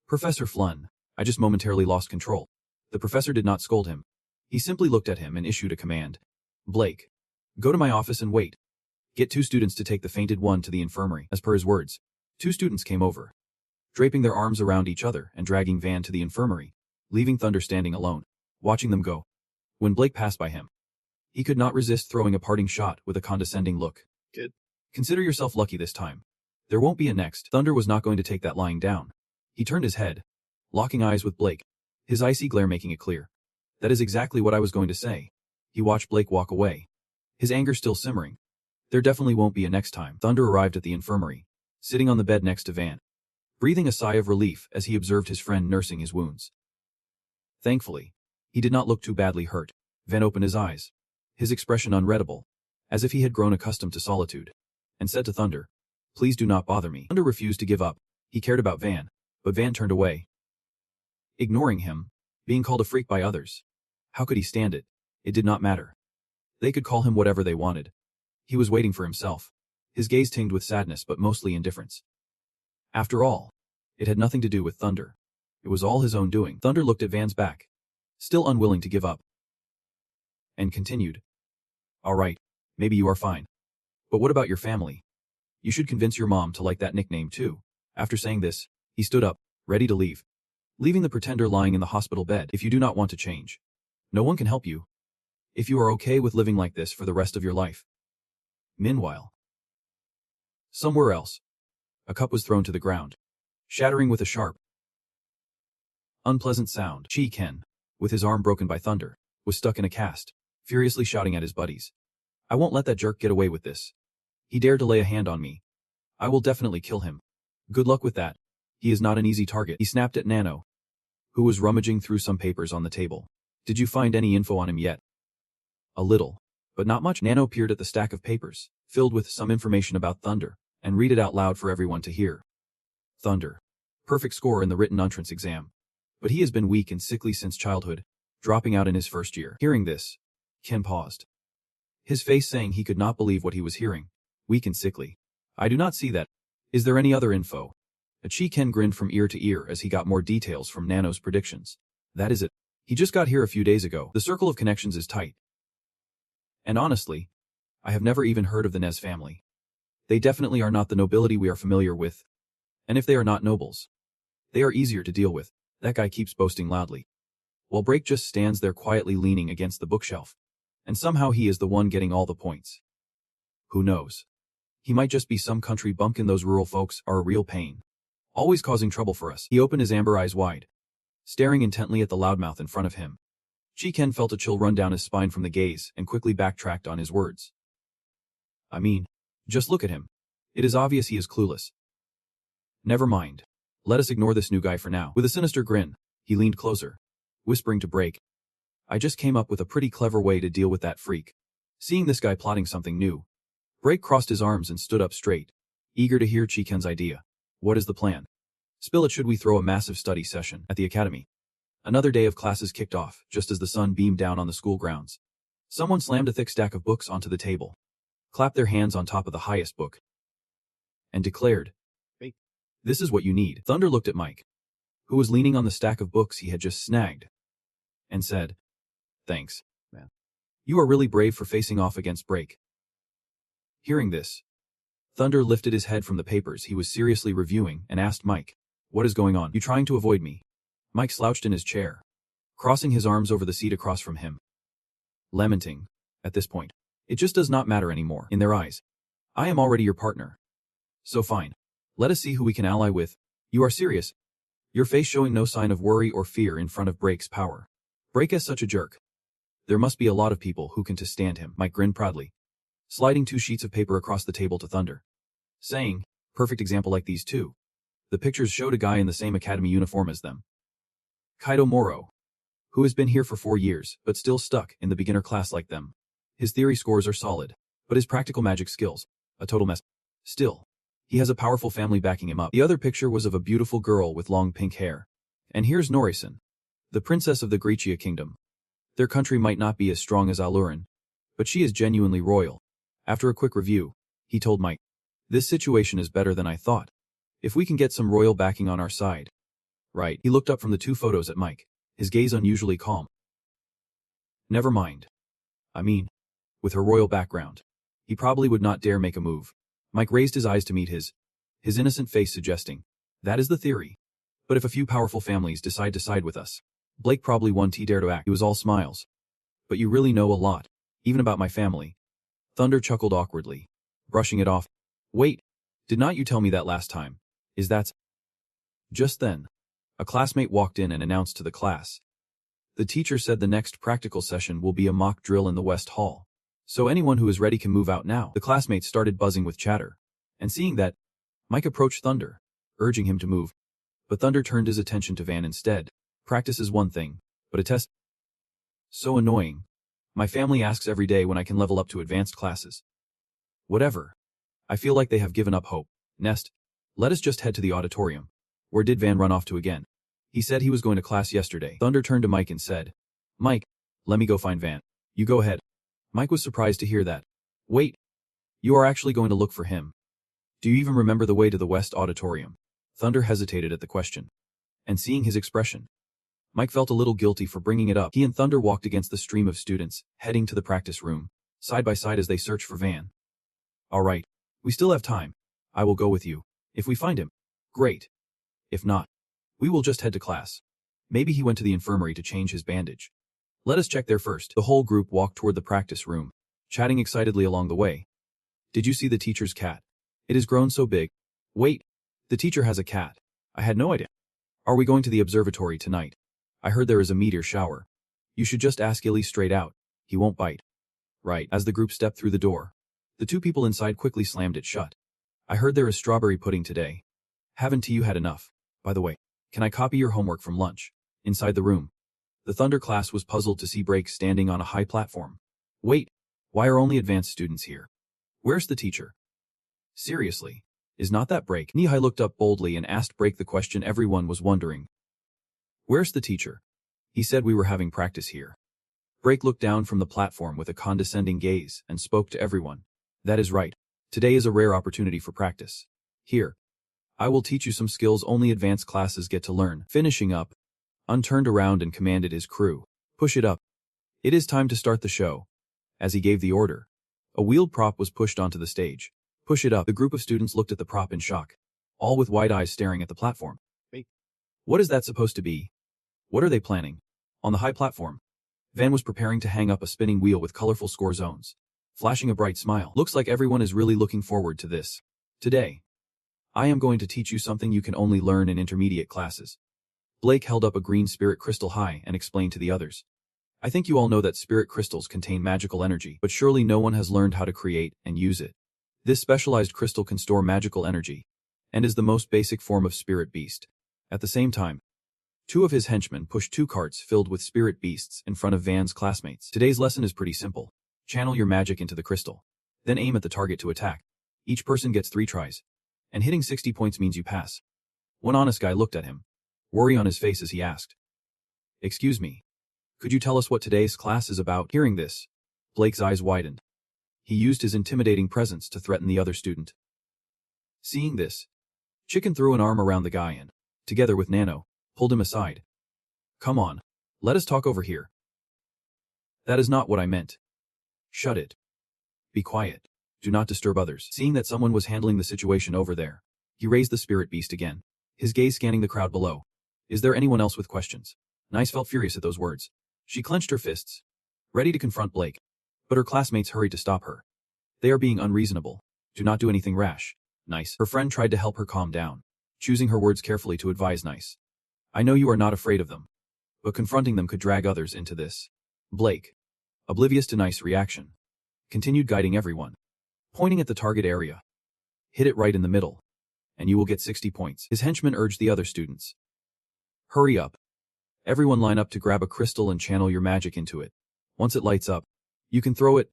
Professor Flunn, I just momentarily lost control. The professor did not scold him. He simply looked at him and issued a command. Blake, go to my office and wait. Get 2 students to take the fainted one to the infirmary. As per his words, 2 students came over, draping their arms around each other and dragging Van to the infirmary, leaving Thunder standing alone, watching them go. When Blake passed by him, he could not resist throwing a parting shot with a condescending look. Kid, consider yourself lucky this time. There won't be a next. Thunder was not going to take that lying down. He turned his head, locking eyes with Blake, his icy glare making it clear. That is exactly what I was going to say. He watched Blake walk away, his anger still simmering. There definitely won't be a next time. Thunder arrived at the infirmary, sitting on the bed next to Van, breathing a sigh of relief as he observed his friend nursing his wounds. Thankfully, he did not look too badly hurt. Van opened his eyes, his expression unreadable, as if he had grown accustomed to solitude, and said to Thunder, Please do not bother me. Thunder refused to give up. He cared about Van, but Van turned away, ignoring him, being called a freak by others. How could he stand it? It did not matter. They could call him whatever they wanted. He was waiting for himself, his gaze tinged with sadness but mostly indifference. After all, it had nothing to do with Thunder. It was all his own doing. Thunder looked at Van's back, still unwilling to give up, and continued. All right, maybe you are fine. But what about your family? You should convince your mom to like that nickname too. After saying this, he stood up, ready to leave. leaving the pretender lying in the hospital bed. If you do not want to change, no one can help you. If you are okay with living like this for the rest of your life. Meanwhile, somewhere else, a cup was thrown to the ground, shattering with a sharp, unpleasant sound. Chi Ken, with his arm broken by thunder, was stuck in a cast, furiously shouting at his buddies. I won't let that jerk get away with this. He dared to lay a hand on me. I will definitely kill him. Good luck with that. He is not an easy target. He snapped at Nano, who was rummaging through some papers on the table. Did you find any info on him yet? A little, but not much. Nano peered at the stack of papers, filled with some information about Thunder, and read it out loud for everyone to hear. Thunder. Perfect score in the written entrance exam. But he has been weak and sickly since childhood, dropping out in his first year. Hearing this, Ken paused, his face saying he could not believe what he was hearing. Weak and sickly. I do not see that. Is there any other info? Chi Ken grinned from ear to ear as he got more details from Nano's predictions. That is it. He just got here a few days ago. The circle of connections is tight. And honestly, I have never even heard of the Nez family. They definitely are not the nobility we are familiar with. And if they are not nobles, they are easier to deal with. That guy keeps boasting loudly, while Break just stands there quietly leaning against the bookshelf. And somehow he is the one getting all the points. Who knows? He might just be some country bumpkin. Those rural folks are a real pain, always causing trouble for us. He opened his amber eyes wide, staring intently at the loudmouth in front of him. Chi Ken felt a chill run down his spine from the gaze and quickly backtracked on his words. I mean, just look at him. It is obvious he is clueless. Never mind. Let us ignore this new guy for now. With a sinister grin, he leaned closer, whispering to Break. I just came up with a pretty clever way to deal with that freak. Seeing this guy plotting something new, Break crossed his arms and stood up straight, eager to hear Chi Ken's idea. What is the plan? Spill it. Should we throw a massive study session at the academy? Another day of classes kicked off, just as the sun beamed down on the school grounds. Someone slammed a thick stack of books onto the table, clapped their hands on top of the highest book, and declared, "Hey, this is what you need." Thunder looked at Mike, who was leaning on the stack of books he had just snagged, and said, Thanks, man. You are really brave for facing off against Break. Hearing this, Thunder lifted his head from the papers he was seriously reviewing and asked Mike, What is going on? You trying to avoid me? Mike slouched in his chair, crossing his arms over the seat across from him, lamenting. At this point, it just does not matter anymore. In their eyes, I am already your partner. So fine. Let us see who we can ally with. You are serious? Your face showing no sign of worry or fear in front of Break's power. Break is such a jerk. There must be a lot of people who can to stand him. Mike grinned proudly, sliding 2 sheets of paper across the table to Thunder, saying, Perfect example like these two. The pictures showed a guy in the same academy uniform as them. Kaido Moro, who has been here for 4 years, but still stuck in the beginner class like them. His theory scores are solid, but his practical magic skills, a total mess. Still, he has a powerful family backing him up. The other picture was of a beautiful girl with long pink hair. And here's Norisen, the princess of the Grichia kingdom. Their country might not be as strong as Alurin, but she is genuinely royal. After a quick review, he told Mike, This situation is better than I thought. If we can get some royal backing on our side. Right. He looked up from the 2 photos at Mike, his gaze unusually calm. Never mind. I mean, with her royal background, he probably would not dare make a move. Mike raised his eyes to meet his innocent face, suggesting, That is the theory. But if a few powerful families decide to side with us, Blake probably won't dare to act. He was all smiles. But you really know a lot, even about my family. Thunder chuckled awkwardly, brushing it off. Wait, did not you tell me that last time? Is that... Just then, a classmate walked in and announced to the class. The teacher said the next practical session will be a mock drill in the West Hall. So anyone who is ready can move out now. The classmates started buzzing with chatter. And seeing that, Mike approached Thunder, urging him to move. But Thunder turned his attention to Van instead. Practice is one thing, but a test? So annoying. My family asks every day when I can level up to advanced classes. Whatever. I feel like they have given up hope. Nest, let us just head to the auditorium. Where did Van run off to again? He said he was going to class yesterday. Thunder turned to Mike and said, Mike, let me go find Van. You go ahead. Mike was surprised to hear that. Wait. You are actually going to look for him? Do you even remember the way to the West Auditorium? Thunder hesitated at the question. And seeing his expression, Mike felt a little guilty for bringing it up. He and Thunder walked against the stream of students, heading to the practice room, side by side as they searched for Van. All right. We still have time. I will go with you. If we find him, great. If not, we will just head to class. Maybe he went to the infirmary to change his bandage. Let us check there first. The whole group walked toward the practice room, chatting excitedly along the way. Did you see the teacher's cat? It has grown so big. Wait, the teacher has a cat. I had no idea. Are we going to the observatory tonight? I heard there is a meteor shower. You should just ask Illy straight out. He won't bite. Right. As the group stepped through the door, the two people inside quickly slammed it shut. I heard there is strawberry pudding today. Haven't you had enough? By the way, can I copy your homework from lunch? Inside the room, the Thunder class was puzzled to see Break standing on a high platform. Wait, why are only advanced students here? Where's the teacher? Seriously, is not that Break? Nihai looked up boldly and asked Break the question everyone was wondering. Where's the teacher? He said we were having practice here. Break looked down from the platform with a condescending gaze and spoke to everyone. That is right. Today is a rare opportunity for practice. Here, I will teach you some skills only advanced classes get to learn. Finishing up, Un turned around and commanded his crew, push it up. It is time to start the show. As he gave the order, a wheeled prop was pushed onto the stage. Push it up. The group of students looked at the prop in shock, all with wide eyes staring at the platform. Wait, what is that supposed to be? What are they planning? On the high platform, Van was preparing to hang up a spinning wheel with colorful score zones, flashing a bright smile. Looks like everyone is really looking forward to this. Today, I am going to teach you something you can only learn in intermediate classes. Blake held up a green spirit crystal high and explained to the others. I think you all know that spirit crystals contain magical energy, but surely no one has learned how to create and use it. This specialized crystal can store magical energy, and is the most basic form of spirit beast. At the same time, two of his henchmen pushed 2 carts filled with spirit beasts in front of Van's classmates. Today's lesson is pretty simple. Channel your magic into the crystal, then aim at the target to attack. Each person gets 3 tries, and hitting 60 points means you pass. One honest guy looked at him, worry on his face as he asked, "Excuse me, could you tell us what today's class is about?" Hearing this, Blake's eyes widened. He used his intimidating presence to threaten the other student. Seeing this, Chicken threw an arm around the guy and, together with Nano, pulled him aside. Come on, let us talk over here. That is not what I meant. Shut it. Be quiet. Do not disturb others. Seeing that someone was handling the situation over there, he raised the spirit beast again, his gaze scanning the crowd below. Is there anyone else with questions? Nice felt furious at those words. She clenched her fists, ready to confront Blake, but her classmates hurried to stop her. They are being unreasonable. Do not do anything rash. Nice. Her friend tried to help her calm down, choosing her words carefully to advise Nice. I know you are not afraid of them, but confronting them could drag others into this. Blake, oblivious to Nice's reaction, continued guiding everyone, pointing at the target area. Hit it right in the middle, and you will get 60 points. His henchman urged the other students. Hurry up. Everyone line up to grab a crystal and channel your magic into it. Once it lights up, you can throw it.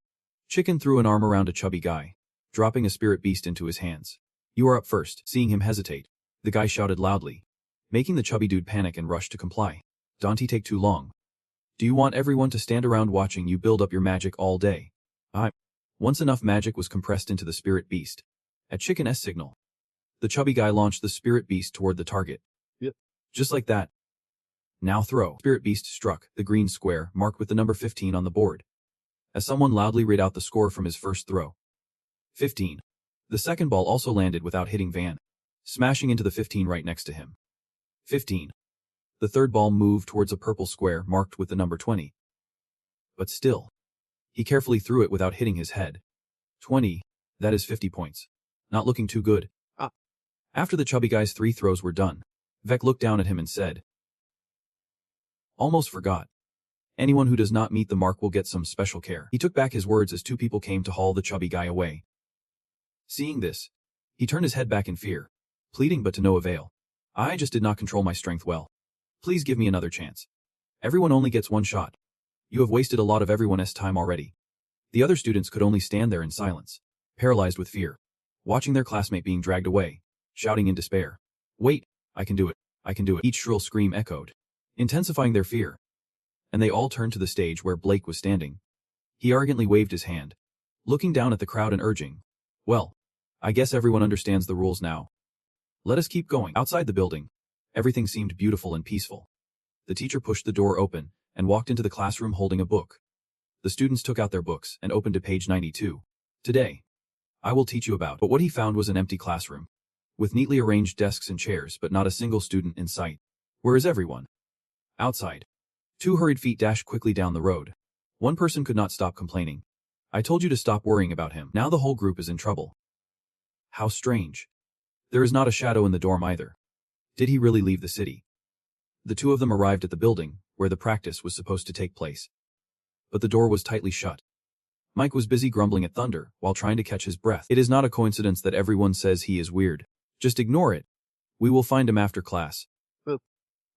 Chicken threw an arm around a chubby guy, dropping a spirit beast into his hands. You are up first. Seeing him hesitate, the guy shouted loudly, making the chubby dude panic and rush to comply. Don't take too long. Do you want everyone to stand around watching you build up your magic all day? Once enough magic was compressed into the spirit beast, at Chicken's signal, the chubby guy launched the spirit beast toward the target. Yep. Just like that. Now throw. Spirit beast struck the green square marked with the number 15 on the board, as someone loudly read out the score from his first throw. 15. The second ball also landed without hitting Van, smashing into the 15 right next to him. 15. The third ball moved towards a purple square marked with the number 20. But still, he carefully threw it without hitting his head. 20. That is 50 points. Not looking too good. After the chubby guy's 3 throws were done, Vec looked down at him and said, Almost forgot. Anyone who does not meet the mark will get some special care. He took back his words as 2 people came to haul the chubby guy away. Seeing this, he turned his head back in fear, pleading but to no avail. I just did not control my strength well. Please give me another chance. Everyone only gets 1 shot. You have wasted a lot of everyone's time already. The other students could only stand there in silence, paralyzed with fear, watching their classmate being dragged away, shouting in despair. Wait, I can do it. I can do it. Each shrill scream echoed, intensifying their fear. And they all turned to the stage where Blake was standing. He arrogantly waved his hand, looking down at the crowd and urging, Well, I guess everyone understands the rules now. Let us keep going. Outside the building, everything seemed beautiful and peaceful. The teacher pushed the door open and walked into the classroom holding a book. The students took out their books and opened to page 92. Today, I will teach you about. But what he found was an empty classroom, with neatly arranged desks and chairs but not a single student in sight. Where is everyone? Outside, 2 hurried feet dashed quickly down the road. One person could not stop complaining. I told you to stop worrying about him. Now the whole group is in trouble. How strange. There is not a shadow in the dorm either. Did he really leave the city? The 2 of them arrived at the building, where the practice was supposed to take place. But the door was tightly shut. Mike was busy grumbling at Thunder, while trying to catch his breath. It is not a coincidence that everyone says he is weird. Just ignore it. We will find him after class. Boop.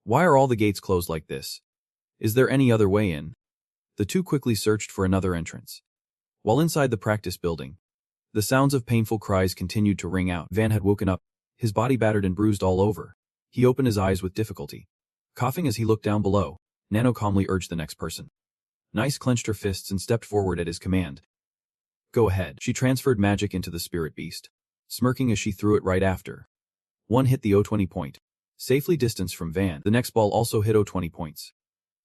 Why are all the gates closed like this? Is there any other way in? The 2 quickly searched for another entrance. While inside the practice building, the sounds of painful cries continued to ring out. Van had woken up, his body battered and bruised all over. He opened his eyes with difficulty. Coughing as he looked down below, Nano calmly urged the next person. Nice clenched her fists and stepped forward at his command. Go ahead. She transferred magic into the spirit beast, smirking as she threw it right after. One hit the O20 point, safely distanced from Van. The next ball also hit O20 points,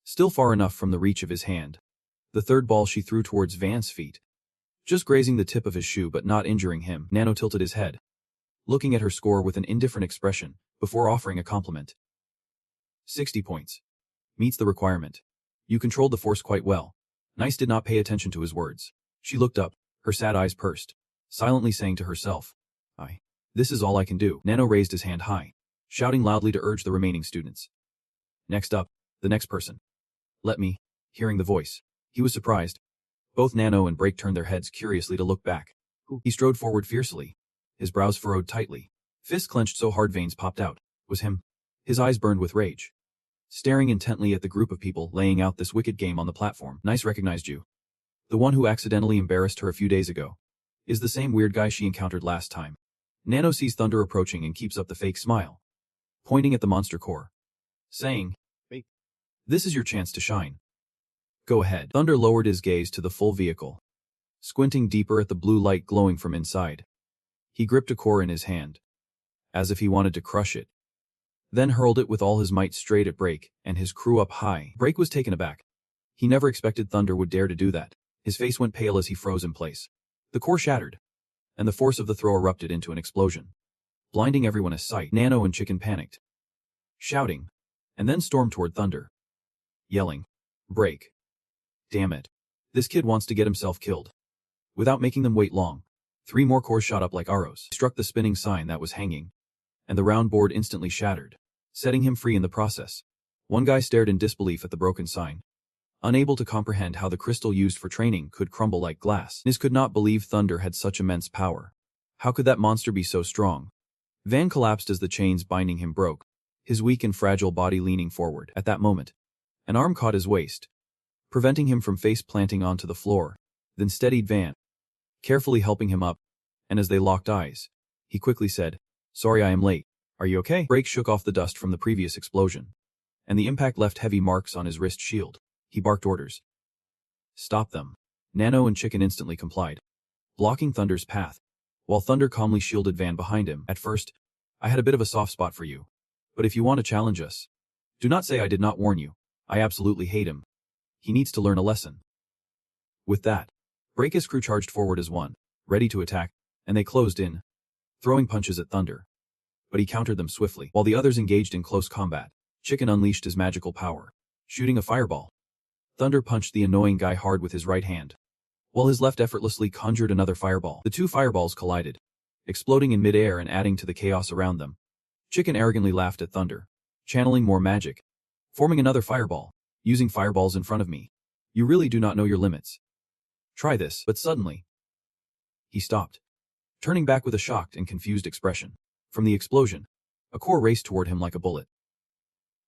still far enough from the reach of his hand. The third ball she threw towards Van's feet, just grazing the tip of his shoe but not injuring him. Nano tilted his head, looking at her score with an indifferent expression, before offering a compliment. 60 points. Meets the requirement. You controlled the force quite well. Nice did not pay attention to his words. She looked up, her sad eyes pursed, silently saying to herself, This is all I can do. Nano raised his hand high, shouting loudly to urge the remaining students. Next up, the next person. Let me. Hearing the voice, he was surprised. Both Nano and Break turned their heads curiously to look back. He strode forward fiercely, his brows furrowed tightly, fists clenched so hard veins popped out. Was him. His eyes burned with rage, staring intently at the group of people laying out this wicked game on the platform. Nice recognized you. The one who accidentally embarrassed her a few days ago is the same weird guy she encountered last time. Nano sees Thunder approaching and keeps up the fake smile, pointing at the monster core, saying, Wait. This is your chance to shine. Go ahead. Thunder lowered his gaze to the full vehicle, squinting deeper at the blue light glowing from inside. He gripped a core in his hand, as if he wanted to crush it, then hurled it with all his might straight at Break and his crew up high. Break was taken aback. He never expected Thunder would dare to do that. His face went pale as he froze in place. The core shattered, and the force of the throw erupted into an explosion, blinding everyone at sight. Nano and Chicken panicked, shouting, and then stormed toward Thunder, yelling, Break. Damn it. This kid wants to get himself killed. Without making them wait long, 3 more cores shot up like arrows, struck the spinning sign that was hanging, and the round board instantly shattered, setting him free in the process. One guy stared in disbelief at the broken sign, unable to comprehend how the crystal used for training could crumble like glass. Nis could not believe Thunder had such immense power. How could that monster be so strong? Van collapsed as the chains binding him broke, his weak and fragile body leaning forward. At that moment, an arm caught his waist, preventing him from face-planting onto the floor, then steadied Van, carefully helping him up, and as they locked eyes, he quickly said, Sorry I am late. Are you okay? Break shook off the dust from the previous explosion, and the impact left heavy marks on his wrist shield. He barked orders. Stop them. Nano and Chicken instantly complied, blocking Thunder's path, while Thunder calmly shielded Van behind him. At first, I had a bit of a soft spot for you, but if you want to challenge us, do not say I did not warn you. I absolutely hate him. He needs to learn a lesson. With that, Break's crew charged forward as one, ready to attack, and they closed in, throwing punches at Thunder. But he countered them swiftly. While the others engaged in close combat, Chicken unleashed his magical power, shooting a fireball. Thunder punched the annoying guy hard with his right hand, while his left effortlessly conjured another fireball. The 2 fireballs collided, exploding in midair and adding to the chaos around them. Chicken arrogantly laughed at Thunder, channeling more magic, forming another fireball, using fireballs in front of me. You really do not know your limits. Try this. But suddenly, he stopped, turning back with a shocked and confused expression. From the explosion, a core raced toward him like a bullet.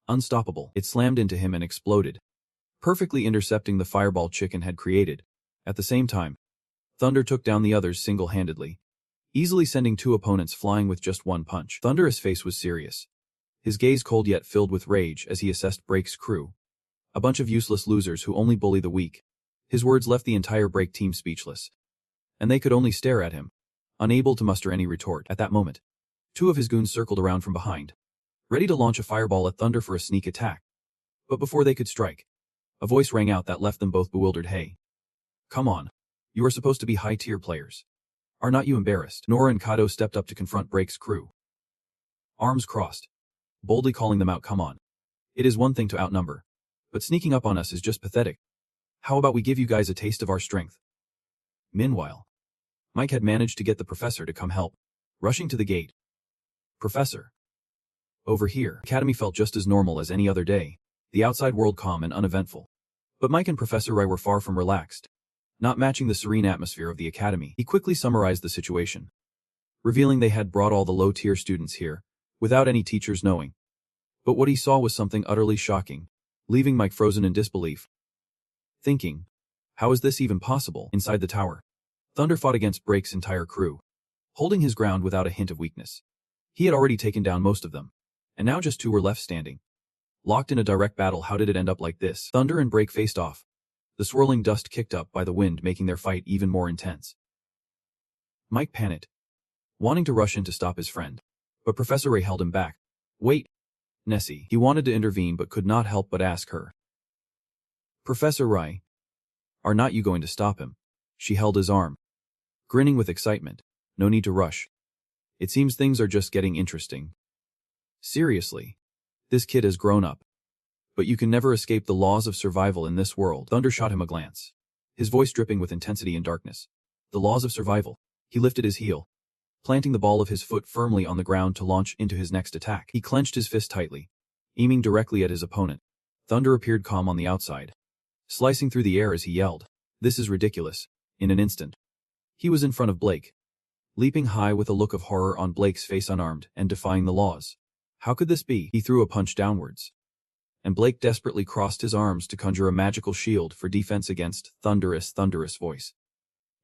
Unstoppable, it slammed into him and exploded, perfectly intercepting the fireball Chicken had created. At the same time, Thunder took down the others single-handedly, easily sending 2 opponents flying with just 1 punch. Thunder's face was serious, his gaze cold yet filled with rage as he assessed Break's crew, a bunch of useless losers who only bully the weak. His words left the entire Break team speechless, and they could only stare at him, unable to muster any retort. At that moment, 2 of his goons circled around from behind, ready to launch a fireball at Thunder for a sneak attack. But before they could strike, a voice rang out that left them both bewildered. Hey. Come on. You are supposed to be high-tier players. Are not you embarrassed? Nora and Kato stepped up to confront Break's crew, arms crossed, boldly calling them out. Come on. It is one thing to outnumber, but sneaking up on us is just pathetic. How about we give you guys a taste of our strength? Meanwhile, Mike had managed to get the professor to come help, rushing to the gate. Professor. Over here, Academy felt just as normal as any other day, the outside world calm and uneventful. But Mike and Professor Rai were far from relaxed. Not matching the serene atmosphere of the Academy, he quickly summarized the situation, revealing they had brought all the low-tier students here, without any teachers knowing. But what he saw was something utterly shocking, leaving Mike frozen in disbelief. Thinking, how is this even possible? Inside the tower, Thunder fought against Break's entire crew, holding his ground without a hint of weakness. He had already taken down most of them, and now just 2 were left standing. Locked in a direct battle, how did it end up like this? Thunder and Break faced off, the swirling dust kicked up by the wind making their fight even more intense. Mike panicked, wanting to rush in to stop his friend, but Professor Rai held him back. Wait, Nessie. He wanted to intervene but could not help but ask her. Professor Rai, are not you going to stop him? She held his arm, grinning with excitement. No need to rush. It seems things are just getting interesting. Seriously, this kid has grown up. But you can never escape the laws of survival in this world. Thunder shot him a glance, his voice dripping with intensity and darkness. The laws of survival. He lifted his heel, planting the ball of his foot firmly on the ground to launch into his next attack. He clenched his fist tightly, aiming directly at his opponent. Thunder appeared calm on the outside, slicing through the air as he yelled, "This is ridiculous." In an instant, he was in front of Blake, leaping high with a look of horror on Blake's face, unarmed and defying the laws. How could this be? He threw a punch downwards, and Blake desperately crossed his arms to conjure a magical shield for defense against thunderous voice.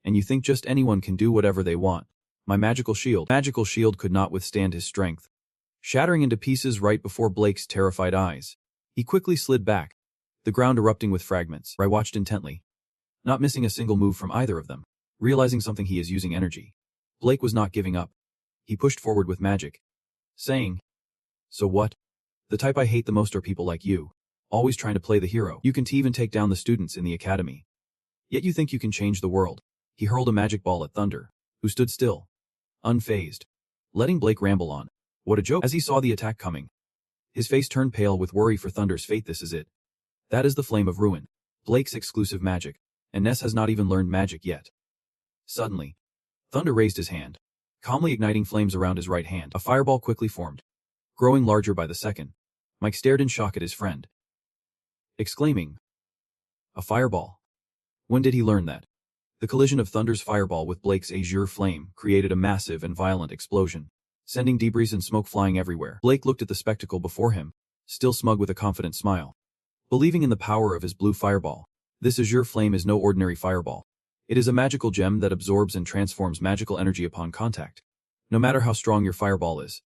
And you think just anyone can do whatever they want? My magical shield. Magical shield could not withstand his strength, shattering into pieces right before Blake's terrified eyes. He quickly slid back, the ground erupting with fragments. I watched intently, not missing a single move from either of them. Realizing something, he is using energy. Blake was not giving up. He pushed forward with magic, saying, "So what? The type I hate the most are people like you, always trying to play the hero. You can even take down the students in the academy. Yet you think you can change the world." He hurled a magic ball at Thunder, who stood still, unfazed, letting Blake ramble on. What a joke. As he saw the attack coming, his face turned pale with worry for Thunder's fate. This is it. That is the flame of ruin, Blake's exclusive magic, and Ness has not even learned magic yet. Suddenly, Thunder raised his hand, calmly igniting flames around his right hand. A fireball quickly formed, growing larger by the second. Mike stared in shock at his friend, exclaiming, "A fireball? When did he learn that?" The collision of Thunder's fireball with Blake's azure flame created a massive and violent explosion, sending debris and smoke flying everywhere. Blake looked at the spectacle before him, still smug with a confident smile, believing in the power of his blue fireball. This azure flame is no ordinary fireball. It is a magical gem that absorbs and transforms magical energy upon contact, no matter how strong your fireball is,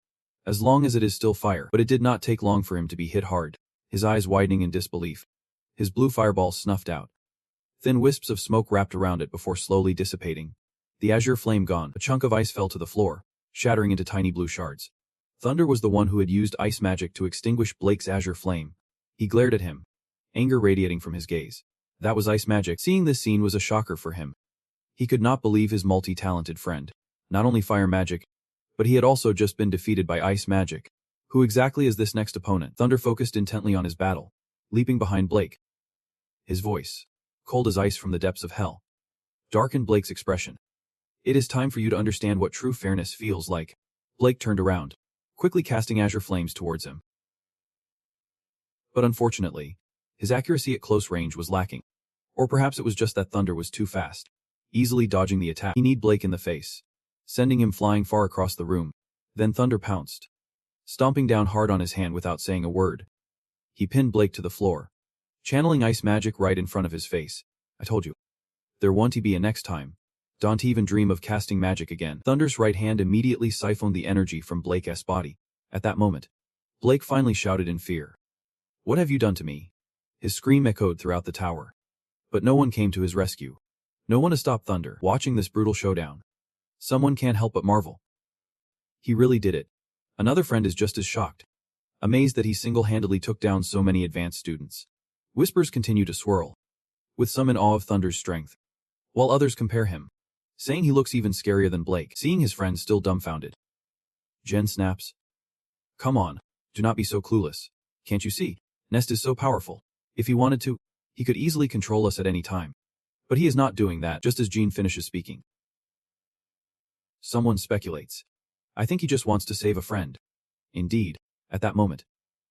as long as it is still fire. But it did not take long for him to be hit hard, his eyes widening in disbelief. His blue fireball snuffed out. Thin wisps of smoke wrapped around it before slowly dissipating. The azure flame gone, a chunk of ice fell to the floor, shattering into tiny blue shards. Thunder was the one who had used ice magic to extinguish Blake's azure flame. He glared at him, anger radiating from his gaze. That was ice magic. Seeing this scene was a shocker for him. He could not believe his multi-talented friend, not only fire magic, but he had also just been defeated by ice magic. Who exactly is this next opponent? Thunder focused intently on his battle, leaping behind Blake. His voice, cold as ice from the depths of hell, darkened Blake's expression. "It is time for you to understand what true fairness feels like." Blake turned around, quickly casting azure flames towards him. But unfortunately, his accuracy at close range was lacking. Or perhaps it was just that Thunder was too fast, easily dodging the attack. He kneed Blake in the face, sending him flying far across the room. Then Thunder pounced, stomping down hard on his hand without saying a word. He pinned Blake to the floor, channeling ice magic right in front of his face. "I told you. There won't be a next time. Don't even dream of casting magic again." Thunder's right hand immediately siphoned the energy from Blake's body. At that moment, Blake finally shouted in fear, "What have you done to me?" His scream echoed throughout the tower, but no one came to his rescue. No one to stop Thunder. Watching this brutal showdown, someone can't help but marvel. He really did it. Another friend is just as shocked, amazed that he single-handedly took down so many advanced students. Whispers continue to swirl, with some in awe of Thunder's strength, while others compare him, saying he looks even scarier than Blake. Seeing his friend still dumbfounded, Jen snaps, "Come on, do not be so clueless. Can't you see? Nest is so powerful. If he wanted to, he could easily control us at any time. But he is not doing that. Just as Jean finishes speaking, someone speculates, I think he just wants to save a friend. Indeed, at that moment,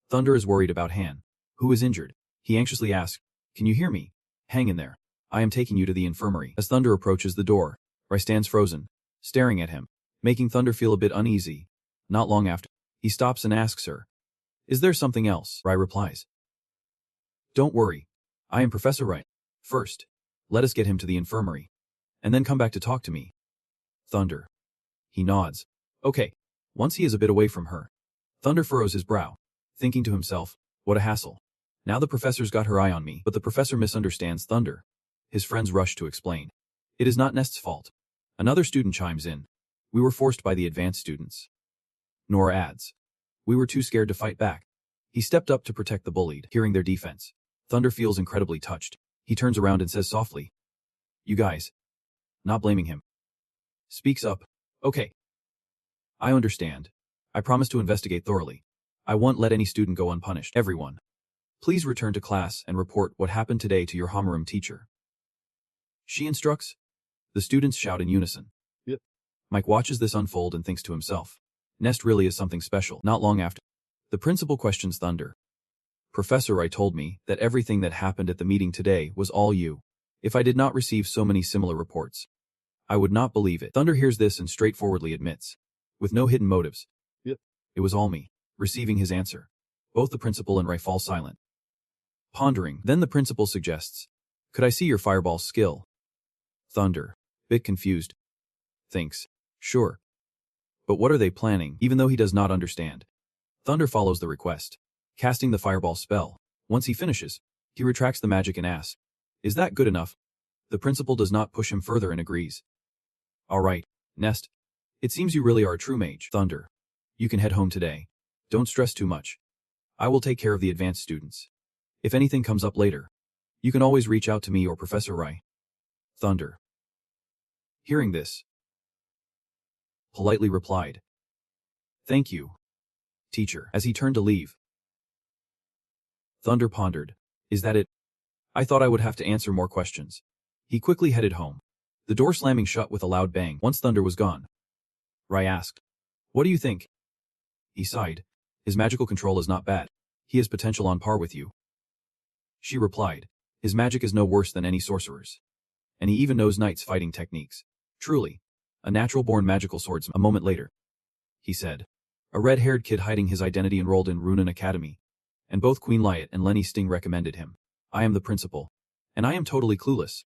Thunder is worried about Han, who is injured. He anxiously asks, can you hear me? Hang in there. I am taking you to the infirmary. As Thunder approaches the door, Rai stands frozen, staring at him, making Thunder feel a bit uneasy. Not long after, he stops and asks her, is there something else? Rai replies, don't worry. I am Professor Rai. First, let us get him to the infirmary, and then come back to talk to me. Thunder. He nods. Okay. Once he is a bit away from her, Thunder furrows his brow, thinking to himself, what a hassle. Now the professor's got her eye on me. But the professor misunderstands Thunder. His friends rush to explain. It is not Nest's fault. Another student chimes in. We were forced by the advanced students. Nora adds. We were too scared to fight back. He stepped up to protect the bullied. Hearing their defense, Thunder feels incredibly touched. He turns around and says softly, you guys. Not blaming him. Speaks up. Okay. I understand. I promise to investigate thoroughly. I won't let any student go unpunished. Everyone, please return to class and report what happened today to your homeroom teacher. She instructs. The students shout in unison. Yep. Mike watches this unfold and thinks to himself, Nest really is something special. Not long after, the principal questions Thunder. Professor Rai told me that everything that happened at the meeting today was all you. If I did not receive so many similar reports, I would not believe it. Thunder hears this and straightforwardly admits, with no hidden motives, yep, it was all me. Receiving his answer, both the principal and Rai fall silent. Pondering, then the principal suggests, could I see your fireball skill? Thunder, bit confused, thinks, sure. But what are they planning? Even though he does not understand, Thunder follows the request, casting the fireball spell. Once he finishes, he retracts the magic and asks, is that good enough? The principal does not push him further and agrees. Alright, Nest. It seems you really are a true mage. Thunder. You can head home today. Don't stress too much. I will take care of the advanced students. If anything comes up later, you can always reach out to me or Professor Rai. Thunder. Hearing this, politely replied, thank you, teacher. As he turned to leave, Thunder pondered, is that it? I thought I would have to answer more questions. He quickly headed home, the door slamming shut with a loud bang. Once Thunder was gone, Rai asked, what do you think? He sighed. His magical control is not bad. He has potential on par with you. She replied, his magic is no worse than any sorcerer's. And he even knows knights' fighting techniques. Truly, a natural-born magical swordsman. A moment later, he said, a red-haired kid hiding his identity enrolled in Runan Academy, and both Queen Lyot and Lenny Sting recommended him. I am the principal, and I am totally clueless.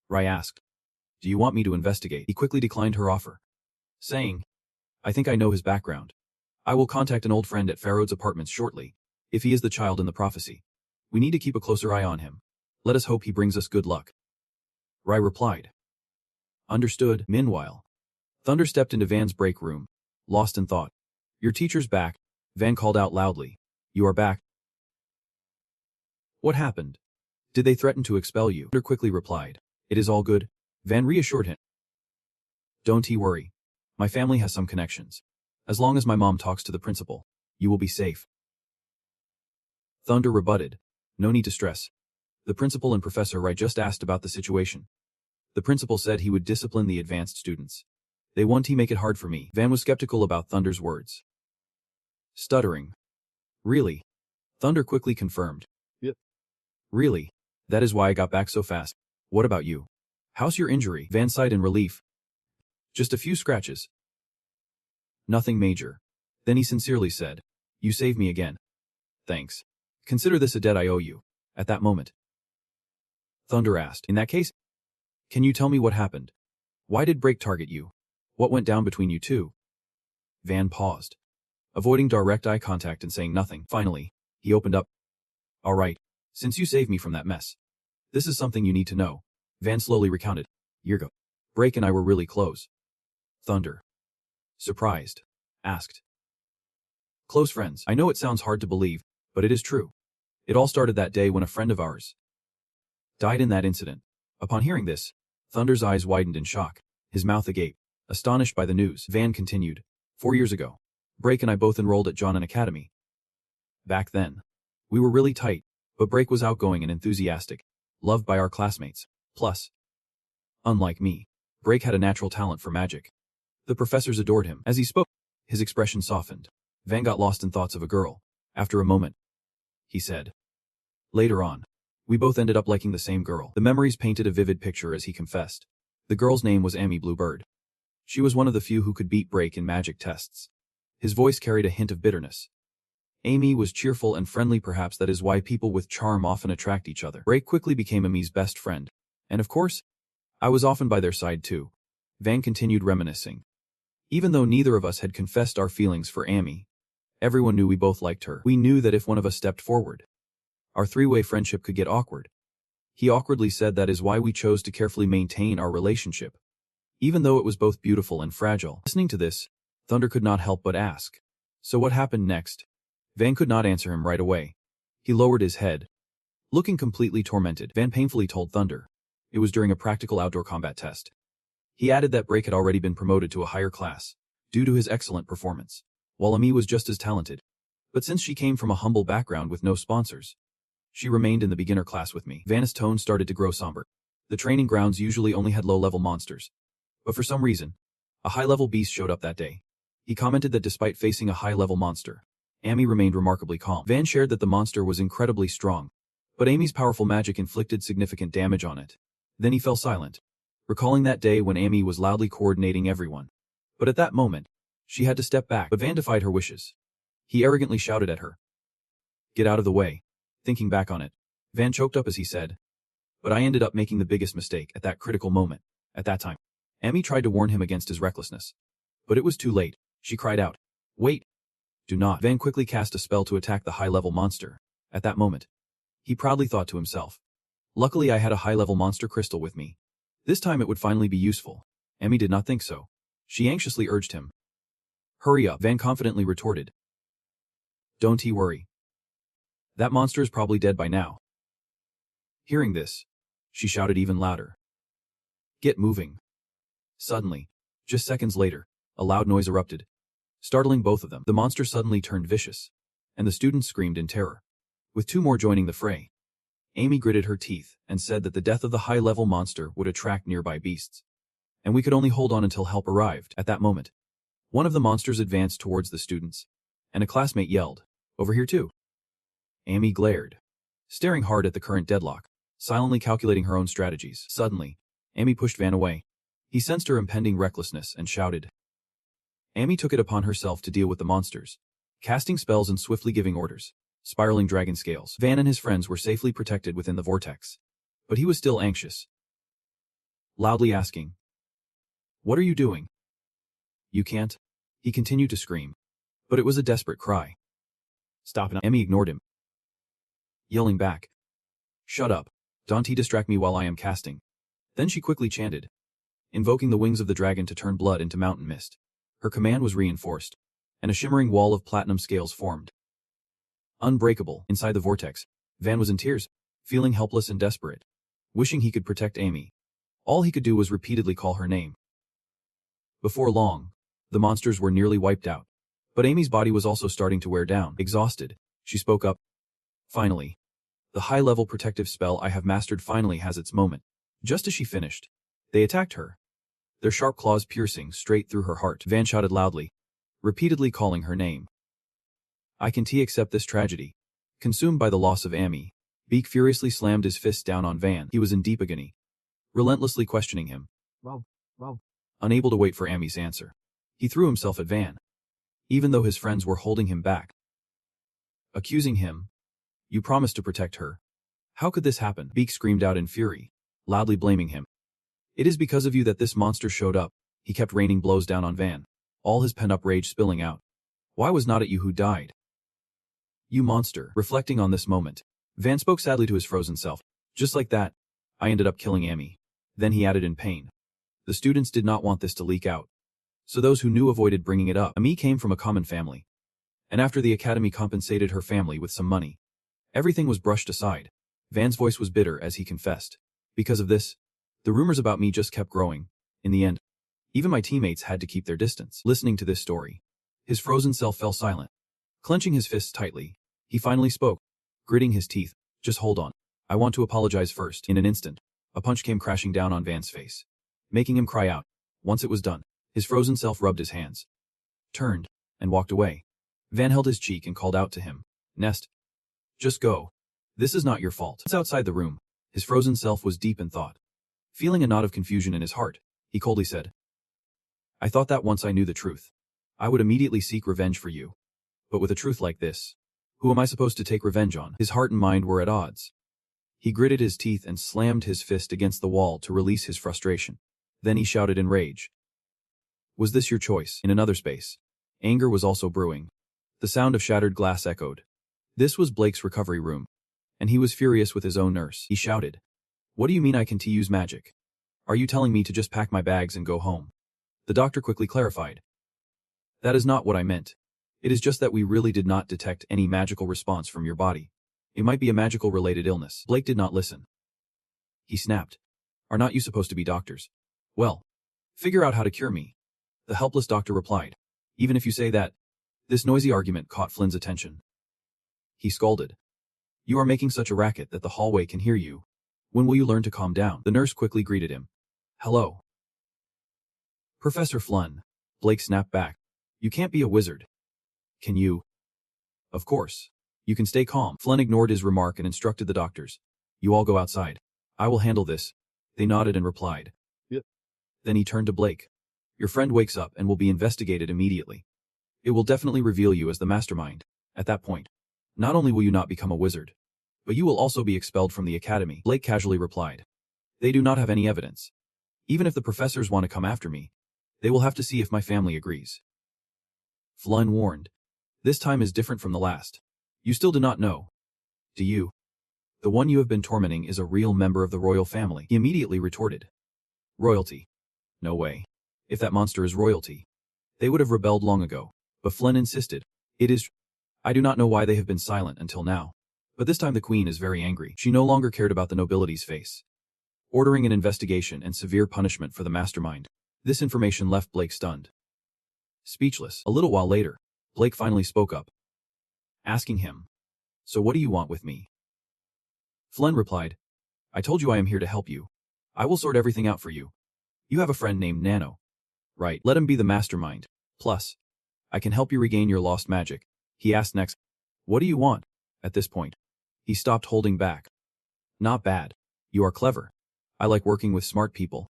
Rai asked, do you want me to investigate? He quickly declined her offer, saying, I think I know his background. I will contact an old friend at Farod's apartments shortly, if he is the child in the prophecy. We need to keep a closer eye on him. Let us hope he brings us good luck. Rai replied. Understood. Meanwhile, Thunder stepped into Van's break room, lost in thought. Your teacher's back, Van called out loudly. You are back. What happened? Did they threaten to expel you? Thunder quickly replied. It is all good. Van reassured him. Don't you worry. My family has some connections. As long as my mom talks to the principal, you will be safe. Thunder rebutted. No need to stress. The principal and Professor Rai just asked about the situation. The principal said he would discipline the advanced students. They won't make it hard for me. Van was skeptical about Thunder's words. Stuttering. Really? Thunder quickly confirmed. Yep. Really? That is why I got back so fast. What about you? How's your injury? Van sighed in relief. Just a few scratches. Nothing major. Then he sincerely said, you saved me again. Thanks. Consider this a debt I owe you. At that moment, Thunder asked, in that case, can you tell me what happened? Why did Break target you? What went down between you two? Van paused, avoiding direct eye contact and saying nothing. Finally, he opened up. All right, since you saved me from that mess, this is something you need to know. Van slowly recounted. Year ago, Break and I were really close. Thunder, surprised, asked. Close friends. I know it sounds hard to believe, but it is true. It all started that day when a friend of ours died in that incident. Upon hearing this, Thunder's eyes widened in shock, his mouth agape, astonished by the news. Van continued. 4 years ago, Break and I both enrolled at Jonan Academy. Back then, We were really tight, but Break was outgoing and enthusiastic, loved by our classmates. Plus, unlike me, Break had a natural talent for magic. The professors adored him. As he spoke, his expression softened. Van got lost in thoughts of a girl. After a moment, he said. Later on, we both ended up liking the same girl. The memories painted a vivid picture as he confessed. The girl's name was Amy Bluebird. She was one of the few who could beat Break in magic tests. His voice carried a hint of bitterness. Amy was cheerful and friendly, perhaps that is why people with charm often attract each other. Break quickly became Amy's best friend. And of course, I was often by their side too. Van continued reminiscing. Even though neither of us had confessed our feelings for Amy, everyone knew we both liked her. We knew that if one of us stepped forward, our three-way friendship could get awkward. He awkwardly said that is why we chose to carefully maintain our relationship, even though it was both beautiful and fragile. Listening to this, Thunder could not help but ask, so what happened next? Van could not answer him right away. He lowered his head. Looking completely tormented, Van painfully told Thunder. It was during a practical outdoor combat test. He added that Break had already been promoted to a higher class, due to his excellent performance, while Amy was just as talented. But since she came from a humble background with no sponsors, she remained in the beginner class with me. Van's tone started to grow somber. The training grounds usually only had low-level monsters. But for some reason, a high-level beast showed up that day. He commented that despite facing a high-level monster, Amy remained remarkably calm. Van shared that the monster was incredibly strong, but Amy's powerful magic inflicted significant damage on it. Then he fell silent, recalling that day when Amy was loudly coordinating everyone. But at that moment, she had to step back, but Van defied her wishes. He arrogantly shouted at her. Get out of the way. Thinking back on it, Van choked up as he said, but I ended up making the biggest mistake at that critical moment. At that time, Amy tried to warn him against his recklessness. But it was too late. She cried out, wait. Do not. Van quickly cast a spell to attack the high-level monster. At that moment, he proudly thought to himself, luckily I had a high-level monster crystal with me. This time it would finally be useful. Amy did not think so. She anxiously urged him. Hurry up, Van confidently retorted. Don't you worry. That monster is probably dead by now. Hearing this, she shouted even louder. Get moving. Suddenly, just seconds later, a loud noise erupted, startling both of them. The monster suddenly turned vicious, and the students screamed in terror, with two more joining the fray. Amy gritted her teeth and said that the death of the high-level monster would attract nearby beasts, and we could only hold on until help arrived. At that moment, one of the monsters advanced towards the students, and a classmate yelled, over here too. Amy glared, staring hard at the current deadlock, silently calculating her own strategies. Suddenly, Amy pushed Van away. He sensed her impending recklessness and shouted. Amy took it upon herself to deal with the monsters, casting spells and swiftly giving orders, spiraling dragon scales. Van and his friends were safely protected within the vortex, but he was still anxious, loudly asking, what are you doing? You can't. He continued to scream, but it was a desperate cry. Stop it. Amy ignored him, yelling back, shut up. Don't distract me while I am casting. Then she quickly chanted, invoking the wings of the dragon to turn blood into mountain mist. Her command was reinforced, and a shimmering wall of platinum scales formed. Unbreakable. Inside the vortex, Van was in tears, feeling helpless and desperate, wishing he could protect Amy. All he could do was repeatedly call her name. Before long, the monsters were nearly wiped out, but Amy's body was also starting to wear down. Exhausted, she spoke up. Finally, the high-level protective spell I have mastered finally has its moment. Just as she finished, they attacked her, their sharp claws piercing straight through her heart. Van shouted loudly, repeatedly calling her name. I can't accept this tragedy. Consumed by the loss of Amy, Beak furiously slammed his fist down on Van. He was in deep agony, relentlessly questioning him. Unable to wait for Amy's answer, he threw himself at Van, even though his friends were holding him back, accusing him. You promised to protect her. How could this happen? Beak screamed out in fury, loudly blaming him. It is because of you that this monster showed up. He kept raining blows down on Van, all his pent-up rage spilling out. Why was not it you who died? You monster. Reflecting on this moment, Van spoke sadly to his frozen self. Just like that, I ended up killing Amy. Then he added in pain. The students did not want this to leak out, so those who knew avoided bringing it up. Amy came from a common family, and after the academy compensated her family with some money, everything was brushed aside. Van's voice was bitter as he confessed. Because of this, the rumors about me just kept growing. In the end, even my teammates had to keep their distance. Listening to this story, his frozen self fell silent. Clenching his fists tightly, he finally spoke. gritting his teeth. Just hold on. I want to apologize first. In an instant, a punch came crashing down on Van's face, making him cry out. Once it was done, his frozen self rubbed his hands, turned, and walked away. Van held his cheek and called out to him. Nest. Just go. This is not your fault. Once outside the room, his frozen self was deep in thought. Feeling a knot of confusion in his heart, he coldly said, I thought that once I knew the truth, I would immediately seek revenge for you. But with a truth like this, who am I supposed to take revenge on? His heart and mind were at odds. He gritted his teeth and slammed his fist against the wall to release his frustration. Then he shouted in rage. Was this your choice? In another space, anger was also brewing. The sound of shattered glass echoed. This was Blake's recovery room, and he was furious with his own nurse. He shouted, What do you mean I can use magic? Are you telling me to just pack my bags and go home? The doctor quickly clarified. That is not what I meant. It is just that we really did not detect any magical response from your body. It might be a magical-related illness. Blake did not listen. He snapped. Are not you supposed to be doctors? Well, figure out how to cure me. The helpless doctor replied. Even if you say that. This noisy argument caught Flynn's attention. He scolded. You are making such a racket that the hallway can hear you. When will you learn to calm down? The nurse quickly greeted him. Hello. Professor Flynn. Blake snapped back. You can't be a wizard. Can you? Of course. You can stay calm. Flynn ignored his remark and instructed the doctors. You all go outside. I will handle this. They nodded and replied. Yep. Then he turned to Blake. Your friend wakes up and will be investigated immediately. It will definitely reveal you as the mastermind. At that point, not only will you not become a wizard, but you will also be expelled from the academy. Blake casually replied. They do not have any evidence. Even if the professors want to come after me, they will have to see if my family agrees. Flynn warned. This time is different from the last. You still do not know. Do you? The one you have been tormenting is a real member of the royal family. He immediately retorted. Royalty? No way. If that monster is royalty, they would have rebelled long ago. But Flynn insisted. It is. I do not know why they have been silent until now. But this time the queen is very angry. She no longer cared about the nobility's face, ordering an investigation and severe punishment for the mastermind. This information left Blake stunned. Speechless. A little while later, Blake finally spoke up, asking him, So what do you want with me? Flynn replied, I told you I am here to help you. I will sort everything out for you. You have a friend named Nano. Right, let him be the mastermind. Plus, I can help you regain your lost magic. He asked next, What do you want? At this point, he stopped holding back. Not bad. You are clever. I like working with smart people.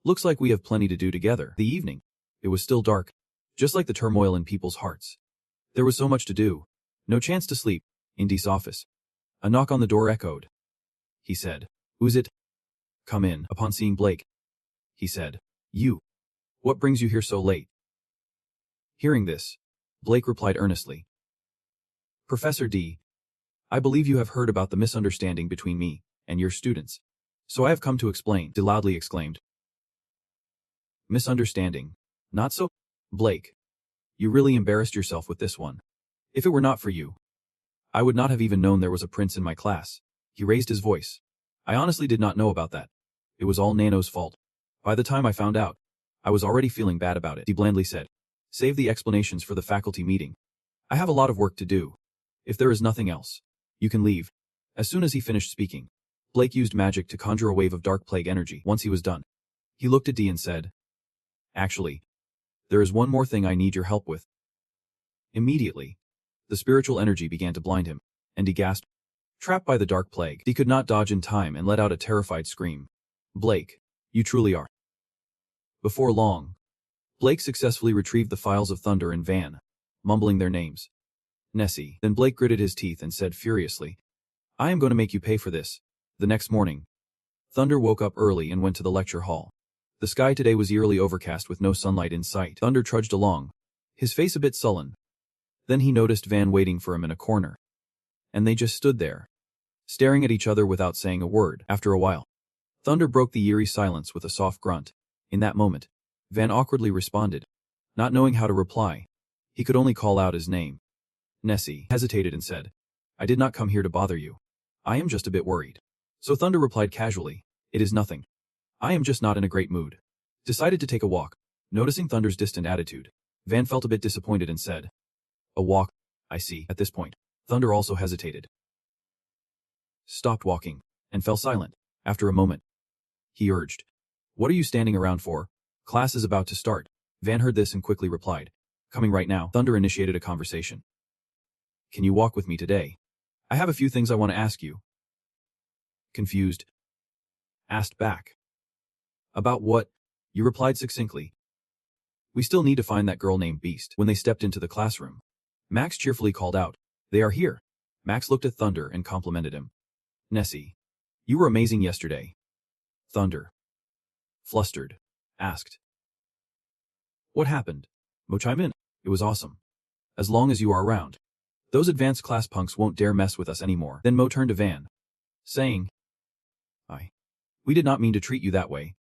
Looks like we have plenty to do together. The evening. It was still dark, just like the turmoil in people's hearts. There was so much to do. No chance to sleep. Indy's office. A knock on the door echoed. He said, Who's it? Come in. Upon seeing Blake, he said, You. What brings you here so late? Hearing this, Blake replied earnestly. Professor D, I believe you have heard about the misunderstanding between me and your students. So I have come to explain, D loudly exclaimed. Misunderstanding? Not so? Blake, you really embarrassed yourself with this one. If it were not for you, I would not have even known there was a prince in my class. He raised his voice. I honestly did not know about that. It was all Nano's fault. By the time I found out, I was already feeling bad about it, D blandly said. Save the explanations for the faculty meeting. I have a lot of work to do. If there is nothing else, you can leave. As soon as he finished speaking, Blake used magic to conjure a wave of dark plague energy. Once he was done, he looked at D and said, Actually, there is one more thing I need your help with. Immediately, the spiritual energy began to blind him, and he gasped. Trapped by the dark plague, D could not dodge in time and let out a terrified scream. Blake, you truly are. Before long, Blake successfully retrieved the files of Thunder and Van, mumbling their names. Nessie. Then Blake gritted his teeth and said furiously, I am going to make you pay for this. The next morning, Thunder woke up early and went to the lecture hall. The sky today was eerily overcast with no sunlight in sight. Thunder trudged along, his face a bit sullen. Then he noticed Van waiting for him in a corner. And they just stood there, staring at each other without saying a word. After a while, Thunder broke the eerie silence with a soft grunt. In that moment, Van awkwardly responded. Not knowing how to reply, he could only call out his name. Nessie hesitated and said, I did not come here to bother you. I am just a bit worried. So Thunder replied casually, It is nothing. I am just not in a great mood. Decided to take a walk. Noticing Thunder's distant attitude, Van felt a bit disappointed and said, A walk? I see. At this point, Thunder also hesitated. stopped walking, and fell silent. After a moment, he urged, "What are you standing around for? Class is about to start." Van heard this and quickly replied, "Coming right now." Thunder initiated a conversation. "Can you walk with me today? I have a few things I want to ask you." Confused, asked back. "About what?" You replied succinctly. "We still need to find that girl named Beast." When they stepped into the classroom, Max cheerfully called out, "They are here." Max looked at Thunder and complimented him. "Nessie, you were amazing yesterday." Thunder, flustered, asked, "What happened?" Mo chimed in, "It was awesome. As long as you are around, those advanced class punks won't dare mess with us anymore." Then Mo turned to Van, saying, We did not mean to treat you that way.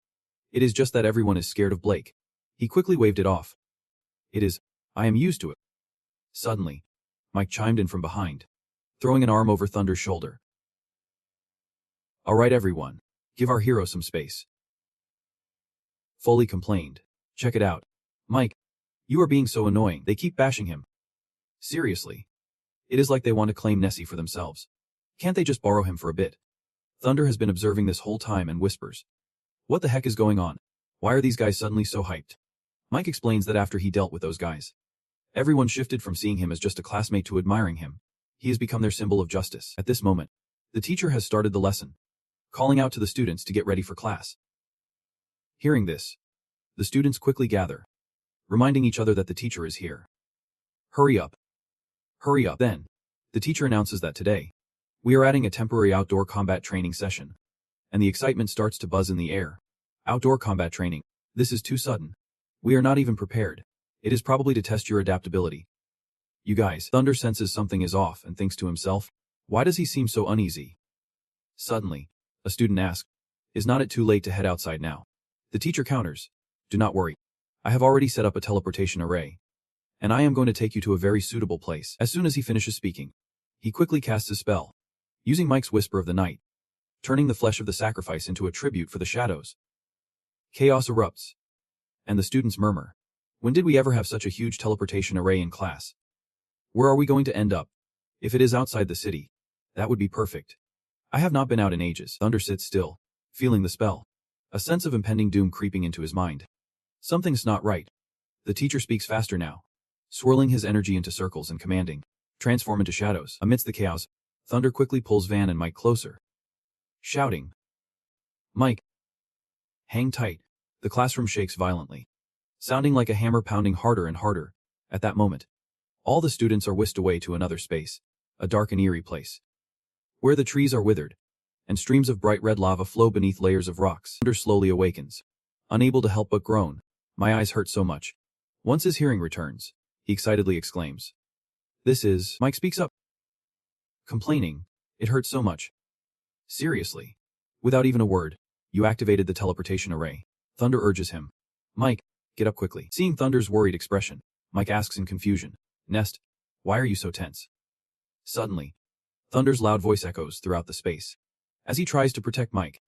It is just that everyone is scared of Blake." He quickly waved it off. I am used to it." Suddenly, Mike chimed in from behind, throwing an arm over Thunder's shoulder. "All right everyone, give our hero some space." Foley complained, "Check it out. Mike, you are being so annoying. They keep bashing him. Seriously. It is like they want to claim Nessie for themselves. Can't they just borrow him for a bit?" Thunder has been observing this whole time and whispers, "What the heck is going on? Why are these guys suddenly so hyped?" Mike explains that after he dealt with those guys, everyone shifted from seeing him as just a classmate to admiring him. He has become their symbol of justice. At this moment, the teacher has started the lesson, calling out to the students to get ready for class. Hearing this, the students quickly gather, reminding each other that the teacher is here. Hurry up. Hurry up. Then, the teacher announces that today, we are adding a temporary outdoor combat training session. And the excitement starts to buzz in the air. Outdoor combat training. This is too sudden. We are not even prepared. It is probably to test your adaptability. You guys. Thunder senses something is off and thinks to himself, why does he seem so uneasy? Suddenly, a student asks, is not it too late to head outside now? The teacher counters, do not worry. I have already set up a teleportation array. And I am going to take you to a very suitable place. As soon as he finishes speaking, he quickly casts his spell, using Mike's Whisper of the Night, turning the flesh of the sacrifice into a tribute for the shadows. Chaos erupts, and the students murmur, when did we ever have such a huge teleportation array in class? Where are we going to end up? If it is outside the city, that would be perfect. I have not been out in ages. Thunder sits still, feeling the spell, a sense of impending doom creeping into his mind. Something's not right. The teacher speaks faster now, swirling his energy into circles and commanding, transform into shadows. Amidst the chaos, Thunder quickly pulls Van and Mike closer, shouting, Mike, hang tight. The classroom shakes violently, sounding like a hammer pounding harder and harder. At that moment, all the students are whisked away to another space, a dark and eerie place, where the trees are withered, and streams of bright red lava flow beneath layers of rocks. Thunder slowly awakens, unable to help but groan. My eyes hurt so much. Once his hearing returns, he excitedly exclaims, Mike speaks up, complaining, it hurts so much. Seriously. Without even a word, you activated the teleportation array. Thunder urges him, Mike, get up quickly. Seeing Thunder's worried expression, Mike asks in confusion, Nest, why are you so tense? Suddenly, Thunder's loud voice echoes throughout the space, as he tries to protect Mike.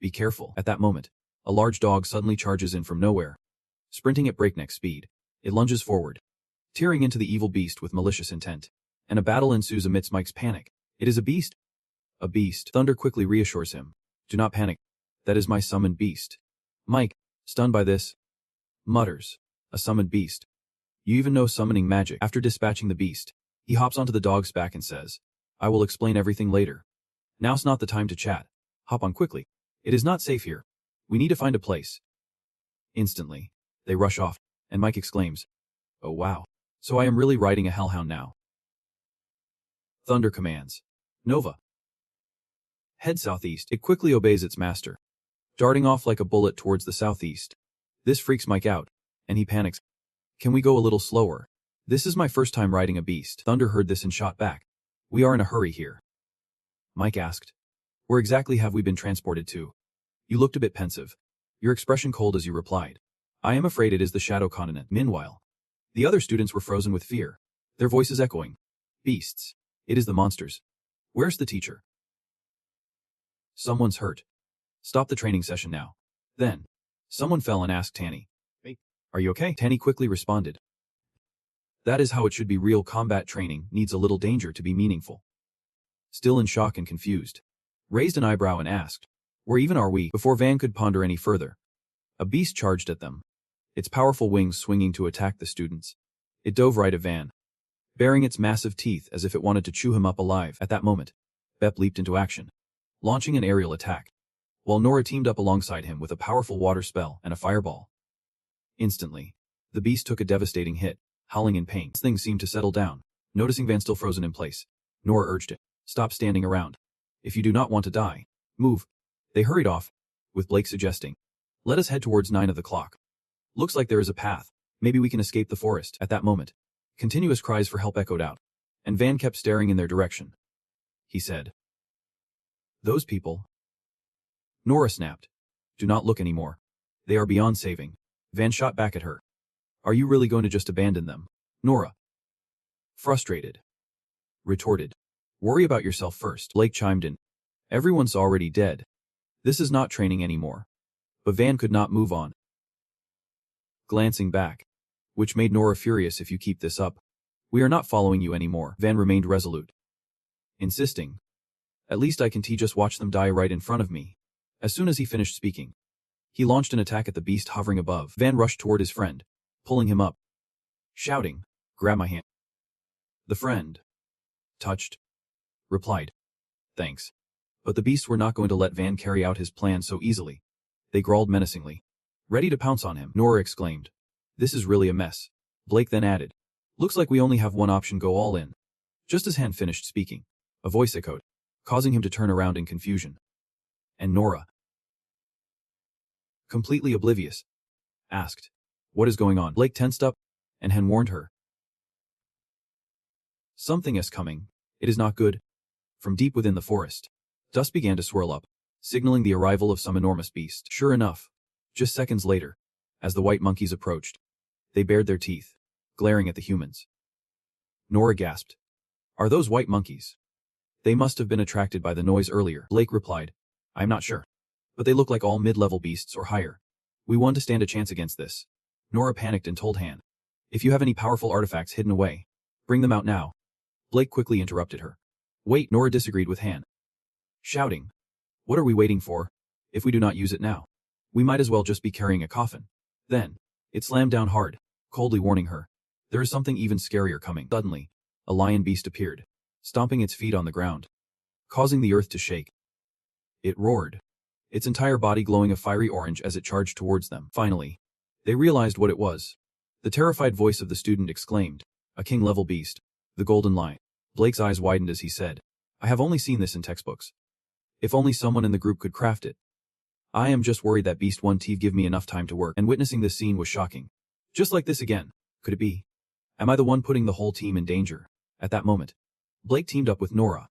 Be careful. At that moment, a large dog suddenly charges in from nowhere. Sprinting at breakneck speed, it lunges forward, tearing into the evil beast with malicious intent, and a battle ensues amidst Mike's panic. It is a beast. A beast. Thunder quickly reassures him, do not panic. That is my summoned beast. Mike, stunned by this, mutters, a summoned beast. You even know summoning magic. After dispatching the beast, he hops onto the dog's back and says, I will explain everything later. Now's not the time to chat. Hop on quickly. It is not safe here. We need to find a place. Instantly, they rush off, and Mike exclaims, oh wow. So I am really riding a hellhound now. Thunder commands, Nova, head southeast. It quickly obeys its master, darting off like a bullet towards the southeast. This freaks Mike out, and he panics. Can we go a little slower? This is my first time riding a beast. Thunder heard this and shot back. We are in a hurry here. Mike asked, where exactly have we been transported to? You looked a bit pensive, your expression cold as you replied, I am afraid it is the Shadow Continent. Meanwhile, the other students were frozen with fear, their voices echoing, beasts. It is the monsters. Where's the teacher? Someone's hurt. Stop the training session now. Then, someone fell and asked Tanny, hey, are you okay? Tanny quickly responded, that is how it should be. Real combat training needs a little danger to be meaningful. still in shock and confused, raised an eyebrow and asked, "Where even are we?" Before Van could ponder any further, a beast charged at them, its powerful wings swinging to attack the students. It dove right at Van, baring its massive teeth as if it wanted to chew him up alive. At that moment, Bep leaped into action, launching an aerial attack, while Nora teamed up alongside him with a powerful water spell and a fireball. Instantly, the beast took a devastating hit, howling in pain. Things seemed to settle down. Noticing Van still frozen in place, Nora urged it, "Stop standing around. If you do not want to die, move." They hurried off, with Blake suggesting, "Let us head towards 9 of the clock. Looks like there is a path. Maybe we can escape the forest." At that moment, continuous cries for help echoed out, and Van kept staring in their direction. He said, "Those people." Nora snapped, "Do not look anymore. They are beyond saving." Van shot back at her, "Are you really going to just abandon them?" Nora, frustrated, retorted, "Worry about yourself first." Blake chimed in, "Everyone's already dead. This is not training anymore." But Van could not move on, glancing back, which made Nora furious. "If you keep this up, we are not following you anymore." Van remained resolute, insisting, "At least I can just watch them die right in front of me." As soon as he finished speaking, he launched an attack at the beast hovering above. Van rushed toward his friend, pulling him up, shouting, "Grab my hand." The friend, touched, replied, "Thanks." But the beasts were not going to let Van carry out his plan so easily. They growled menacingly, ready to pounce on him. Nora exclaimed, "This is really a mess." Blake then added, "Looks like we only have one option: go all in." Just as Han finished speaking, a voice echoed, causing him to turn around in confusion. And Nora, completely oblivious, asked, "What is going on?" Blake tensed up, and Han warned her, "Something is coming. It is not good." From deep within the forest, dust began to swirl up, signaling the arrival of some enormous beast. Sure enough, just seconds later, as the white monkeys approached, they bared their teeth, glaring at the humans. Nora gasped, "Are those white monkeys?" "They must have been attracted by the noise earlier," Blake replied. "I'm not sure, but they look like all mid-level beasts or higher. We want to stand a chance against this." Nora panicked and told Han, "If you have any powerful artifacts hidden away, bring them out now." Blake quickly interrupted her. "Wait." Nora disagreed with Han, shouting, "What are we waiting for? If we do not use it now, we might as well just be carrying a coffin." Then, it slammed down hard, coldly warning her, "There is something even scarier coming." Suddenly, a lion beast appeared, stomping its feet on the ground, causing the earth to shake. It roared, its entire body glowing a fiery orange as it charged towards them. Finally, they realized what it was. The terrified voice of the student exclaimed, "A king-level beast, the golden lion." Blake's eyes widened as he said, "I have only seen this in textbooks. If only someone in the group could craft it. I am just worried that beast won't give me enough time to work." And witnessing this scene was shocking. Just like this again. Could it be? Am I the one putting the whole team in danger? At that moment, Blake teamed up with Nora.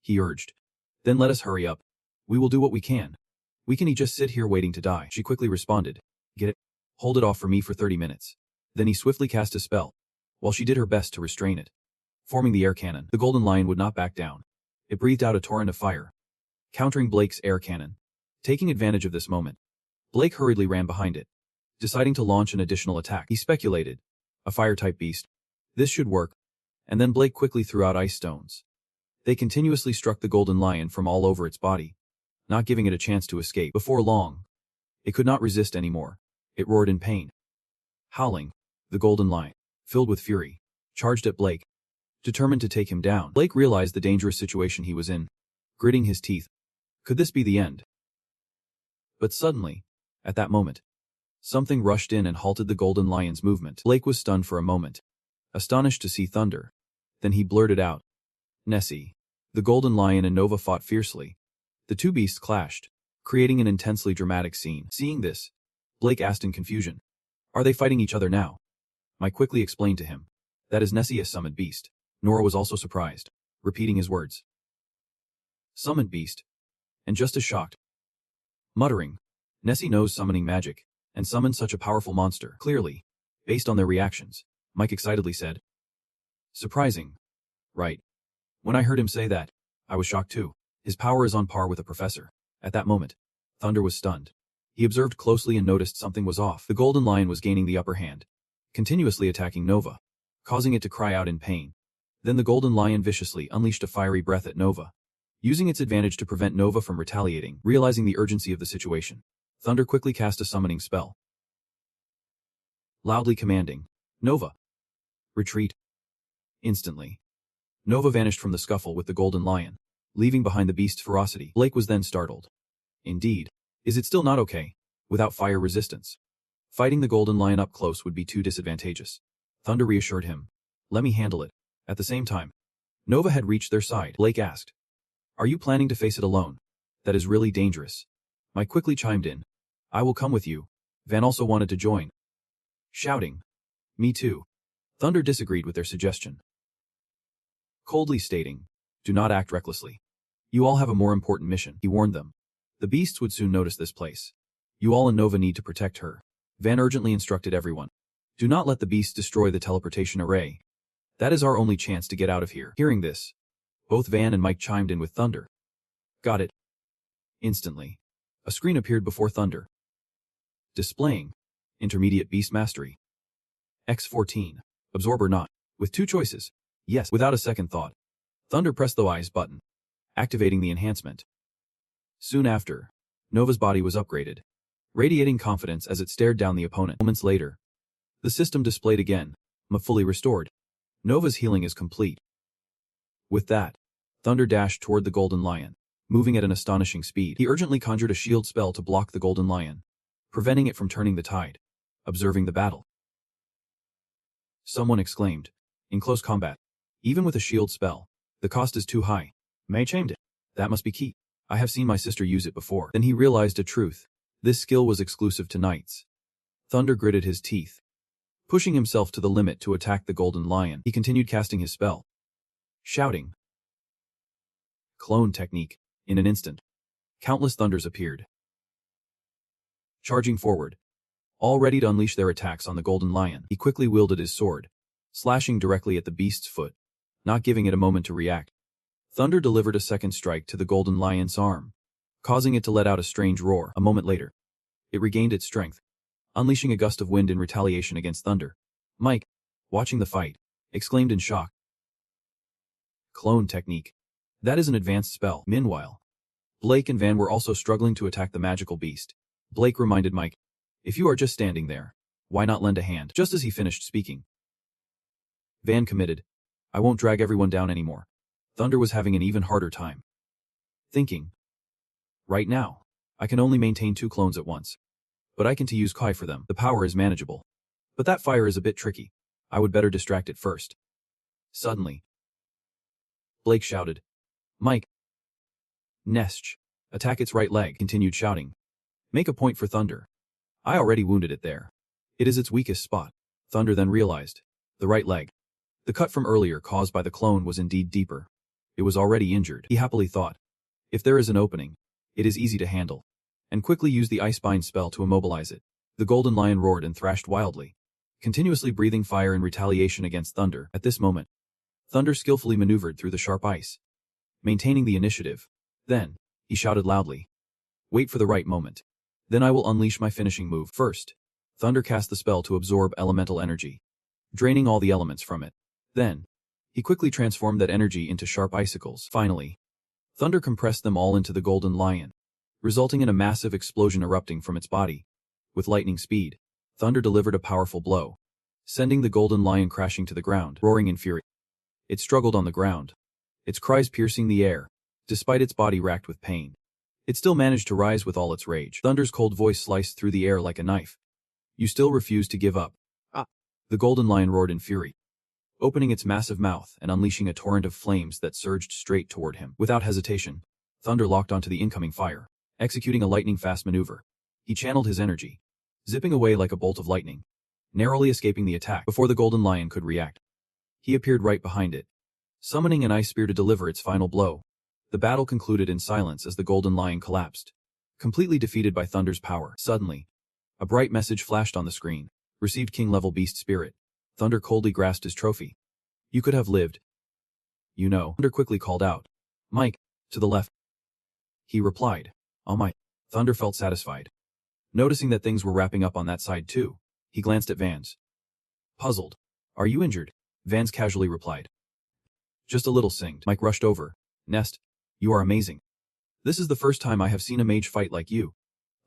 He urged, "Then let us hurry up. We will do what we can. We can just sit here waiting to die." She quickly responded, "Get it? Hold it off for me for 30 minutes. Then he swiftly cast a spell, while she did her best to restrain it, forming the air cannon. The golden lion would not back down. It breathed out a torrent of fire, countering Blake's air cannon. Taking advantage of this moment, Blake hurriedly ran behind it, deciding to launch an additional attack. He speculated, "A fire-type beast. This should work." And then Blake quickly threw out ice stones. They continuously struck the golden lion from all over its body, not giving it a chance to escape. Before long, it could not resist anymore. It roared in pain. Howling, the golden lion, filled with fury, charged at Blake, determined to take him down. Blake realized the dangerous situation he was in, gritting his teeth. Could this be the end? But suddenly, at that moment, something rushed in and halted the golden lion's movement. Blake was stunned for a moment, astonished to see thunder. Then he blurted out, "Nessie." The golden lion and Nova fought fiercely. The two beasts clashed, creating an intensely dramatic scene. Seeing this, Blake asked in confusion, "Are they fighting each other now?" Mike quickly explained to him, "That is Nessie, a summoned beast." Nora was also surprised, repeating his words. "Summoned beast?" And just as shocked, muttering, "Nessie knows summoning magic, and summoned such a powerful monster." Clearly, based on their reactions, Mike excitedly said, "Surprising, right?" When I heard him say that, I was shocked too. His power is on par with a professor. At that moment, Thunder was stunned. He observed closely and noticed something was off. The golden lion was gaining the upper hand, continuously attacking Nova, causing it to cry out in pain. Then the Golden Lion viciously unleashed a fiery breath at Nova, using its advantage to prevent Nova from retaliating. Realizing the urgency of the situation, Thunder quickly cast a summoning spell, loudly commanding, "Nova, retreat." Instantly, Nova vanished from the scuffle with the Golden Lion, leaving behind the beast's ferocity. Blake was then startled. Indeed, is it still not okay? Without fire resistance, fighting the Golden Lion up close would be too disadvantageous. Thunder reassured him, "Let me handle it." At the same time, Nova had reached their side. Blake asked, "Are you planning to face it alone? That is really dangerous." Mike quickly chimed in, "I will come with you." Van also wanted to join, shouting, "Me too." Thunder disagreed with their suggestion, coldly stating, "Do not act recklessly. You all have a more important mission," he warned them. "The beasts would soon notice this place. You all and Nova need to protect her." Van urgently instructed everyone, "Do not let the beasts destroy the teleportation array. That is our only chance to get out of here." Hearing this, both Van and Mike chimed in with Thunder. "Got it." Instantly, a screen appeared before Thunder, displaying Intermediate Beast Mastery. X14. Absorb or not. With two choices. Yes. Without a second thought, Thunder pressed the Eyes button, activating the enhancement. Soon after, Nova's body was upgraded, radiating confidence as it stared down the opponent. Moments later, the system displayed again, fully restored. Nova's healing is complete. With that, Thunder dashed toward the Golden Lion, moving at an astonishing speed. He urgently conjured a shield spell to block the Golden Lion, preventing it from turning the tide. Observing the battle, someone exclaimed, "In close combat, even with a shield spell, the cost is too high." May chimed it. "That must be key. I have seen my sister use it before." Then he realized a truth. This skill was exclusive to knights. Thunder gritted his teeth, pushing himself to the limit to attack the Golden Lion. He continued casting his spell, shouting, "Clone technique." In an instant, countless thunders appeared, charging forward, all ready to unleash their attacks on the Golden Lion. He quickly wielded his sword, slashing directly at the beast's foot, not giving it a moment to react. Thunder delivered a second strike to the Golden Lion's arm, causing it to let out a strange roar. A moment later, it regained its strength, unleashing a gust of wind in retaliation against Thunder. Mike, watching the fight, exclaimed in shock, "Clone technique. That is an advanced spell." Meanwhile, Blake and Van were also struggling to attack the magical beast. Blake reminded Mike, "If you are just standing there, why not lend a hand?" Just as he finished speaking, Van committed, "I won't drag everyone down anymore." Thunder was having an even harder time, thinking, "Right now, I can only maintain 2 clones at once, but I can use Kai for them. The power is manageable. But that fire is a bit tricky. I would better distract it first." Suddenly, Blake shouted, "Mike, Nesch, attack its right leg." Continued shouting, "Make a point for Thunder. I already wounded it there. It is its weakest spot." Thunder then realized, the right leg. The cut from earlier caused by the clone was indeed deeper. It was already injured. He happily thought, if there is an opening, it is easy to handle, and quickly used the Icebind spell to immobilize it. The Golden Lion roared and thrashed wildly, continuously breathing fire in retaliation against Thunder. At this moment, Thunder skillfully maneuvered through the sharp ice, maintaining the initiative. Then, he shouted loudly, "Wait for the right moment. Then I will unleash my finishing move." First, Thunder cast the spell to absorb elemental energy, draining all the elements from it. Then, he quickly transformed that energy into sharp icicles. Finally, Thunder compressed them all into the Golden Lion, resulting in a massive explosion erupting from its body. With lightning speed, Thunder delivered a powerful blow, sending the Golden Lion crashing to the ground, roaring in fury. It struggled on the ground, its cries piercing the air. Despite its body racked with pain, it still managed to rise with all its rage. Thunder's cold voice sliced through the air like a knife. "You still refuse to give up?" "Ah!" The Golden Lion roared in fury, opening its massive mouth and unleashing a torrent of flames that surged straight toward him. Without hesitation, Thunder locked onto the incoming fire, executing a lightning-fast maneuver. He channeled his energy, zipping away like a bolt of lightning, narrowly escaping the attack. Before the Golden Lion could react, he appeared right behind it, summoning an ice spear to deliver its final blow. The battle concluded in silence as the Golden Lion collapsed, completely defeated by Thunder's power. Suddenly, a bright message flashed on the screen. Received King-level Beast Spirit. Thunder coldly grasped his trophy. "You could have lived. You know." Thunder quickly called out, "Mike, to the left." He replied, "Oh my." Thunder felt satisfied. Noticing that things were wrapping up on that side too, he glanced at Vans, puzzled. "Are you injured?" Vans casually replied, Just a little singed. Mike rushed over. Nest, you are amazing. This is the first time I have seen a mage fight like you.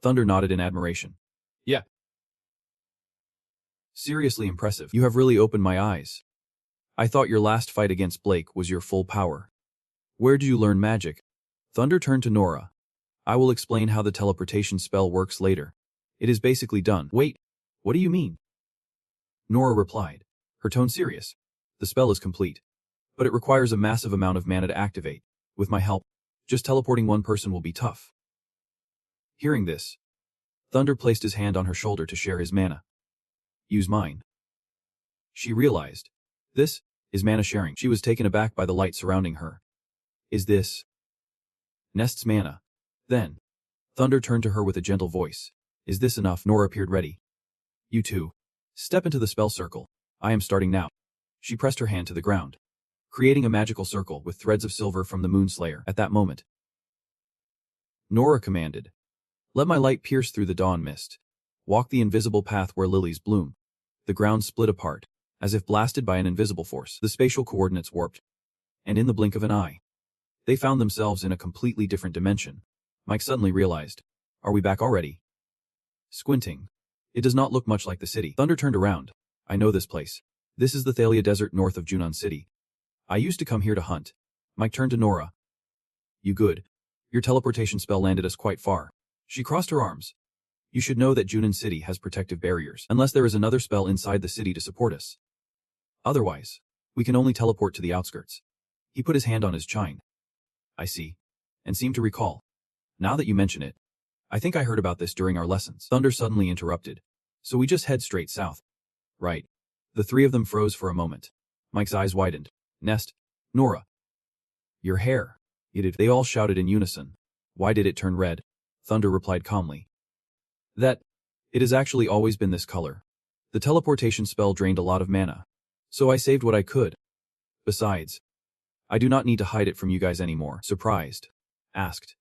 Thunder nodded in admiration. Yeah. Seriously impressive. You have really opened my eyes. I thought your last fight against Blake was your full power. Where did you learn magic? Thunder turned to Nora. I will explain how the teleportation spell works later. It is basically done. Wait, what do you mean? Nora replied, her tone serious. The spell is complete, but it requires a massive amount of mana to activate. With my help, just teleporting one person will be tough. Hearing this, Thunder placed his hand on her shoulder to share his mana. Use mine. She realized, this is mana sharing. She was taken aback by the light surrounding her. Is this Nest's mana? Then, Thunder turned to her with a gentle voice. Is this enough? Nora appeared ready. You two, step into the spell circle. I am starting now. She pressed her hand to the ground, creating a magical circle with threads of silver from the Moonslayer. At that moment, Nora commanded, let my light pierce through the dawn mist. Walk the invisible path where lilies bloom. The ground split apart, as if blasted by an invisible force. The spatial coordinates warped, and in the blink of an eye, they found themselves in a completely different dimension. Mike suddenly realized, are we back already? Squinting, it does not look much like the city. Thunder turned around. I know this place. This is the Thalia Desert north of Junon City. I used to come here to hunt. Mike turned to Nora. You good. Your teleportation spell landed us quite far. She crossed her arms. You should know that Junon City has protective barriers, unless there is another spell inside the city to support us. Otherwise, we can only teleport to the outskirts. He put his hand on his chine. I see. And seemed to recall. Now that you mention it, I think I heard about this during our lessons. Thunder suddenly interrupted. So we just head straight south. Right. The three of them froze for a moment. Mike's eyes widened. Nest. Nora. Your hair. They all shouted in unison. Why did it turn red? Thunder replied calmly. It has actually always been this color. The teleportation spell drained a lot of mana, so I saved what I could. Besides, I do not need to hide it from you guys anymore. Surprised. Asked.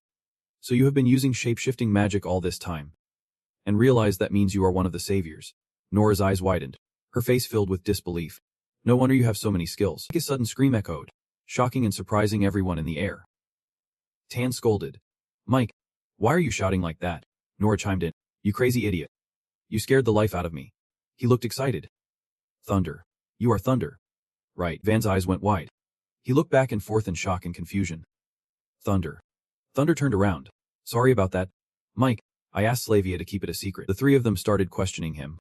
So you have been using shape-shifting magic all this time, and realize that means you are one of the saviors. Nora's eyes widened, her face filled with disbelief. No wonder you have so many skills. A sudden scream echoed, shocking and surprising everyone in the air. Tan scolded. Mike, why are you shouting like that? Nora chimed in. You crazy idiot. You scared the life out of me. He looked excited. Thunder. You are Thunder. Right. Van's eyes went wide. He looked back and forth in shock and confusion. Thunder. Thunder turned around. Sorry about that. Mike, I asked Slavia to keep it a secret. The three of them started questioning him.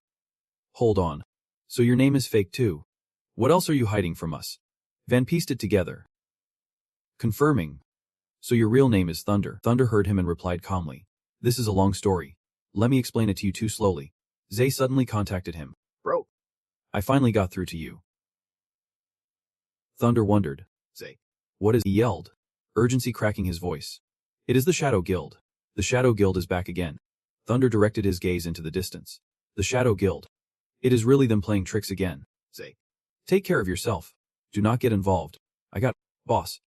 Hold on. So your name is fake too? What else are you hiding from us? Van pieced it together. Confirming. So your real name is Thunder. Thunder heard him and replied calmly. This is a long story. Let me explain it to you too slowly. Zay suddenly contacted him. Bro. I finally got through to you. Thunder wondered. Zay. What is he yelled? Urgency cracking his voice. It is the Shadow Guild. The Shadow Guild is back again. Thunder directed his gaze into the distance. The Shadow Guild. It is really them playing tricks again. Zay. Take care of yourself. Do not get involved. I got, boss.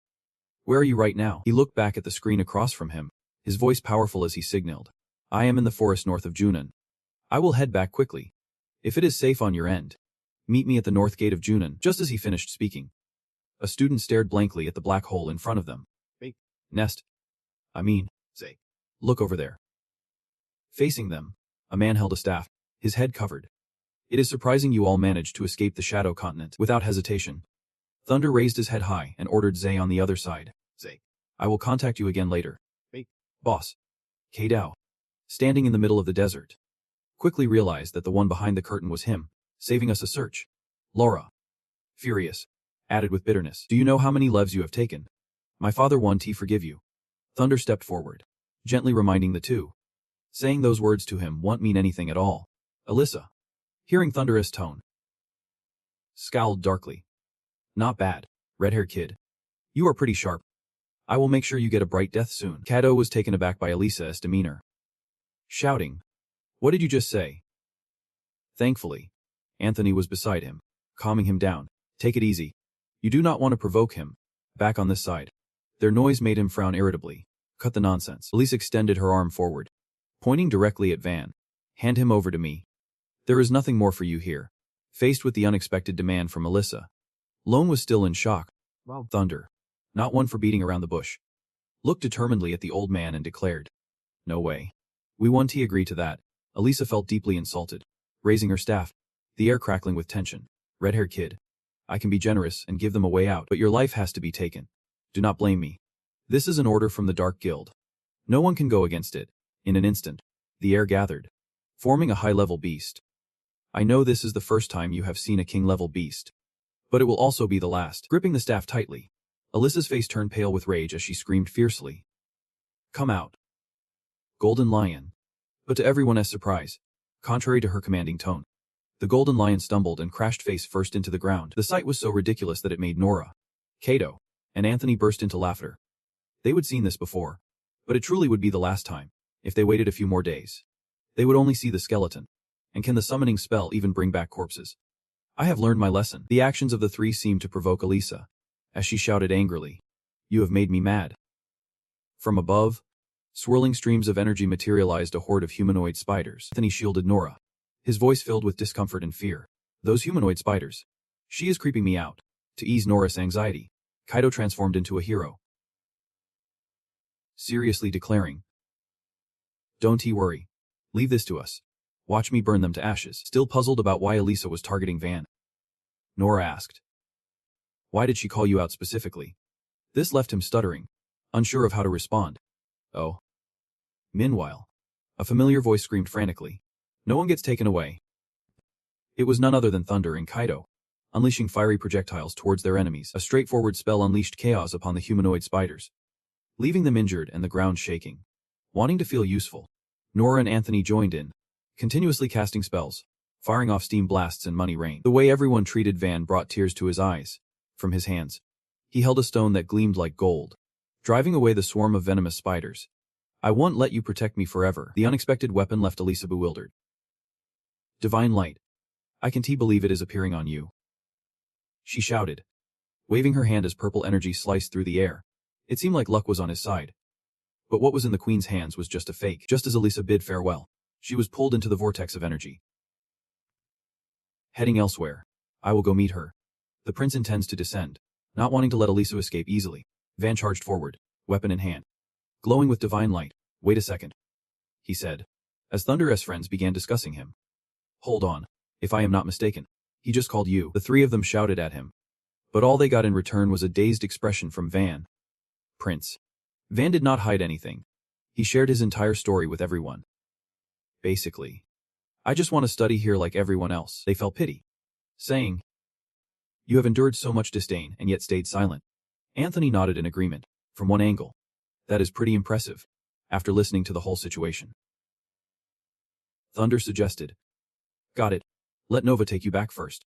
Where are you right now? He looked back at the screen across from him, his voice powerful as he signaled. I am in the forest north of Junon. I will head back quickly. If it is safe on your end, meet me at the north gate of Junon. Just as he finished speaking, a student stared blankly at the black hole in front of them. Hey, Nest. Zay. Look over there. Facing them, a man held a staff, his head covered. It is surprising you all managed to escape the Shadow Continent. Without hesitation, Thunder raised his head high and ordered Zay on the other side. Zay. I will contact you again later. Hey, boss. K-Dao, standing in the middle of the desert, quickly realized that the one behind the curtain was him, saving us a search. Laura, furious, added with bitterness. Do you know how many lives you have taken? My father won to forgive you. Thunder stepped forward, gently reminding the two. Saying those words to him won't mean anything at all. Alyssa, hearing Thunderous tone, scowled darkly. Not bad, red-haired kid. You are pretty sharp. I will make sure you get a bright death soon. Kato was taken aback by Alyssa's demeanor, shouting, what did you just say? Thankfully, Anthony was beside him, calming him down. Take it easy. You do not want to provoke him. Back on this side. Their noise made him frown irritably. Cut the nonsense. Elise extended her arm forward, pointing directly at Van. Hand him over to me. There is nothing more for you here. Faced with the unexpected demand from Alyssa, Lone was still in shock. Wow. Thunder, not one for beating around the bush, looked determinedly at the old man and declared, "No way. We won't agree to that." Elisa felt deeply insulted, raising her staff, the air crackling with tension. "Red-haired kid, I can be generous and give them a way out, but your life has to be taken. Do not blame me. This is an order from the Dark Guild. No one can go against it." In an instant, the air gathered, forming a high-level beast. "I know this is the first time you have seen a king-level beast, but it will also be the last." Gripping the staff tightly, Alyssa's face turned pale with rage as she screamed fiercely, "Come out, Golden Lion." But to everyone's surprise, contrary to her commanding tone, the Golden Lion stumbled and crashed face first into the ground. The sight was so ridiculous that it made Nora, Kato, and Anthony burst into laughter. They would seen this before, but it truly would be the last time. If they waited a few more days, they would only see the skeleton. And can the summoning spell even bring back corpses? I have learned my lesson. The actions of the three seemed to provoke Elisa, as she shouted angrily, "You have made me mad." From above, swirling streams of energy materialized a horde of humanoid spiders. Anthony shielded Nora, his voice filled with discomfort and fear. "Those humanoid spiders. She is creeping me out." To ease Nora's anxiety, Kaido transformed into a hero, seriously declaring, "Don't worry. Leave this to us. Watch me burn them to ashes." Still puzzled about why Elisa was targeting Van, Nora asked, "Why did she call you out specifically?" This left him stuttering, unsure of how to respond. "Oh." Meanwhile, a familiar voice screamed frantically, "No one gets taken away." It was none other than Thunder and Kaido, unleashing fiery projectiles towards their enemies. A straightforward spell unleashed chaos upon the humanoid spiders, leaving them injured and the ground shaking. Wanting to feel useful, Nora and Anthony joined in, continuously casting spells, firing off steam blasts and money rain. The way everyone treated Van brought tears to his eyes. From his hands, he held a stone that gleamed like gold, driving away the swarm of venomous spiders. "I won't let you protect me forever." The unexpected weapon left Elisa bewildered. "Divine light. I can't believe it is appearing on you," she shouted, waving her hand as purple energy sliced through the air. It seemed like luck was on his side. But what was in the queen's hands was just a fake. Just as Elisa bid farewell, she was pulled into the vortex of energy. Heading elsewhere. "I will go meet her. The prince intends to descend." Not wanting to let Elisa escape easily, Van charged forward, weapon in hand, glowing with divine light. "Wait a second," he said, as Thunder's friends began discussing him. "Hold on. If I am not mistaken, he just called you." The three of them shouted at him, but all they got in return was a dazed expression from Van. "Prince." Van did not hide anything. He shared his entire story with everyone. "Basically, I just want to study here like everyone else." They felt pity, saying, "You have endured so much disdain and yet stayed silent." Anthony nodded in agreement. From one angle, that is pretty impressive, after listening to the whole situation. Thunder suggested, "Got it. Let Nova take you back first.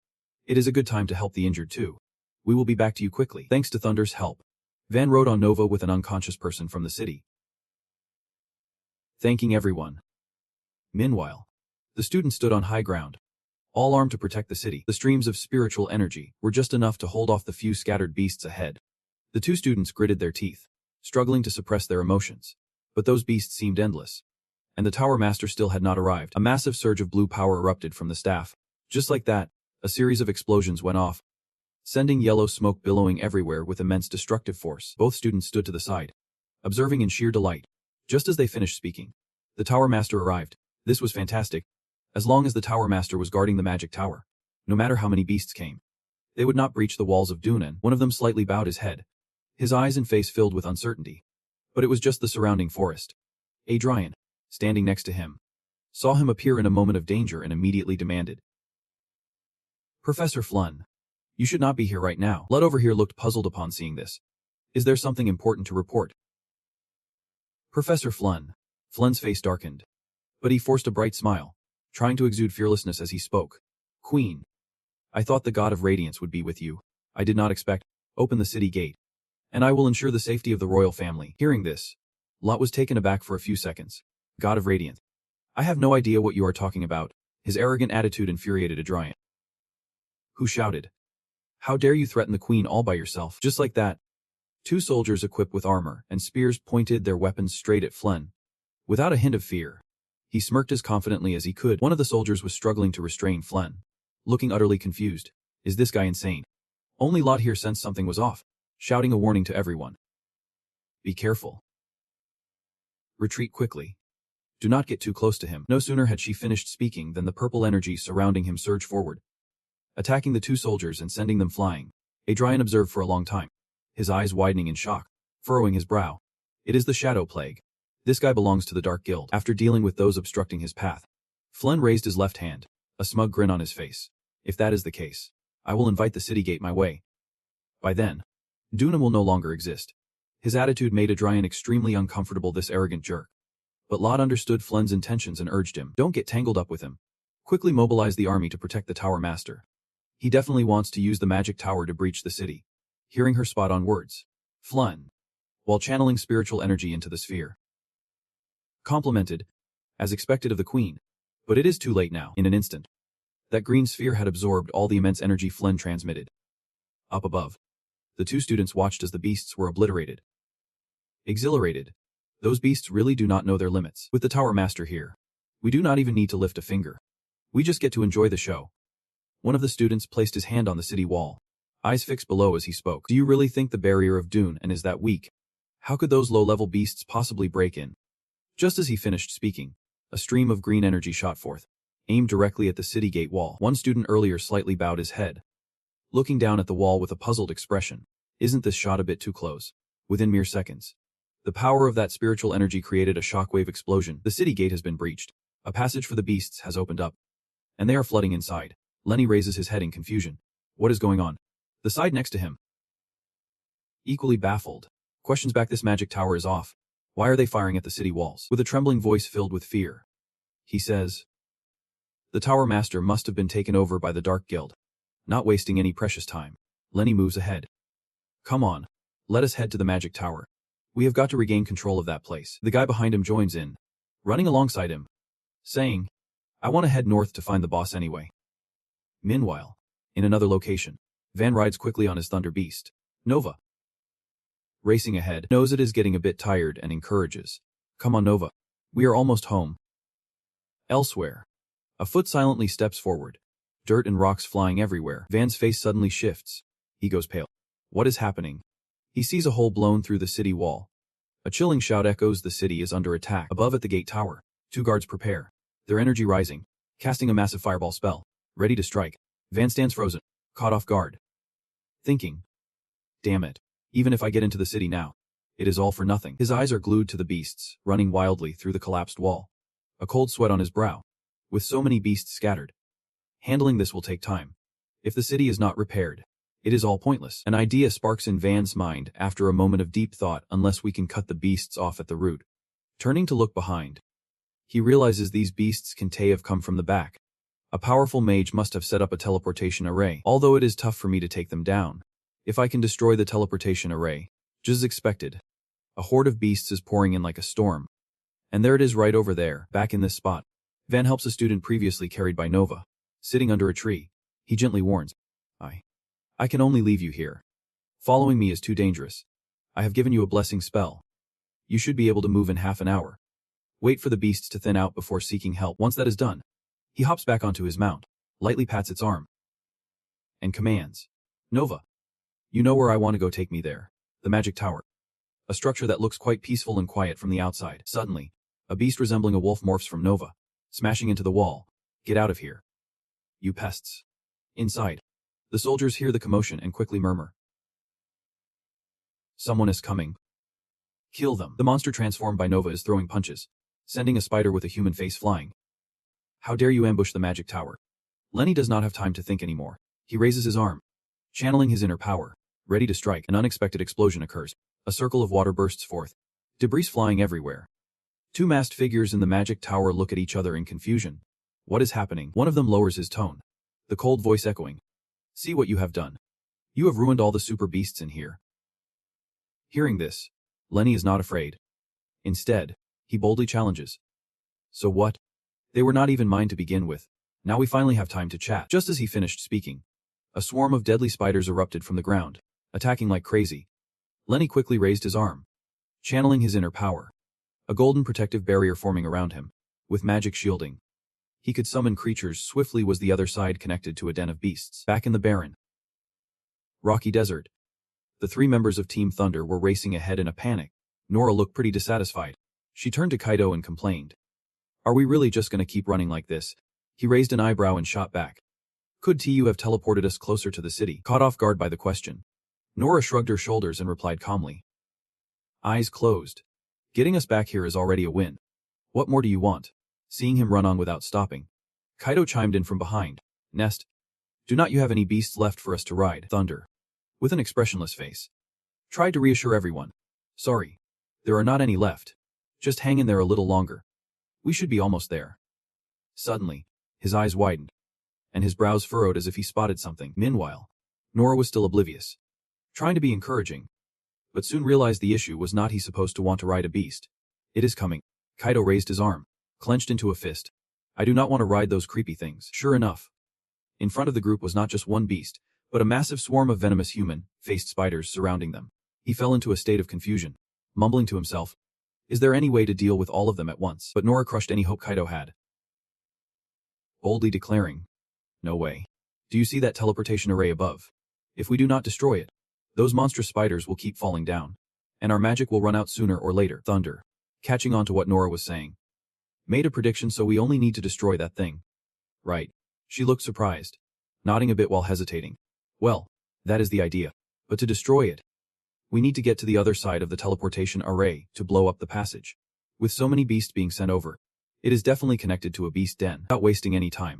It is a good time to help the injured too. We will be back to you quickly." Thanks to Thunder's help, Van rode on Nova with an unconscious person from the city, thanking everyone. Meanwhile, the students stood on high ground, all armed to protect the city. The streams of spiritual energy were just enough to hold off the few scattered beasts ahead. The two students gritted their teeth, struggling to suppress their emotions. But those beasts seemed endless, and the Tower Master still had not arrived. A massive surge of blue power erupted from the staff. Just like that, a series of explosions went off, sending yellow smoke billowing everywhere with immense destructive force. Both students stood to the side, observing in sheer delight. Just as they finished speaking, the Tower Master arrived. This was fantastic. As long as the Tower Master was guarding the magic tower, no matter how many beasts came, they would not breach the walls of Dunan. One of them slightly bowed his head, his eyes and face filled with uncertainty. But it was just the surrounding forest. Adrian, standing next to him, saw him appear in a moment of danger and immediately demanded, "Professor Flynn, you should not be here right now." Blood over here looked puzzled upon seeing this. "Is there something important to report?" "Professor Flynn." Flynn's face darkened, but he forced a bright smile, trying to exude fearlessness as he spoke. "Queen, I thought the God of Radiance would be with you. I did not expect. Open the city gate, and I will ensure the safety of the royal family." Hearing this, Lot was taken aback for a few seconds. "God of Radiance? I have no idea what you are talking about." His arrogant attitude infuriated Adrian, who shouted, "How dare you threaten the queen all by yourself?" Just like that, two soldiers equipped with armor and spears pointed their weapons straight at Flynn. Without a hint of fear, he smirked as confidently as he could. One of the soldiers was struggling to restrain Flynn, looking utterly confused. Is this guy insane? Only Lot here sensed something was off. shouting a warning to everyone. Be careful. Retreat quickly. Do not get too close to him. No sooner had she finished speaking than the purple energy surrounding him surged forward, attacking the 2 soldiers and sending them flying. Adrian observed for a long time, his eyes widening in shock, furrowing his brow. It is the Shadow Plague. This guy belongs to the Dark Guild. After dealing with those obstructing his path, Flynn raised his left hand, a smug grin on his face. If that is the case, I will invite the city gate my way. By then, Duna will no longer exist. His attitude made Adrian extremely uncomfortable, this arrogant jerk. But Lot understood Flynn's intentions and urged him, don't get tangled up with him. Quickly mobilize the army to protect the Tower Master. He definitely wants to use the magic tower to breach the city. Hearing her spot-on words, Flynn, while channeling spiritual energy into the sphere, complimented, as expected of the Queen. But it is too late now. In an instant, that green sphere had absorbed all the immense energy Flynn transmitted. Up above, the 2 students watched as the beasts were obliterated. Exhilarated, those beasts really do not know their limits. With the Tower Master here, we do not even need to lift a finger. We just get to enjoy the show. One of the students placed his hand on the city wall, eyes fixed below as he spoke. Do you really think the barrier of Dune and is that weak? How could those low-level beasts possibly break in? Just as he finished speaking, a stream of green energy shot forth, aimed directly at the city gate wall. One student earlier slightly bowed his head, looking down at the wall with a puzzled expression. Isn't this shot a bit too close? Within mere seconds, the power of that spiritual energy created a shockwave explosion. The city gate has been breached. A passage for the beasts has opened up, and they are flooding inside. Lenny raises his head in confusion. What is going on? The side next to him, equally baffled, questions back. This magic tower is off. Why are they firing at the city walls? With a trembling voice filled with fear, he says, the Tower Master must have been taken over by the Dark Guild. Not wasting any precious time, Lenny moves ahead. Come on, let us head to the magic tower. We have got to regain control of that place. The guy behind him joins in, running alongside him, saying, I want to head north to find the boss anyway. Meanwhile, in another location, Van rides quickly on his Thunder Beast, Nova. Racing ahead, knows it is getting a bit tired and encourages, come on Nova, we are almost home. Elsewhere, a foot silently steps forward, dirt and rocks flying everywhere. Van's face suddenly shifts. He goes pale. What is happening? He sees a hole blown through the city wall. A chilling shout echoes. The city is under attack. Above at the gate tower, 2 guards prepare, their energy rising, casting a massive fireball spell, ready to strike. Van stands frozen, caught off guard, thinking, damn it, even if I get into the city now, it is all for nothing. His eyes are glued to the beasts, running wildly through the collapsed wall, a cold sweat on his brow. With so many beasts scattered, handling this will take time. If the city is not repaired, it is all pointless. An idea sparks in Van's mind after a moment of deep thought. Unless we can cut the beasts off at the root. Turning to look behind, he realizes these beasts can have come from the back. A powerful mage must have set up a teleportation array. Although it is tough for me to take them down, if I can destroy the teleportation array, just as expected, a horde of beasts is pouring in like a storm. And there it is right over there, back in this spot. Van helps a student previously carried by Nova. Sitting under a tree, he gently warns, I can only leave you here. Following me is too dangerous. I have given you a blessing spell. You should be able to move in half an hour. Wait for the beasts to thin out before seeking help. Once that is done, he hops back onto his mount, lightly pats its arm, and commands, Nova, you know where I want to go, take me there. The magic tower. A structure that looks quite peaceful and quiet from the outside. Suddenly, a beast resembling a wolf morphs from Nova, smashing into the wall. Get out of here. You pests. Inside, the soldiers hear the commotion and quickly murmur, someone is coming. Kill them. The monster transformed by Nova is throwing punches, sending a spider with a human face flying. How dare you ambush the magic tower? Lenny does not have time to think anymore. He raises his arm, channeling his inner power, ready to strike. An unexpected explosion occurs. A circle of water bursts forth, debris flying everywhere. 2 masked figures in the magic tower look at each other in confusion. What is happening? One of them lowers his tone, the cold voice echoing, see what you have done. You have ruined all the super beasts in here. Hearing this, Lenny is not afraid. Instead, he boldly challenges. So what? They were not even mine to begin with. Now we finally have time to chat. Just as he finished speaking, a swarm of deadly spiders erupted from the ground, attacking like crazy. Lenny quickly raised his arm, channeling his inner power, a golden protective barrier forming around him, with magic shielding. He could summon creatures swiftly. Was the other side connected to a den of beasts? Back in the barren, rocky desert, The 3 members of Team Thunder were racing ahead in a panic. Nora looked pretty dissatisfied. She turned to Kaido and complained. Are we really just gonna keep running like this? He raised an eyebrow and shot back. Could TU have teleported us closer to the city? Caught off guard by the question, Nora shrugged her shoulders and replied calmly. Eyes closed. Getting us back here is already a win. What more do you want? Seeing him run on without stopping, Kaido chimed in from behind. Nest, do not you have any beasts left for us to ride? Thunder, with an expressionless face, tried to reassure everyone. Sorry, there are not any left. Just hang in there a little longer. We should be almost there. Suddenly, his eyes widened, and his brows furrowed as if he spotted something. Meanwhile, Nora was still oblivious, trying to be encouraging, but soon realized the issue was not he supposed to want to ride a beast. It is coming. Kaido raised his arm, clenched into a fist. I do not want to ride those creepy things. Sure enough, in front of the group was not just one beast, but a massive swarm of venomous human-faced spiders surrounding them. He fell into a state of confusion, mumbling to himself, is there any way to deal with all of them at once? But Nora crushed any hope Kaido had, boldly declaring, no way. Do you see that teleportation array above? If we do not destroy it, those monstrous spiders will keep falling down, and our magic will run out sooner or later. Thunder, catching on to what Nora was saying, made a prediction, so we only need to destroy that thing. Right. She looked surprised, nodding a bit while hesitating. Well, that is the idea. But to destroy it, we need to get to the other side of the teleportation array to blow up the passage. With so many beasts being sent over, it is definitely connected to a beast den. Without wasting any time,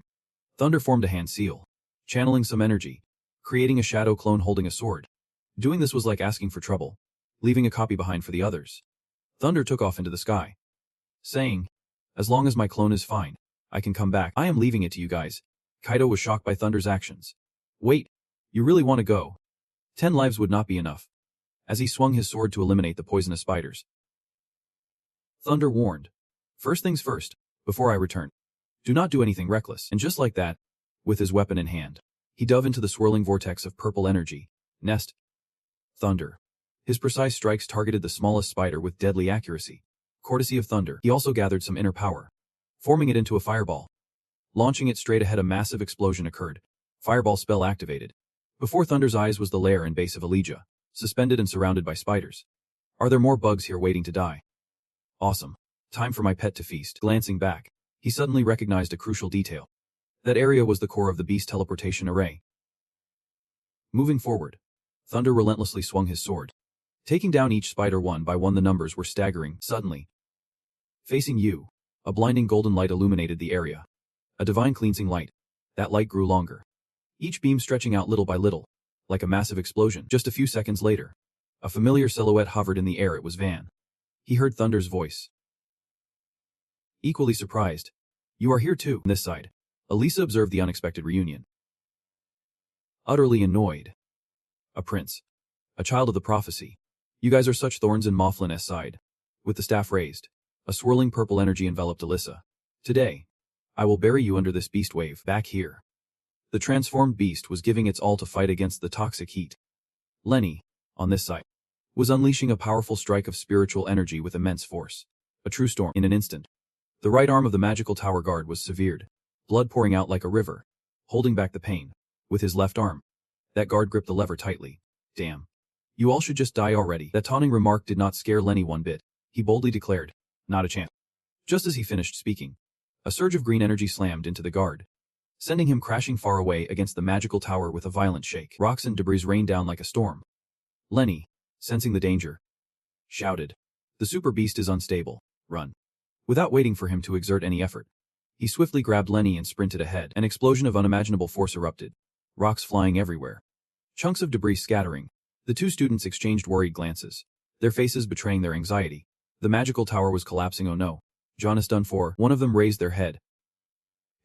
Thunder formed a hand seal, channeling some energy, creating a shadow clone holding a sword. Doing this was like asking for trouble, leaving a copy behind for the others. Thunder took off into the sky, saying, as long as my clone is fine, I can come back. I am leaving it to you guys. Kaido was shocked by Thunder's actions. Wait, you really want to go? 10 lives would not be enough. As he swung his sword to eliminate the poisonous spiders, Thunder warned, first things first, before I return, do not do anything reckless. And just like that, with his weapon in hand, he dove into the swirling vortex of purple energy. Nest, Thunder. His precise strikes targeted the smallest spider with deadly accuracy. Courtesy of Thunder, he also gathered some inner power, forming it into a fireball. Launching it straight ahead, a massive explosion occurred. Fireball spell activated. Before Thunder's eyes was the lair and base of Elijah, suspended and surrounded by spiders. Are there more bugs here waiting to die? Awesome. Time for my pet to feast. Glancing back, he suddenly recognized a crucial detail. That area was the core of the beast teleportation array. Moving forward, Thunder relentlessly swung his sword, taking down each spider one by one. The numbers were staggering. Suddenly, facing you, a blinding golden light illuminated the area. A divine cleansing light. That light grew longer, each beam stretching out little by little, like a massive explosion. Just a few seconds later, a familiar silhouette hovered in the air. It was Van. He heard Thunder's voice. Equally surprised, you are here too. On this side, Elisa observed the unexpected reunion, utterly annoyed. A prince, a child of the prophecy. You guys are such thorns in Mothlin's side. With the staff raised, a swirling purple energy enveloped Alyssa. Today, I will bury you under this beast wave. Back here, the transformed beast was giving its all to fight against the toxic heat. Lenny, on this side, was unleashing a powerful strike of spiritual energy with immense force. A true storm. In an instant, the right arm of the magical tower guard was severed, blood pouring out like a river. Holding back the pain with his left arm, that guard gripped the lever tightly. Damn. You all should just die already. That taunting remark did not scare Lenny one bit. He boldly declared, not a chance. Just as he finished speaking, a surge of green energy slammed into the guard, sending him crashing far away against the magical tower with a violent shake. Rocks and debris rained down like a storm. Lenny, sensing the danger, shouted, the super beast is unstable. Run. Without waiting for him to exert any effort, he swiftly grabbed Lenny and sprinted ahead. An explosion of unimaginable force erupted, rocks flying everywhere, chunks of debris scattering. The two students exchanged worried glances, their faces betraying their anxiety. The magical tower was collapsing. Oh no. John is done for. One of them raised their head,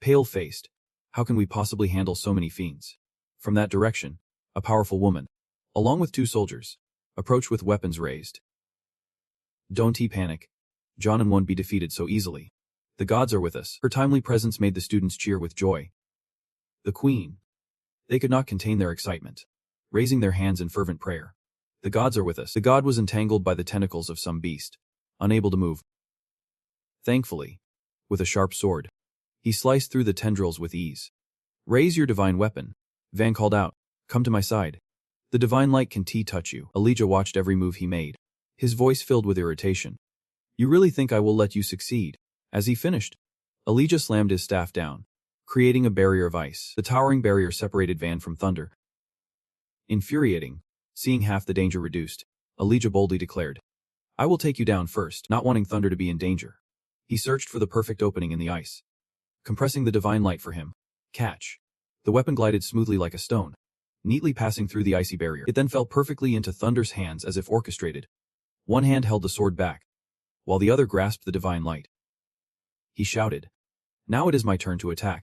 pale-faced. How can we possibly handle so many fiends? From that direction, a powerful woman, along with 2 soldiers, approached with weapons raised. Don't panic. John and won't be defeated so easily. The gods are with us. Her timely presence made the students cheer with joy. The queen. They could not contain their excitement, raising their hands in fervent prayer. The gods are with us. The god was entangled by the tentacles of some beast, unable to move. Thankfully, with a sharp sword, he sliced through the tendrils with ease. Raise your divine weapon, Van called out. Come to my side. The divine light can touch you. Elijah watched every move he made, his voice filled with irritation. You really think I will let you succeed? As he finished, Elijah slammed his staff down, creating a barrier of ice. The towering barrier separated Van from Thunder. Infuriating, seeing half the danger reduced, Elijah boldly declared, I will take you down first, not wanting Thunder to be in danger. He searched for the perfect opening in the ice, compressing the divine light for him. Catch. The weapon glided smoothly like a stone, neatly passing through the icy barrier. It then fell perfectly into Thunder's hands as if orchestrated. One hand held the sword back, while the other grasped the divine light. He shouted, Now it is my turn to attack.